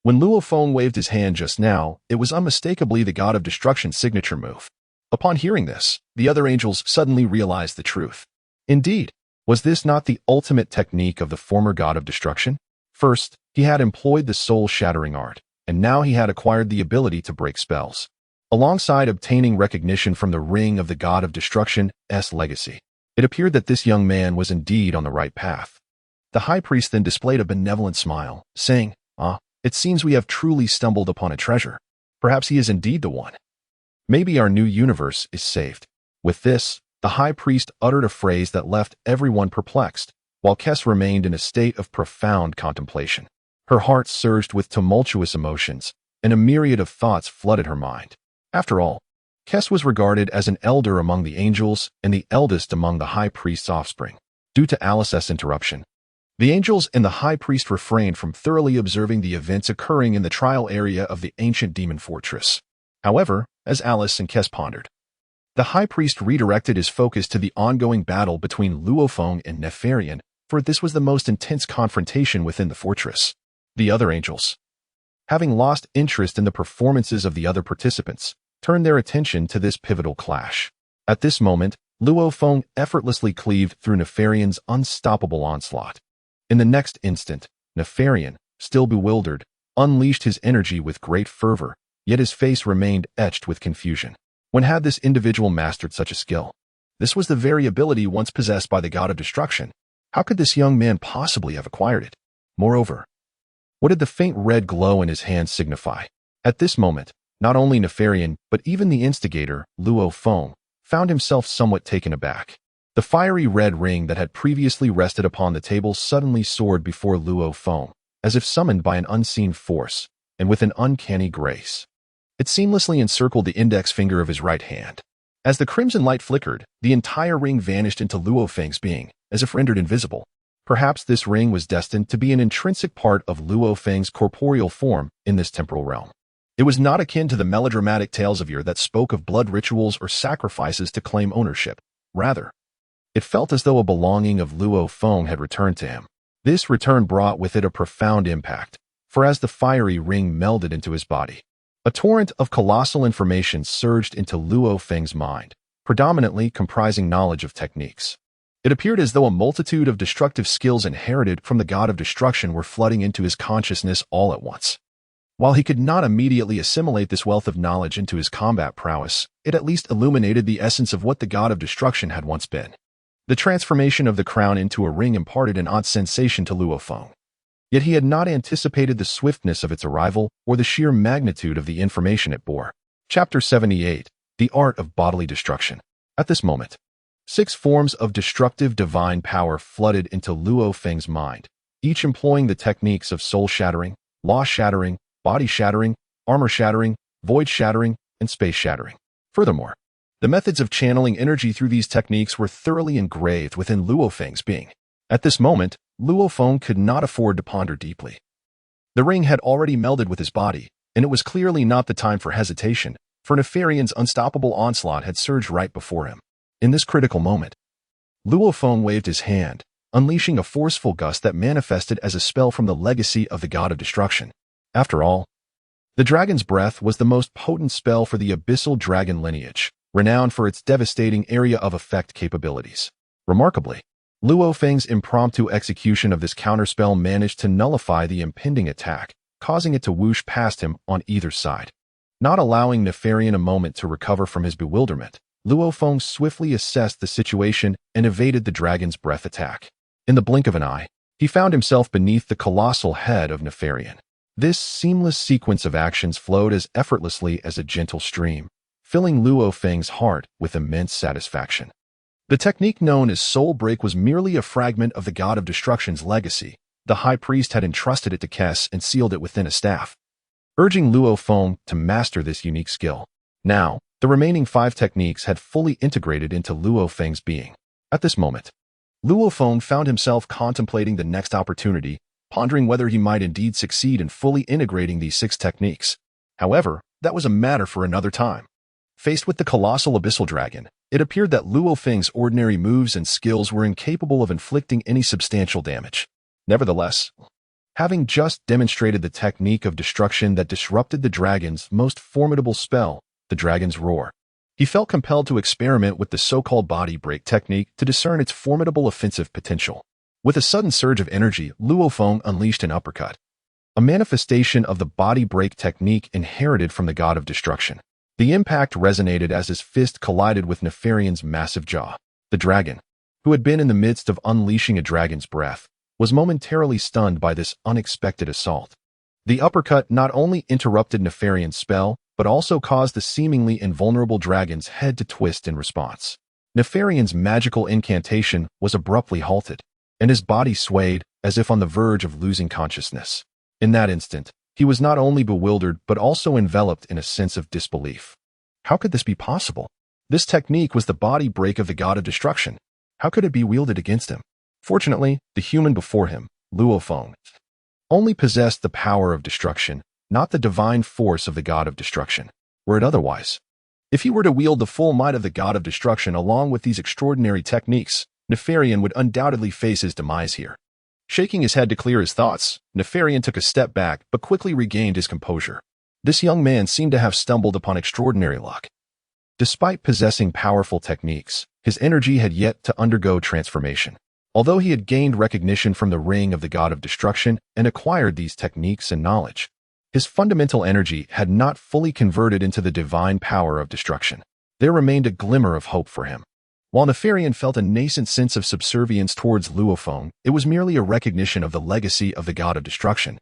When Luo Feng waved his hand just now, it was unmistakably the God of Destruction's signature move. Upon hearing this, the other angels suddenly realized the truth. Indeed, was this not the ultimate technique of the former God of Destruction? First, he had employed the soul-shattering art, and now he had acquired the ability to break spells. Alongside obtaining recognition from the ring of the God of Destruction's legacy, it appeared that this young man was indeed on the right path. The high priest then displayed a benevolent smile, saying, "It seems we have truly stumbled upon a treasure. Perhaps he is indeed the one. Maybe our new universe is saved." With this, the high priest uttered a phrase that left everyone perplexed, while Kes remained in a state of profound contemplation. Her heart surged with tumultuous emotions, and a myriad of thoughts flooded her mind. After all, Kes was regarded as an elder among the angels and the eldest among the high priest's offspring. Due to Alice's interruption, the angels and the high priest refrained from thoroughly observing the events occurring in the trial area of the ancient demon fortress. However, as Alice and Kes pondered, the high priest redirected his focus to the ongoing battle between Luo Feng and Nefarian, for this was the most intense confrontation within the fortress. The other angels, having lost interest in the performances of the other participants, turned their attention to this pivotal clash. At this moment, Luo Feng effortlessly cleaved through Nefarian's unstoppable onslaught. In the next instant, Nefarian, still bewildered, unleashed his energy with great fervor, yet his face remained etched with confusion. When had this individual mastered such a skill? This was the very ability once possessed by the God of Destruction. How could this young man possibly have acquired it? Moreover, what did the faint red glow in his hand signify? At this moment, not only Nefarian, but even the instigator, Luo Feng, found himself somewhat taken aback. The fiery red ring that had previously rested upon the table suddenly soared before Luo Feng, as if summoned by an unseen force, and with an uncanny grace. It seamlessly encircled the index finger of his right hand. As the crimson light flickered, the entire ring vanished into Luo Feng's being, as if rendered invisible. Perhaps this ring was destined to be an intrinsic part of Luo Feng's corporeal form in this temporal realm. It was not akin to the melodramatic tales of yore that spoke of blood rituals or sacrifices to claim ownership. Rather, it felt as though a belonging of Luo Feng had returned to him. This return brought with it a profound impact, for as the fiery ring melded into his body, A torrent of colossal information surged into Luo Feng's mind, predominantly comprising knowledge of techniques. It appeared as though a multitude of destructive skills inherited from the god of destruction were flooding into his consciousness all at once. While he could not immediately assimilate this wealth of knowledge into his combat prowess, it at least illuminated the essence of what the god of destruction had once been. The transformation of the crown into a ring imparted an odd sensation to Luo Feng. Yet he had not anticipated the swiftness of its arrival or the sheer magnitude of the information it bore. Chapter 78. The Art of Bodily Destruction. At this moment, 6 forms of destructive divine power flooded into Luo Feng's mind, each employing the techniques of soul shattering, law shattering, body shattering, armor shattering, void shattering, and space shattering. Furthermore, the methods of channeling energy through these techniques were thoroughly engraved within Luo Feng's being. At this moment, Luo Feng could not afford to ponder deeply. The ring had already melded with his body, and it was clearly not the time for hesitation, for Nefarian's unstoppable onslaught had surged right before him. In this critical moment, Luo Feng waved his hand, unleashing a forceful gust that manifested as a spell from the legacy of the god of destruction. After all, the dragon's breath was the most potent spell for the abyssal dragon lineage, renowned for its devastating area of effect capabilities. Remarkably, Luo Feng's impromptu execution of this counterspell managed to nullify the impending attack, causing it to whoosh past him on either side. Not allowing Nefarian a moment to recover from his bewilderment, Luo Feng swiftly assessed the situation and evaded the dragon's breath attack. In the blink of an eye, he found himself beneath the colossal head of Nefarian. This seamless sequence of actions flowed as effortlessly as a gentle stream, filling Luo Feng's heart with immense satisfaction. The technique known as Soul Break was merely a fragment of the god of destruction's legacy. The high priest had entrusted it to Kes and sealed it within a staff, urging Luo Feng to master this unique skill. Now, the remaining 5 techniques had fully integrated into Luo Feng's being. At this moment, Luo Feng found himself contemplating the next opportunity, pondering whether he might indeed succeed in fully integrating these 6 techniques. However, that was a matter for another time. Faced with the colossal abyssal dragon, it appeared that Luo Feng's ordinary moves and skills were incapable of inflicting any substantial damage. Nevertheless, having just demonstrated the technique of destruction that disrupted the dragon's most formidable spell, the dragon's roar, he felt compelled to experiment with the so-called body break technique to discern its formidable offensive potential. With a sudden surge of energy, Luo Feng unleashed an uppercut, a manifestation of the body break technique inherited from the god of destruction. The impact resonated as his fist collided with Nefarian's massive jaw. The dragon, who had been in the midst of unleashing a dragon's breath, was momentarily stunned by this unexpected assault. The uppercut not only interrupted Nefarian's spell, but also caused the seemingly invulnerable dragon's head to twist in response. Nefarian's magical incantation was abruptly halted, and his body swayed as if on the verge of losing consciousness. In that instant, he was not only bewildered but also enveloped in a sense of disbelief. How could this be possible? This technique was the body break of the god of destruction. How could it be wielded against him? Fortunately, the human before him, Luo Feng, only possessed the power of destruction, not the divine force of the god of destruction. Were it otherwise, if he were to wield the full might of the god of destruction along with these extraordinary techniques, Nefarian would undoubtedly face his demise here. Shaking his head to clear his thoughts, Nefarian took a step back but quickly regained his composure. This young man seemed to have stumbled upon extraordinary luck. Despite possessing powerful techniques, his energy had yet to undergo transformation. Although he had gained recognition from the ring of the god of destruction and acquired these techniques and knowledge, his fundamental energy had not fully converted into the divine power of destruction. There remained a glimmer of hope for him. While Nefarian felt a nascent sense of subservience towards Luo Feng, it was merely a recognition of the legacy of the god of destruction.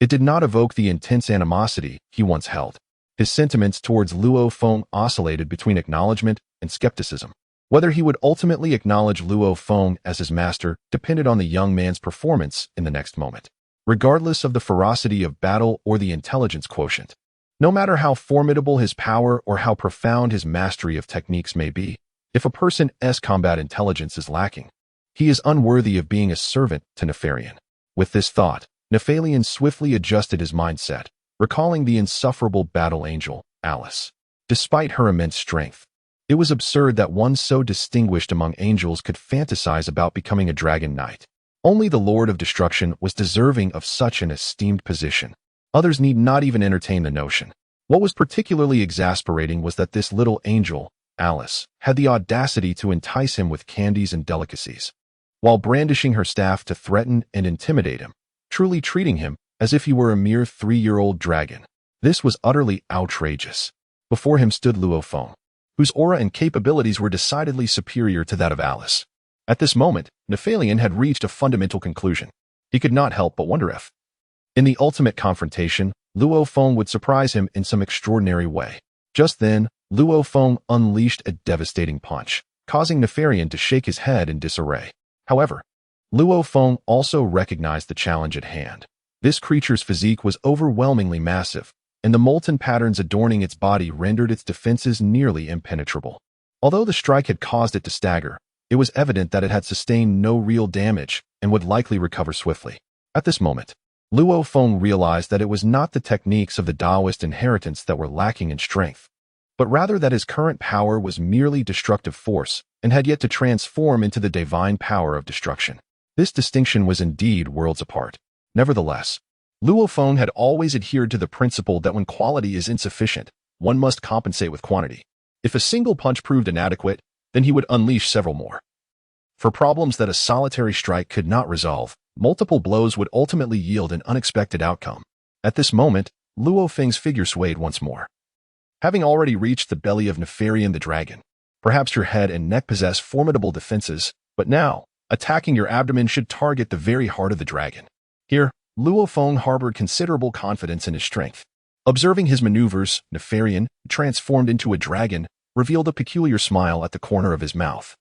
It did not evoke the intense animosity he once held. His sentiments towards Luo Feng oscillated between acknowledgement and skepticism. Whether he would ultimately acknowledge Luo Feng as his master depended on the young man's performance in the next moment, regardless of the ferocity of battle or the intelligence quotient. No matter how formidable his power or how profound his mastery of techniques may be, if a person's combat intelligence is lacking, he is unworthy of being a servant to Nefarian. With this thought, Nefarian swiftly adjusted his mindset, recalling the insufferable battle angel, Alice. Despite her immense strength, it was absurd that one so distinguished among angels could fantasize about becoming a dragon knight. Only the Lord of Destruction was deserving of such an esteemed position. Others need not even entertain the notion. What was particularly exasperating was that this little angel, Alice, had the audacity to entice him with candies and delicacies, while brandishing her staff to threaten and intimidate him, truly treating him as if he were a mere 3-year-old dragon. This was utterly outrageous. Before him stood Luo Feng, whose aura and capabilities were decidedly superior to that of Alice. At this moment, Nephalion had reached a fundamental conclusion. He could not help but wonder if, in the ultimate confrontation, Luo Feng would surprise him in some extraordinary way. Just then, Luo Feng unleashed a devastating punch, causing Nephalion to shake his head in disarray. However, Luo Feng also recognized the challenge at hand. This creature's physique was overwhelmingly massive, and the molten patterns adorning its body rendered its defenses nearly impenetrable. Although the strike had caused it to stagger, it was evident that it had sustained no real damage and would likely recover swiftly. At this moment, Luo Feng realized that it was not the techniques of the Taoist inheritance that were lacking in strength, but rather that his current power was merely destructive force and had yet to transform into the divine power of destruction. This distinction was indeed worlds apart. Nevertheless, Luo Feng had always adhered to the principle that when quality is insufficient, one must compensate with quantity. If a single punch proved inadequate, then he would unleash several more. For problems that a solitary strike could not resolve, multiple blows would ultimately yield an unexpected outcome. At this moment, Luo Feng's figure swayed once more. Having already reached the belly of Nephalion the dragon, perhaps your head and neck possess formidable defenses, but now, attacking your abdomen should target the very heart of the dragon. Here, Luo Feng harbored considerable confidence in his strength. Observing his maneuvers, Nephalion, transformed into a dragon, revealed a peculiar smile at the corner of his mouth,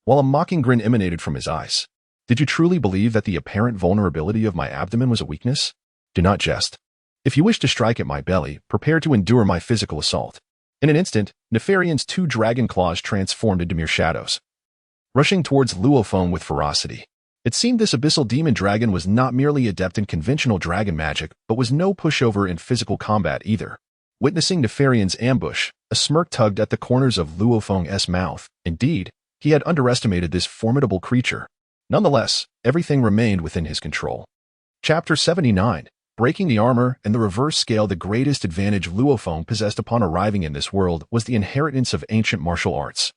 while a mocking grin emanated from his eyes. Did you truly believe that the apparent vulnerability of my abdomen was a weakness? Do not jest. If you wish to strike at my belly, prepare to endure my physical assault. In an instant, Nephalion's 2 dragon claws transformed into mere shadows, rushing towards Luo Feng with ferocity. It seemed this abyssal demon dragon was not merely adept in conventional dragon magic, but was no pushover in physical combat either. Witnessing Nephalion's ambush, a smirk tugged at the corners of Luo Feng's mouth. Indeed, he had underestimated this formidable creature. Nonetheless, everything remained within his control. Chapter 79. Breaking the armor and the reverse scale. The greatest advantage Luo Feng possessed upon arriving in this world was the inheritance of ancient martial arts,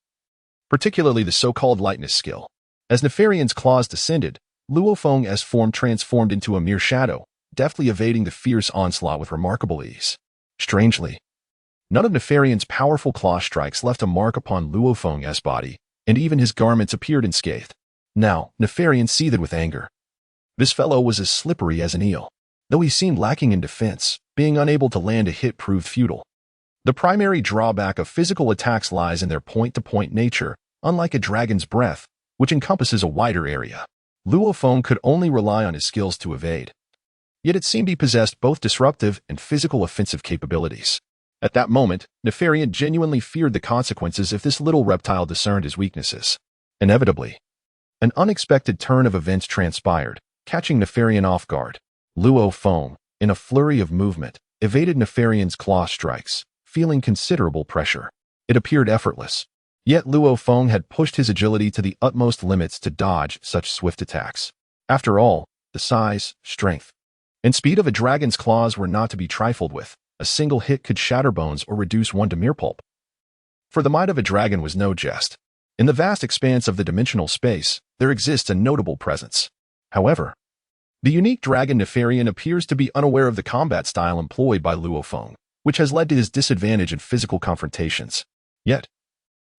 particularly the so-called lightness skill. As Nephalion's claws descended, Luo Feng's form transformed into a mere shadow, deftly evading the fierce onslaught with remarkable ease. Strangely, none of Nephalion's powerful claw strikes left a mark upon Luo Feng's body, and even his garments appeared unscathed. Now, Nephalion seethed with anger. This fellow was as slippery as an eel. Though he seemed lacking in defense, being unable to land a hit proved futile. The primary drawback of physical attacks lies in their point-to-point nature, unlike a dragon's breath, which encompasses a wider area. Luo Feng could only rely on his skills to evade. Yet it seemed he possessed both disruptive and physical offensive capabilities. At that moment, Nephalion genuinely feared the consequences if this little reptile discerned his weaknesses. Inevitably, an unexpected turn of events transpired, catching Nephalion off guard. Luo Feng, in a flurry of movement, evaded Nephalion's claw strikes, feeling considerable pressure. It appeared effortless. Yet Luo Feng had pushed his agility to the utmost limits to dodge such swift attacks. After all, the size, strength, and speed of a dragon's claws were not to be trifled with. A single hit could shatter bones or reduce one to mere pulp. For the might of a dragon was no jest. In the vast expanse of the dimensional space, there exists a notable presence. However, the unique dragon Nephalion appears to be unaware of the combat style employed by Luo Feng, which has led to his disadvantage in physical confrontations. Yet,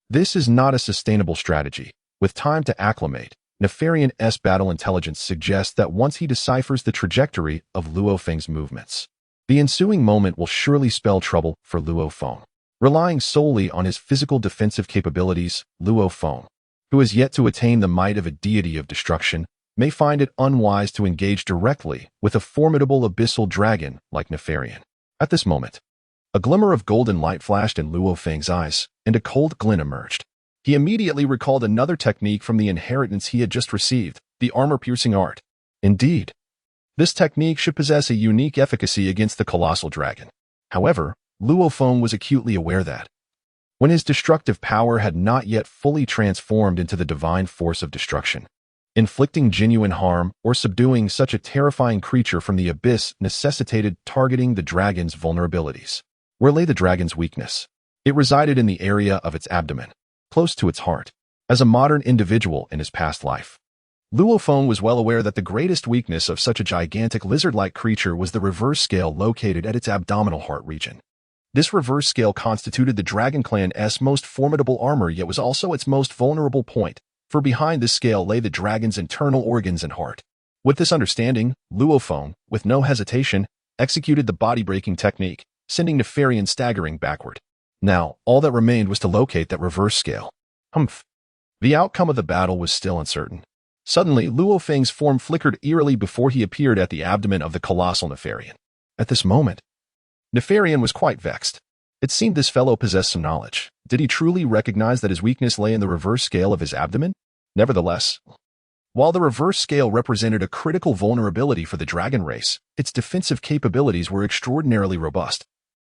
this is not a sustainable strategy. With time to acclimate, Nephalion's battle intelligence suggests that once he deciphers the trajectory of Luo Feng's movements, the ensuing moment will surely spell trouble for Luo Feng. Relying solely on his physical defensive capabilities, Luo Feng, who has yet to attain the might of a deity of destruction, may find it unwise to engage directly with a formidable abyssal dragon like Nephalion. At this moment, a glimmer of golden light flashed in Luo Feng's eyes, and a cold glint emerged. He immediately recalled another technique from the inheritance he had just received, the armor-piercing art. Indeed, this technique should possess a unique efficacy against the colossal dragon. However, Luo Feng was acutely aware that, when his destructive power had not yet fully transformed into the divine force of destruction, inflicting genuine harm or subduing such a terrifying creature from the abyss necessitated targeting the dragon's vulnerabilities. Where lay the dragon's weakness? It resided in the area of its abdomen, close to its heart. As a modern individual in his past life, Luo Feng was well aware that the greatest weakness of such a gigantic lizard-like creature was the reverse scale located at its abdominal heart region. This reverse scale constituted the Dragon Clan's most formidable armor, yet was also its most vulnerable point, for behind this scale lay the dragon's internal organs and heart. With this understanding, Luo Feng, with no hesitation, executed the body-breaking technique, sending Nefarian staggering backward. Now, all that remained was to locate that reverse scale. Hmph. The outcome of the battle was still uncertain. Suddenly, Luo Feng's form flickered eerily before he appeared at the abdomen of the colossal Nefarian. At this moment, Nefarian was quite vexed. It seemed this fellow possessed some knowledge. Did he truly recognize that his weakness lay in the reverse scale of his abdomen? Nevertheless, while the reverse scale represented a critical vulnerability for the dragon race, its defensive capabilities were extraordinarily robust.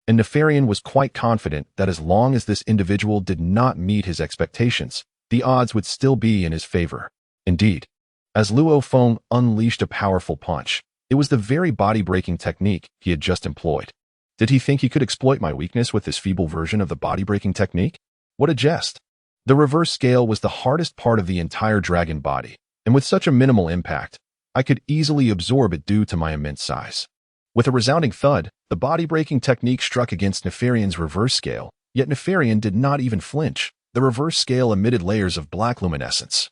And Nefarian was quite confident that as long as this individual did not meet his expectations, the odds would still be in his favor. Indeed, as Luo Feng unleashed a powerful punch, it was the very body-breaking technique he had just employed. Did he think he could exploit my weakness with this feeble version of the body-breaking technique? What a jest! The reverse scale was the hardest part of the entire dragon body, and with such a minimal impact, I could easily absorb it due to my immense size. With a resounding thud, the body-breaking technique struck against Nefarian's reverse scale, yet Nefarian did not even flinch. The reverse scale emitted layers of black luminescence,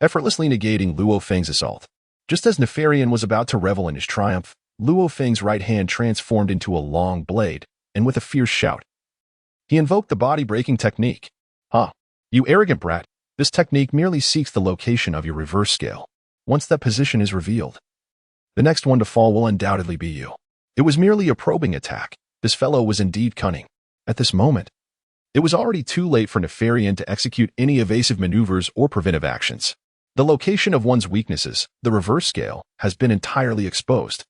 effortlessly negating Luo Feng's assault. Just as Nefarian was about to revel in his triumph, Luo Feng's right hand transformed into a long blade, and with a fierce shout, he invoked the body-breaking technique. You arrogant brat, this technique merely seeks the location of your reverse scale. Once that position is revealed, the next one to fall will undoubtedly be you. It was merely a probing attack. This fellow was indeed cunning. At this moment, it was already too late for Nefarian to execute any evasive maneuvers or preventive actions. The location of one's weaknesses, the reverse scale, has been entirely exposed.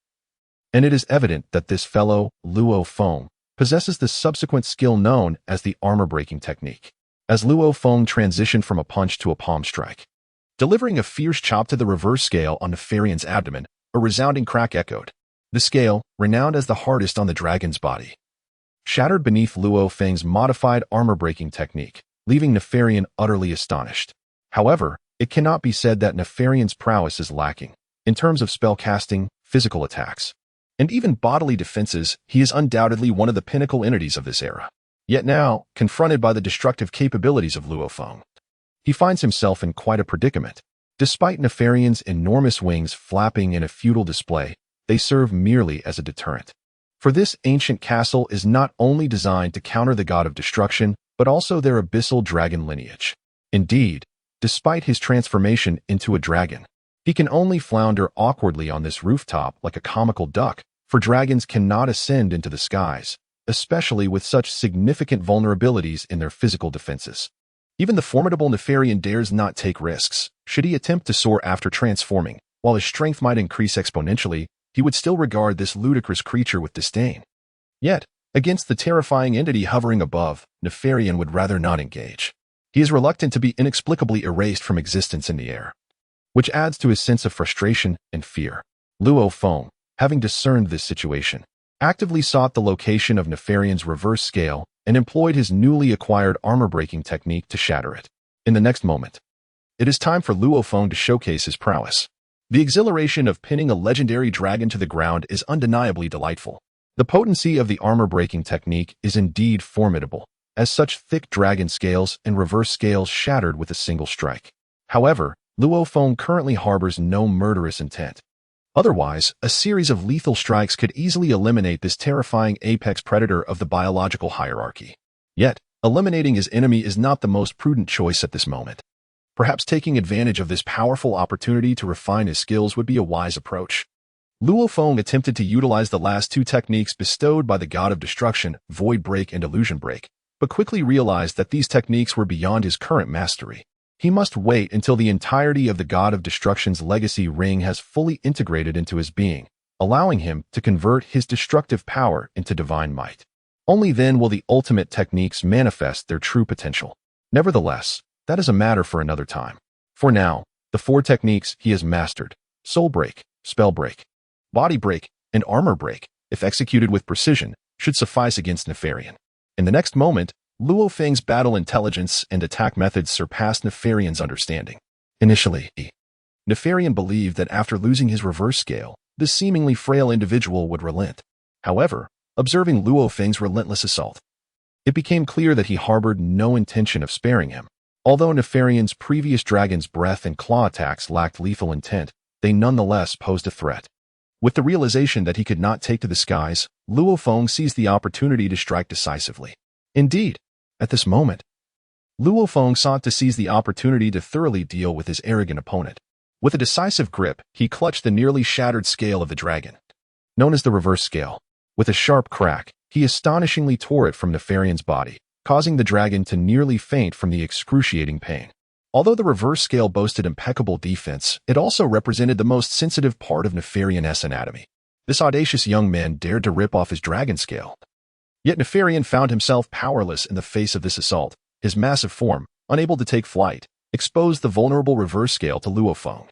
And it is evident that this fellow, Luo Feng, possesses the subsequent skill known as the armor-breaking technique. As Luo Feng transitioned from a punch to a palm strike, delivering a fierce chop to the reverse scale on Nefarian's abdomen, a resounding crack echoed. The scale, renowned as the hardest on the dragon's body, shattered beneath Luo Feng's modified armor-breaking technique, leaving Nefarian utterly astonished. However, it cannot be said that Nefarian's prowess is lacking. In terms of spellcasting, physical attacks, and even bodily defenses, he is undoubtedly one of the pinnacle entities of this era. Yet now, confronted by the destructive capabilities of Luo Feng, he finds himself in quite a predicament. Despite Nefarian's enormous wings flapping in a futile display, they serve merely as a deterrent. For this ancient castle is not only designed to counter the god of destruction, but also their abyssal dragon lineage. Indeed, despite his transformation into a dragon, he can only flounder awkwardly on this rooftop like a comical duck, for dragons cannot ascend into the skies, especially with such significant vulnerabilities in their physical defenses. Even the formidable Nefarian dares not take risks. Should he attempt to soar after transforming, while his strength might increase exponentially, he would still regard this ludicrous creature with disdain. Yet, against the terrifying entity hovering above, Nefarian would rather not engage. He is reluctant to be inexplicably erased from existence in the air, which adds to his sense of frustration and fear. Luo Feng, having discerned this situation, actively sought the location of Nefarian's reverse scale and employed his newly acquired armor-breaking technique to shatter it. In the next moment, it is time for Luo Feng to showcase his prowess. The exhilaration of pinning a legendary dragon to the ground is undeniably delightful. The potency of the armor-breaking technique is indeed formidable, as such thick dragon scales and reverse scales shattered with a single strike. However, Luo Feng currently harbors no murderous intent. Otherwise, a series of lethal strikes could easily eliminate this terrifying apex predator of the biological hierarchy. Yet, eliminating his enemy is not the most prudent choice at this moment. Perhaps taking advantage of this powerful opportunity to refine his skills would be a wise approach. Luo Feng attempted to utilize the last two techniques bestowed by the god of destruction, Void Break and Illusion Break, but quickly realized that these techniques were beyond his current mastery. He must wait until the entirety of the god of destruction's legacy ring has fully integrated into his being, allowing him to convert his destructive power into divine might. Only then will the ultimate techniques manifest their true potential. Nevertheless, that is a matter for another time. For now, the four techniques he has mastered, Soul Break, Spell Break, Body Break, and Armor Break, if executed with precision, should suffice against Nefarian. In the next moment, Luo Feng's battle intelligence and attack methods surpassed Nefarian's understanding. Initially, Nefarian believed that after losing his reverse scale, this seemingly frail individual would relent. However, observing Luo Feng's relentless assault, it became clear that he harbored no intention of sparing him. Although Nefarian's previous dragon's breath and claw attacks lacked lethal intent, they nonetheless posed a threat. With the realization that he could not take to the skies, Luo Feng seized the opportunity to strike decisively. Indeed, at this moment, Luo Feng sought to seize the opportunity to thoroughly deal with his arrogant opponent. With a decisive grip, he clutched the nearly shattered scale of the dragon, known as the reverse scale. With a sharp crack, he astonishingly tore it from Nefarian's body, causing the dragon to nearly faint from the excruciating pain. Although the reverse scale boasted impeccable defense, it also represented the most sensitive part of Nefarian's anatomy. This audacious young man dared to rip off his dragon scale. Yet Nefarian found himself powerless in the face of this assault. His massive form, unable to take flight, exposed the vulnerable reverse scale to Luo Feng.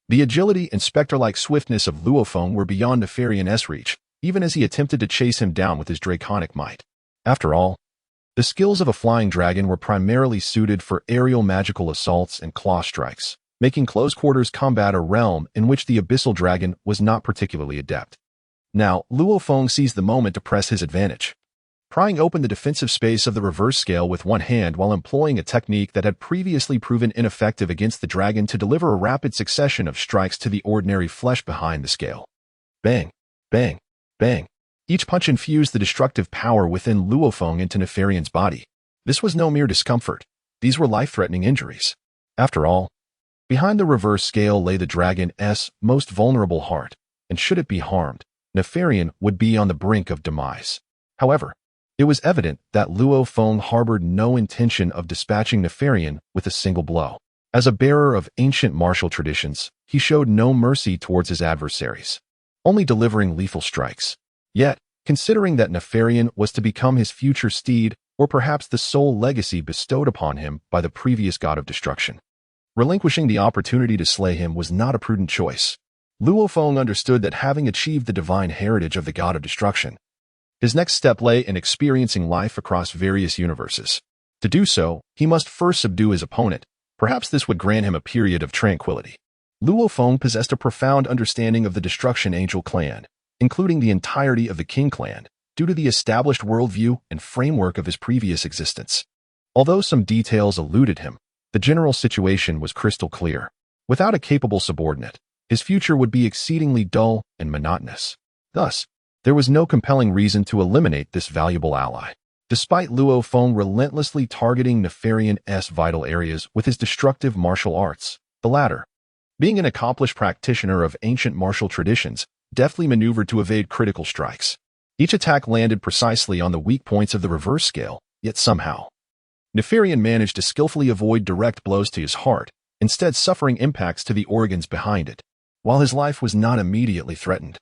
The agility and spectre-like swiftness of Luo Feng were beyond Nefarian's reach, even as he attempted to chase him down with his draconic might. After all, the skills of a flying dragon were primarily suited for aerial magical assaults and claw strikes, making close-quarters combat a realm in which the abyssal dragon was not particularly adept. Now, Luo Feng seized the moment to press his advantage, prying open the defensive space of the reverse scale with one hand while employing a technique that had previously proven ineffective against the dragon to deliver a rapid succession of strikes to the ordinary flesh behind the scale. Bang, bang, bang. Each punch infused the destructive power within Luo Feng into Nefarian's body. This was no mere discomfort. These were life-threatening injuries. After all, behind the reverse scale lay the dragon's most vulnerable heart, and should it be harmed, Nefarian would be on the brink of demise. However, it was evident that Luo Feng harbored no intention of dispatching Nefarian with a single blow. As a bearer of ancient martial traditions, he showed no mercy towards his adversaries, only delivering lethal strikes. Yet, considering that Nefarian was to become his future steed, or perhaps the sole legacy bestowed upon him by the previous god of destruction, relinquishing the opportunity to slay him was not a prudent choice. Luo Feng understood that having achieved the divine heritage of the god of destruction, his next step lay in experiencing life across various universes. To do so, he must first subdue his opponent. Perhaps this would grant him a period of tranquility. Luo Feng possessed a profound understanding of the Destruction Angel clan, including the entirety of the King clan, due to the established worldview and framework of his previous existence. Although some details eluded him, the general situation was crystal clear. Without a capable subordinate, his future would be exceedingly dull and monotonous. Thus, there was no compelling reason to eliminate this valuable ally. Despite Luo Feng relentlessly targeting Nefarian's vital areas with his destructive martial arts, the latter, being an accomplished practitioner of ancient martial traditions, deftly maneuvered to evade critical strikes. Each attack landed precisely on the weak points of the reverse scale, yet somehow, Nefarian managed to skillfully avoid direct blows to his heart, instead suffering impacts to the organs behind it. While his life was not immediately threatened,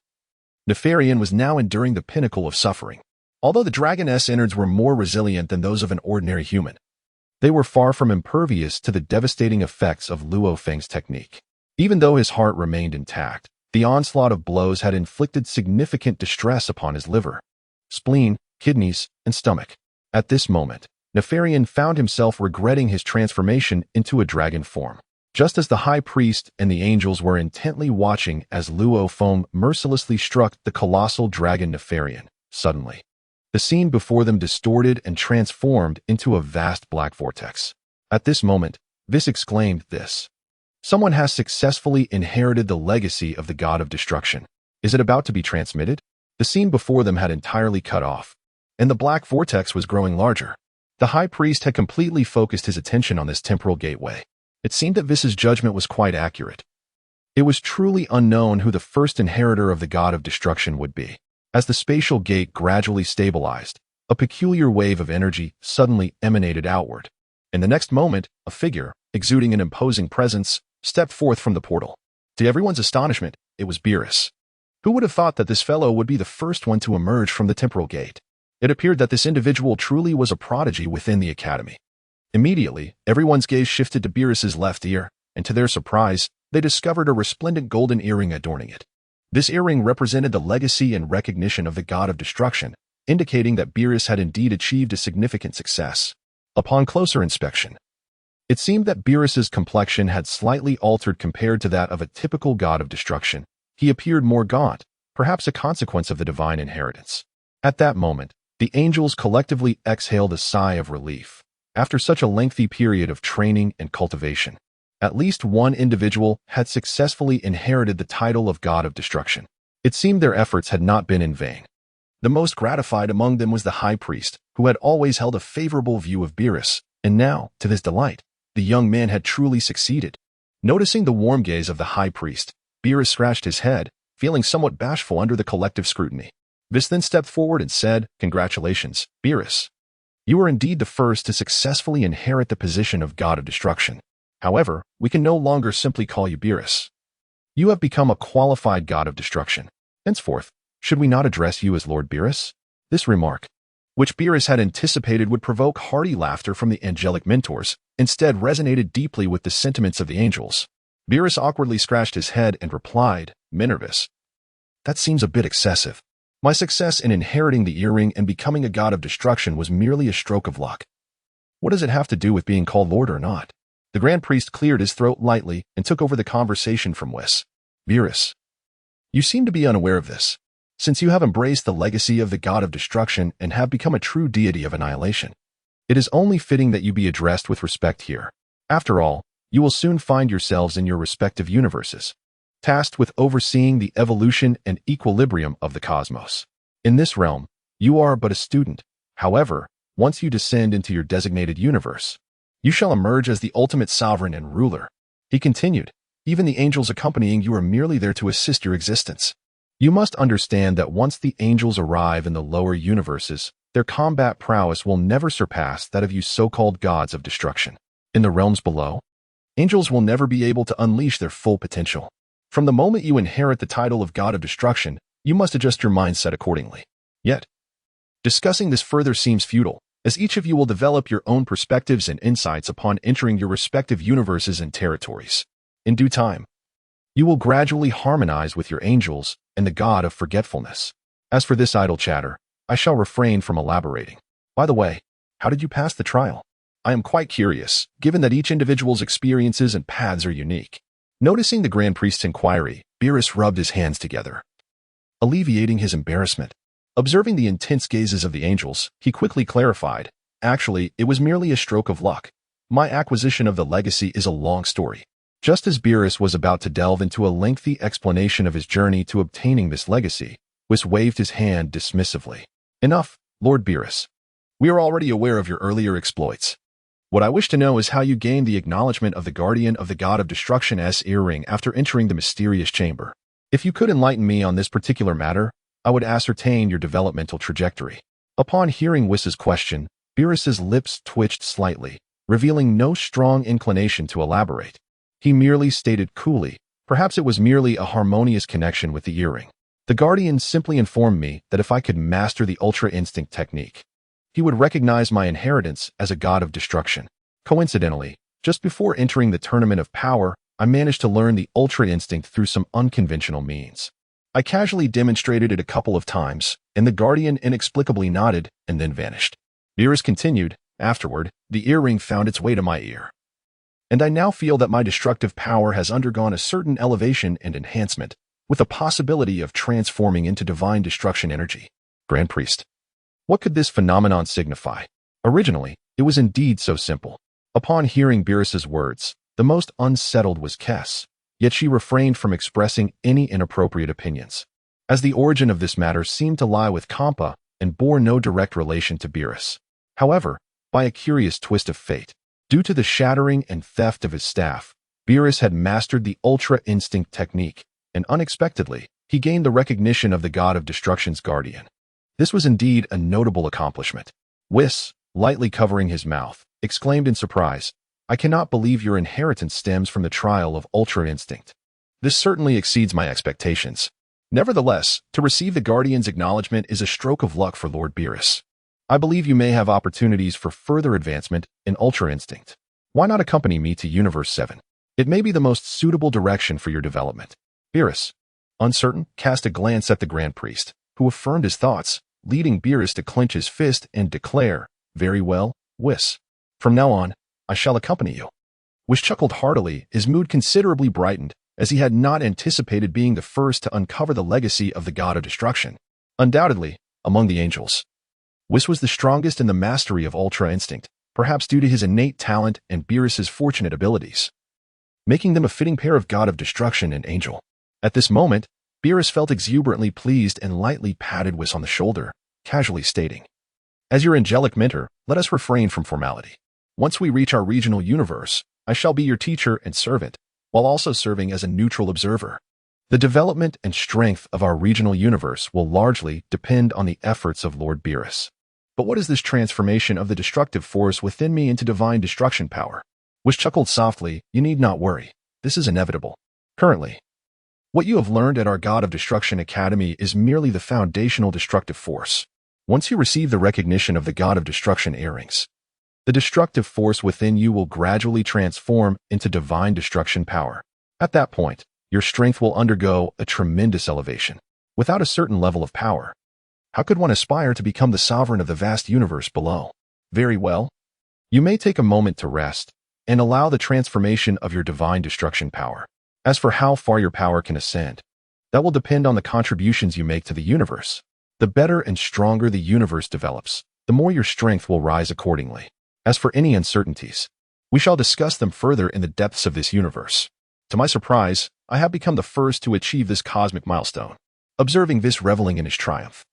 Nefarian was now enduring the pinnacle of suffering. Although the dragon's innards were more resilient than those of an ordinary human, they were far from impervious to the devastating effects of Luo Feng's technique. Even though his heart remained intact, the onslaught of blows had inflicted significant distress upon his liver, spleen, kidneys, and stomach. At this moment, Nefarian found himself regretting his transformation into a dragon form. Just as the high priest and the angels were intently watching as Luo Feng mercilessly struck the colossal dragon Nefarian, suddenly, the scene before them distorted and transformed into a vast black vortex. At this moment, Whis exclaimed this. Someone has successfully inherited the legacy of the god of destruction. Is it about to be transmitted? The scene before them had entirely cut off, and the black vortex was growing larger. The high priest had completely focused his attention on this temporal gateway. It seemed that Whis' judgment was quite accurate. It was truly unknown who the first inheritor of the god of destruction would be. As the spatial gate gradually stabilized, a peculiar wave of energy suddenly emanated outward. In the next moment, a figure, exuding an imposing presence, stepped forth from the portal. To everyone's astonishment, it was Beerus. Who would have thought that this fellow would be the first one to emerge from the temporal gate? It appeared that this individual truly was a prodigy within the academy. Immediately, everyone's gaze shifted to Beerus's left ear, and to their surprise, they discovered a resplendent golden earring adorning it. This earring represented the legacy and recognition of the god of destruction, indicating that Beerus had indeed achieved a significant success. Upon closer inspection, it seemed that Beerus's complexion had slightly altered compared to that of a typical god of destruction. He appeared more gaunt, perhaps a consequence of the divine inheritance. At that moment, the angels collectively exhaled a sigh of relief. After such a lengthy period of training and cultivation, at least one individual had successfully inherited the title of god of destruction. It seemed their efforts had not been in vain. The most gratified among them was the high priest, who had always held a favorable view of Beerus, and now, to his delight, the young man had truly succeeded. Noticing the warm gaze of the high priest, Beerus scratched his head, feeling somewhat bashful under the collective scrutiny. Whis then stepped forward and said, "Congratulations, Beerus. You are indeed the first to successfully inherit the position of god of destruction. However, we can no longer simply call you Beerus. You have become a qualified god of destruction. Henceforth, should we not address you as Lord Beerus?" This remark, which Beerus had anticipated would provoke hearty laughter from the angelic mentors, instead resonated deeply with the sentiments of the angels. Beerus awkwardly scratched his head and replied, "Minervis, that seems a bit excessive. My success in inheriting the earring and becoming a god of destruction was merely a stroke of luck. What does it have to do with being called Lord or not?" The Grand Priest cleared his throat lightly and took over the conversation from Whis. "Beerus, you seem to be unaware of this, since you have embraced the legacy of the god of destruction and have become a true deity of annihilation. It is only fitting that you be addressed with respect here. After all, you will soon find yourselves in your respective universes, tasked with overseeing the evolution and equilibrium of the cosmos. In this realm, you are but a student. However, once you descend into your designated universe, you shall emerge as the ultimate sovereign and ruler." He continued, "Even the angels accompanying you are merely there to assist your existence. You must understand that once the angels arrive in the lower universes, their combat prowess will never surpass that of you so-called gods of destruction. In the realms below, angels will never be able to unleash their full potential. From the moment you inherit the title of god of destruction, you must adjust your mindset accordingly. Yet, discussing this further seems futile, as each of you will develop your own perspectives and insights upon entering your respective universes and territories. In due time, you will gradually harmonize with your angels and the god of forgetfulness. As for this idle chatter, I shall refrain from elaborating. By the way, how did you pass the trial? I am quite curious, given that each individual's experiences and paths are unique." Noticing the Grand Priest's inquiry, Beerus rubbed his hands together, alleviating his embarrassment. Observing the intense gazes of the angels, he quickly clarified, "Actually, it was merely a stroke of luck. My acquisition of the legacy is a long story." Just as Beerus was about to delve into a lengthy explanation of his journey to obtaining this legacy, Whis waved his hand dismissively. "Enough, Lord Beerus. We are already aware of your earlier exploits. What I wish to know is how you gained the acknowledgement of the guardian of the god of destruction's earring after entering the mysterious chamber. If you could enlighten me on this particular matter, I would ascertain your developmental trajectory." Upon hearing Whis's question, Beerus's lips twitched slightly, revealing no strong inclination to elaborate. He merely stated coolly, "Perhaps it was merely a harmonious connection with the earring. The guardian simply informed me that if I could master the Ultra Instinct technique, he would recognize my inheritance as a god of destruction. Coincidentally, just before entering the Tournament of Power, I managed to learn the Ultra Instinct through some unconventional means. I casually demonstrated it a couple of times, and the guardian inexplicably nodded and then vanished." Beerus continued, "Afterward, the earring found its way to my ear, and I now feel that my destructive power has undergone a certain elevation and enhancement, with the possibility of transforming into divine destruction energy." Grand Priest, what could this phenomenon signify? Originally, it was indeed so simple. Upon hearing Beerus's words, the most unsettled was Kess, yet she refrained from expressing any inappropriate opinions, as the origin of this matter seemed to lie with Hmph and bore no direct relation to Beerus. However, by a curious twist of fate, due to the shattering and theft of his staff, Beerus had mastered the Ultra Instinct technique, and unexpectedly, he gained the recognition of the god of destruction's guardian. This was indeed a notable accomplishment. Whis, lightly covering his mouth, exclaimed in surprise, "I cannot believe your inheritance stems from the trial of Ultra Instinct. This certainly exceeds my expectations. Nevertheless, to receive the guardian's acknowledgement is a stroke of luck for Lord Beerus. I believe you may have opportunities for further advancement in Ultra Instinct. Why not accompany me to Universe 7? It may be the most suitable direction for your development." Beerus, uncertain, cast a glance at the Grand Priest, who affirmed his thoughts, leading Beerus to clench his fist and declare, "Very well, Whis. From now on, I shall accompany you." Whis chuckled heartily, his mood considerably brightened, as he had not anticipated being the first to uncover the legacy of the god of destruction. Undoubtedly, among the angels, Whis was the strongest in the mastery of Ultra Instinct, perhaps due to his innate talent and Beerus's fortunate abilities, making them a fitting pair of god of destruction and angel. At this moment, Beerus felt exuberantly pleased and lightly patted Whis on the shoulder, casually stating, "As your angelic mentor, let us refrain from formality. Once we reach our regional universe, I shall be your teacher and servant, while also serving as a neutral observer. The development and strength of our regional universe will largely depend on the efforts of Lord Beerus. But what is this transformation of the destructive force within me into divine destruction power?" Whis chuckled softly, "You need not worry. This is inevitable. Currently, what you have learned at our God of Destruction Academy is merely the foundational destructive force. Once you receive the recognition of the God of Destruction earrings, the destructive force within you will gradually transform into divine destruction power. At that point, your strength will undergo a tremendous elevation. Without a certain level of power, how could one aspire to become the sovereign of the vast universe below? Very well. You may take a moment to rest and allow the transformation of your divine destruction power. As for how far your power can ascend, that will depend on the contributions you make to the universe. The better and stronger the universe develops, the more your strength will rise accordingly. As for any uncertainties, we shall discuss them further in the depths of this universe. To my surprise, I have become the first to achieve this cosmic milestone." Observing this, reveling in his triumph,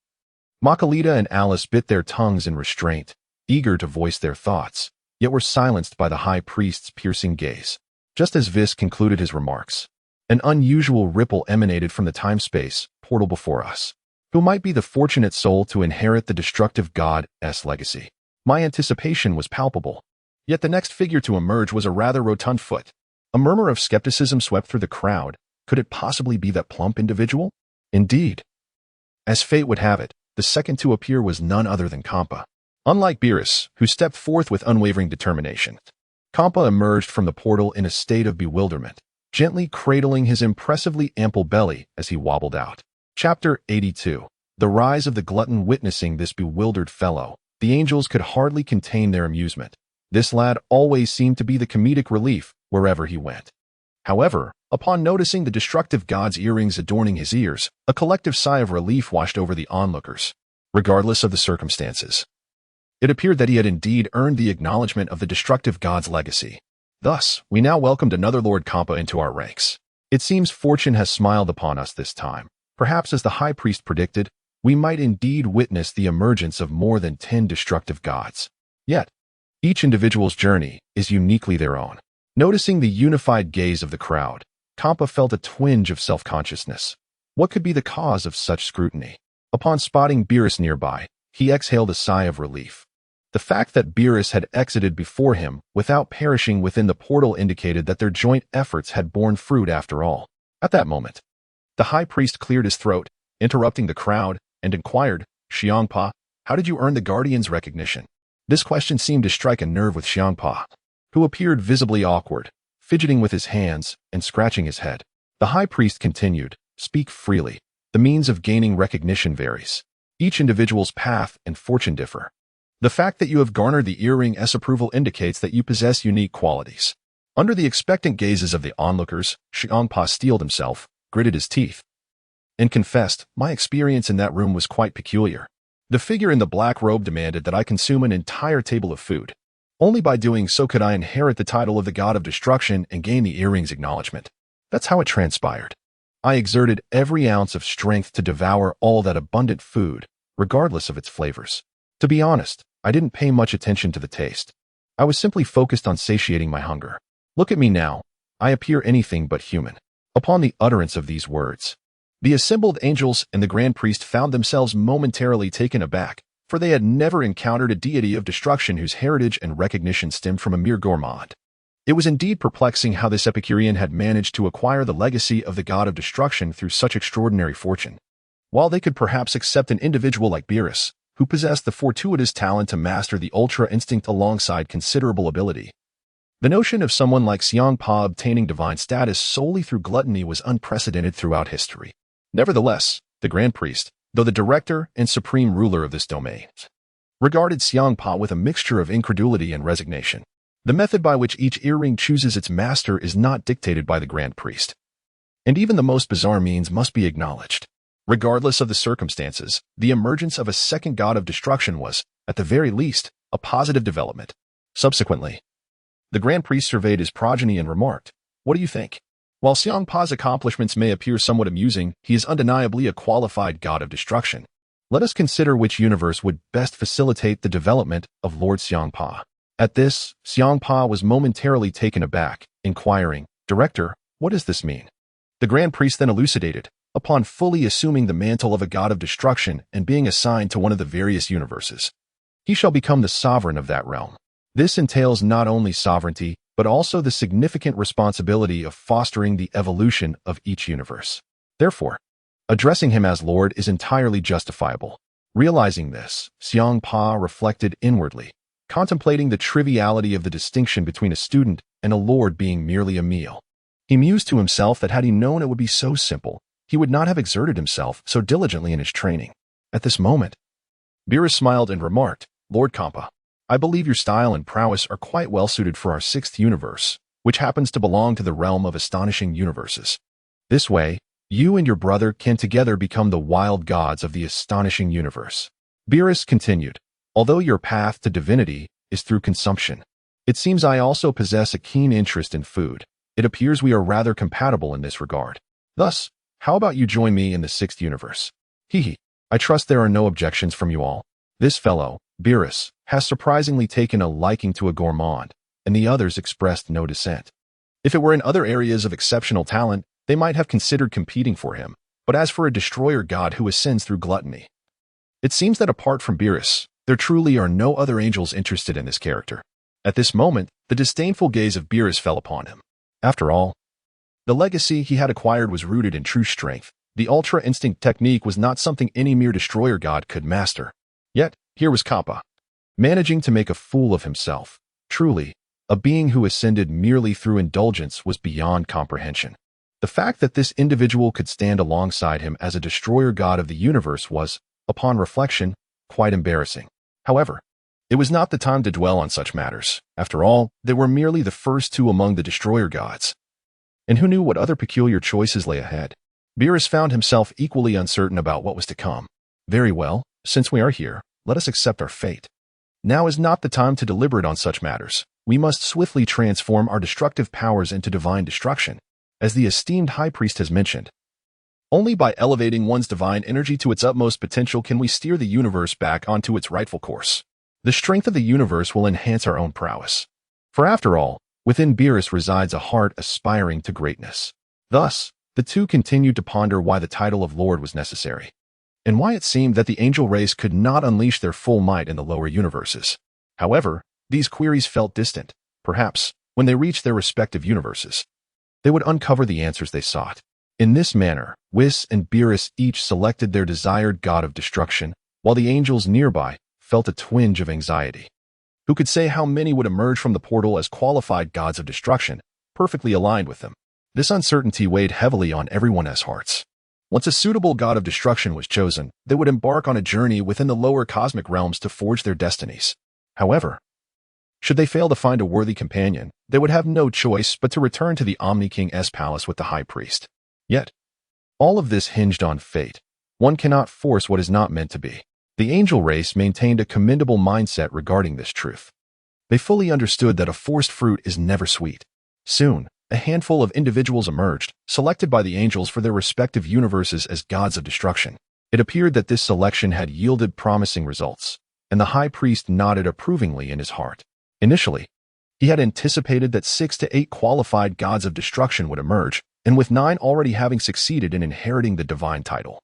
Makalita and Alice bit their tongues in restraint, eager to voice their thoughts, yet were silenced by the high priest's piercing gaze. Just as Whis concluded his remarks, an unusual ripple emanated from the time-space portal before us. Who might be the fortunate soul to inherit the destructive god's legacy? My anticipation was palpable. Yet the next figure to emerge was a rather rotund foot. A murmur of skepticism swept through the crowd. Could it possibly be that plump individual? Indeed. As fate would have it, the second to appear was none other than Hmph. Unlike Beerus, who stepped forth with unwavering determination, Hmph emerged from the portal in a state of bewilderment, gently cradling his impressively ample belly as he wobbled out. Chapter 82. The Rise of the Glutton. Witnessing this bewildered fellow, the angels could hardly contain their amusement. This lad always seemed to be the comedic relief wherever he went. However, upon noticing the destructive god's earrings adorning his ears, a collective sigh of relief washed over the onlookers. Regardless of the circumstances, it appeared that he had indeed earned the acknowledgement of the destructive god's legacy. Thus, we now welcomed another Lord Hmph into our ranks. It seems fortune has smiled upon us this time. Perhaps, as the high priest predicted, we might indeed witness the emergence of more than 10 destructive gods. Yet, each individual's journey is uniquely their own. Noticing the unified gaze of the crowd, Hmph felt a twinge of self-consciousness. What could be the cause of such scrutiny? Upon spotting Beerus nearby, he exhaled a sigh of relief. The fact that Beerus had exited before him without perishing within the portal indicated that their joint efforts had borne fruit after all. At that moment, the high priest cleared his throat, interrupting the crowd, and inquired, "Hmph, how did you earn the guardian's recognition?" This question seemed to strike a nerve with Hmph, who appeared visibly awkward, fidgeting with his hands and scratching his head. The high priest continued, "Speak freely. The means of gaining recognition varies. Each individual's path and fortune differ. The fact that you have garnered the earring's approval indicates that you possess unique qualities." Under the expectant gazes of the onlookers, Hmph steeled himself, gritted his teeth, and confessed, "My experience in that room was quite peculiar. The figure in the black robe demanded that I consume an entire table of food. Only by doing so could I inherit the title of the God of Destruction and gain the earring's acknowledgement. That's how it transpired. I exerted every ounce of strength to devour all that abundant food, regardless of its flavors. To be honest, I didn't pay much attention to the taste. I was simply focused on satiating my hunger. Look at me now. I appear anything but human." Upon the utterance of these words, the assembled angels and the Grand Priest found themselves momentarily taken aback, for they had never encountered a deity of destruction whose heritage and recognition stemmed from a mere gourmand. It was indeed perplexing how this Epicurean had managed to acquire the legacy of the God of Destruction through such extraordinary fortune. While they could perhaps accept an individual like Beerus, who possessed the fortuitous talent to master the Ultra Instinct alongside considerable ability, the notion of someone like Hmph obtaining divine status solely through gluttony was unprecedented throughout history. Nevertheless, the Grand Priest, though the director and supreme ruler of this domain regarded Hmph with a mixture of incredulity and resignation. The method by which each earring chooses its master is not dictated by the Grand Priest, and even the most bizarre means must be acknowledged. Regardless of the circumstances, the emergence of a second god of destruction was, at the very least, a positive development. Subsequently, the Grand Priest surveyed his progeny and remarked, "What do you think? While Hmph's accomplishments may appear somewhat amusing, he is undeniably a qualified god of destruction. Let us consider which universe would best facilitate the development of Lord Hmph." At this, Hmph was momentarily taken aback, inquiring, "Director, what does this mean?" The Grand Priest then elucidated, "Upon fully assuming the mantle of a god of destruction and being assigned to one of the various universes, he shall become the sovereign of that realm. This entails not only sovereignty, but also the significant responsibility of fostering the evolution of each universe. Therefore, addressing him as Lord is entirely justifiable." Realizing this, Hmph reflected inwardly, contemplating the triviality of the distinction between a student and a lord being merely a meal. He mused to himself that had he known it would be so simple, he would not have exerted himself so diligently in his training. At this moment, Beerus smiled and remarked, "Lord Hmph, I believe your style and prowess are quite well suited for our sixth universe, which happens to belong to the realm of astonishing universes. This way, you and your brother can together become the wild gods of the astonishing universe." Beerus continued, "Although your path to divinity is through consumption, it seems I also possess a keen interest in food. It appears we are rather compatible in this regard. Thus, how about you join me in the sixth universe? Hee. I trust there are no objections from you all." This fellow, Beerus, has surprisingly taken a liking to a gourmand, and the others expressed no dissent. If it were in other areas of exceptional talent, they might have considered competing for him, but as for a destroyer god who ascends through gluttony, it seems that apart from Beerus, there truly are no other angels interested in this character. At this moment, the disdainful gaze of Beerus fell upon him. After all, the legacy he had acquired was rooted in true strength. The Ultra Instinct technique was not something any mere destroyer god could master. Yet, here was Hmph, managing to make a fool of himself. Truly, a being who ascended merely through indulgence was beyond comprehension. The fact that this individual could stand alongside him as a destroyer god of the universe was, upon reflection, quite embarrassing. However, it was not the time to dwell on such matters. After all, they were merely the first two among the destroyer gods. And who knew what other peculiar choices lay ahead? Beerus found himself equally uncertain about what was to come. Very well, since we are here, let us accept our fate. Now is not the time to deliberate on such matters. We must swiftly transform our destructive powers into divine destruction, as the esteemed High Priest has mentioned. Only by elevating one's divine energy to its utmost potential can we steer the universe back onto its rightful course. The strength of the universe will enhance our own prowess. For after all, within Beerus resides a heart aspiring to greatness. Thus, the two continued to ponder why the title of Lord was necessary, and why it seemed that the angel race could not unleash their full might in the lower universes. However, these queries felt distant. Perhaps, when they reached their respective universes, they would uncover the answers they sought. In this manner, Whis and Beerus each selected their desired god of destruction, while the angels nearby felt a twinge of anxiety. Who could say how many would emerge from the portal as qualified gods of destruction, perfectly aligned with them? This uncertainty weighed heavily on everyone's hearts. Once a suitable god of destruction was chosen, they would embark on a journey within the lower cosmic realms to forge their destinies. However, should they fail to find a worthy companion, they would have no choice but to return to the Omni King's palace with the High Priest. Yet, all of this hinged on fate. One cannot force what is not meant to be. The angel race maintained a commendable mindset regarding this truth. They fully understood that a forced fruit is never sweet. Soon, a handful of individuals emerged, selected by the angels for their respective universes as gods of destruction. It appeared that this selection had yielded promising results, and the High Priest nodded approvingly in his heart. Initially, he had anticipated that 6 to 8 qualified gods of destruction would emerge, and with 9 already having succeeded in inheriting the divine title,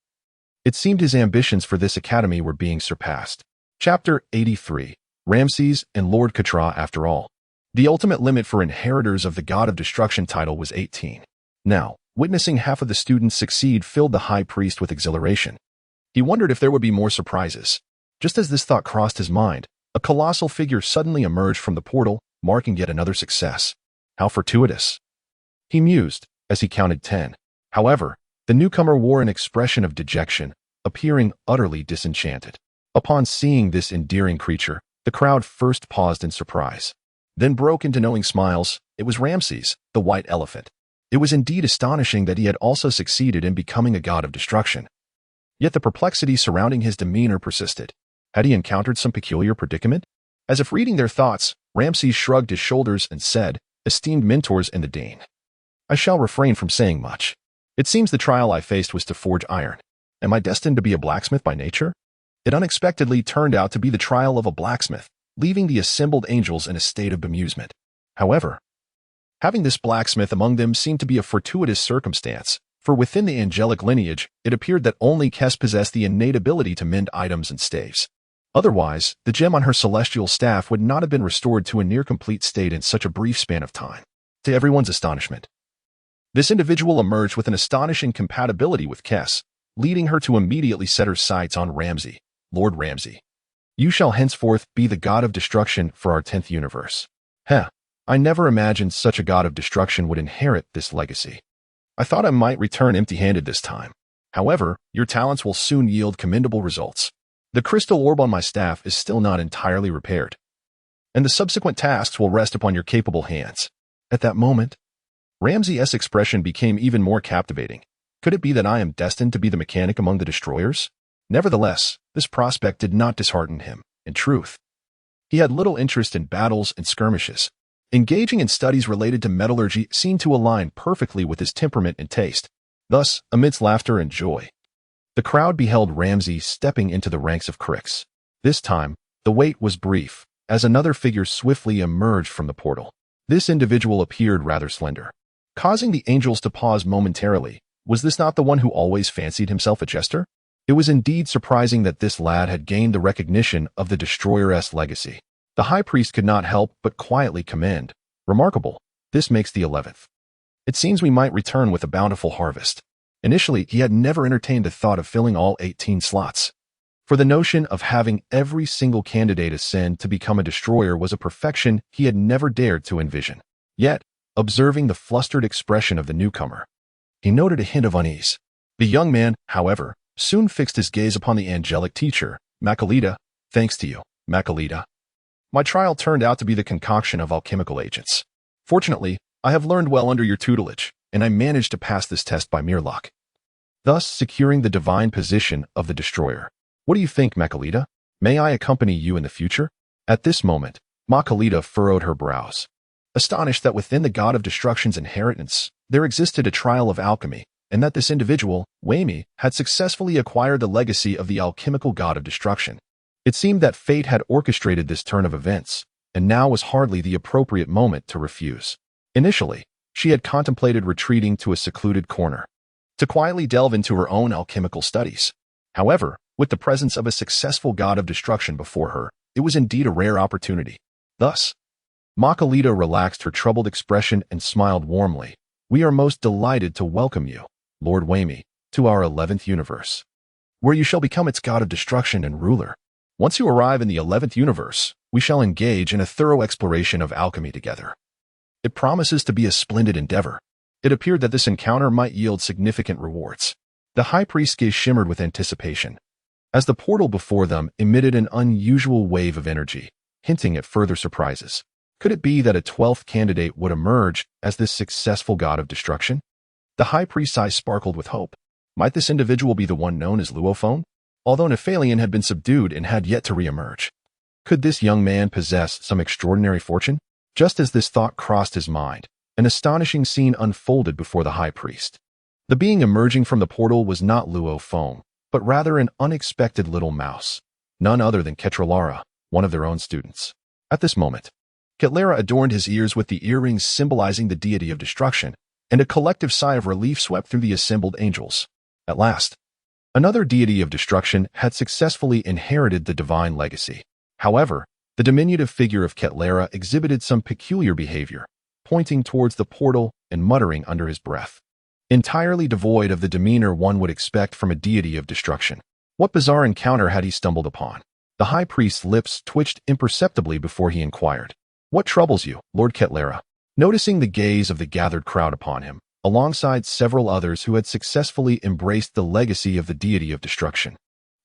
it seemed his ambitions for this academy were being surpassed. Chapter 83. Ramses and Lord Katra. After all, the ultimate limit for inheritors of the God of Destruction title was 18. Now, witnessing half of the students succeed filled the High Priest with exhilaration. He wondered if there would be more surprises. Just as this thought crossed his mind, a colossal figure suddenly emerged from the portal, marking yet another success. How fortuitous. He mused as he counted 10. However, the newcomer wore an expression of dejection, appearing utterly disenchanted. Upon seeing this endearing creature, the crowd first paused in surprise, then broke into knowing smiles. It was Ramses, the white elephant. It was indeed astonishing that he had also succeeded in becoming a god of destruction. Yet the perplexity surrounding his demeanor persisted. Had he encountered some peculiar predicament? As if reading their thoughts, Ramses shrugged his shoulders and said, "Esteemed mentors and the Dane, I shall refrain from saying much. It seems the trial I faced was to forge iron. Am I destined to be a blacksmith by nature?" It unexpectedly turned out to be the trial of a blacksmith, leaving the assembled angels in a state of bemusement. However, having this blacksmith among them seemed to be a fortuitous circumstance, for within the angelic lineage, it appeared that only Kes possessed the innate ability to mend items and staves. Otherwise, the gem on her celestial staff would not have been restored to a near-complete state in such a brief span of time. To everyone's astonishment, this individual emerged with an astonishing compatibility with Kes, leading her to immediately set her sights on Ramsey. "Lord Ramsey, you shall henceforth be the god of destruction for our 10th universe." I never imagined such a god of destruction would inherit this legacy. I thought I might return empty-handed this time. However, your talents will soon yield commendable results. The crystal orb on my staff is still not entirely repaired, and the subsequent tasks will rest upon your capable hands. At that moment, Ramsey's expression became even more captivating. Could it be that I am destined to be the mechanic among the destroyers? Nevertheless, this prospect did not dishearten him. In truth, he had little interest in battles and skirmishes. Engaging in studies related to metallurgy seemed to align perfectly with his temperament and taste. Thus, amidst laughter and joy, the crowd beheld Ramsey stepping into the ranks of Crix. This time, the wait was brief, as another figure swiftly emerged from the portal. This individual appeared rather slender, causing the angels to pause momentarily. Was this not the one who always fancied himself a jester? It was indeed surprising that this lad had gained the recognition of the Destroyer's legacy. The high priest could not help but quietly commend. "Remarkable. This makes the 11th. It seems we might return with a bountiful harvest." Initially, he had never entertained the thought of filling all 18 slots, for the notion of having every single candidate ascend to become a destroyer was a perfection he had never dared to envision. Yet, observing the flustered expression of the newcomer, he noted a hint of unease. The young man, however, soon fixed his gaze upon the angelic teacher. "Makalita, thanks to you, Makalita, my trial turned out to be the concoction of alchemical agents. Fortunately, I have learned well under your tutelage, and I managed to pass this test by mere luck, thus securing the divine position of the destroyer. What do you think, Makalita? May I accompany you in the future?" At this moment, Makalita furrowed her brows, astonished that within the god of destruction's inheritance, there existed a trial of alchemy, and that this individual, Wami, had successfully acquired the legacy of the alchemical god of destruction. It seemed that fate had orchestrated this turn of events, and now was hardly the appropriate moment to refuse. Initially, she had contemplated retreating to a secluded corner, to quietly delve into her own alchemical studies. However, with the presence of a successful god of destruction before her, it was indeed a rare opportunity. Thus, Makalita relaxed her troubled expression and smiled warmly. "We are most delighted to welcome you, Lord Wami, to our 11th universe, where you shall become its god of destruction and ruler. Once you arrive in the 11th universe, we shall engage in a thorough exploration of alchemy together. It promises to be a splendid endeavor." It appeared that this encounter might yield significant rewards. The high priest's gaze shimmered with anticipation, as the portal before them emitted an unusual wave of energy, hinting at further surprises. Could it be that a 12th candidate would emerge as this successful god of destruction? The high priest's eyes sparkled with hope. Might this individual be the one known as Luo Feng? Although Nephalion had been subdued and had yet to reemerge, could this young man possess some extraordinary fortune? Just as this thought crossed his mind, an astonishing scene unfolded before the high priest. The being emerging from the portal was not Luo Feng, but rather an unexpected little mouse, none other than Ketrelara, one of their own students. At this moment, Ketlara adorned his ears with the earrings symbolizing the deity of destruction, and a collective sigh of relief swept through the assembled angels. At last, another deity of destruction had successfully inherited the divine legacy. However, the diminutive figure of Ketlara exhibited some peculiar behavior, pointing towards the portal and muttering under his breath, entirely devoid of the demeanor one would expect from a deity of destruction. What bizarre encounter had he stumbled upon? The high priest's lips twitched imperceptibly before he inquired, "What troubles you, Lord Ketlara?" Noticing the gaze of the gathered crowd upon him, alongside several others who had successfully embraced the legacy of the deity of destruction.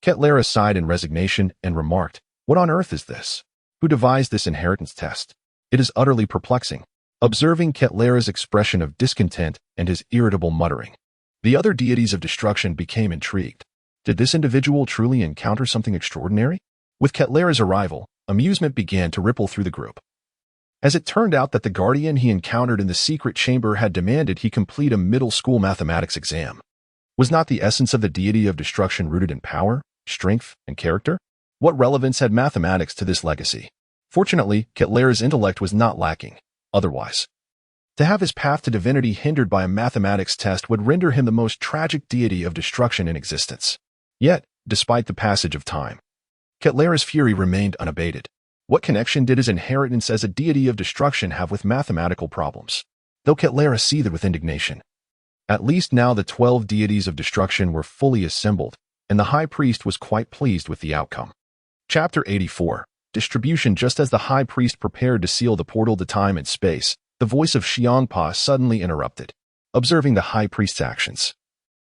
Ketlara sighed in resignation and remarked, "What on earth is this? Who devised this inheritance test? It is utterly perplexing." Observing Ketlara's expression of discontent and his irritable muttering, the other deities of destruction became intrigued. Did this individual truly encounter something extraordinary? With Ketlara's arrival, amusement began to ripple through the group. As it turned out that the guardian he encountered in the secret chamber had demanded he complete a middle school mathematics exam. Was not the essence of the deity of destruction rooted in power, strength, and character? What relevance had mathematics to this legacy? Fortunately, Ketlara's intellect was not lacking. Otherwise, to have his path to divinity hindered by a mathematics test would render him the most tragic deity of destruction in existence. Yet, despite the passage of time, Ketlara's fury remained unabated. What connection did his inheritance as a deity of destruction have with mathematical problems? Though Ketlara seethed with indignation. At least now the 12 deities of destruction were fully assembled, and the high priest was quite pleased with the outcome. Chapter 84. Distribution. Just as the high priest prepared to seal the portal to time and space, the voice of Hmph suddenly interrupted. Observing the high priest's actions,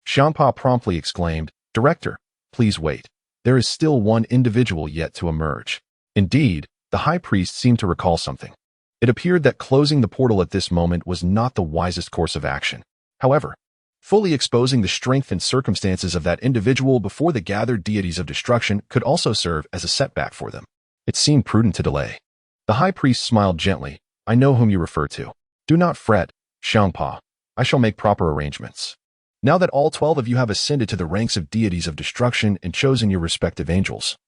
Hmph promptly exclaimed, "Director, please wait. There is still one individual yet to emerge." Indeed, the high priest seemed to recall something. It appeared that closing the portal at this moment was not the wisest course of action. However, fully exposing the strength and circumstances of that individual before the gathered deities of destruction could also serve as a setback for them. It seemed prudent to delay. The high priest smiled gently. "I know whom you refer to. Do not fret, Hmph. I shall make proper arrangements. Now that all 12 of you have ascended to the ranks of deities of destruction and chosen your respective angels,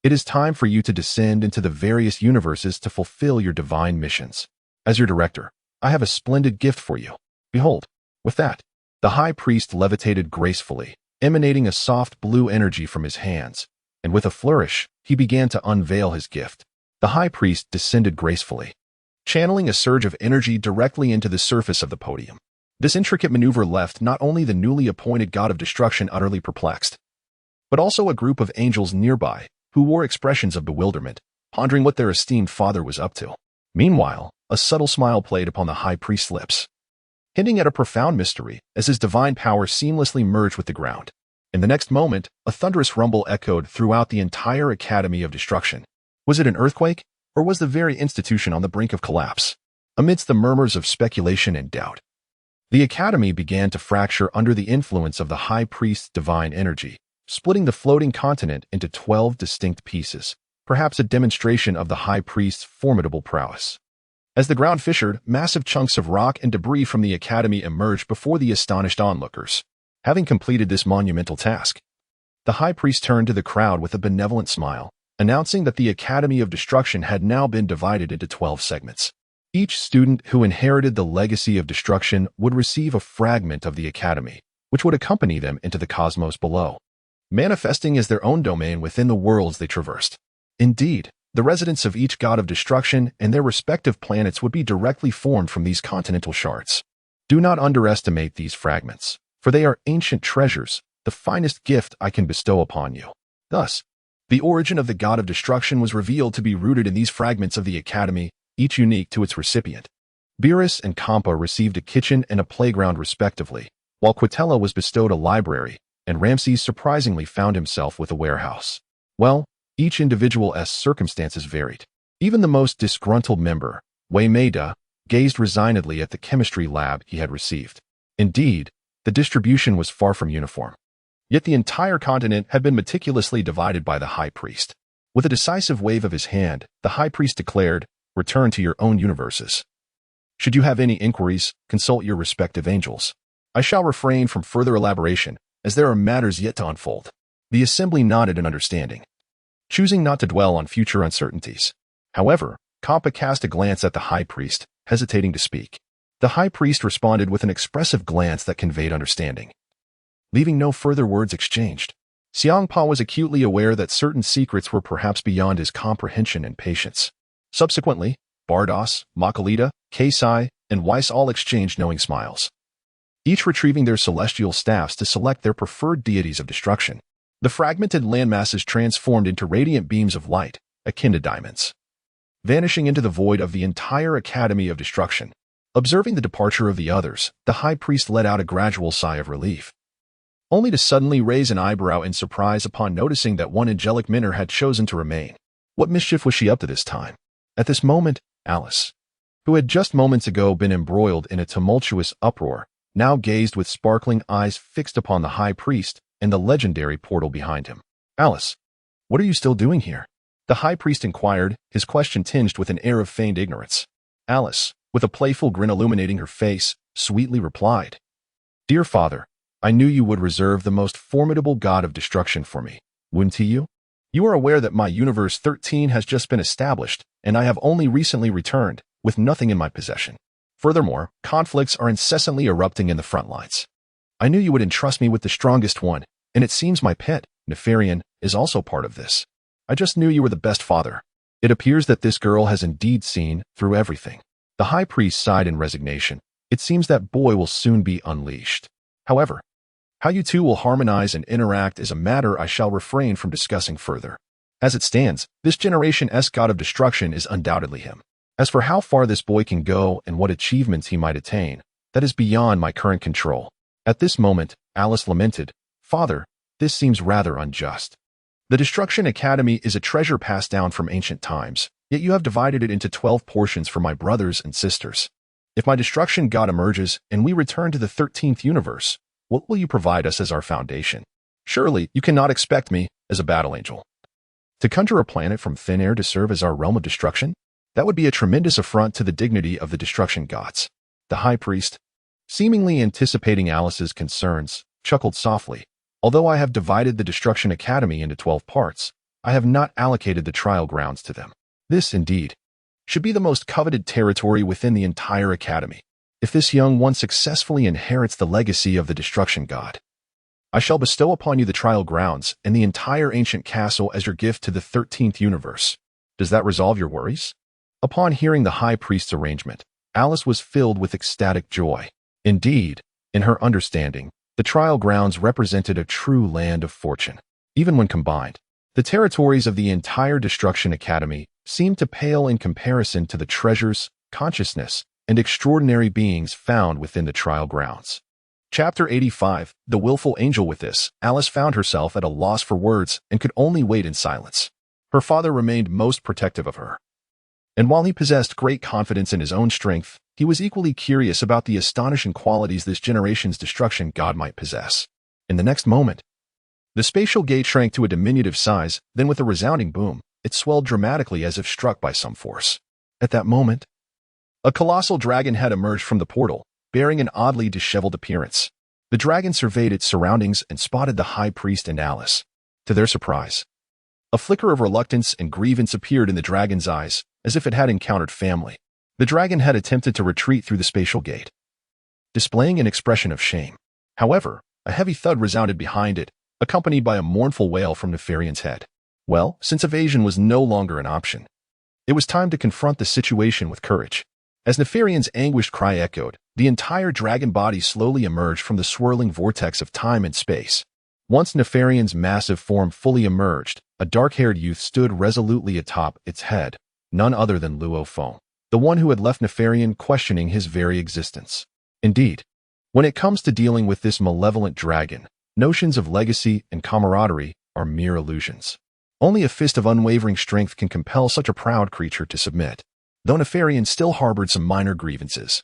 it is time for you to descend into the various universes to fulfill your divine missions. As your director, I have a splendid gift for you. Behold." With that, the high priest levitated gracefully, emanating a soft blue energy from his hands, and with a flourish, he began to unveil his gift. The high priest descended gracefully, channeling a surge of energy directly into the surface of the podium. This intricate maneuver left not only the newly appointed god of destruction utterly perplexed, but also a group of angels nearby, who wore expressions of bewilderment, pondering what their esteemed father was up to. Meanwhile, a subtle smile played upon the high priest's lips, hinting at a profound mystery as his divine power seamlessly merged with the ground. In the next moment, a thunderous rumble echoed throughout the entire Academy of Destruction. Was it an earthquake, or was the very institution on the brink of collapse? Amidst the murmurs of speculation and doubt, the Academy began to fracture under the influence of the high priest's divine energy, splitting the floating continent into 12 distinct pieces, perhaps a demonstration of the high priest's formidable prowess. As the ground fissured, massive chunks of rock and debris from the Academy emerged before the astonished onlookers. Having completed this monumental task, the high priest turned to the crowd with a benevolent smile, announcing that the Academy of Destruction had now been divided into 12 segments. Each student who inherited the legacy of destruction would receive a fragment of the Academy, which would accompany them into the cosmos below, manifesting as their own domain within the worlds they traversed. Indeed, the residents of each god of destruction and their respective planets would be directly formed from these continental shards. Do not underestimate these fragments, for they are ancient treasures, the finest gift I can bestow upon you. Thus, the origin of the god of destruction was revealed to be rooted in these fragments of the Academy, each unique to its recipient. Beerus and Hmph received a kitchen and a playground respectively, while Quitella was bestowed a library, and Ramses surprisingly found himself with a warehouse. Well, each individual's circumstances varied. Even the most disgruntled member, Waymeda, gazed resignedly at the chemistry lab he had received. Indeed, the distribution was far from uniform. Yet the entire continent had been meticulously divided by the high priest. With a decisive wave of his hand, the high priest declared, "Return to your own universes. Should you have any inquiries, consult your respective angels. I shall refrain from further elaboration, as there are matters yet to unfold." The assembly nodded in understanding, choosing not to dwell on future uncertainties. However, Hmph cast a glance at the high priest, hesitating to speak. The high priest responded with an expressive glance that conveyed understanding, leaving no further words exchanged. Hmph was acutely aware that certain secrets were perhaps beyond his comprehension and patience. Subsequently, Bardos, Makalita, Kasai, and Whis all exchanged knowing smiles, each retrieving their celestial staffs to select their preferred deities of destruction. The fragmented landmasses transformed into radiant beams of light, akin to diamonds, vanishing into the void of the entire Academy of Destruction. Observing the departure of the others, the high priest let out a gradual sigh of relief, only to suddenly raise an eyebrow in surprise upon noticing that one angelic minor had chosen to remain. What mischief was she up to this time? At this moment, Alice, who had just moments ago been embroiled in a tumultuous uproar, now gazed with sparkling eyes fixed upon the high priest and the legendary portal behind him. Alice, what are you still doing here? The high priest inquired, his question tinged with an air of feigned ignorance. Alice, with a playful grin illuminating her face, sweetly replied, Dear father, I knew you would reserve the most formidable god of destruction for me, wouldn't you? You are aware that my Universe 13 has just been established, and I have only recently returned, with nothing in my possession. Furthermore, conflicts are incessantly erupting in the front lines. I knew you would entrust me with the strongest one, and it seems my pet, Nefarian, is also part of this. I just knew you were the best father. It appears that this girl has indeed seen through everything. The high priest sighed in resignation. It seems that boy will soon be unleashed. However, how you two will harmonize and interact is a matter I shall refrain from discussing further. As it stands, this generation's god of destruction is undoubtedly him. As for how far this boy can go and what achievements he might attain, that is beyond my current control. At this moment, Alice lamented, Father, this seems rather unjust. The Destruction Academy is a treasure passed down from ancient times, yet you have divided it into 12 portions for my brothers and sisters. If my destruction god emerges and we return to the 13th universe, what will you provide us as our foundation? Surely, you cannot expect me, as a battle angel, to conjure a planet from thin air to serve as our realm of destruction? That would be a tremendous affront to the dignity of the destruction gods. The high priest, seemingly anticipating Alice's concerns, chuckled softly. Although I have divided the Destruction Academy into 12 parts, I have not allocated the trial grounds to them. This, indeed, should be the most coveted territory within the entire academy. If this young one successfully inherits the legacy of the destruction god, I shall bestow upon you the trial grounds and the entire ancient castle as your gift to the 13th universe. Does that resolve your worries? Upon hearing the high priest's arrangement, Alice was filled with ecstatic joy. Indeed, in her understanding, the trial grounds represented a true land of fortune. Even when combined, the territories of the entire Destruction Academy seemed to pale in comparison to the treasures, consciousness, and extraordinary beings found within the trial grounds. Chapter 85, The Willful Angel. With this, Alice found herself at a loss for words and could only wait in silence. Her father remained most protective of her, and while he possessed great confidence in his own strength, he was equally curious about the astonishing qualities this generation's destruction god might possess. In the next moment, the spatial gate shrank to a diminutive size, then with a resounding boom, it swelled dramatically as if struck by some force. At that moment, a colossal dragon had emerged from the portal, bearing an oddly disheveled appearance. The dragon surveyed its surroundings and spotted the high priest and Alice. To their surprise, a flicker of reluctance and grievance appeared in the dragon's eyes, as if it had encountered family. The dragon had attempted to retreat through the spatial gate, displaying an expression of shame. However, a heavy thud resounded behind it, accompanied by a mournful wail from Nefarian's head. Well, since evasion was no longer an option, it was time to confront the situation with courage. As Nefarian's anguished cry echoed, the entire dragon body slowly emerged from the swirling vortex of time and space. Once Nefarian's massive form fully emerged, a dark-haired youth stood resolutely atop its head, none other than Luo Feng, the one who had left Nefarian questioning his very existence. Indeed, when it comes to dealing with this malevolent dragon, notions of legacy and camaraderie are mere illusions. Only a fist of unwavering strength can compel such a proud creature to submit. Though Nefarian still harbored some minor grievances,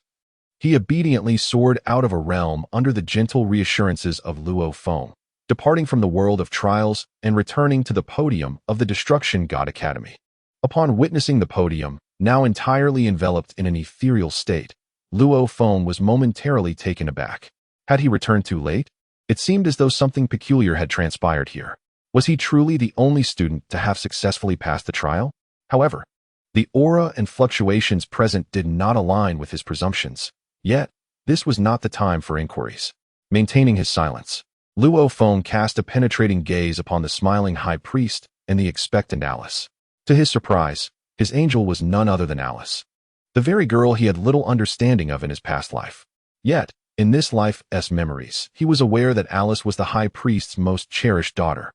he obediently soared out of a realm under the gentle reassurances of Luo Feng, departing from the world of trials and returning to the podium of the Destruction God Academy. Upon witnessing the podium, now entirely enveloped in an ethereal state, Luo Feng was momentarily taken aback. Had he returned too late? It seemed as though something peculiar had transpired here. Was he truly the only student to have successfully passed the trial? However, the aura and fluctuations present did not align with his presumptions. Yet, this was not the time for inquiries. Maintaining his silence, Luo Feng cast a penetrating gaze upon the smiling high priest and the expectant Alice. To his surprise, his angel was none other than Alice, the very girl he had little understanding of in his past life. Yet, in this life's memories, he was aware that Alice was the high priest's most cherished daughter,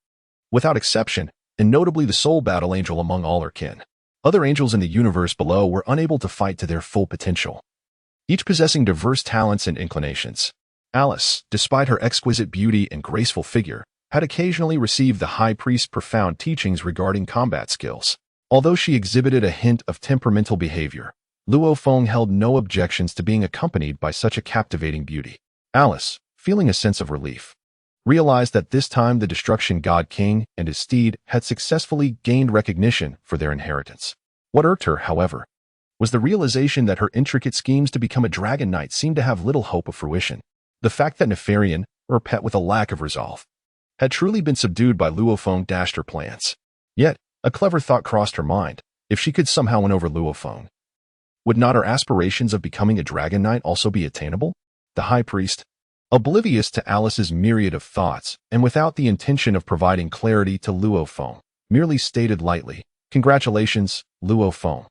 without exception, and notably the sole battle angel among all her kin. Other angels in the universe below were unable to fight to their full potential. each possessing diverse talents and inclinations. Alice, despite her exquisite beauty and graceful figure, had occasionally received the high priest's profound teachings regarding combat skills. Although she exhibited a hint of temperamental behavior, Luo Feng held no objections to being accompanied by such a captivating beauty. Alice, feeling a sense of relief, realized that this time the Destruction God King and his steed had successfully gained recognition for their inheritance. What irked her, however, was the realization that her intricate schemes to become a dragon knight seemed to have little hope of fruition. The fact that Nefarian, her pet with a lack of resolve, had truly been subdued by Luo Feng dashed her plans. Yet, a clever thought crossed her mind. If she could somehow win over Luo Feng, would not her aspirations of becoming a dragon knight also be attainable? The high priest, oblivious to Alice's myriad of thoughts and without the intention of providing clarity to Luo Feng, merely stated lightly, "Congratulations, Luo Feng.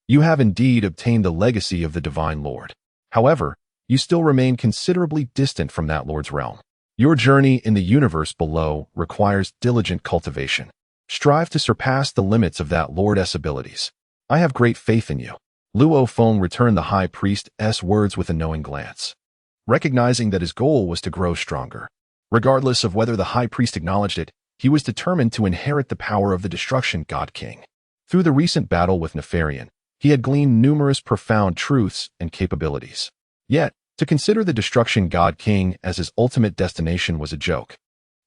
You have indeed obtained the legacy of the Divine Lord. However, you still remain considerably distant from that Lord's realm. Your journey in the universe below requires diligent cultivation. Strive to surpass the limits of that Lord's abilities. I have great faith in you." Luo Feng returned the high priest's words with a knowing glance, recognizing that his goal was to grow stronger. Regardless of whether the high priest acknowledged it, he was determined to inherit the power of the Destruction God King. Through the recent battle with Nefarian, he had gleaned numerous profound truths and capabilities. Yet, to consider the Destruction God King as his ultimate destination was a joke.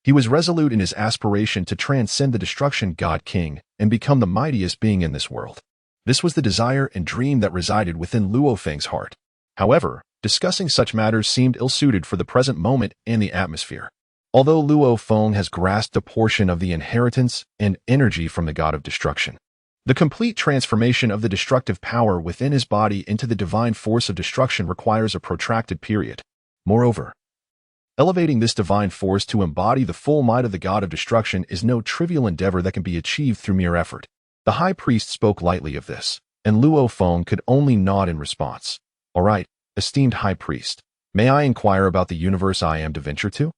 He was resolute in his aspiration to transcend the Destruction God King and become the mightiest being in this world. This was the desire and dream that resided within Luo Feng's heart. However, discussing such matters seemed ill-suited for the present moment and the atmosphere. Although Luo Feng has grasped a portion of the inheritance and energy from the God of Destruction, the complete transformation of the destructive power within his body into the divine force of destruction requires a protracted period. Moreover, elevating this divine force to embody the full might of the God of Destruction is no trivial endeavor that can be achieved through mere effort. The high priest spoke lightly of this, and Luo Feng could only nod in response. "All right, esteemed high priest, may I inquire about the universe I am to venture to?"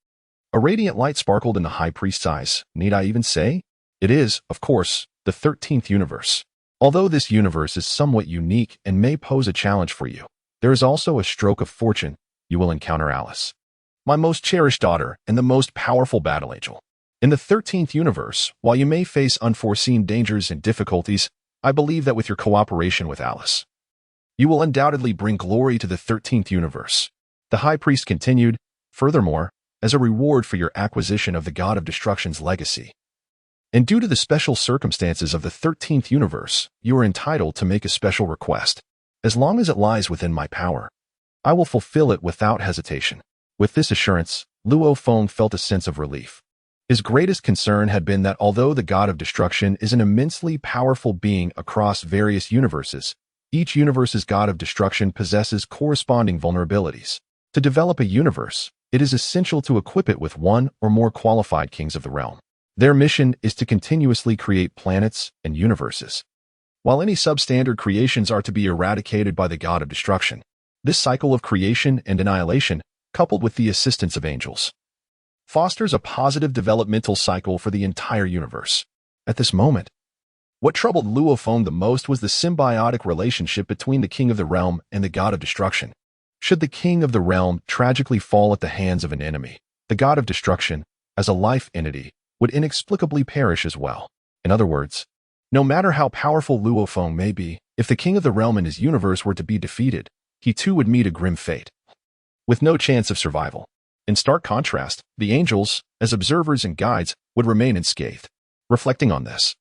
A radiant light sparkled in the high priest's eyes. "Need I even say? It is, of course, the 13th universe. Although this universe is somewhat unique and may pose a challenge for you, there is also a stroke of fortune. You will encounter Alice, my most cherished daughter and the most powerful battle angel. In the 13th universe, while you may face unforeseen dangers and difficulties, I believe that with your cooperation with Alice, you will undoubtedly bring glory to the 13th universe." The high priest continued, "Furthermore, as a reward for your acquisition of the God of Destruction's legacy, and due to the special circumstances of the 13th universe, you are entitled to make a special request. As long as it lies within my power, I will fulfill it without hesitation." With this assurance, Luo Feng felt a sense of relief. His greatest concern had been that although the God of Destruction is an immensely powerful being across various universes, each universe's God of Destruction possesses corresponding vulnerabilities. To develop a universe, it is essential to equip it with one or more qualified kings of the realm. Their mission is to continuously create planets and universes, while any substandard creations are to be eradicated by the God of Destruction. This cycle of creation and annihilation, coupled with the assistance of angels, fosters a positive developmental cycle for the entire universe. At this moment, what troubled Luo Feng the most was the symbiotic relationship between the King of the Realm and the God of Destruction. Should the King of the Realm tragically fall at the hands of an enemy, the God of Destruction, as a life entity, would inexplicably perish as well. In other words, no matter how powerful Luo Feng may be, if the King of the Realm and his universe were to be defeated, he too would meet a grim fate, with no chance of survival. In stark contrast, the angels, as observers and guides, would remain unscathed. Reflecting on this,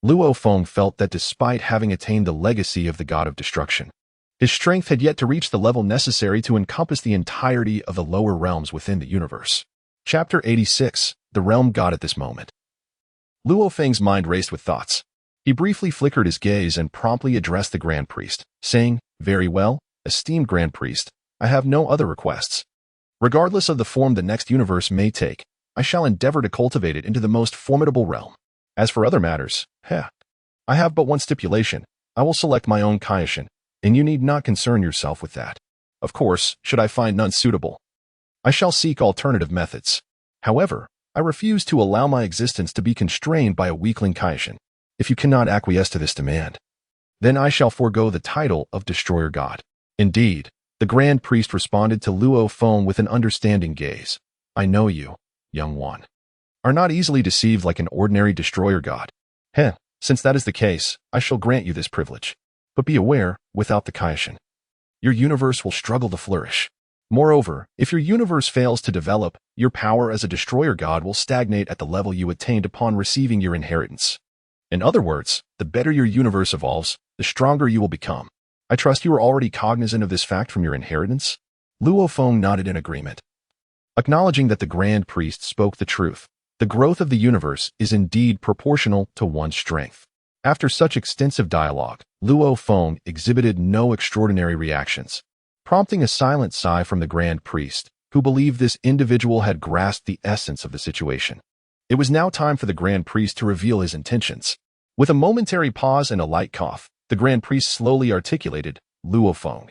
Luo Feng felt that despite having attained the legacy of the God of Destruction, his strength had yet to reach the level necessary to encompass the entirety of the lower realms within the universe. Chapter 86, The Realm God. At this moment, Luo Feng's mind raced with thoughts. He briefly flickered his gaze and promptly addressed the Grand Priest, saying, "Very well, esteemed Grand Priest, I have no other requests. Regardless of the form the next universe may take, I shall endeavor to cultivate it into the most formidable realm. As for other matters, I have but one stipulation. I will select my own Kaioshin, and you need not concern yourself with that. Of course, should I find none suitable, I shall seek alternative methods. However, I refuse to allow my existence to be constrained by a weakling Kaioshin. If you cannot acquiesce to this demand, then I shall forego the title of Destroyer God." Indeed, The Grand Priest responded to Luo Feng with an understanding gaze. I know you, young one, are not easily deceived like an ordinary destroyer god. Since that is the case, I shall grant you this privilege. But be aware, without the Kaishin, your universe will struggle to flourish. Moreover, if your universe fails to develop, your power as a destroyer god will stagnate at the level you attained upon receiving your inheritance. In other words, the better your universe evolves, the stronger you will become. I trust you are already cognizant of this fact from your inheritance? Luo Feng nodded in agreement. Acknowledging that the Grand Priest spoke the truth, the growth of the universe is indeed proportional to one's strength. After such extensive dialogue, Luo Feng exhibited no extraordinary reactions, prompting a silent sigh from the Grand Priest, who believed this individual had grasped the essence of the situation. It was now time for the Grand Priest to reveal his intentions. With a momentary pause and a light cough, the Grand Priest slowly articulated, Luo Feng,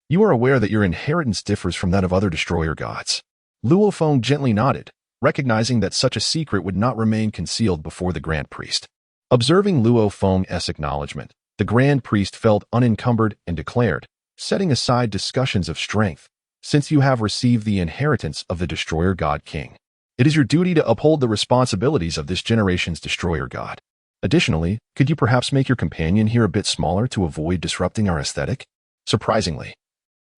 you are aware that your inheritance differs from that of other destroyer gods. Luo Feng gently nodded, recognizing that such a secret would not remain concealed before the Grand Priest. Observing Luo Feng's acknowledgement, the Grand Priest felt unencumbered and declared, setting aside discussions of strength, since you have received the inheritance of the Destroyer God King, it is your duty to uphold the responsibilities of this generation's Destroyer God. Additionally, could you perhaps make your companion here a bit smaller to avoid disrupting our aesthetic? Surprisingly,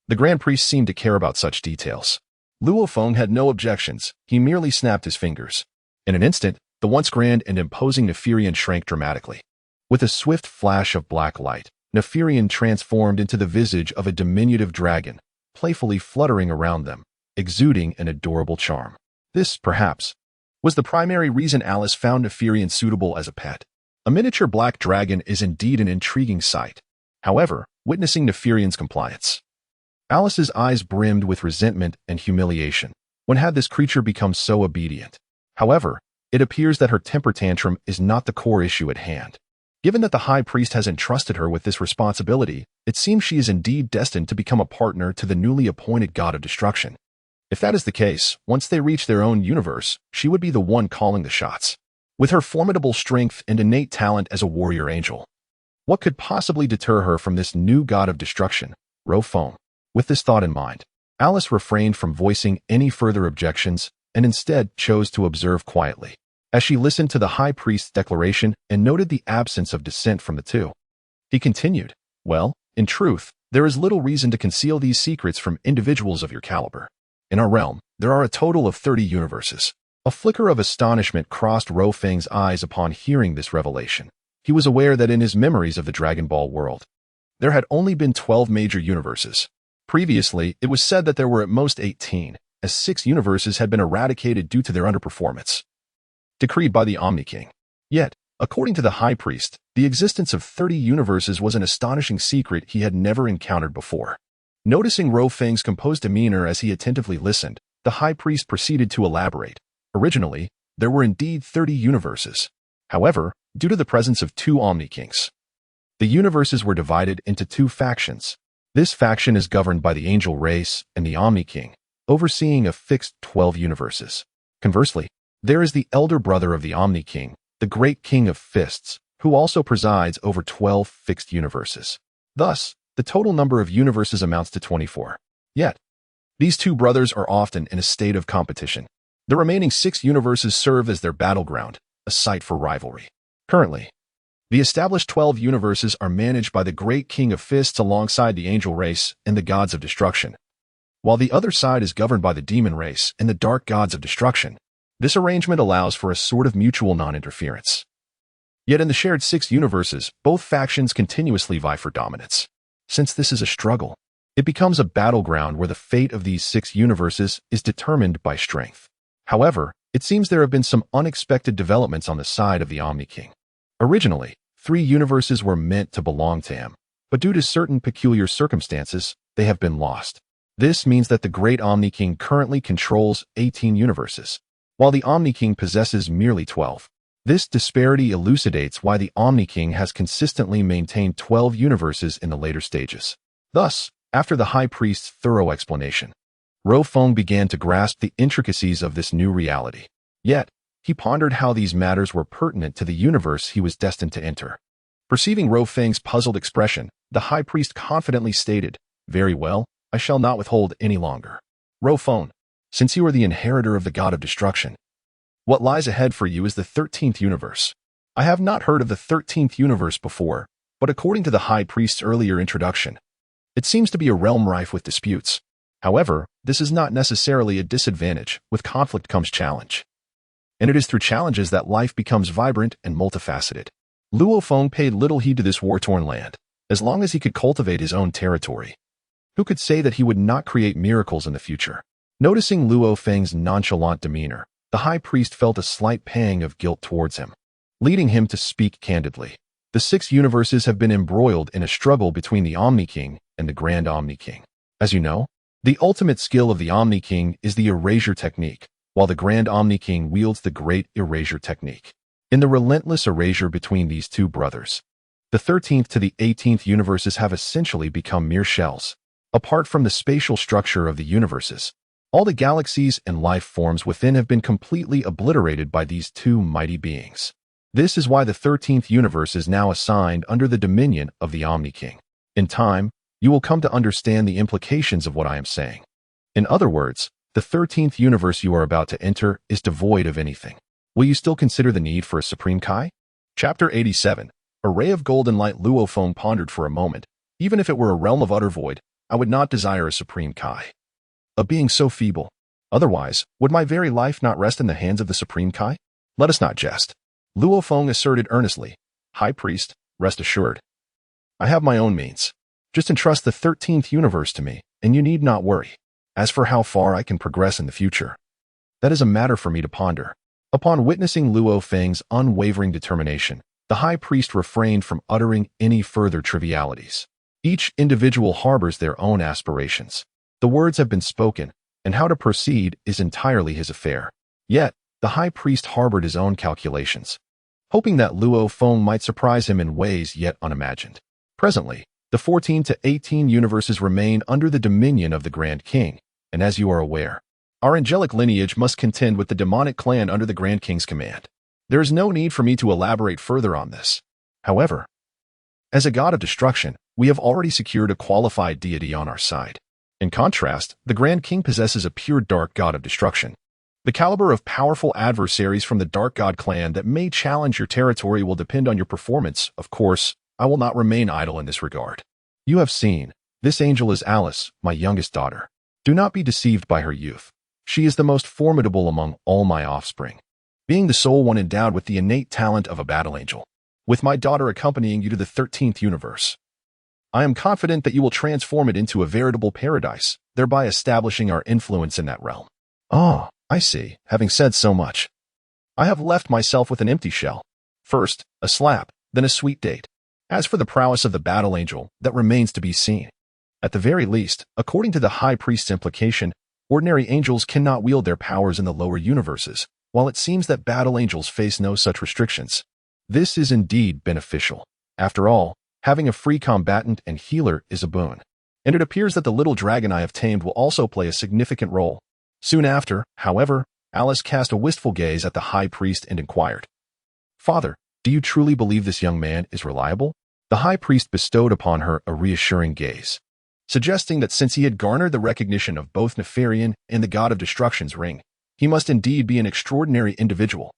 the Grand Priest seemed to care about such details. Luo Feng had no objections, he merely snapped his fingers. In an instant, the once grand and imposing Neferian shrank dramatically. With a swift flash of black light, Neferian transformed into the visage of a diminutive dragon, playfully fluttering around them, exuding an adorable charm. This, perhaps, was the primary reason Alice found Neferian suitable as a pet. A miniature black dragon is indeed an intriguing sight. However, witnessing Neferian's compliance, Alice's eyes brimmed with resentment and humiliation. When had this creature become so obedient? However, it appears that her temper tantrum is not the core issue at hand. Given that the High Priest has entrusted her with this responsibility, it seems she is indeed destined to become a partner to the newly appointed god of destruction. If that is the case, once they reach their own universe, she would be the one calling the shots. With her formidable strength and innate talent as a warrior angel, what could possibly deter her from this new god of destruction, Luo Feng? With this thought in mind, Alice refrained from voicing any further objections and instead chose to observe quietly, as she listened to the High Priest's declaration and noted the absence of dissent from the two. He continued, well, in truth, there is little reason to conceal these secrets from individuals of your caliber. In our realm, there are a total of 30 universes. A flicker of astonishment crossed Luo Feng's eyes upon hearing this revelation. He was aware that in his memories of the Dragon Ball world, there had only been 12 major universes. Previously, it was said that there were at most 18, as 6 universes had been eradicated due to their underperformance, decreed by the Omni King. Yet, according to the High Priest, the existence of 30 universes was an astonishing secret he had never encountered before. Noticing Luo Feng's composed demeanor as he attentively listened, the High Priest proceeded to elaborate. Originally, there were indeed 30 universes. However, due to the presence of 2 Omni Kings, the universes were divided into 2 factions. This faction is governed by the angel race and the Omni King, overseeing a fixed 12 universes. Conversely, there is the elder brother of the Omni King, the Great King of Fists, who also presides over 12 fixed universes. Thus, the total number of universes amounts to 24. Yet, these 2 brothers are often in a state of competition. The remaining 6 universes serve as their battleground, a site for rivalry. Currently, the established 12 universes are managed by the Great King of Fists alongside the angel race and the gods of destruction, while the other side is governed by the demon race and the dark gods of destruction. This arrangement allows for a sort of mutual non-interference. Yet in the shared 6 universes, both factions continuously vie for dominance. Since this is a struggle, it becomes a battleground where the fate of these 6 universes is determined by strength. However, it seems there have been some unexpected developments on the side of the Omni King. Originally, 3 universes were meant to belong to him, but due to certain peculiar circumstances, they have been lost. This means that the Great Omni King currently controls 18 universes, while the Omni King possesses merely 12. This disparity elucidates why the Omni King has consistently maintained 12 universes in the later stages. Thus, after the High Priest's thorough explanation, Luo Feng began to grasp the intricacies of this new reality. Yet, he pondered how these matters were pertinent to the universe he was destined to enter. Perceiving Luo Feng's puzzled expression, the High Priest confidently stated, very well, I shall not withhold any longer. Luo Feng, since you are the inheritor of the god of destruction, what lies ahead for you is the 13th universe. I have not heard of the 13th universe before, but according to the High Priest's earlier introduction, it seems to be a realm rife with disputes. However, this is not necessarily a disadvantage. With conflict comes challenge. And it is through challenges that life becomes vibrant and multifaceted. Luo Feng paid little heed to this war-torn land, as long as he could cultivate his own territory. Who could say that he would not create miracles in the future? Noticing Luo Feng's nonchalant demeanor, the High Priest felt a slight pang of guilt towards him, leading him to speak candidly. The 6 universes have been embroiled in a struggle between the Omni King and the Grand Omni King. As you know, the ultimate skill of the Omni King is the erasure technique, while the Grand Omni King wields the great erasure technique. In the relentless erasure between these two brothers, the 13th to the 18th universes have essentially become mere shells. Apart from the spatial structure of the universes, all the galaxies and life forms within have been completely obliterated by these two mighty beings. This is why the 13th universe is now assigned under the dominion of the Omni King. In time, you will come to understand the implications of what I am saying. In other words, the 13th universe you are about to enter is devoid of anything. Will you still consider the need for a Supreme Kai? Chapter 87. A ray of golden light. Luo Feng pondered for a moment. Even if it were a realm of utter void, I would not desire a Supreme Kai. A being so feeble. Otherwise, would my very life not rest in the hands of the Supreme Kai? Let us not jest. Luo Feng asserted earnestly. High Priest, rest assured. I have my own means. Just entrust the 13th universe to me, and you need not worry. As for how far I can progress in the future, that is a matter for me to ponder. Upon witnessing Luo Feng's unwavering determination, the High Priest refrained from uttering any further trivialities. Each individual harbors their own aspirations. The words have been spoken, and how to proceed is entirely his affair. Yet, the High Priest harbored his own calculations, hoping that Luo Feng might surprise him in ways yet unimagined. Presently, the 14 to 18 universes remain under the dominion of the Grand King, and as you are aware, our angelic lineage must contend with the demonic clan under the Grand King's command. There is no need for me to elaborate further on this. However, as a god of destruction, we have already secured a qualified deity on our side. In contrast, the Grand King possesses a pure dark god of destruction. The caliber of powerful adversaries from the Dark God clan that may challenge your territory will depend on your performance. Of course, I will not remain idle in this regard. You have seen, this angel is Alice, my youngest daughter. Do not be deceived by her youth. She is the most formidable among all my offspring, being the sole one endowed with the innate talent of a battle angel. With my daughter accompanying you to the 13th universe, I am confident that you will transform it into a veritable paradise, thereby establishing our influence in that realm. Oh, I see. Having said so much, I have left myself with an empty shell. First, a slap, then a sweet date. As for the prowess of the battle angel, that remains to be seen. At the very least, according to the High Priest's implication, ordinary angels cannot wield their powers in the lower universes, while it seems that battle angels face no such restrictions. This is indeed beneficial. After all, having a free combatant and healer is a boon. And it appears that the little dragon I have tamed will also play a significant role. Soon after, however, Alice cast a wistful gaze at the High Priest and inquired, Father, do you truly believe this young man is reliable? The High Priest bestowed upon her a reassuring gaze, suggesting that since he had garnered the recognition of both Nefarian and the God of Destruction's ring, he must indeed be an extraordinary individual.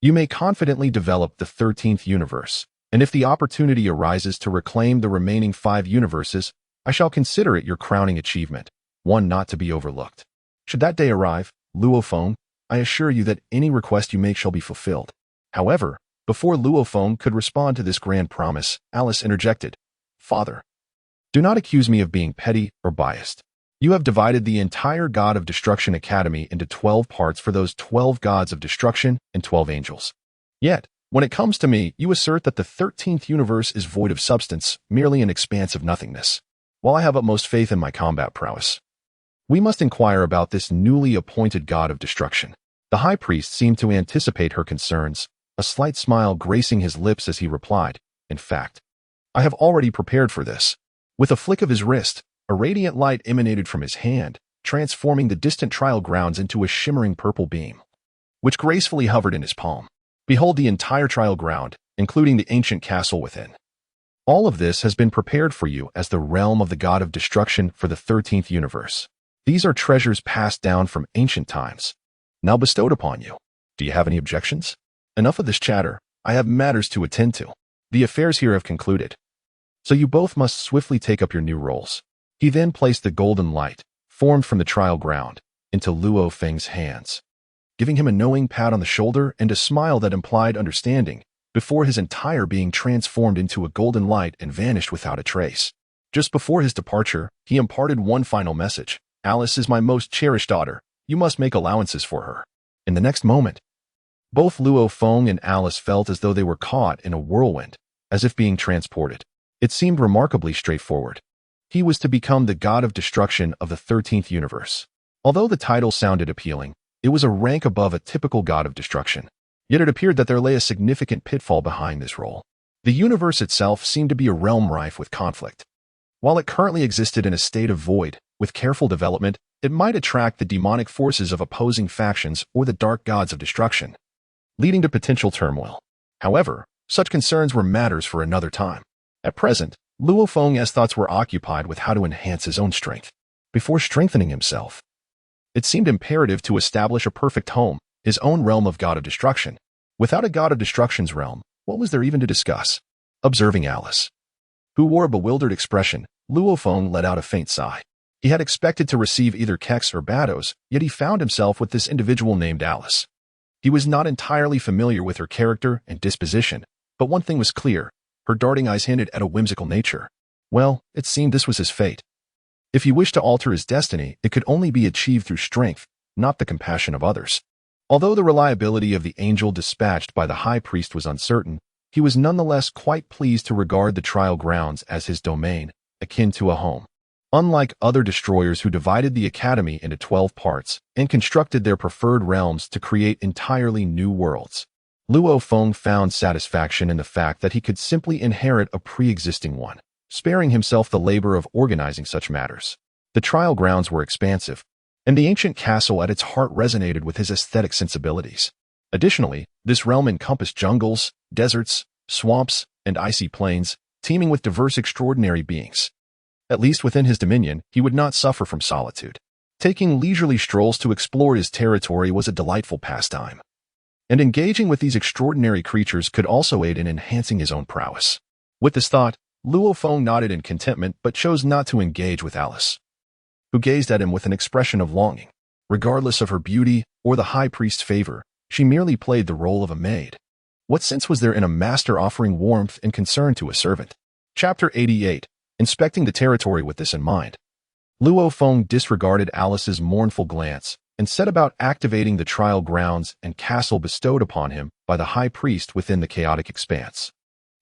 You may confidently develop the 13th universe, and if the opportunity arises to reclaim the remaining 5 universes, I shall consider it your crowning achievement, one not to be overlooked. Should that day arrive, Luo Feng, I assure you that any request you make shall be fulfilled. However, before Luo Feng could respond to this grand promise, Alice interjected, Father, do not accuse me of being petty or biased. You have divided the entire God of Destruction Academy into 12 parts for those 12 gods of destruction and 12 angels. Yet, when it comes to me, you assert that the 13th universe is void of substance, merely an expanse of nothingness. While I have utmost faith in my combat prowess, we must inquire about this newly appointed God of destruction. The High Priest seemed to anticipate her concerns, a slight smile gracing his lips as he replied, In fact, I have already prepared for this. With a flick of his wrist, a radiant light emanated from his hand, transforming the distant trial grounds into a shimmering purple beam, which gracefully hovered in his palm. Behold the entire trial ground, including the ancient castle within. All of this has been prepared for you as the realm of the god of destruction for the 13th universe. These are treasures passed down from ancient times, now bestowed upon you. Do you have any objections? Enough of this chatter. I have matters to attend to. The affairs here have concluded. So you both must swiftly take up your new roles. He then placed the golden light, formed from the trial ground, into Luo Feng's hands, giving him a knowing pat on the shoulder and a smile that implied understanding, before his entire being transformed into a golden light and vanished without a trace. Just before his departure, he imparted one final message. Alice is my most cherished daughter. You must make allowances for her. In the next moment, both Luo Feng and Alice felt as though they were caught in a whirlwind, as if being transported. It seemed remarkably straightforward. He was to become the god of destruction of the 13th universe. Although the title sounded appealing, it was a rank above a typical god of destruction. Yet it appeared that there lay a significant pitfall behind this role. The universe itself seemed to be a realm rife with conflict. While it currently existed in a state of void, with careful development, it might attract the demonic forces of opposing factions or the dark gods of destruction, leading to potential turmoil. However, such concerns were matters for another time. At present, Luo Feng's thoughts were occupied with how to enhance his own strength. Before strengthening himself, it seemed imperative to establish a perfect home, his own realm of god of destruction. Without a god of destruction's realm, what was there even to discuss? Observing Alice, who wore a bewildered expression, Luo Feng let out a faint sigh. He had expected to receive either keks or bados, yet he found himself with this individual named Alice. He was not entirely familiar with her character and disposition, but one thing was clear. Her darting eyes hinted at a whimsical nature. Well, it seemed this was his fate. If he wished to alter his destiny, it could only be achieved through strength, not the compassion of others. Although the reliability of the angel dispatched by the high priest was uncertain, he was nonetheless quite pleased to regard the trial grounds as his domain, akin to a home. Unlike other destroyers who divided the academy into 12 parts and constructed their preferred realms to create entirely new worlds, Luo Feng found satisfaction in the fact that he could simply inherit a pre-existing one, sparing himself the labor of organizing such matters. The trial grounds were expansive, and the ancient castle at its heart resonated with his aesthetic sensibilities. Additionally, this realm encompassed jungles, deserts, swamps, and icy plains, teeming with diverse extraordinary beings. At least within his dominion, he would not suffer from solitude. Taking leisurely strolls to explore his territory was a delightful pastime, and engaging with these extraordinary creatures could also aid in enhancing his own prowess. With this thought, Luo Feng nodded in contentment but chose not to engage with Alice, who gazed at him with an expression of longing. Regardless of her beauty or the high priest's favor, she merely played the role of a maid. What sense was there in a master offering warmth and concern to a servant? Chapter 88. Inspecting the territory with this in mind, Luo Feng disregarded Alice's mournful glance and set about activating the trial grounds and castle bestowed upon him by the high priest within the chaotic expanse.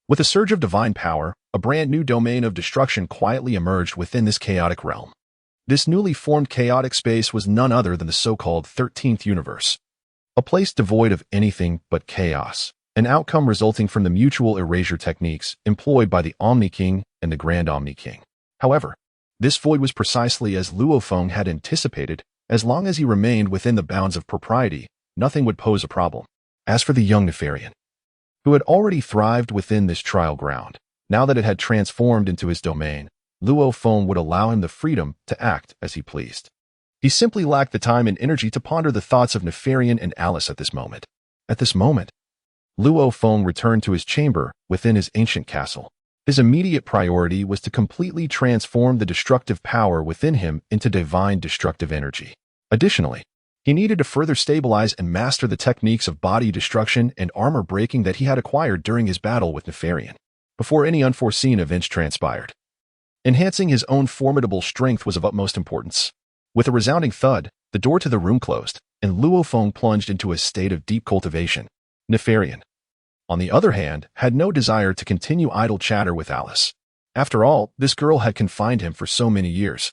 With a surge of divine power, a brand new domain of destruction quietly emerged within this chaotic realm. This newly formed chaotic space was none other than the so-called 13th universe, a place devoid of anything but chaos, an outcome resulting from the mutual erasure techniques employed by the Omni King and the Grand Omni King. However, this void was precisely as Luo Feng had anticipated. As long as he remained within the bounds of propriety, nothing would pose a problem. As for the young Nefarian, who had already thrived within this trial ground, now that it had transformed into his domain, Luo Feng would allow him the freedom to act as he pleased. He simply lacked the time and energy to ponder the thoughts of Nefarian and Alice at this moment. At this moment, Luo Feng returned to his chamber within his ancient castle. His immediate priority was to completely transform the destructive power within him into divine destructive energy. Additionally, he needed to further stabilize and master the techniques of body destruction and armor breaking that he had acquired during his battle with Nefarian, before any unforeseen events transpired. Enhancing his own formidable strength was of utmost importance. With a resounding thud, the door to the room closed, and Luo Feng plunged into a state of deep cultivation. Nefarian, on the other hand, had no desire to continue idle chatter with Alice. After all, this girl had confined him for so many years,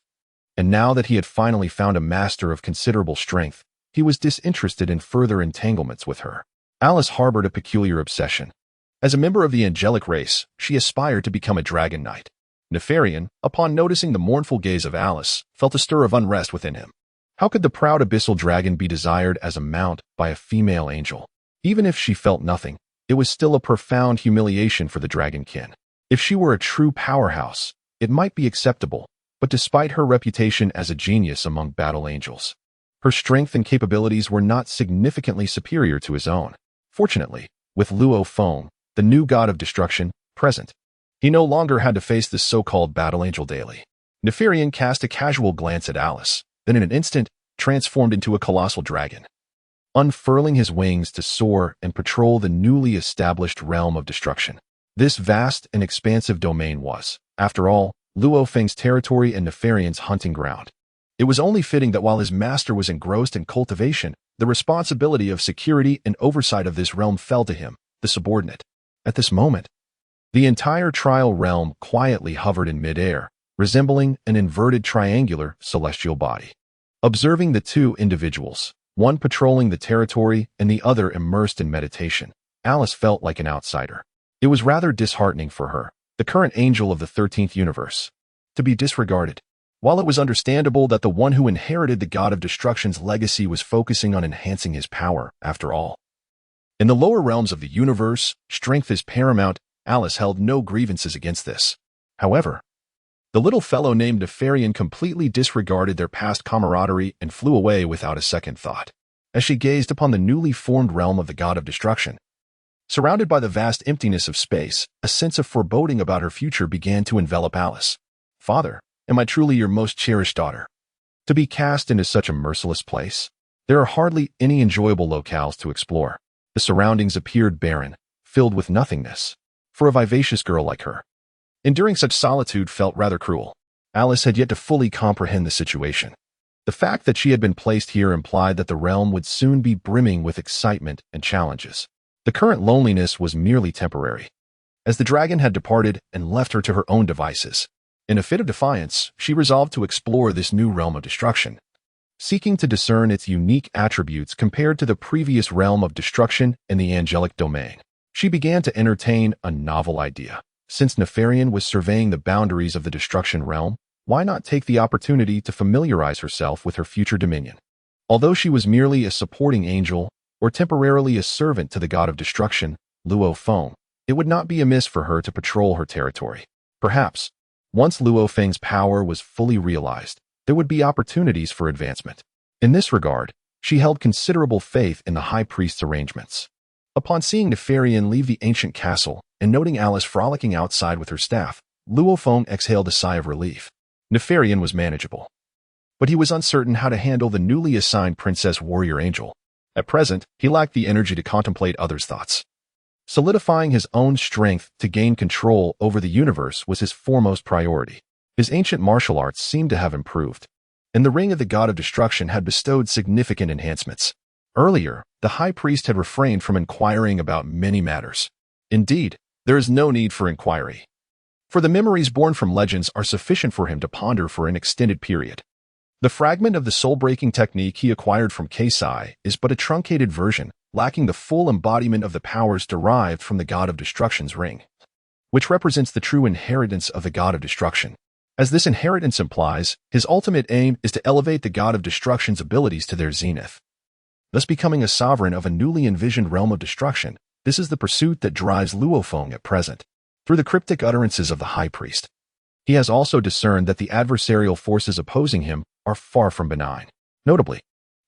and now that he had finally found a master of considerable strength, he was disinterested in further entanglements with her. Alice harbored a peculiar obsession. As a member of the angelic race, she aspired to become a dragon knight. Nefarian, upon noticing the mournful gaze of Alice, felt a stir of unrest within him. How could the proud abyssal dragon be desired as a mount by a female angel? Even if she felt nothing, it was still a profound humiliation for the dragonkin. If she were a true powerhouse, it might be acceptable, but despite her reputation as a genius among battle angels, her strength and capabilities were not significantly superior to his own. Fortunately, with Luo Feng, the new god of destruction, present, he no longer had to face this so-called battle angel daily. Nefarian cast a casual glance at Alice, then in an instant, transformed into a colossal dragon, unfurling his wings to soar and patrol the newly established realm of destruction. This vast and expansive domain was, after all, Luo Feng's territory and Nefarian's hunting ground. It was only fitting that while his master was engrossed in cultivation, the responsibility of security and oversight of this realm fell to him, the subordinate. At this moment, the entire trial realm quietly hovered in midair, resembling an inverted triangular celestial body. Observing the two individuals, one patrolling the territory and the other immersed in meditation, Alice felt like an outsider. It was rather disheartening for her, the current angel of the 13th universe, to be disregarded. While it was understandable that the one who inherited the god of destruction's legacy was focusing on enhancing his power, after all. In the lower realms of the universe, strength is paramount. Alice held no grievances against this. However, the little fellow named Nefarian completely disregarded their past camaraderie and flew away without a second thought. As she gazed upon the newly formed realm of the god of destruction, surrounded by the vast emptiness of space, a sense of foreboding about her future began to envelop Alice. Father, am I truly your most cherished daughter? To be cast into such a merciless place? There are hardly any enjoyable locales to explore. The surroundings appeared barren, filled with nothingness. For a vivacious girl like her, enduring such solitude felt rather cruel. Alice had yet to fully comprehend the situation. The fact that she had been placed here implied that the realm would soon be brimming with excitement and challenges. The current loneliness was merely temporary, as the dragon had departed and left her to her own devices. In a fit of defiance, she resolved to explore this new realm of destruction, seeking to discern its unique attributes compared to the previous realm of destruction in the angelic domain. She began to entertain a novel idea. Since Nefarian was surveying the boundaries of the destruction realm, why not take the opportunity to familiarize herself with her future dominion? Although she was merely a supporting angel, or temporarily a servant to the god of destruction, Luo Feng, it would not be amiss for her to patrol her territory. Perhaps, once Luo Feng's power was fully realized, there would be opportunities for advancement. In this regard, she held considerable faith in the high priest's arrangements. Upon seeing Nefarian leave the ancient castle and noting Alice frolicking outside with her staff, Luo Feng exhaled a sigh of relief. Nefarian was manageable, but he was uncertain how to handle the newly assigned princess warrior angel. At present, he lacked the energy to contemplate others' thoughts. Solidifying his own strength to gain control over the universe was his foremost priority. His ancient martial arts seemed to have improved, and the ring of the god of destruction had bestowed significant enhancements. Earlier, the high priest had refrained from inquiring about many matters. Indeed, there is no need for inquiry, for the memories born from legends are sufficient for him to ponder for an extended period. The fragment of the soul-breaking technique he acquired from Keisai is but a truncated version, lacking the full embodiment of the powers derived from the god of destruction's ring, which represents the true inheritance of the god of destruction. As this inheritance implies, his ultimate aim is to elevate the god of destruction's abilities to their zenith, thus becoming a sovereign of a newly envisioned realm of destruction. This is the pursuit that drives Luo Feng at present. Through the cryptic utterances of the high priest, he has also discerned that the adversarial forces opposing him are far from benign. Notably,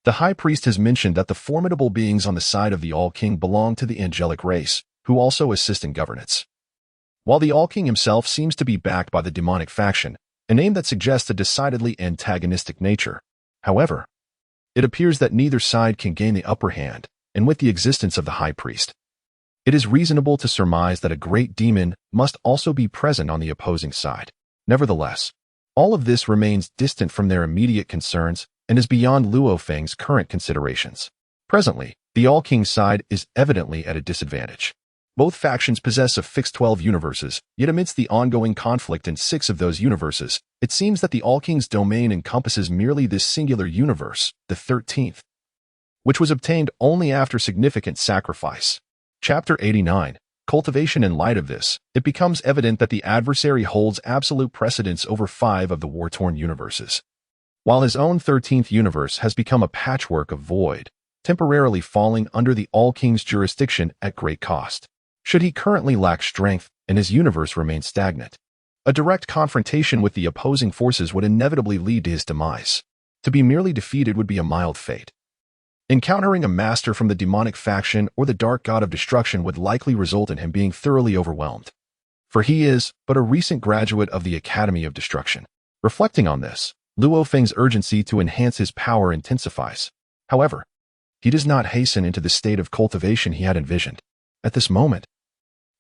the high priest has mentioned that the formidable beings on the side of the All-King belong to the angelic race, who also assist in governance, while the All-King himself seems to be backed by the demonic faction, a name that suggests a decidedly antagonistic nature. However, it appears that neither side can gain the upper hand, and with the existence of the high priest, it is reasonable to surmise that a great demon must also be present on the opposing side. Nevertheless, all of this remains distant from their immediate concerns and is beyond Luo Feng's current considerations. Presently, the All-King's side is evidently at a disadvantage. Both factions possess a fixed 12 universes, yet amidst the ongoing conflict in 6 of those universes, it seems that the All-King's domain encompasses merely this singular universe, the 13th, which was obtained only after significant sacrifice. Chapter 89. Cultivation. In light of this, it becomes evident that the adversary holds absolute precedence over 5 of the war-torn universes, while his own 13th universe has become a patchwork of void, temporarily falling under the All-King's jurisdiction at great cost. Should he currently lack strength, and his universe remained stagnant. A direct confrontation with the opposing forces would inevitably lead to his demise. To be merely defeated would be a mild fate. Encountering a master from the demonic faction or the dark god of destruction would likely result in him being thoroughly overwhelmed. For he is but a recent graduate of the Academy of Destruction. Reflecting on this, Luo Feng's urgency to enhance his power intensifies. However, he does not hasten into the state of cultivation he had envisioned. At this moment,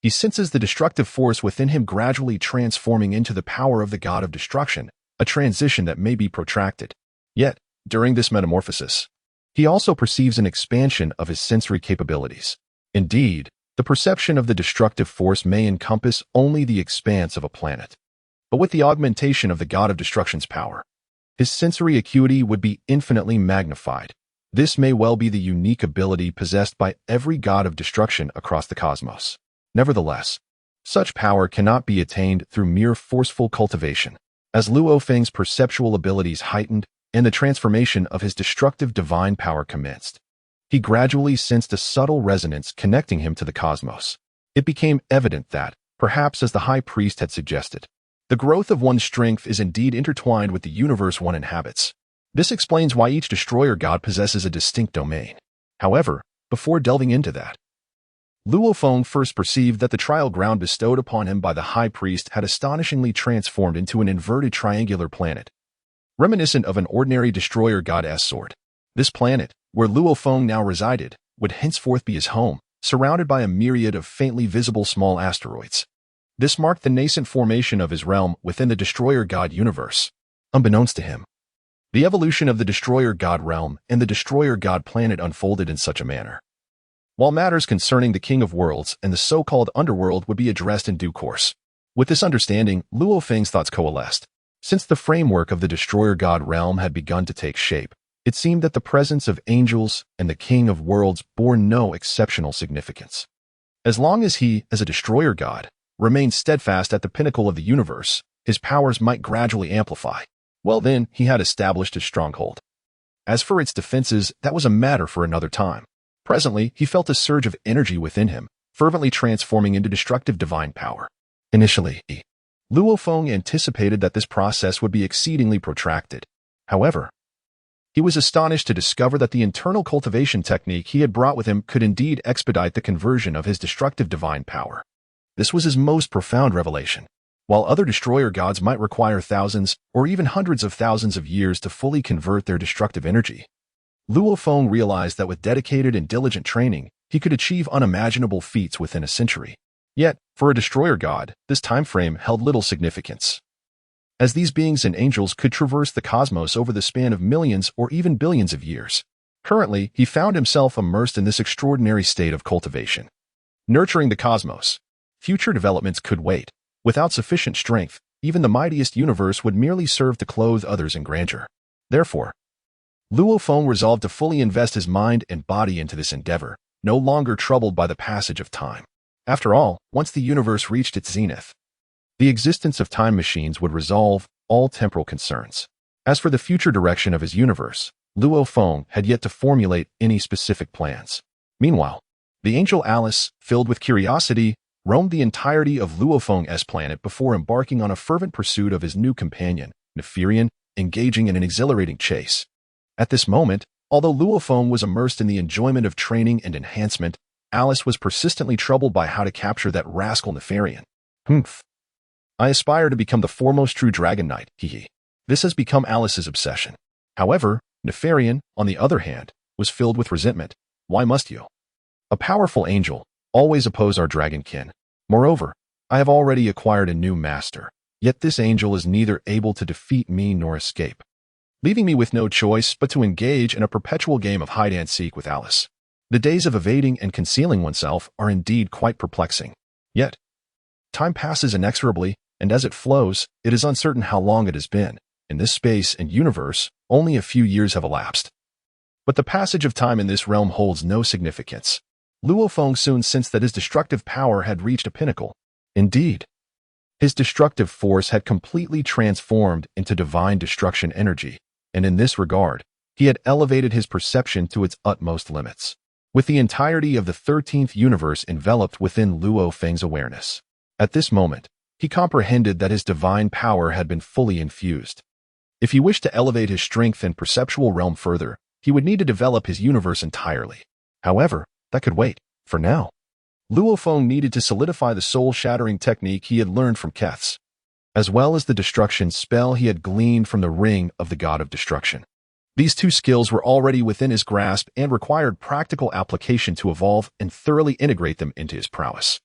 he senses the destructive force within him gradually transforming into the power of the god of destruction, a transition that may be protracted. Yet, during this metamorphosis, he also perceives an expansion of his sensory capabilities. Indeed, the perception of the destructive force may encompass only the expanse of a planet. But with the augmentation of the god of destruction's power, his sensory acuity would be infinitely magnified. This may well be the unique ability possessed by every god of destruction across the cosmos. Nevertheless, such power cannot be attained through mere forceful cultivation. As Luo Feng's perceptual abilities heightened and the transformation of his destructive divine power commenced, he gradually sensed a subtle resonance connecting him to the cosmos. It became evident that, perhaps as the high priest had suggested, the growth of one's strength is indeed intertwined with the universe one inhabits. This explains why each destroyer god possesses a distinct domain. However, before delving into that, Luo Feng first perceived that the trial ground bestowed upon him by the high priest had astonishingly transformed into an inverted triangular planet, reminiscent of an ordinary destroyer god's sword. This planet, where Luo Feng now resided, would henceforth be his home, surrounded by a myriad of faintly visible small asteroids. This marked the nascent formation of his realm within the destroyer god universe. Unbeknownst to him, the evolution of the destroyer god realm and the destroyer god planet unfolded in such a manner. While matters concerning the King of Worlds and the so-called underworld would be addressed in due course. With this understanding, Luo Feng's thoughts coalesced. Since the framework of the destroyer god realm had begun to take shape, it seemed that the presence of angels and the King of Worlds bore no exceptional significance. As long as he, as a destroyer god, remained steadfast at the pinnacle of the universe, his powers might gradually amplify. Well then, he had established his stronghold. As for its defenses, that was a matter for another time. Presently, he felt a surge of energy within him, fervently transforming into destructive divine power. Initially, Luo Feng anticipated that this process would be exceedingly protracted. However, he was astonished to discover that the internal cultivation technique he had brought with him could indeed expedite the conversion of his destructive divine power. This was his most profound revelation. While other destroyer gods might require thousands or even hundreds of thousands of years to fully convert their destructive energy, Luo Feng realized that with dedicated and diligent training, he could achieve unimaginable feats within a century. Yet, for a destroyer god, this time frame held little significance, as these beings and angels could traverse the cosmos over the span of millions or even billions of years. Currently, he found himself immersed in this extraordinary state of cultivation. Nurturing the cosmos, future developments could wait. Without sufficient strength, even the mightiest universe would merely serve to clothe others in grandeur. Therefore, Luo Feng resolved to fully invest his mind and body into this endeavor, no longer troubled by the passage of time. After all, once the universe reached its zenith, the existence of time machines would resolve all temporal concerns. As for the future direction of his universe, Luo Feng had yet to formulate any specific plans. Meanwhile, the angel Alice, filled with curiosity, roamed the entirety of Luo Feng's planet before embarking on a fervent pursuit of his new companion, Nefarian, engaging in an exhilarating chase. At this moment, although Luo Feng was immersed in the enjoyment of training and enhancement, Alice was persistently troubled by how to capture that rascal Nefarian. Hmph. I aspire to become the foremost true dragon knight, hehe. This has become Alice's obsession. However, Nefarian, on the other hand, was filled with resentment. Why must you? A powerful angel, always oppose our dragonkin. Moreover, I have already acquired a new master, yet this angel is neither able to defeat me nor escape, leaving me with no choice but to engage in a perpetual game of hide-and-seek with Alice. The days of evading and concealing oneself are indeed quite perplexing. Yet, time passes inexorably, and as it flows, it is uncertain how long it has been. In this space and universe, only a few years have elapsed. But the passage of time in this realm holds no significance. Luo Feng soon sensed that his destructive power had reached a pinnacle. Indeed, his destructive force had completely transformed into divine destruction energy, and in this regard, he had elevated his perception to its utmost limits. With the entirety of the 13th universe enveloped within Luo Feng's awareness, At this moment, he comprehended that his divine power had been fully infused. If he wished to elevate his strength and perceptual realm further, he would need to develop his universe entirely. However, that could wait, for now. Luo Feng needed to solidify the soul-shattering technique he had learned from Keths, as well as the destruction spell he had gleaned from the ring of the god of destruction. These two skills were already within his grasp and required practical application to evolve and thoroughly integrate them into his prowess.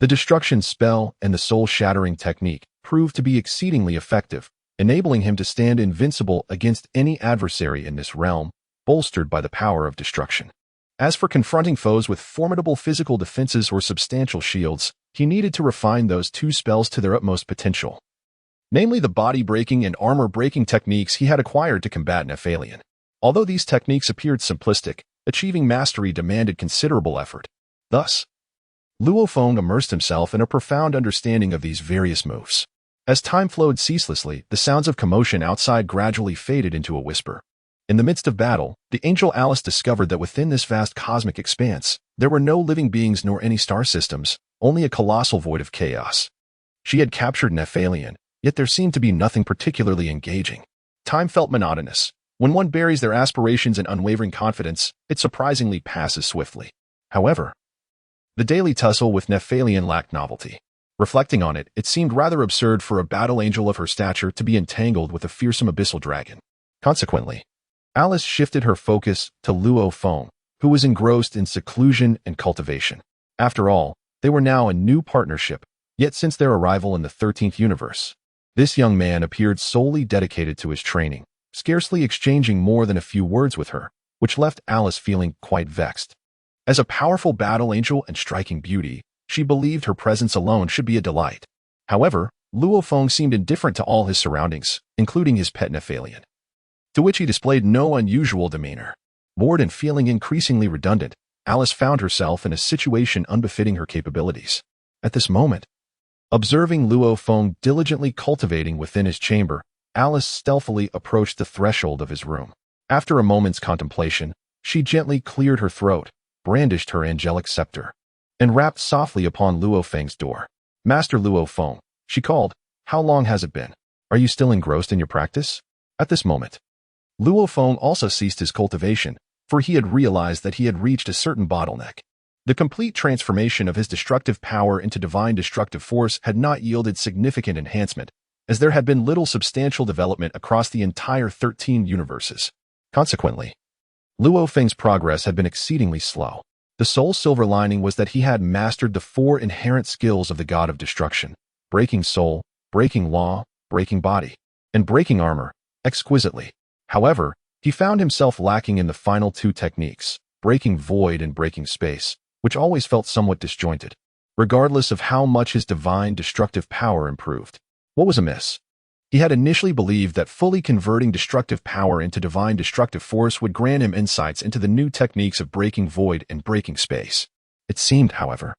The destruction spell and the soul-shattering technique proved to be exceedingly effective, enabling him to stand invincible against any adversary in this realm, bolstered by the power of destruction. As for confronting foes with formidable physical defenses or substantial shields, he needed to refine those two spells to their utmost potential, namely the body-breaking and armor-breaking techniques he had acquired to combat Nephalian. Although these techniques appeared simplistic, achieving mastery demanded considerable effort. Thus, Luo Feng immersed himself in a profound understanding of these various moves. As time flowed ceaselessly, the sounds of commotion outside gradually faded into a whisper. In the midst of battle, the angel Alice discovered that within this vast cosmic expanse, there were no living beings nor any star systems, only a colossal void of chaos. She had captured Nephalian, yet there seemed to be nothing particularly engaging. Time felt monotonous. When one buries their aspirations in unwavering confidence, it surprisingly passes swiftly. However, the daily tussle with Nephalian lacked novelty. Reflecting on it, it seemed rather absurd for a battle angel of her stature to be entangled with a fearsome abyssal dragon. Consequently, Alice shifted her focus to Luo Feng, who was engrossed in seclusion and cultivation. After all, they were now a new partnership, yet since their arrival in the 13th universe, this young man appeared solely dedicated to his training, scarcely exchanging more than a few words with her, which left Alice feeling quite vexed. As a powerful battle angel and striking beauty, she believed her presence alone should be a delight. However, Luo Feng seemed indifferent to all his surroundings, including his pet Nephalian, to which he displayed no unusual demeanor. Bored and feeling increasingly redundant, Alice found herself in a situation unbefitting her capabilities. At this moment, observing Luo Feng diligently cultivating within his chamber, Alice stealthily approached the threshold of his room. After a moment's contemplation, she gently cleared her throat, brandished her angelic scepter, and rapped softly upon Luo Feng's door. "Master Luo Feng," she called, "how long has it been? Are you still engrossed in your practice?" At this moment, Luo Feng also ceased his cultivation, for he had realized that he had reached a certain bottleneck. The complete transformation of his destructive power into divine destructive force had not yielded significant enhancement, as there had been little substantial development across the entire 13 universes. Consequently, Luo Feng's progress had been exceedingly slow. The sole silver lining was that he had mastered the 4 inherent skills of the god of destruction: breaking soul, breaking law, breaking body, and breaking armor, exquisitely. However, he found himself lacking in the final 2 techniques, breaking void and breaking space, which always felt somewhat disjointed, regardless of how much his divine destructive power improved. What was amiss? He had initially believed that fully converting destructive power into divine destructive force would grant him insights into the new techniques of breaking void and breaking space. It seemed, however,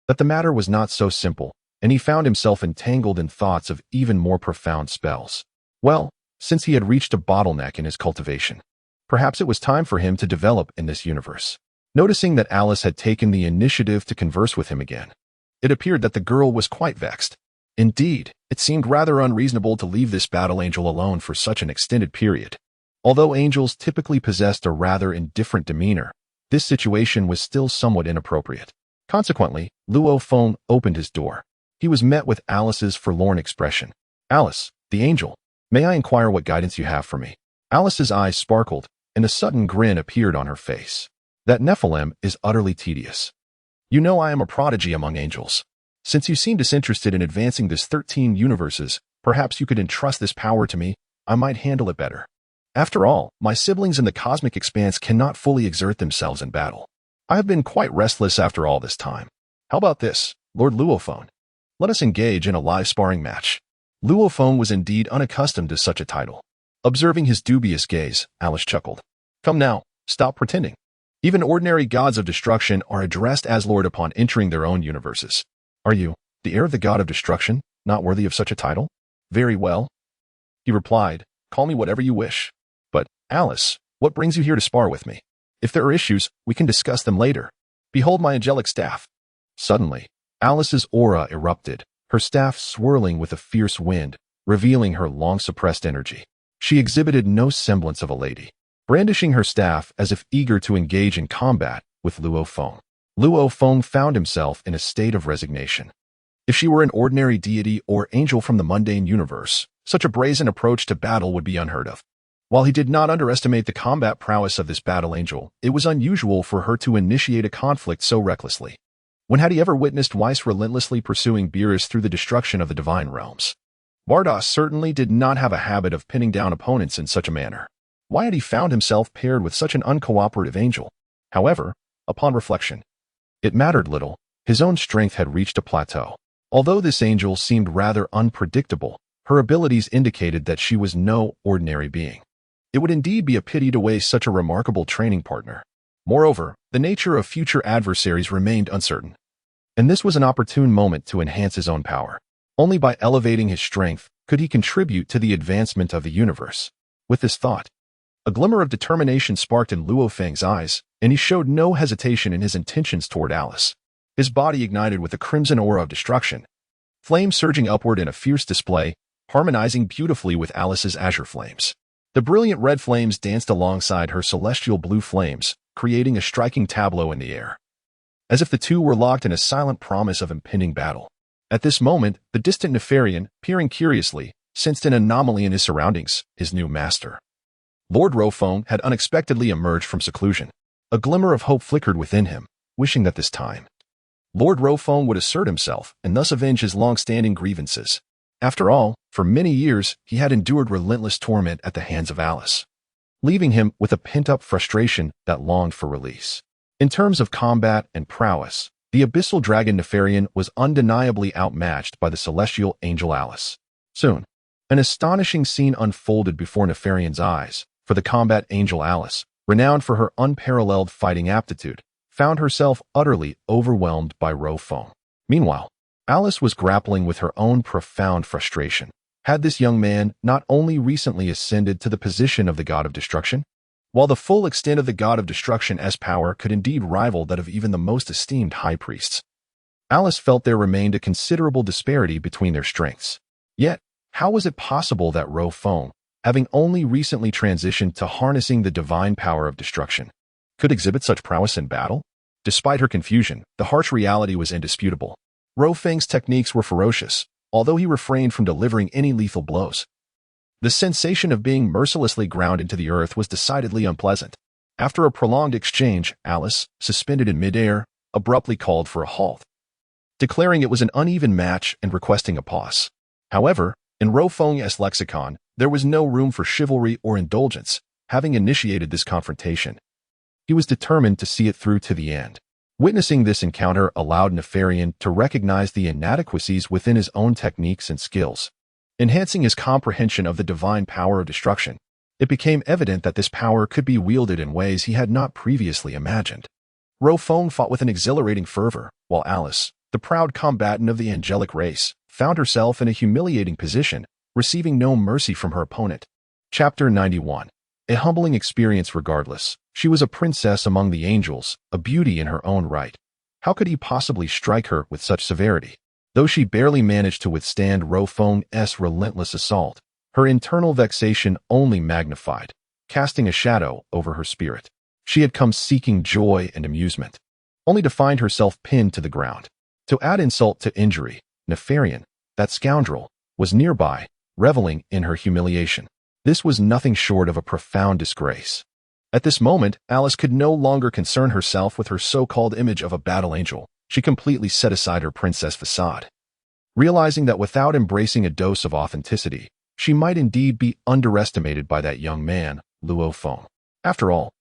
that the matter was not so simple, and he found himself entangled in thoughts of even more profound spells. Well, since he had reached a bottleneck in his cultivation, perhaps it was time for him to develop in this universe. Noticing that Alice had taken the initiative to converse with him again, it appeared that the girl was quite vexed. Indeed, it seemed rather unreasonable to leave this battle angel alone for such an extended period. Although angels typically possessed a rather indifferent demeanor, this situation was still somewhat inappropriate. Consequently, Luo Feng opened his door. He was met with Alice's forlorn expression. "Alice, the angel, may I inquire what guidance you have for me?" Alice's eyes sparkled, and a sudden grin appeared on her face. "That Nephilim is utterly tedious. You know I am a prodigy among angels. Since you seem disinterested in advancing this 13 universes, perhaps you could entrust this power to me. I might handle it better. After all, my siblings in the cosmic expanse cannot fully exert themselves in battle. I have been quite restless after all this time. How about this, Lord Luo Feng? Let us engage in a live sparring match." Luo Feng was indeed unaccustomed to such a title. Observing his dubious gaze, Alice chuckled. "Come now, stop pretending. Even ordinary gods of destruction are addressed as Lord upon entering their own universes. Are you, the heir of the god of destruction, not worthy of such a title?" "Very well," he replied, "call me whatever you wish. But, Alice, what brings you here to spar with me? If there are issues, we can discuss them later. Behold my angelic staff." Suddenly, Alice's aura erupted, her staff swirling with a fierce wind, revealing her long-suppressed energy. She exhibited no semblance of a lady, brandishing her staff as if eager to engage in combat with Luo Feng. Luo Feng found himself in a state of resignation. If she were an ordinary deity or angel from the mundane universe, such a brazen approach to battle would be unheard of. While he did not underestimate the combat prowess of this battle angel, it was unusual for her to initiate a conflict so recklessly. When had he ever witnessed Whis relentlessly pursuing Beerus through the destruction of the divine realms? Bardos certainly did not have a habit of pinning down opponents in such a manner. Why had he found himself paired with such an uncooperative angel? However, upon reflection, it mattered little. His own strength had reached a plateau. Although this angel seemed rather unpredictable, her abilities indicated that she was no ordinary being. It would indeed be a pity to waste such a remarkable training partner. Moreover, the nature of future adversaries remained uncertain. And this was an opportune moment to enhance his own power. Only by elevating his strength could he contribute to the advancement of the universe. With this thought, a glimmer of determination sparked in Luo Feng's eyes, and he showed no hesitation in his intentions toward Alice. His body ignited with a crimson aura of destruction, flames surging upward in a fierce display, harmonizing beautifully with Alice's azure flames. The brilliant red flames danced alongside her celestial blue flames, creating a striking tableau in the air, as if the two were locked in a silent promise of impending battle. At this moment, the distant Nefarian, peering curiously, sensed an anomaly in his surroundings. His new master, Lord Feng, had unexpectedly emerged from seclusion. A glimmer of hope flickered within him, wishing that this time Lord Feng would assert himself and thus avenge his long-standing grievances. After all, for many years, he had endured relentless torment at the hands of Alice, leaving him with a pent-up frustration that longed for release. In terms of combat and prowess, the abyssal dragon Nefarian was undeniably outmatched by the celestial angel Alice. Soon, an astonishing scene unfolded before Nefarian's eyes, for the combat angel Alice, renowned for her unparalleled fighting aptitude, found herself utterly overwhelmed by Feng. Meanwhile, Alice was grappling with her own profound frustration. Had this young man not only recently ascended to the position of the god of destruction? While the full extent of the god of destruction's power could indeed rival that of even the most esteemed high priests, Alice felt there remained a considerable disparity between their strengths. Yet, how was it possible that Feng, having only recently transitioned to harnessing the divine power of destruction, could exhibit such prowess in battle? Despite her confusion, the harsh reality was indisputable. Feng's techniques were ferocious, although he refrained from delivering any lethal blows. The sensation of being mercilessly ground into the earth was decidedly unpleasant. After a prolonged exchange, Alice, suspended in midair, abruptly called for a halt, declaring it was an uneven match and requesting a pause. However, in Feng's lexicon, there was no room for chivalry or indulgence. Having initiated this confrontation, he was determined to see it through to the end. Witnessing this encounter allowed Nefarian to recognize the inadequacies within his own techniques and skills, enhancing his comprehension of the divine power of destruction. It became evident that this power could be wielded in ways he had not previously imagined. Feng fought with an exhilarating fervor, while Alice, the proud combatant of the angelic race, found herself in a humiliating position, receiving no mercy from her opponent. Chapter 91. A humbling experience regardless. She was a princess among the angels, a beauty in her own right. How could he possibly strike her with such severity? Though she barely managed to withstand Feng's relentless assault, her internal vexation only magnified, casting a shadow over her spirit. She had come seeking joy and amusement, only to find herself pinned to the ground. To add insult to injury, Nefarian, that scoundrel, was nearby, reveling in her humiliation. This was nothing short of a profound disgrace. At this moment, Alice could no longer concern herself with her so-called image of a battle angel. She completely set aside her princess facade, realizing that without embracing a dose of authenticity, she might indeed be underestimated by that young man, Luo Feng. After all,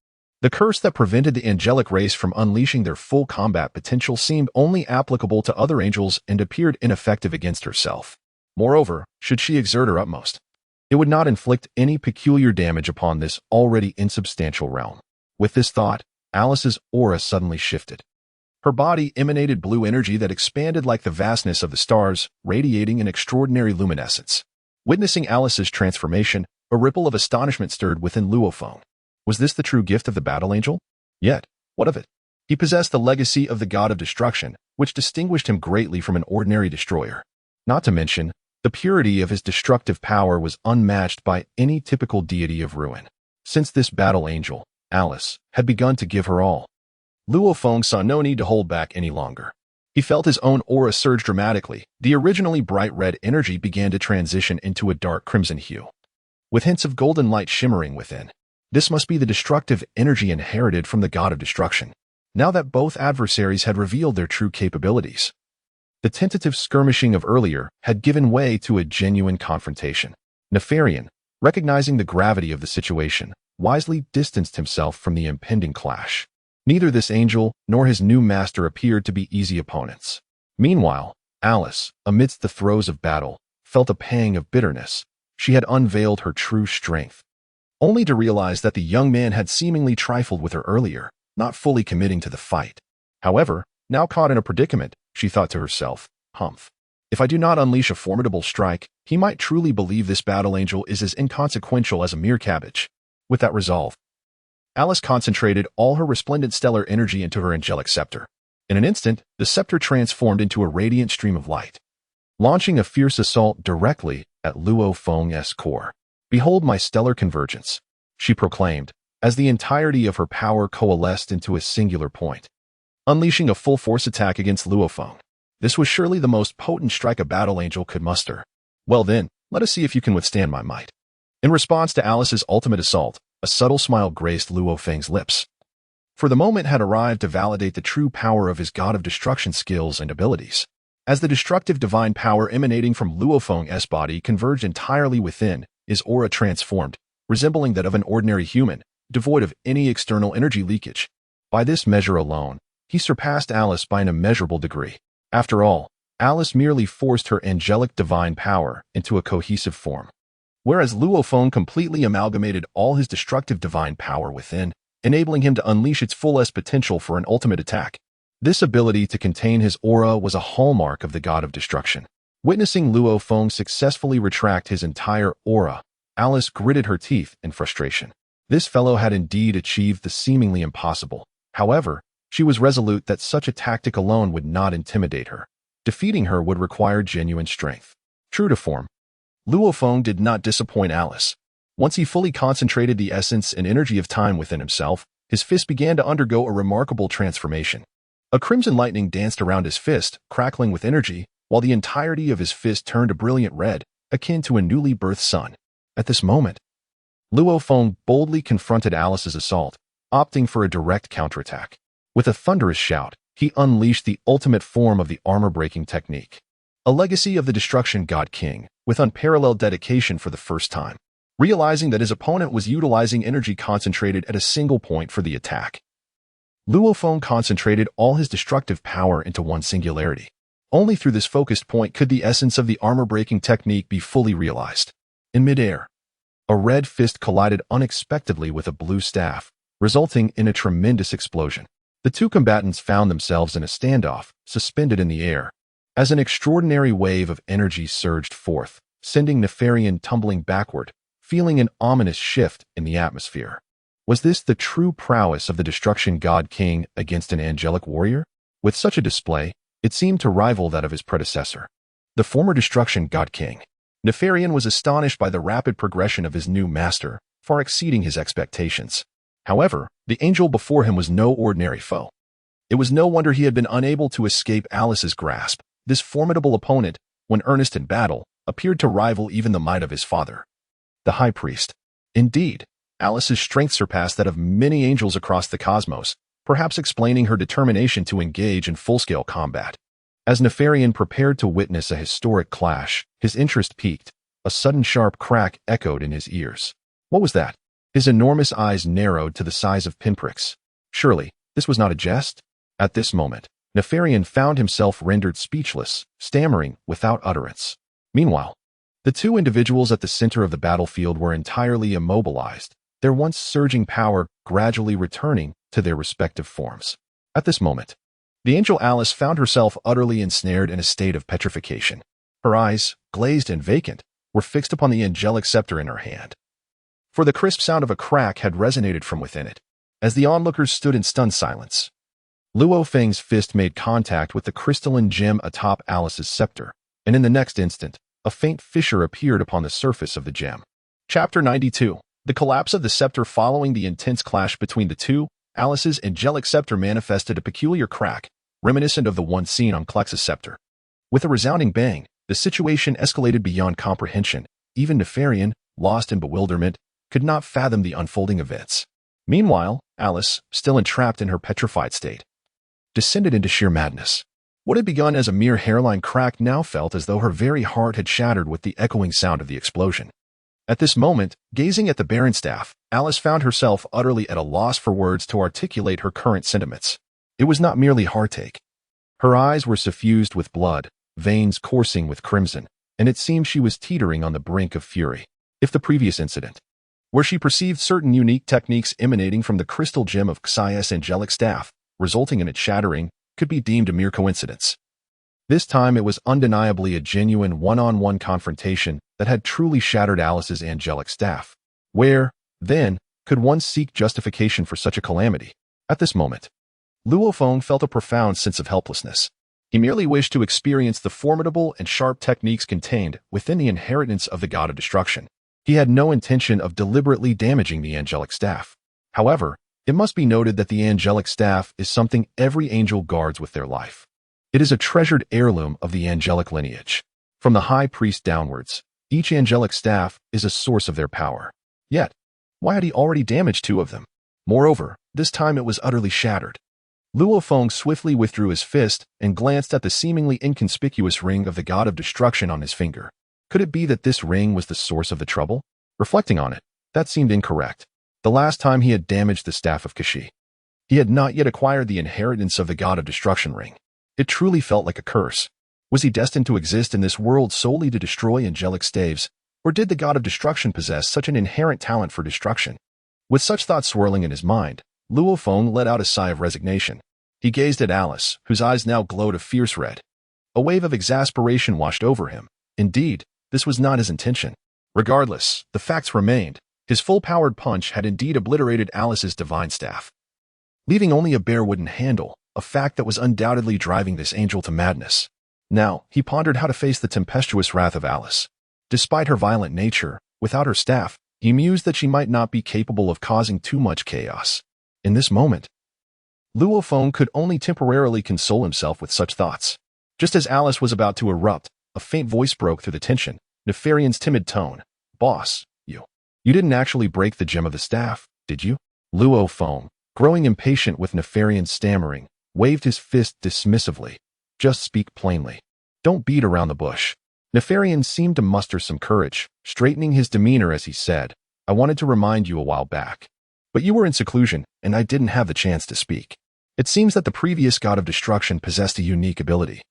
the curse that prevented the angelic race from unleashing their full combat potential seemed only applicable to other angels and appeared ineffective against herself. Moreover, should she exert her utmost, it would not inflict any peculiar damage upon this already insubstantial realm. With this thought, Alice's aura suddenly shifted. Her body emanated blue energy that expanded like the vastness of the stars, radiating an extraordinary luminescence. Witnessing Alice's transformation, a ripple of astonishment stirred within Luo Feng. Was this the true gift of the battle angel? Yet, what of it? He possessed the legacy of the god of destruction, which distinguished him greatly from an ordinary destroyer. Not to mention, the purity of his destructive power was unmatched by any typical deity of ruin. Since this battle angel, Alice, had begun to give her all, Luo Feng saw no need to hold back any longer. He felt his own aura surge dramatically. The originally bright red energy began to transition into a dark crimson hue, with hints of golden light shimmering within. This must be the destructive energy inherited from the god of destruction. Now that both adversaries had revealed their true capabilities, the tentative skirmishing of earlier had given way to a genuine confrontation. Nefarian, recognizing the gravity of the situation, wisely distanced himself from the impending clash. Neither this angel nor his new master appeared to be easy opponents. Meanwhile, Alice, amidst the throes of battle, felt a pang of bitterness. She had unveiled her true strength, only to realize that the young man had seemingly trifled with her earlier, not fully committing to the fight. However, now caught in a predicament, she thought to herself, "Hmph. If I do not unleash a formidable strike, he might truly believe this battle angel is as inconsequential as a mere cabbage." With that resolve, Alice concentrated all her resplendent stellar energy into her angelic scepter. In an instant, the scepter transformed into a radiant stream of light, launching a fierce assault directly at Luo Feng's core. "Behold my stellar convergence," she proclaimed, as the entirety of her power coalesced into a singular point, unleashing a full-force attack against Luo Feng. This was surely the most potent strike a battle angel could muster. "Well then, let us see if you can withstand my might." In response to Alice's ultimate assault, a subtle smile graced Luo Feng's lips. For the moment had arrived to validate the true power of his god of destruction skills and abilities. As the destructive divine power emanating from Luo Feng's body converged entirely within, his aura transformed, resembling that of an ordinary human, devoid of any external energy leakage. By this measure alone, he surpassed Alice by an immeasurable degree. After all, Alice merely forced her angelic divine power into a cohesive form, whereas Luo Feng completely amalgamated all his destructive divine power within, enabling him to unleash its fullest potential for an ultimate attack. This ability to contain his aura was a hallmark of the god of destruction. Witnessing Luo Feng successfully retract his entire aura, Alice gritted her teeth in frustration. This fellow had indeed achieved the seemingly impossible. However, she was resolute that such a tactic alone would not intimidate her. Defeating her would require genuine strength. True to form, Luo Feng did not disappoint Alice. Once he fully concentrated the essence and energy of time within himself, his fist began to undergo a remarkable transformation. A crimson lightning danced around his fist, crackling with energy, while the entirety of his fist turned a brilliant red, akin to a newly birthed sun. At this moment, Luo Feng boldly confronted Alice's assault, opting for a direct counterattack. With a thunderous shout, he unleashed the ultimate form of the armor-breaking technique, a legacy of the destruction god king, with unparalleled dedication for the first time. Realizing that his opponent was utilizing energy concentrated at a single point for the attack, Luo Feng concentrated all his destructive power into one singularity. Only through this focused point could the essence of the armor-breaking technique be fully realized. In midair, a red fist collided unexpectedly with a blue staff, resulting in a tremendous explosion. The two combatants found themselves in a standoff, suspended in the air, as an extraordinary wave of energy surged forth, sending Nefarian tumbling backward, feeling an ominous shift in the atmosphere. Was this the true prowess of the destruction god king against an angelic warrior? With such a display, it seemed to rival that of his predecessor, the former destruction god king. Nefarian was astonished by the rapid progression of his new master, far exceeding his expectations. However, the angel before him was no ordinary foe. It was no wonder he had been unable to escape Alice's grasp. This formidable opponent, when earnest in battle, appeared to rival even the might of his father, the high priest. Indeed, Alice's strength surpassed that of many angels across the cosmos, perhaps explaining her determination to engage in full-scale combat. As Nefarian prepared to witness a historic clash, his interest piqued. A sudden sharp crack echoed in his ears. What was that? His enormous eyes narrowed to the size of pinpricks. Surely, this was not a jest? At this moment, Nefarian found himself rendered speechless, stammering without utterance. Meanwhile, the two individuals at the center of the battlefield were entirely immobilized, their once surging power gradually returning to their respective forms. At this moment, the angel Alice found herself utterly ensnared in a state of petrification. Her eyes, glazed and vacant, were fixed upon the angelic scepter in her hand. For the crisp sound of a crack had resonated from within it. As the onlookers stood in stunned silence, Luo Feng's fist made contact with the crystalline gem atop Alice's scepter, and in the next instant, a faint fissure appeared upon the surface of the gem. Chapter 92. The collapse of the scepter. Following the intense clash between the two, Alice's angelic scepter manifested a peculiar crack, reminiscent of the one seen on Klex's scepter. With a resounding bang, the situation escalated beyond comprehension. Even Nefarian, lost in bewilderment, could not fathom the unfolding events. Meanwhile, Alice, still entrapped in her petrified state, descended into sheer madness. What had begun as a mere hairline crack now felt as though her very heart had shattered with the echoing sound of the explosion. At this moment, gazing at the barren staff, Alice found herself utterly at a loss for words to articulate her current sentiments. It was not merely heartache. Her eyes were suffused with blood, veins coursing with crimson, and it seemed she was teetering on the brink of fury. If the previous incident, where she perceived certain unique techniques emanating from the crystal gem of Xia's angelic staff, resulting in its shattering, could be deemed a mere coincidence, this time it was undeniably a genuine one-on-one confrontation that had truly shattered Alice's angelic staff. Where, then, could one seek justification for such a calamity? At this moment, Luo Feng felt a profound sense of helplessness. He merely wished to experience the formidable and sharp techniques contained within the inheritance of the god of destruction. He had no intention of deliberately damaging the angelic staff. However, it must be noted that the angelic staff is something every angel guards with their life. It is a treasured heirloom of the angelic lineage. From the high priest downwards, each angelic staff is a source of their power. Yet, why had he already damaged 2 of them? Moreover, this time it was utterly shattered. Luo Feng swiftly withdrew his fist and glanced at the seemingly inconspicuous ring of the god of destruction on his finger. Could it be that this ring was the source of the trouble? Reflecting on it, that seemed incorrect. The last time he had damaged the staff of Kashi, he had not yet acquired the inheritance of the god of destruction ring. It truly felt like a curse. Was he destined to exist in this world solely to destroy angelic staves, or did the god of destruction possess such an inherent talent for destruction? With such thoughts swirling in his mind, Luo Feng let out a sigh of resignation. He gazed at Alice, whose eyes now glowed a fierce red. A wave of exasperation washed over him. Indeed, this was not his intention. Regardless, the facts remained. His full-powered punch had indeed obliterated Alice's divine staff, leaving only a bare wooden handle, a fact that was undoubtedly driving this angel to madness. Now, he pondered how to face the tempestuous wrath of Alice. Despite her violent nature, without her staff, he mused that she might not be capable of causing too much chaos. In this moment, Luo Feng could only temporarily console himself with such thoughts. Just as Alice was about to erupt, a faint voice broke through the tension, Nefarian's timid tone. "Boss, you didn't actually break the gem of the staff, did you?" Luo Feng, growing impatient with Nefarian's stammering, waved his fist dismissively. "Just speak plainly. Don't beat around the bush." Nefarian seemed to muster some courage, straightening his demeanor as he said, "I wanted to remind you a while back, but you were in seclusion, and I didn't have the chance to speak. It seems that the previous god of destruction possessed a unique ability,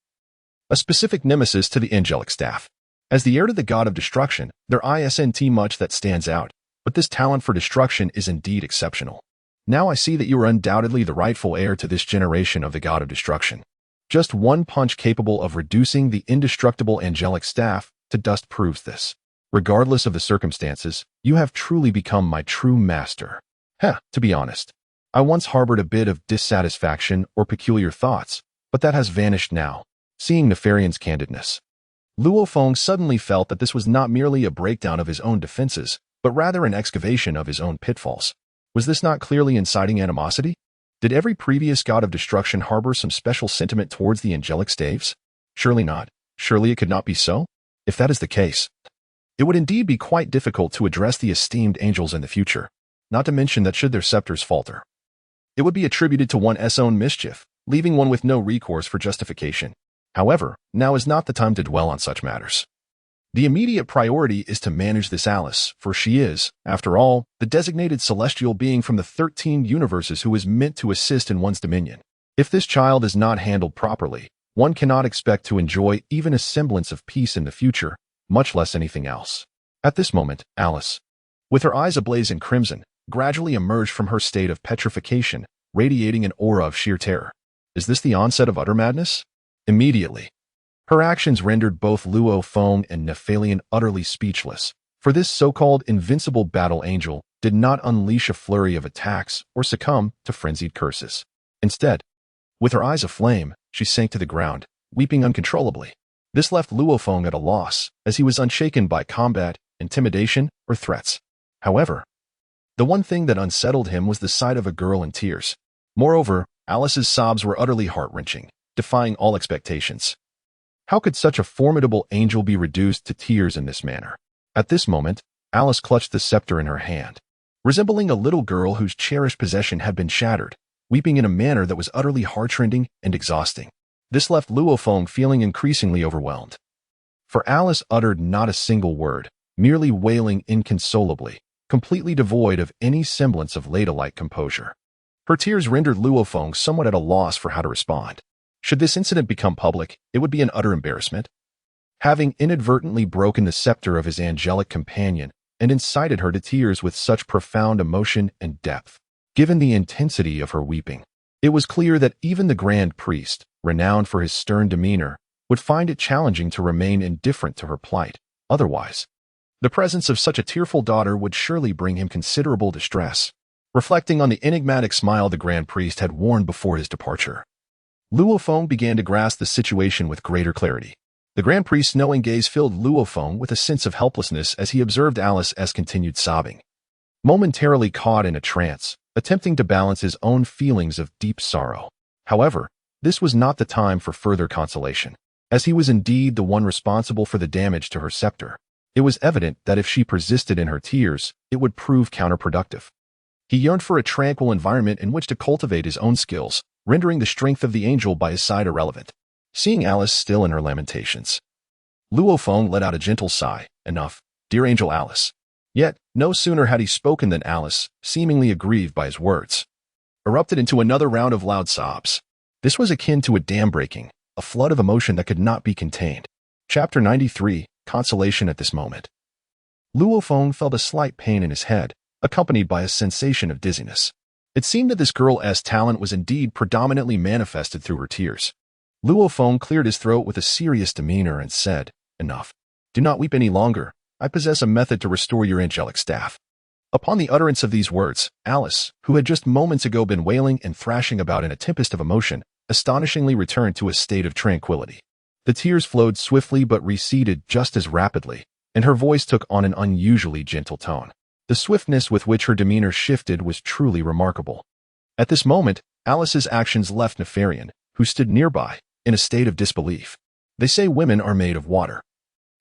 a specific nemesis to the angelic staff. As the heir to the god of destruction, there isn't much that stands out, but this talent for destruction is indeed exceptional. Now I see that you are undoubtedly the rightful heir to this generation of the god of destruction. Just one punch capable of reducing the indestructible angelic staff to dust proves this. Regardless of the circumstances, you have truly become my true master." To be honest, I once harbored a bit of dissatisfaction or peculiar thoughts, but that has vanished now. Seeing Nefarian's candidness, Luo Feng suddenly felt that this was not merely a breakdown of his own defenses, but rather an excavation of his own pitfalls. Was this not clearly inciting animosity? Did every previous god of destruction harbor some special sentiment towards the angelic staves? Surely not. Surely it could not be so? If that is the case, it would indeed be quite difficult to address the esteemed angels in the future, not to mention that should their scepters falter, it would be attributed to one's own mischief, leaving one with no recourse for justification. However, now is not the time to dwell on such matters. The immediate priority is to manage this Alice, for she is, after all, the designated celestial being from the 13 universes who is meant to assist in one's dominion. If this child is not handled properly, one cannot expect to enjoy even a semblance of peace in the future, much less anything else. At this moment, Alice, with her eyes ablaze in crimson, gradually emerged from her state of petrification, radiating an aura of sheer terror. Is this the onset of utter madness? Immediately, her actions rendered both Luo Feng and Nefarian utterly speechless, for this so-called invincible battle angel did not unleash a flurry of attacks or succumb to frenzied curses. Instead, with her eyes aflame, she sank to the ground, weeping uncontrollably. This left Luo Feng at a loss, as he was unshaken by combat, intimidation, or threats. However, the one thing that unsettled him was the sight of a girl in tears. Moreover, Alice's sobs were utterly heart-wrenching, defying all expectations. How could such a formidable angel be reduced to tears in this manner? At this moment, Alice clutched the scepter in her hand, resembling a little girl whose cherished possession had been shattered, weeping in a manner that was utterly heart-rending and exhausting. This left Luo Feng feeling increasingly overwhelmed. For Alice uttered not a single word, merely wailing inconsolably, completely devoid of any semblance of ladylike composure. Her tears rendered Luo Feng somewhat at a loss for how to respond. Should this incident become public, it would be an utter embarrassment. Having inadvertently broken the scepter of his angelic companion and incited her to tears with such profound emotion and depth, given the intensity of her weeping, it was clear that even the Grand Priest, renowned for his stern demeanor, would find it challenging to remain indifferent to her plight. Otherwise, the presence of such a tearful daughter would surely bring him considerable distress. Reflecting on the enigmatic smile the Grand Priest had worn before his departure, Luo Feng began to grasp the situation with greater clarity. The Grand Priest's knowing gaze filled Luo Feng with a sense of helplessness as he observed Alice as continued sobbing. Momentarily caught in a trance, attempting to balance his own feelings of deep sorrow. However, this was not the time for further consolation, as he was indeed the one responsible for the damage to her scepter. It was evident that if she persisted in her tears, it would prove counterproductive. He yearned for a tranquil environment in which to cultivate his own skills, rendering the strength of the angel by his side irrelevant. Seeing Alice still in her lamentations, Luo Feng let out a gentle sigh. Enough, dear angel Alice. Yet, no sooner had he spoken than Alice, seemingly aggrieved by his words, erupted into another round of loud sobs. This was akin to a dam breaking, a flood of emotion that could not be contained. Chapter 93, Consolation at this moment. Luo Feng felt a slight pain in his head, accompanied by a sensation of dizziness. It seemed that this girl's talent was indeed predominantly manifested through her tears. Luo Feng cleared his throat with a serious demeanor and said, Enough. Do not weep any longer. I possess a method to restore your angelic staff. Upon the utterance of these words, Alice, who had just moments ago been wailing and thrashing about in a tempest of emotion, astonishingly returned to a state of tranquility. The tears flowed swiftly but receded just as rapidly, and her voice took on an unusually gentle tone. The swiftness with which her demeanor shifted was truly remarkable. At this moment, Alice's actions left Nefarian, who stood nearby, in a state of disbelief. They say women are made of water.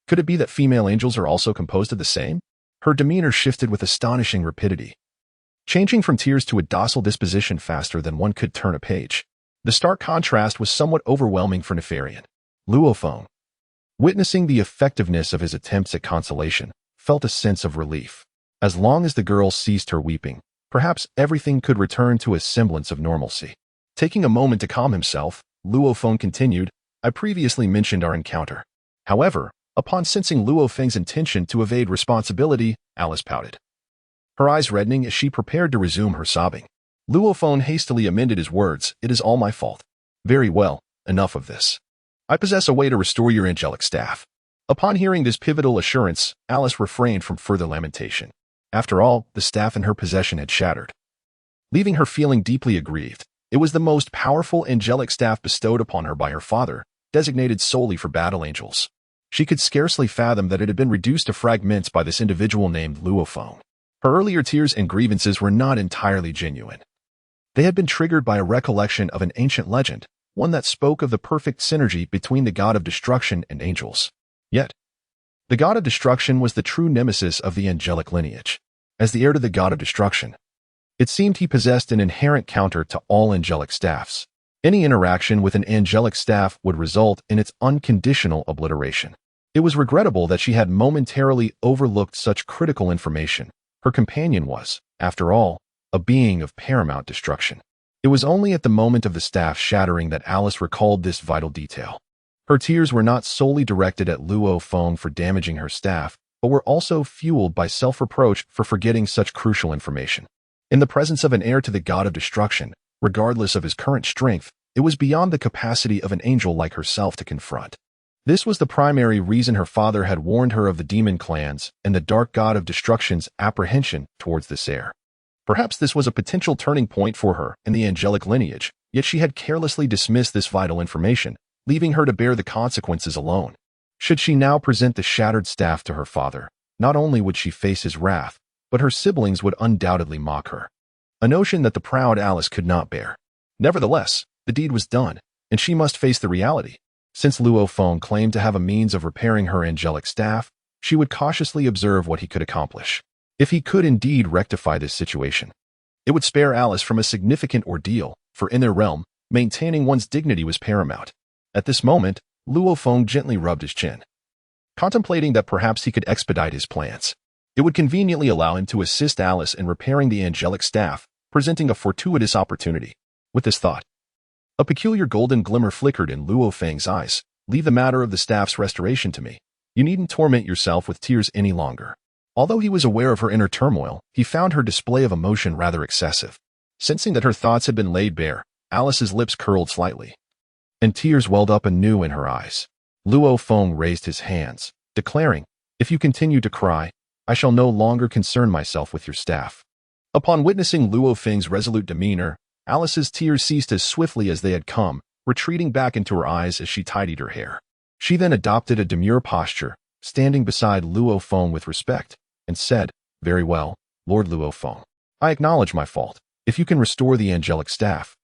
Could it be that female angels are also composed of the same? Her demeanor shifted with astonishing rapidity, changing from tears to a docile disposition faster than one could turn a page. The stark contrast was somewhat overwhelming for Nefarian. Luo Feng, witnessing the effectiveness of his attempts at consolation, felt a sense of relief. As long as the girl ceased her weeping, perhaps everything could return to a semblance of normalcy. Taking a moment to calm himself, Luo Feng continued, I previously mentioned our encounter. However, upon sensing Luo Feng's intention to evade responsibility, Alice pouted, her eyes reddening as she prepared to resume her sobbing. Luo Feng hastily amended his words, It is all my fault. Very well, enough of this. I possess a way to restore your angelic staff. Upon hearing this pivotal assurance, Alice refrained from further lamentation. After all, the staff in her possession had shattered, leaving her feeling deeply aggrieved. It was the most powerful angelic staff bestowed upon her by her father, designated solely for battle angels. She could scarcely fathom that it had been reduced to fragments by this individual named Luo Feng. Her earlier tears and grievances were not entirely genuine. They had been triggered by a recollection of an ancient legend, one that spoke of the perfect synergy between the god of destruction and angels. Yet, the god of destruction was the true nemesis of the angelic lineage. As the heir to the god of destruction, it seemed he possessed an inherent counter to all angelic staffs. Any interaction with an angelic staff would result in its unconditional obliteration. It was regrettable that she had momentarily overlooked such critical information. Her companion was, after all, a being of paramount destruction. It was only at the moment of the staff shattering that Alice recalled this vital detail. Her tears were not solely directed at Luo Feng for damaging her staff, but were also fueled by self-reproach for forgetting such crucial information. In the presence of an heir to the god of destruction, regardless of his current strength, it was beyond the capacity of an angel like herself to confront. This was the primary reason her father had warned her of the demon clans and the dark god of destruction's apprehension towards this heir. Perhaps this was a potential turning point for her in the angelic lineage, yet she had carelessly dismissed this vital information, leaving her to bear the consequences alone. Should she now present the shattered staff to her father, not only would she face his wrath, but her siblings would undoubtedly mock her. A notion that the proud Alice could not bear. Nevertheless, the deed was done, and she must face the reality. Since Luo Feng claimed to have a means of repairing her angelic staff, she would cautiously observe what he could accomplish. If he could indeed rectify this situation, it would spare Alice from a significant ordeal, for in their realm, maintaining one's dignity was paramount. At this moment, Luo Feng gently rubbed his chin, contemplating that perhaps he could expedite his plans. It would conveniently allow him to assist Alice in repairing the angelic staff, presenting a fortuitous opportunity. With this thought, a peculiar golden glimmer flickered in Luo Feng's eyes. Leave the matter of the staff's restoration to me. You needn't torment yourself with tears any longer. Although he was aware of her inner turmoil, he found her display of emotion rather excessive. Sensing that her thoughts had been laid bare, Alice's lips curled slightly, and tears welled up anew in her eyes. Luo Feng raised his hands, declaring, "If you continue to cry, I shall no longer concern myself with your staff." Upon witnessing Luo Feng's resolute demeanor, Alice's tears ceased as swiftly as they had come, retreating back into her eyes as she tidied her hair. She then adopted a demure posture, standing beside Luo Feng with respect, and said, "Very well, Lord Luo Feng. I acknowledge my fault. If you can restore the angelic staff,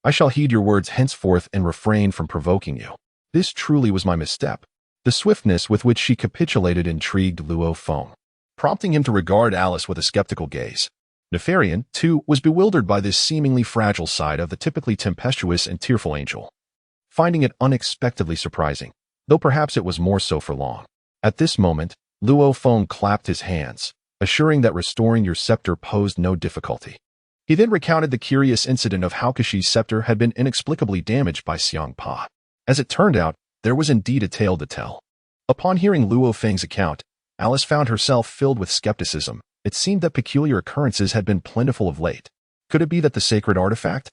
I shall heed your words henceforth and refrain from provoking you." This truly was my misstep. The swiftness with which she capitulated intrigued Luo Feng, prompting him to regard Alice with a skeptical gaze. Nefarian, too, was bewildered by this seemingly fragile side of the typically tempestuous and tearful angel, finding it unexpectedly surprising, though perhaps it was more so for long. At this moment, Luo Feng clapped his hands, assuring that restoring your scepter posed no difficulty. He then recounted the curious incident of how Kashi's scepter had been inexplicably damaged by Hmph. As it turned out, there was indeed a tale to tell. Upon hearing Luo Feng's account, Alice found herself filled with skepticism. It seemed that peculiar occurrences had been plentiful of late. Could it be that the sacred artifact,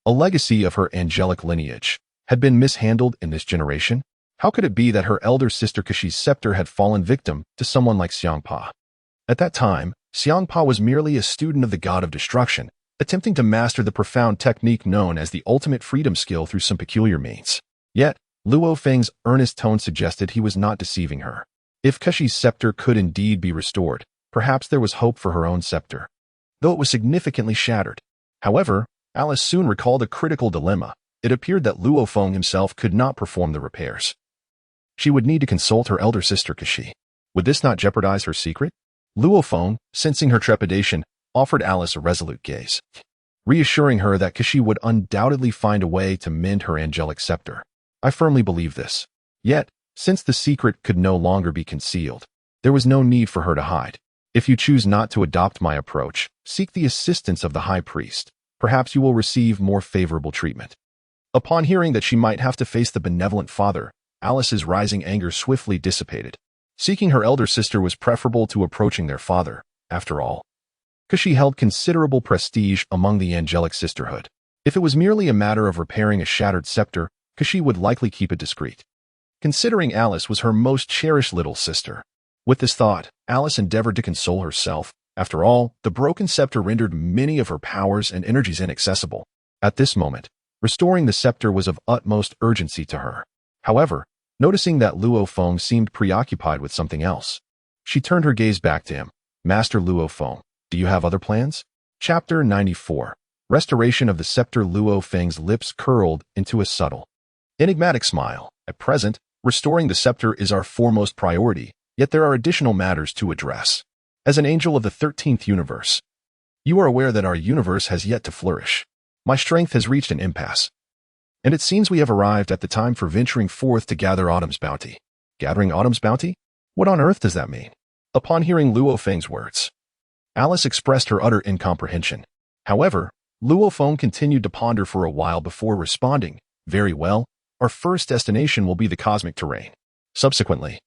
a legacy of her angelic lineage, had been mishandled in this generation? How could it be that her elder sister Kashi's scepter had fallen victim to someone like Hmph? At that time, Hmph was merely a student of the god of destruction, attempting to master the profound technique known as the ultimate freedom skill through some peculiar means. Yet, Luo Feng's earnest tone suggested he was not deceiving her. If Kashi's scepter could indeed be restored, perhaps there was hope for her own scepter, though it was significantly shattered. However, Alice soon recalled a critical dilemma. It appeared that Luo Feng himself could not perform the repairs. She would need to consult her elder sister Kashi. Would this not jeopardize her secret? Luo Feng, sensing her trepidation, offered Alice a resolute gaze, reassuring her that Kashi would undoubtedly find a way to mend her angelic scepter. I firmly believe this. Yet, since the secret could no longer be concealed, there was no need for her to hide. If you choose not to adopt my approach, seek the assistance of the high priest. Perhaps you will receive more favorable treatment. Upon hearing that she might have to face the benevolent father, Alice's rising anger swiftly dissipated. Seeking her elder sister was preferable to approaching their father, after all, because she held considerable prestige among the angelic sisterhood. If it was merely a matter of repairing a shattered scepter, Kashi would likely keep it discreet, considering Alice was her most cherished little sister. With this thought, Alice endeavored to console herself. After all, the broken scepter rendered many of her powers and energies inaccessible. At this moment, restoring the scepter was of utmost urgency to her. However, noticing that Luo Feng seemed preoccupied with something else, she turned her gaze back to him. "Master Luo Feng, do you have other plans?" Chapter 94. Restoration of the Scepter. Luo Feng's lips curled into a subtle, enigmatic smile. "At present, restoring the scepter is our foremost priority, yet there are additional matters to address. As an angel of the 13th universe, you are aware that our universe has yet to flourish. My strength has reached an impasse, and it seems we have arrived at the time for venturing forth to gather Autumn's bounty." Gathering Autumn's bounty? What on earth does that mean? Upon hearing Luo Feng's words, Alice expressed her utter incomprehension. However, Luo Feng continued to ponder for a while before responding, "Very well, our first destination will be the cosmic terrain. Subsequently,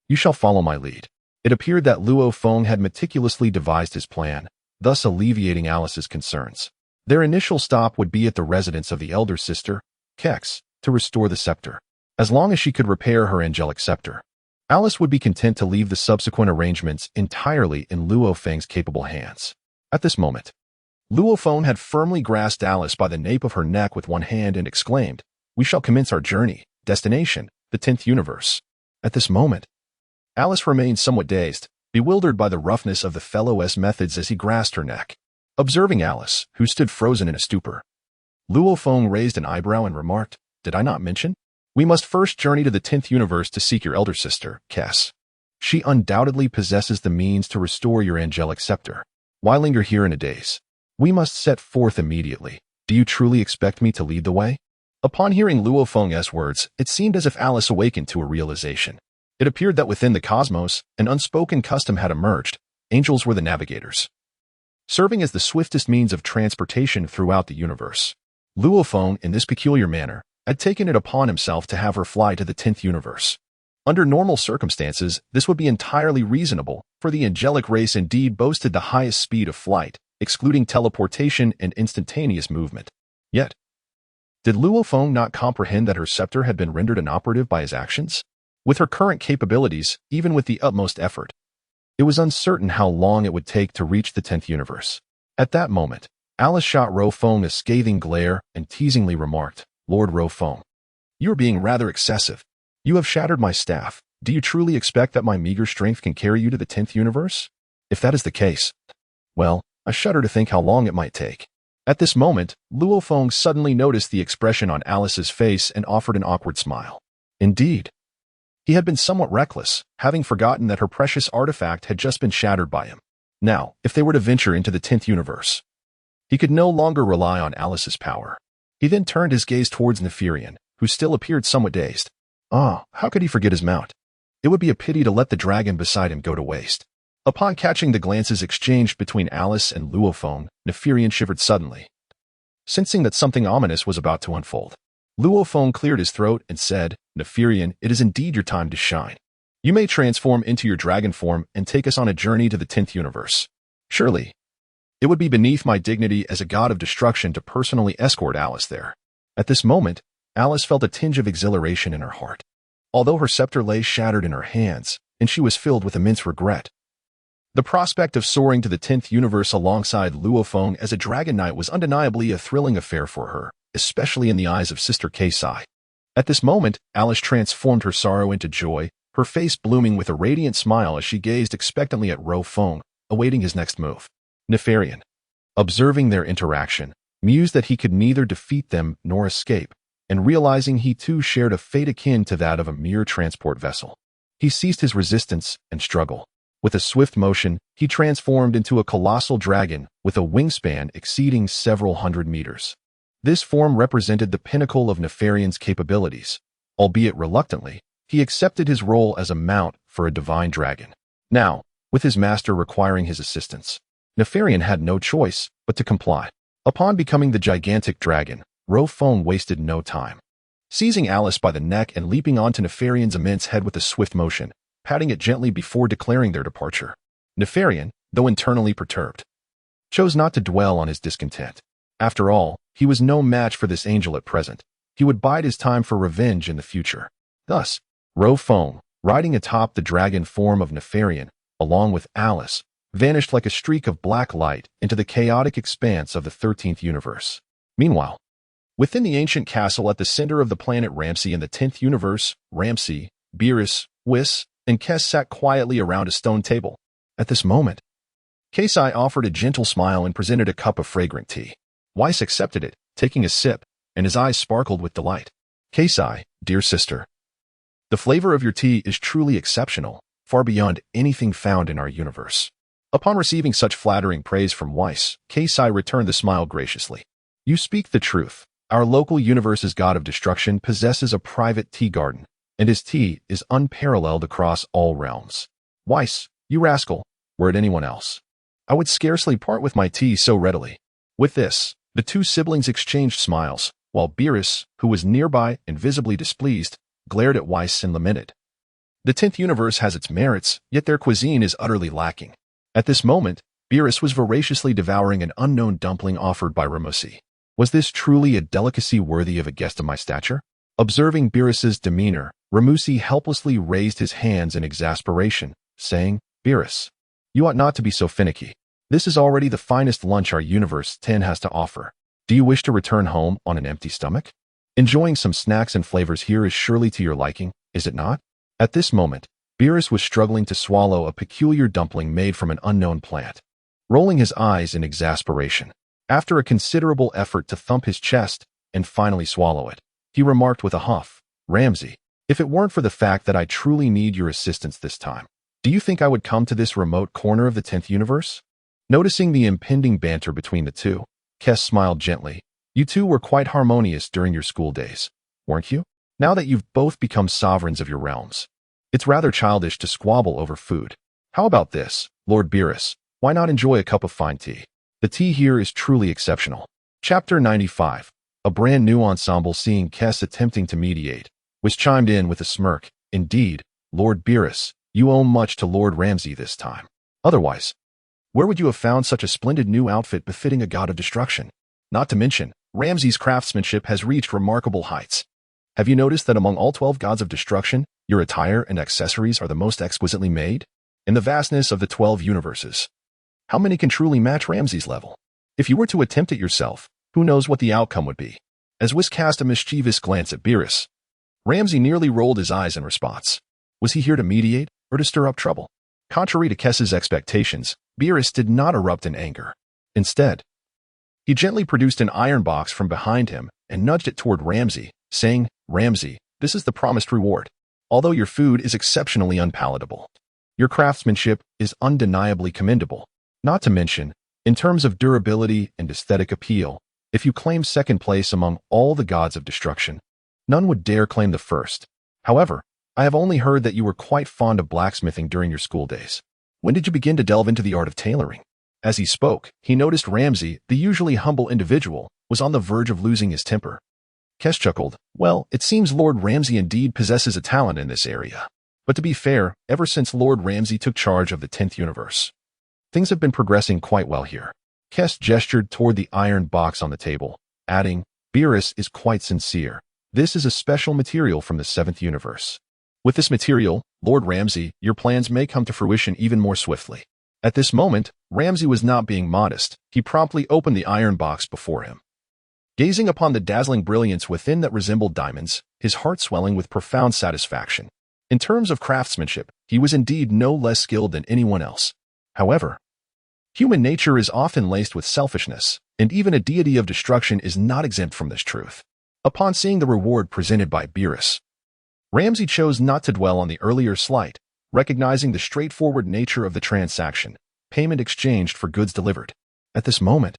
you shall follow my lead." It appeared that Luo Feng had meticulously devised his plan, thus alleviating Alice's concerns. Their initial stop would be at the residence of the elder sister, Kex, to restore the scepter. As long as she could repair her angelic scepter, Alice would be content to leave the subsequent arrangements entirely in Luo Feng's capable hands. At this moment, Luo Feng had firmly grasped Alice by the nape of her neck with one hand and exclaimed, "We shall commence our journey. Destination, the 10th universe. At this moment, Alice remained somewhat dazed, bewildered by the roughness of the fellow's methods as he grasped her neck. Observing Alice, who stood frozen in a stupor, Luo Feng raised an eyebrow and remarked, "Did I not mention? We must first journey to the 10th universe to seek your elder sister, Kess. She undoubtedly possesses the means to restore your angelic scepter. Why linger here in a daze? We must set forth immediately. Do you truly expect me to lead the way?" Upon hearing Luo Feng's words, it seemed as if Alice awakened to a realization. It appeared that within the cosmos, an unspoken custom had emerged. Angels were the navigators, serving as the swiftest means of transportation throughout the universe. Luo Feng, in this peculiar manner, had taken it upon himself to have her fly to the 10th universe. Under normal circumstances, this would be entirely reasonable, for the angelic race indeed boasted the highest speed of flight, excluding teleportation and instantaneous movement. Yet, did Luo Feng not comprehend that her scepter had been rendered inoperative by his actions? With her current capabilities, even with the utmost effort, it was uncertain how long it would take to reach the 10th universe. At that moment, Alice shot Luo Feng a scathing glare and teasingly remarked, "Lord Luo Feng, you are being rather excessive. You have shattered my staff. Do you truly expect that my meager strength can carry you to the 10th universe? If that is the case, well, I shudder to think how long it might take." At this moment, Luo Feng suddenly noticed the expression on Alice's face and offered an awkward smile. Indeed, he had been somewhat reckless, having forgotten that her precious artifact had just been shattered by him. Now, if they were to venture into the 10th universe, he could no longer rely on Alice's power. He then turned his gaze towards Neferian, who still appeared somewhat dazed. How could he forget his mount? It would be a pity to let the dragon beside him go to waste. Upon catching the glances exchanged between Alice and Luo Feng, Neferian shivered suddenly, sensing that something ominous was about to unfold. Luo Feng cleared his throat and said, "Neferian, it is indeed your time to shine. You may transform into your dragon form and take us on a journey to the 10th universe. Surely, it would be beneath my dignity as a god of destruction to personally escort Alice there." At this moment, Alice felt a tinge of exhilaration in her heart. Although her scepter lay shattered in her hands, and she was filled with immense regret, the prospect of soaring to the 10th universe alongside Luo Feng as a dragon knight was undeniably a thrilling affair for her, especially in the eyes of Sister Keisai. At this moment, Alice transformed her sorrow into joy, her face blooming with a radiant smile as she gazed expectantly at Luo Feng, awaiting his next move. Neferian, observing their interaction, mused that he could neither defeat them nor escape, and realizing he too shared a fate akin to that of a mere transport vessel, he ceased his resistance and struggle. With a swift motion, he transformed into a colossal dragon with a wingspan exceeding several hundred meters. This form represented the pinnacle of Neferian's capabilities. Albeit reluctantly, he accepted his role as a mount for a divine dragon. Now, with his master requiring his assistance, Neferian had no choice but to comply. Upon becoming the gigantic dragon, Luo Feng wasted no time. Seizing Alice by the neck and leaping onto Neferian's immense head with a swift motion, patting it gently before declaring their departure. Neferian, though internally perturbed, chose not to dwell on his discontent. After all, he was no match for this angel at present. He would bide his time for revenge in the future. Thus, Luo Feng, riding atop the dragon form of Neferian, along with Alice, vanished like a streak of black light into the chaotic expanse of the 13th universe. Meanwhile, within the ancient castle at the center of the planet Ramsey in the 10th universe, Ramsey, Beerus, Whis, and Kess sat quietly around a stone table. At this moment, Keisai offered a gentle smile and presented a cup of fragrant tea. Whis accepted it, taking a sip, and his eyes sparkled with delight. "Keisai, dear sister, the flavor of your tea is truly exceptional, far beyond anything found in our universe." Upon receiving such flattering praise from Whis, Keisai returned the smile graciously. "You speak the truth. Our local universe's god of destruction possesses a private tea garden, and his tea is unparalleled across all realms. Whis, you rascal, were it anyone else, I would scarcely part with my tea so readily." With this, the two siblings exchanged smiles, while Beerus, who was nearby and visibly displeased, glared at Whis and lamented. The 10th universe has its merits, yet their cuisine is utterly lacking. At this moment, Beerus was voraciously devouring an unknown dumpling offered by Ramusi. Was this truly a delicacy worthy of a guest of my stature? Observing Beerus's demeanor, Ramusi helplessly raised his hands in exasperation, saying, "Beerus, you ought not to be so finicky. This is already the finest lunch our universe 10 has to offer. Do you wish to return home on an empty stomach?" Enjoying some snacks and flavors here is surely to your liking, is it not? At this moment, Beerus was struggling to swallow a peculiar dumpling made from an unknown plant, rolling his eyes in exasperation. After a considerable effort to thump his chest and finally swallow it, he remarked with a huff, "Ramsay, if it weren't for the fact that I truly need your assistance this time, do you think I would come to this remote corner of the 10th universe?" Noticing the impending banter between the two, Kess smiled gently. "You two were quite harmonious during your school days, weren't you? Now that you've both become sovereigns of your realms, it's rather childish to squabble over food. How about this, Lord Beerus? Why not enjoy a cup of fine tea? The tea here is truly exceptional." Chapter 95. A brand new ensemble. Seeing Kess attempting to mediate, Whis chimed in with a smirk. "Indeed, Lord Beerus, you owe much to Lord Ramsay this time. Otherwise, where would you have found such a splendid new outfit befitting a god of destruction? Not to mention, Ramsay's craftsmanship has reached remarkable heights. Have you noticed that among all 12 gods of destruction, your attire and accessories are the most exquisitely made? In the vastness of the 12 universes, how many can truly match Ramsay's level? If you were to attempt it yourself, who knows what the outcome would be?" As Whis cast a mischievous glance at Beerus, Ramsay nearly rolled his eyes in response. Was he here to mediate or to stir up trouble? Contrary to Kess's expectations, Beerus did not erupt in anger. Instead, he gently produced an iron box from behind him and nudged it toward Ramsay, saying, "Ramsay, this is the promised reward. Although your food is exceptionally unpalatable, your craftsmanship is undeniably commendable. Not to mention, in terms of durability and aesthetic appeal, if you claim second place among all the gods of destruction, none would dare claim the first. However, I have only heard that you were quite fond of blacksmithing during your school days. When did you begin to delve into the art of tailoring?" As he spoke, he noticed Ramsay, the usually humble individual, was on the verge of losing his temper. Kess chuckled. "Well, it seems Lord Ramsay indeed possesses a talent in this area. But to be fair, ever since Lord Ramsay took charge of the 10th universe, things have been progressing quite well here." Kess gestured toward the iron box on the table, adding, "Beerus is quite sincere. This is a special material from the 7th universe. With this material, Lord Ramsay, your plans may come to fruition even more swiftly." At this moment, Ramsay was not being modest. He promptly opened the iron box before him. Gazing upon the dazzling brilliance within that resembled diamonds, his heart swelling with profound satisfaction. In terms of craftsmanship, he was indeed no less skilled than anyone else. However, human nature is often laced with selfishness, and even a deity of destruction is not exempt from this truth. Upon seeing the reward presented by Beerus, Ramsay chose not to dwell on the earlier slight, recognizing the straightforward nature of the transaction, payment exchanged for goods delivered. At this moment,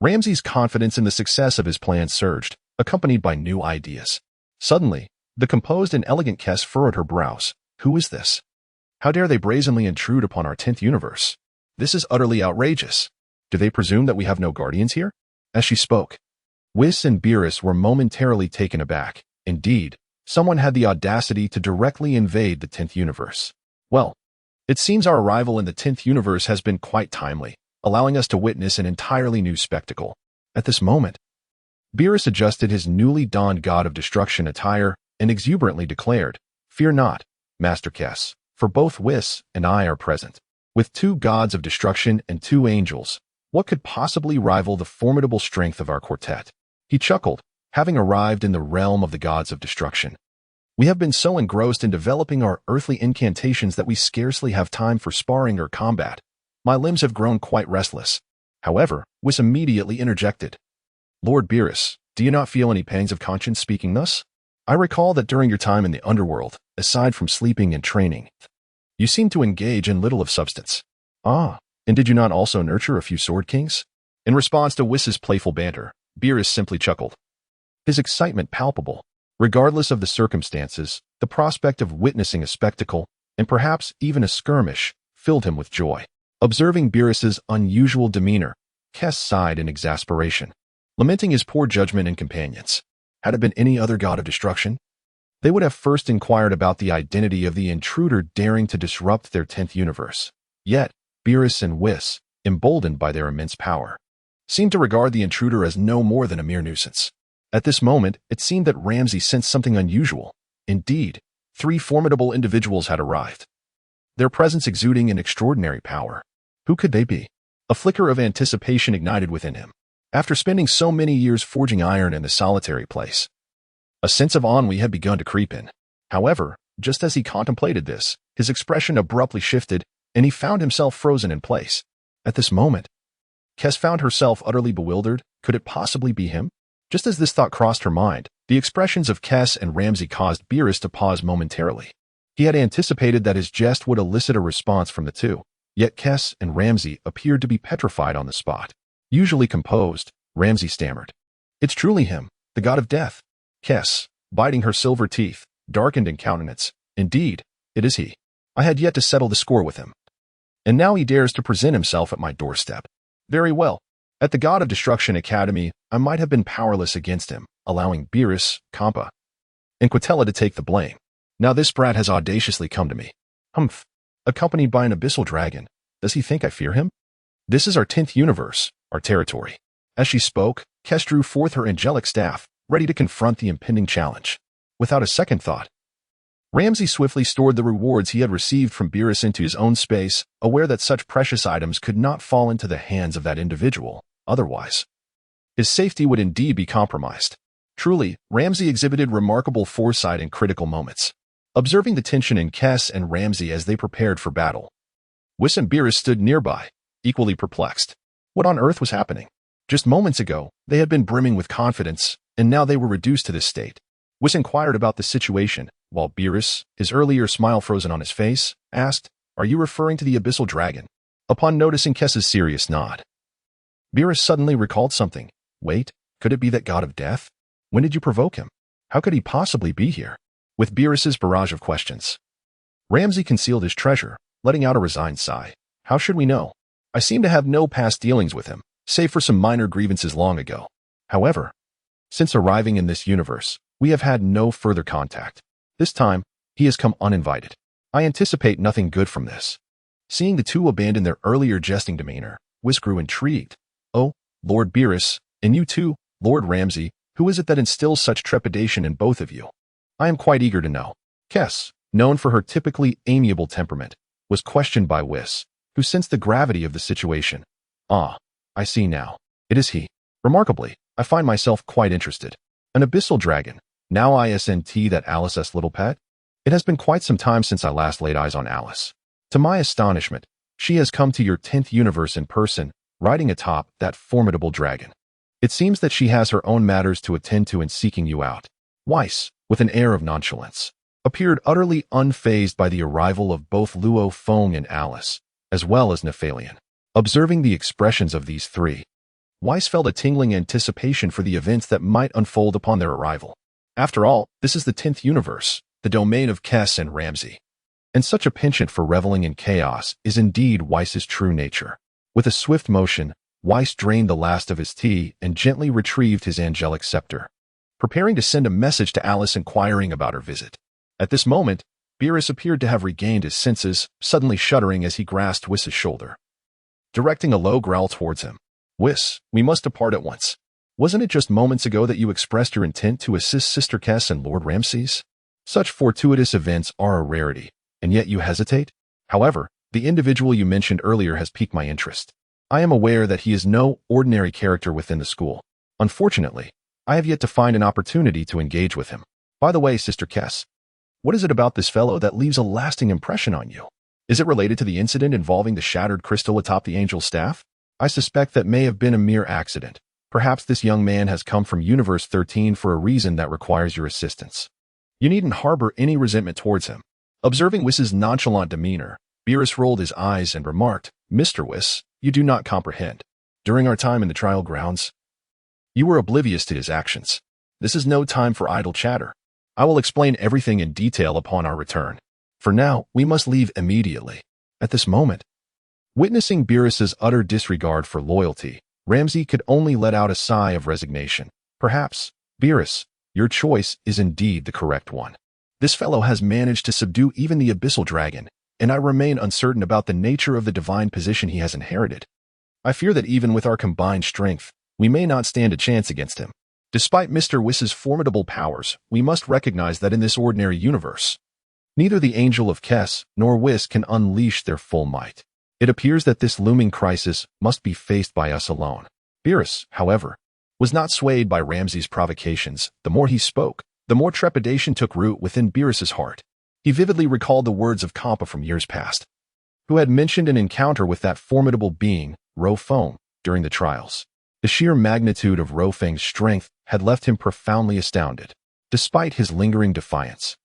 Ramsay's confidence in the success of his plan surged, accompanied by new ideas. Suddenly, the composed and elegant Kess furrowed her brows. "Who is this? How dare they brazenly intrude upon our 10th universe? This is utterly outrageous. Do they presume that we have no guardians here?" As she spoke, Whis and Beerus were momentarily taken aback. Indeed, someone had the audacity to directly invade the 10th universe. Well, it seems our arrival in the 10th universe has been quite timely, allowing us to witness an entirely new spectacle. At this moment, Beerus adjusted his newly donned god of destruction attire and exuberantly declared, "Fear not, Master Kess, for both Whis and I are present. With 2 gods of destruction and 2 angels, what could possibly rival the formidable strength of our quartet?" He chuckled, having arrived in the realm of the gods of destruction. "We have been so engrossed in developing our earthly incantations that we scarcely have time for sparring or combat. My limbs have grown quite restless." However, Whis immediately interjected, "Lord Beerus, do you not feel any pangs of conscience speaking thus? I recall that during your time in the underworld, aside from sleeping and training, you seemed to engage in little of substance. Ah, and did you not also nurture a few sword kings?" In response to Whis's playful banter, Beerus simply chuckled, his excitement palpable. Regardless of the circumstances, the prospect of witnessing a spectacle, and perhaps even a skirmish, filled him with joy. Observing Beerus's unusual demeanor, Kess sighed in exasperation, lamenting his poor judgment and companions. Had it been any other god of destruction, they would have first inquired about the identity of the intruder daring to disrupt their 10th universe. Yet, Beerus and Whis, emboldened by their immense power, seemed to regard the intruder as no more than a mere nuisance. At this moment, it seemed that Ramsay sensed something unusual. Indeed, 3 formidable individuals had arrived, their presence exuding an extraordinary power. Who could they be? A flicker of anticipation ignited within him. After spending so many years forging iron in the solitary place, A sense of ennui had begun to creep in. However, just as he contemplated this, his expression abruptly shifted, and he found himself frozen in place. At this moment, Kes found herself utterly bewildered. Could it possibly be him? Just as this thought crossed her mind, the expressions of Kes and Ramsey caused Beerus to pause momentarily. He had anticipated that his jest would elicit a response from the two, yet Kes and Ramsey appeared to be petrified on the spot. Usually composed, Ramsey stammered, "It's truly him, the god of death." Kes, biting her silver teeth, darkened in countenance. "Indeed, it is he. I had yet to settle the score with him. And now he dares to present himself at my doorstep. Very well. At the God of Destruction Academy, I might have been powerless against him, allowing Beerus, Compa, and Quitella to take the blame. Now this brat has audaciously come to me. Hmph. Accompanied by an abyssal dragon. Does he think I fear him? This is our 10th universe, our territory." As she spoke, Kes drew forth her angelic staff, ready to confront the impending challenge. Without a second thought, Ramsey swiftly stored the rewards he had received from Beerus into his own space, aware that such precious items could not fall into the hands of that individual. Otherwise, his safety would indeed be compromised. Truly, Ramsey exhibited remarkable foresight in critical moments. Observing the tension in Kes and Ramsey as they prepared for battle, Whis and Beerus stood nearby, equally perplexed. What on earth was happening? Just moments ago, they had been brimming with confidence, and now they were reduced to this state. Whis inquired about the situation, while Beerus, his earlier smile frozen on his face, asked, "Are you referring to the abyssal dragon?" Upon noticing Kes's serious nod, Beerus suddenly recalled something. Wait, could it be that god of death? When did you provoke him? How could he possibly be here? With Beerus's barrage of questions, Ramsey concealed his treasure, letting out a resigned sigh. How should we know? I seem to have no past dealings with him, save for some minor grievances long ago. However, since arriving in this universe, we have had no further contact. This time, he has come uninvited. I anticipate nothing good from this. Seeing the two abandon their earlier jesting demeanor, Whis grew intrigued. Oh, Lord Beerus, and you too, Lord Ramsey, who is it that instills such trepidation in both of you? I am quite eager to know. Kes, known for her typically amiable temperament, was questioned by Whis, who sensed the gravity of the situation. Ah, I see now. It is he. Remarkably, I find myself quite interested. An abyssal dragon. Now isn't that Alice's little pet? It has been quite some time since I last laid eyes on Alice. To my astonishment, she has come to your 10th universe in person, riding atop that formidable dragon. It seems that she has her own matters to attend to in seeking you out. Whis, with an air of nonchalance, appeared utterly unfazed by the arrival of both Luo Feng and Alice, as well as Nephalion. Observing the expressions of these three, Whis felt a tingling anticipation for the events that might unfold upon their arrival. After all, this is the 10th universe, the domain of Kes and Ramsey. And such a penchant for reveling in chaos is indeed Whis's true nature. With a swift motion, Whis drained the last of his tea and gently retrieved his angelic scepter, preparing to send a message to Alice inquiring about her visit. At this moment, Beerus appeared to have regained his senses, suddenly shuddering as he grasped Wiss's shoulder, directing a low growl towards him. "Whis, we must depart at once. Wasn't it just moments ago that you expressed your intent to assist Sister Kes and Lord Ramses? Such fortuitous events are a rarity, and yet you hesitate? However, the individual you mentioned earlier has piqued my interest. I am aware that he is no ordinary character within the school. Unfortunately, I have yet to find an opportunity to engage with him. By the way, Sister Kes, what is it about this fellow that leaves a lasting impression on you? Is it related to the incident involving the shattered crystal atop the angel's staff? I suspect that may have been a mere accident. Perhaps this young man has come from Universe 13 for a reason that requires your assistance. You needn't harbor any resentment towards him." Observing Wiss's nonchalant demeanor, Beerus rolled his eyes and remarked, "Mr. Whis, you do not comprehend. During our time in the trial grounds, you were oblivious to his actions. This is no time for idle chatter. I will explain everything in detail upon our return. For now, we must leave immediately." At this moment, witnessing Beerus's utter disregard for loyalty, Ramsey could only let out a sigh of resignation. "Perhaps, Beerus, your choice is indeed the correct one. This fellow has managed to subdue even the abyssal dragon, and I remain uncertain about the nature of the divine position he has inherited. I fear that even with our combined strength, we may not stand a chance against him. Despite Mr. Wiss's formidable powers, we must recognize that in this ordinary universe, neither the Angel of Kes nor Whis can unleash their full might. It appears that this looming crisis must be faced by us alone." Beerus, however, was not swayed by Ramsey's provocations. The more he spoke, the more trepidation took root within Beerus's heart. He vividly recalled the words of Hmph from years past, who had mentioned an encounter with that formidable being, Luo Feng, during the trials. The sheer magnitude of Luo Feng's strength had left him profoundly astounded. Despite his lingering defiance,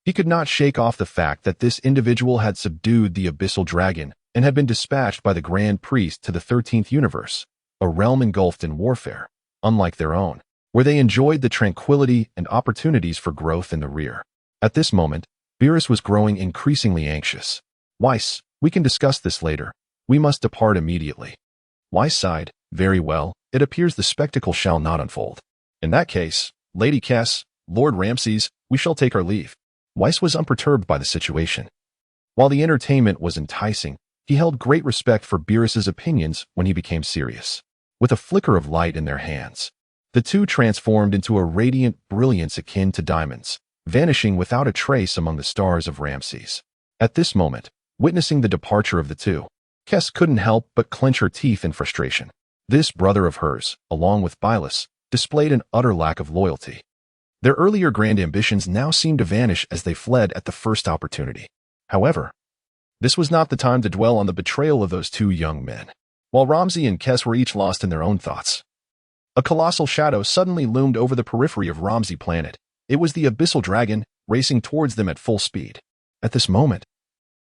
he could not shake off the fact that this individual had subdued the abyssal dragon and had been dispatched by the Grand Priest to the 13th universe, a realm engulfed in warfare, unlike their own, where they enjoyed the tranquility and opportunities for growth in the rear. At this moment, Beerus was growing increasingly anxious. Whis, we can discuss this later. We must depart immediately. Whis sighed. Very well, it appears the spectacle shall not unfold. In that case, Lady Kess, Lord Ramses, we shall take our leave. Whis was unperturbed by the situation. While the entertainment was enticing, he held great respect for Beerus's opinions when he became serious. With a flicker of light in their hands, the two transformed into a radiant brilliance akin to diamonds, vanishing without a trace among the stars of Ramses. At this moment, witnessing the departure of the two, Kess couldn't help but clench her teeth in frustration. This brother of hers, along with Beerus, displayed an utter lack of loyalty. Their earlier grand ambitions now seemed to vanish as they fled at the first opportunity. However, this was not the time to dwell on the betrayal of those two young men. While Ramses and Kess were each lost in their own thoughts, a colossal shadow suddenly loomed over the periphery of Ramses' planet. It was the abyssal dragon, racing towards them at full speed. At this moment,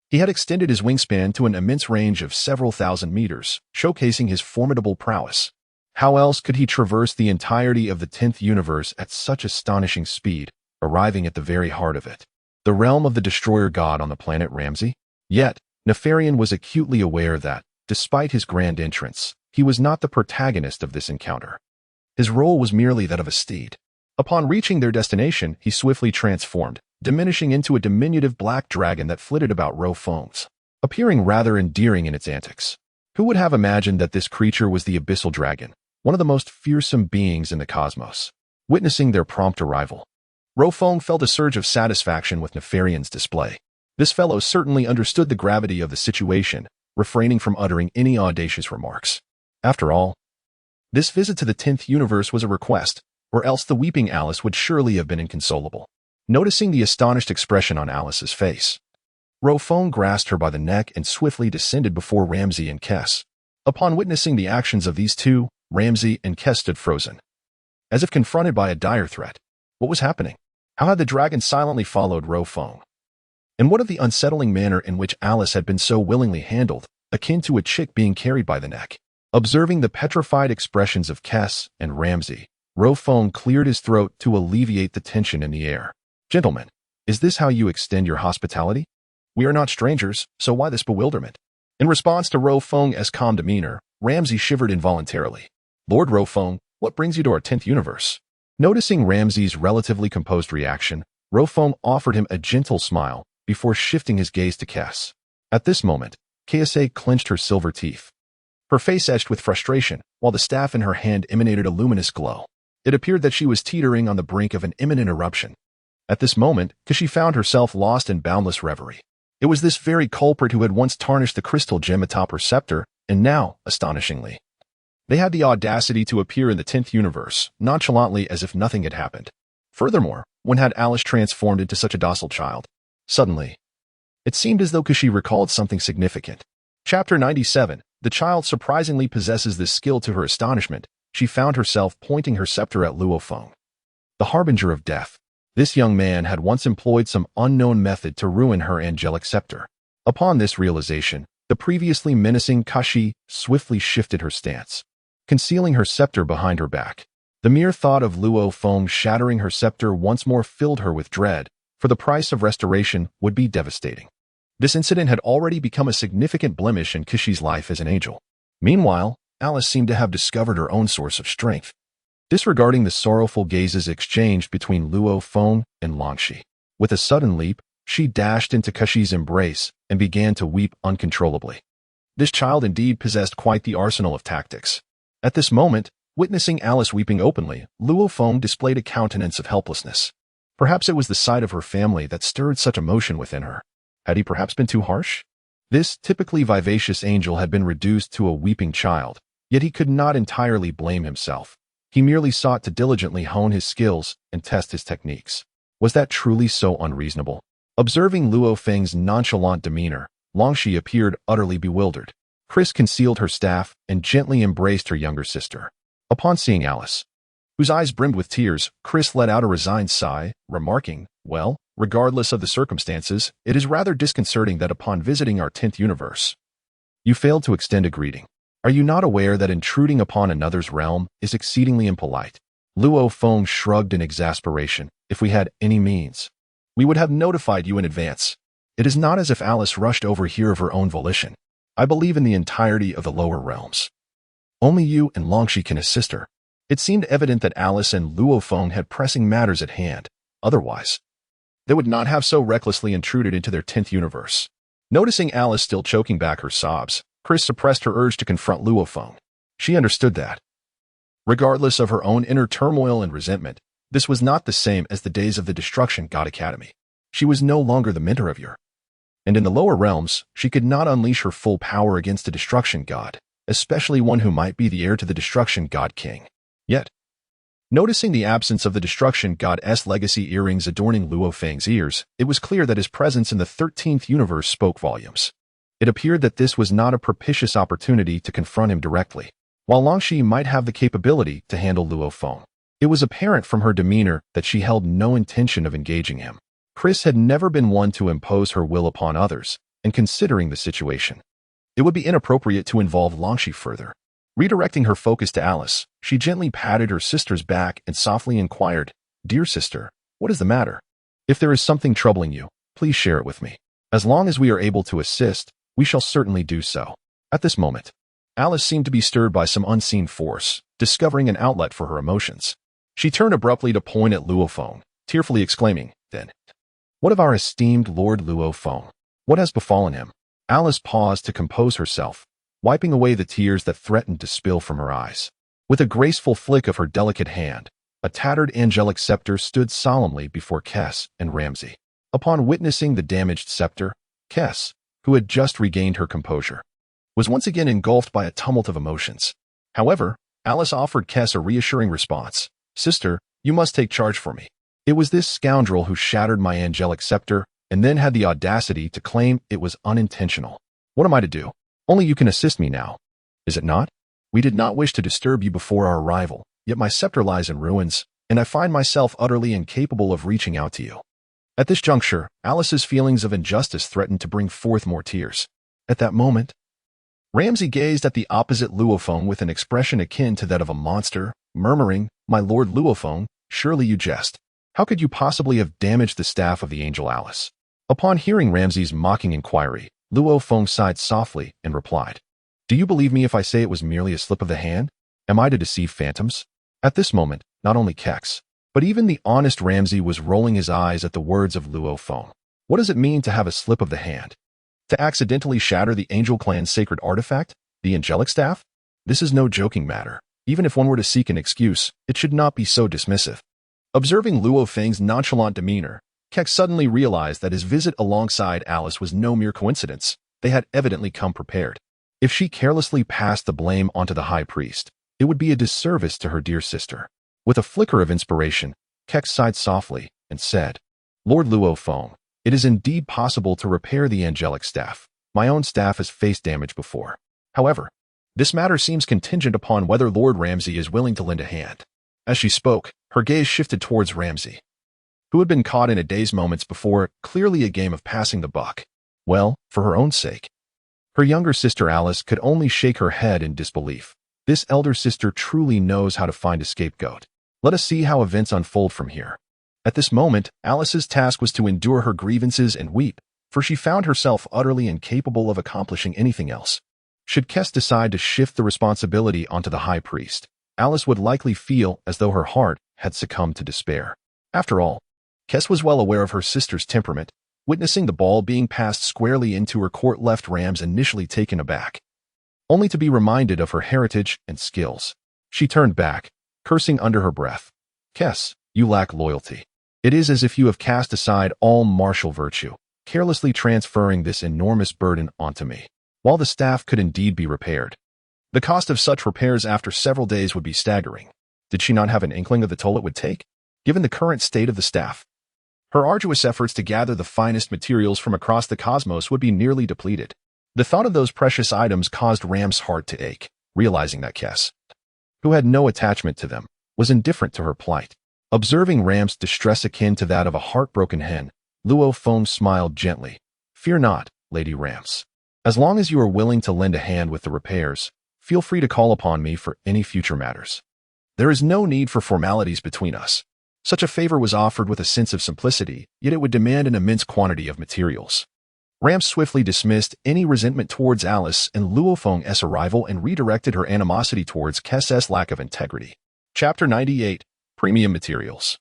he had extended his wingspan to an immense range of several thousand meters, showcasing his formidable prowess. How else could he traverse the entirety of the 10th universe at such astonishing speed, arriving at the very heart of it, the realm of the destroyer god on the planet Ramses? Yet, Nefarian was acutely aware that, despite his grand entrance, he was not the protagonist of this encounter. His role was merely that of a steed. Upon reaching their destination, he swiftly transformed, diminishing into a diminutive black dragon that flitted about Luo Feng's, appearing rather endearing in its antics. Who would have imagined that this creature was the abyssal dragon, one of the most fearsome beings in the cosmos? Witnessing their prompt arrival, Luo Feng felt a surge of satisfaction with Nefarian's display. This fellow certainly understood the gravity of the situation, refraining from uttering any audacious remarks. After all, this visit to the 10th universe was a request, or else the weeping Alice would surely have been inconsolable. Noticing the astonished expression on Alice's face, Luo Feng grasped her by the neck and swiftly descended before Ramses and Kess. Upon witnessing the actions of these two, Ramses and Kess stood frozen, as if confronted by a dire threat. What was happening? How had the dragon silently followed Luo Feng? And what of the unsettling manner in which Alice had been so willingly handled, akin to a chick being carried by the neck? Observing the petrified expressions of Kess and Ramses, Luo Feng cleared his throat to alleviate the tension in the air. Gentlemen, is this how you extend your hospitality? We are not strangers, so why this bewilderment? In response to Luo Feng's calm demeanor, Ramses shivered involuntarily. Lord Luo Feng, what brings you to our 10th universe? Noticing Ramses' relatively composed reaction, Luo Feng offered him a gentle smile before shifting his gaze to Kess. At this moment, Kessa clenched her silver teeth, her face etched with frustration, while the staff in her hand emanated a luminous glow. It appeared that she was teetering on the brink of an imminent eruption. At this moment, Kashi found herself lost in boundless reverie. It was this very culprit who had once tarnished the crystal gem atop her scepter, and now, astonishingly, they had the audacity to appear in the 10th universe, nonchalantly as if nothing had happened. Furthermore, when had Alice transformed into such a docile child? Suddenly, it seemed as though Kashi recalled something significant. Chapter 97. The child surprisingly possesses this skill. To her astonishment, she found herself pointing her scepter at Luo Feng, the harbinger of death. This young man had once employed some unknown method to ruin her angelic scepter. Upon this realization, the previously menacing Kashi swiftly shifted her stance, concealing her scepter behind her back. The mere thought of Luo Feng shattering her scepter once more filled her with dread, for the price of restoration would be devastating. This incident had already become a significant blemish in Kashi's life as an angel. Meanwhile, Alice seemed to have discovered her own source of strength. Disregarding the sorrowful gazes exchanged between Luo Feng and Longxi, with a sudden leap, she dashed into Kashi's embrace and began to weep uncontrollably. This child indeed possessed quite the arsenal of tactics. At this moment, witnessing Alice weeping openly, Luo Feng displayed a countenance of helplessness. Perhaps it was the sight of her family that stirred such emotion within her. Had he perhaps been too harsh? This typically vivacious angel had been reduced to a weeping child, yet he could not entirely blame himself. He merely sought to diligently hone his skills and test his techniques. Was that truly so unreasonable? Observing Luo Feng's nonchalant demeanor, Longxi appeared utterly bewildered. Chris concealed her staff and gently embraced her younger sister. Upon seeing Alice, whose eyes brimmed with tears, Chris let out a resigned sigh, remarking, "Well, regardless of the circumstances, it is rather disconcerting that upon visiting our 10th universe, you failed to extend a greeting. Are you not aware that intruding upon another's realm is exceedingly impolite?" Luo Feng shrugged in exasperation. "If we had any means, we would have notified you in advance. It is not as if Alice rushed over here of her own volition. I believe in the entirety of the lower realms. Only you and Longxi can assist her." It seemed evident that Alice and Luo Feng had pressing matters at hand. Otherwise, they would not have so recklessly intruded into their 10th universe. Noticing Alice still choking back her sobs, Chris suppressed her urge to confront Luo Feng. She understood that, regardless of her own inner turmoil and resentment, this was not the same as the days of the Destruction God Academy. She was no longer the mentor of your, and in the lower realms, she could not unleash her full power against the Destruction God, especially one who might be the heir to the Destruction God King. Yet, noticing the absence of the Destruction God's legacy earrings adorning Luo Feng's ears, it was clear that his presence in the 13th universe spoke volumes. It appeared that this was not a propitious opportunity to confront him directly. While Longxi might have the capability to handle Luo Feng, it was apparent from her demeanor that she held no intention of engaging him. Chris had never been one to impose her will upon others, and considering the situation, it would be inappropriate to involve Longxi further. Redirecting her focus to Alice, she gently patted her sister's back and softly inquired, "Dear sister, what is the matter? If there is something troubling you, please share it with me. As long as we are able to assist, we shall certainly do so." At this moment, Alice seemed to be stirred by some unseen force, discovering an outlet for her emotions. She turned abruptly to point at Luo Feng, tearfully exclaiming, "Then, what of our esteemed Lord Luo Feng? What has befallen him?" Alice paused to compose herself, wiping away the tears that threatened to spill from her eyes. With a graceful flick of her delicate hand, a tattered angelic scepter stood solemnly before Kes and Ramsey. Upon witnessing the damaged scepter, Kes, who had just regained her composure, was once again engulfed by a tumult of emotions. However, Alice offered Kes a reassuring response. "Sister, you must take charge for me. It was this scoundrel who shattered my angelic scepter and then had the audacity to claim it was unintentional. What am I to do? Only you can assist me now, is it not? We did not wish to disturb you before our arrival, yet my scepter lies in ruins, and I find myself utterly incapable of reaching out to you." At this juncture, Alice's feelings of injustice threatened to bring forth more tears. At that moment, Ramsey gazed at the opposite Luo Feng with an expression akin to that of a monster, murmuring, "My Lord Luo Feng, surely you jest. How could you possibly have damaged the staff of the angel Alice?" Upon hearing Ramsey's mocking inquiry, Luo Feng sighed softly and replied, "Do you believe me if I say it was merely a slip of the hand? Am I to deceive phantoms?" At this moment, not only Kex, but even the honest Ramsey was rolling his eyes at the words of Luo Feng. What does it mean to have a slip of the hand? To accidentally shatter the Angel Clan's sacred artifact, the angelic staff? This is no joking matter. Even if one were to seek an excuse, it should not be so dismissive. Observing Luo Feng's nonchalant demeanor, Kex suddenly realized that his visit alongside Alice was no mere coincidence. They had evidently come prepared. If she carelessly passed the blame onto the high priest, it would be a disservice to her dear sister. With a flicker of inspiration, Kex sighed softly and said, "Lord Luo Feng, it is indeed possible to repair the angelic staff. My own staff has faced damage before. However, this matter seems contingent upon whether Lord Ramsey is willing to lend a hand." As she spoke, her gaze shifted towards Ramsey, who had been caught in a daze moments before, clearly a game of passing the buck. Well, for her own sake. Her younger sister Alice could only shake her head in disbelief. This elder sister truly knows how to find a scapegoat. Let us see how events unfold from here. At this moment, Alice's task was to endure her grievances and weep, for she found herself utterly incapable of accomplishing anything else. Should Kes decide to shift the responsibility onto the high priest, Alice would likely feel as though her heart had succumbed to despair. After all, Kes was well aware of her sister's temperament. Witnessing the ball being passed squarely into her court left Rams initially taken aback, only to be reminded of her heritage and skills. She turned back, cursing under her breath. "Kes, you lack loyalty. It is as if you have cast aside all martial virtue, carelessly transferring this enormous burden onto me. While the staff could indeed be repaired, the cost of such repairs after several days would be staggering. Did she not have an inkling of the toll it would take, given the current state of the staff? Her arduous efforts to gather the finest materials from across the cosmos would be nearly depleted. The thought of those precious items caused Ram's heart to ache, realizing that Kess, who had no attachment to them, was indifferent to her plight. Observing Ram's distress akin to that of a heartbroken hen, Luo Feng smiled gently. Fear not, Lady Rams. As long as you are willing to lend a hand with the repairs, feel free to call upon me for any future matters. There is no need for formalities between us. Such a favor was offered with a sense of simplicity, yet it would demand an immense quantity of materials. Ram swiftly dismissed any resentment towards Alice and Luo Feng's arrival and redirected her animosity towards Kess's lack of integrity. Chapter 98. Premium Materials.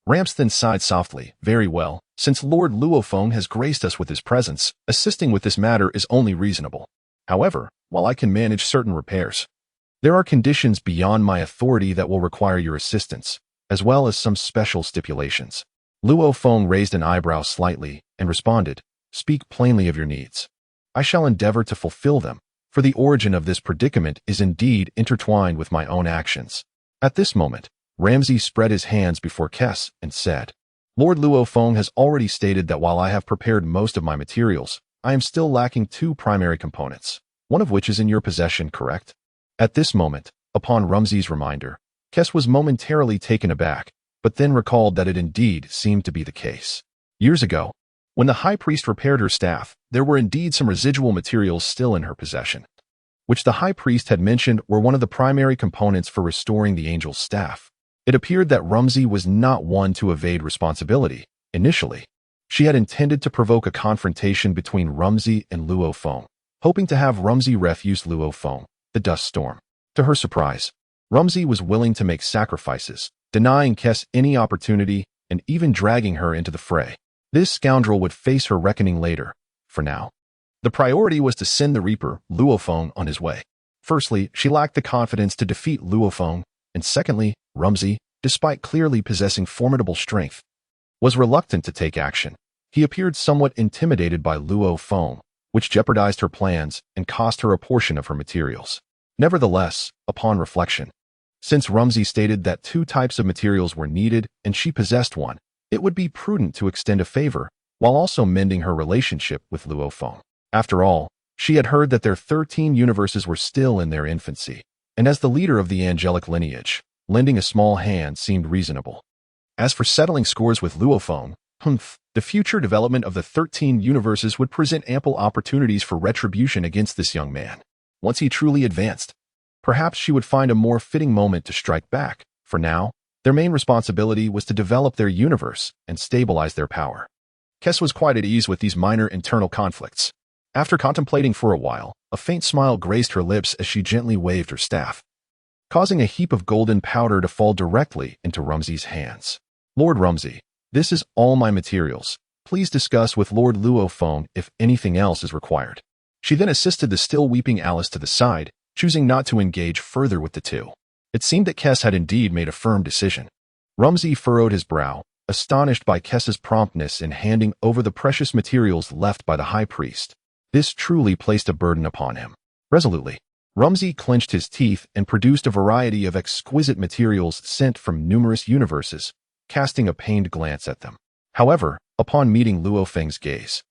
Rams then sighed softly. Very well, since Lord Luo Feng has graced us with his presence, assisting with this matter is only reasonable. However, while I can manage certain repairs, there are conditions beyond my authority that will require your assistance, as well as some special stipulations. Luo Feng raised an eyebrow slightly and responded, Speak plainly of your needs. I shall endeavor to fulfill them, for the origin of this predicament is indeed intertwined with my own actions. At this moment, Ramsay spread his hands before Kess and said, Lord Luo Feng has already stated that while I have prepared most of my materials, I am still lacking two primary components, one of which is in your possession, correct? At this moment, upon Ramsay's reminder, Kess was momentarily taken aback, but then recalled that it indeed seemed to be the case. Years ago, when the high priest repaired her staff, there were indeed some residual materials still in her possession, which the high priest had mentioned were one of the primary components for restoring the angel's staff. It appeared that Ramsay was not one to evade responsibility. Initially, she had intended to provoke a confrontation between Ramsay and Luo Feng, hoping to have Ramsay refuse Luo Feng, the dust storm. To her surprise, Ramsay was willing to make sacrifices, denying Kess any opportunity and even dragging her into the fray. This scoundrel would face her reckoning later. For now, the priority was to send the Reaper, Luo Feng, on his way. Firstly, she lacked the confidence to defeat Luo Feng, and secondly, Ramsay, despite clearly possessing formidable strength, was reluctant to take action. He appeared somewhat intimidated by Luo Feng, which jeopardized her plans and cost her a portion of her materials. Nevertheless, upon reflection, since Ramsay stated that two types of materials were needed and she possessed one, it would be prudent to extend a favor while also mending her relationship with Luo Feng. After all, she had heard that their 13 universes were still in their infancy, and as the leader of the angelic lineage, lending a small hand seemed reasonable. As for settling scores with Luo Feng, the future development of the 13 universes would present ample opportunities for retribution against this young man. Once he truly advanced, perhaps she would find a more fitting moment to strike back. For now, their main responsibility was to develop their universe and stabilize their power. Kess was quite at ease with these minor internal conflicts. After contemplating for a while, a faint smile graced her lips as she gently waved her staff, causing a heap of golden powder to fall directly into Ramsay's hands. Lord Ramsay, this is all my materials. Please discuss with Lord Luo Feng if anything else is required. She then assisted the still weeping Alice to the side, choosing not to engage further with the two. It seemed that Kess had indeed made a firm decision. Ramsay furrowed his brow, astonished by Kess's promptness in handing over the precious materials left by the high priest. This truly placed a burden upon him. Resolutely, Ramsay clenched his teeth and produced a variety of exquisite materials sent from numerous universes, casting a pained glance at them. However, upon meeting Luo Feng's gaze,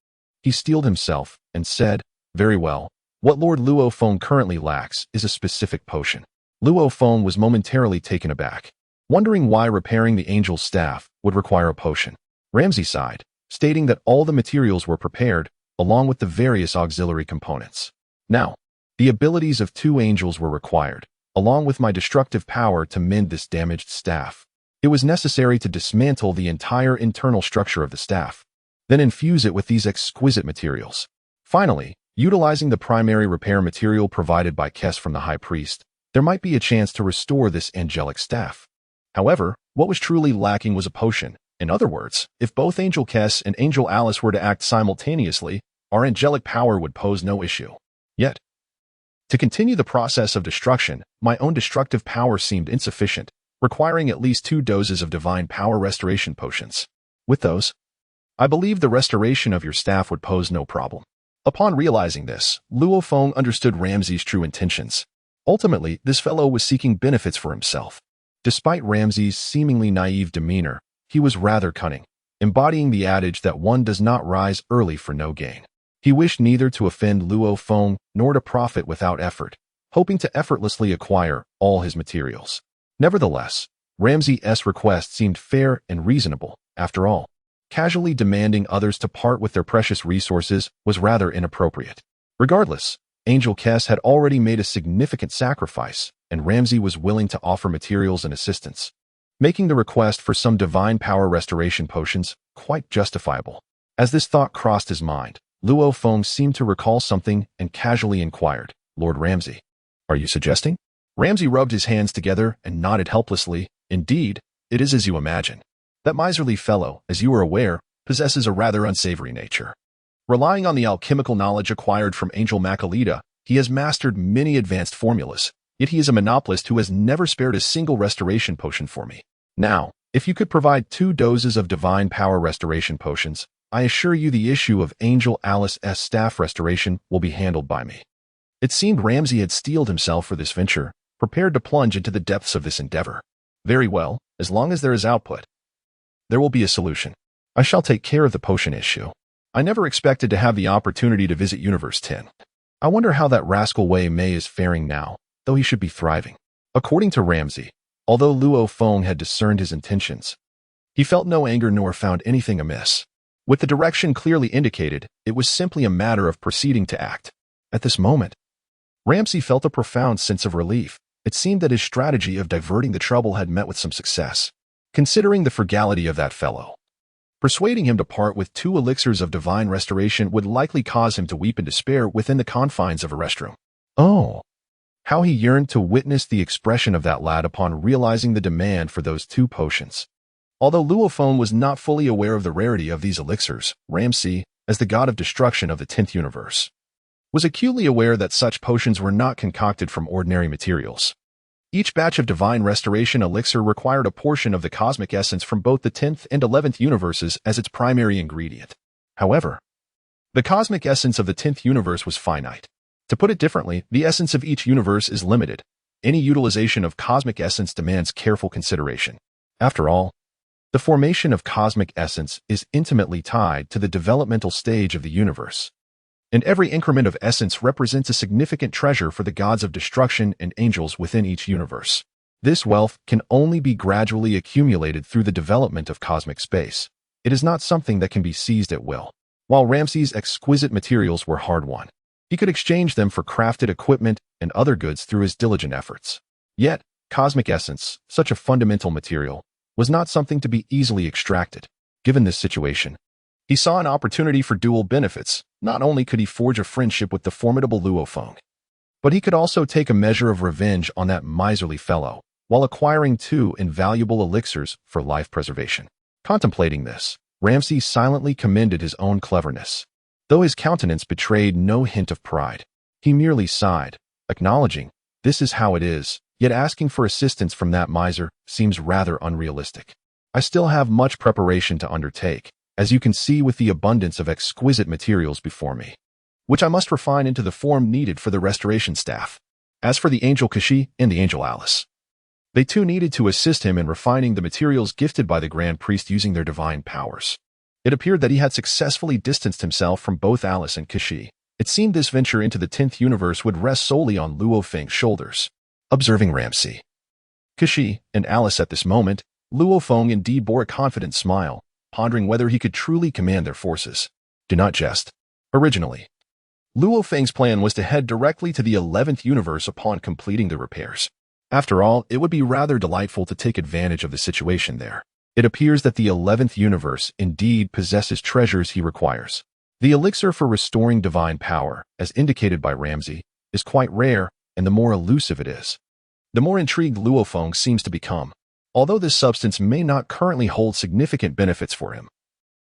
he steeled himself and said, Very well, what Lord Luo Feng currently lacks is a specific potion. Luo Feng was momentarily taken aback, wondering why repairing the angel's staff would require a potion. Ramsay sighed, stating that all the materials were prepared, along with the various auxiliary components. Now, the abilities of two angels were required, along with my destructive power to mend this damaged staff. It was necessary to dismantle the entire internal structure of the staff, then infuse it with these exquisite materials. Finally, utilizing the primary repair material provided by Kess from the high priest, there might be a chance to restore this angelic staff. However, what was truly lacking was a potion. In other words, if both Angel Kess and Angel Alice were to act simultaneously, our angelic power would pose no issue. Yet, to continue the process of destruction, my own destructive power seemed insufficient, requiring at least 2 doses of divine power restoration potions. With those, I believe the restoration of your staff would pose no problem. Upon realizing this, Luo Feng understood Ramsay's true intentions. Ultimately, this fellow was seeking benefits for himself. Despite Ramsey's seemingly naive demeanor, he was rather cunning, embodying the adage that one does not rise early for no gain. He wished neither to offend Luo Feng nor to profit without effort, hoping to effortlessly acquire all his materials. Nevertheless, Ramsey's request seemed fair and reasonable. After all, casually demanding others to part with their precious resources was rather inappropriate. Regardless, Angel Kess had already made a significant sacrifice, and Ramsey was willing to offer materials and assistance, making the request for some divine power restoration potions quite justifiable. As this thought crossed his mind, Luo Feng seemed to recall something and casually inquired, "Lord Ramsey, are you suggesting?" Ramsey rubbed his hands together and nodded helplessly. "Indeed, it is as you imagine. That miserly fellow, as you are aware, possesses a rather unsavory nature. Relying on the alchemical knowledge acquired from Angel Macalita, he has mastered many advanced formulas, yet he is a monopolist who has never spared a single restoration potion for me. Now, if you could provide 2 doses of divine power restoration potions, I assure you the issue of Angel Alice's staff restoration will be handled by me." It seemed Ramsey had steeled himself for this venture, prepared to plunge into the depths of this endeavor. "Very well, as long as there is output, there will be a solution. I shall take care of the potion issue. I never expected to have the opportunity to visit Universe 10. I wonder how that rascal Wei Mei is faring now, though he should be thriving." According to Ramsey, although Luo Feng had discerned his intentions, he felt no anger nor found anything amiss. With the direction clearly indicated, it was simply a matter of proceeding to act. At this moment, Ramsey felt a profound sense of relief. It seemed that his strategy of diverting the trouble had met with some success. Considering the frugality of that fellow, persuading him to part with 2 elixirs of divine restoration would likely cause him to weep in despair within the confines of a restroom. Oh, how he yearned to witness the expression of that lad upon realizing the demand for those 2 potions. Although Luo Feng was not fully aware of the rarity of these elixirs, Ramsey, as the god of destruction of the 10th universe, was acutely aware that such potions were not concocted from ordinary materials. Each batch of divine restoration elixir required a portion of the cosmic essence from both the 10th and 11th universes as its primary ingredient. However, the cosmic essence of the 10th universe was finite. To put it differently, the essence of each universe is limited. Any utilization of cosmic essence demands careful consideration. After all, the formation of cosmic essence is intimately tied to the developmental stage of the universe, and every increment of essence represents a significant treasure for the gods of destruction and angels within each universe. This wealth can only be gradually accumulated through the development of cosmic space. It is not something that can be seized at will. While Ramsey's exquisite materials were hard-won, he could exchange them for crafted equipment and other goods through his diligent efforts. Yet, cosmic essence, such a fundamental material, was not something to be easily extracted. Given this situation, he saw an opportunity for dual benefits. Not only could he forge a friendship with the formidable Luo Feng, but he could also take a measure of revenge on that miserly fellow, while acquiring 2 invaluable elixirs for life preservation. Contemplating this, Ramsey silently commended his own cleverness. Though his countenance betrayed no hint of pride, he merely sighed, acknowledging, "This is how it is," yet asking for assistance from that miser seems rather unrealistic. "I still have much preparation to undertake, as you can see with the abundance of exquisite materials before me, which I must refine into the form needed for the restoration staff." As for the Angel Kashi and the Angel Alice, they too needed to assist him in refining the materials gifted by the Grand Priest using their divine powers. It appeared that he had successfully distanced himself from both Alice and Kashi. It seemed this venture into the 10th universe would rest solely on Luo Feng's shoulders. Observing Ramsey, Kashi, and Alice at this moment, Luo Feng indeed bore a confident smile, pondering whether he could truly command their forces. Do not jest. Originally, Luo Feng's plan was to head directly to the 11th universe upon completing the repairs. After all, it would be rather delightful to take advantage of the situation there. It appears that the 11th universe indeed possesses treasures he requires. The elixir for restoring divine power, as indicated by Ramsey, is quite rare, and the more elusive it is, the more intrigued Luo Feng seems to become. Although this substance may not currently hold significant benefits for him,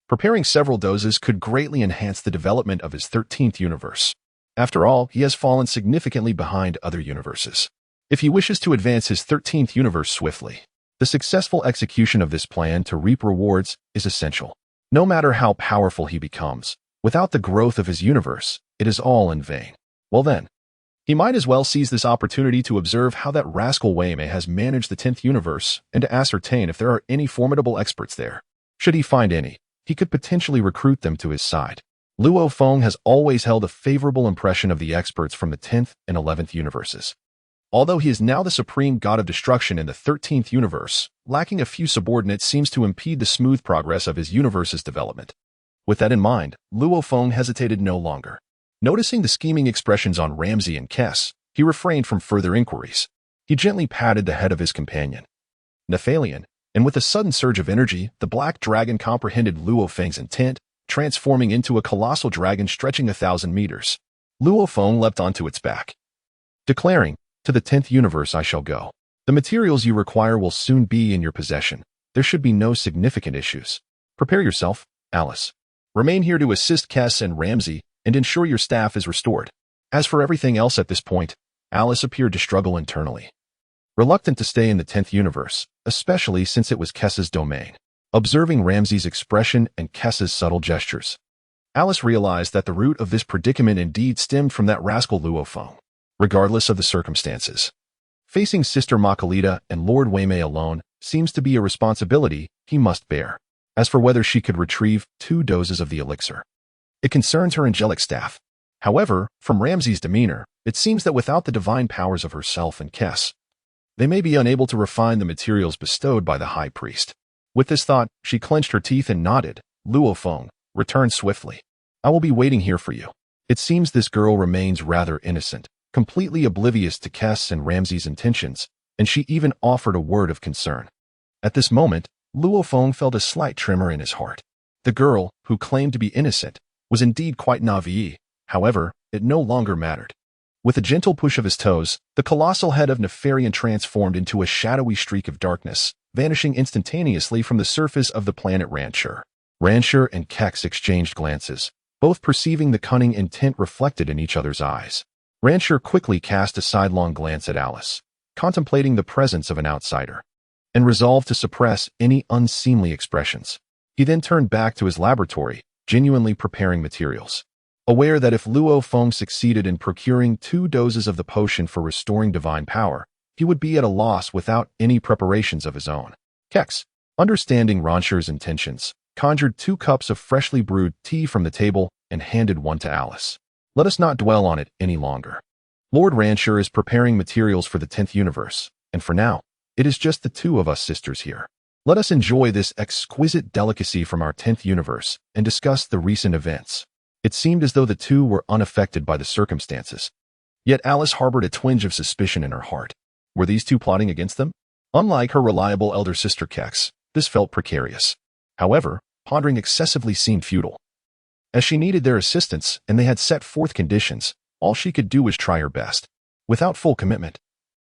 preparing several doses could greatly enhance the development of his 13th universe. After all, he has fallen significantly behind other universes. If he wishes to advance his 13th universe swiftly, the successful execution of this plan to reap rewards is essential. No matter how powerful he becomes, without the growth of his universe, it is all in vain. Well then, He might as well seize this opportunity to observe how that rascal Waymay has managed the 10th universe and to ascertain if there are any formidable experts there. Should he find any, he could potentially recruit them to his side. Luo Feng has always held a favorable impression of the experts from the 10th and 11th universes. Although he is now the supreme god of destruction in the 13th universe, lacking a few subordinates seems to impede the smooth progress of his universe's development. With that in mind, Luo Feng hesitated no longer. Noticing the scheming expressions on Ramsey and Kess, he refrained from further inquiries. He gently patted the head of his companion. Nephalian, and with a sudden surge of energy, the black dragon comprehended Luo Feng's intent, transforming into a colossal dragon stretching 1,000 meters. Luo Feng leapt onto its back, declaring, "To the 10th universe I shall go. The materials you require will soon be in your possession. There should be no significant issues. Prepare yourself, Alice. Remain here to assist Kess and Ramsey and ensure your staff is restored." As for everything else at this point, Alice appeared to struggle internally. Reluctant to stay in the 10th universe, especially since it was Kess's domain. Observing Ramsey's expression and Kess's subtle gestures, Alice realized that the root of this predicament indeed stemmed from that rascal Luo Feng. Regardless of the circumstances, facing Sister Makalita and Lord Waymay alone seems to be a responsibility he must bear. As for whether she could retrieve 2 doses of the elixir, it concerns her angelic staff. However, from Ramsey's demeanor, it seems that without the divine powers of herself and Kess, they may be unable to refine the materials bestowed by the high priest. With this thought, she clenched her teeth and nodded. Luo Feng, return swiftly. I will be waiting here for you. It seems this girl remains rather innocent, completely oblivious to Kess and Ramsey's intentions, and she even offered a word of concern. At this moment, Luo Feng felt a slight tremor in his heart. The girl, who claimed to be innocent, was indeed quite naive. However, it no longer mattered. With a gentle push of his toes, the colossal head of Nefarian transformed into a shadowy streak of darkness, vanishing instantaneously from the surface of the planet Rancher. Rancher and Kess exchanged glances, both perceiving the cunning intent reflected in each other's eyes. Rancher quickly cast a sidelong glance at Alice, contemplating the presence of an outsider, and resolved to suppress any unseemly expressions. He then turned back to his laboratory, genuinely preparing materials. Aware that if Luo Feng succeeded in procuring 2 doses of the potion for restoring divine power, he would be at a loss without any preparations of his own. Kess, understanding Rancher's intentions, conjured 2 cups of freshly brewed tea from the table and handed one to Alice. Let us not dwell on it any longer. Lord Rancher is preparing materials for the 10th universe, and for now, it is just the 2 of us sisters here. Let us enjoy this exquisite delicacy from our 10th universe and discuss the recent events. It seemed as though the 2 were unaffected by the circumstances. Yet Alice harbored a twinge of suspicion in her heart. Were these 2 plotting against them? Unlike her reliable elder sister Kess, this felt precarious. However, pondering excessively seemed futile. As she needed their assistance and they had set forth conditions, all she could do was try her best. Without full commitment,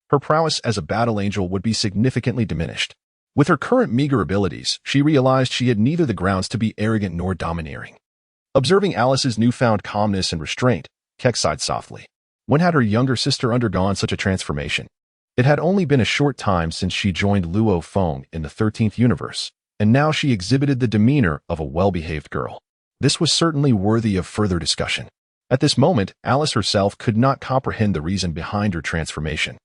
her prowess as a battle angel would be significantly diminished. With her current meager abilities, she realized she had neither the grounds to be arrogant nor domineering. Observing Alice's newfound calmness and restraint, Kess sighed softly. When had her younger sister undergone such a transformation? It had only been a short time since she joined Luo Feng in the 13th universe, and now she exhibited the demeanor of a well-behaved girl. This was certainly worthy of further discussion. At this moment, Alice herself could not comprehend the reason behind her transformation.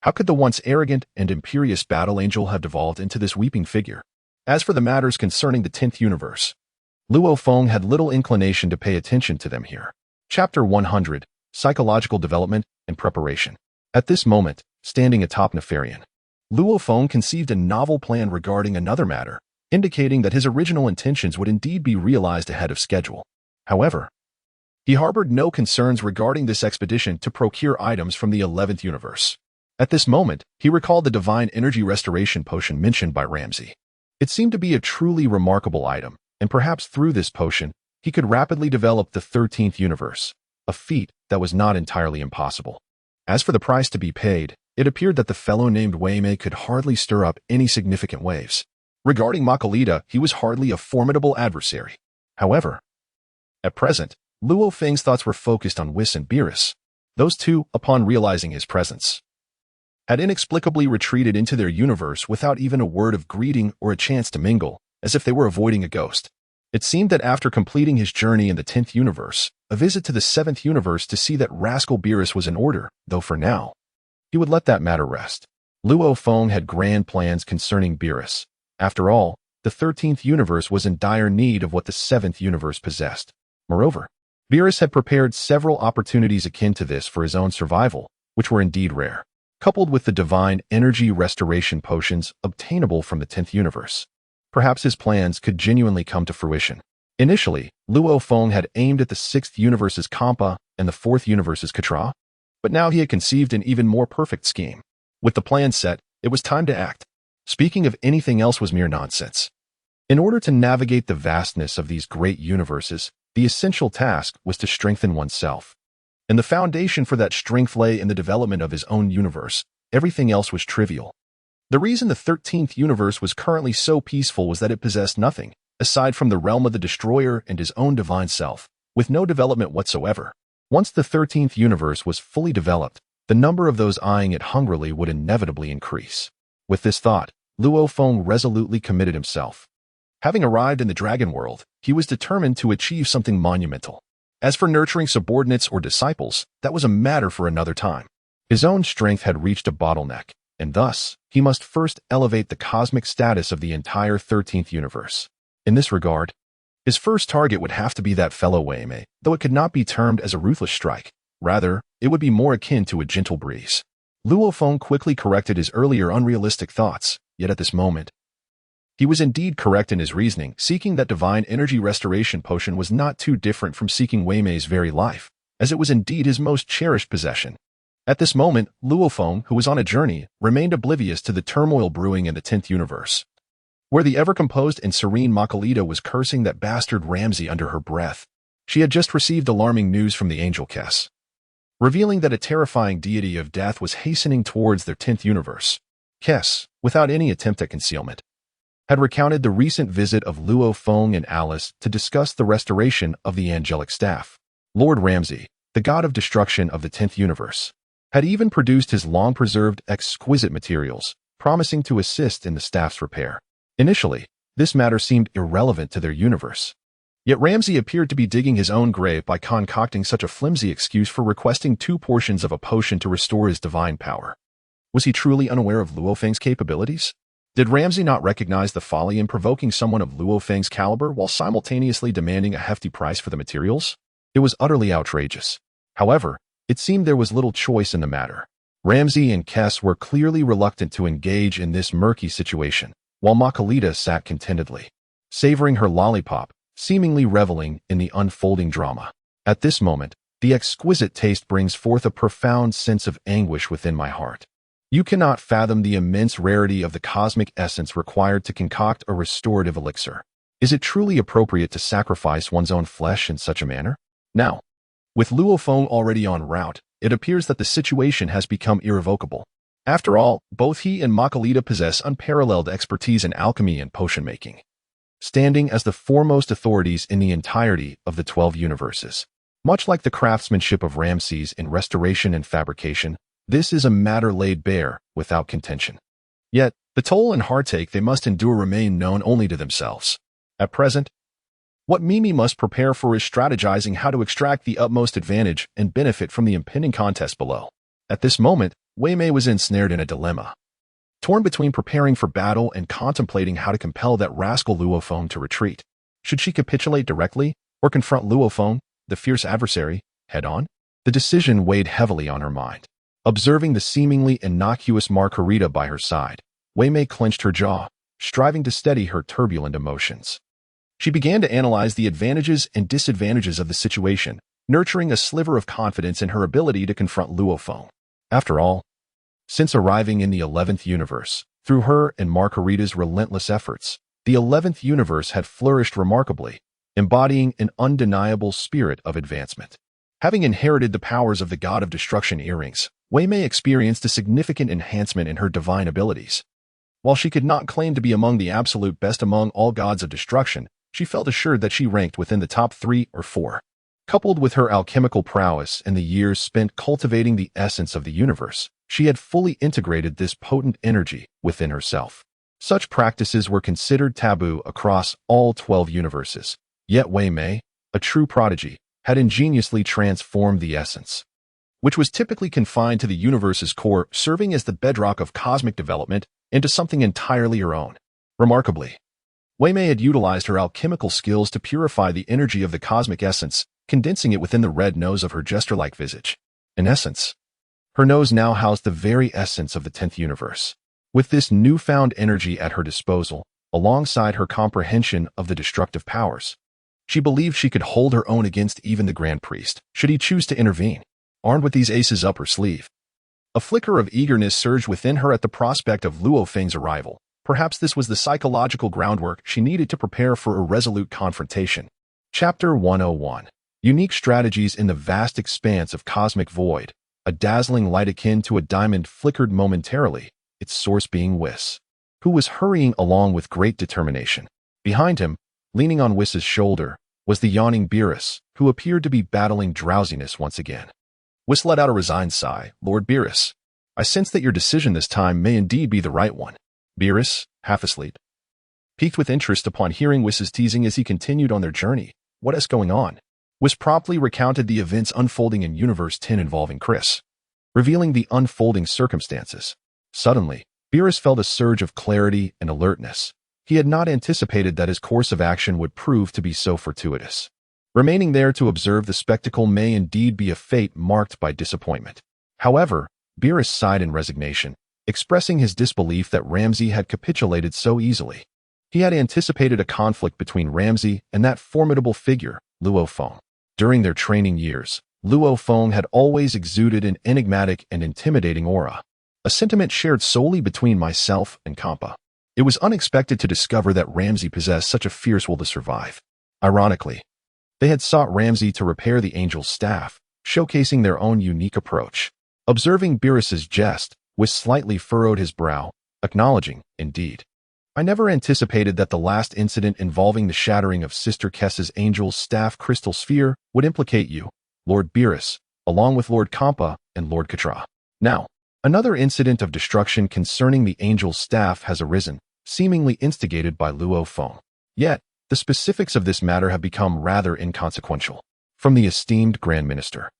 How could the once arrogant and imperious battle angel have devolved into this weeping figure? As for the matters concerning the 10th universe, Luo Feng had little inclination to pay attention to them here. Chapter 100, Psychological Development and Preparation. At this moment, standing atop Nefarian, Luo Feng conceived a novel plan regarding another matter, indicating that his original intentions would indeed be realized ahead of schedule. However, he harbored no concerns regarding this expedition to procure items from the 11th universe. At this moment, he recalled the divine energy restoration potion mentioned by Ramsey. It seemed to be a truly remarkable item, and perhaps through this potion, he could rapidly develop the 13th universe, a feat that was not entirely impossible. As for the price to be paid, it appeared that the fellow named Waymay could hardly stir up any significant waves. Regarding Makalita, he was hardly a formidable adversary. However, at present, Luo Feng's thoughts were focused on Whis and Beerus. Those 2, upon realizing his presence, had inexplicably retreated into their universe without even a word of greeting or a chance to mingle, as if they were avoiding a ghost. It seemed that after completing his journey in the 10th universe, a visit to the 7th universe to see that rascal Beerus was in order, though for now, he would let that matter rest. Luo Feng had grand plans concerning Beerus. After all, the 13th universe was in dire need of what the 7th universe possessed. Moreover, Beerus had prepared several opportunities akin to this for his own survival, which were indeed rare, coupled with the divine energy restoration potions obtainable from the 10th universe. Perhaps his plans could genuinely come to fruition. Initially, Luo Feng had aimed at the 6th universe's Kampa and the 4th universe's Katra, but now he had conceived an even more perfect scheme. With the plan set, it was time to act. Speaking of anything else was mere nonsense. In order to navigate the vastness of these great universes, the essential task was to strengthen oneself. And the foundation for that strength lay in the development of his own universe. Everything else was trivial. The reason the 13th universe was currently so peaceful was that it possessed nothing, aside from the realm of the Destroyer and his own divine self, with no development whatsoever. Once the 13th universe was fully developed, the number of those eyeing it hungrily would inevitably increase. With this thought, Luo Feng resolutely committed himself. Having arrived in the dragon world, he was determined to achieve something monumental. As for nurturing subordinates or disciples, that was a matter for another time. His own strength had reached a bottleneck, and thus, he must first elevate the cosmic status of the entire 13th universe. In this regard, his first target would have to be that fellow Wei, though it could not be termed as a ruthless strike. Rather, it would be more akin to a gentle breeze. Luo Feng quickly corrected his earlier unrealistic thoughts, yet at this moment, he was indeed correct in his reasoning. Seeking that divine energy restoration potion was not too different from seeking Wei Mei's very life, as it was indeed his most cherished possession. At this moment, Luo Feng, who was on a journey, remained oblivious to the turmoil brewing in the 10th universe, where the ever-composed and serene Makalita was cursing that bastard Ramsey under her breath. She had just received alarming news from the angel Kes, revealing that a terrifying deity of death was hastening towards their 10th universe. Kes, without any attempt at concealment, had recounted the recent visit of Luo Feng and Alice to discuss the restoration of the angelic staff. Lord Ramsey, the god of destruction of the 10th universe, had even produced his long-preserved exquisite materials, promising to assist in the staff's repair. Initially, this matter seemed irrelevant to their universe. Yet Ramsey appeared to be digging his own grave by concocting such a flimsy excuse for requesting 2 portions of a potion to restore his divine power. Was he truly unaware of Luo Feng's capabilities? Did Ramsey not recognize the folly in provoking someone of Luo Feng's caliber while simultaneously demanding a hefty price for the materials? It was utterly outrageous. However, it seemed there was little choice in the matter. Ramsey and Kes were clearly reluctant to engage in this murky situation, while Makalita sat contentedly, savoring her lollipop, seemingly reveling in the unfolding drama. At this moment, the exquisite taste brings forth a profound sense of anguish within my heart. You cannot fathom the immense rarity of the cosmic essence required to concoct a restorative elixir. Is it truly appropriate to sacrifice one's own flesh in such a manner? Now, with Luo Feng already en route, it appears that the situation has become irrevocable. After all, both he and Makalita possess unparalleled expertise in alchemy and potion making, standing as the foremost authorities in the entirety of the 12 universes. Much like the craftsmanship of Ramses in restoration and fabrication, this is a matter laid bare without contention. Yet, the toll and heartache they must endure remain known only to themselves. At present, what Mimi must prepare for is strategizing how to extract the utmost advantage and benefit from the impending contest below. At this moment, Wei Mei was ensnared in a dilemma, torn between preparing for battle and contemplating how to compel that rascal Luo Feng to retreat. Should she capitulate directly or confront Luo Feng, the fierce adversary, head-on? The decision weighed heavily on her mind. Observing the seemingly innocuous Margarita by her side, Wei Mei clenched her jaw, striving to steady her turbulent emotions. She began to analyze the advantages and disadvantages of the situation, nurturing a sliver of confidence in her ability to confront Luo Feng. After all, since arriving in the 11th universe, through her and Margarita's relentless efforts, the 11th universe had flourished remarkably, embodying an undeniable spirit of advancement. Having inherited the powers of the god of destruction earrings, Wei Mei experienced a significant enhancement in her divine abilities. While she could not claim to be among the absolute best among all gods of destruction, she felt assured that she ranked within the top 3 or 4. Coupled with her alchemical prowess and the years spent cultivating the essence of the universe, she had fully integrated this potent energy within herself. Such practices were considered taboo across all 12 universes. Yet Wei Mei, a true prodigy, had ingeniously transformed the essence, which was typically confined to the universe's core, serving as the bedrock of cosmic development, into something entirely her own. Remarkably, Wei Mei had utilized her alchemical skills to purify the energy of the cosmic essence, condensing it within the red nose of her jester-like visage. In essence, her nose now housed the very essence of the 10th universe. With this newfound energy at her disposal, alongside her comprehension of the destructive powers, she believed she could hold her own against even the Grand Priest, should he choose to intervene. Armed with these aces up her sleeve, a flicker of eagerness surged within her at the prospect of Luo Feng's arrival. Perhaps this was the psychological groundwork she needed to prepare for a resolute confrontation. Chapter 101. Unique strategies in the vast expanse of cosmic void. A dazzling light akin to a diamond flickered momentarily, its source being Whis, who was hurrying along with great determination. Behind him, leaning on Whis's shoulder, was the yawning Beerus, who appeared to be battling drowsiness once again. Whis let out a resigned sigh. Lord Beerus, I sense that your decision this time may indeed be the right one. Beerus, half asleep, piqued with interest upon hearing Whis's teasing as he continued on their journey. What is going on? Whis promptly recounted the events unfolding in Universe 10 involving Chris, revealing the unfolding circumstances. Suddenly, Beerus felt a surge of clarity and alertness. He had not anticipated that his course of action would prove to be so fortuitous. Remaining there to observe the spectacle may indeed be a fate marked by disappointment. However, Beerus sighed in resignation, expressing his disbelief that Ramsay had capitulated so easily. He had anticipated a conflict between Ramsay and that formidable figure, Luo Feng. During their training years, Luo Feng had always exuded an enigmatic and intimidating aura, a sentiment shared solely between myself and Hmph. It was unexpected to discover that Ramsay possessed such a fierce will to survive. Ironically, they had sought Ramsay to repair the angel's staff, showcasing their own unique approach. Observing Beerus's jest, Whis slightly furrowed his brow, acknowledging, indeed, I never anticipated that the last incident involving the shattering of Sister Kessa's angel's staff crystal sphere would implicate you, Lord Beerus, along with Lord Hmph and Lord Katra. Now, another incident of destruction concerning the angel's staff has arisen, seemingly instigated by Luo Feng. Yet, the specifics of this matter have become rather inconsequential. From the esteemed Grand Minister,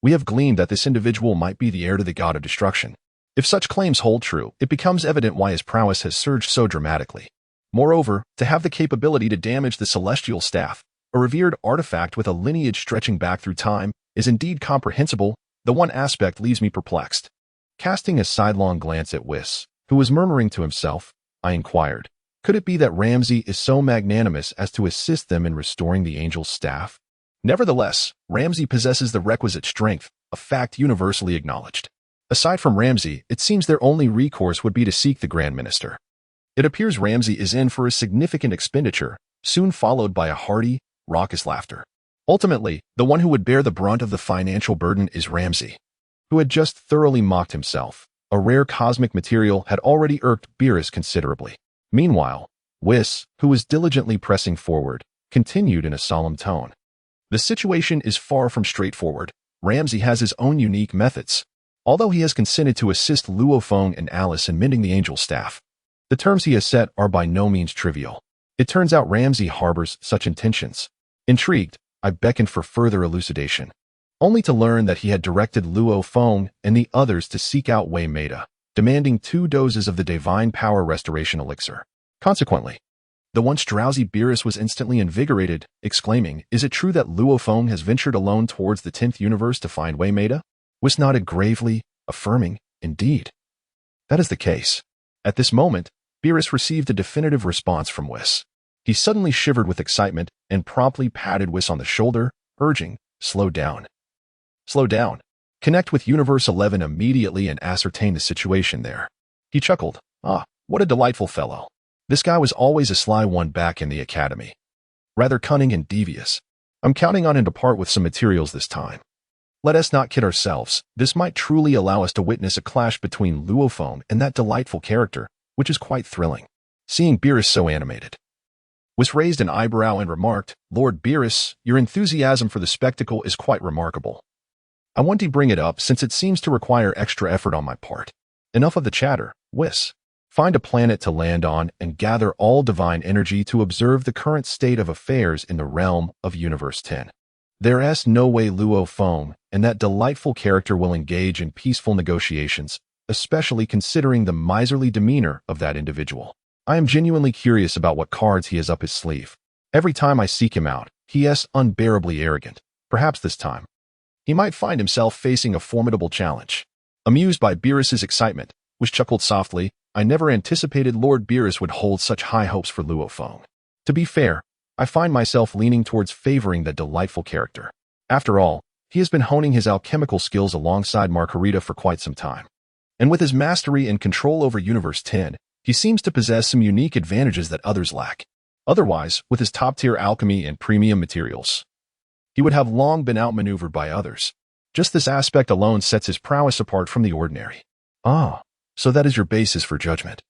we have gleaned that this individual might be the heir to the god of destruction. If such claims hold true, it becomes evident why his prowess has surged so dramatically. Moreover, to have the capability to damage the celestial staff, a revered artifact with a lineage stretching back through time, is indeed comprehensible. The one aspect leaves me perplexed. Casting a sidelong glance at Whis, who was murmuring to himself, I inquired, could it be that Ramsay is so magnanimous as to assist them in restoring the angel's staff? Nevertheless, Ramsay possesses the requisite strength, a fact universally acknowledged. Aside from Ramsay, it seems their only recourse would be to seek the Grand Minister. It appears Ramsay is in for a significant expenditure, soon followed by a hearty, raucous laughter. Ultimately, the one who would bear the brunt of the financial burden is Ramsay, who had just thoroughly mocked himself. A rare cosmic material had already irked Beerus considerably. Meanwhile, Whis, who was diligently pressing forward, continued in a solemn tone. The situation is far from straightforward. Ramsay has his own unique methods. Although he has consented to assist Luo Feng and Alice in mending the angel's staff, the terms he has set are by no means trivial. It turns out Ramsay harbors such intentions. Intrigued, I beckoned for further elucidation, only to learn that he had directed Luo Feng and the others to seek out Wei Mei, demanding 2 doses of the divine power restoration elixir. Consequently, the once drowsy Beerus was instantly invigorated, exclaiming, Is it true that Luo Feng has ventured alone towards the 10th universe to find Wei Mei? Whis nodded gravely, affirming, Indeed. That is the case. At this moment, Beerus received a definitive response from Whis. He suddenly shivered with excitement and promptly patted Whis on the shoulder, urging, Slow down. Slow down. Connect with Universe 11 immediately and ascertain the situation there. He chuckled. Ah, what a delightful fellow. This guy was always a sly one back in the academy. Rather cunning and devious. I'm counting on him to part with some materials this time. Let us not kid ourselves. This might truly allow us to witness a clash between Luo Feng and that delightful character, which is quite thrilling. Seeing Beerus so animated, Whis raised an eyebrow and remarked, Lord Beerus, your enthusiasm for the spectacle is quite remarkable. I want to bring it up since it seems to require extra effort on my part. Enough of the chatter, Whis. Find a planet to land on and gather all divine energy to observe the current state of affairs in the realm of Universe 10. There's no way Luo Feng and that delightful character will engage in peaceful negotiations, especially considering the miserly demeanor of that individual. I am genuinely curious about what cards he has up his sleeve. Every time I seek him out, he is unbearably arrogant. Perhaps this time, he might find himself facing a formidable challenge. Amused by Beerus's excitement, Whis chuckled softly. I never anticipated Lord Beerus would hold such high hopes for Luo Feng. To be fair, I find myself leaning towards favoring that delightful character. After all, he has been honing his alchemical skills alongside Margarita for quite some time. And with his mastery and control over Universe 10, he seems to possess some unique advantages that others lack. Otherwise, with his top-tier alchemy and premium materials, he would have long been outmaneuvered by others. Just this aspect alone sets his prowess apart from the ordinary. Ah, so that is your basis for judgment.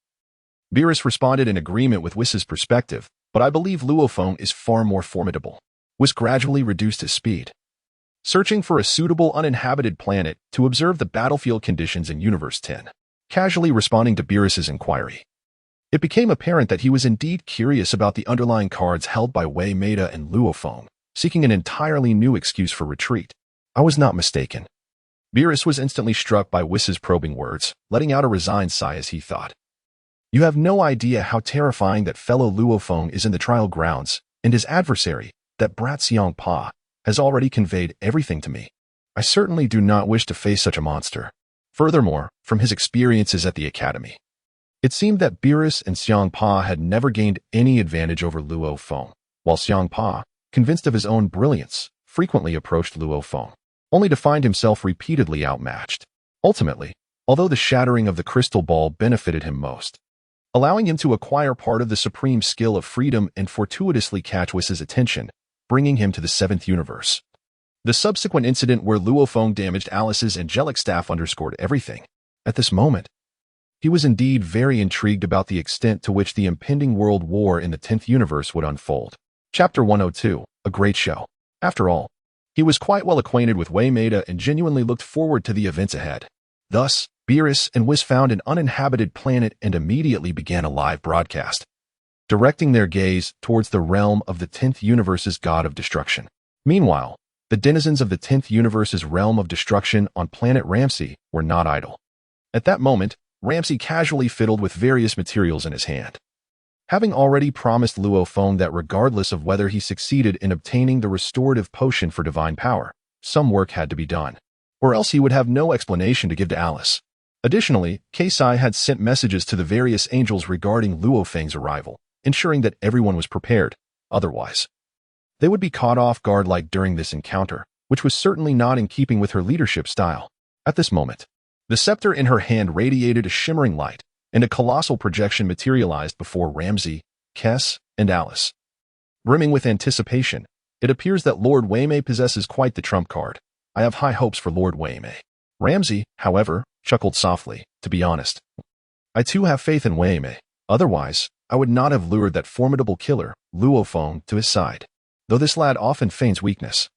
Beerus responded in agreement with Whis's perspective, but I believe Luo Feng is far more formidable. Whis gradually reduced his speed, searching for a suitable uninhabited planet to observe the battlefield conditions in Universe 10, casually responding to Beerus's inquiry. It became apparent that he was indeed curious about the underlying cards held by Wei Maida and Luo Feng, seeking an entirely new excuse for retreat. I was not mistaken. Beerus was instantly struck by Whis's probing words, letting out a resigned sigh as he thought. You have no idea how terrifying that fellow Luo Feng is in the trial grounds, and his adversary, that brat Hmph, has already conveyed everything to me. I certainly do not wish to face such a monster. Furthermore, from his experiences at the academy, it seemed that Beerus and Hmph had never gained any advantage over Luo Feng, while Hmph, convinced of his own brilliance, frequently approached Luo Feng, only to find himself repeatedly outmatched. Ultimately, although the shattering of the crystal ball benefited him most, allowing him to acquire part of the supreme skill of freedom and fortuitously catch Whis's attention, bringing him to the 7th universe. The subsequent incident where Luo Feng damaged Alice's angelic staff underscored everything. At this moment, he was indeed very intrigued about the extent to which the impending world war in the 10th universe would unfold. Chapter 102, A Great Show. After all, he was quite well acquainted with Wei Maida and genuinely looked forward to the events ahead. Thus, Beerus and Whis found an uninhabited planet and immediately began a live broadcast, directing their gaze towards the realm of the 10th universe's god of destruction. Meanwhile, the denizens of the 10th universe's realm of destruction on planet Ramsey were not idle. At that moment, Ramsey casually fiddled with various materials in his hand. Having already promised Luo Feng that regardless of whether he succeeded in obtaining the restorative potion for divine power, some work had to be done, or else he would have no explanation to give to Alice. Additionally, Keisai had sent messages to the various angels regarding Luo Feng's arrival, ensuring that everyone was prepared. Otherwise, they would be caught off guard like during this encounter, which was certainly not in keeping with her leadership style. At this moment, the scepter in her hand radiated a shimmering light, and a colossal projection materialized before Ramsey, Kes, and Alice. Brimming with anticipation, it appears that Lord Waymay possesses quite the trump card. I have high hopes for Lord Waymay. Ramsey, however, chuckled softly. To be honest, I too have faith in Waymay. Otherwise, I would not have lured that formidable killer, Luo Feng, to his side. Though this lad often feigns weakness,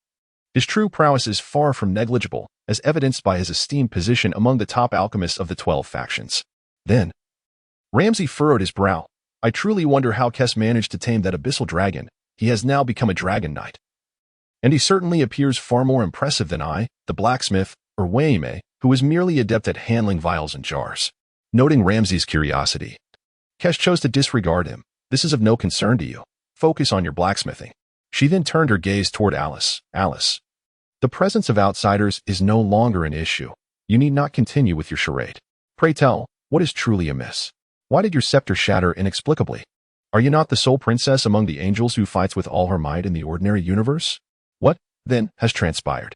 his true prowess is far from negligible, as evidenced by his esteemed position among the top alchemists of the 12 factions. Then, Ramsey furrowed his brow. I truly wonder how Kes managed to tame that abyssal dragon. He has now become a dragon knight. And he certainly appears far more impressive than I, the blacksmith, or Waymay, who is merely adept at handling vials and jars. Noting Ramsey's curiosity, Kes chose to disregard him. This is of no concern to you. Focus on your blacksmithing. She then turned her gaze toward Alice. Alice, the presence of outsiders is no longer an issue. You need not continue with your charade. Pray tell, what is truly amiss? Why did your scepter shatter inexplicably? Are you not the sole princess among the angels who fights with all her might in the ordinary universe? What, then, has transpired?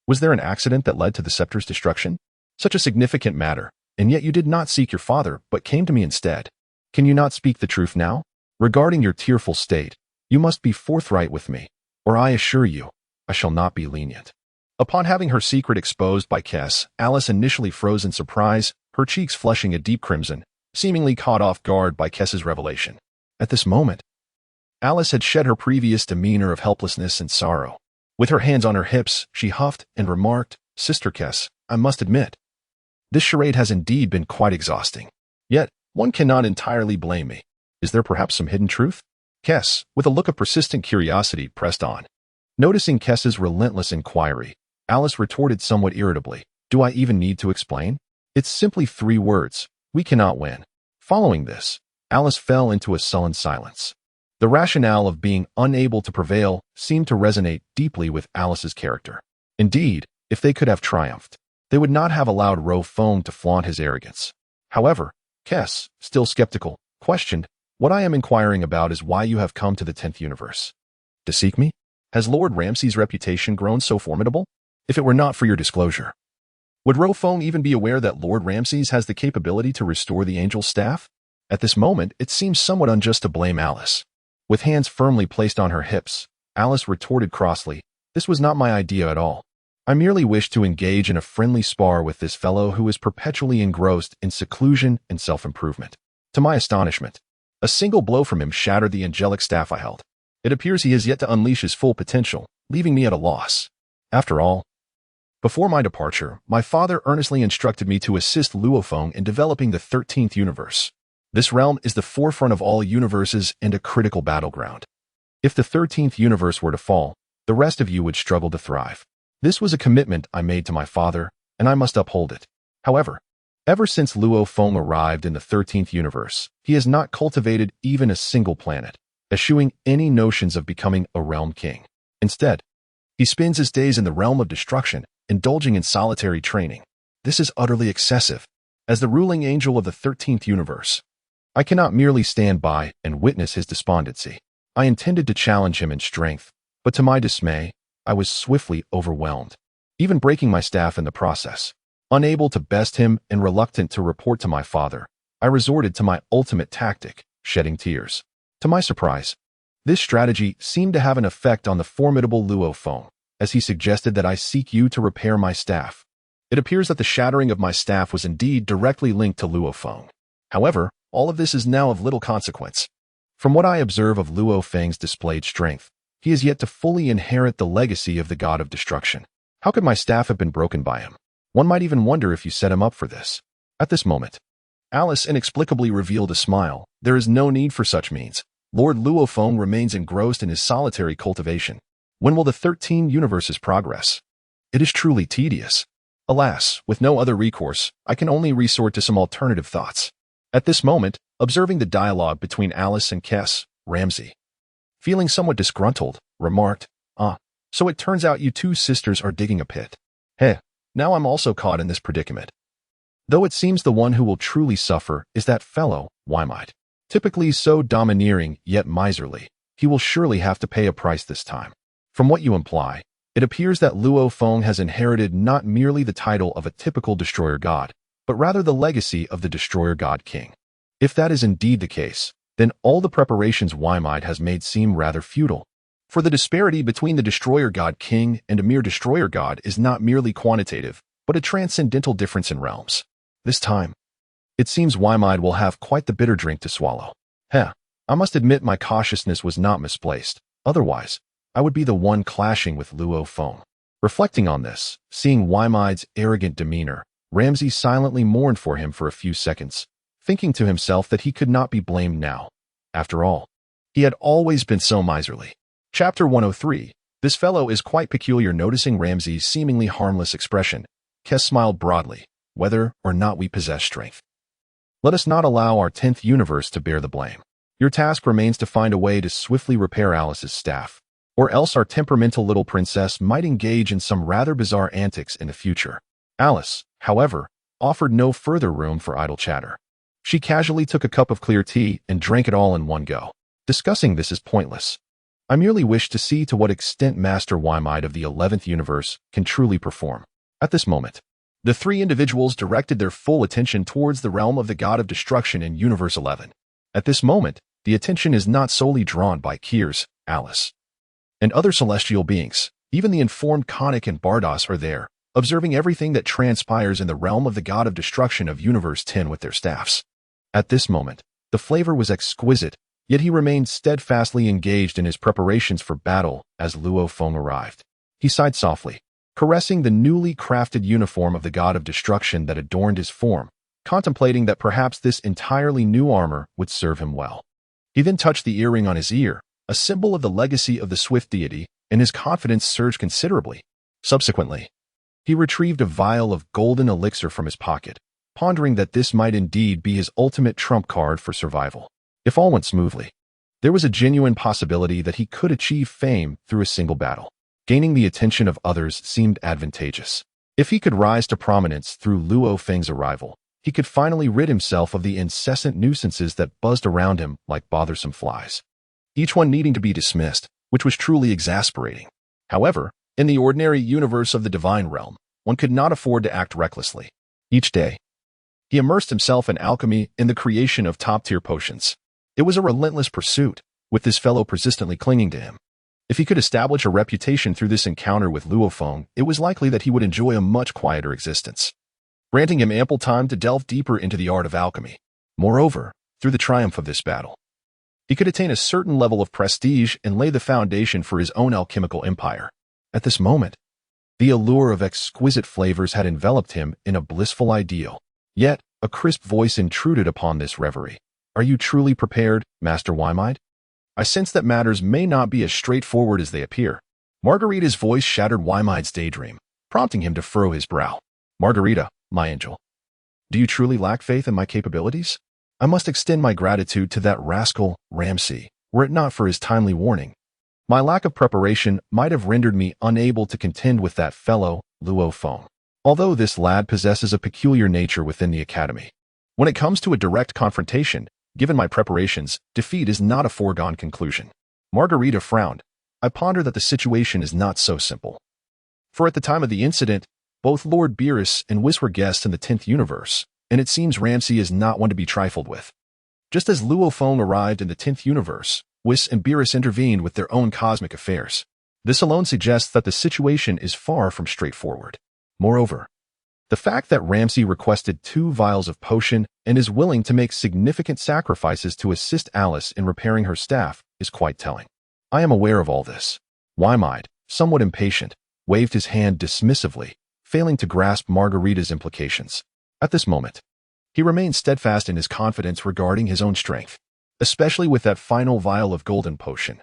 Was there an accident that led to the scepter's destruction? Such a significant matter, and yet you did not seek your father, but came to me instead. Can you not speak the truth now? Regarding your tearful state, you must be forthright with me, or I assure you, I shall not be lenient. Upon having her secret exposed by Kes, Alice initially froze in surprise, her cheeks flushing a deep crimson, seemingly caught off guard by Kes's revelation. At this moment, Alice had shed her previous demeanor of helplessness and sorrow. With her hands on her hips, she huffed and remarked, Sister Kes, I must admit, this charade has indeed been quite exhausting. Yet, one cannot entirely blame me. Is there perhaps some hidden truth? Kes, with a look of persistent curiosity, pressed on. Noticing Kess's relentless inquiry, Alice retorted somewhat irritably, "Do I even need to explain? It's simply 3 words. We cannot win." Following this, Alice fell into a sullen silence. The rationale of being unable to prevail seemed to resonate deeply with Alice's character. Indeed, if they could have triumphed, they would not have allowed Luo Feng to flaunt his arrogance. However, Kess, still skeptical, questioned, "What I am inquiring about is why you have come to the 10th universe. To seek me? Has Lord Ramsay's reputation grown so formidable? If it were not for your disclosure, would Luo Feng even be aware that Lord Ramses has the capability to restore the angel's staff?" At this moment, it seems somewhat unjust to blame Alice. With hands firmly placed on her hips, Alice retorted crossly, "This was not my idea at all. I merely wished to engage in a friendly spar with this fellow who is perpetually engrossed in seclusion and self-improvement." To my astonishment, a single blow from him shattered the angelic staff I held. It appears he has yet to unleash his full potential, leaving me at a loss. After all, before my departure, my father earnestly instructed me to assist Luo Feng in developing the 13th universe. This realm is the forefront of all universes and a critical battleground. If the 13th universe were to fall, the rest of you would struggle to thrive. This was a commitment I made to my father, and I must uphold it. However, ever since Luo Feng arrived in the 13th universe, he has not cultivated even a single planet, eschewing any notions of becoming a realm king. Instead, he spends his days in the realm of destruction, indulging in solitary training. This is utterly excessive. As the ruling angel of the 13th universe, I cannot merely stand by and witness his despondency. I intended to challenge him in strength, but to my dismay, I was swiftly overwhelmed, even breaking my staff in the process. Unable to best him and reluctant to report to my father, I resorted to my ultimate tactic, shedding tears. To my surprise, this strategy seemed to have an effect on the formidable Luo Feng, as he suggested that I seek you to repair my staff. It appears that the shattering of my staff was indeed directly linked to Luo Feng. However, all of this is now of little consequence. From what I observe of Luo Feng's displayed strength, he is yet to fully inherit the legacy of the god of destruction. How could my staff have been broken by him? One might even wonder if you set him up for this. At this moment, Alice inexplicably revealed a smile. There is no need for such means. Lord Luo Feng remains engrossed in his solitary cultivation. When will the 13 universes progress? It is truly tedious. Alas, with no other recourse, I can only resort to some alternative thoughts. At this moment, observing the dialogue between Alice and Kess, Ramsay, feeling somewhat disgruntled, remarked, "So it turns out you 2 sisters are digging a pit. Heh, now I'm also caught in this predicament. Though it seems the one who will truly suffer is that fellow, Wymite. Typically so domineering yet miserly, he will surely have to pay a price this time. From what you imply, it appears that Luo Feng has inherited not merely the title of a typical destroyer god, but rather the legacy of the destroyer god king. If that is indeed the case, then all the preparations Wymite has made seem rather futile. For the disparity between the destroyer god king and a mere destroyer god is not merely quantitative, but a transcendental difference in realms. This time, it seems Wymite will have quite the bitter drink to swallow. I must admit my cautiousness was not misplaced. Otherwise, I would be the one clashing with Luo Feng. Reflecting on this, seeing Wymite's arrogant demeanor, Ramsay silently mourned for him for a few seconds, thinking to himself that he could not be blamed now. After all, he had always been so miserly. Chapter 103. This fellow is quite peculiar. Noticing Ramsay's seemingly harmless expression, Kess smiled broadly. Whether or not we possess strength, let us not allow our 10th universe to bear the blame. Your task remains to find a way to swiftly repair Alice's staff, or else our temperamental little princess might engage in some rather bizarre antics in the future. Alice, however, offered no further room for idle chatter. She casually took a cup of clear tea and drank it all in one go. Discussing this is pointless. I merely wish to see to what extent Master Wymite of the 11th universe can truly perform. At this moment, the 3 individuals directed their full attention towards the realm of the god of destruction in Universe 11. At this moment, the attention is not solely drawn by Kiers, Alice, and other celestial beings. Even the informed Konnik and Bardos are there, observing everything that transpires in the realm of the god of destruction of Universe 10 with their staffs. At this moment, the flavor was exquisite, yet he remained steadfastly engaged in his preparations for battle as Luo Feng arrived. He sighed softly, caressing the newly crafted uniform of the god of destruction that adorned his form, contemplating that perhaps this entirely new armor would serve him well. He then touched the earring on his ear, a symbol of the legacy of the swift deity, and his confidence surged considerably. Subsequently, he retrieved a vial of golden elixir from his pocket, pondering that this might indeed be his ultimate trump card for survival. If all went smoothly, there was a genuine possibility that he could achieve fame through a single battle. Gaining the attention of others seemed advantageous. If he could rise to prominence through Luo Feng's arrival, he could finally rid himself of the incessant nuisances that buzzed around him like bothersome flies, each one needing to be dismissed, which was truly exasperating. However, in the ordinary universe of the divine realm, one could not afford to act recklessly. Each day, he immersed himself in alchemy in the creation of top-tier potions. It was a relentless pursuit, with his fellow persistently clinging to him. If he could establish a reputation through this encounter with Luo Feng, it was likely that he would enjoy a much quieter existence, granting him ample time to delve deeper into the art of alchemy. Moreover, through the triumph of this battle, he could attain a certain level of prestige and lay the foundation for his own alchemical empire. At this moment, the allure of exquisite flavors had enveloped him in a blissful ideal. Yet, a crisp voice intruded upon this reverie. "Are you truly prepared, Master Wymide? I sense that matters may not be as straightforward as they appear." Margarita's voice shattered Wymide's daydream, prompting him to furrow his brow. "Margarita, my angel, do you truly lack faith in my capabilities? I must extend my gratitude to that rascal, Ramsay, were it not for his timely warning. My lack of preparation might have rendered me unable to contend with that fellow, Luo Feng. Although this lad possesses a peculiar nature within the academy, when it comes to a direct confrontation, given my preparations, defeat is not a foregone conclusion." Margarita frowned. "I ponder that the situation is not so simple. For at the time of the incident, both Lord Beerus and Whis were guests in the 10th universe, and it seems Ramsay is not one to be trifled with. Just as Luo Feng arrived in the 10th universe, Whis and Beerus intervened with their own cosmic affairs. This alone suggests that the situation is far from straightforward. Moreover, the fact that Ramsay requested 2 vials of potion and is willing to make significant sacrifices to assist Alice in repairing her staff is quite telling. I am aware of all this." Wymide, somewhat impatient, waved his hand dismissively, failing to grasp Margarita's implications. At this moment, he remained steadfast in his confidence regarding his own strength, especially with that final vial of golden potion,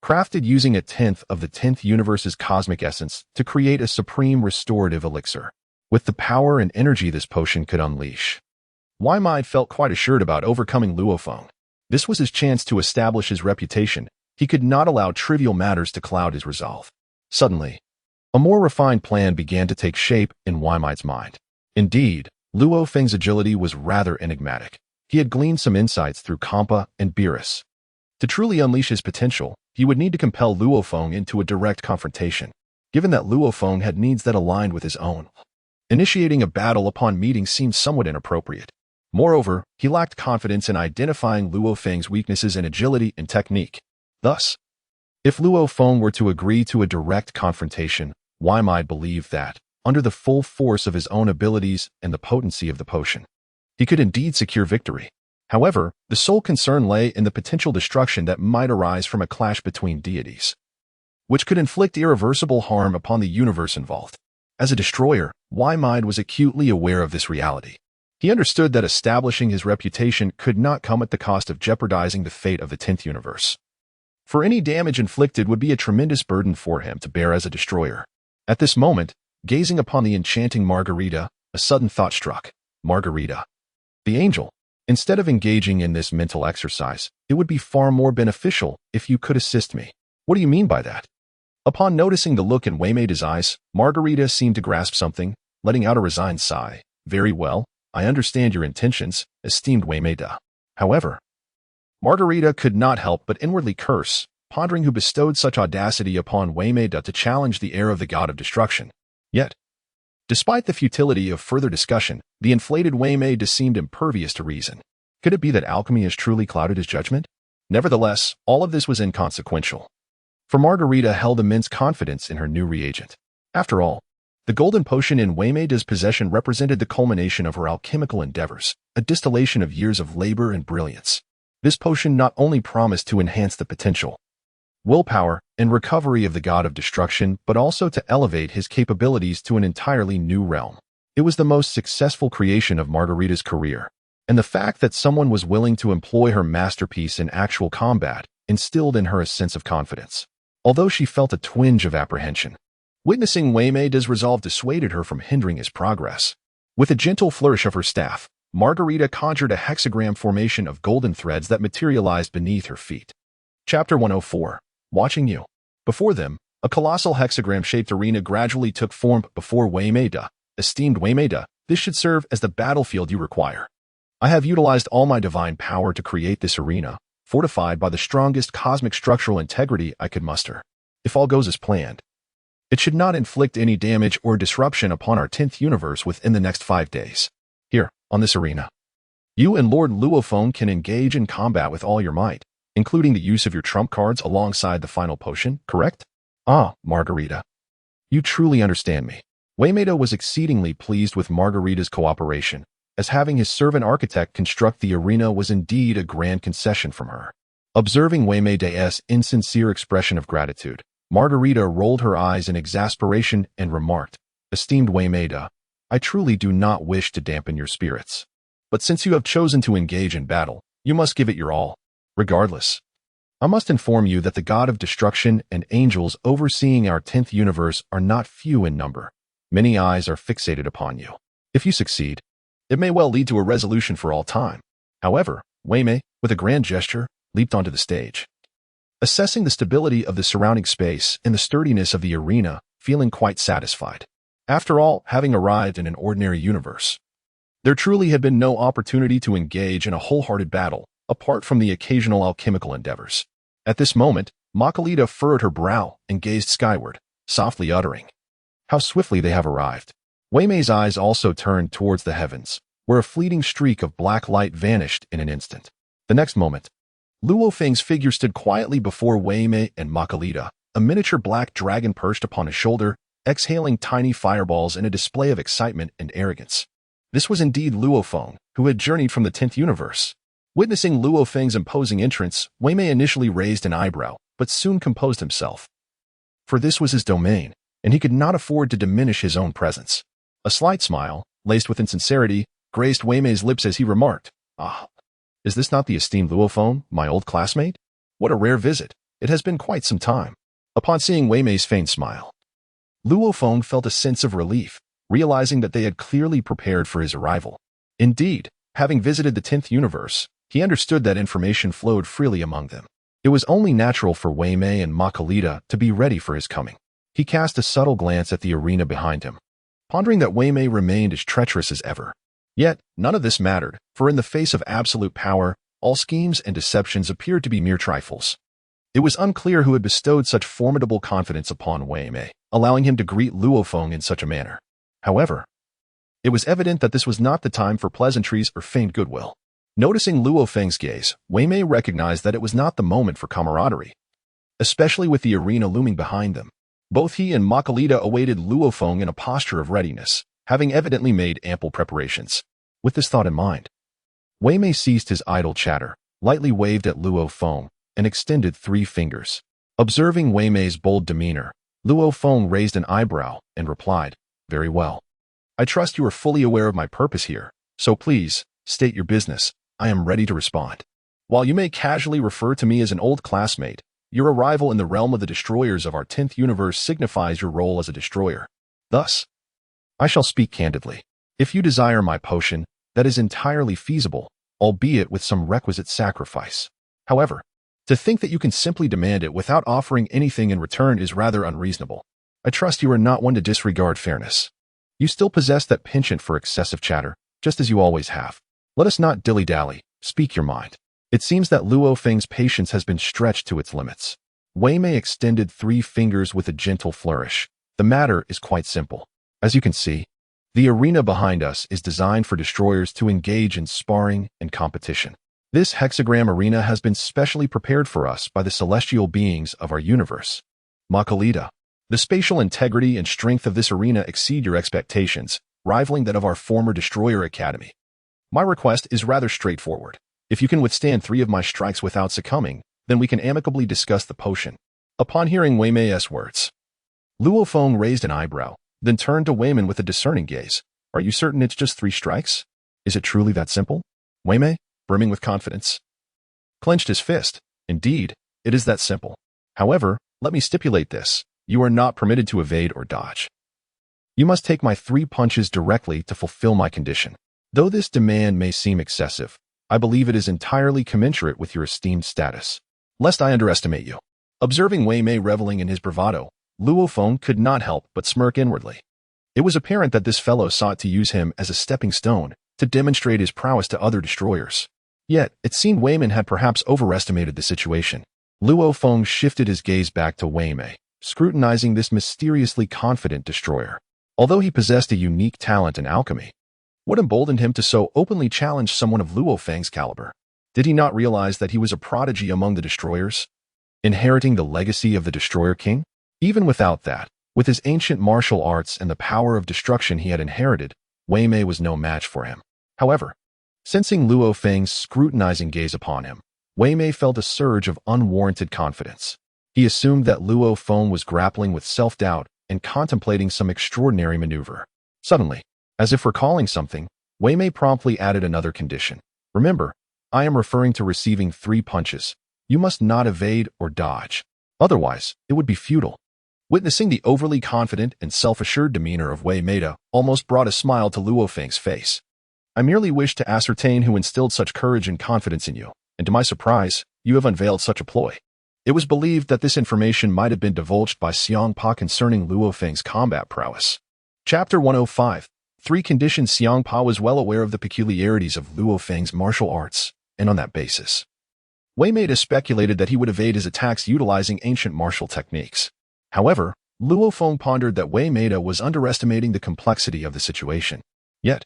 crafted using a 10th of the 10th universe's cosmic essence to create a supreme restorative elixir. With the power and energy this potion could unleash, Wymide felt quite assured about overcoming Luo Feng. This was his chance to establish his reputation. He could not allow trivial matters to cloud his resolve. Suddenly, a more refined plan began to take shape in Wymide's mind. Indeed, Luo Feng's agility was rather enigmatic. He had gleaned some insights through Hmph and Beerus. To truly unleash his potential, he would need to compel Luo Feng into a direct confrontation. Given that Luo Feng had needs that aligned with his own, initiating a battle upon meeting seemed somewhat inappropriate. Moreover, he lacked confidence in identifying Luo Feng's weaknesses in agility and technique. Thus, if Luo Feng were to agree to a direct confrontation, Wymide believed that, under the full force of his own abilities and the potency of the potion, he could indeed secure victory. However, the sole concern lay in the potential destruction that might arise from a clash between deities, which could inflict irreversible harm upon the universe involved. As a destroyer, Wymide was acutely aware of this reality. He understood that establishing his reputation could not come at the cost of jeopardizing the fate of the 10th universe. For any damage inflicted would be a tremendous burden for him to bear as a destroyer. At this moment, gazing upon the enchanting Margarita, a sudden thought struck. Margarita, the angel. Instead of engaging in this mental exercise, it would be far more beneficial if you could assist me. What do you mean by that? Upon noticing the look in Waymade's eyes, Margarita seemed to grasp something, letting out a resigned sigh. Very well, I understand your intentions, esteemed Waymade. However, Margarita could not help but inwardly curse, pondering who bestowed such audacity upon Waymade to challenge the heir of the god of destruction. Yet, despite the futility of further discussion, the inflated Waymade seemed impervious to reason. Could it be that alchemy has truly clouded his judgment? Nevertheless, all of this was inconsequential, for Margarita held immense confidence in her new reagent. After all, the golden potion in Waymade's possession represented the culmination of her alchemical endeavors, a distillation of years of labor and brilliance. This potion not only promised to enhance the potential, willpower, and recovery of the god of destruction, but also to elevate his capabilities to an entirely new realm. It was the most successful creation of Margarita's career, and the fact that someone was willing to employ her masterpiece in actual combat instilled in her a sense of confidence. although she felt a twinge of apprehension. Witnessing Wei Mei's resolve dissuaded her from hindering his progress. With a gentle flourish of her staff, Margarita conjured a hexagram formation of golden threads that materialized beneath her feet. Chapter 104. Watching You. Before them, a colossal hexagram-shaped arena gradually took form before Wei Mei. Esteemed Wei Mei, this should serve as the battlefield you require. I have utilized all my divine power to create this arena, fortified by the strongest cosmic structural integrity I could muster. If all goes as planned, it should not inflict any damage or disruption upon our 10th universe within the next 5 days. Here, on this arena, you and Lord Luo Feng can engage in combat with all your might, including the use of your trump cards alongside the final potion, correct? Ah, Margarita. You truly understand me. Wei Mei was exceedingly pleased with Margarita's cooperation, as having his servant architect construct the arena was indeed a grand concession from her. Observing Wei Mei's insincere expression of gratitude, Margarita rolled her eyes in exasperation and remarked, Esteemed Wei Mei, I truly do not wish to dampen your spirits. But since you have chosen to engage in battle, you must give it your all. Regardless, I must inform you that the god of destruction and angels overseeing our 10th universe are not few in number. Many eyes are fixated upon you. If you succeed, it may well lead to a resolution for all time. However, Wei Mei, with a grand gesture, leaped onto the stage. Assessing the stability of the surrounding space and the sturdiness of the arena, feeling quite satisfied. After all, having arrived in an ordinary universe, there truly had been no opportunity to engage in a wholehearted battle, apart from the occasional alchemical endeavors. At this moment, Makalita furrowed her brow and gazed skyward, softly uttering, How swiftly they have arrived. Wei Mei's eyes also turned towards the heavens, where a fleeting streak of black light vanished in an instant. The next moment, Luo Feng's figure stood quietly before Wei Mei and Makalita, a miniature black dragon perched upon his shoulder, exhaling tiny fireballs in a display of excitement and arrogance. This was indeed Luo Feng, who had journeyed from the 10th universe. Witnessing Luo Feng's imposing entrance, Wei Mei initially raised an eyebrow, but soon composed himself. For this was his domain, and he could not afford to diminish his own presence. A slight smile, laced with insincerity, graced Wei Mei's lips as he remarked, Ah, is this not the esteemed Luo Feng, my old classmate? What a rare visit. It has been quite some time. Upon seeing Wei Mei's faint smile, Luo Feng felt a sense of relief, realizing that they had clearly prepared for his arrival. Indeed, having visited the 10th universe, he understood that information flowed freely among them. It was only natural for Wei Mei and Makalita to be ready for his coming. He cast a subtle glance at the arena behind him, pondering that Wei Mei remained as treacherous as ever. Yet, none of this mattered, for in the face of absolute power, all schemes and deceptions appeared to be mere trifles. It was unclear who had bestowed such formidable confidence upon Wei Mei, allowing him to greet Luo Feng in such a manner. However, it was evident that this was not the time for pleasantries or feigned goodwill. Noticing Luo Feng's gaze, Wei Mei recognized that it was not the moment for camaraderie, especially with the arena looming behind them. Both he and Makalita awaited Luo Feng in a posture of readiness, having evidently made ample preparations. With this thought in mind, Wei Mei ceased his idle chatter, lightly waved at Luo Feng, and extended 3 fingers. Observing Wei Mei's bold demeanor, Luo Feng raised an eyebrow and replied, Very well. I trust you are fully aware of my purpose here, so please, state your business. I am ready to respond. While you may casually refer to me as an old classmate, your arrival in the realm of the destroyers of our 10th universe signifies your role as a destroyer. Thus, I shall speak candidly. If you desire my potion, that is entirely feasible, albeit with some requisite sacrifice. However, to think that you can simply demand it without offering anything in return is rather unreasonable. I trust you are not one to disregard fairness. You still possess that penchant for excessive chatter, just as you always have. Let us not dilly-dally, speak your mind. It seems that Luo Feng's patience has been stretched to its limits. Wei Mei extended 3 fingers with a gentle flourish. The matter is quite simple. As you can see, the arena behind us is designed for destroyers to engage in sparring and competition. This hexagram arena has been specially prepared for us by the celestial beings of our universe. Makalita, the spatial integrity and strength of this arena exceed your expectations, rivaling that of our former destroyer academy. My request is rather straightforward. If you can withstand 3 of my strikes without succumbing, then we can amicably discuss the potion. Upon hearing Wei Mei's words, Luo Feng raised an eyebrow, then turned to Wei Mei with a discerning gaze. Are you certain it's just 3 strikes? Is it truly that simple? Wei Mei, brimming with confidence, clenched his fist. Indeed, it is that simple. However, Let me stipulate this. You are not permitted to evade or dodge. You must take my 3 punches directly to fulfill my condition. Though this demand may seem excessive, I believe it is entirely commensurate with your esteemed status. Lest I underestimate you. Observing Wei Mei reveling in his bravado, Luo Feng could not help but smirk inwardly. It was apparent that this fellow sought to use him as a stepping stone to demonstrate his prowess to other destroyers. Yet, it seemed Wei Mei had perhaps overestimated the situation. Luo Feng shifted his gaze back to Wei Mei, scrutinizing this mysteriously confident destroyer. Although he possessed a unique talent in alchemy, what emboldened him to so openly challenge someone of Luo Feng's caliber? Did he not realize that he was a prodigy among the destroyers, inheriting the legacy of the Destroyer King? Even without that, with his ancient martial arts and the power of destruction he had inherited, Wei Mei was no match for him. However, sensing Luo Feng's scrutinizing gaze upon him, Wei Mei felt a surge of unwarranted confidence. He assumed that Luo Feng was grappling with self-doubt and contemplating some extraordinary maneuver. Suddenly, as if recalling something, Wei Mei promptly added another condition. Remember, I am referring to receiving 3 punches. You must not evade or dodge. Otherwise, it would be futile. Witnessing the overly confident and self-assured demeanor of Wei Mei almost brought a smile to Luo Feng's face. I merely wished to ascertain who instilled such courage and confidence in you, and to my surprise, you have unveiled such a ploy. It was believed that this information might have been divulged by Xiangpa concerning Luo Feng's combat prowess. Chapter 105. 3 conditions. Xiangpa was well aware of the peculiarities of Luo Feng's martial arts, and on that basis, Wei Mei speculated that he would evade his attacks utilizing ancient martial techniques. However, Luo Feng pondered that Wei Mei was underestimating the complexity of the situation. Yet,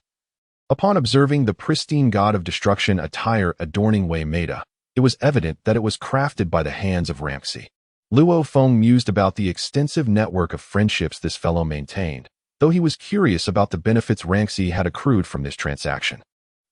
upon observing the pristine god of destruction attire adorning Wei Mei, it was evident that it was crafted by the hands of Ramxi. Luo Feng mused about the extensive network of friendships this fellow maintained, though he was curious about the benefits Ramxi had accrued from this transaction.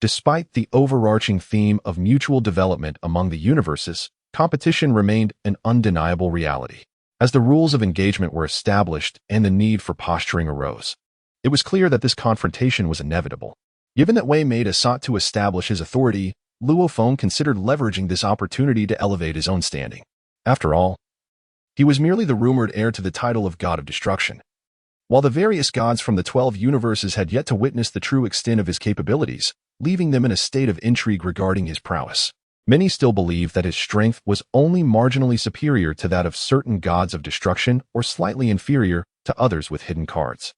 Despite the overarching theme of mutual development among the universes, competition remained an undeniable reality. As the rules of engagement were established and the need for posturing arose, it was clear that this confrontation was inevitable. Given that Wei Mei sought to establish his authority, Luo Feng considered leveraging this opportunity to elevate his own standing. After all, he was merely the rumored heir to the title of God of Destruction. While the various gods from the 12 universes had yet to witness the true extent of his capabilities, leaving them in a state of intrigue regarding his prowess, many still believed that his strength was only marginally superior to that of certain gods of destruction or slightly inferior to others with hidden cards.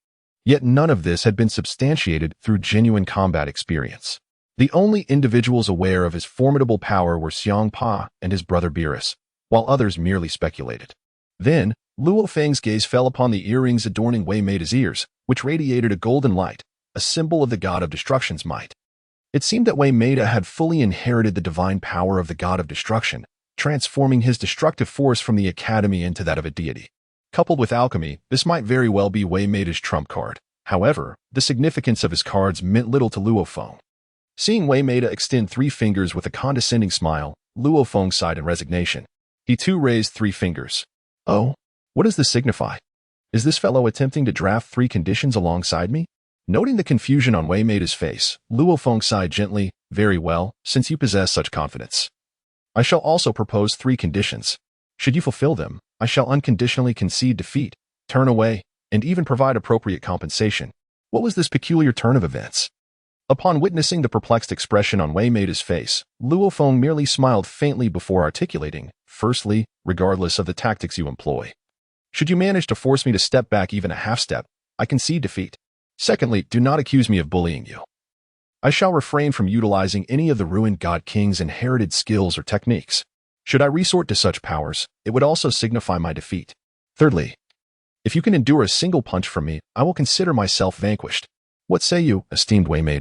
Yet none of this had been substantiated through genuine combat experience. The only individuals aware of his formidable power were Xiangpa and his brother Beerus, while others merely speculated. Then, Luo Feng's gaze fell upon the earrings adorning Wei Mei's ears, which radiated a golden light, a symbol of the god of destruction's might. It seemed that Wei Mei had fully inherited the divine power of the god of destruction, transforming his destructive force from the academy into that of a deity. Coupled with alchemy, this might very well be Wei Mei's trump card. However, the significance of his cards meant little to Luo Feng. Seeing Wei Mei extend 3 fingers with a condescending smile, Luo Feng sighed in resignation. He too raised 3 fingers. Oh, what does this signify? Is this fellow attempting to draft 3 conditions alongside me? Noting the confusion on Wei Mei's face, Luo Feng sighed gently. Very well, since you possess such confidence. I shall also propose 3 conditions. Should you fulfill them, I shall unconditionally concede defeat, turn away, and even provide appropriate compensation. What was this peculiar turn of events? Upon witnessing the perplexed expression on Wei Mei's face, Luo Feng merely smiled faintly before articulating, firstly, regardless of the tactics you employ. Should you manage to force me to step back even a half-step, I concede defeat. Secondly, do not accuse me of bullying you. I shall refrain from utilizing any of the ruined God King's inherited skills or techniques. Should I resort to such powers, it would also signify my defeat. Thirdly, if you can endure a single punch from me, I will consider myself vanquished. What say you, esteemed Wei Mei?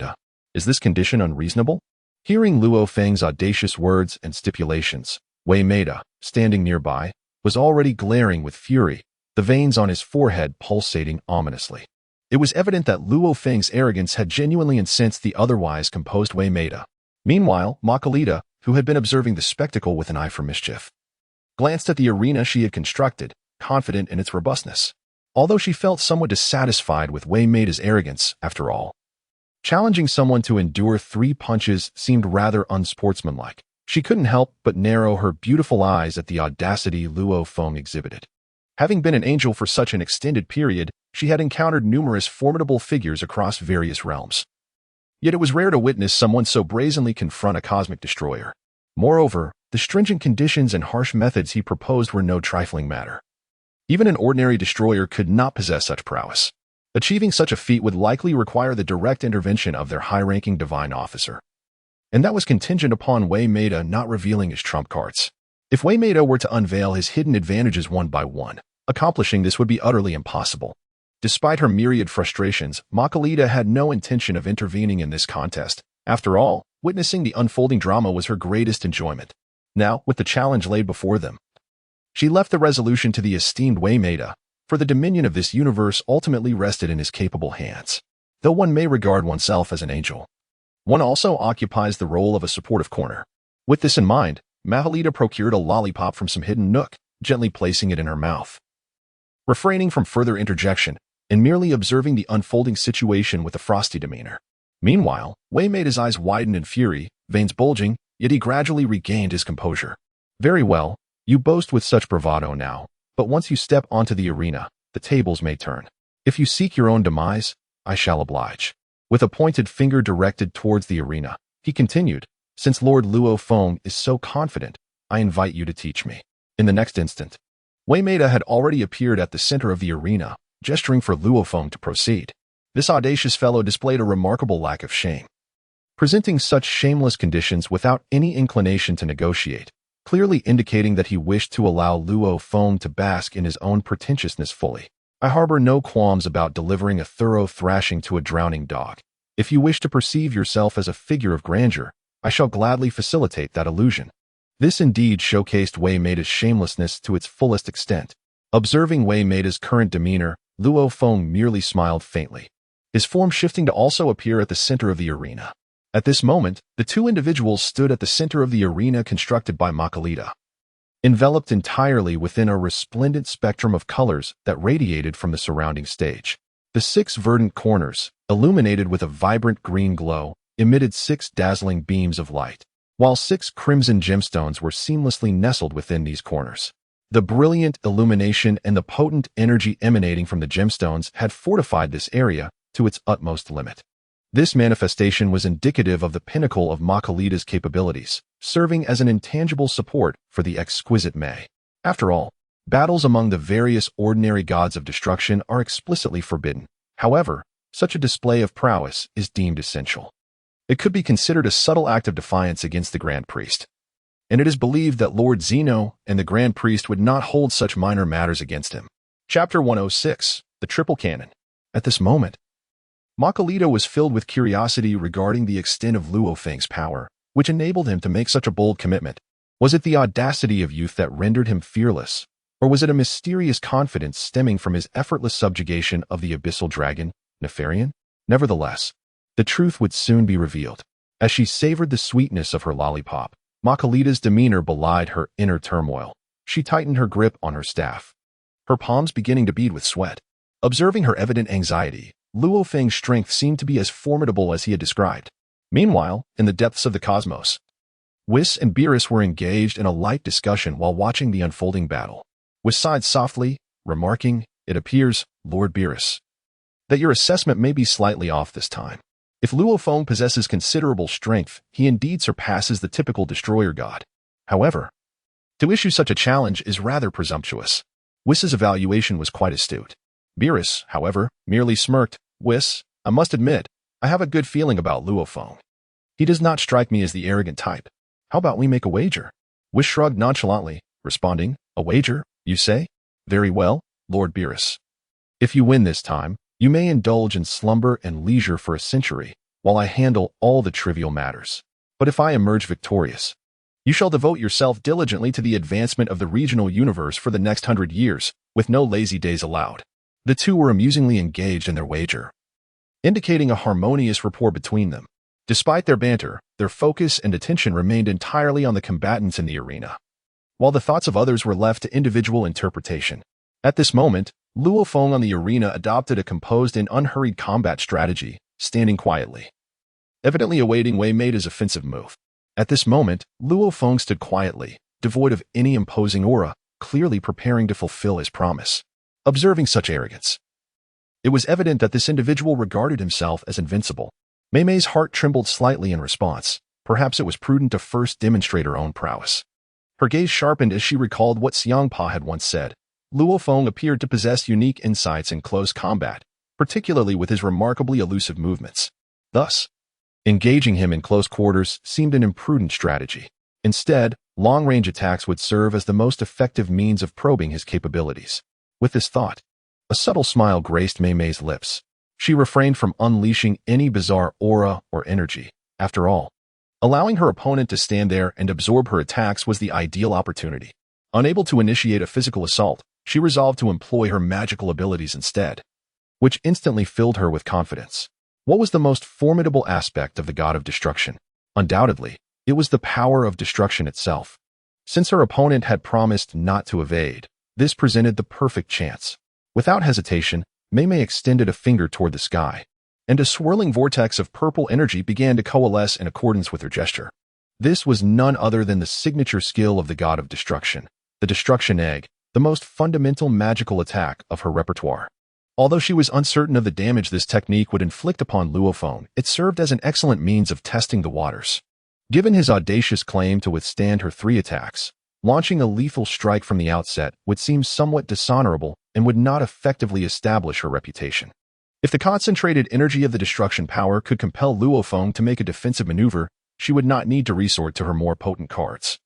Is this condition unreasonable? Hearing Luo Feng's audacious words and stipulations, Wei Mei, standing nearby, was already glaring with fury, the veins on his forehead pulsating ominously. It was evident that Luo Feng's arrogance had genuinely incensed the otherwise composed Wei Mei. Meanwhile, Makalita, who had been observing the spectacle with an eye for mischief, glanced at the arena she had constructed, confident in its robustness. Although she felt somewhat dissatisfied with Wei Mei's arrogance, after all, challenging someone to endure 3 punches seemed rather unsportsmanlike. She couldn't help but narrow her beautiful eyes at the audacity Luo Feng exhibited. Having been an angel for such an extended period, she had encountered numerous formidable figures across various realms. Yet it was rare to witness someone so brazenly confront a cosmic destroyer. Moreover, the stringent conditions and harsh methods he proposed were no trifling matter. Even an ordinary destroyer could not possess such prowess. Achieving such a feat would likely require the direct intervention of their high-ranking divine officer. And that was contingent upon Wei Maida not revealing his trump cards. If Wei Maida were to unveil his hidden advantages one by one, accomplishing this would be utterly impossible. Despite her myriad frustrations, Makalita had no intention of intervening in this contest. After all, witnessing the unfolding drama was her greatest enjoyment. Now, with the challenge laid before them, she left the resolution to the esteemed Wei Maida, for the dominion of this universe ultimately rested in his capable hands. Though one may regard oneself as an angel, one also occupies the role of a supportive corner. With this in mind, Makalita procured a lollipop from some hidden nook, gently placing it in her mouth. Refraining from further interjection, and merely observing the unfolding situation with a frosty demeanor. Meanwhile, Wei made his eyes widen in fury, veins bulging, yet he gradually regained his composure. Very well, you boast with such bravado now, but once you step onto the arena, the tables may turn. If you seek your own demise, I shall oblige. With a pointed finger directed towards the arena, he continued, since Lord Luo Feng is so confident, I invite you to teach me. In the next instant, Wei Maida had already appeared at the center of the arena, gesturing for Luo Feng to proceed. This audacious fellow displayed a remarkable lack of shame, presenting such shameless conditions without any inclination to negotiate, clearly indicating that he wished to allow Luo Feng to bask in his own pretentiousness fully. I harbor no qualms about delivering a thorough thrashing to a drowning dog. If you wish to perceive yourself as a figure of grandeur, I shall gladly facilitate that illusion. This indeed showcased Wei Maida's shamelessness to its fullest extent. Observing Wei Maida's current demeanor, Luo Feng merely smiled faintly, his form shifting to also appear at the center of the arena. At this moment, the two individuals stood at the center of the arena constructed by Makalita, enveloped entirely within a resplendent spectrum of colors that radiated from the surrounding stage. The 6 verdant corners, illuminated with a vibrant green glow, emitted 6 dazzling beams of light, while 6 crimson gemstones were seamlessly nestled within these corners. The brilliant illumination and the potent energy emanating from the gemstones had fortified this area to its utmost limit. This manifestation was indicative of the pinnacle of Makalita's capabilities, serving as an intangible support for the exquisite Mei. After all, battles among the various ordinary gods of destruction are explicitly forbidden. However, such a display of prowess is deemed essential. It could be considered a subtle act of defiance against the Grand Priest, and it is believed that Lord Zeno and the Grand Priest would not hold such minor matters against him. Chapter 106, The Triple Cannon. At this moment, Makalita was filled with curiosity regarding the extent of Luo Feng's power, which enabled him to make such a bold commitment. Was it the audacity of youth that rendered him fearless, or was it a mysterious confidence stemming from his effortless subjugation of the abyssal dragon, Nefarian? Nevertheless, the truth would soon be revealed. As she savored the sweetness of her lollipop, Makalita's demeanor belied her inner turmoil. She tightened her grip on her staff, her palms beginning to bead with sweat. Observing her evident anxiety, Luo Feng's strength seemed to be as formidable as he had described. Meanwhile, in the depths of the cosmos, Whis and Beerus were engaged in a light discussion while watching the unfolding battle. Whis sighed softly, remarking, "It appears, Lord Beerus, that your assessment may be slightly off this time. If Luo Feng possesses considerable strength, he indeed surpasses the typical destroyer god. However, to issue such a challenge is rather presumptuous." Whis's evaluation was quite astute. Beerus, however, merely smirked. "Whis, I must admit, I have a good feeling about Luo Feng. He does not strike me as the arrogant type. How about we make a wager?" Whis shrugged nonchalantly, responding, "A wager, you say? Very well, Lord Beerus. If you win this time, you may indulge in slumber and leisure for a century, while I handle all the trivial matters. But if I emerge victorious, you shall devote yourself diligently to the advancement of the regional universe for the next 100 years, with no lazy days allowed." The two were amusingly engaged in their wager, indicating a harmonious rapport between them. Despite their banter, their focus and attention remained entirely on the combatants in the arena, while the thoughts of others were left to individual interpretation. At this moment, Luo Feng on the arena adopted a composed and unhurried combat strategy, standing quietly, evidently awaiting Wei Maida's offensive move. At this moment, Luo Feng stood quietly, devoid of any imposing aura, clearly preparing to fulfill his promise. Observing such arrogance, it was evident that this individual regarded himself as invincible. Mei's heart trembled slightly in response. Perhaps it was prudent to first demonstrate her own prowess. Her gaze sharpened as she recalled what Xiangpa had once said. Luo Feng appeared to possess unique insights in close combat, particularly with his remarkably elusive movements. Thus, engaging him in close quarters seemed an imprudent strategy. Instead, long-range attacks would serve as the most effective means of probing his capabilities. With this thought, a subtle smile graced Mei's lips. She refrained from unleashing any bizarre aura or energy. After all, allowing her opponent to stand there and absorb her attacks was the ideal opportunity. Unable to initiate a physical assault, she resolved to employ her magical abilities instead, which instantly filled her with confidence. What was the most formidable aspect of the God of Destruction? Undoubtedly, it was the power of destruction itself. Since her opponent had promised not to evade, this presented the perfect chance. Without hesitation, Mei extended a finger toward the sky, and a swirling vortex of purple energy began to coalesce in accordance with her gesture. This was none other than the signature skill of the God of Destruction, the Destruction Egg, the most fundamental magical attack of her repertoire. Although she was uncertain of the damage this technique would inflict upon Luo Feng, it served as an excellent means of testing the waters. Given his audacious claim to withstand her 3 attacks, launching a lethal strike from the outset would seem somewhat dishonorable and would not effectively establish her reputation. If the concentrated energy of the destruction power could compel Luo Feng to make a defensive maneuver, she would not need to resort to her more potent cards,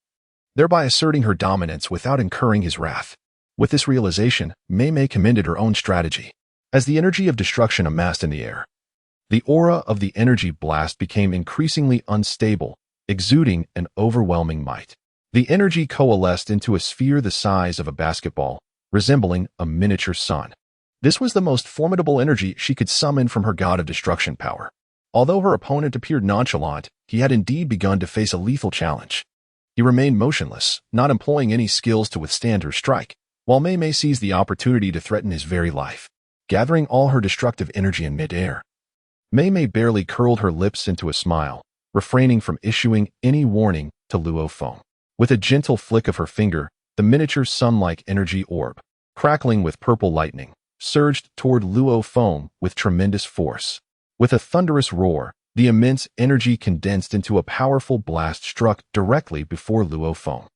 thereby asserting her dominance without incurring his wrath. With this realization, Mei commended her own strategy. As the energy of destruction amassed in the air, the aura of the energy blast became increasingly unstable, exuding an overwhelming might. The energy coalesced into a sphere the size of a basketball, resembling a miniature sun. This was the most formidable energy she could summon from her God of Destruction power. Although her opponent appeared nonchalant, he had indeed begun to face a lethal challenge. He remained motionless, not employing any skills to withstand her strike, while Mei seized the opportunity to threaten his very life, gathering all her destructive energy in midair. Mei barely curled her lips into a smile, refraining from issuing any warning to Luo Feng. With a gentle flick of her finger, the miniature sun-like energy orb, crackling with purple lightning, surged toward Luo Feng with tremendous force. With a thunderous roar, the immense energy condensed into a powerful blast struck directly before Luo Feng.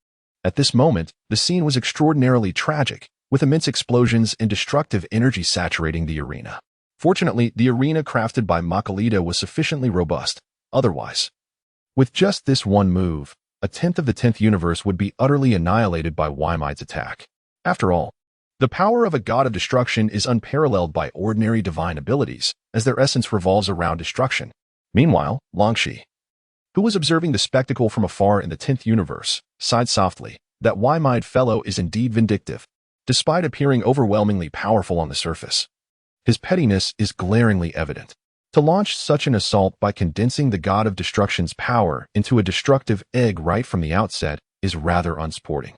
At this moment, the scene was extraordinarily tragic, with immense explosions and destructive energy saturating the arena. Fortunately, the arena crafted by Makalita was sufficiently robust. Otherwise, with just this one move, a tenth of the 10th universe would be utterly annihilated by Wymide's attack. After all, the power of a God of Destruction is unparalleled by ordinary divine abilities, as their essence revolves around destruction. Meanwhile, Longxi, who was observing the spectacle from afar in the 10th universe, sighed softly. That Wymide fellow is indeed vindictive, despite appearing overwhelmingly powerful on the surface. His pettiness is glaringly evident. To launch such an assault by condensing the God of Destruction's power into a destructive egg right from the outset is rather unsporting.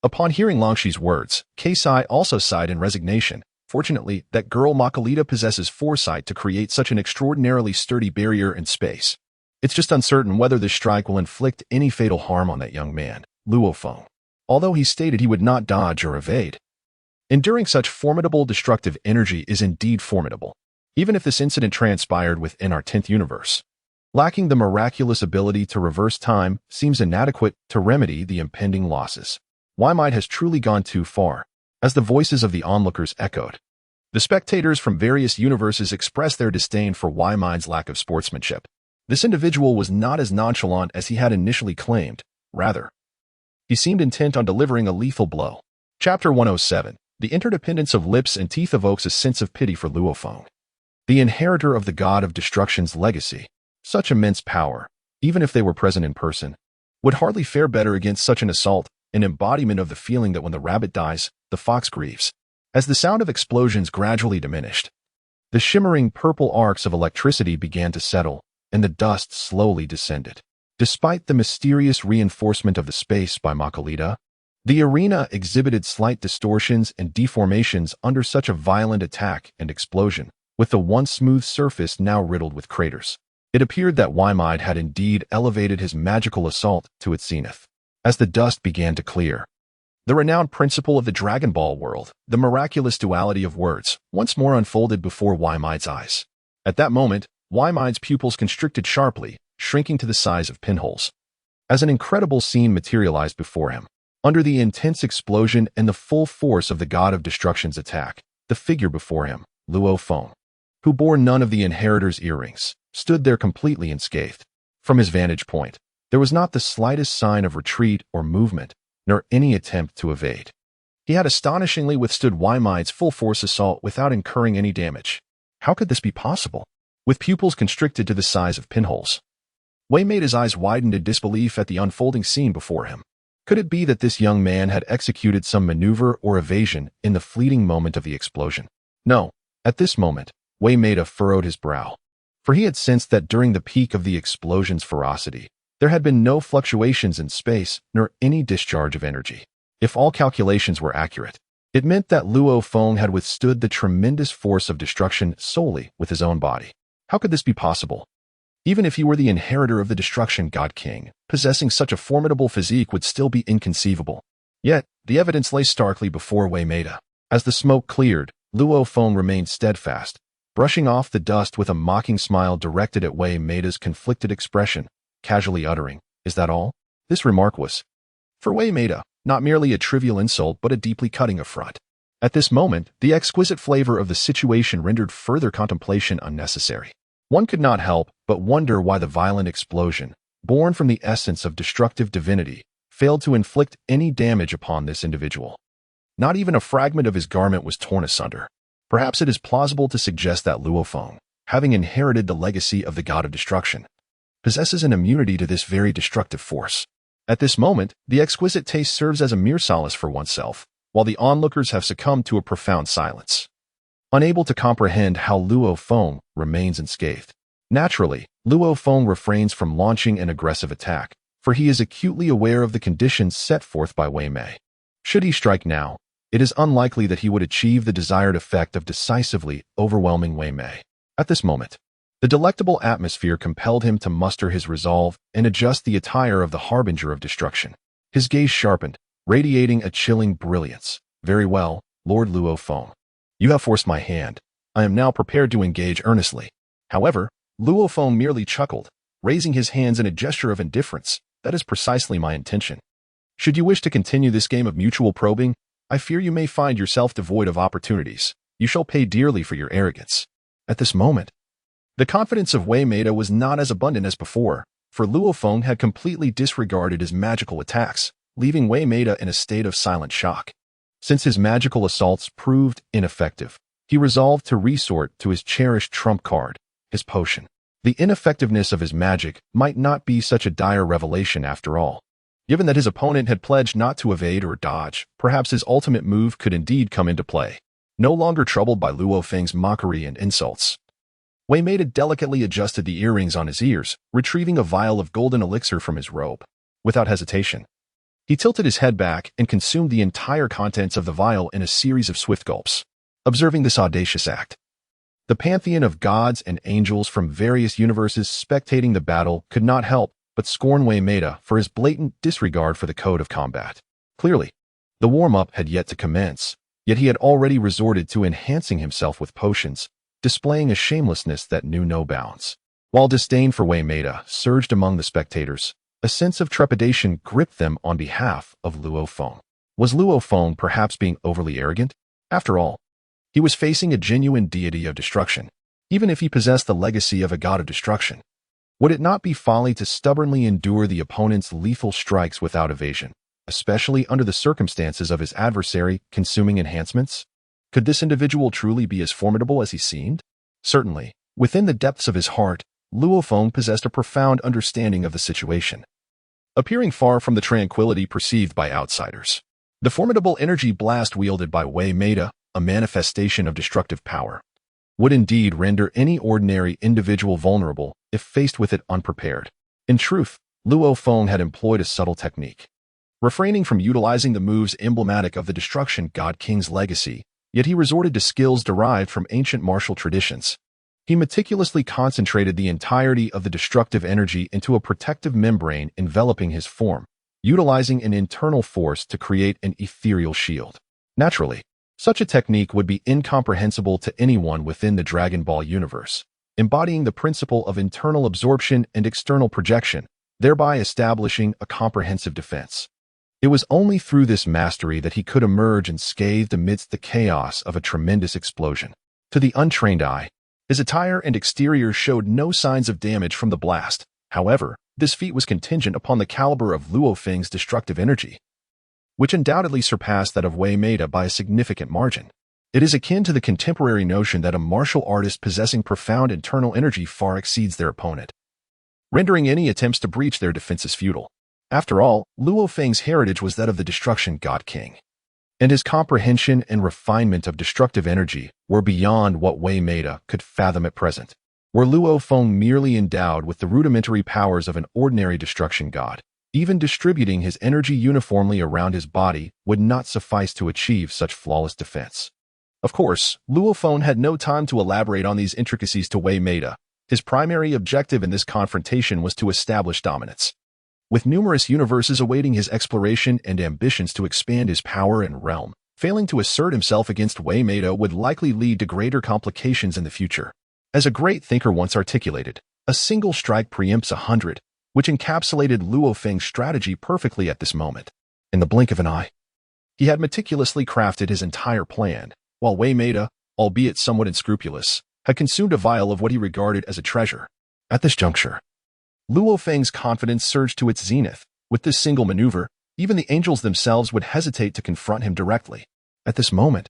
Upon hearing Longxi's words, Keisai also sighed in resignation. Fortunately, that girl Makalita possesses foresight to create such an extraordinarily sturdy barrier in space. It's just uncertain whether this strike will inflict any fatal harm on that young man, Luo Feng, although he stated he would not dodge or evade. Enduring such formidable destructive energy is indeed formidable, even if this incident transpired within our 10th universe. Lacking the miraculous ability to reverse time seems inadequate to remedy the impending losses. Wymide has truly gone too far. As the voices of the onlookers echoed, the spectators from various universes expressed their disdain for Wymide's lack of sportsmanship. This individual was not as nonchalant as he had initially claimed. Rather, he seemed intent on delivering a lethal blow. Chapter 107. The interdependence of lips and teeth evokes a sense of pity for Luo Feng, the inheritor of the God of Destruction's legacy. Such immense power, even if they were present in person, would hardly fare better against such an assault, an embodiment of the feeling that when the rabbit dies, the fox grieves. As the sound of explosions gradually diminished, the shimmering purple arcs of electricity began to settle, and the dust slowly descended. Despite the mysterious reinforcement of the space by Makalita, the arena exhibited slight distortions and deformations under such a violent attack and explosion, with the once smooth surface now riddled with craters. It appeared that Wymide had indeed elevated his magical assault to its zenith. As the dust began to clear, the renowned principle of the Dragon Ball world, the miraculous duality of words, once more unfolded before Wymide's eyes. At that moment, Wymide's pupils constricted sharply, shrinking to the size of pinholes. As an incredible scene materialized before him, under the intense explosion and the full force of the god of destruction's attack, the figure before him, Luo Feng, who bore none of the inheritor's earrings, stood there completely unscathed. From his vantage point, there was not the slightest sign of retreat or movement, nor any attempt to evade. He had astonishingly withstood Wymide's full-force assault without incurring any damage. How could this be possible? With pupils constricted to the size of pinholes, Waymade's eyes widened in disbelief at the unfolding scene before him. Could it be that this young man had executed some maneuver or evasion in the fleeting moment of the explosion? No. At this moment, Waymade furrowed his brow, for he had sensed that during the peak of the explosion's ferocity, there had been no fluctuations in space nor any discharge of energy. If all calculations were accurate, it meant that Luo Feng had withstood the tremendous force of destruction solely with his own body. How could this be possible? Even if he were the inheritor of the Destruction God King, possessing such a formidable physique would still be inconceivable. Yet, the evidence lay starkly before Waymade. As the smoke cleared, Luo Feng remained steadfast, brushing off the dust with a mocking smile directed at Waymade's conflicted expression, casually uttering, "Is that all?" This remark was, for Waymade, not merely a trivial insult but a deeply cutting affront. At this moment, the exquisite flavor of the situation rendered further contemplation unnecessary. One could not help but wonder why the violent explosion, born from the essence of destructive divinity, failed to inflict any damage upon this individual. Not even a fragment of his garment was torn asunder. Perhaps it is plausible to suggest that Luo Feng, having inherited the legacy of the god of destruction, possesses an immunity to this very destructive force. At this moment, the exquisite taste serves as a mere solace for oneself, while the onlookers have succumbed to a profound silence, unable to comprehend how Luo Feng remains unscathed. Naturally, Luo Feng refrains from launching an aggressive attack, for he is acutely aware of the conditions set forth by Waymade. Should he strike now, it is unlikely that he would achieve the desired effect of decisively overwhelming Waymade. At this moment, the delectable atmosphere compelled him to muster his resolve and adjust the attire of the harbinger of destruction. His gaze sharpened, radiating a chilling brilliance. "Very well, Lord Luo Feng. You have forced my hand. I am now prepared to engage earnestly." However, Luo Feng merely chuckled, raising his hands in a gesture of indifference. "That is precisely my intention. Should you wish to continue this game of mutual probing, I fear you may find yourself devoid of opportunities. You shall pay dearly for your arrogance." At this moment, the confidence of Waymade was not as abundant as before, for Luo Feng had completely disregarded his magical attacks, leaving Waymade in a state of silent shock. Since his magical assaults proved ineffective, he resolved to resort to his cherished trump card, his potion. The ineffectiveness of his magic might not be such a dire revelation after all. Given that his opponent had pledged not to evade or dodge, perhaps his ultimate move could indeed come into play. No longer troubled by Luo Feng's mockery and insults, Waymade delicately adjusted the earrings on his ears, retrieving a vial of golden elixir from his robe. Without hesitation, he tilted his head back and consumed the entire contents of the vial in a series of swift gulps. Observing this audacious act, the pantheon of gods and angels from various universes spectating the battle could not help but scorn Waymade for his blatant disregard for the code of combat. Clearly, the warm-up had yet to commence, yet he had already resorted to enhancing himself with potions, displaying a shamelessness that knew no bounds. While disdain for Waymade surged among the spectators, a sense of trepidation gripped them on behalf of Luo Feng. Was Luo Feng perhaps being overly arrogant? After all, he was facing a genuine deity of destruction. Even if he possessed the legacy of a god of destruction, would it not be folly to stubbornly endure the opponent's lethal strikes without evasion, especially under the circumstances of his adversary consuming enhancements? Could this individual truly be as formidable as he seemed? Certainly, within the depths of his heart, Luo Feng possessed a profound understanding of the situation. Appearing far from the tranquility perceived by outsiders, the formidable energy blast wielded by Waymade, a manifestation of destructive power, would indeed render any ordinary individual vulnerable if faced with it unprepared. In truth, Luo Feng had employed a subtle technique, refraining from utilizing the moves emblematic of the Destruction God King's legacy, yet he resorted to skills derived from ancient martial traditions. He meticulously concentrated the entirety of the destructive energy into a protective membrane enveloping his form, utilizing an internal force to create an ethereal shield. Naturally, such a technique would be incomprehensible to anyone within the Dragon Ball universe, embodying the principle of internal absorption and external projection, thereby establishing a comprehensive defense. It was only through this mastery that he could emerge unscathed amidst the chaos of a tremendous explosion. To the untrained eye, his attire and exterior showed no signs of damage from the blast. However, this feat was contingent upon the caliber of Luo Feng's destructive energy, which undoubtedly surpassed that of Wei Meida by a significant margin. It is akin to the contemporary notion that a martial artist possessing profound internal energy far exceeds their opponent, rendering any attempts to breach their defenses futile. After all, Luo Feng's heritage was that of the Destruction God King, and his comprehension and refinement of destructive energy were beyond what Wei Meida could fathom at present. Were Luo Feng merely endowed with the rudimentary powers of an ordinary destruction god, even distributing his energy uniformly around his body would not suffice to achieve such flawless defense. Of course, Luo Feng had no time to elaborate on these intricacies to Wei Meida. His primary objective in this confrontation was to establish dominance. With numerous universes awaiting his exploration and ambitions to expand his power and realm, failing to assert himself against Wei Meida would likely lead to greater complications in the future. As a great thinker once articulated, a single strike preempts 100, which encapsulated Luo Feng's strategy perfectly at this moment. In the blink of an eye, he had meticulously crafted his entire plan, while Wei Meida, albeit somewhat unscrupulous, had consumed a vial of what he regarded as a treasure. At this juncture, Luo Feng's confidence surged to its zenith. With this single maneuver, even the angels themselves would hesitate to confront him directly. At this moment,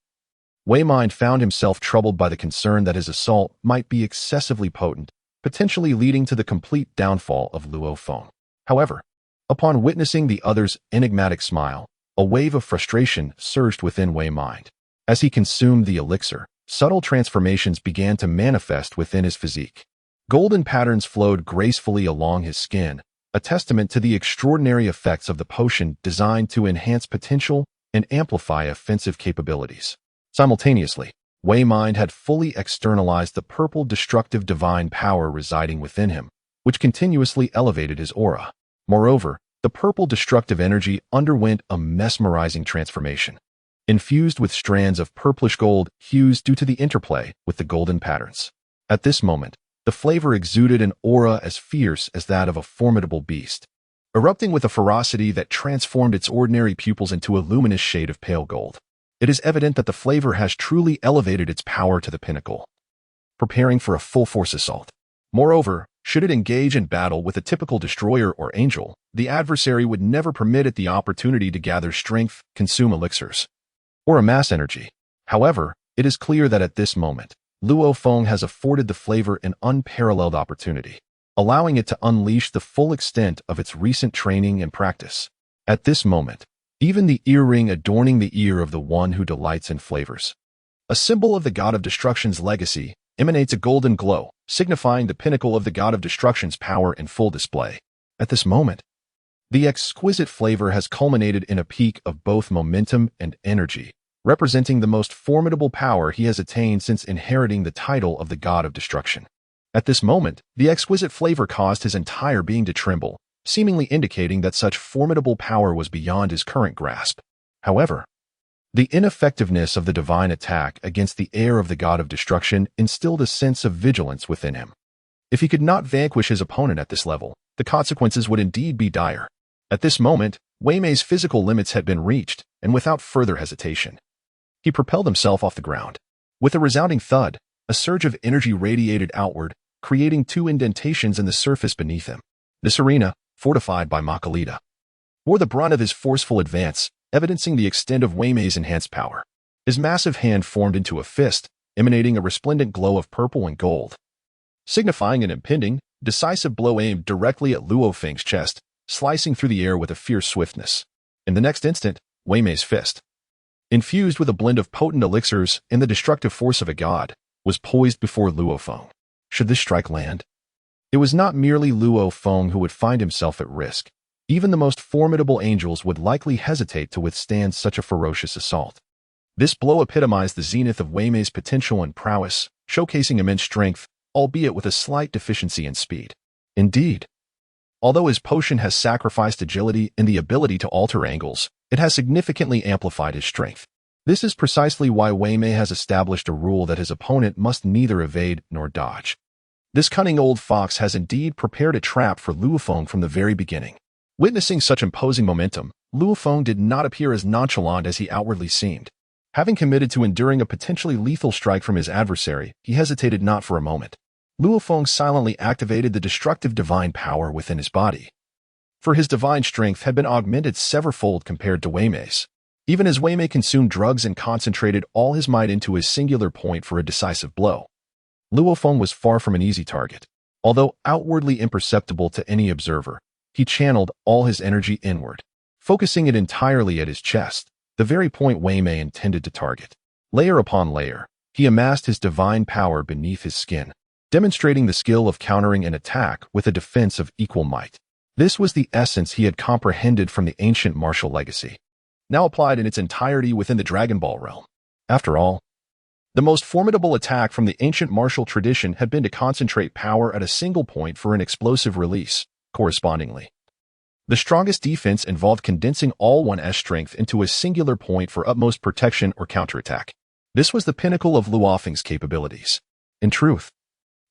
Wei Mind found himself troubled by the concern that his assault might be excessively potent, potentially leading to the complete downfall of Luo Feng. However, upon witnessing the other's enigmatic smile, a wave of frustration surged within Wei Mind. As he consumed the elixir, subtle transformations began to manifest within his physique. Golden patterns flowed gracefully along his skin, a testament to the extraordinary effects of the potion designed to enhance potential and amplify offensive capabilities. Simultaneously, Wei Mind had fully externalized the purple destructive divine power residing within him, which continuously elevated his aura. Moreover, the purple destructive energy underwent a mesmerizing transformation, infused with strands of purplish gold hues due to the interplay with the golden patterns. At this moment, the flavor exuded an aura as fierce as that of a formidable beast, erupting with a ferocity that transformed its ordinary pupils into a luminous shade of pale gold. It is evident that the flavor has truly elevated its power to the pinnacle, preparing for a full-force assault. Moreover, should it engage in battle with a typical destroyer or angel, the adversary would never permit it the opportunity to gather strength, consume elixirs, or amass energy. However, it is clear that at this moment, Luo Feng has afforded the flavor an unparalleled opportunity, allowing it to unleash the full extent of its recent training and practice. At this moment, even the earring adorning the ear of the one who delights in flavors, a symbol of the god of destruction's legacy, emanates a golden glow, signifying the pinnacle of the god of destruction's power in full display. At this moment, the exquisite flavor has culminated in a peak of both momentum and energy, representing the most formidable power he has attained since inheriting the title of the god of destruction. At this moment, the exquisite flavor caused his entire being to tremble, seemingly indicating that such formidable power was beyond his current grasp. However, the ineffectiveness of the divine attack against the heir of the god of destruction instilled a sense of vigilance within him. If he could not vanquish his opponent at this level, the consequences would indeed be dire. At this moment, Wei Mei's physical limits had been reached, and without further hesitation, he propelled himself off the ground. With a resounding thud, a surge of energy radiated outward, creating 2 indentations in the surface beneath him. This arena, fortified by Makalita, bore the brunt of his forceful advance, evidencing the extent of Wei Mei's enhanced power. His massive hand formed into a fist, emanating a resplendent glow of purple and gold, signifying an impending, decisive blow aimed directly at Luo Feng's chest, slicing through the air with a fierce swiftness. In the next instant, Wei Mei's fist, infused with a blend of potent elixirs and the destructive force of a god, was poised before Luo Feng. Should this strike land, it was not merely Luo Feng who would find himself at risk. Even the most formidable angels would likely hesitate to withstand such a ferocious assault. This blow epitomized the zenith of Wei Mei's potential and prowess, showcasing immense strength, albeit with a slight deficiency in speed. Indeed, although his potion has sacrificed agility and the ability to alter angles, it has significantly amplified his strength. This is precisely why Wei Mei has established a rule that his opponent must neither evade nor dodge. This cunning old fox has indeed prepared a trap for Luo Feng from the very beginning. Witnessing such imposing momentum, Luo Feng did not appear as nonchalant as he outwardly seemed. Having committed to enduring a potentially lethal strike from his adversary, he hesitated not for a moment. Luo Feng silently activated the destructive divine power within his body. For his divine strength had been augmented severalfold compared to Wei Mei's. Even as Wei Mei consumed drugs and concentrated all his might into his singular point for a decisive blow, Luo Feng was far from an easy target. Although outwardly imperceptible to any observer, he channeled all his energy inward, focusing it entirely at his chest, the very point Wei Mei intended to target. Layer upon layer, he amassed his divine power beneath his skin, demonstrating the skill of countering an attack with a defense of equal might. This was the essence he had comprehended from the ancient martial legacy, now applied in its entirety within the Dragon Ball realm. After all, the most formidable attack from the ancient martial tradition had been to concentrate power at a single point for an explosive release, correspondingly. The strongest defense involved condensing all one's strength into a singular point for utmost protection or counterattack. This was the pinnacle of Luo Feng's capabilities. In truth,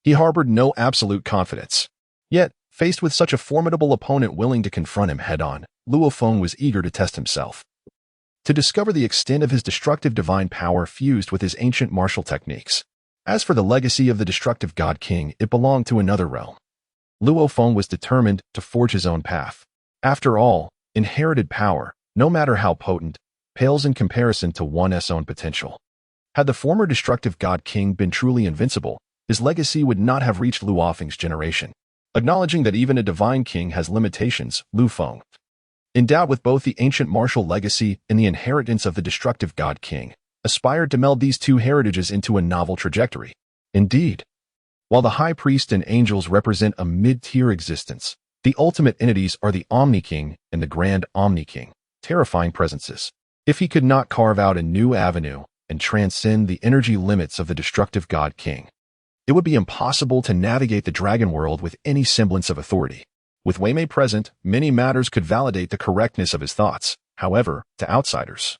he harbored no absolute confidence. Yet, faced with such a formidable opponent willing to confront him head-on, Luo Feng was eager to test himself, to discover the extent of his destructive divine power fused with his ancient martial techniques. As for the legacy of the destructive God King, it belonged to another realm. Luo Feng was determined to forge his own path. After all, inherited power, no matter how potent, pales in comparison to one's own potential. Had the former destructive God King been truly invincible, his legacy would not have reached Luo Feng's generation. Acknowledging that even a divine king has limitations, Luo Feng, endowed with both the ancient martial legacy and the inheritance of the destructive God King, aspired to meld these two heritages into a novel trajectory. Indeed, while the High Priest and angels represent a mid-tier existence, the ultimate entities are the Omni King and the Grand Omni King, terrifying presences. If he could not carve out a new avenue and transcend the energy limits of the destructive God King, it would be impossible to navigate the dragon world with any semblance of authority. With Wei Mei present, many matters could validate the correctness of his thoughts. However, to outsiders,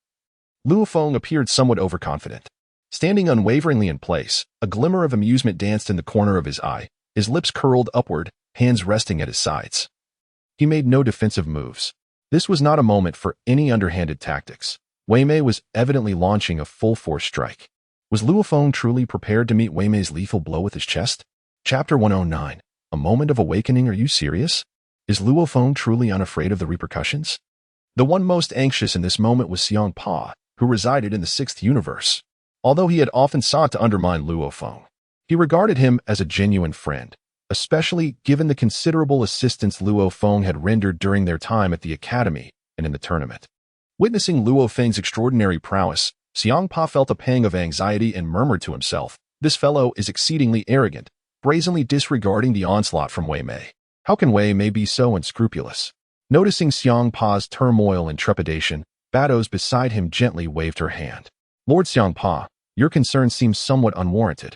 Luo Feng appeared somewhat overconfident. Standing unwaveringly in place, a glimmer of amusement danced in the corner of his eye, his lips curled upward, hands resting at his sides. He made no defensive moves. This was not a moment for any underhanded tactics. Wei Mei was evidently launching a full-force strike. Was Luo Feng truly prepared to meet Wei Mei's lethal blow with his chest? Chapter 109. A moment of awakening. Are you serious? Is Luo Feng truly unafraid of the repercussions? The one most anxious in this moment was Hmph, who resided in the 6th universe. Although he had often sought to undermine Luo Feng, he regarded him as a genuine friend, especially given the considerable assistance Luo Feng had rendered during their time at the academy and in the tournament. Witnessing Luo Feng's extraordinary prowess, Hmph felt a pang of anxiety and murmured to himself, "This fellow is exceedingly arrogant, brazenly disregarding the onslaught from Wei Mei. How can Wei Mei be so unscrupulous?" Noticing Hmph's turmoil and trepidation, Beerus beside him gently waved her hand. "Lord Hmph, your concern seems somewhat unwarranted.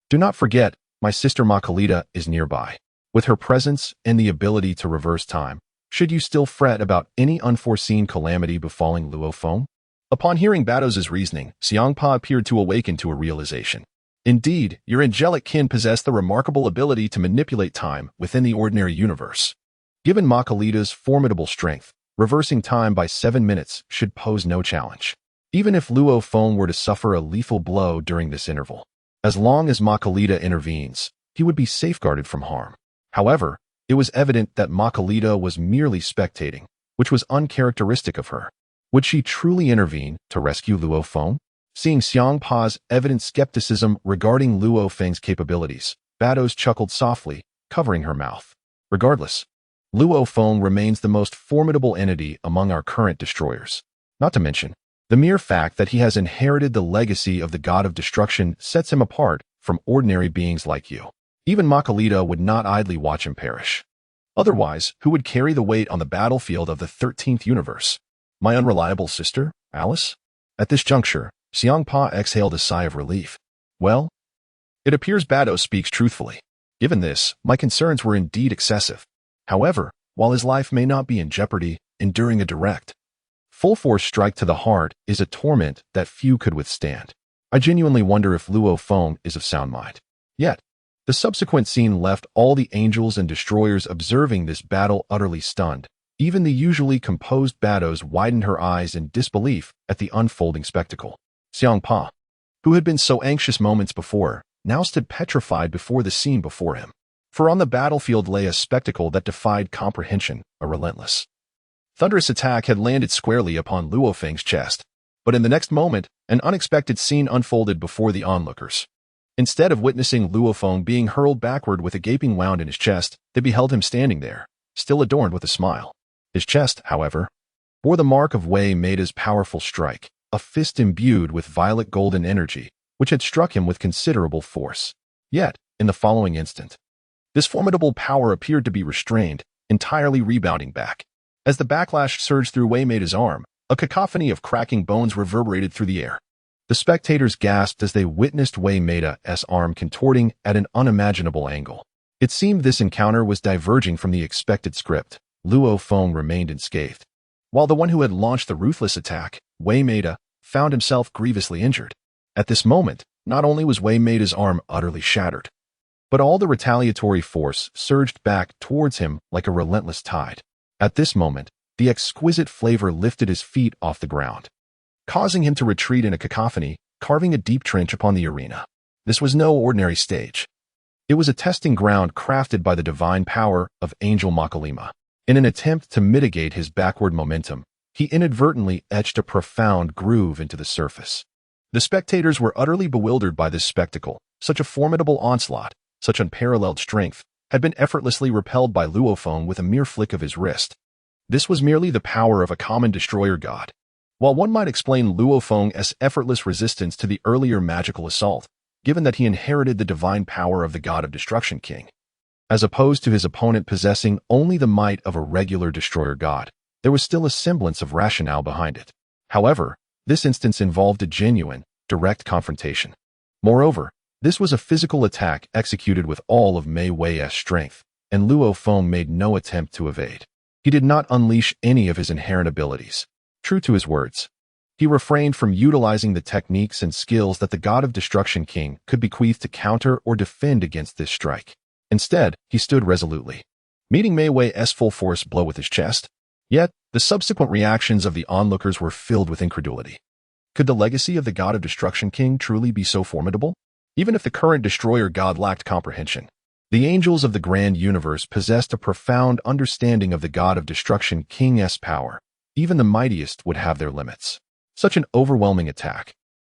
Do not forget, my sister Makalita is nearby. With her presence and the ability to reverse time, should you still fret about any unforeseen calamity befalling Luo Feng?" Upon hearing Beerus's reasoning, Hmph appeared to awaken to a realization. Indeed, your angelic kin possessed the remarkable ability to manipulate time within the ordinary universe. Given Makalita's formidable strength, reversing time by 7 minutes should pose no challenge. Even if Luo Feng were to suffer a lethal blow during this interval, as long as Makalita intervenes, he would be safeguarded from harm. However, it was evident that Makalita was merely spectating, which was uncharacteristic of her. Would she truly intervene to rescue Luo Feng? Seeing Hmph's evident skepticism regarding Luo Feng's capabilities, Beerus chuckled softly, covering her mouth. Regardless, Luo Feng remains the most formidable entity among our current destroyers. Not to mention, the mere fact that he has inherited the legacy of the god of destruction sets him apart from ordinary beings like you. Even Makalita would not idly watch him perish. Otherwise, who would carry the weight on the battlefield of the 13th universe? My unreliable sister, Alice? At this juncture, Hmph exhaled a sigh of relief. Well, It appears Bado speaks truthfully. Given this, my concerns were indeed excessive. However, while his life may not be in jeopardy, enduring a direct, full-force strike to the heart is a torment that few could withstand. I genuinely wonder if Luo Feng is of sound mind. Yet, the subsequent scene left all the angels and destroyers observing this battle utterly stunned. Even the usually composed Bados widened her eyes in disbelief at the unfolding spectacle. Hmph, who had been so anxious moments before, now stood petrified before the scene before him. For on the battlefield lay a spectacle that defied comprehension, a relentless, thunderous attack had landed squarely upon Luo Feng's chest. But in the next moment, an unexpected scene unfolded before the onlookers. Instead of witnessing Luo Feng being hurled backward with a gaping wound in his chest, they beheld him standing there, still adorned with a smile. His chest, however, bore the mark of Wei Meida's powerful strike, a fist imbued with violet golden energy, which had struck him with considerable force. Yet, in the following instant, this formidable power appeared to be restrained, entirely rebounding back. As the backlash surged through Wei Meida's arm, a cacophony of cracking bones reverberated through the air. The spectators gasped as they witnessed Wei Meida's arm contorting at an unimaginable angle. It seemed this encounter was diverging from the expected script. Luo Feng remained unscathed, while the one who had launched the ruthless attack, Wei Meida, found himself grievously injured. At this moment, not only was Wei Meida's arm utterly shattered, but all the retaliatory force surged back towards him like a relentless tide. At this moment, the exquisite flavor lifted his feet off the ground, causing him to retreat in a cacophony, carving a deep trench upon the arena. This was no ordinary stage. It was a testing ground crafted by the divine power of Angel Makalima. In an attempt to mitigate his backward momentum, he inadvertently etched a profound groove into the surface. The spectators were utterly bewildered by this spectacle. Such a formidable onslaught, such unparalleled strength, had been effortlessly repelled by Luo Feng with a mere flick of his wrist. This was merely the power of a common destroyer god. While one might explain Luo Feng's effortless resistance to the earlier magical assault, given that he inherited the divine power of the god of destruction king, as opposed to his opponent possessing only the might of a regular destroyer god, there was still a semblance of rationale behind it. However, this instance involved a genuine, direct confrontation. Moreover, this was a physical attack executed with all of Mei Wei's strength, and Luo Feng made no attempt to evade. He did not unleash any of his inherent abilities. True to his words, he refrained from utilizing the techniques and skills that the god of destruction king could bequeath to counter or defend against this strike. Instead, he stood resolutely, meeting Mei Wei's full-force blow with his chest. Yet, the subsequent reactions of the onlookers were filled with incredulity. Could the legacy of the god of destruction king truly be so formidable? Even if the current destroyer god lacked comprehension, the angels of the grand universe possessed a profound understanding of the god of destruction king's power. Even the mightiest would have their limits. Such an overwhelming attack,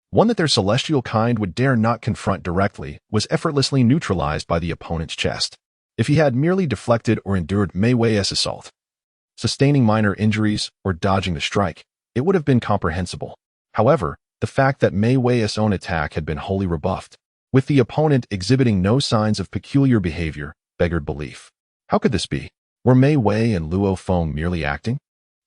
one that their celestial kind would dare not confront directly, was effortlessly neutralized by the opponent's chest. If he had merely deflected or endured Mei Wei's assault, sustaining minor injuries or dodging the strike, it would have been comprehensible. However, the fact that Mei Wei's own attack had been wholly rebuffed, with the opponent exhibiting no signs of peculiar behavior, beggared belief. How could this be? Were Mei Wei and Luo Feng merely acting?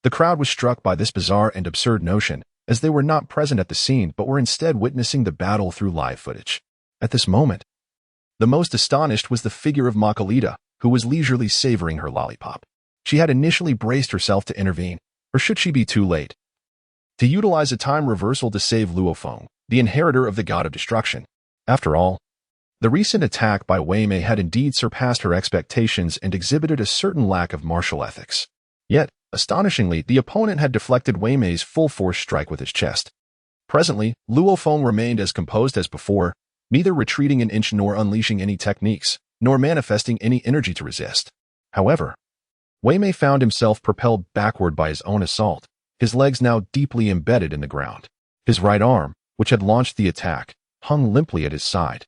The crowd was struck by this bizarre and absurd notion, as they were not present at the scene but were instead witnessing the battle through live footage. At this moment, the most astonished was the figure of Makalita, who was leisurely savoring her lollipop. She had initially braced herself to intervene, or should she be too late, to utilize a time reversal to save Luo Feng, the inheritor of the god of destruction. After all, the recent attack by Wei Mei had indeed surpassed her expectations and exhibited a certain lack of martial ethics. Yet, astonishingly, the opponent had deflected Wei Mei's full-force strike with his chest. Presently, Luo Feng remained as composed as before, neither retreating an inch nor unleashing any techniques, nor manifesting any energy to resist. However, Wei Mei found himself propelled backward by his own assault, his legs now deeply embedded in the ground. His right arm, which had launched the attack, hung limply at his side,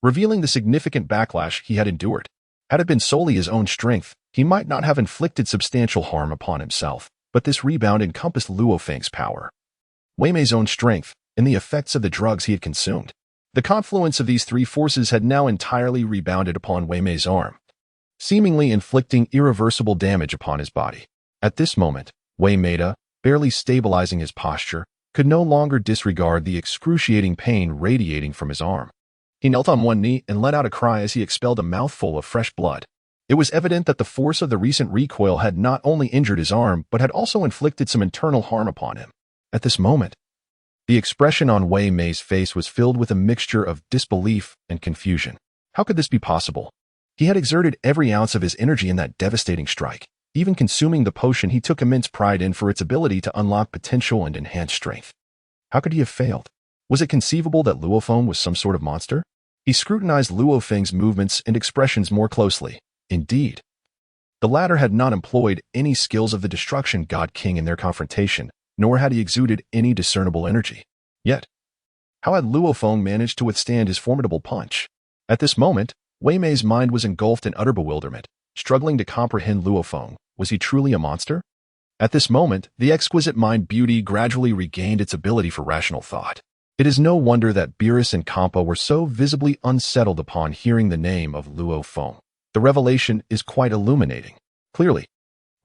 revealing the significant backlash he had endured. Had it been solely his own strength, he might not have inflicted substantial harm upon himself, but this rebound encompassed Luo Feng's power, Wei Mei's own strength, and the effects of the drugs he had consumed. The confluence of these three forces had now entirely rebounded upon Wei Mei's arm, seemingly inflicting irreversible damage upon his body. At this moment, Wei Meida, barely stabilizing his posture, could no longer disregard the excruciating pain radiating from his arm. He knelt on one knee and let out a cry as he expelled a mouthful of fresh blood. It was evident that the force of the recent recoil had not only injured his arm, but had also inflicted some internal harm upon him. At this moment, the expression on Wei Mei's face was filled with a mixture of disbelief and confusion. How could this be possible? He had exerted every ounce of his energy in that devastating strike. Even consuming the potion he took immense pride in for its ability to unlock potential and enhance strength. How could he have failed? Was it conceivable that Luo Feng was some sort of monster? He scrutinized Luo Feng's movements and expressions more closely. Indeed, the latter had not employed any skills of the Destruction God King in their confrontation, nor had he exuded any discernible energy. Yet, how had Luo Feng managed to withstand his formidable punch? At this moment, Wei Mei's mind was engulfed in utter bewilderment, struggling to comprehend Luo Feng. Was he truly a monster? At this moment, the exquisite mind beauty gradually regained its ability for rational thought. It is no wonder that Beerus and Hmph were so visibly unsettled upon hearing the name of Luo Feng. The revelation is quite illuminating. Clearly,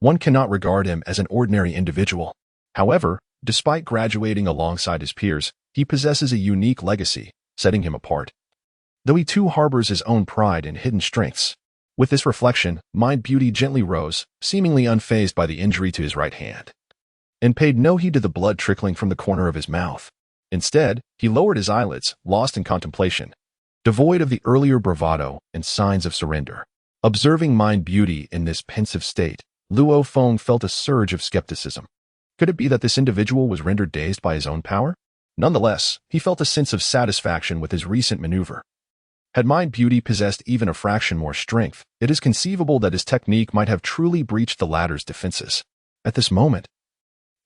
one cannot regard him as an ordinary individual. However, despite graduating alongside his peers, he possesses a unique legacy, setting him apart. Though he too harbors his own pride and hidden strengths. With this reflection, mind beauty gently rose, seemingly unfazed by the injury to his right hand, and paid no heed to the blood trickling from the corner of his mouth. Instead, he lowered his eyelids, lost in contemplation, devoid of the earlier bravado and signs of surrender. Observing mind beauty in this pensive state, Luo Feng felt a surge of skepticism. Could it be that this individual was rendered dazed by his own power? Nonetheless, he felt a sense of satisfaction with his recent maneuver. Had mind beauty possessed even a fraction more strength, it is conceivable that his technique might have truly breached the latter's defenses. At this moment,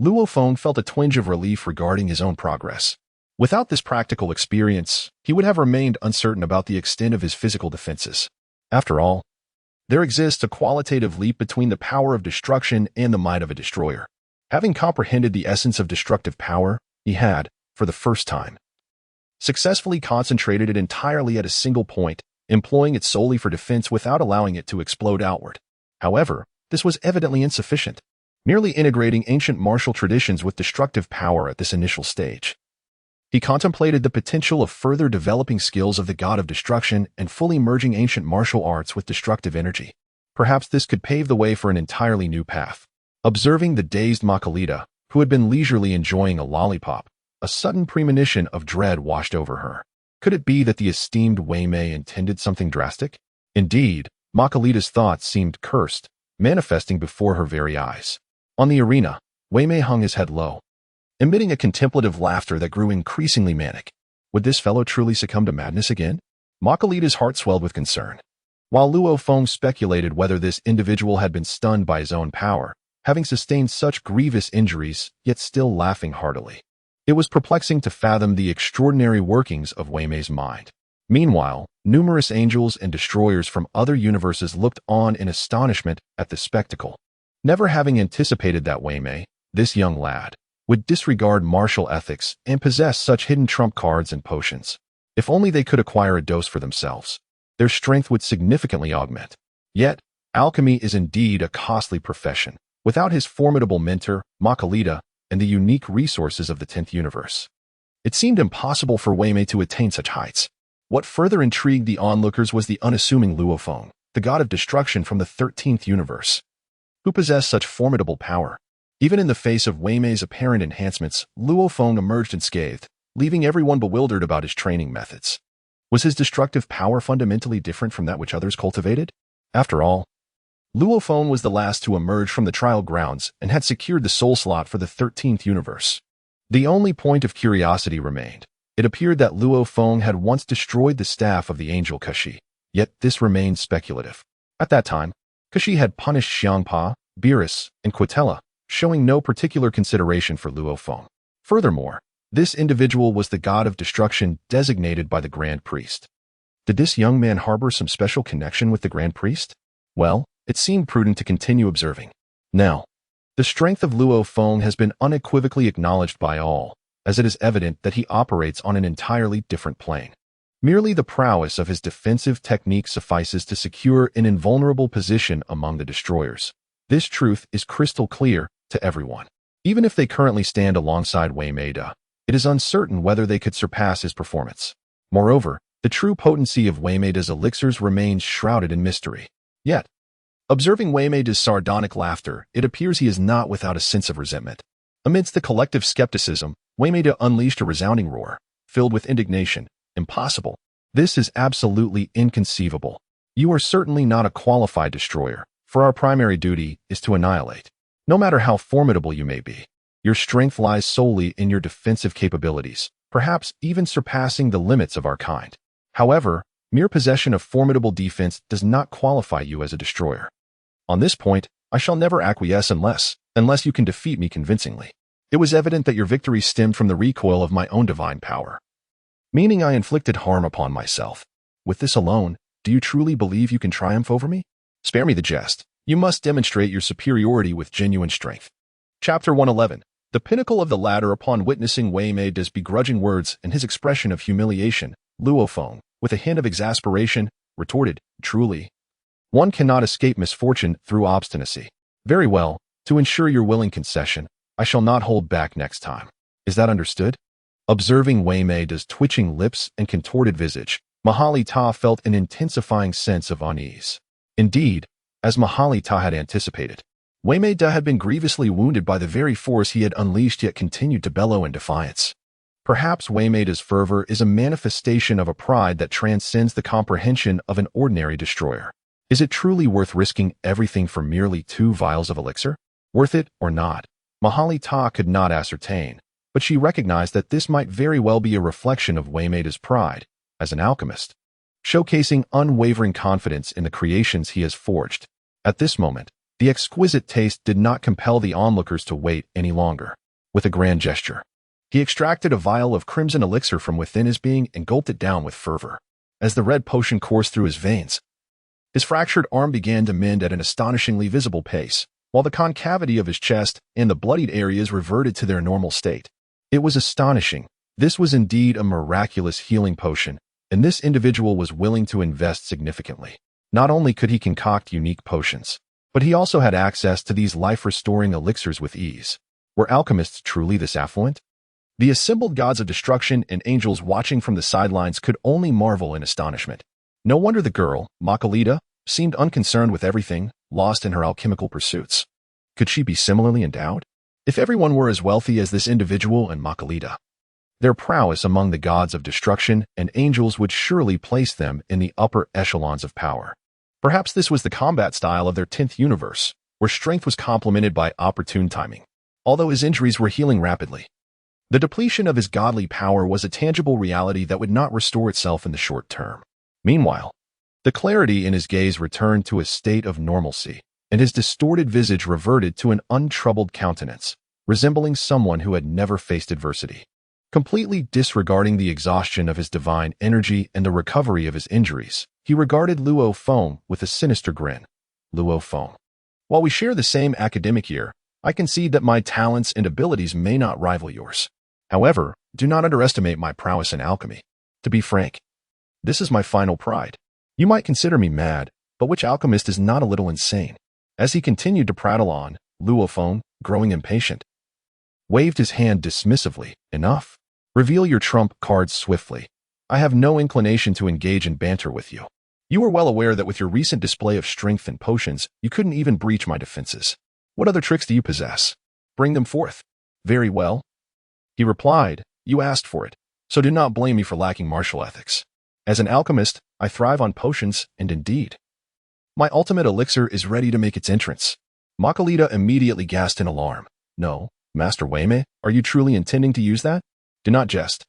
Luo Feng felt a twinge of relief regarding his own progress. Without this practical experience, he would have remained uncertain about the extent of his physical defenses. After all, there exists a qualitative leap between the power of destruction and the might of a destroyer. Having comprehended the essence of destructive power, he had, for the first time, successfully concentrated it entirely at a single point, employing it solely for defense without allowing it to explode outward. However, this was evidently insufficient, merely integrating ancient martial traditions with destructive power at this initial stage. He contemplated the potential of further developing skills of the god of destruction and fully merging ancient martial arts with destructive energy. Perhaps this could pave the way for an entirely new path. Observing the dazed Makalita, who had been leisurely enjoying a lollipop, a sudden premonition of dread washed over her. Could it be that the esteemed Wei Mei intended something drastic? Indeed, Makalita's thoughts seemed cursed, manifesting before her very eyes. On the arena, Wei Mei hung his head low, emitting a contemplative laughter that grew increasingly manic. Would this fellow truly succumb to madness again? Makalita's heart swelled with concern. While Luo Feng speculated whether this individual had been stunned by his own power, having sustained such grievous injuries, yet still laughing heartily. It was perplexing to fathom the extraordinary workings of Wei Mei's mind. Meanwhile, numerous angels and destroyers from other universes looked on in astonishment at the spectacle. Never having anticipated that Wei Mei, this young lad, would disregard martial ethics and possess such hidden trump cards and potions. If only they could acquire a dose for themselves, their strength would significantly augment. Yet, alchemy is indeed a costly profession. Without his formidable mentor, Makalita, and the unique resources of the 10th universe, it seemed impossible for Wei Mei to attain such heights. What further intrigued the onlookers was the unassuming Luo Feng, the god of destruction from the 13th universe, who possessed such formidable power. Even in the face of Wei Mei's apparent enhancements, Luo Feng emerged unscathed, leaving everyone bewildered about his training methods. Was his destructive power fundamentally different from that which others cultivated? After all, Luo Feng was the last to emerge from the trial grounds and had secured the soul slot for the 13th universe. The only point of curiosity remained. It appeared that Luo Feng had once destroyed the staff of the angel Kashi, yet this remained speculative. At that time, Kashi had punished Hmph, Beerus, and Quitella, showing no particular consideration for Luo Feng. Furthermore, this individual was the god of destruction designated by the Grand Priest. Did this young man harbor some special connection with the Grand Priest? Well, it seemed prudent to continue observing. Now, the strength of Luo Feng has been unequivocally acknowledged by all, as it is evident that he operates on an entirely different plane. Merely the prowess of his defensive technique suffices to secure an invulnerable position among the destroyers. This truth is crystal clear to everyone. Even if they currently stand alongside Wei Mei, it is uncertain whether they could surpass his performance. Moreover, The true potency of Weimeida's elixirs remains shrouded in mystery. Yet, observing Weimeida's sardonic laughter, it appears he is not without a sense of resentment. Amidst the collective skepticism, Weimeda unleashed a resounding roar, filled with indignation. Impossible. This is absolutely inconceivable. You are certainly not a qualified destroyer, for our primary duty is to annihilate. No matter how formidable you may be, your strength lies solely in your defensive capabilities, perhaps even surpassing the limits of our kind. However, mere possession of formidable defense does not qualify you as a destroyer. On this point, I shall never acquiesce unless you can defeat me convincingly. It was evident that your victory stemmed from the recoil of my own divine power, meaning I inflicted harm upon myself. With this alone, do you truly believe you can triumph over me? Spare me the jest. You must demonstrate your superiority with genuine strength. Chapter 111. The pinnacle of the ladder. Upon witnessing Weimeida's begrudging words and his expression of humiliation, Luo Feng, with a hint of exasperation, retorted, "Truly, one cannot escape misfortune through obstinacy. Very well, to ensure your willing concession, I shall not hold back next time. Is that understood?" Observing Weimeida's twitching lips and contorted visage, Mahalita felt an intensifying sense of unease. Indeed, as Mahalita had anticipated, Weimeda had been grievously wounded by the very force he had unleashed, yet continued to bellow in defiance. Perhaps Weimeida's fervor is a manifestation of a pride that transcends the comprehension of an ordinary destroyer. Is it truly worth risking everything for merely 2 vials of elixir? Worth it or not? Mahalita could not ascertain, but she recognized that this might very well be a reflection of Weimeida's pride as an alchemist, showcasing unwavering confidence in the creations he has forged. At this moment, the exquisite taste did not compel the onlookers to wait any longer. With a grand gesture, he extracted a vial of crimson elixir from within his being and gulped it down with fervor. As the red potion coursed through his veins, his fractured arm began to mend at an astonishingly visible pace, while the concavity of his chest and the bloodied areas reverted to their normal state. It was astonishing. This was indeed a miraculous healing potion, and this individual was willing to invest significantly. Not only could he concoct unique potions, but he also had access to these life-restoring elixirs with ease. Were alchemists truly this affluent? The assembled gods of destruction and angels watching from the sidelines could only marvel in astonishment. No wonder the girl, Makalita, seemed unconcerned with everything, lost in her alchemical pursuits. Could she be similarly endowed? If everyone were as wealthy as this individual and Makalita, their prowess among the gods of destruction and angels would surely place them in the upper echelons of power. Perhaps this was the combat style of their 10th universe, where strength was complemented by opportune timing. Although his injuries were healing rapidly, the depletion of his godly power was a tangible reality that would not restore itself in the short term. Meanwhile, the clarity in his gaze returned to a state of normalcy, and his distorted visage reverted to an untroubled countenance, resembling someone who had never faced adversity. Completely disregarding the exhaustion of his divine energy and the recovery of his injuries, he regarded Luo Feng with a sinister grin. Luo Feng, while we share the same academic year, I concede that my talents and abilities may not rival yours. However, do not underestimate my prowess in alchemy. To be frank, this is my final pride. You might consider me mad, but which alchemist is not a little insane? As he continued to prattle on, Luo Feng, growing impatient, waved his hand dismissively. Enough. Reveal your trump cards swiftly. I have no inclination to engage in banter with you. You are well aware that with your recent display of strength and potions, you couldn't even breach my defenses. What other tricks do you possess? Bring them forth. Very well. He replied, you asked for it, so do not blame me for lacking martial ethics. As an alchemist, I thrive on potions, and indeed, my ultimate elixir is ready to make its entrance. Makalita immediately gasped in alarm. No, Master Weimei, are you truly intending to use that? Do not jest.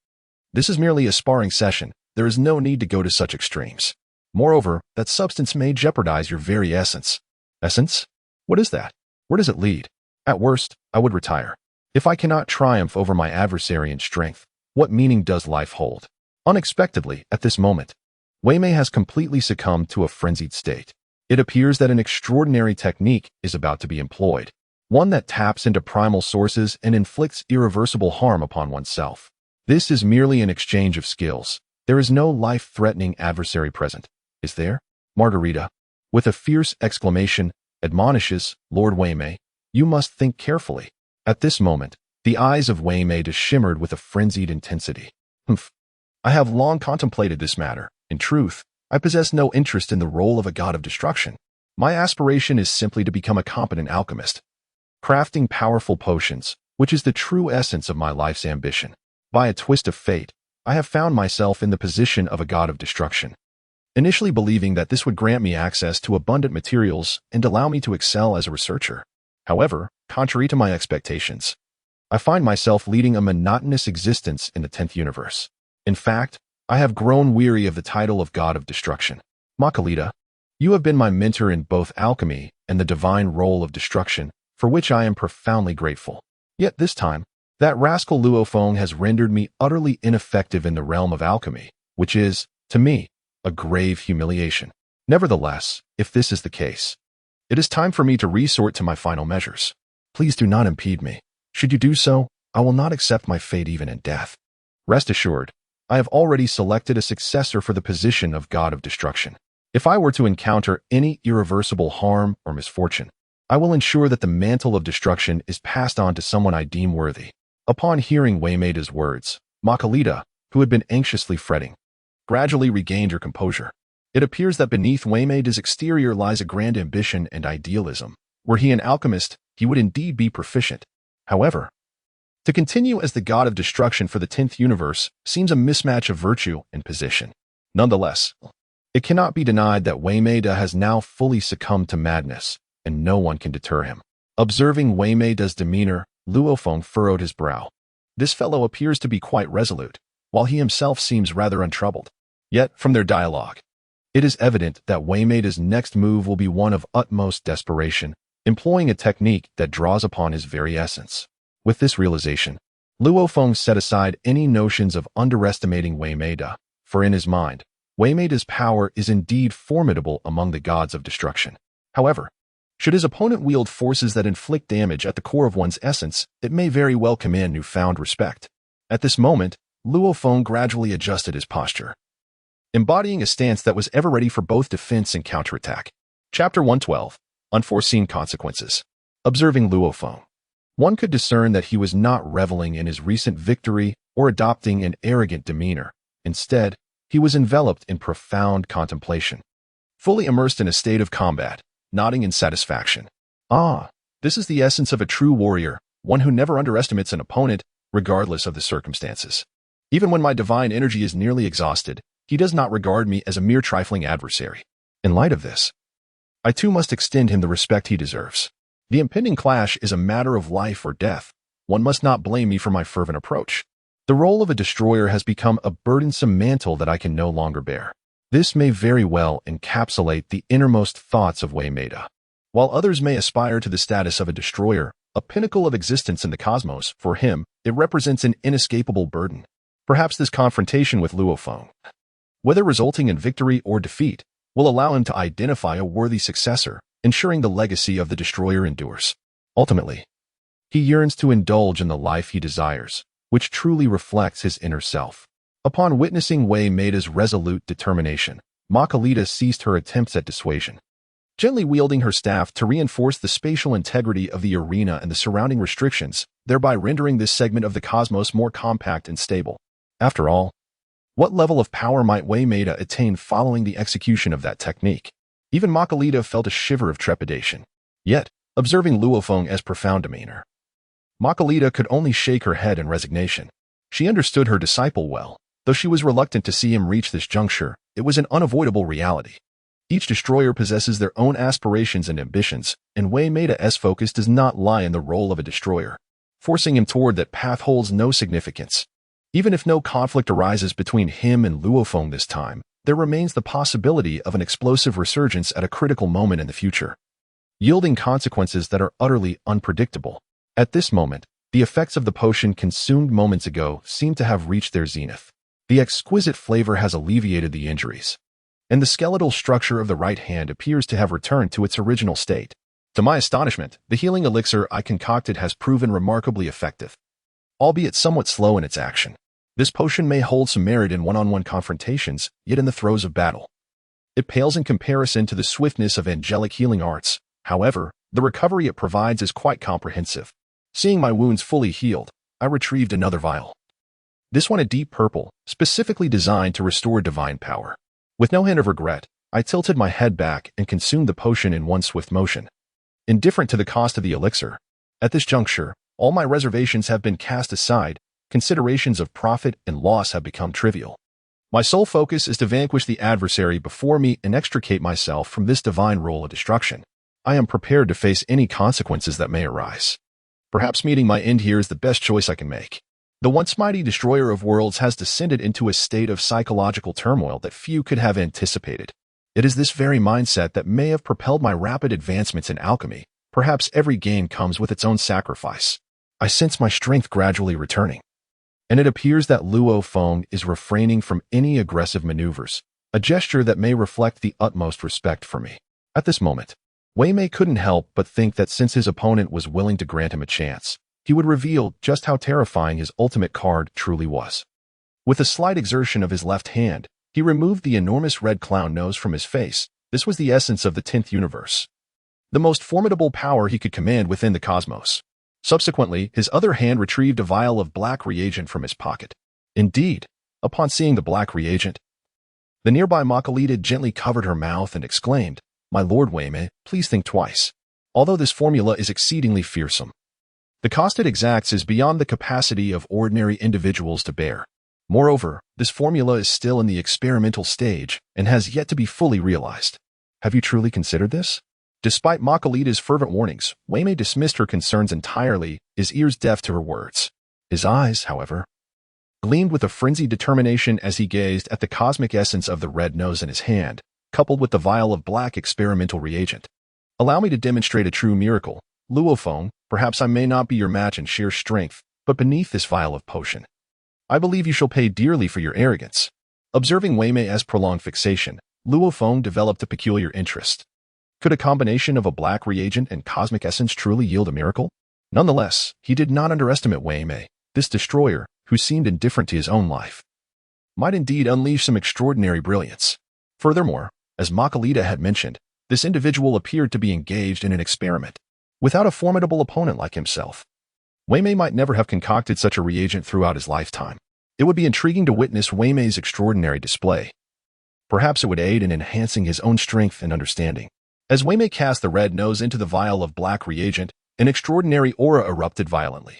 This is merely a sparring session. There is no need to go to such extremes. Moreover, that substance may jeopardize your very essence. Essence? What is that? Where does it lead? At worst, I would retire. If I cannot triumph over my adversary in strength, what meaning does life hold? Unexpectedly, at this moment, Weimei has completely succumbed to a frenzied state. It appears that an extraordinary technique is about to be employed, one that taps into primal sources and inflicts irreversible harm upon oneself. This is merely an exchange of skills. There is no life-threatening adversary present, is there? Margarita, with a fierce exclamation, admonishes Lord Weimei, you must think carefully. At this moment, the eyes of Weimei shimmered with a frenzied intensity. Hmph. I have long contemplated this matter. In truth, I possess no interest in the role of a god of destruction. My aspiration is simply to become a competent alchemist, crafting powerful potions, which is the true essence of my life's ambition. By a twist of fate, I have found myself in the position of a god of destruction. Initially believing that this would grant me access to abundant materials and allow me to excel as a researcher. However, contrary to my expectations, I find myself leading a monotonous existence in the 10th universe. In fact, I have grown weary of the title of God of Destruction. Makalita, you have been my mentor in both alchemy and the divine role of destruction, for which I am profoundly grateful. Yet this time, that rascal Luo Feng has rendered me utterly ineffective in the realm of alchemy, which is, to me, a grave humiliation. Nevertheless, if this is the case, it is time for me to resort to my final measures. Please do not impede me. Should you do so, I will not accept my fate even in death. Rest assured, I have already selected a successor for the position of God of Destruction. If I were to encounter any irreversible harm or misfortune, I will ensure that the mantle of destruction is passed on to someone I deem worthy. Upon hearing Waymaida's words, Makalita, who had been anxiously fretting, gradually regained her composure. It appears that beneath Waymaida's exterior lies a grand ambition and idealism. Were he an alchemist, he would indeed be proficient. However, to continue as the god of destruction for the 10th universe seems a mismatch of virtue and position. Nonetheless, it cannot be denied that Waymaida has now fully succumbed to madness, and no one can deter him. Observing Waymaida's demeanor, Luo Feng furrowed his brow. This fellow appears to be quite resolute, while he himself seems rather untroubled. Yet, from their dialogue, it is evident that Waymaida's next move will be one of utmost desperation, employing a technique that draws upon his very essence. With this realization, Luo Feng set aside any notions of underestimating Waymaida, for in his mind, Waymaida's power is indeed formidable among the gods of destruction. However, should his opponent wield forces that inflict damage at the core of one's essence, it may very well command newfound respect. At this moment, Luo Feng gradually adjusted his posture, embodying a stance that was ever ready for both defense and counterattack. Chapter 112, Unforeseen Consequences. Observing Luo Feng, one could discern that he was not reveling in his recent victory or adopting an arrogant demeanor. Instead, he was enveloped in profound contemplation, fully immersed in a state of combat, nodding in satisfaction. Ah, this is the essence of a true warrior, one who never underestimates an opponent, regardless of the circumstances. Even when my divine energy is nearly exhausted, he does not regard me as a mere trifling adversary. In light of this, I too must extend him the respect he deserves. The impending clash is a matter of life or death. One must not blame me for my fervent approach. The role of a destroyer has become a burdensome mantle that I can no longer bear. This may very well encapsulate the innermost thoughts of Waymaida. While others may aspire to the status of a destroyer, a pinnacle of existence in the cosmos, for him, it represents an inescapable burden. Perhaps this confrontation with Luo Feng, whether resulting in victory or defeat, will allow him to identify a worthy successor, ensuring the legacy of the destroyer endures. Ultimately, he yearns to indulge in the life he desires, which truly reflects his inner self. Upon witnessing Waymaida's resolute determination, Makalita ceased her attempts at dissuasion, gently wielding her staff to reinforce the spatial integrity of the arena and the surrounding restrictions, thereby rendering this segment of the cosmos more compact and stable. After all, what level of power might Waymaida attain following the execution of that technique? Even Makalita felt a shiver of trepidation. Yet, observing Luo Feng's profound demeanor, Makalita could only shake her head in resignation. She understood her disciple well. Though she was reluctant to see him reach this juncture, it was an unavoidable reality. Each destroyer possesses their own aspirations and ambitions, and Waymaida's focus does not lie in the role of a destroyer. Forcing him toward that path holds no significance. Even if no conflict arises between him and Luo Feng this time, there remains the possibility of an explosive resurgence at a critical moment in the future, yielding consequences that are utterly unpredictable. At this moment, the effects of the potion consumed moments ago seem to have reached their zenith. The exquisite flavor has alleviated the injuries, and the skeletal structure of the right hand appears to have returned to its original state. To my astonishment, the healing elixir I concocted has proven remarkably effective, albeit somewhat slow in its action. This potion may hold some merit in one-on-one confrontations, yet in the throes of battle, it pales in comparison to the swiftness of angelic healing arts. However, the recovery it provides is quite comprehensive. Seeing my wounds fully healed, I retrieved another vial. This one a deep purple, specifically designed to restore divine power. With no hint of regret, I tilted my head back and consumed the potion in one swift motion. Indifferent to the cost of the elixir, at this juncture, all my reservations have been cast aside, considerations of profit and loss have become trivial. My sole focus is to vanquish the adversary before me and extricate myself from this divine role of destruction. I am prepared to face any consequences that may arise. Perhaps meeting my end here is the best choice I can make. The once mighty destroyer of worlds has descended into a state of psychological turmoil that few could have anticipated. It is this very mindset that may have propelled my rapid advancements in alchemy. Perhaps every gain comes with its own sacrifice. I sense my strength gradually returning. And it appears that Luo Feng is refraining from any aggressive maneuvers, a gesture that may reflect the utmost respect for me. At this moment, Wei Mei couldn't help but think that since his opponent was willing to grant him a chance, he would reveal just how terrifying his ultimate card truly was. With a slight exertion of his left hand, he removed the enormous red clown nose from his face. This was the essence of the 10th universe, the most formidable power he could command within the cosmos. Subsequently, his other hand retrieved a vial of black reagent from his pocket. Indeed, upon seeing the black reagent, the nearby Makalita gently covered her mouth and exclaimed, "My Lord Wei Mei, please think twice. Although this formula is exceedingly fearsome, the cost it exacts is beyond the capacity of ordinary individuals to bear. Moreover, this formula is still in the experimental stage and has yet to be fully realized. Have you truly considered this?" Despite Makalita's fervent warnings, Wei Mei dismissed her concerns entirely, his ears deaf to her words. His eyes, however, gleamed with a frenzied determination as he gazed at the cosmic essence of the red nose in his hand, coupled with the vial of black experimental reagent. "Allow me to demonstrate a true miracle. Luo Feng, perhaps I may not be your match in sheer strength, but beneath this vial of potion, I believe you shall pay dearly for your arrogance." Observing Wei Mei's prolonged fixation, Luo Feng developed a peculiar interest. Could a combination of a black reagent and cosmic essence truly yield a miracle? Nonetheless, he did not underestimate Wei Mei. This destroyer, who seemed indifferent to his own life, might indeed unleash some extraordinary brilliance. Furthermore, as Makalita had mentioned, this individual appeared to be engaged in an experiment. Without a formidable opponent like himself, Wei Mei might never have concocted such a reagent throughout his lifetime. It would be intriguing to witness Wei Mei's extraordinary display. Perhaps it would aid in enhancing his own strength and understanding. As Wei Mei cast the red nose into the vial of black reagent, an extraordinary aura erupted violently.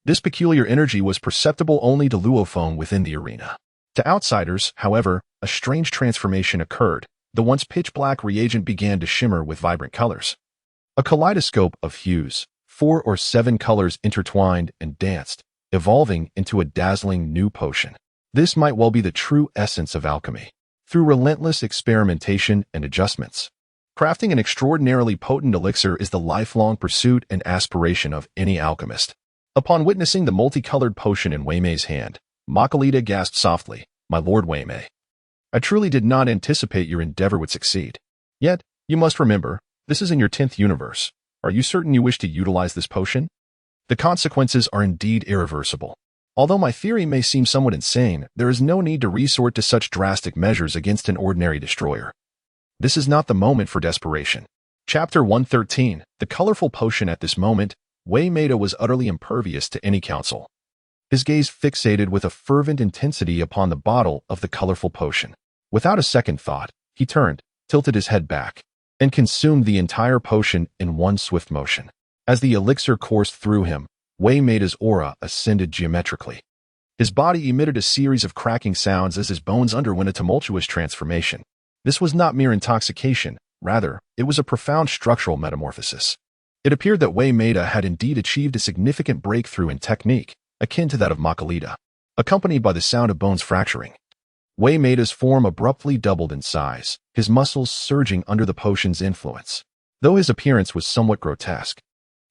This peculiar energy was perceptible only to Luo Feng within the arena. To outsiders, however, a strange transformation occurred. The once pitch-black reagent began to shimmer with vibrant colors. A kaleidoscope of hues, 4 or 7 colors intertwined and danced, evolving into a dazzling new potion. This might well be the true essence of alchemy. Through relentless experimentation and adjustments, crafting an extraordinarily potent elixir is the lifelong pursuit and aspiration of any alchemist. Upon witnessing the multicolored potion in Wei Mei's hand, Makalita gasped softly, "My Lord Wei Mei, I truly did not anticipate your endeavor would succeed. Yet, you must remember, this is in your 10th universe. Are you certain you wish to utilize this potion? The consequences are indeed irreversible. Although my theory may seem somewhat insane, there is no need to resort to such drastic measures against an ordinary destroyer. This is not the moment for desperation." Chapter 113. The colorful potion. At this moment, Wei Mei was utterly impervious to any counsel. His gaze fixated with a fervent intensity upon the bottle of the colorful potion. Without a second thought, he turned, tilted his head back, and consumed the entire potion in one swift motion. As the elixir coursed through him, Wei Mei's aura ascended geometrically. His body emitted a series of cracking sounds as his bones underwent a tumultuous transformation. This was not mere intoxication, rather, it was a profound structural metamorphosis. It appeared that Wei Mei had indeed achieved a significant breakthrough in technique, akin to that of Makalita, accompanied by the sound of bones fracturing. Wei Mei's form abruptly doubled in size, his muscles surging under the potion's influence. Though his appearance was somewhat grotesque,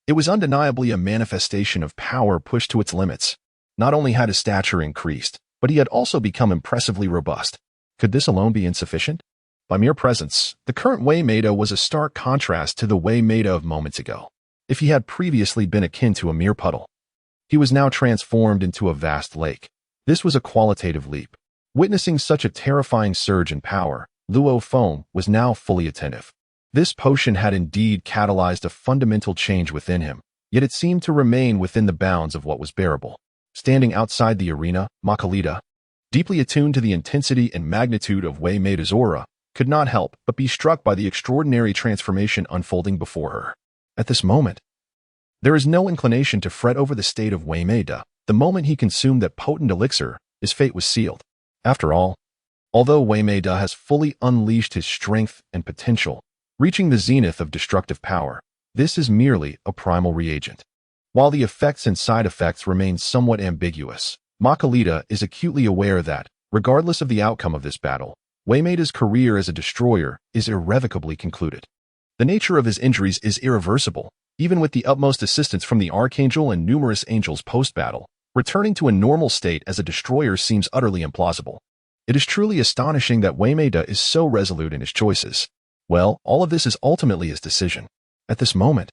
it was undeniably a manifestation of power pushed to its limits. Not only had his stature increased, but he had also become impressively robust. Could this alone be insufficient? By mere presence, the current Wei Mei was a stark contrast to the Wei Mei of moments ago. If he had previously been akin to a mere puddle, he was now transformed into a vast lake. This was a qualitative leap. Witnessing such a terrifying surge in power, Luo Feng was now fully attentive. This potion had indeed catalyzed a fundamental change within him, yet it seemed to remain within the bounds of what was bearable. standing outside the arena, Makalita, deeply attuned to the intensity and magnitude of Wei Meida's aura, could not help but be struck by the extraordinary transformation unfolding before her. At this moment, there is no inclination to fret over the state of Wei Meida. The moment he consumed that potent elixir, his fate was sealed. After all, although Wei Meida has fully unleashed his strength and potential, reaching the zenith of destructive power, this is merely a primal reagent. While the effects and side effects remain somewhat ambiguous, Makalita is acutely aware that, regardless of the outcome of this battle, Wei Meida's career as a destroyer is irrevocably concluded. The nature of his injuries is irreversible, even with the utmost assistance from the Archangel and numerous angels post-battle. Returning to a normal state as a destroyer seems utterly implausible. It is truly astonishing that Wei Meida is so resolute in his choices. Well, all of this is ultimately his decision. At this moment,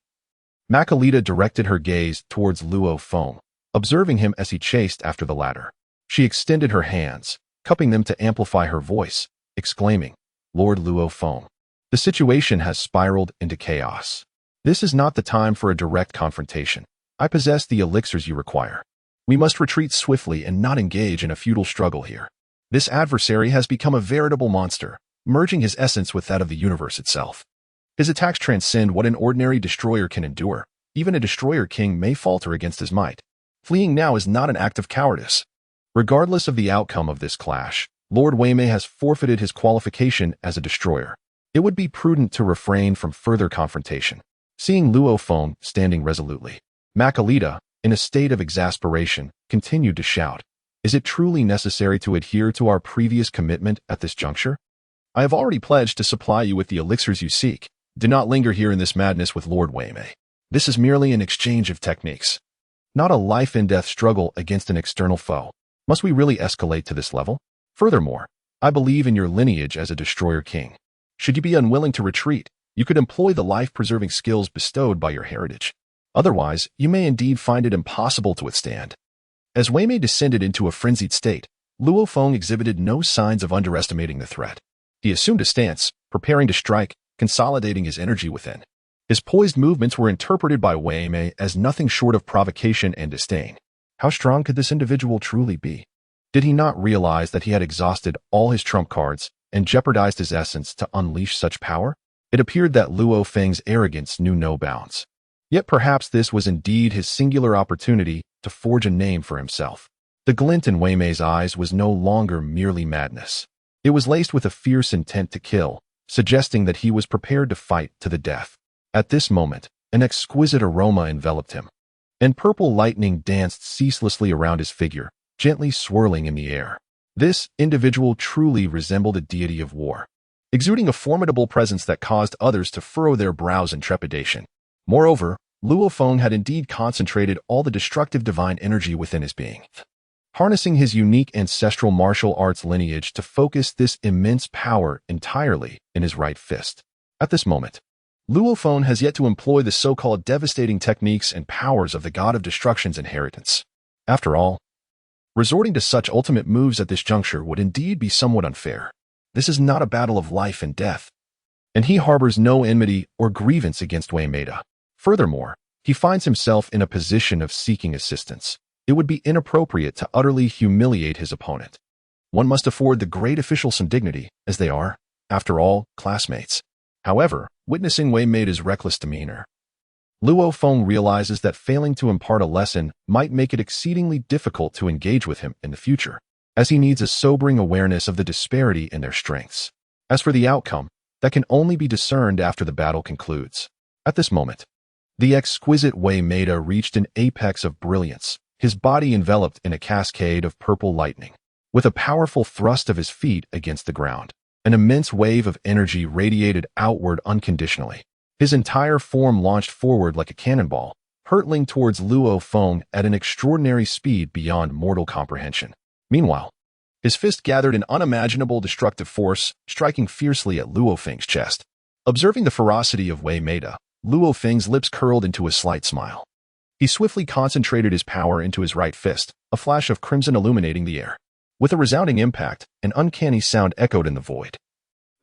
Makalita directed her gaze towards Luo Feng, observing him as he chased after the latter. She extended her hands, cupping them to amplify her voice, exclaiming, "Lord Luo Feng, the situation has spiraled into chaos. This is not the time for a direct confrontation. I possess the elixirs you require. We must retreat swiftly and not engage in a futile struggle here. This adversary has become a veritable monster, merging his essence with that of the universe itself. His attacks transcend what an ordinary destroyer can endure. Even a destroyer king may falter against his might. Fleeing now is not an act of cowardice. Regardless of the outcome of this clash, Lord Weimei has forfeited his qualification as a destroyer. It would be prudent to refrain from further confrontation." Seeing Luo Feng standing resolutely, Makalita, in a state of exasperation, continued to shout, "Is it truly necessary to adhere to our previous commitment at this juncture? I have already pledged to supply you with the elixirs you seek. Do not linger here in this madness with Lord Weimei. This is merely an exchange of techniques, not a life-and-death struggle against an external foe. Must we really escalate to this level? Furthermore, I believe in your lineage as a destroyer king. Should you be unwilling to retreat, you could employ the life-preserving skills bestowed by your heritage. Otherwise, you may indeed find it impossible to withstand." As Weimei descended into a frenzied state, Luo Feng exhibited no signs of underestimating the threat. He assumed a stance, preparing to strike, consolidating his energy within. His poised movements were interpreted by Weimei as nothing short of provocation and disdain. How strong could this individual truly be? Did he not realize that he had exhausted all his trump cards and jeopardized his essence to unleash such power? It appeared that Luo Feng's arrogance knew no bounds. Yet perhaps this was indeed his singular opportunity to forge a name for himself. The glint in Weimei's eyes was no longer merely madness. It was laced with a fierce intent to kill, suggesting that he was prepared to fight to the death. At this moment, an exquisite aroma enveloped him, and purple lightning danced ceaselessly around his figure, gently swirling in the air. This individual truly resembled a deity of war, exuding a formidable presence that caused others to furrow their brows in trepidation. Moreover, Luo Feng had indeed concentrated all the destructive divine energy within his being, harnessing his unique ancestral martial arts lineage to focus this immense power entirely in his right fist. At this moment, Luo Feng has yet to employ the so-called devastating techniques and powers of the god of destruction's inheritance. After all, resorting to such ultimate moves at this juncture would indeed be somewhat unfair. This is not a battle of life and death, and he harbors no enmity or grievance against Wei Meida. Furthermore, he finds himself in a position of seeking assistance. It would be inappropriate to utterly humiliate his opponent. One must afford the great official some dignity, as they are, after all, classmates. However, witnessing Wei Meida's reckless demeanor, Luo Feng realizes that failing to impart a lesson might make it exceedingly difficult to engage with him in the future, as he needs a sobering awareness of the disparity in their strengths. As for the outcome, that can only be discerned after the battle concludes. At this moment, the exquisite Wei Meida reached an apex of brilliance, his body enveloped in a cascade of purple lightning. With a powerful thrust of his feet against the ground, an immense wave of energy radiated outward unconditionally. His entire form launched forward like a cannonball, hurtling towards Luo Feng at an extraordinary speed beyond mortal comprehension. Meanwhile, his fist gathered an unimaginable destructive force, striking fiercely at Luo Feng's chest. Observing the ferocity of Wei Meida, Luo Feng's lips curled into a slight smile. He swiftly concentrated his power into his right fist, a flash of crimson illuminating the air. With a resounding impact, an uncanny sound echoed in the void.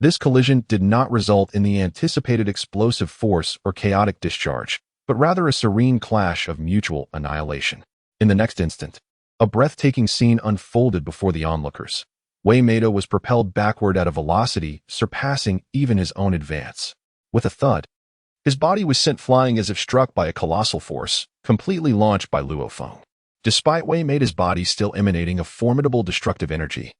This collision did not result in the anticipated explosive force or chaotic discharge, but rather a serene clash of mutual annihilation. In the next instant, A breathtaking scene unfolded before the onlookers. Wei Meida was propelled backward at a velocity surpassing even his own advance. With a thud, his body was sent flying as if struck by a colossal force, completely launched by Luo Feng. Despite Wei Meida's body still emanating a formidable destructive energy,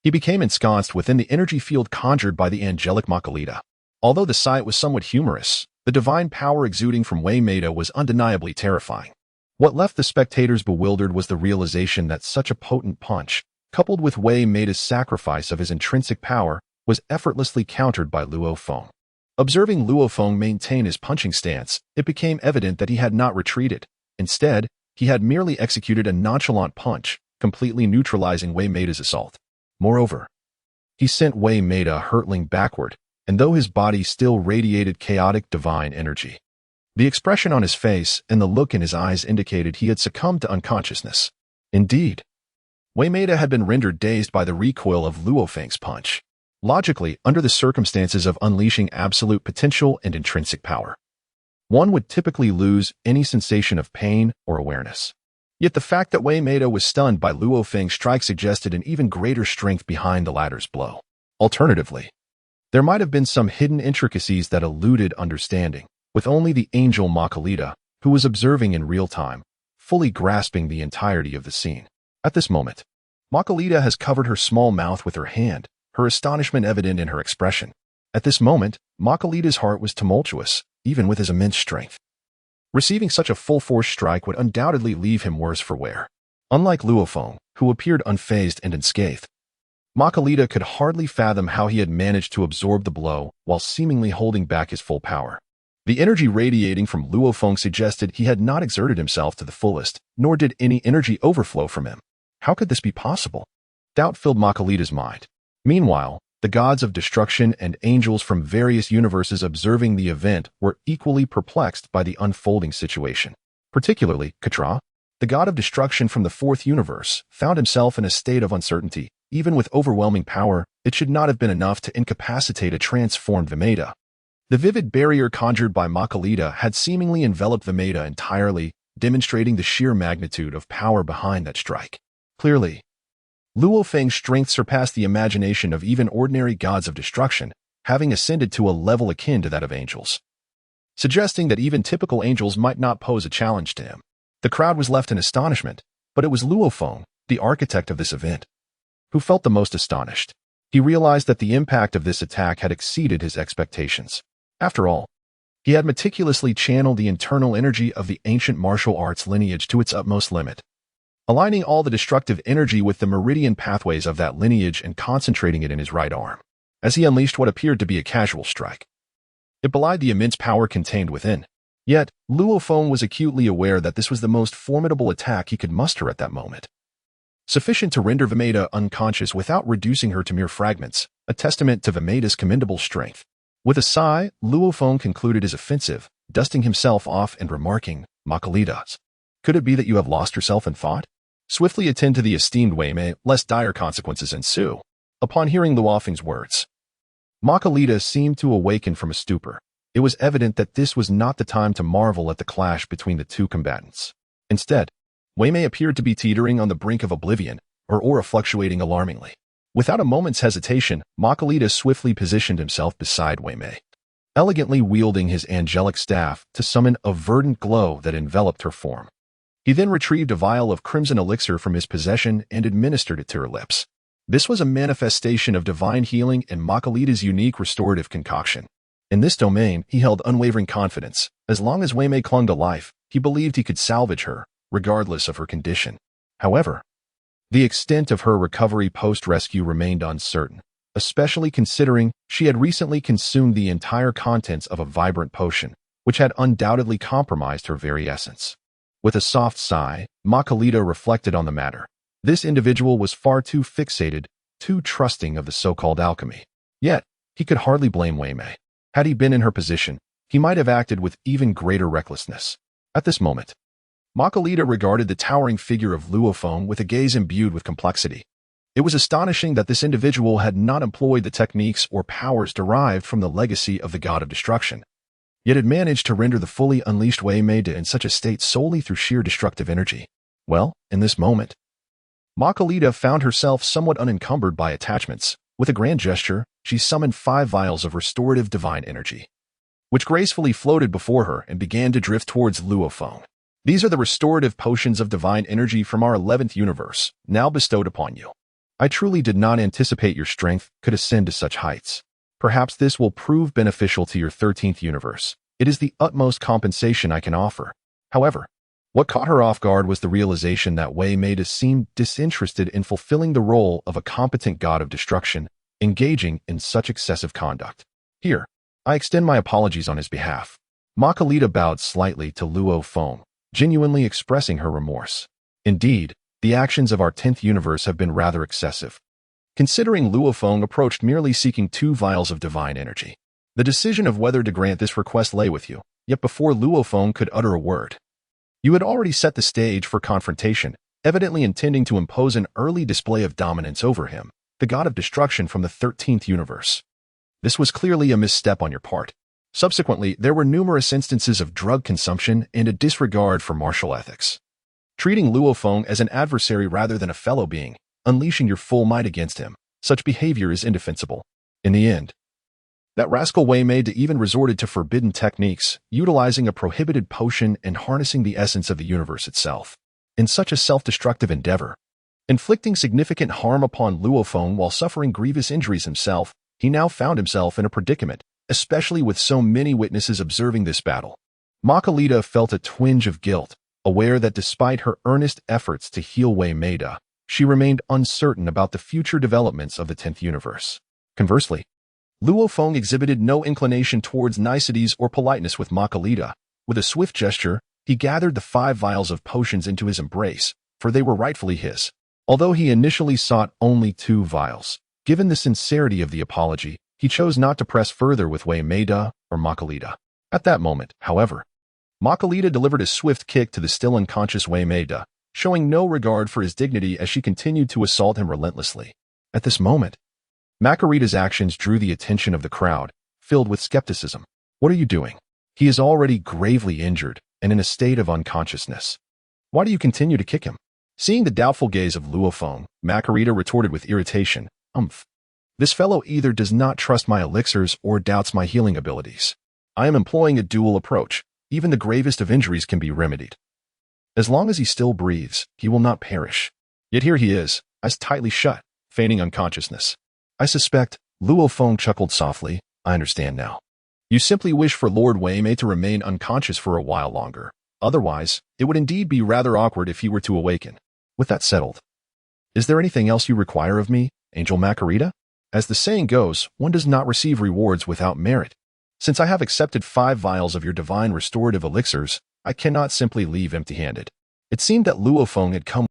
he became ensconced within the energy field conjured by the angelic Makalita. Although the sight was somewhat humorous, the divine power exuding from Wei Meida was undeniably terrifying. What left the spectators bewildered was the realization that such a potent punch, coupled with Wei Meida's sacrifice of his intrinsic power, was effortlessly countered by Luo Feng. Observing Luo Feng maintain his punching stance, it became evident that he had not retreated. Instead, he had merely executed a nonchalant punch, completely neutralizing Wei Meida's assault. Moreover, he sent Wei Meida hurtling backward, and though his body still radiated chaotic divine energy, the expression on his face and the look in his eyes indicated he had succumbed to unconsciousness. Indeed, Wei Meida had been rendered dazed by the recoil of Luo Feng's punch. Logically, under the circumstances of unleashing absolute potential and intrinsic power, one would typically lose any sensation of pain or awareness. Yet the fact that Wei Meida was stunned by Luo Feng's strike suggested an even greater strength behind the latter's blow. Alternatively, there might have been some hidden intricacies that eluded understanding, with only the angel Makalita, who was observing in real time, fully grasping the entirety of the scene. At this moment, Makalita has covered her small mouth with her hand, her astonishment evident in her expression. At this moment, Makalita's heart was tumultuous, even with his immense strength. Receiving such a full-force strike would undoubtedly leave him worse for wear. Unlike Luo Feng, who appeared unfazed and unscathed, Makalita could hardly fathom how he had managed to absorb the blow while seemingly holding back his full power. The energy radiating from Luo Feng suggested he had not exerted himself to the fullest, nor did any energy overflow from him. How could this be possible? Doubt filled Makalita's mind. Meanwhile, the gods of destruction and angels from various universes observing the event were equally perplexed by the unfolding situation. Particularly, Katra, the god of destruction from the fourth universe, found himself in a state of uncertainty. Even with overwhelming power, it should not have been enough to incapacitate a transformed Vimeda. The vivid barrier conjured by Makalita had seemingly enveloped Vimeda entirely, demonstrating the sheer magnitude of power behind that strike. Clearly, Luo Feng's strength surpassed the imagination of even ordinary gods of destruction, having ascended to a level akin to that of angels, suggesting that even typical angels might not pose a challenge to him. The crowd was left in astonishment, but it was Luo Feng, the architect of this event, who felt the most astonished. He realized that the impact of this attack had exceeded his expectations. After all, he had meticulously channeled the internal energy of the ancient martial arts lineage to its utmost limit, aligning all the destructive energy with the meridian pathways of that lineage and concentrating it in his right arm, as he unleashed what appeared to be a casual strike. It belied the immense power contained within. Yet, Luo Feng was acutely aware that this was the most formidable attack he could muster at that moment, sufficient to render Vimeda unconscious without reducing her to mere fragments, a testament to Vimeda's commendable strength. With a sigh, Luo Feng concluded his offensive, dusting himself off and remarking, "Makalitas, could it be that you have lost yourself in thought? Swiftly attend to the esteemed Wei Mei, lest dire consequences ensue." Upon hearing Luo Feng's words, Makalita seemed to awaken from a stupor. It was evident that this was not the time to marvel at the clash between the two combatants. Instead, Wei Mei appeared to be teetering on the brink of oblivion, her aura fluctuating alarmingly. Without a moment's hesitation, Makalita swiftly positioned himself beside Wei Mei, elegantly wielding his angelic staff to summon a verdant glow that enveloped her form. He then retrieved a vial of crimson elixir from his possession and administered it to her lips. This was a manifestation of divine healing and Makalita's unique restorative concoction. In this domain, he held unwavering confidence. As long as Wei Mei clung to life, he believed he could salvage her, regardless of her condition. However, the extent of her recovery post-rescue remained uncertain, especially considering she had recently consumed the entire contents of a vibrant potion, which had undoubtedly compromised her very essence. With a soft sigh, Makalita reflected on the matter. This individual was far too fixated, too trusting of the so-called alchemy. Yet, he could hardly blame Wei Mei. Had he been in her position, he might have acted with even greater recklessness. At this moment, Makalita regarded the towering figure of Luo Feng with a gaze imbued with complexity. It was astonishing that this individual had not employed the techniques or powers derived from the legacy of the god of destruction, yet had managed to render the fully unleashed Wei Mei in such a state solely through sheer destructive energy. Well, in this moment, Makalita found herself somewhat unencumbered by attachments. With a grand gesture, she summoned 5 vials of restorative divine energy, which gracefully floated before her and began to drift towards Luo Feng. These are the restorative potions of divine energy from our 11th universe, now bestowed upon you. I truly did not anticipate your strength could ascend to such heights. Perhaps this will prove beneficial to your 13th universe. It is the utmost compensation I can offer. However, what caught her off guard was the realization that Wei Maida seemed disinterested in fulfilling the role of a competent god of destruction, engaging in such excessive conduct. Here, I extend my apologies on his behalf. Makalita bowed slightly to Luo Feng, genuinely expressing her remorse. Indeed, the actions of our 10th universe have been rather excessive. Considering Luo Feng approached merely seeking 2 vials of divine energy, the decision of whether to grant this request lay with you, yet before Luo Feng could utter a word, you had already set the stage for confrontation, evidently intending to impose an early display of dominance over him, the god of destruction from the 13th universe. This was clearly a misstep on your part. Subsequently, there were numerous instances of drug consumption and a disregard for martial ethics. Treating Luo Feng as an adversary rather than a fellow being, unleashing your full might against him, such behavior is indefensible. In the end, that rascal Wei Maida even resorted to forbidden techniques, utilizing a prohibited potion and harnessing the essence of the universe itself. In such a self-destructive endeavor, inflicting significant harm upon Luo Feng while suffering grievous injuries himself, he now found himself in a predicament, especially with so many witnesses observing this battle. Makalita felt a twinge of guilt, aware that despite her earnest efforts to heal Wei Maida, she remained uncertain about the future developments of the 10th universe. Conversely, Luo Feng exhibited no inclination towards niceties or politeness with Makalita. With a swift gesture, he gathered the 5 vials of potions into his embrace, for they were rightfully his. Although he initially sought only 2 vials, given the sincerity of the apology, he chose not to press further with Wei Maida or Makalita. At that moment, however, Makalita delivered a swift kick to the still unconscious Wei Maida, showing no regard for his dignity as she continued to assault him relentlessly. At this moment, Makarita's actions drew the attention of the crowd, filled with skepticism. What are you doing? He is already gravely injured and in a state of unconsciousness. Why do you continue to kick him? Seeing the doubtful gaze of Luo Feng, Makarita retorted with irritation, "Hmph. This fellow either does not trust my elixirs or doubts my healing abilities. I am employing a dual approach. Even the gravest of injuries can be remedied. As long as he still breathes, he will not perish. Yet here he is, eyes tightly shut, feigning unconsciousness. I suspect," Luo Feng chuckled softly, "I understand now. You simply wish for Lord Wei Mei to remain unconscious for a while longer. Otherwise, it would indeed be rather awkward if he were to awaken. With that settled, is there anything else you require of me, Angel Makarita? As the saying goes, one does not receive rewards without merit. Since I have accepted 5 vials of your divine restorative elixirs, I cannot simply leave empty-handed." It seemed that Luo Feng had come